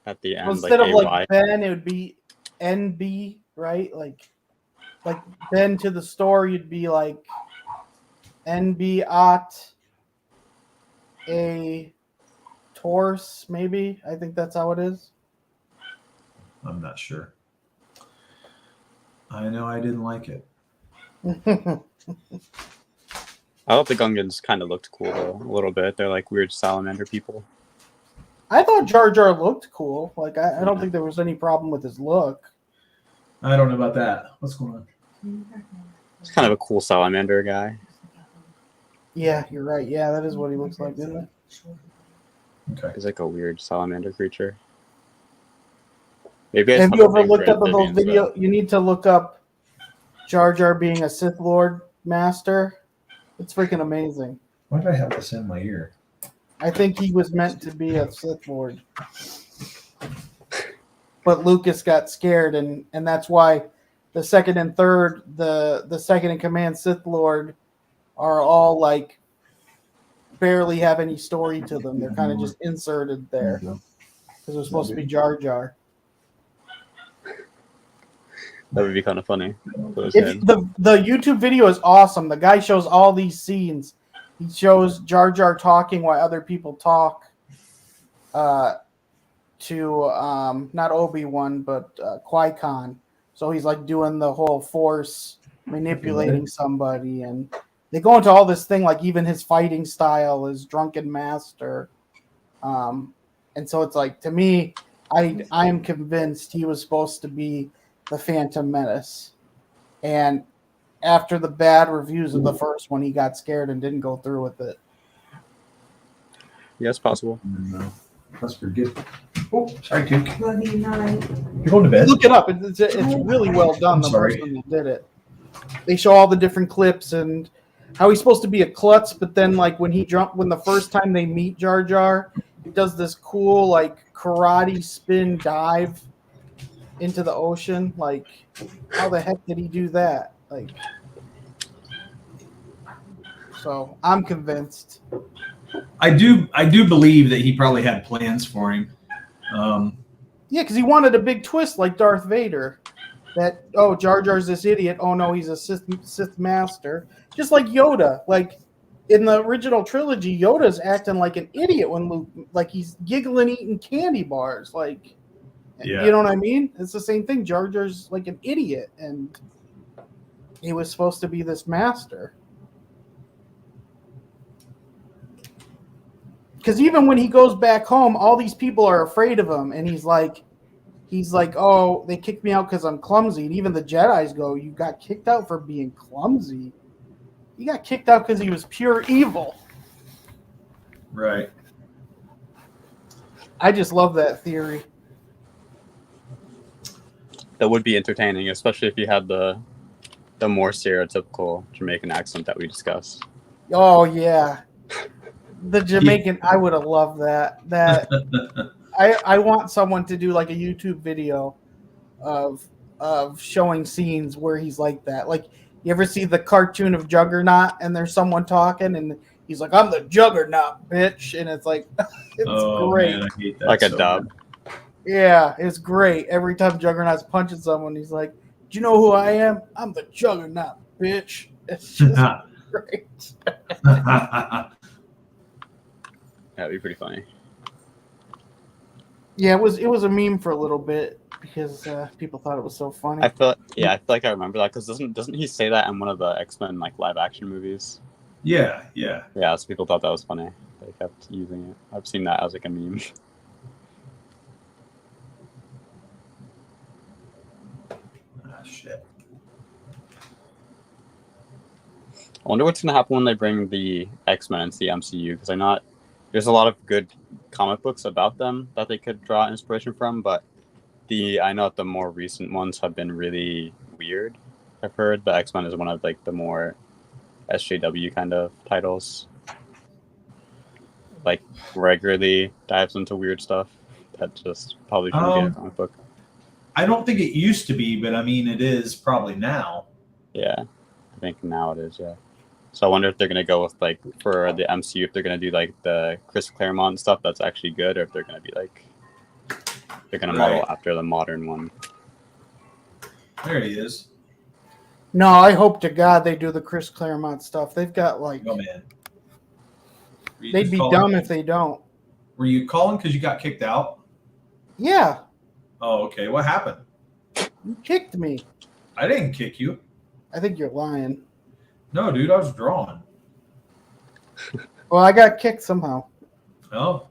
at the end. Instead like of A-Y. like Ben, it would be NB, right? Like Ben to the store, you'd be like NB at a torse, maybe. I think that's how it is. I'm not sure. I know I didn't like it. I thought the Gungans kind of looked cool though, a little bit. They're like weird salamander people. I thought Jar Jar looked cool. Like I don't think there was any problem with his look. I don't know about that. What's going on? He's kind of a cool salamander guy. Yeah, you're right. Yeah, that is what he looks like, isn't it? Okay. He's like a weird salamander creature. Maybe I Have just you have a ever thing looked for up those amphibians, video? You need to look up Jar Jar being a Sith Lord master. It's freaking amazing. Why did I have this in my ear? I think he was meant to be a Sith Lord, but Lucas got scared, and that's why the second and third, the second in command Sith Lord, are all like barely have any story to them. They're kind of just inserted there because it was supposed to be Jar Jar. That would be kind of funny. If the YouTube video is awesome. The guy shows all these scenes. He shows Jar Jar talking while other people talk to not Obi-Wan but Qui-Gon. So he's like doing the whole Force manipulating somebody, and they go into all this thing like even his fighting style is drunken master. And so it's like, to me, I am convinced he was supposed to be the Phantom Menace. And after the bad reviews of the first one, he got scared and didn't go through with it. Yeah, it's possible. No. That's pretty good. Oh, sorry, Duke. Love you, night. You're going to bed? Look it up. It's really well done, I'm the sorry. person that did it. They show all the different clips and how he's supposed to be a klutz, but then like when the first time they meet Jar Jar, he does this cool like karate spin dive into the ocean. Like, how the heck did he do that? Like, so I'm convinced. I do believe that he probably had plans for him. Yeah, because he wanted a big twist like Darth Vader. That, oh, Jar Jar's this idiot. Oh no, he's a Sith master. Just like Yoda. Like in the original trilogy, Yoda's acting like an idiot when Luke, like he's giggling, eating candy bars. Like, Yeah. you know what I mean? It's the same thing. Jar Jar's like an idiot, and he was supposed to be this master. Because even when he goes back home, all these people are afraid of him, and he's like, oh, they kicked me out because I'm clumsy. And even the Jedis go, you got kicked out for being clumsy. He got kicked out because he was pure evil. Right. I just love that theory. That would be entertaining, especially if you had the more stereotypical Jamaican accent that we discussed. Oh yeah, the Jamaican. I would have loved that. I want someone to do like a YouTube video of showing scenes where he's like that. Like, you ever see the cartoon of Juggernaut and there's someone talking and he's like, "I'm the Juggernaut, bitch," and it's like, it's great. Man, I hate that Like a so dub. Yeah, it's great. Every time Juggernaut's punching someone, he's like, "Do you know who I am? I'm the Juggernaut, bitch." It's just great. That'd be pretty funny. Yeah, it was a meme for a little bit because people thought it was so funny. I feel like I remember that because doesn't he say that in one of the X-Men like live action movies? Yeah. Yeah, so people thought that was funny. They kept using it. I've seen that as like a meme. Shit. I wonder what's gonna happen when they bring the X-Men into the MCU because there's a lot of good comic books about them that they could draw inspiration from, but I know that the more recent ones have been really weird. I've heard the X-Men is one of like the more SJW kind of titles, like regularly dives into weird stuff that just probably shouldn't be a comic book. I don't think it used to be, but I mean it is probably now. Yeah, I think now it is. Yeah. So I wonder if they're gonna go with like for the MCU if they're gonna do like the Chris Claremont stuff that's actually good, or if they're gonna be like they're gonna model after the modern one. There he is. No, I hope to God they do the Chris Claremont stuff. They've got like, Oh man. they'd be dumb if they don't. Were you calling because you got kicked out? Yeah, Oh, okay. What happened? you kicked me. I didn't kick you. I think you're lying. No, dude, I was drawing. Well, I got kicked somehow. Oh,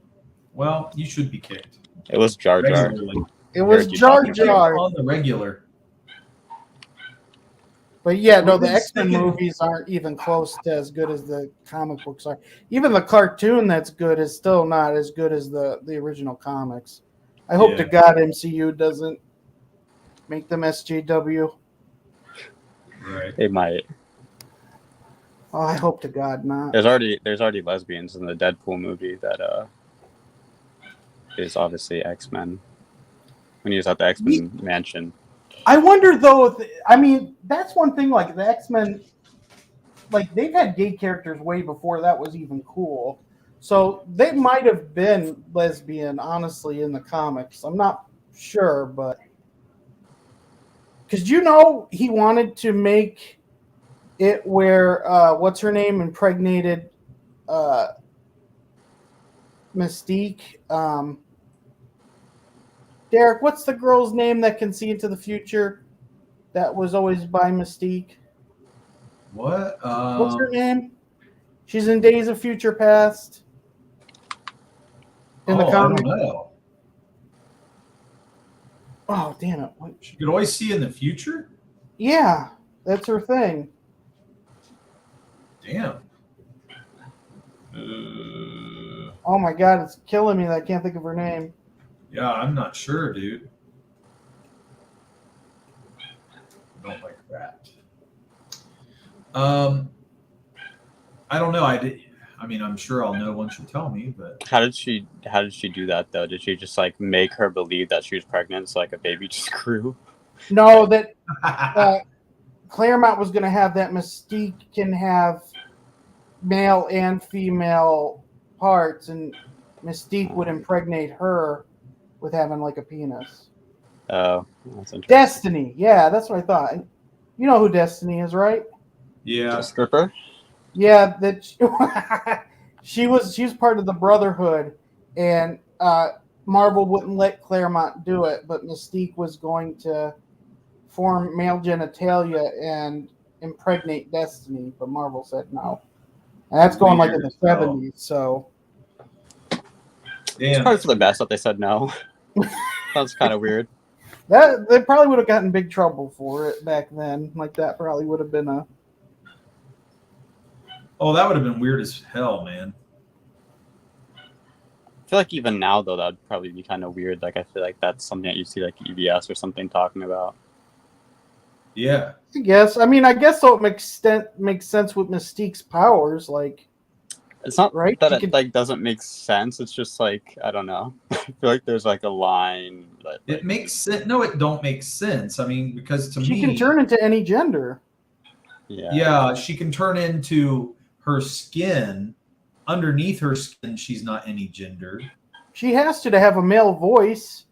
well, you should be kicked. It was Jar Jar. Regularly. It was Heard you Jar talking Jar. On the regular. But yeah, no, We've the been X-Men sticking- movies aren't even close to as good as the comic books are. Even the cartoon that's good is still not as good as the original comics. I hope to Yeah. God MCU doesn't make them SJW. Right. They might. Oh, I hope to God not. There's already lesbians in the Deadpool movie that is obviously X-Men. When he was at the X-Men mansion. I wonder though. I mean, that's one thing. Like the X-Men, like they've had gay characters way before that was even cool. So they might have been lesbian, honestly, in the comics. I'm not sure, but because he wanted to make it where what's her name impregnated Mystique. Derek, what's the girl's name that can see into the future? That was always by Mystique. What? What's her name? She's in Days of Future Past. In the I comic. don't know. Oh, damn it. What? She could always see in the future? Yeah, that's her thing. Damn. Oh my God, it's killing me that I can't think of her name. Yeah, I'm not sure, dude. I don't like that. I don't know. I mean, I'm sure I'll know once you tell me, but How did she do that though? Did she just like make her believe that she was pregnant so like a baby just grew? No, that Claremont was going to have that Mystique can have male and female parts, and Mystique would impregnate her with having like a penis. Oh, that's interesting. Destiny, yeah, that's what I thought. You know who Destiny is, right? yeah. A stripper? Yeah, that she was part of the Brotherhood, and Marvel wouldn't let Claremont do it, but Mystique was going to form male genitalia and impregnate Destiny, but Marvel said no. And that's going like in the 70s, so It's Damn. probably for the best that they said no. Sounds kind of weird. that they probably would have gotten in big trouble for it back then. Like that probably would have been a Oh, that would have been weird as hell, man. I feel like even now though that'd probably be kind of weird. Like I feel like that's something that you see like EBS or something talking about. Yeah. I guess. I mean, I guess so. It makes sense with Mystique's powers. Like, It's not Right? that She it could- like doesn't make sense. It's just like I don't know. I feel like there's like a line that It makes sense. No, it don't make sense. I mean, because to she me, can turn into any gender. yeah, she can turn into her skin. Underneath her skin, she's not any gender. She has to have a male voice.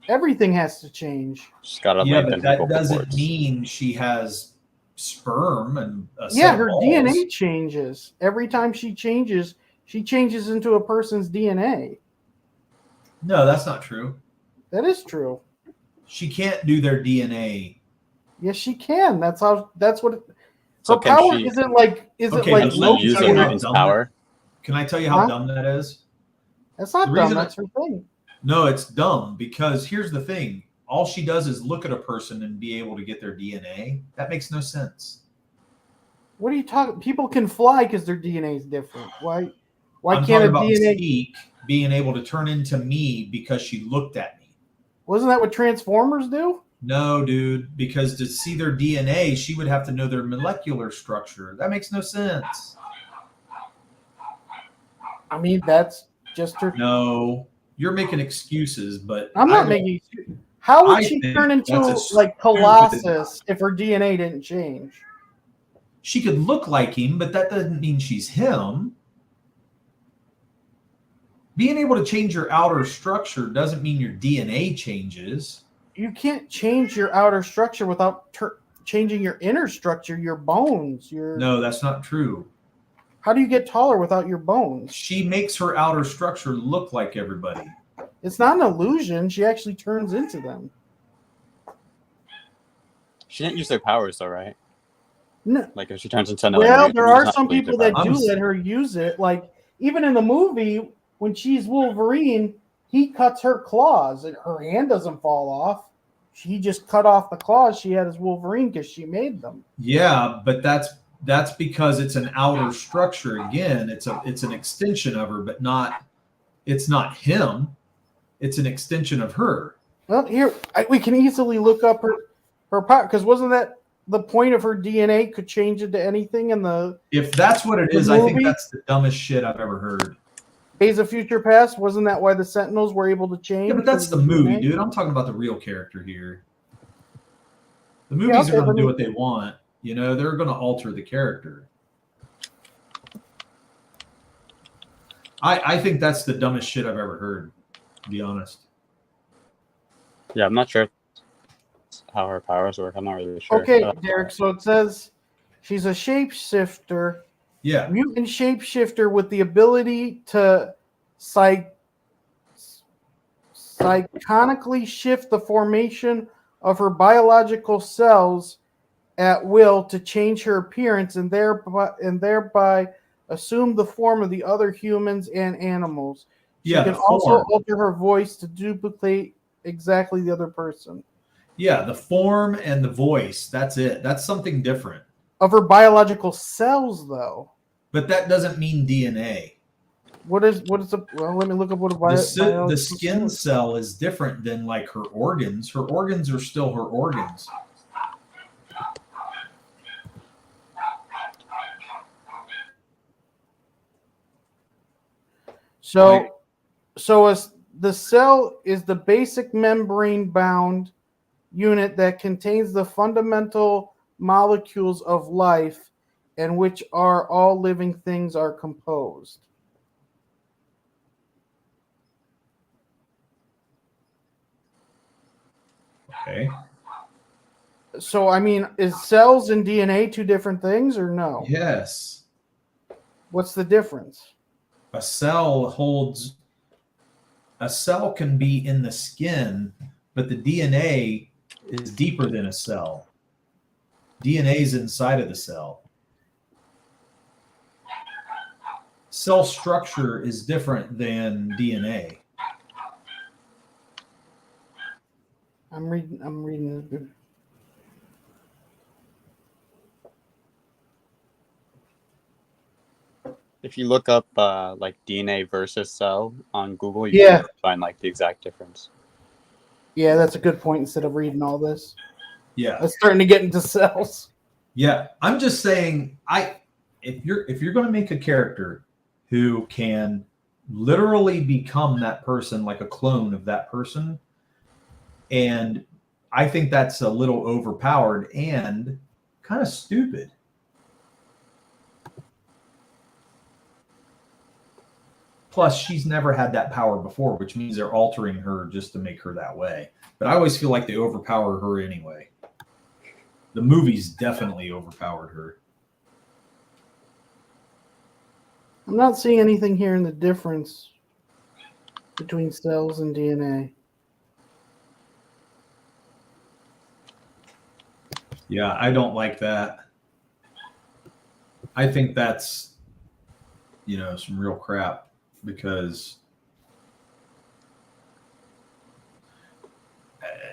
Everything has to change. She's got a Yeah, lengthen but that vocal doesn't cords. mean she has sperm and a set Yeah, of her balls. DNA changes. Every time she changes into a person's DNA. No, that's not true. That is true. She can't do their DNA. Yes, she can. That's what her So can power she- isn't like Okay, Can but she let me use tell a you how mutant's dumb power? Can I tell you how Huh? dumb that is? That's not the dumb. reason That's her thing. No, it's dumb because here's the thing. All she does is look at a person and be able to get their DNA. That makes no sense. What are you talking? People can fly because their DNA is different. Why I'm can't talking a about DNA? Mystique being able to turn into me because she looked at me. Wasn't that what Transformers do? No, dude, because to see their DNA, she would have to know their molecular structure. That makes no sense. I mean, that's just her. No, you're making excuses, but I'm not I making. How would I she think turn into that's a like stupid- Colossus if her DNA didn't change? She could look like him, but that doesn't mean she's him. Being able to change your outer structure doesn't mean your DNA changes. You can't change your outer structure without changing your inner structure, your bones. No, that's not true. How do you get taller without your bones? She makes her outer structure look like everybody. It's not an illusion. She actually turns into them. She didn't use their powers though, right? No. Like if she turns into another Well, mutant, there she are does not some use their people that powers. do let her use it. Like even in the movie, when she's Wolverine, he cuts her claws and her hand doesn't fall off. he just cut off the claws she had as Wolverine because she made them. Yeah, but that's because it's an outer structure. Again, it's an extension of her, but it's not him. It's an extension of her. Well, here we can easily look up her power, because wasn't that the point of her DNA could change into anything in the If that's what it is, movie? I think that's the dumbest shit I've ever heard. Days of Future Past? Wasn't that why the Sentinels were able to change? Yeah, but that's the because of movie, DNA? dude. I'm talking about the real character here. The movies are going to do what they want. You know, they're going to alter the character. I think that's the dumbest shit I've ever heard, to be honest. Yeah, I'm not sure how her powers work. I'm not really sure. Okay, Derek, so it says she's a shapeshifter, Yeah. mutant shapeshifter with the ability to psychonically shift the formation of her biological cells at will to change her appearance and thereby assume the form of the other humans and animals. She Yeah, can the also form. alter her voice to duplicate exactly the other person. Yeah, the form and the voice. That's it. That's something different. Of her biological cells, though. But that doesn't mean DNA. What is the? Well, let me look up what a The skin cell is different than like her organs. Her organs are still her organs. So as the cell is the basic membrane-bound unit that contains the fundamental molecules of life, and which are all living things are composed. Okay. So, I mean, is cells and DNA two different things, or no? Yes. What's the difference? A cell can be in the skin, but the DNA is deeper than a cell. DNA is inside of the cell. Cell structure is different than DNA. I'm reading this. If you look up like DNA versus cell on Google, you Yeah. can find like the exact difference. Yeah, that's a good point. Instead of reading all this, Yeah. I'm starting to get into cells. Yeah, I'm just saying, if you're going to make a character who can literally become that person, like a clone of that person, and I think that's a little overpowered and kind of stupid. Plus, she's never had that power before, which means they're altering her just to make her that way. But I always feel like they overpower her anyway. The movies definitely overpowered her. I'm not seeing anything here in the difference between cells and DNA. Yeah, I don't like that. I think that's, some real crap, because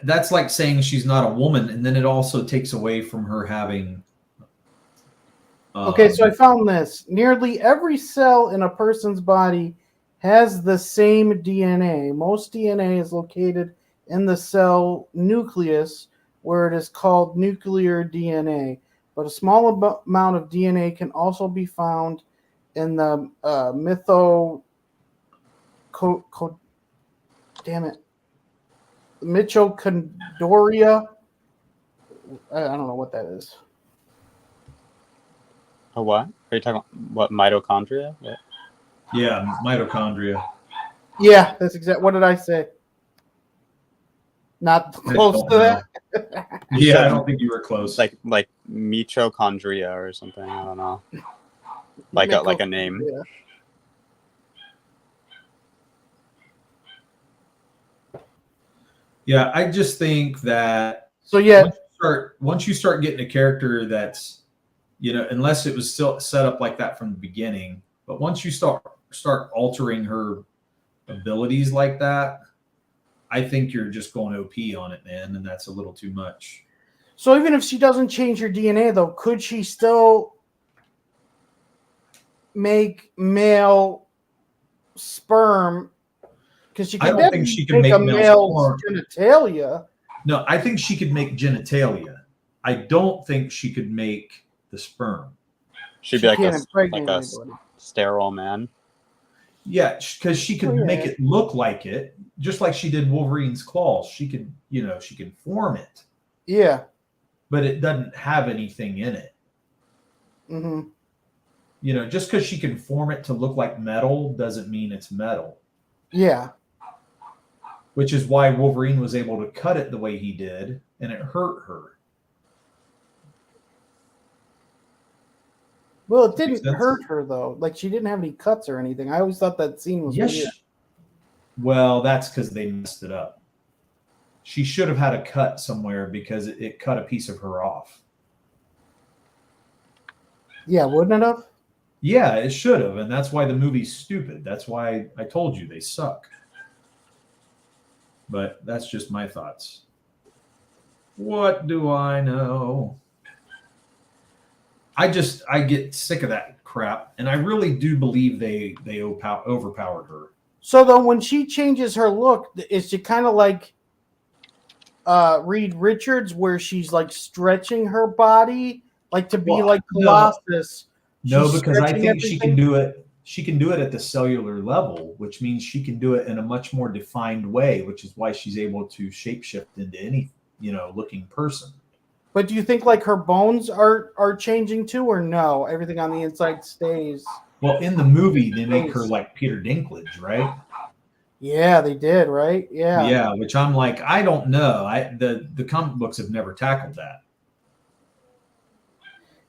that's like saying she's not a woman, and then it also takes away from her having. Okay, so I found this. Nearly every cell in a person's body has the same DNA. Most DNA is located in the cell nucleus, where it is called nuclear DNA. But a small amount of DNA can also be found in the mitochondria. I don't know what that is. Oh, what? Are you talking about what, mitochondria? Yeah. Yeah, mitochondria. Yeah, that's exactly. What did I say? Not close to that. Yeah, I don't think you were close. Like mitochondria or something. I don't know. Like a name. Yeah, I just think that. So yeah, once you start getting a character that's, unless it was still set up like that from the beginning, but once you start altering her abilities like that, I think you're just going OP on it, man, and that's a little too much. So even if she doesn't change her DNA, though, could she still make male sperm? Because she I could don't think she can make a male male sperm. genitalia. No, I think she could make genitalia. I don't think she could make the sperm. She'd She be can't like impregnate a anybody. sterile man. Yeah, because she could make it look like it, just like she did Wolverine's claws. She could, she can form it. Yeah. But it doesn't have anything in it. Mm-hmm. Just because she can form it to look like metal doesn't mean it's metal. Yeah. Which is why Wolverine was able to cut it the way he did, and it hurt her. Well, it didn't hurt her, though. Like, she didn't have any cuts or anything. I always thought that scene was weird. Well, that's because they messed it up. She should have had a cut somewhere because it cut a piece of her off. Yeah, wouldn't it have? Yeah, it should have, and that's why the movie's stupid. That's why I told you they suck. But that's just my thoughts. What do I know? I get sick of that crap, and I really do believe they overpowered her. So though, when she changes her look, is she kind of like Reed Richards, where she's like stretching her body, like to be like Colossus? No, because I think she can do it. She can do it at the cellular level, which means she can do it in a much more defined way, which is why she's able to shapeshift into any, looking person. But do you think like her bones are changing too, or no? Everything on the inside stays. Well, in the movie, they make her like Peter Dinklage, right? Yeah, they did, right? Yeah. Yeah, which I'm like, I don't know. The comic books have never tackled that.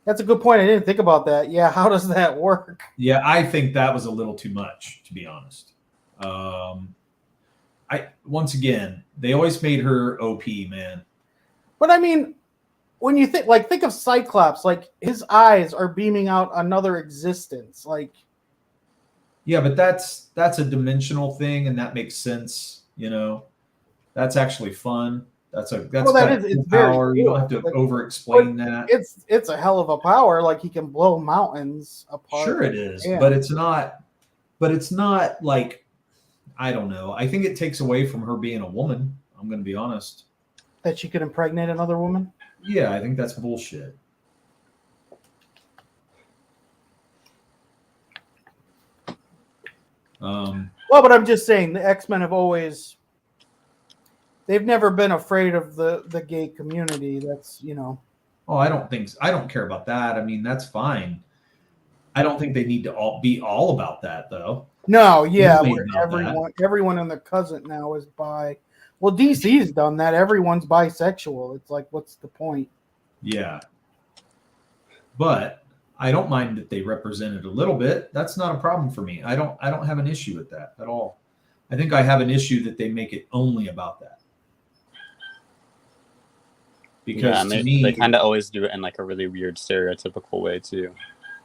That's a good point. I didn't think about that. Yeah, how does that work? Yeah, I think that was a little too much, to be honest. Once again, they always made her OP, man. But I mean, when you think of Cyclops, like his eyes are beaming out another existence. Like, yeah, but that's a dimensional thing, and that makes sense. That's actually fun. That's it's power. Very cool. You don't have to over-explain that. It's a hell of a power. Like he can blow mountains apart. Sure, it is, but it's not. But it's not like, I don't know. I think it takes away from her being a woman. I'm going to be honest. That she could impregnate another woman? Yeah, I think that's bullshit. Well, but I'm just saying the X-Men have always. They've never been afraid of the gay community. That's, Oh, I don't care about that. I mean, that's fine. I don't think they need to be all about that, though. No, yeah. Everyone and their cousin now is bi. Well, DC's done that. Everyone's bisexual. It's like, what's the point? Yeah. But I don't mind that they represent it a little bit. That's not a problem for me. I don't have an issue with that at all. I think I have an issue that they make it only about that. Because they kind of always do it in like a really weird stereotypical way too.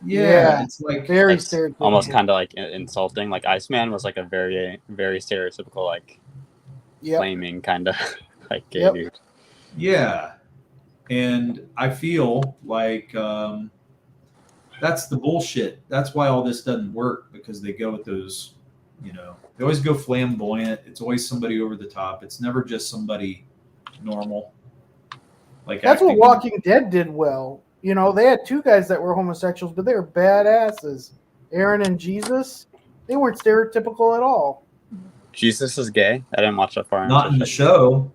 Yeah, it's like very stereotypical. Almost kind of like insulting. Like Iceman was like a very, very stereotypical, like flaming kind of like gay dude. Yeah, and I feel like that's the bullshit. That's why all this doesn't work, because they go with those, they always go flamboyant. It's always somebody over the top. It's never just somebody normal. Like that's what Walking Dead did well. They had two guys that were homosexuals, but they were badasses. Aaron and Jesus, they weren't stereotypical at all. Jesus is gay? I didn't watch that far. Not in the show.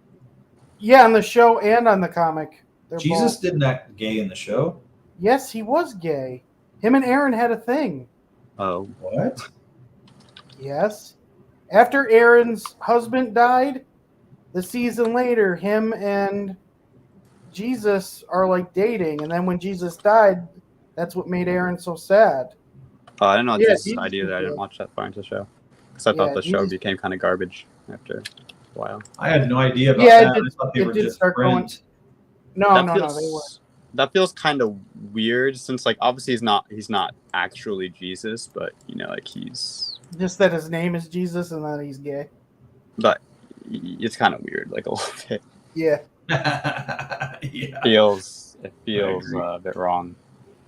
Yeah, on the show and on the comic. Jesus didn't act gay in the show. Yes, he was gay. Him and Aaron had a thing. Oh. What? Yes. After Aaron's husband died, the season later, him and Jesus are like dating, and then when Jesus died, that's what made Aaron so sad. Oh, I didn't know this idea that I didn't watch that far into the show, because I thought the show became kind of garbage after a while. I had no idea about that. I thought they were just friends. No, they were. That feels kind of weird, since like obviously he's not actually Jesus, but like he's just that his name is Jesus and that he's gay. But it's kind of weird, like a little bit. Yeah. Yeah. It feels agree. a bit wrong.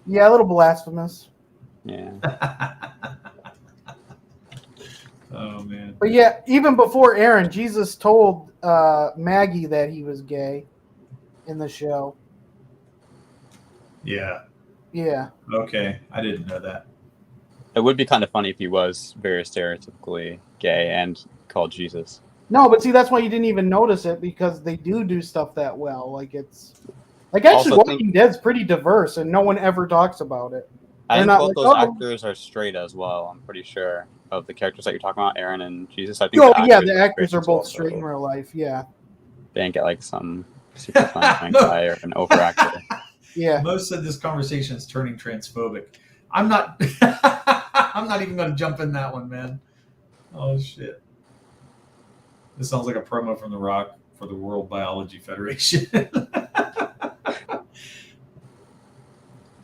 Yeah, a little blasphemous. Yeah. Oh man. But yeah, even before Aaron, Jesus told Maggie that he was gay in the show. Yeah. Yeah. Okay. I didn't know that. It would be kind of funny if he was very stereotypically gay and called Jesus. No, but see, that's why you didn't even notice it, because they do stuff that well. Like it's like actually, Also Walking Dead's pretty diverse, and no one ever talks about it. I They're think not both like, those "Oh." actors are straight as well. I'm pretty sure of the characters that you're talking about, Aaron and Jesus. I think Oh yeah, the actors are as well, both straight in so real life. Yeah. they didn't get like some super fun guy or an overactor. Yeah. Most of this conversation is turning transphobic. I'm not. I'm not even going to jump in that one, man. Oh shit! This sounds like a promo from The Rock for the World Biology Federation.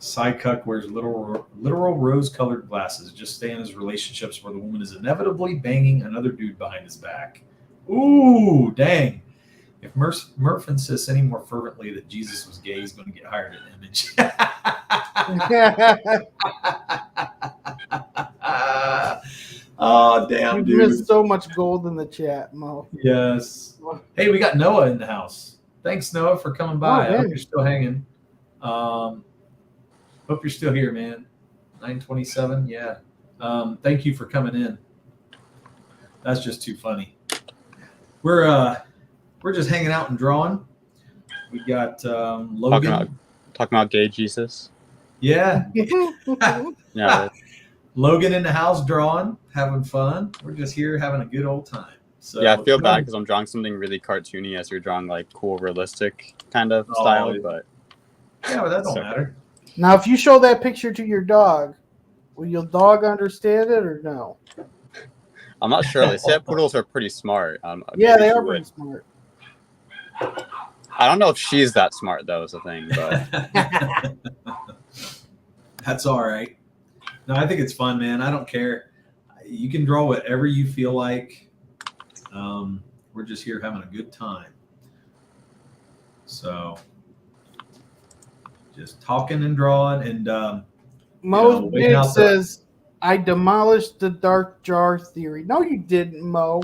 Psycuck wears literal rose-colored glasses, just stay in his relationships where the woman is inevitably banging another dude behind his back. Ooh, dang. If Murph insists any more fervently that Jesus was gay, he's going to get hired at Image. Oh, damn, You dude. missed so much gold in the chat, Mo. Yes. Hey, we got Noah in the house. Thanks, Noah, for coming by. I hope you're still hanging. Hope you're still here, man. 9:27, yeah. Thank you for coming in. That's just too funny. We're just hanging out and drawing. We got Logan. Talking about gay Jesus. Yeah. Yeah. Logan in the house drawing, having fun. We're just here having a good old time. So yeah, I feel bad because I'm drawing something really cartoony as you're drawing like cool, realistic kind of style. But yeah, but that don't matter. Now, if you show that picture to your dog, will your dog understand it or no? I'm not sure. They say poodles are pretty smart. Yeah, they are pretty smart. I don't know if she's that smart though. Is the thing, but that's all right. No, I think it's fun, man. I don't care. You can draw whatever you feel like. We're just here having a good time. So, just talking and drawing. And Mo Big says, I demolished the dark jar theory. No, you didn't, Mo.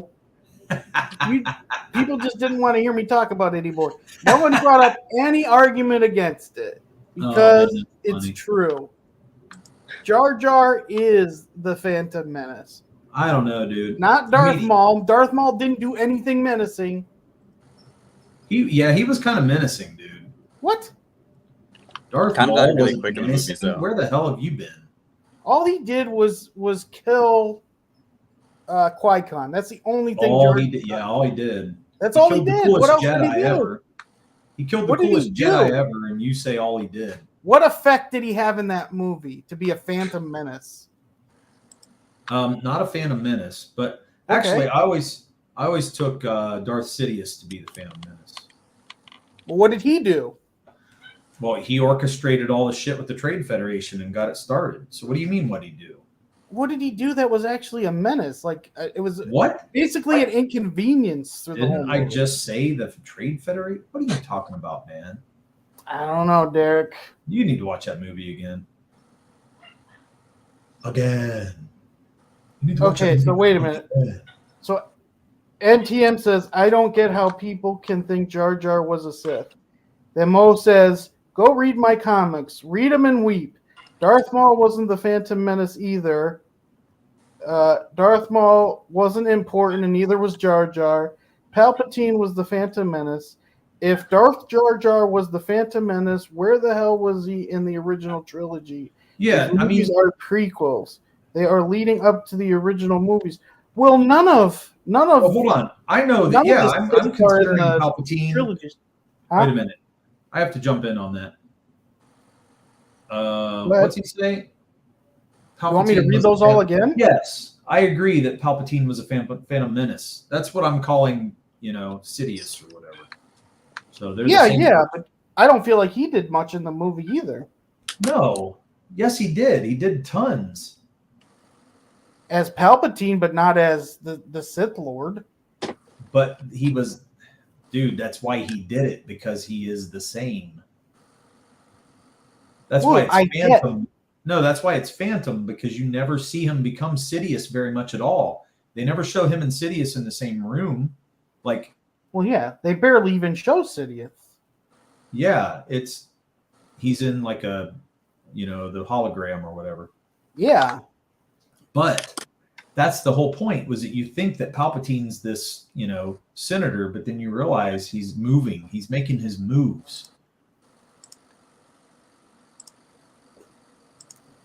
People just didn't want to hear me talk about it anymore. No one brought up any argument against it because it's true. Jar Jar is the Phantom Menace. I don't know, dude. Not Darth Maul. Darth Maul didn't do anything menacing. He was kind of menacing, dude. What? Darth kind Maul of really quick in the movies, though. Where the hell have you been? All he did was kill Qui-Gon. That's the only thing. All he did. That's all he did. What else did he do? Ever. He killed the coolest Jedi ever, and you say all he did. What effect did he have in that movie to be a Phantom Menace? Not a Phantom Menace, but actually, I always took Darth Sidious to be the Phantom Menace. Well, what did he do? Well, he orchestrated all the shit with the Trade Federation and got it started. So what do you mean, what did he do? What did he do that was actually a menace? Like it was basically an inconvenience through the whole movie. I just say the Trade Federation? What are you talking about, man? I don't know, Derek. You need to watch that movie again. Okay, so wait a minute. So NTM says, I don't get how people can think Jar Jar was a Sith. Then Mo says, go read my comics. Read them and weep. Darth Maul wasn't the Phantom Menace either. Darth Maul wasn't important, and neither was Jar Jar. Palpatine was the Phantom Menace. If Darth Jar Jar was the Phantom Menace, where the hell was he in the original trilogy? Yeah, these are prequels. They are leading up to the original movies. Well, none of. Oh, hold on. I know that. Yeah, I'm considering Palpatine. Trilogies. Huh? Wait a minute. I have to jump in on that. What's he say? You want me to read those all again? Yes, I agree that Palpatine was a Phantom Menace. That's what I'm calling, Sidious or whatever. So there's but I don't feel like he did much in the movie either. No. Yes, he did. He did tons. As Palpatine, but not as the Sith Lord. but he was, dude. That's why he did it, because he is the same. That's why it's Phantom. No, that's why it's Phantom, because you never see him become Sidious very much at all. They never show him and Sidious in the same room. Like, well, yeah, they barely even show Sidious. Yeah, he's in like a, the hologram or whatever. Yeah. But that's the whole point, was that you think that Palpatine's this, senator, but then you realize he's moving. He's making his moves.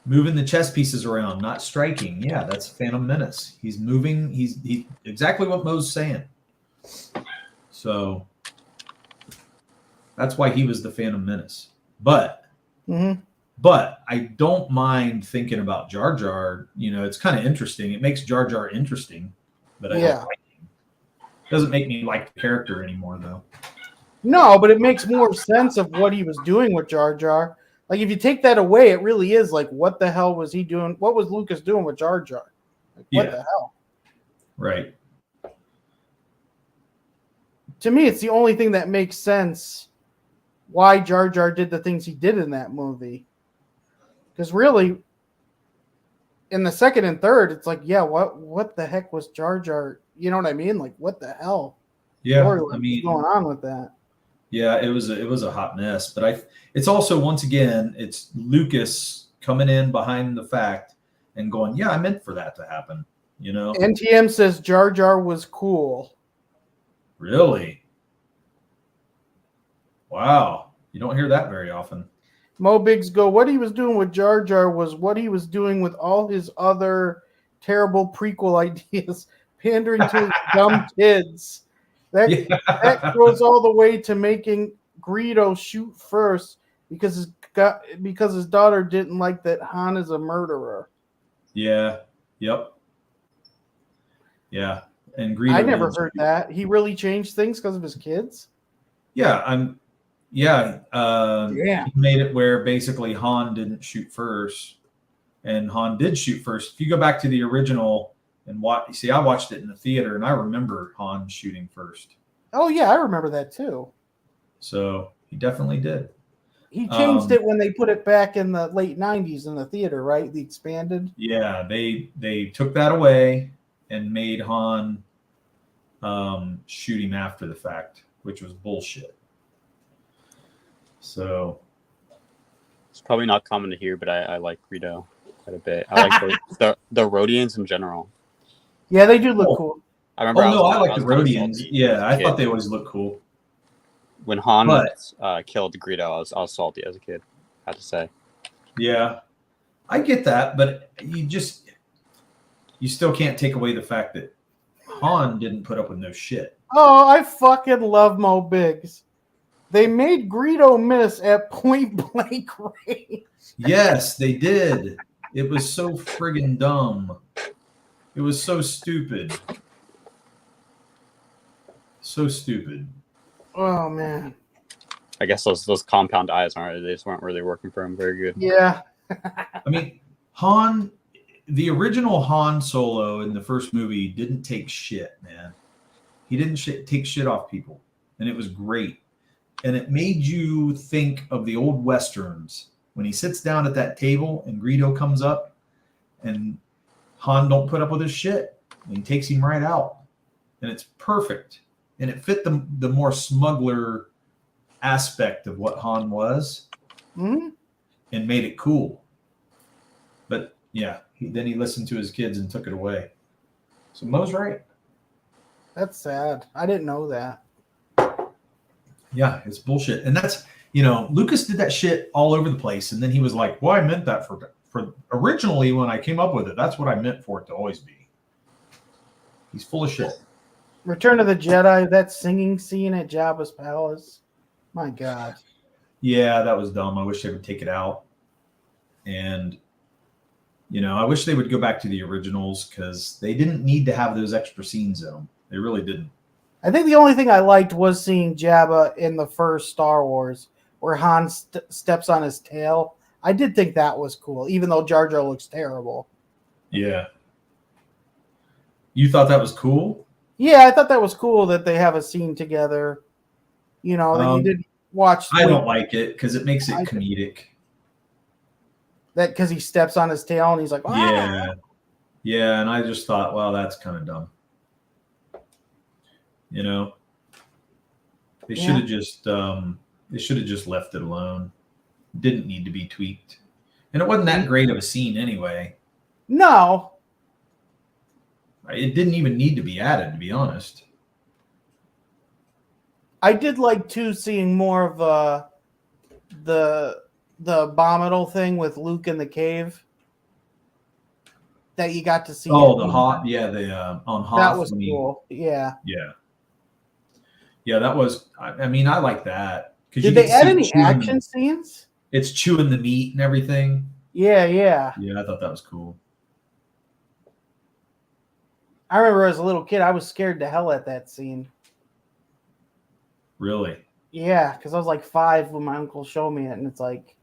Moving the chess pieces around, not striking. Yeah, that's Phantom Menace. He's moving. He's exactly what Mo's saying. So that's why he was the Phantom Menace. But I don't mind thinking about Jar Jar. It's kind of interesting. It makes Jar Jar interesting, but I don't like him. Doesn't make me like the character anymore, though. No, but it makes more sense of what he was doing with Jar Jar. Like, if you take that away, it really is like, what the hell was he doing? What was Lucas doing with Jar Jar? Like, what the hell? Right. To me, it's the only thing that makes sense why Jar Jar did the things he did in that movie. Because really, in the second and third, it's like, yeah, what the heck was Jar Jar? You know what I mean? Like, what the hell? Yeah, what's going on with that? Yeah, it was a hot mess. But it's also, once again, it's Lucas coming in behind the fact and going, yeah, I meant for that to happen. NTM says Jar Jar was cool. Really? Wow. You don't hear that very often. Mo Biggs go, what he was doing with Jar Jar was what he was doing with all his other terrible prequel ideas, pandering to his dumb kids. That goes all the way to making Greedo shoot first because his daughter didn't like that Han is a murderer. Yeah. Yep. Yeah. And Greedo, I never heard that. He really changed things because of his kids? Yeah, he made it where basically Han didn't shoot first, and Han did shoot first. If you go back to the original and watch, I watched it in the theater, and I remember Han shooting first. Oh yeah, I remember that too. So he definitely did. He changed it when they put it back in the late 90s in the theater, right? The expanded. Yeah, they took that away and made Han shoot him after the fact, which was bullshit. So it's probably not common to hear, but I like Greedo quite a bit. I like the Rhodians in general. Yeah, they do look cool. I remember. I like the Rhodians. Yeah, I thought they always looked cool. When Han killed Greedo, I was salty as a kid, I have to say. Yeah, I get that, but you still can't take away the fact that Han didn't put up with no shit. Oh, I fucking love Mo Biggs. They made Greedo miss at point blank range. Yes, they did. It was so friggin' dumb. It was so stupid. So stupid. Oh man. I guess those compound eyes weren't really working for him very good. Yeah. I mean, the original Han Solo in the first movie didn't take shit, man. He didn't take shit off people, and it was great. And it made you think of the old Westerns when he sits down at that table and Greedo comes up and Han don't put up with his shit and he takes him right out. And it's perfect. And it fit the more smuggler aspect of what Han was and made it cool. But yeah, then he listened to his kids and took it away. So Mo's right. That's sad. I didn't know that. Yeah, it's bullshit. And that's, Lucas did that shit all over the place. And then he was like, well, I meant that for originally when I came up with it, that's what I meant for it to always be. He's full of shit. Return of the Jedi, that singing scene at Jabba's palace. My God. Yeah, that was dumb. I wish they would take it out. And, I wish they would go back to the originals because they didn't need to have those extra scenes in them. They really didn't. I think the only thing I liked was seeing Jabba in the first Star Wars where Han steps on his tail. I did think that was cool, even though Jar Jar looks terrible. Yeah. You thought that was cool? Yeah, I thought that was cool that they have a scene together. You know, that you did watch. I don't like it because it makes it I- comedic. That because he steps on his tail and he's like, "Ah." Yeah, and I just thought, well, that's kind of dumb. You know, they should have just left it alone. Didn't need to be tweaked, and it wasn't that great of a scene anyway. No, It didn't even need to be added, to be honest. I did like too seeing more of the abominable thing with Luke in the cave that you got to see. Oh, the Hoth, on Hoth. That was cool. Yeah. Yeah, that was. I mean, I like that. Did they add any action scenes? It's chewing the meat and everything. Yeah. Yeah, I thought that was cool. I remember as a little kid, I was scared to hell at that scene. Really? Yeah, because I was like 5 when my uncle showed me it, and it's like,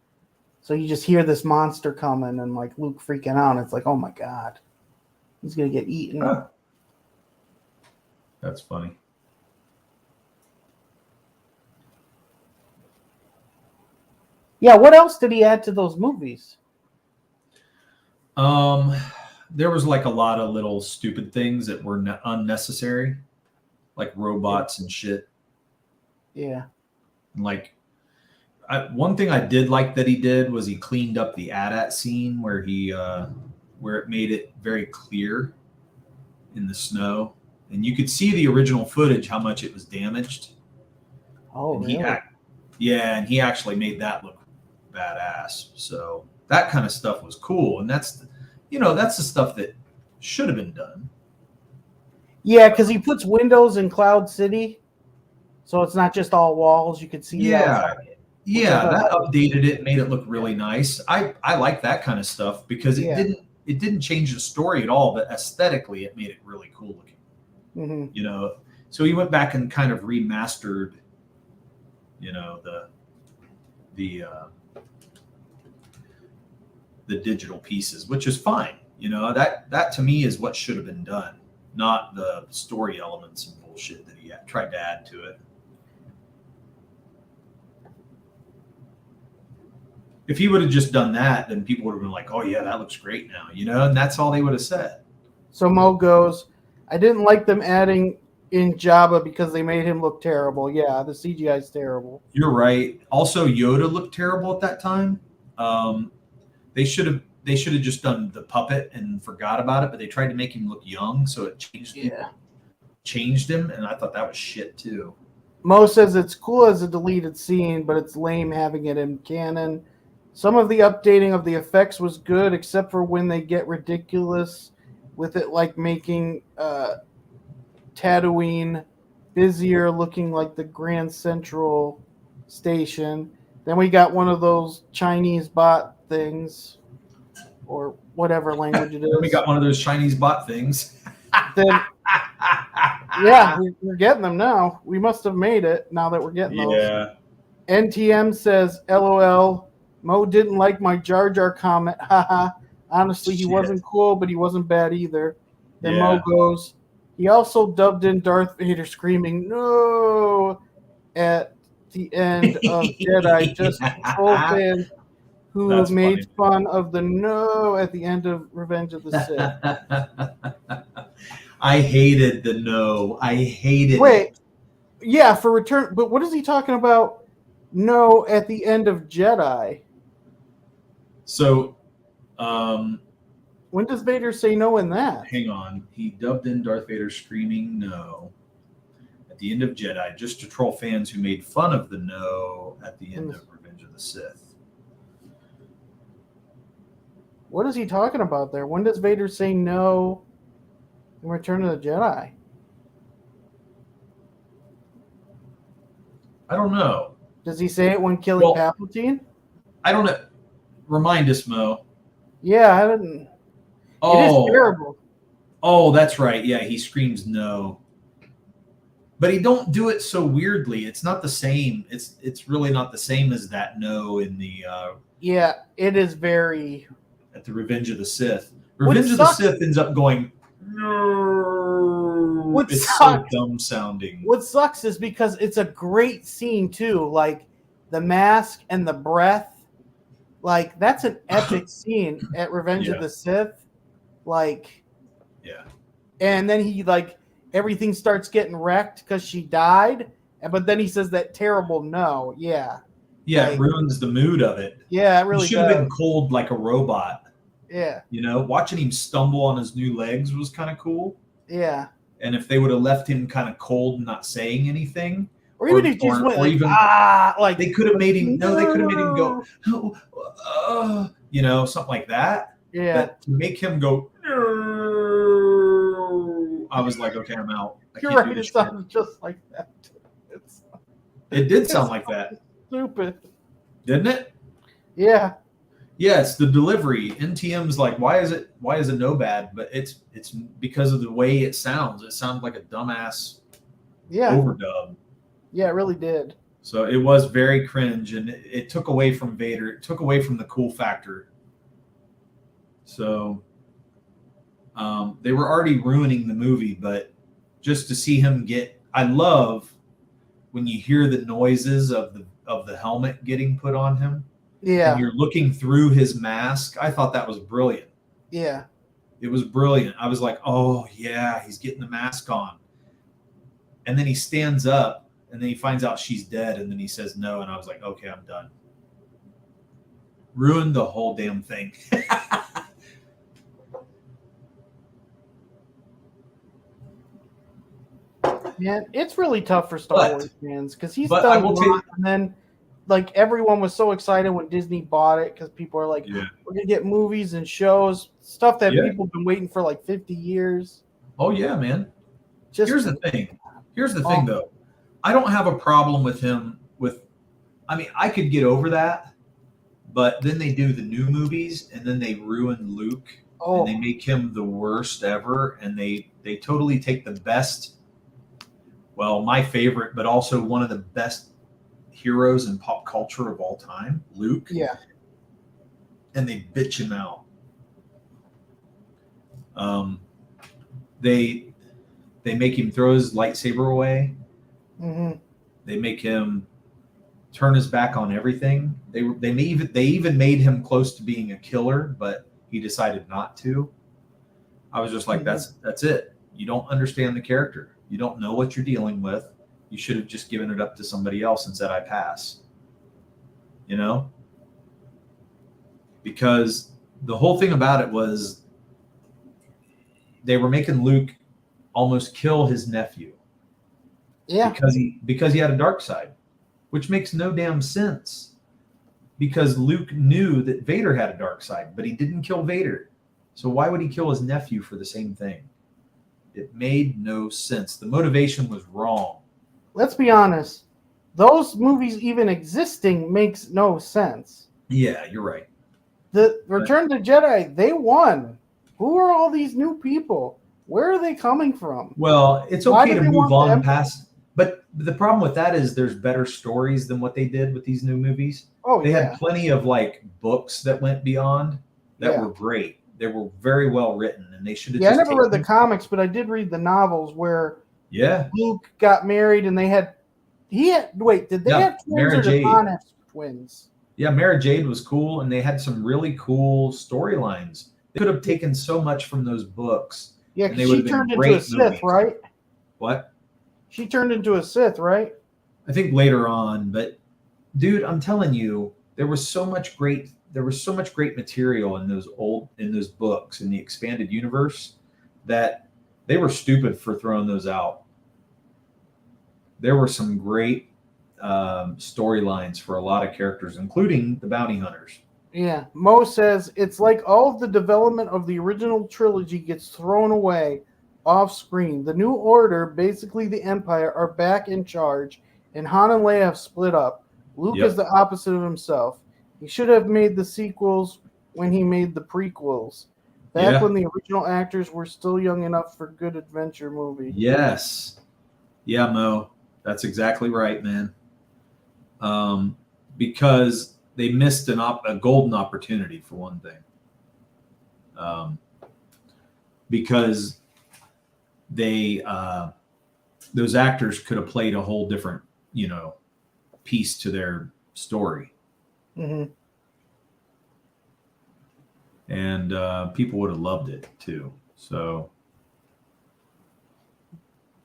so you just hear this monster coming, and like Luke freaking out, and it's like, oh my god, he's gonna get eaten. Huh. That's funny. Yeah, what else did he add to those movies? There was like a lot of little stupid things that were unnecessary, like robots and shit. Yeah. Like, one thing I did like that he did was he cleaned up the AT-AT scene where where it made it very clear in the snow, and you could see the original footage how much it was damaged. Oh, and really? And he actually made that look badass. So that kind of stuff was cool, and that's the stuff that should have been done. Yeah, because he puts windows in Cloud City, so it's not just all walls. You could see. Yeah, that updated it, made it look really nice. I like that kind of stuff because it didn't change the story at all, but aesthetically it made it really cool looking. Mm-hmm. You know, so he went back and kind of remastered, the digital pieces, which is fine. That to me is what should have been done, not the story elements and bullshit that he tried to add to it. If he would have just done that, then people would have been like, oh yeah, that looks great now, and that's all they would have said. So Mo goes, I didn't like them adding in Jabba because they made him look terrible. Yeah, the CGI is terrible. You're right. Also, Yoda looked terrible at that time. They should have just done the puppet and forgot about it, but they tried to make him look young, so it changed him, and I thought that was shit too. Mo says it's cool as a deleted scene, but it's lame having it in canon. Some of the updating of the effects was good, except for when they get ridiculous with it, like making Tatooine busier, looking like the Grand Central Station. Then we got one of those Chinese bot things, or whatever language it is. We got one of those Chinese bot things. Then, yeah, we're getting them now. We must have made it now that we're getting those. Yeah. NTM says, LOL, Mo didn't like my Jar Jar comment. Haha. Honestly, he wasn't cool, but he wasn't bad either. Then Mo goes, he also dubbed in Darth Vader screaming, no, at the end of Jedi, just to troll fans who made fun of the no at the end of Revenge of the Sith. I hated the no. I hated it. Wait, yeah, for Return, but what is he talking about? No, at the end of Jedi. So, when does Vader say no in that? Hang on. He dubbed in Darth Vader screaming no at the end of Jedi, just to troll fans who made fun of the no at the end of Revenge of the Sith. What is he talking about there? When does Vader say no in Return of the Jedi? I don't know. Does he say it when killing Palpatine? I don't know. Remind us, Mo. Yeah, I didn't. It is terrible. Oh, that's right. Yeah, he screams no. But he don't do it so weirdly. It's not the same. It's really not the same as that no in the yeah, it is very at the Revenge of the Sith. Revenge of the Sith ends up going no. so dumb sounding. What sucks is because it's a great scene too. Like the mask and the breath. Like that's an epic scene at Revenge of the Sith. Like, yeah. And then he like everything starts getting wrecked because she died. But then he says that terrible no. Yeah. Yeah, like, it ruins the mood of it. Yeah, it really He should have been cold like a robot. Yeah. You know, watching him stumble on his new legs was kind of cool. Yeah. And if they would have left him kind of cold and not saying anything, or even if he just went like, like they could have made him. No, they could have made him go, you know, something like that. Yeah. That to make him go. I was like, okay, I'm out. You're right. It sounds just like that. It did sound like that. Stupid. Didn't it? Yeah. Yeah, it's the delivery. NTM's like, why is it no bad? But it's because of the way it sounds. It sounds like a dumbass overdub. Yeah, it really did. So it was very cringe, and it took away from Vader. It took away from the cool factor. So they were already ruining the movie, but just to see him get, I love when you hear the noises of the helmet getting put on him. Yeah. And you're looking through his mask. I thought that was brilliant. Yeah. It was brilliant. I was like, oh yeah, he's getting the mask on. And then he stands up and then he finds out she's dead and then he says no. And I was like, okay, I'm done. Ruined the whole damn thing. Man, it's really tough for Star Wars fans because he's done a lot, and then like everyone was so excited when Disney bought it because people are like, we're gonna get movies and shows, stuff that people have been waiting for like 50 years. Oh yeah, man. Here's the thing though. I don't have a problem with him I mean, I could get over that, but then they do the new movies and then they ruin Luke and they make him the worst ever, and they totally take the best, well, my favorite, but also one of the best heroes in pop culture of all time, Luke. Yeah. And they bitch him out. They make him throw his lightsaber away. Mm-hmm. They make him turn his back on everything. They even made him close to being a killer, but he decided not to. I was just like, that's it. You don't understand the character. You don't know what you're dealing with. You should have just given it up to somebody else and said, I pass. You know? Because the whole thing about it was they were making Luke almost kill his nephew. Yeah. Because he had a dark side, which makes no damn sense. Because Luke knew that Vader had a dark side, but he didn't kill Vader. So why would he kill his nephew for the same thing? It made no sense. The motivation was wrong. Let's be honest. Those movies even existing makes no sense. Yeah, you're right. The Return of the Jedi, they won. Who are all these new people? Where are they coming from? Well, it's okay to move on past. But the problem with that is there's better stories than what they did with these new movies. Oh, they had plenty of like books that went beyond that were great. They were very well written, and they should have. Yeah, I never read the comics, but I did read the novels where Luke got married, and did they have twins or did Han have twins? Yeah, Mara Jade was cool, and they had some really cool storylines. They could have taken so much from those books. Yeah, because she turned into a Sith, right? What? She turned into a Sith, right? I think later on, but dude, I'm telling you, there was so much great material in those books in the expanded universe that they were stupid for throwing those out. There were some great storylines for a lot of characters, including the bounty hunters. Yeah, Mo says it's like all of the development of the original trilogy gets thrown away off screen. The New Order, basically the Empire, are back in charge, and Han and Leia have split up. Luke is the opposite of himself. He should have made the sequels when he made the prequels, back when the original actors were still young enough for good adventure movie. Yes. Yeah, Mo. That's exactly right, man. Because they missed a golden opportunity, for one thing. Because they those actors could have played a whole different, piece to their story. Mm-hmm. And people would have loved it too. So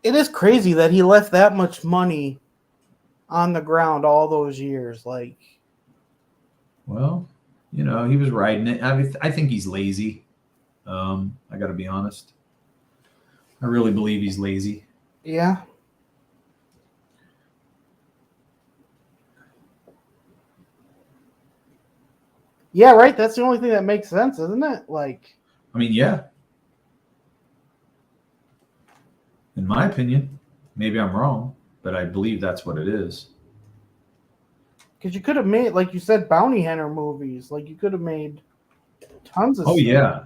It is crazy that he left that much money on the ground all those years. Like, well, he was riding it. I think he's lazy. I got to be honest. I really believe he's lazy. yeah. Yeah, right. That's the only thing that makes sense, isn't it? Like, I mean, yeah. In my opinion, maybe I'm wrong, but I believe that's what it is. because you could have made, like you said, bounty hunter movies. Like, you could have made tons of Oh, stuff. yeah.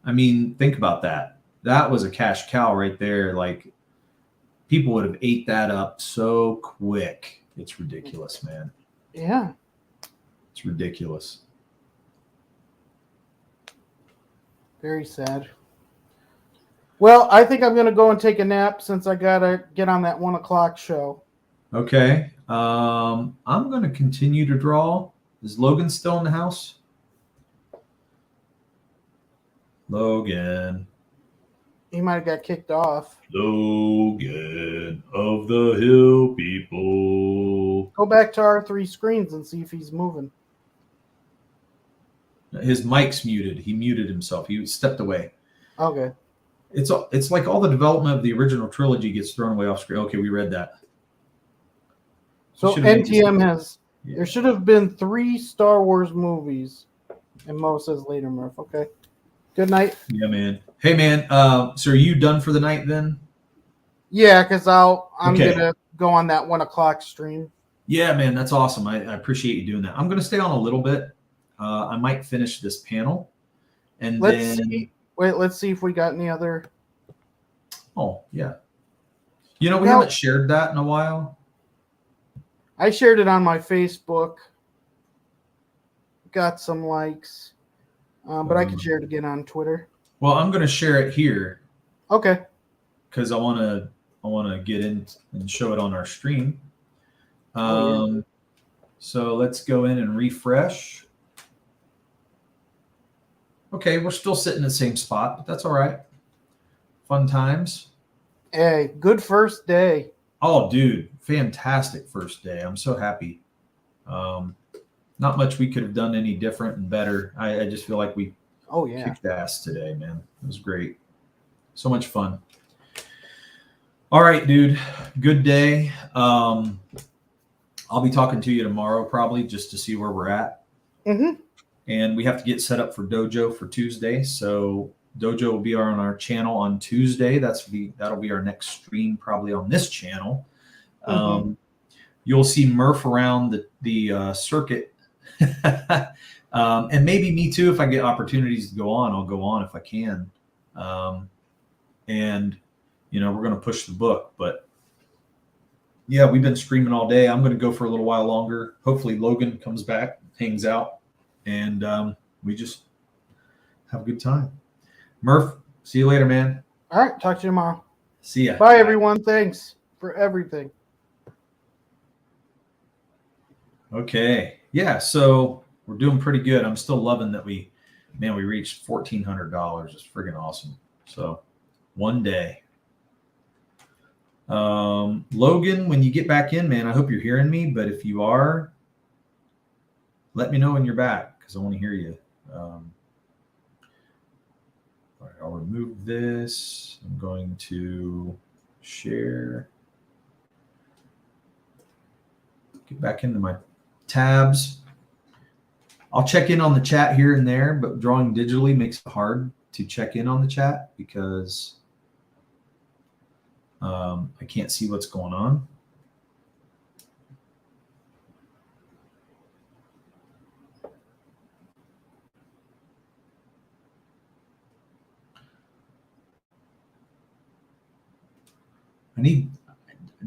I mean, think about that. That was a cash cow right there. Like, people would have ate that up so quick. It's ridiculous, man. Yeah. It's ridiculous. Very sad. Well, I think I'm going to go and take a nap since I got to get on that 1 o'clock show. Okay. I'm going to continue to draw. Is Logan still in the house? Logan. He might have got kicked off. Logan of the Hill People. Go back to our 3 screens and see if he's moving. His mic's muted. He muted himself. He stepped away. Okay. It's like all the development of the original trilogy gets thrown away off screen. Okay, we read that. So NTM has... Yeah. There should have been 3 Star Wars movies. And Mo says later, Murph. Okay. Good night. Yeah, man. Hey, man. So are you done for the night then? Yeah, because I'm going to go on that 1 o'clock stream. Yeah, man. That's awesome. I appreciate you doing that. I'm going to stay on a little bit. I might finish this panel. And let's see if we got any other. Oh, yeah. We haven't shared that in a while. I shared it on my Facebook. Got some likes. But I can share it again on Twitter. Well, I'm going to share it here. Okay. Because I want to get in and show it on our stream. Yeah. So let's go in and refresh. Okay, we're still sitting in the same spot, but that's all right. Fun times. Hey, good first day. Oh, dude, fantastic first day. I'm so happy. Not much we could have done any different and better. I just feel like we kicked ass today, man. It was great. So much fun. All right, dude. Good day. I'll be talking to you tomorrow probably just to see where we're at. Mm-hmm. And we have to get set up for Dojo for Tuesday. So Dojo will be on our channel on Tuesday. That'll be our next stream probably on this channel. Mm-hmm. You'll see Murph around the circuit. And maybe me too. If I get opportunities to go on, I'll go on if I can. And we're going to push the book, but yeah, we've been streaming all day. I'm going to go for a little while longer. Hopefully Logan comes back, hangs out, and we just have a good time. Murph, see you later, man. All right. Talk to you tomorrow. See ya. Bye, everyone. Thanks for everything. Okay. Yeah. So we're doing pretty good. I'm still loving that we reached $1,400. It's friggin' awesome. So one day. Logan, when you get back in, man, I hope you're hearing me, but if you are, let me know when you're back because I want to hear you. All right, I'll remove this. I'm going to share. Get back into my tabs. I'll check in on the chat here and there, but drawing digitally makes it hard to check in on the chat because I can't see what's going on.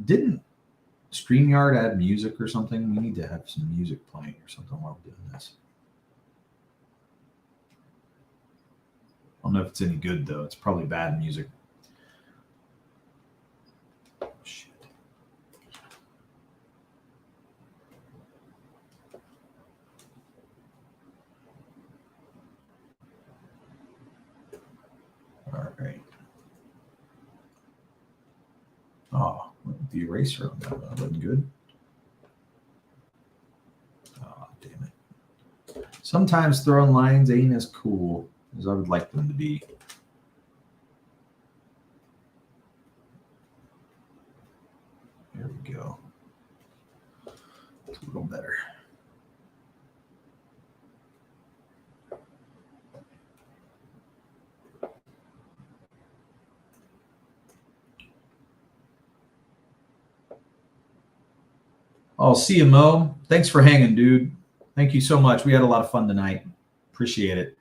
Didn't StreamYard add music or something? We need to have some music playing or something while we're doing this. I don't know if it's any good though. It's probably bad music. Oh, the eraser on that wasn't good. Oh, damn it. Sometimes throwing lines ain't as cool as I would like them to be. There we go. It's a little better. Oh, see you, Mo. Thanks for hanging, dude. Thank you so much. We had a lot of fun tonight. Appreciate it.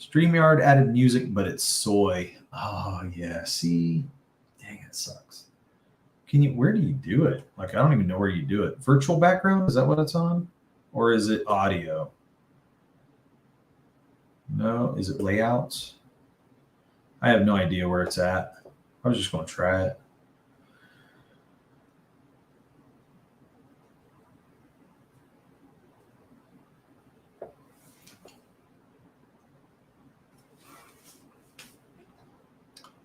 StreamYard added music, but it's soy. Oh, yeah. See? Dang, it sucks. Where do you do it? Like, I don't even know where you do it. Virtual background? Is that what it's on? Or is it audio? No. Is it layouts? I have no idea where it's at. I was just going to try it.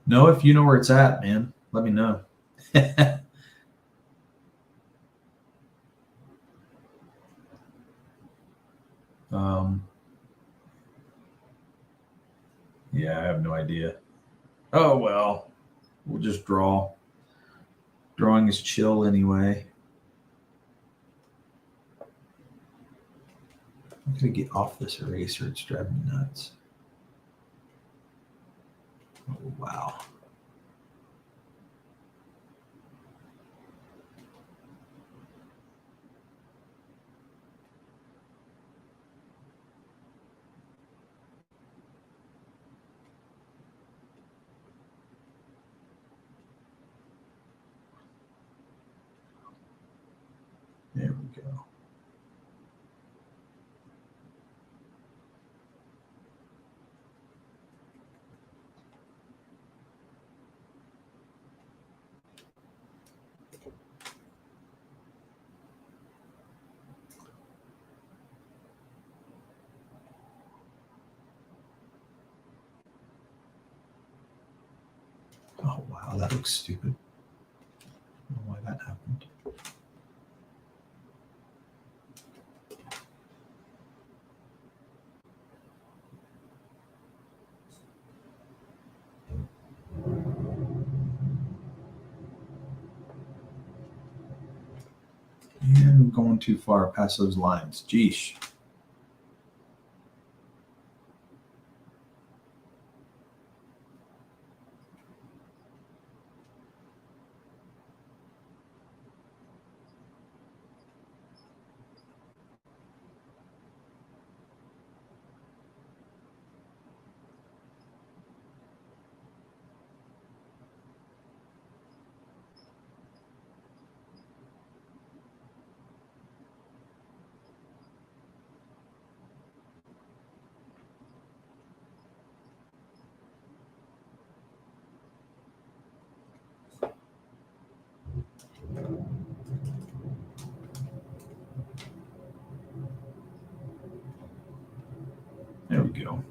No, if you know where it's at, man, let me know. Yeah, I have no idea. Oh, well, we'll just draw. Drawing is chill anyway. I'm going to get off this eraser. It's driving me nuts. Oh, wow. There we go. Oh, wow, that looks stupid. I don't know why that happened. And I'm going too far past those lines. Geesh. There we go.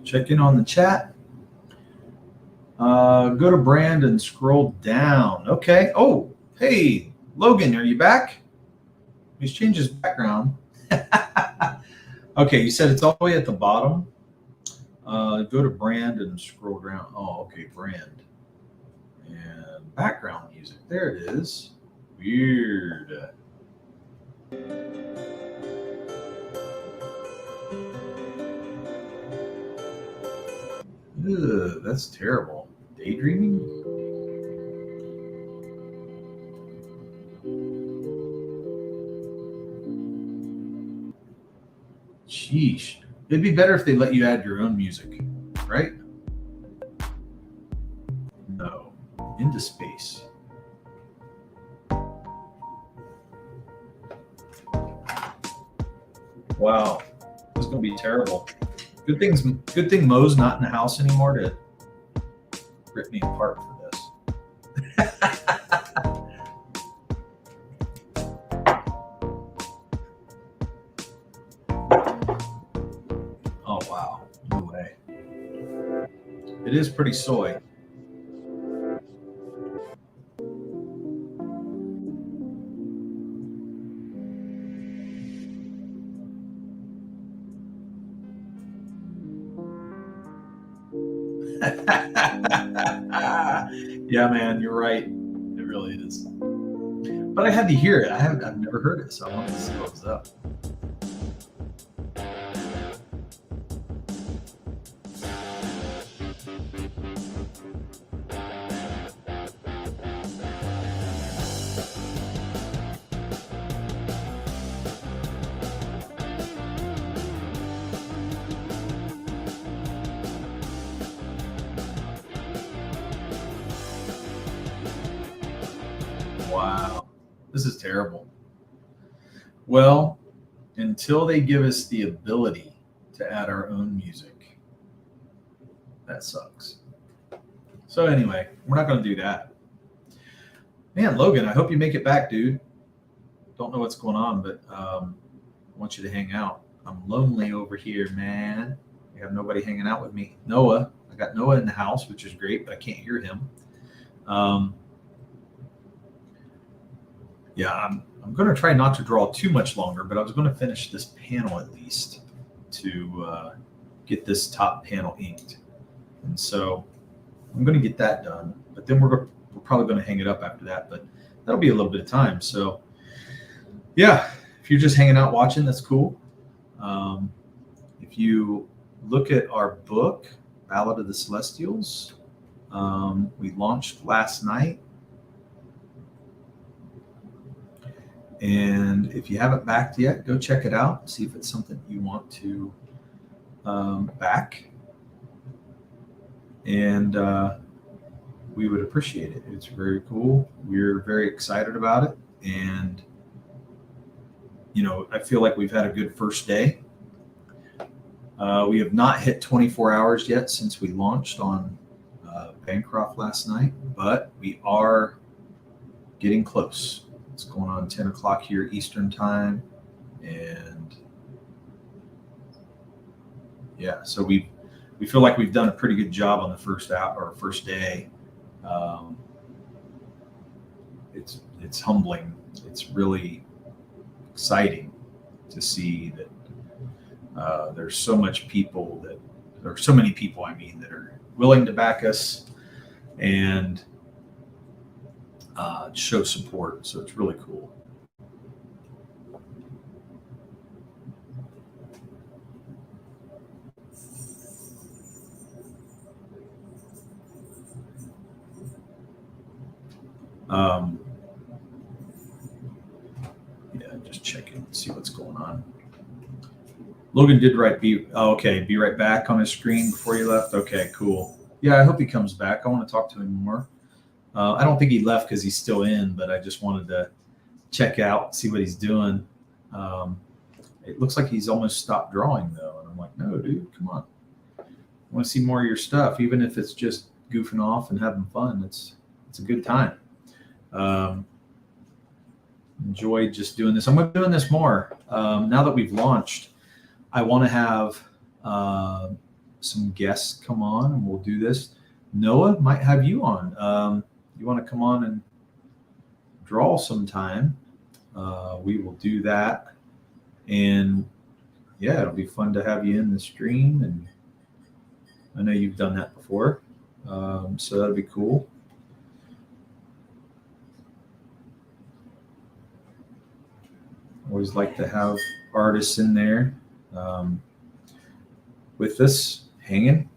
Check in on the chat. Go to brand and scroll down. Okay. Oh, hey, Logan, are you back? He's changed his background. Okay, you said it's all the way at the bottom. Go to brand and scroll down. Oh, okay, brand. And background music. There it is. Weird. Ugh, that's terrible. Daydreaming? Sheesh. It'd be better if they let you add your own music, right? No. Into space. Wow. This is gonna be terrible. Good thing Mo's not in the house anymore to rip me apart for this. Oh wow. No way. It is pretty soy. Yeah, man, you're right. It really is. But I had to hear it. I've never heard it, so I wanted to see what was up. Wow, this is terrible. Well, until they give us the ability to add our own music, that sucks. So anyway, we're not going to do that. Man, Logan, I hope you make it back, dude. Don't know what's going on, but I want you to hang out. I'm lonely over here, man. I have nobody hanging out with me. Noah, I got Noah in the house, which is great, but I can't hear him. Yeah, I'm going to try not to draw too much longer, but I was going to finish this panel at least to get this top panel inked. And so I'm going to get that done, but then we're probably going to hang it up after that, but that'll be a little bit of time. So yeah, if you're just hanging out watching, that's cool. If you look at our book, Ballad of the Celestials, we launched last night. And if you haven't backed yet, go check it out. See if it's something you want to back. And we would appreciate it. It's very cool. We're very excited about it. And, you know, I feel like we've had a good first day. We have not hit 24 hours yet since we launched on Bancroft last night, but we are getting close. It's going on 10 o'clock here Eastern time. And yeah, so we feel like we've done a pretty good job on the first day. It's humbling. It's really exciting to see that there's so many people that are willing to back us and show support. So it's really cool. Yeah, just checking, see what's going on. Logan did write be right back on his screen before you left. Okay, cool. Yeah, I hope he comes back. I want to talk to him more. I don't think he left because he's still in, but I just wanted to check out, see what he's doing. It looks like he's almost stopped drawing though. And I'm like, no, dude, come on. I want to see more of your stuff, even if it's just goofing off and having fun. It's a good time. Enjoy just doing this. I'm doing this more. Now that we've launched, I want to have some guests come on and we'll do this. Noah might have you on. You want to come on and draw sometime, we will do that. And yeah, it'll be fun to have you in the stream. And I know you've done that before. So that'll be cool. Always like to have artists in there with us hanging.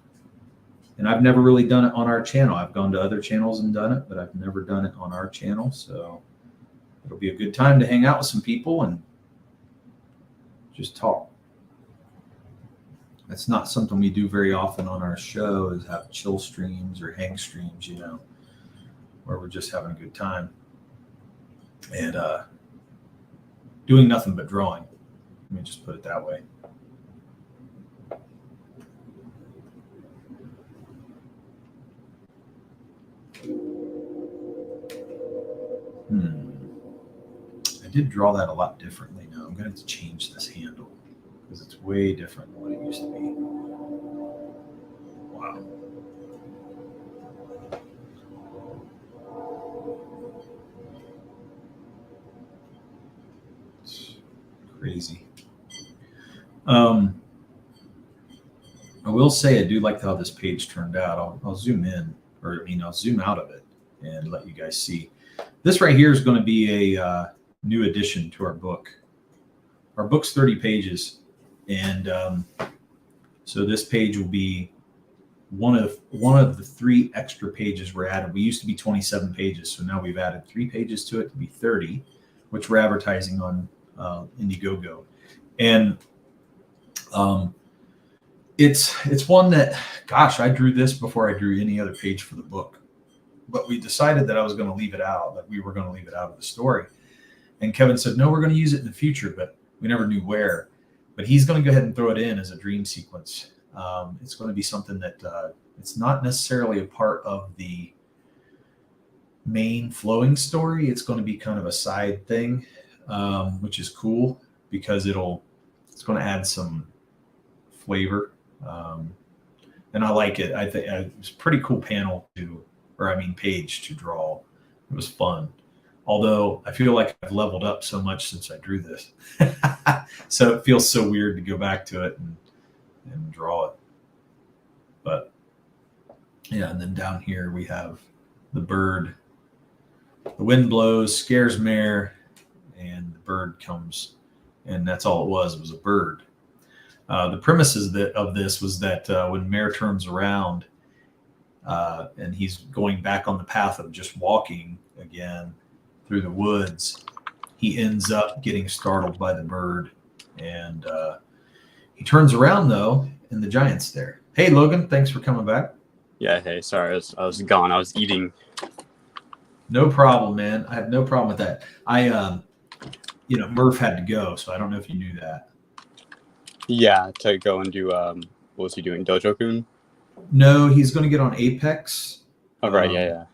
And I've never really done it on our channel. I've gone to other channels and done it, but I've never done it on our channel. So it'll be a good time to hang out with some people and just talk. it's not something we do very often on our show, is have chill streams or hang streams, you know, where we're just having a good time and doing nothing but drawing. Let me just put it that way. I did draw that a lot differently now. I'm going to have to change this handle because it's way different than what it used to be. Wow. It's crazy. I will say I do like how this page turned out. I'll zoom in, or I mean, I'll zoom out of it and let you guys see. This right here is going to be a new addition to our book. Our book's 30 pages, and so this page will be one of the 3 extra pages we're added. We used to be 27 pages, so now we've added 3 pages to it to be 30, which we're advertising on Indiegogo. And it's one that, gosh, I drew this before I drew any other page for the book. But we decided that I was going to leave it out, that we were going to leave it out of the story. And Kevin said, no, we're going to use it in the future, but we never knew where. But he's going to go ahead and throw it in as a dream sequence. It's going to be something that it's not necessarily a part of the main flowing story. It's going to be kind of a side thing, which is cool because it's going to add some flavor. And I like it. I think it's a pretty cool page to draw. It was fun. Although I feel like I've leveled up so much since I drew this. So it feels so weird to go back to it and draw it. But yeah, and then down here we have the bird. The wind blows, scares Mare, and the bird comes, and that's all it was a bird. The premises of this was that when Mare turns around and he's going back on the path of just walking again through the woods, he ends up getting startled by the bird, and he turns around though, and the giant's there. Hey, Logan, thanks for coming back. Yeah, hey, sorry, I was gone. I was eating. No problem, man. I have no problem with that. Murph had to go, so I don't know if you knew that. Yeah, to go and do what was he doing? Dojo-kun? No, he's going to get on Apex. Oh, right, yeah.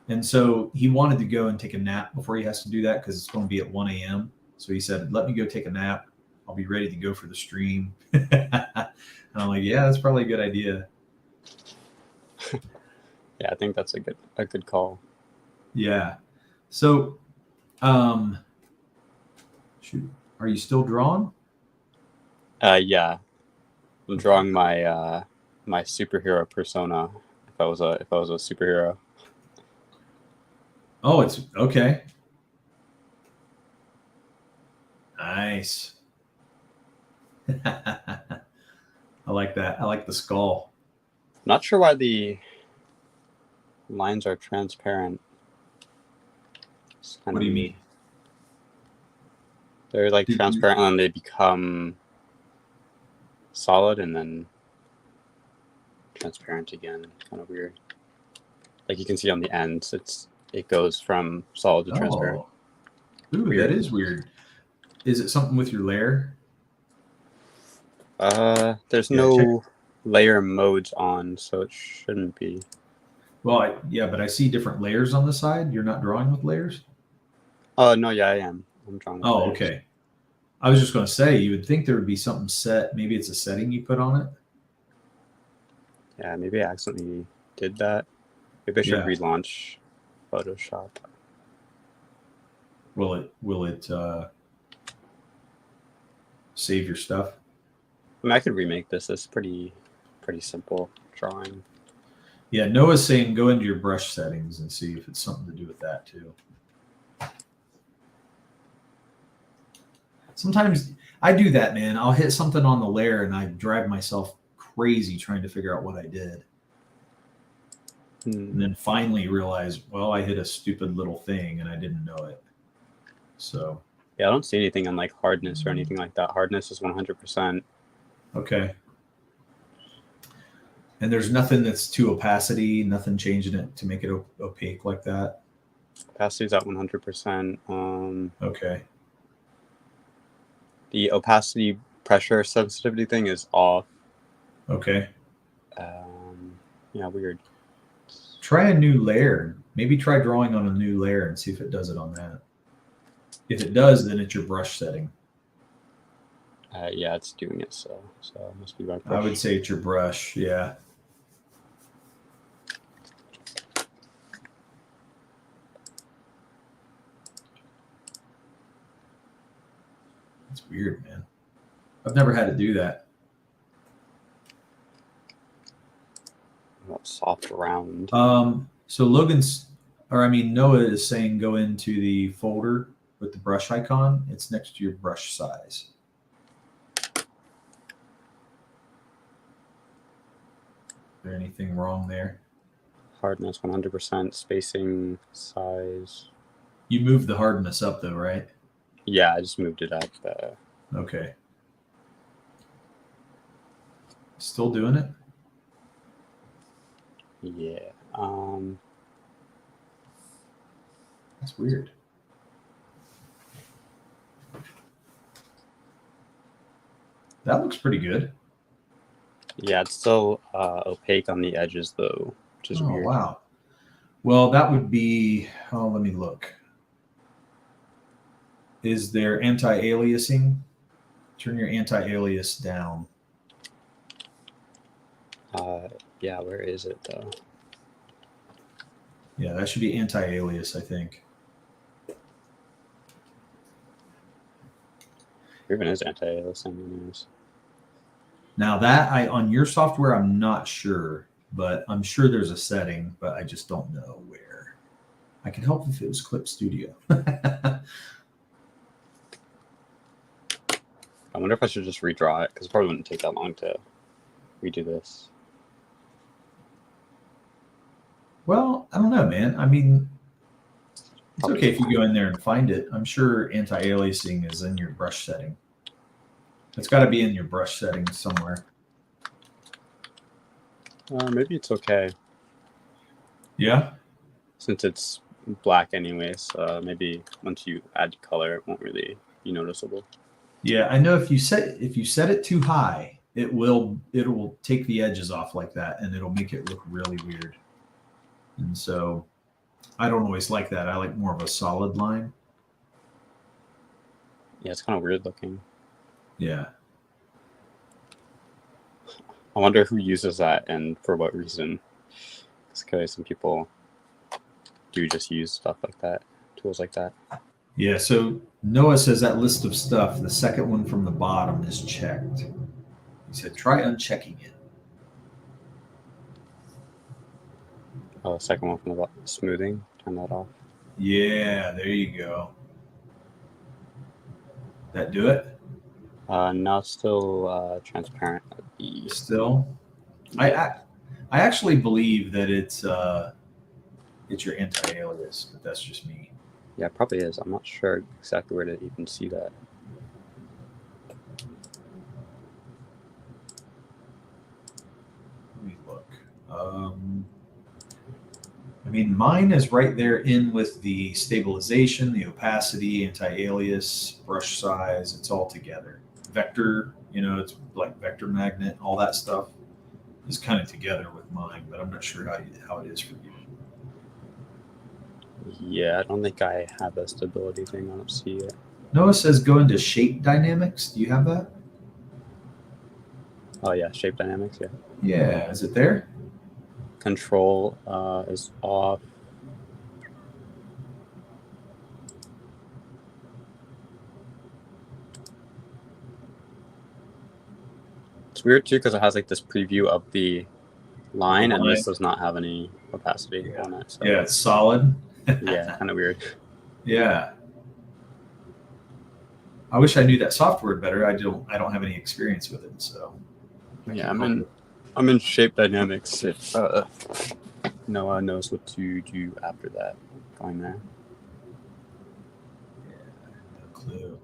And so he wanted to go and take a nap before he has to do that because it's going to be at 1 a.m. So he said, let me go take a nap. I'll be ready to go for the stream. And I'm like, yeah, that's probably a good idea. Yeah, I think that's a good call. Yeah. So, shoot, are you still drawing? Yeah. I'm drawing my my superhero persona. If I was a superhero. Oh, it's okay. Nice. I like that. I like the skull. Not sure why the lines are transparent. What do you mean? They're like transparent and then they become solid and then transparent again. Kind of weird. Like you can see on the ends, it goes from solid to transparent. Ooh, weird. That is weird. Is it something with your layer? There's no layer modes on, so it shouldn't be. Well, but I see different layers on the side. You're not drawing with layers? Oh, no, yeah, I am. I'm drawing with layers. Okay. I was just going to say, you would think there would be something set. Maybe it's a setting you put on it. Yeah, maybe I accidentally did that. Maybe I should relaunch Photoshop. Will it save your stuff? I mean, I could remake this. It's pretty simple drawing. Yeah, Noah's saying go into your brush settings and see if it's something to do with that too. Sometimes I do that, man. I'll hit something on the layer and I drive myself crazy trying to figure out what I did. And then finally realize, well, I hit a stupid little thing and I didn't know it. So yeah, I don't see anything on like hardness or anything like that. Hardness is 100%. Okay. And there's nothing that's too opacity, nothing changing it to make it opaque like that. Opacity's at 100%. Okay. The opacity pressure sensitivity thing is off. Okay. Yeah, weird. Try a new layer. Maybe try drawing on a new layer and see if it does it on that. If it does, then it's your brush setting. Yeah, it's doing it. So it must be my I brush. would say it's your brush. Yeah. It's weird, man. I've never had to do that. Soft round. So Noah is saying go into the folder with the brush icon. It's next to your brush size. Is there anything wrong there? Hardness 100%, spacing, size. You moved the hardness up though, right? Yeah, I just moved it up. Okay. Still doing it? Yeah. That's weird. That looks pretty good. Yeah, it's still opaque on the edges though, which is weird. Wow. Well, that would be. Oh, let me look. Is there anti-aliasing? Turn your anti-alias down. Yeah, where is it though? Yeah, that should be anti-alias, I think. Even is anti-aliasing anyways. Now that on your software, I'm not sure, but I'm sure there's a setting, but I just don't know where. I could help if it was Clip Studio. I wonder if I should just redraw it because it probably wouldn't take that long to redo this. Well, I don't know, man. I mean, it's okay if you go in there and find it. I'm sure anti-aliasing is in your brush setting. It's got to be in your brush settings somewhere. Maybe it's okay. Yeah? Since it's black anyways, maybe once you add color, it won't really be noticeable. Yeah, I know if you set it too high, it will take the edges off like that, and it'll make it look really weird. And so I don't always like that. I like more of a solid line. Yeah, it's kind of weird looking. Yeah. I wonder who uses that and for what reason. Because some people do just use stuff like that, tools like that. Yeah, so Noah says that list of stuff, the second one from the bottom is checked. He said, try unchecking it. Oh, the second one from the smoothing, turn that off. Yeah, there you go. That do it? No, it's still transparent. Still? I actually believe that it's your anti-alias, but that's just me. Yeah, it probably is. I'm not sure exactly where to even see that. Let me look. I mean, mine is right there in with the stabilization, the opacity, anti-alias, brush size. It's all together. Vector, it's like vector magnet, all that stuff is kind of together with mine, but I'm not sure how it is for you. Yeah, I don't think I have a stability thing. I don't see it. Noah says go into shape dynamics. Do you have that? Oh yeah, shape dynamics. Yeah. Yeah. Is it there? Control is off. It's weird too because it has like this preview of the line, and this does not have any opacity on it. So. Yeah, it's solid. Yeah, kind of weird. Yeah. I wish I knew that software better. I don't have any experience with it, so. Yeah, I'm in shape dynamics. If Noah knows what to do after that, going there. Yeah, no clue.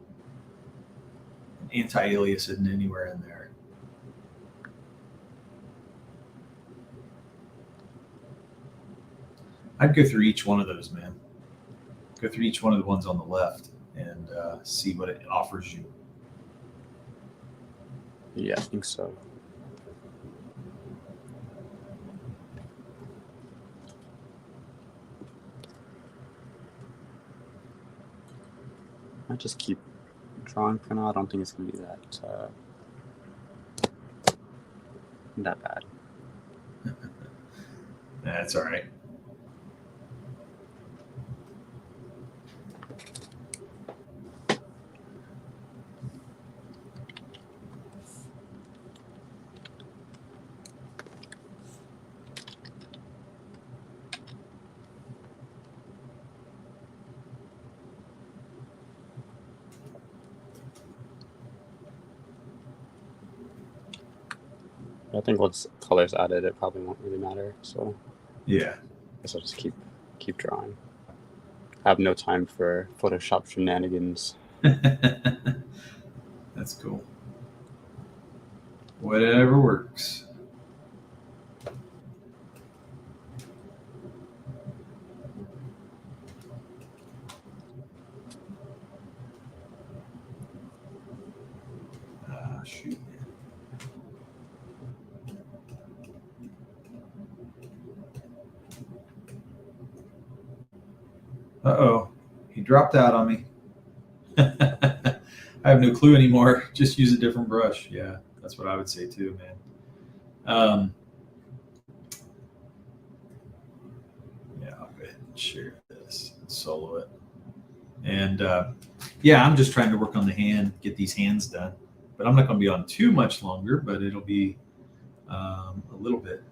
Anti-alias isn't anywhere in there. I'd go through each one of those, man. Go through each one of the ones on the left and see what it offers you. Yeah, I think so. I just keep drawing for now. I don't think it's gonna be that bad. That's all right. I think once colors added, it probably won't really matter. So Yeah. I guess I'll just keep drawing. I have no time for Photoshop shenanigans. That's cool. Whatever works. Shoot. Uh-oh. He dropped out on me. I have no clue anymore. Just use a different brush. Yeah, that's what I would say too, man. Yeah, I'll go ahead and share this and solo it. And yeah, I'm just trying to work on the hand, get these hands done. But I'm not going to be on too much longer, but it'll be a little bit.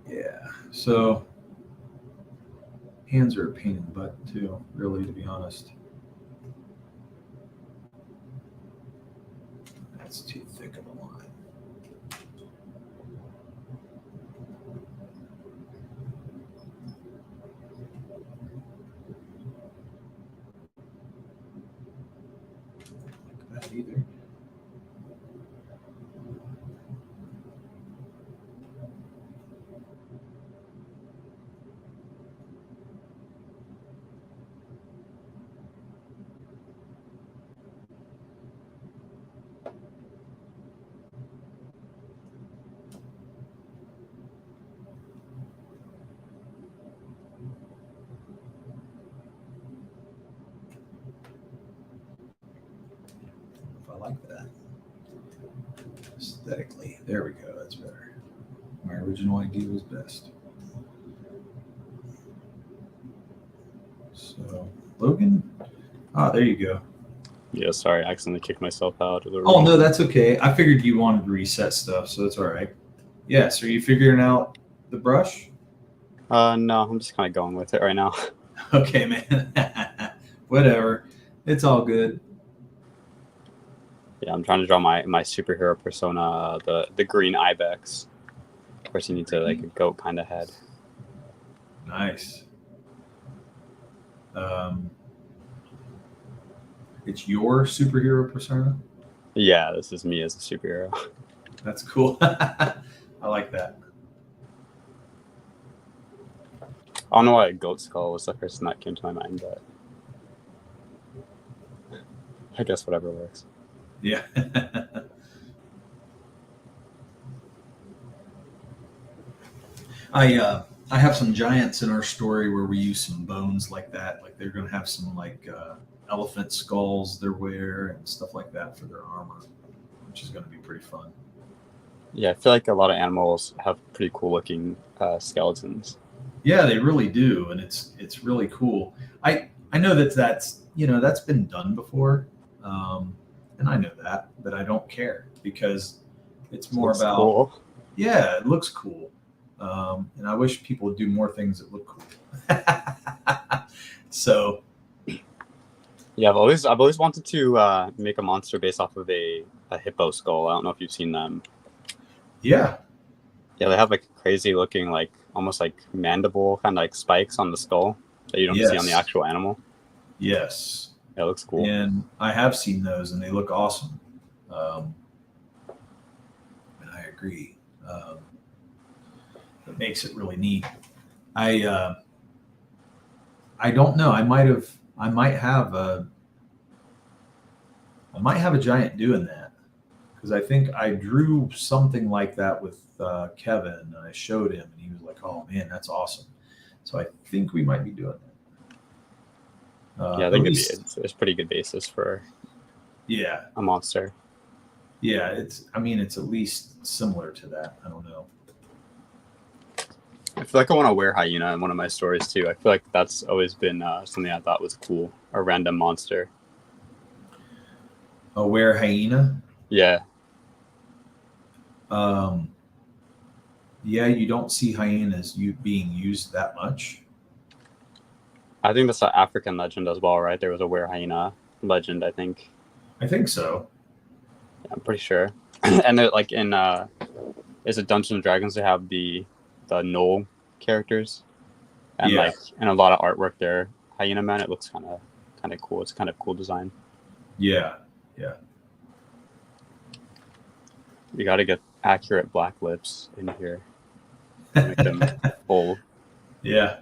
Yeah, so hands are a pain in the butt too, really, to be honest. That's too thick of a line. Like that either. I like that. Aesthetically. There we go. That's better. My original idea was best. So, Logan. There you go. Yeah, sorry, I accidentally kicked myself out of the room. Oh, no, that's okay. I figured you wanted to reset stuff, so that's all right. Yeah, so are you figuring out the brush? No, I'm just kind of going with it right now. Okay, man. Whatever. It's all good. Yeah, I'm trying to draw my superhero persona, the green ibex. Of course, you need to like a goat kind of head. Nice. It's your superhero persona? Yeah, this is me as a superhero. That's cool. I like that. I don't know why a goat skull was the first thing that came to my mind, but I guess whatever works. Yeah. I have some giants in our story where we use some bones like that. Like they're going to have some like elephant skulls they wear and stuff like that for their armor, which is going to be pretty fun. Yeah, I feel like a lot of animals have pretty cool looking skeletons. Yeah, they really do, and it's really cool. I know that's been done before, and I know that, but I don't care because it's more about cool. Yeah, it looks cool, and I wish people would do more things that look cool. So, yeah, I've always wanted to make a monster based off of a hippo skull. I don't know if you've seen them. Yeah, they have like crazy looking like almost like mandible kind of like spikes on the skull that you don't see on the Yes. actual animal. Yes. That looks cool. And I have seen those, and they look awesome. And I agree. It makes it really neat. I don't know. I might have a giant doing that, because I think I drew something like that with Kevin, and I showed him, and he was like, "Oh man, that's awesome." So I think we might be doing that. Yeah, I think it's pretty good basis for a monster. Yeah, it's at least similar to that. I don't know. I feel like I want to wear hyena in one of my stories too. I feel like that's always been something I thought was cool. A random monster. A were hyena? Yeah. Yeah, you don't see hyenas being used that much. I think that's an African legend as well, right? There was a were hyena legend, I think. I think so. Yeah, I'm pretty sure. And like in is it Dungeons and Dragons, they have the Knoll characters, and like in a lot of artwork there, hyena man, it looks kind of cool. It's kind of cool design. Yeah. You got to get accurate black lips in here, make them full. Yeah.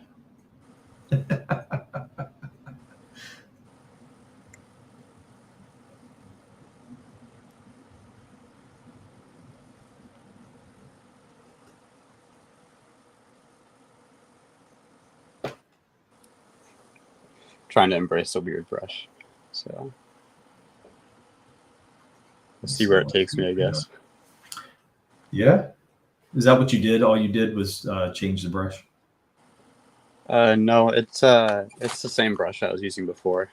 Trying to embrace the weird brush, so we'll see where it takes me, I guess. Yeah. Is that what you did? All you did was change the brush? No, it's the same brush I was using before.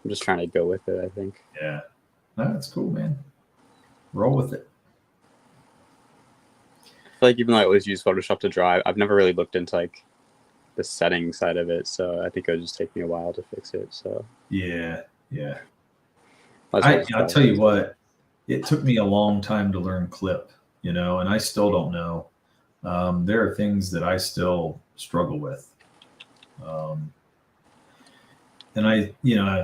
I'm just trying to go with it, I think. Yeah. No, that's cool, man. Roll with it. I feel like even though I always use Photoshop to draw, I've never really looked into like the setting side of it, so I think it would just take me a while to fix it. So yeah. I'll tell you what, it took me a long time to learn clip, and I still don't know. There are things that I still struggle with. And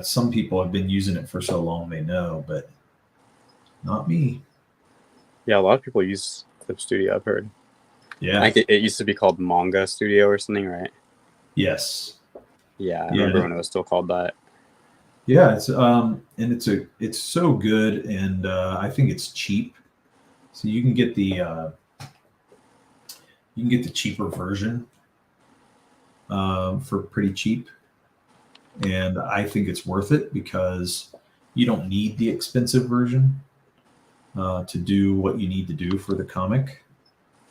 some people have been using it for so long they know, but not me. Yeah, a lot of people use Clip Studio, I've heard. Yeah. I think it used to be called Manga Studio or something, right? Yes. Yeah, I remember when it was still called that. Yeah, it's and it's so good, and I think it's cheap. So you can get the cheaper version for pretty cheap, and I think it's worth it because you don't need the expensive version to do what you need to do for the comic.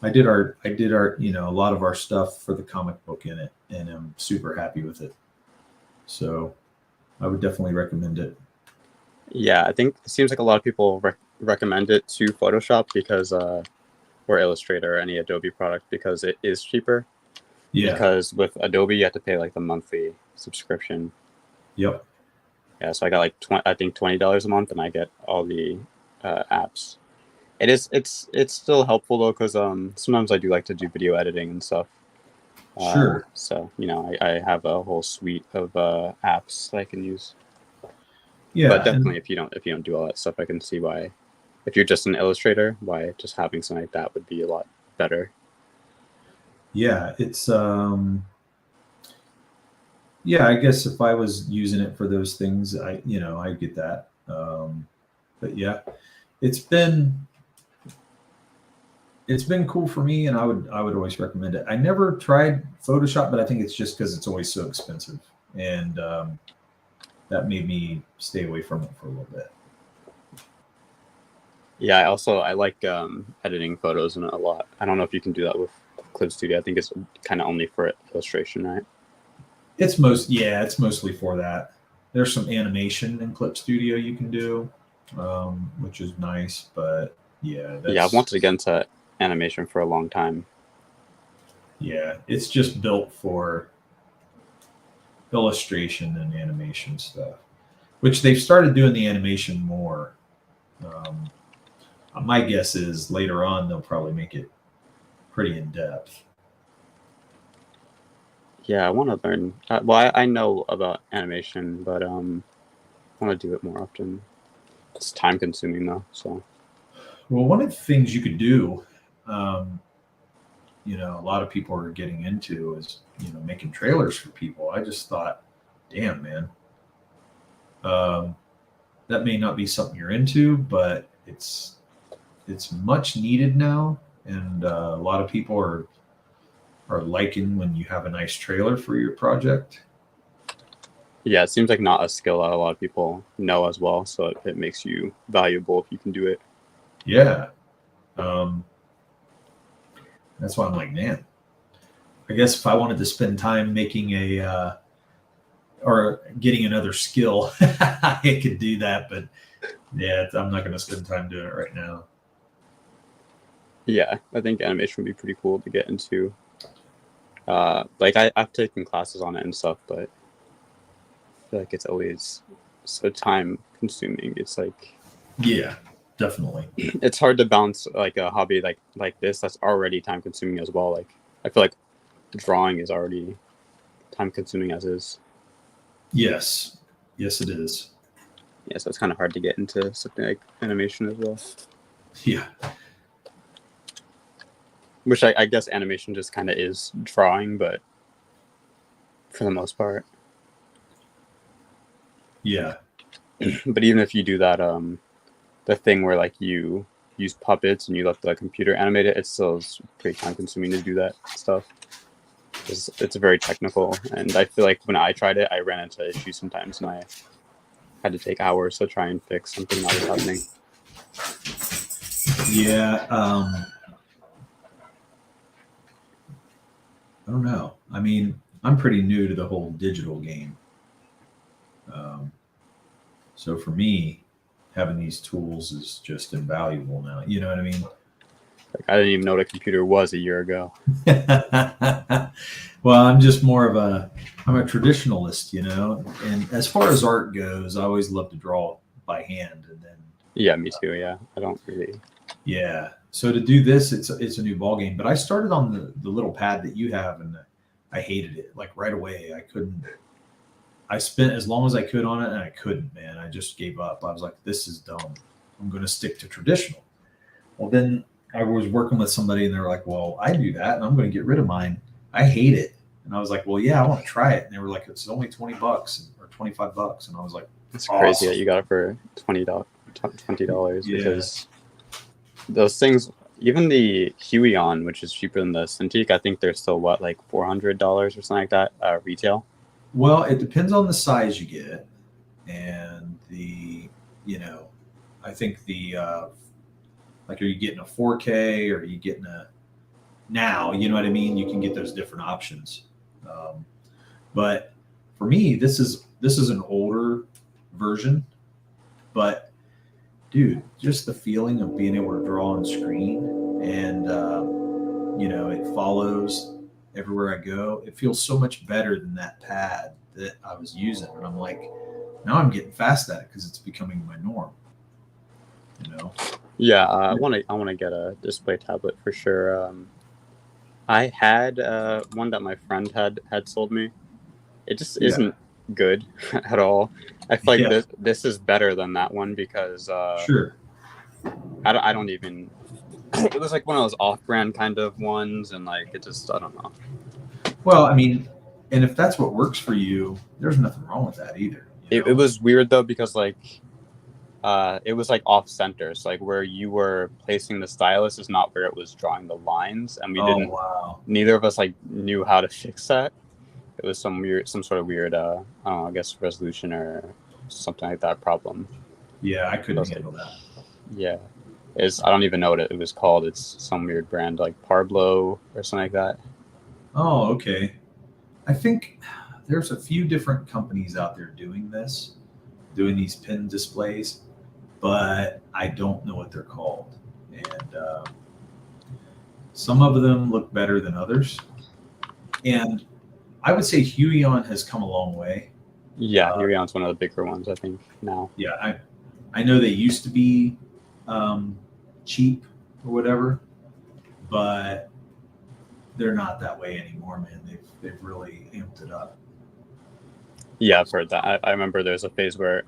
I did our a lot of our stuff for the comic book in it, and I'm super happy with it. So I would definitely recommend it. Yeah, I think it seems like a lot of people recommend it to Photoshop because or Illustrator or any Adobe product because it is cheaper. Yeah. Because with Adobe you have to pay like the monthly subscription. Yep. Yeah, so I got like $20 a month, and I get all the apps. It's still helpful though, because sometimes I do like to do video editing and stuff. Sure. So I have a whole suite of apps that I can use. Yeah. But definitely, if you don't do all that stuff, I can see why. If you're just an illustrator, why just having something like that would be a lot better. Yeah, it's yeah, I guess if I was using it for those things, I get that. But yeah, it's been cool for me, and I would always recommend it. I never tried Photoshop, but I think it's just because it's always so expensive, and that made me stay away from it for a little bit. Yeah, I like editing photos in it a lot. I don't know if you can do that with Clip Studio. I think it's kind of only for illustration, right? It's mostly for that. There's some animation in Clip Studio you can do, which is nice, but yeah. I've wanted to get into animation for a long time. Yeah, it's just built for illustration and animation stuff, which they've started doing the animation more. My guess is later on they'll probably make it pretty in depth. Yeah, I want to learn. Well, I know about animation, but I want to do it more often. It's time consuming though. So. Well, one of the things you could do, a lot of people are getting into is making trailers for people. I just thought, damn man, that may not be something you're into, but it's much needed now, and a lot of people are liking when you have a nice trailer for your project. Yeah, it seems like not a skill that a lot of people know as well, so it makes you valuable if you can do it. Yeah. That's why I'm like, man, I guess if I wanted to spend time making or getting another skill, I could do that, but yeah, I'm not going to spend time doing it right now. Yeah, I think animation would be pretty cool to get into. Like I've taken classes on it and stuff, but I feel like it's always so time consuming. It's like, yeah, definitely. It's hard to balance like a hobby like this that's already time consuming as well. Like I feel like drawing is already time consuming as is. Yes, it is. Yeah, so it's kind of hard to get into something like animation as well. Yeah. Which I guess animation just kind of is drawing, but for the most part. Yeah. But even if you do that, the thing where like you use puppets and you let the computer animate it, it still is pretty time consuming to do that stuff. It's very technical, and I feel like when I tried it, I ran into issues sometimes, and I had to take hours to try and fix something that was happening. Yeah. I don't know. I mean, I'm pretty new to the whole digital game. So for me, having these tools is just invaluable now. You know what I mean? Like I didn't even know what a computer was a year ago. Well, I'm just more of I'm a traditionalist, and as far as art goes, I always love to draw by hand. And then, Yeah, me too. Yeah, I don't really. Yeah. So to do this, it's a new ball game. But I started on the little pad that you have, and I hated it. Like right away, I couldn't. I spent as long as I could on it, and I couldn't. Man, I just gave up. I was like, "This is dumb. I'm going to stick to traditional." Well, then I was working with somebody, and they were like, "Well, I do that, and I'm going to get rid of mine. I hate it." And I was like, "Well, yeah, I want to try it." And they were like, "It's only $20 or $25." And I was like, "It's crazy that you got it for $20 Yeah. Because those things, even the Huion, which is cheaper than the Cintiq, I think they're still like $400 or something like that retail. Well, it depends on the size you get, and I think like, are you getting a 4K or are you getting now? You know what I mean? You can get those different options. But for me, this is an older version, but dude, just the feeling of being able to draw on screen and it follows everywhere I go. It feels so much better than that pad that I was using, and I'm like, now I'm getting fast at it because it's becoming my norm. Yeah, I want to get a display tablet for sure. I had one that my friend had sold me. It just isn't good at all. I feel like this is better than that one because sure. I don't even. It was like one of those off-brand kind of ones, and like it just I don't know. Well, I mean, and if that's what works for you, there's nothing wrong with that either. It was weird though because like it was like off center, so like where you were placing the stylus is not where it was drawing the lines, and we didn't. Wow. Neither of us like knew how to fix that. It was some sort of weird, I don't know, I guess resolution or something like that problem. Yeah, I couldn't handle that. Yeah, I don't even know what it was called. It's some weird brand like Parblo or something like that. Oh, okay. I think there's a few different companies out there doing these pin displays, but I don't know what they're called. And some of them look better than others. And I would say Huion has come a long way. Yeah, Huion's one of the bigger ones, I think, now. Yeah, I know they used to be cheap or whatever, but they're not that way anymore, man. They've really amped it up. Yeah, I've heard that. I remember there's a phase where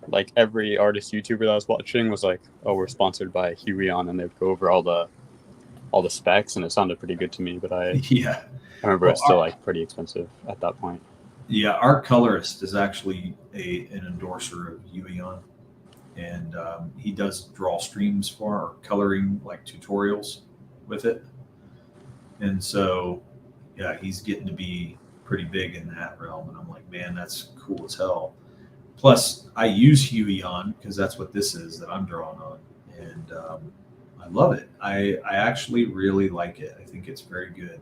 like every artist YouTuber that I was watching was like, "Oh, we're sponsored by Huion," and they'd go over all the specs, and it sounded pretty good to me. But I Yeah. remember Well, it's still like pretty expensive at that point. Yeah, our colorist is actually an endorser of Huion, and he does draw streams for our coloring, like tutorials with it. And so, yeah, he's getting to be pretty big in that realm. And I'm like, man, that's cool as hell. Plus, I use Huion because that's what this is that I'm drawing on. And I love it. I actually really like it. I think it's very good.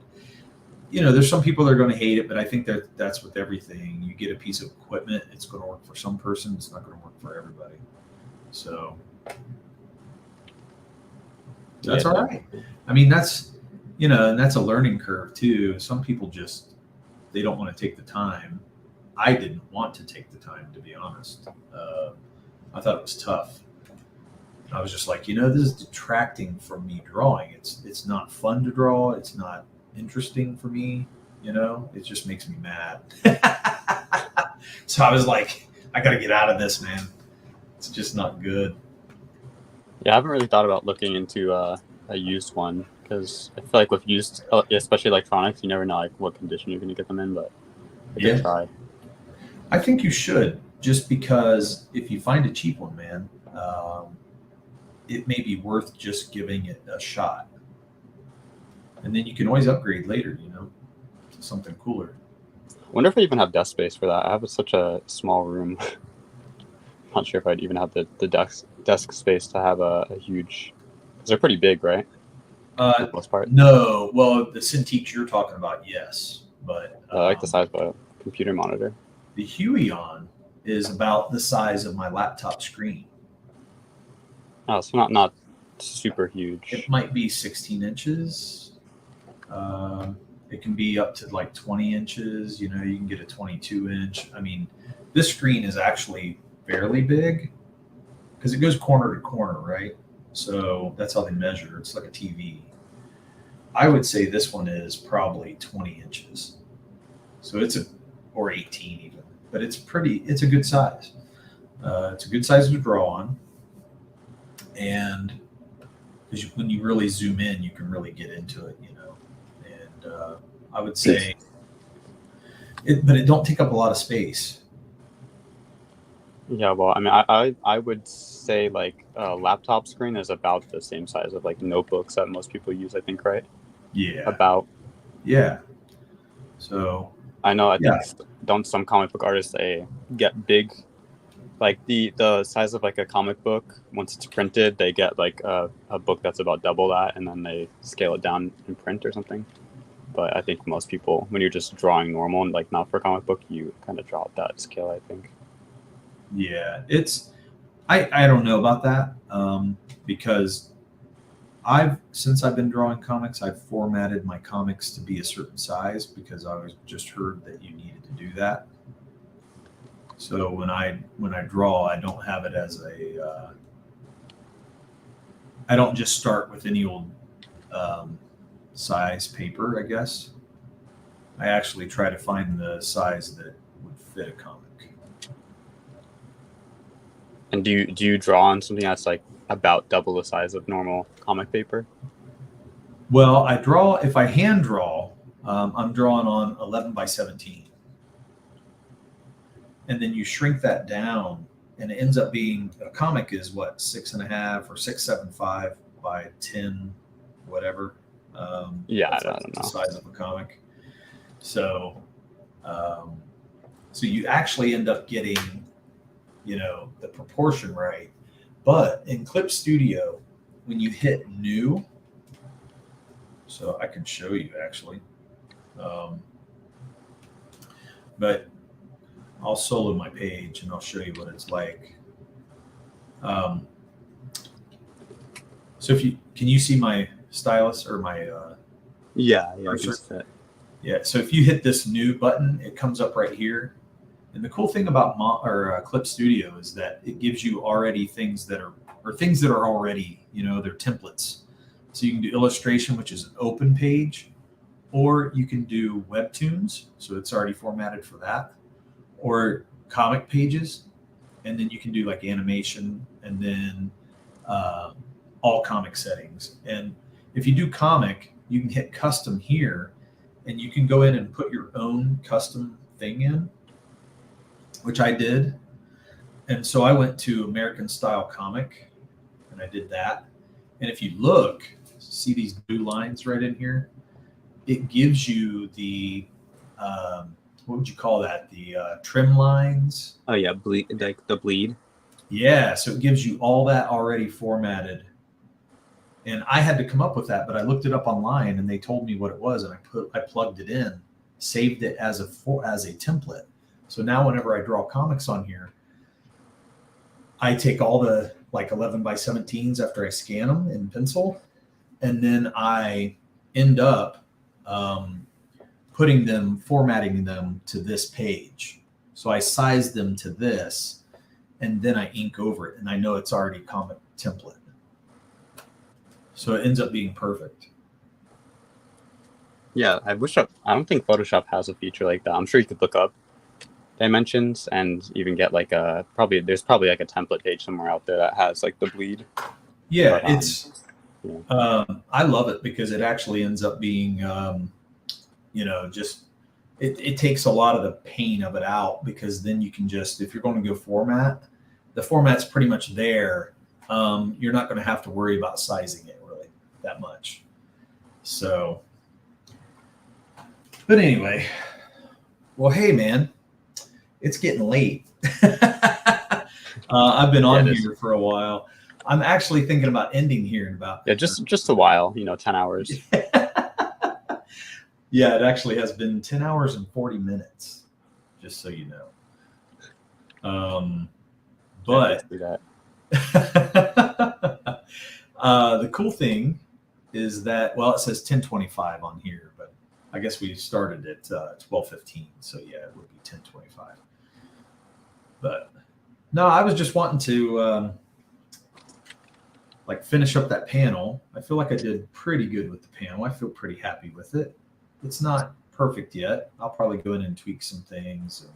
You know, there's some people that are going to hate it, but I think that's with everything. You get a piece of equipment, it's going to work for some person. It's not going to work for everybody. So that's all right. I mean, that's, you know, and that's a learning curve too. Some people just, they don't want to take the time. I didn't want to take the time, to be honest. I thought it was tough. I was just like, you know, this is detracting from me drawing. It's not fun to draw. It's not interesting for me. You know, it just makes me mad. So I was like, I got to get out of this, man. It's just not good. Yeah, I haven't really thought about looking into a used one because I feel like with used, especially electronics, you never know like what condition you're going to get them in. But I could try. I think you should, just because if you find a cheap one, man, it may be worth just giving it a shot. And then you can always upgrade later, you know, to something cooler. I wonder if I even have desk space for that. I have such a small room. I'm not sure if I'd even have the desk space to have a huge, because they're pretty big, right? For the most part. No, well, the Cintiqs you're talking about, yes. But I like the size of a computer monitor. The Huion is about the size of my laptop screen. Oh, so not super huge. It might be 16 inches. It can be up to like 20 inches. You know, you can get a 22 inch. I mean, this screen is actually fairly big because it goes corner to corner, right? So that's how they measure. It's like a TV. I would say this one is probably 20 inches. So or 18 even, but it's a good size. It's a good size to draw on. And because when you really zoom in, you can really get into it, you know. And I would say, but it don't take up a lot of space. Yeah, well, I mean, I would say like a laptop screen is about the same size of like notebooks that most people use, I think, right? Yeah. About. Yeah. So. I know. I think don't some comic book artists they get big, like the size of like a comic book. Once it's printed, they get like a book that's about double that, and then they scale it down in print or something. But I think most people, when you're just drawing normal and like not for a comic book, you kind of draw at that scale, I think. Yeah, I don't know about that because since I've been drawing comics, I've formatted my comics to be a certain size because I was just heard that you needed to do that. So when I draw, I don't have it as I don't just start with any old size paper, I guess. I actually try to find the size that would fit a comic. And do you draw on something that's like about double the size of normal comic paper? Well, I draw, if I hand draw, I'm drawing on 11 by 17. And then you shrink that down and it ends up being, a comic is what, 6.5 or 6.75 by 10, whatever. Yeah, I don't know. The size of a comic. So, so you actually end up getting, you know, the proportion right. But in Clip Studio, when you hit new, so I can show you actually, but I'll solo my page and I'll show you what it's like. So can you see my stylus or my yeah, cursor? Yeah. So if you hit this new button, it comes up right here. And the cool thing about Clip Studio is that it gives you already things that are already, you know, they're templates. So you can do illustration, which is an open page, or you can do webtoons, so it's already formatted for that, or comic pages, and then you can do like animation, and then all comic settings. And if you do comic, you can hit custom here, and you can go in and put your own custom thing in, which I did. And so I went to American Style Comic, and I did that. And if you look, see these blue lines right in here? It gives you the, what would you call that? The trim lines. Oh yeah, bleed, like the bleed. Yeah, so it gives you all that already formatted. And I had to come up with that, but I looked it up online, and they told me what it was, and I plugged it in, saved it as a template. So now whenever I draw comics on here, I take all the like 11 by 17s after I scan them in pencil, and then I end up formatting them to this page. So I size them to this, and then I ink over it, and I know it's already comic template. So it ends up being perfect. Yeah, I don't think Photoshop has a feature like that. I'm sure you could look up dimensions and even get like there's probably like a template page somewhere out there that has like the bleed. Yeah, but, I love it because it actually ends up being, just it takes a lot of the pain of it out, because then you can just, if you're going to go format, the format's pretty much there. You're not going to have to worry about sizing it really that much. So, but anyway, well, hey man, it's getting late. I've been on here for a while. I'm actually thinking about ending here in about just a while, 10 hours. Yeah, it actually has been 10 hours and 40 minutes, just so you know. But the cool thing is that, well, it says 10:25 on here, but I guess we started at 12:15, so yeah, it would be 10:25. But no, I was just wanting to finish up that panel. I feel like I did pretty good with the panel. I feel pretty happy with it. It's not perfect yet. I'll probably go in and tweak some things and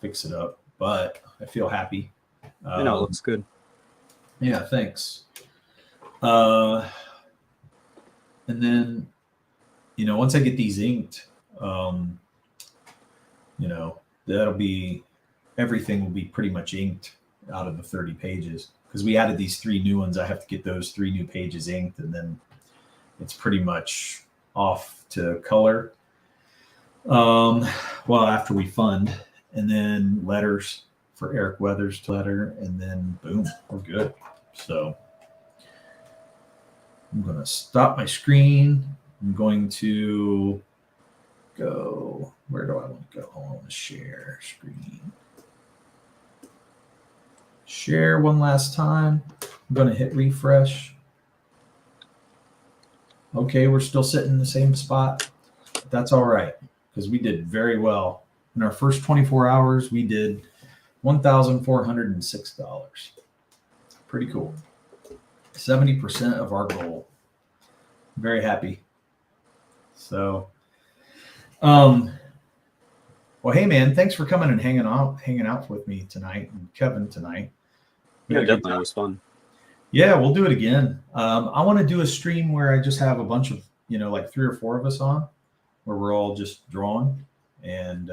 fix it up, but I feel happy. It looks good. Yeah, thanks. And then, once I get these inked, everything will be pretty much inked out of the 30 pages, because we added these 3 new ones. I have to get those 3 new pages inked, and then it's pretty much off to color. After we fund, and then letters for Eric Weathers to letter, and then boom, we're good. So I'm going to stop my screen. I'm going to go, where do I want to go? I want to share screen. Share one last time. I'm going to hit refresh. Okay, we're still sitting in the same spot. But that's all right, because we did very well. In our first 24 hours, we did $1,406. Pretty cool. 70% of our goal. Very happy. So, well, hey man, thanks for coming and hanging out with me tonight, and Kevin tonight. Yeah, definitely, it was fun. Yeah, we'll do it again. I want to do a stream where I just have a bunch of, like 3 or 4 of us on, where we're all just drawing, and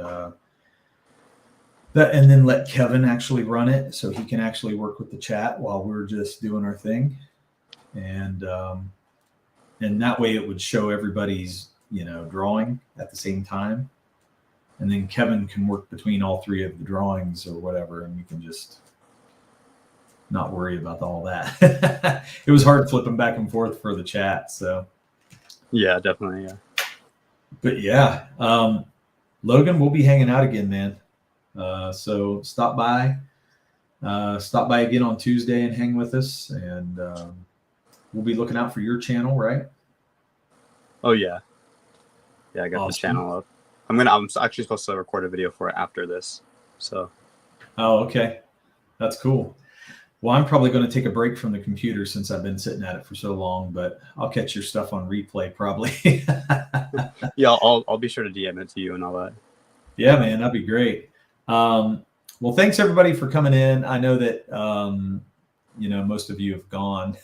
then let Kevin actually run it, so he can actually work with the chat while we're just doing our thing, and that way it would show everybody's drawing at the same time, and then Kevin can work between all 3 of the drawings or whatever, and we can just not worry about all that. It was hard flipping back and forth for the chat. So yeah, definitely. Yeah. But yeah, Logan, we'll be hanging out again, man. So stop by again on Tuesday and hang with us. And we'll be looking out for your channel, right? Oh yeah. Yeah, I got the channel up. I'm actually supposed to record a video for it after this. So. Oh, okay. That's cool. Well, I'm probably going to take a break from the computer since I've been sitting at it for so long, but I'll catch your stuff on replay probably. Yeah, I'll be sure to DM it to you and all that. Yeah, man, that'd be great. Well, thanks everybody for coming in. I know that most of you have gone.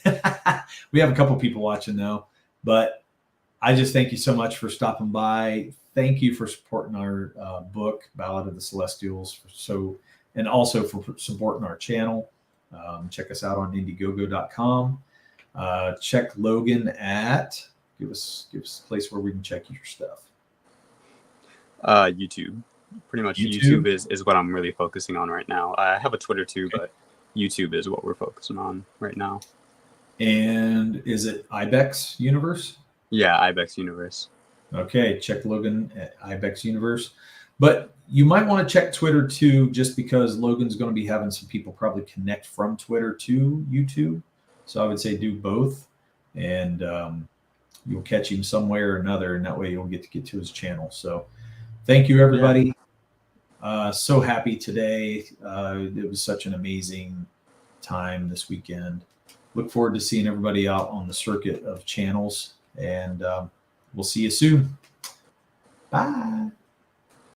We have a couple people watching though, but I just thank you so much for stopping by. Thank you for supporting our book, Ballad of the Celestials, and also for supporting our channel. Check us out on Indiegogo.com. Check Logan at give us a place where we can check your stuff. YouTube. Pretty much YouTube is what I'm really focusing on right now. I have a Twitter too, but YouTube is what we're focusing on right now. And is it Ibex Universe? Yeah, Ibex Universe. Okay, check Logan at Ibex Universe. But you might want to check Twitter too, just because Logan's going to be having some people probably connect from Twitter to YouTube. So I would say do both, and you'll catch him some way or another, and that way you'll get to his channel. So thank you, everybody. So happy today. It was such an amazing time this weekend. Look forward to seeing everybody out on the circuit of channels, and we'll see you soon. Bye.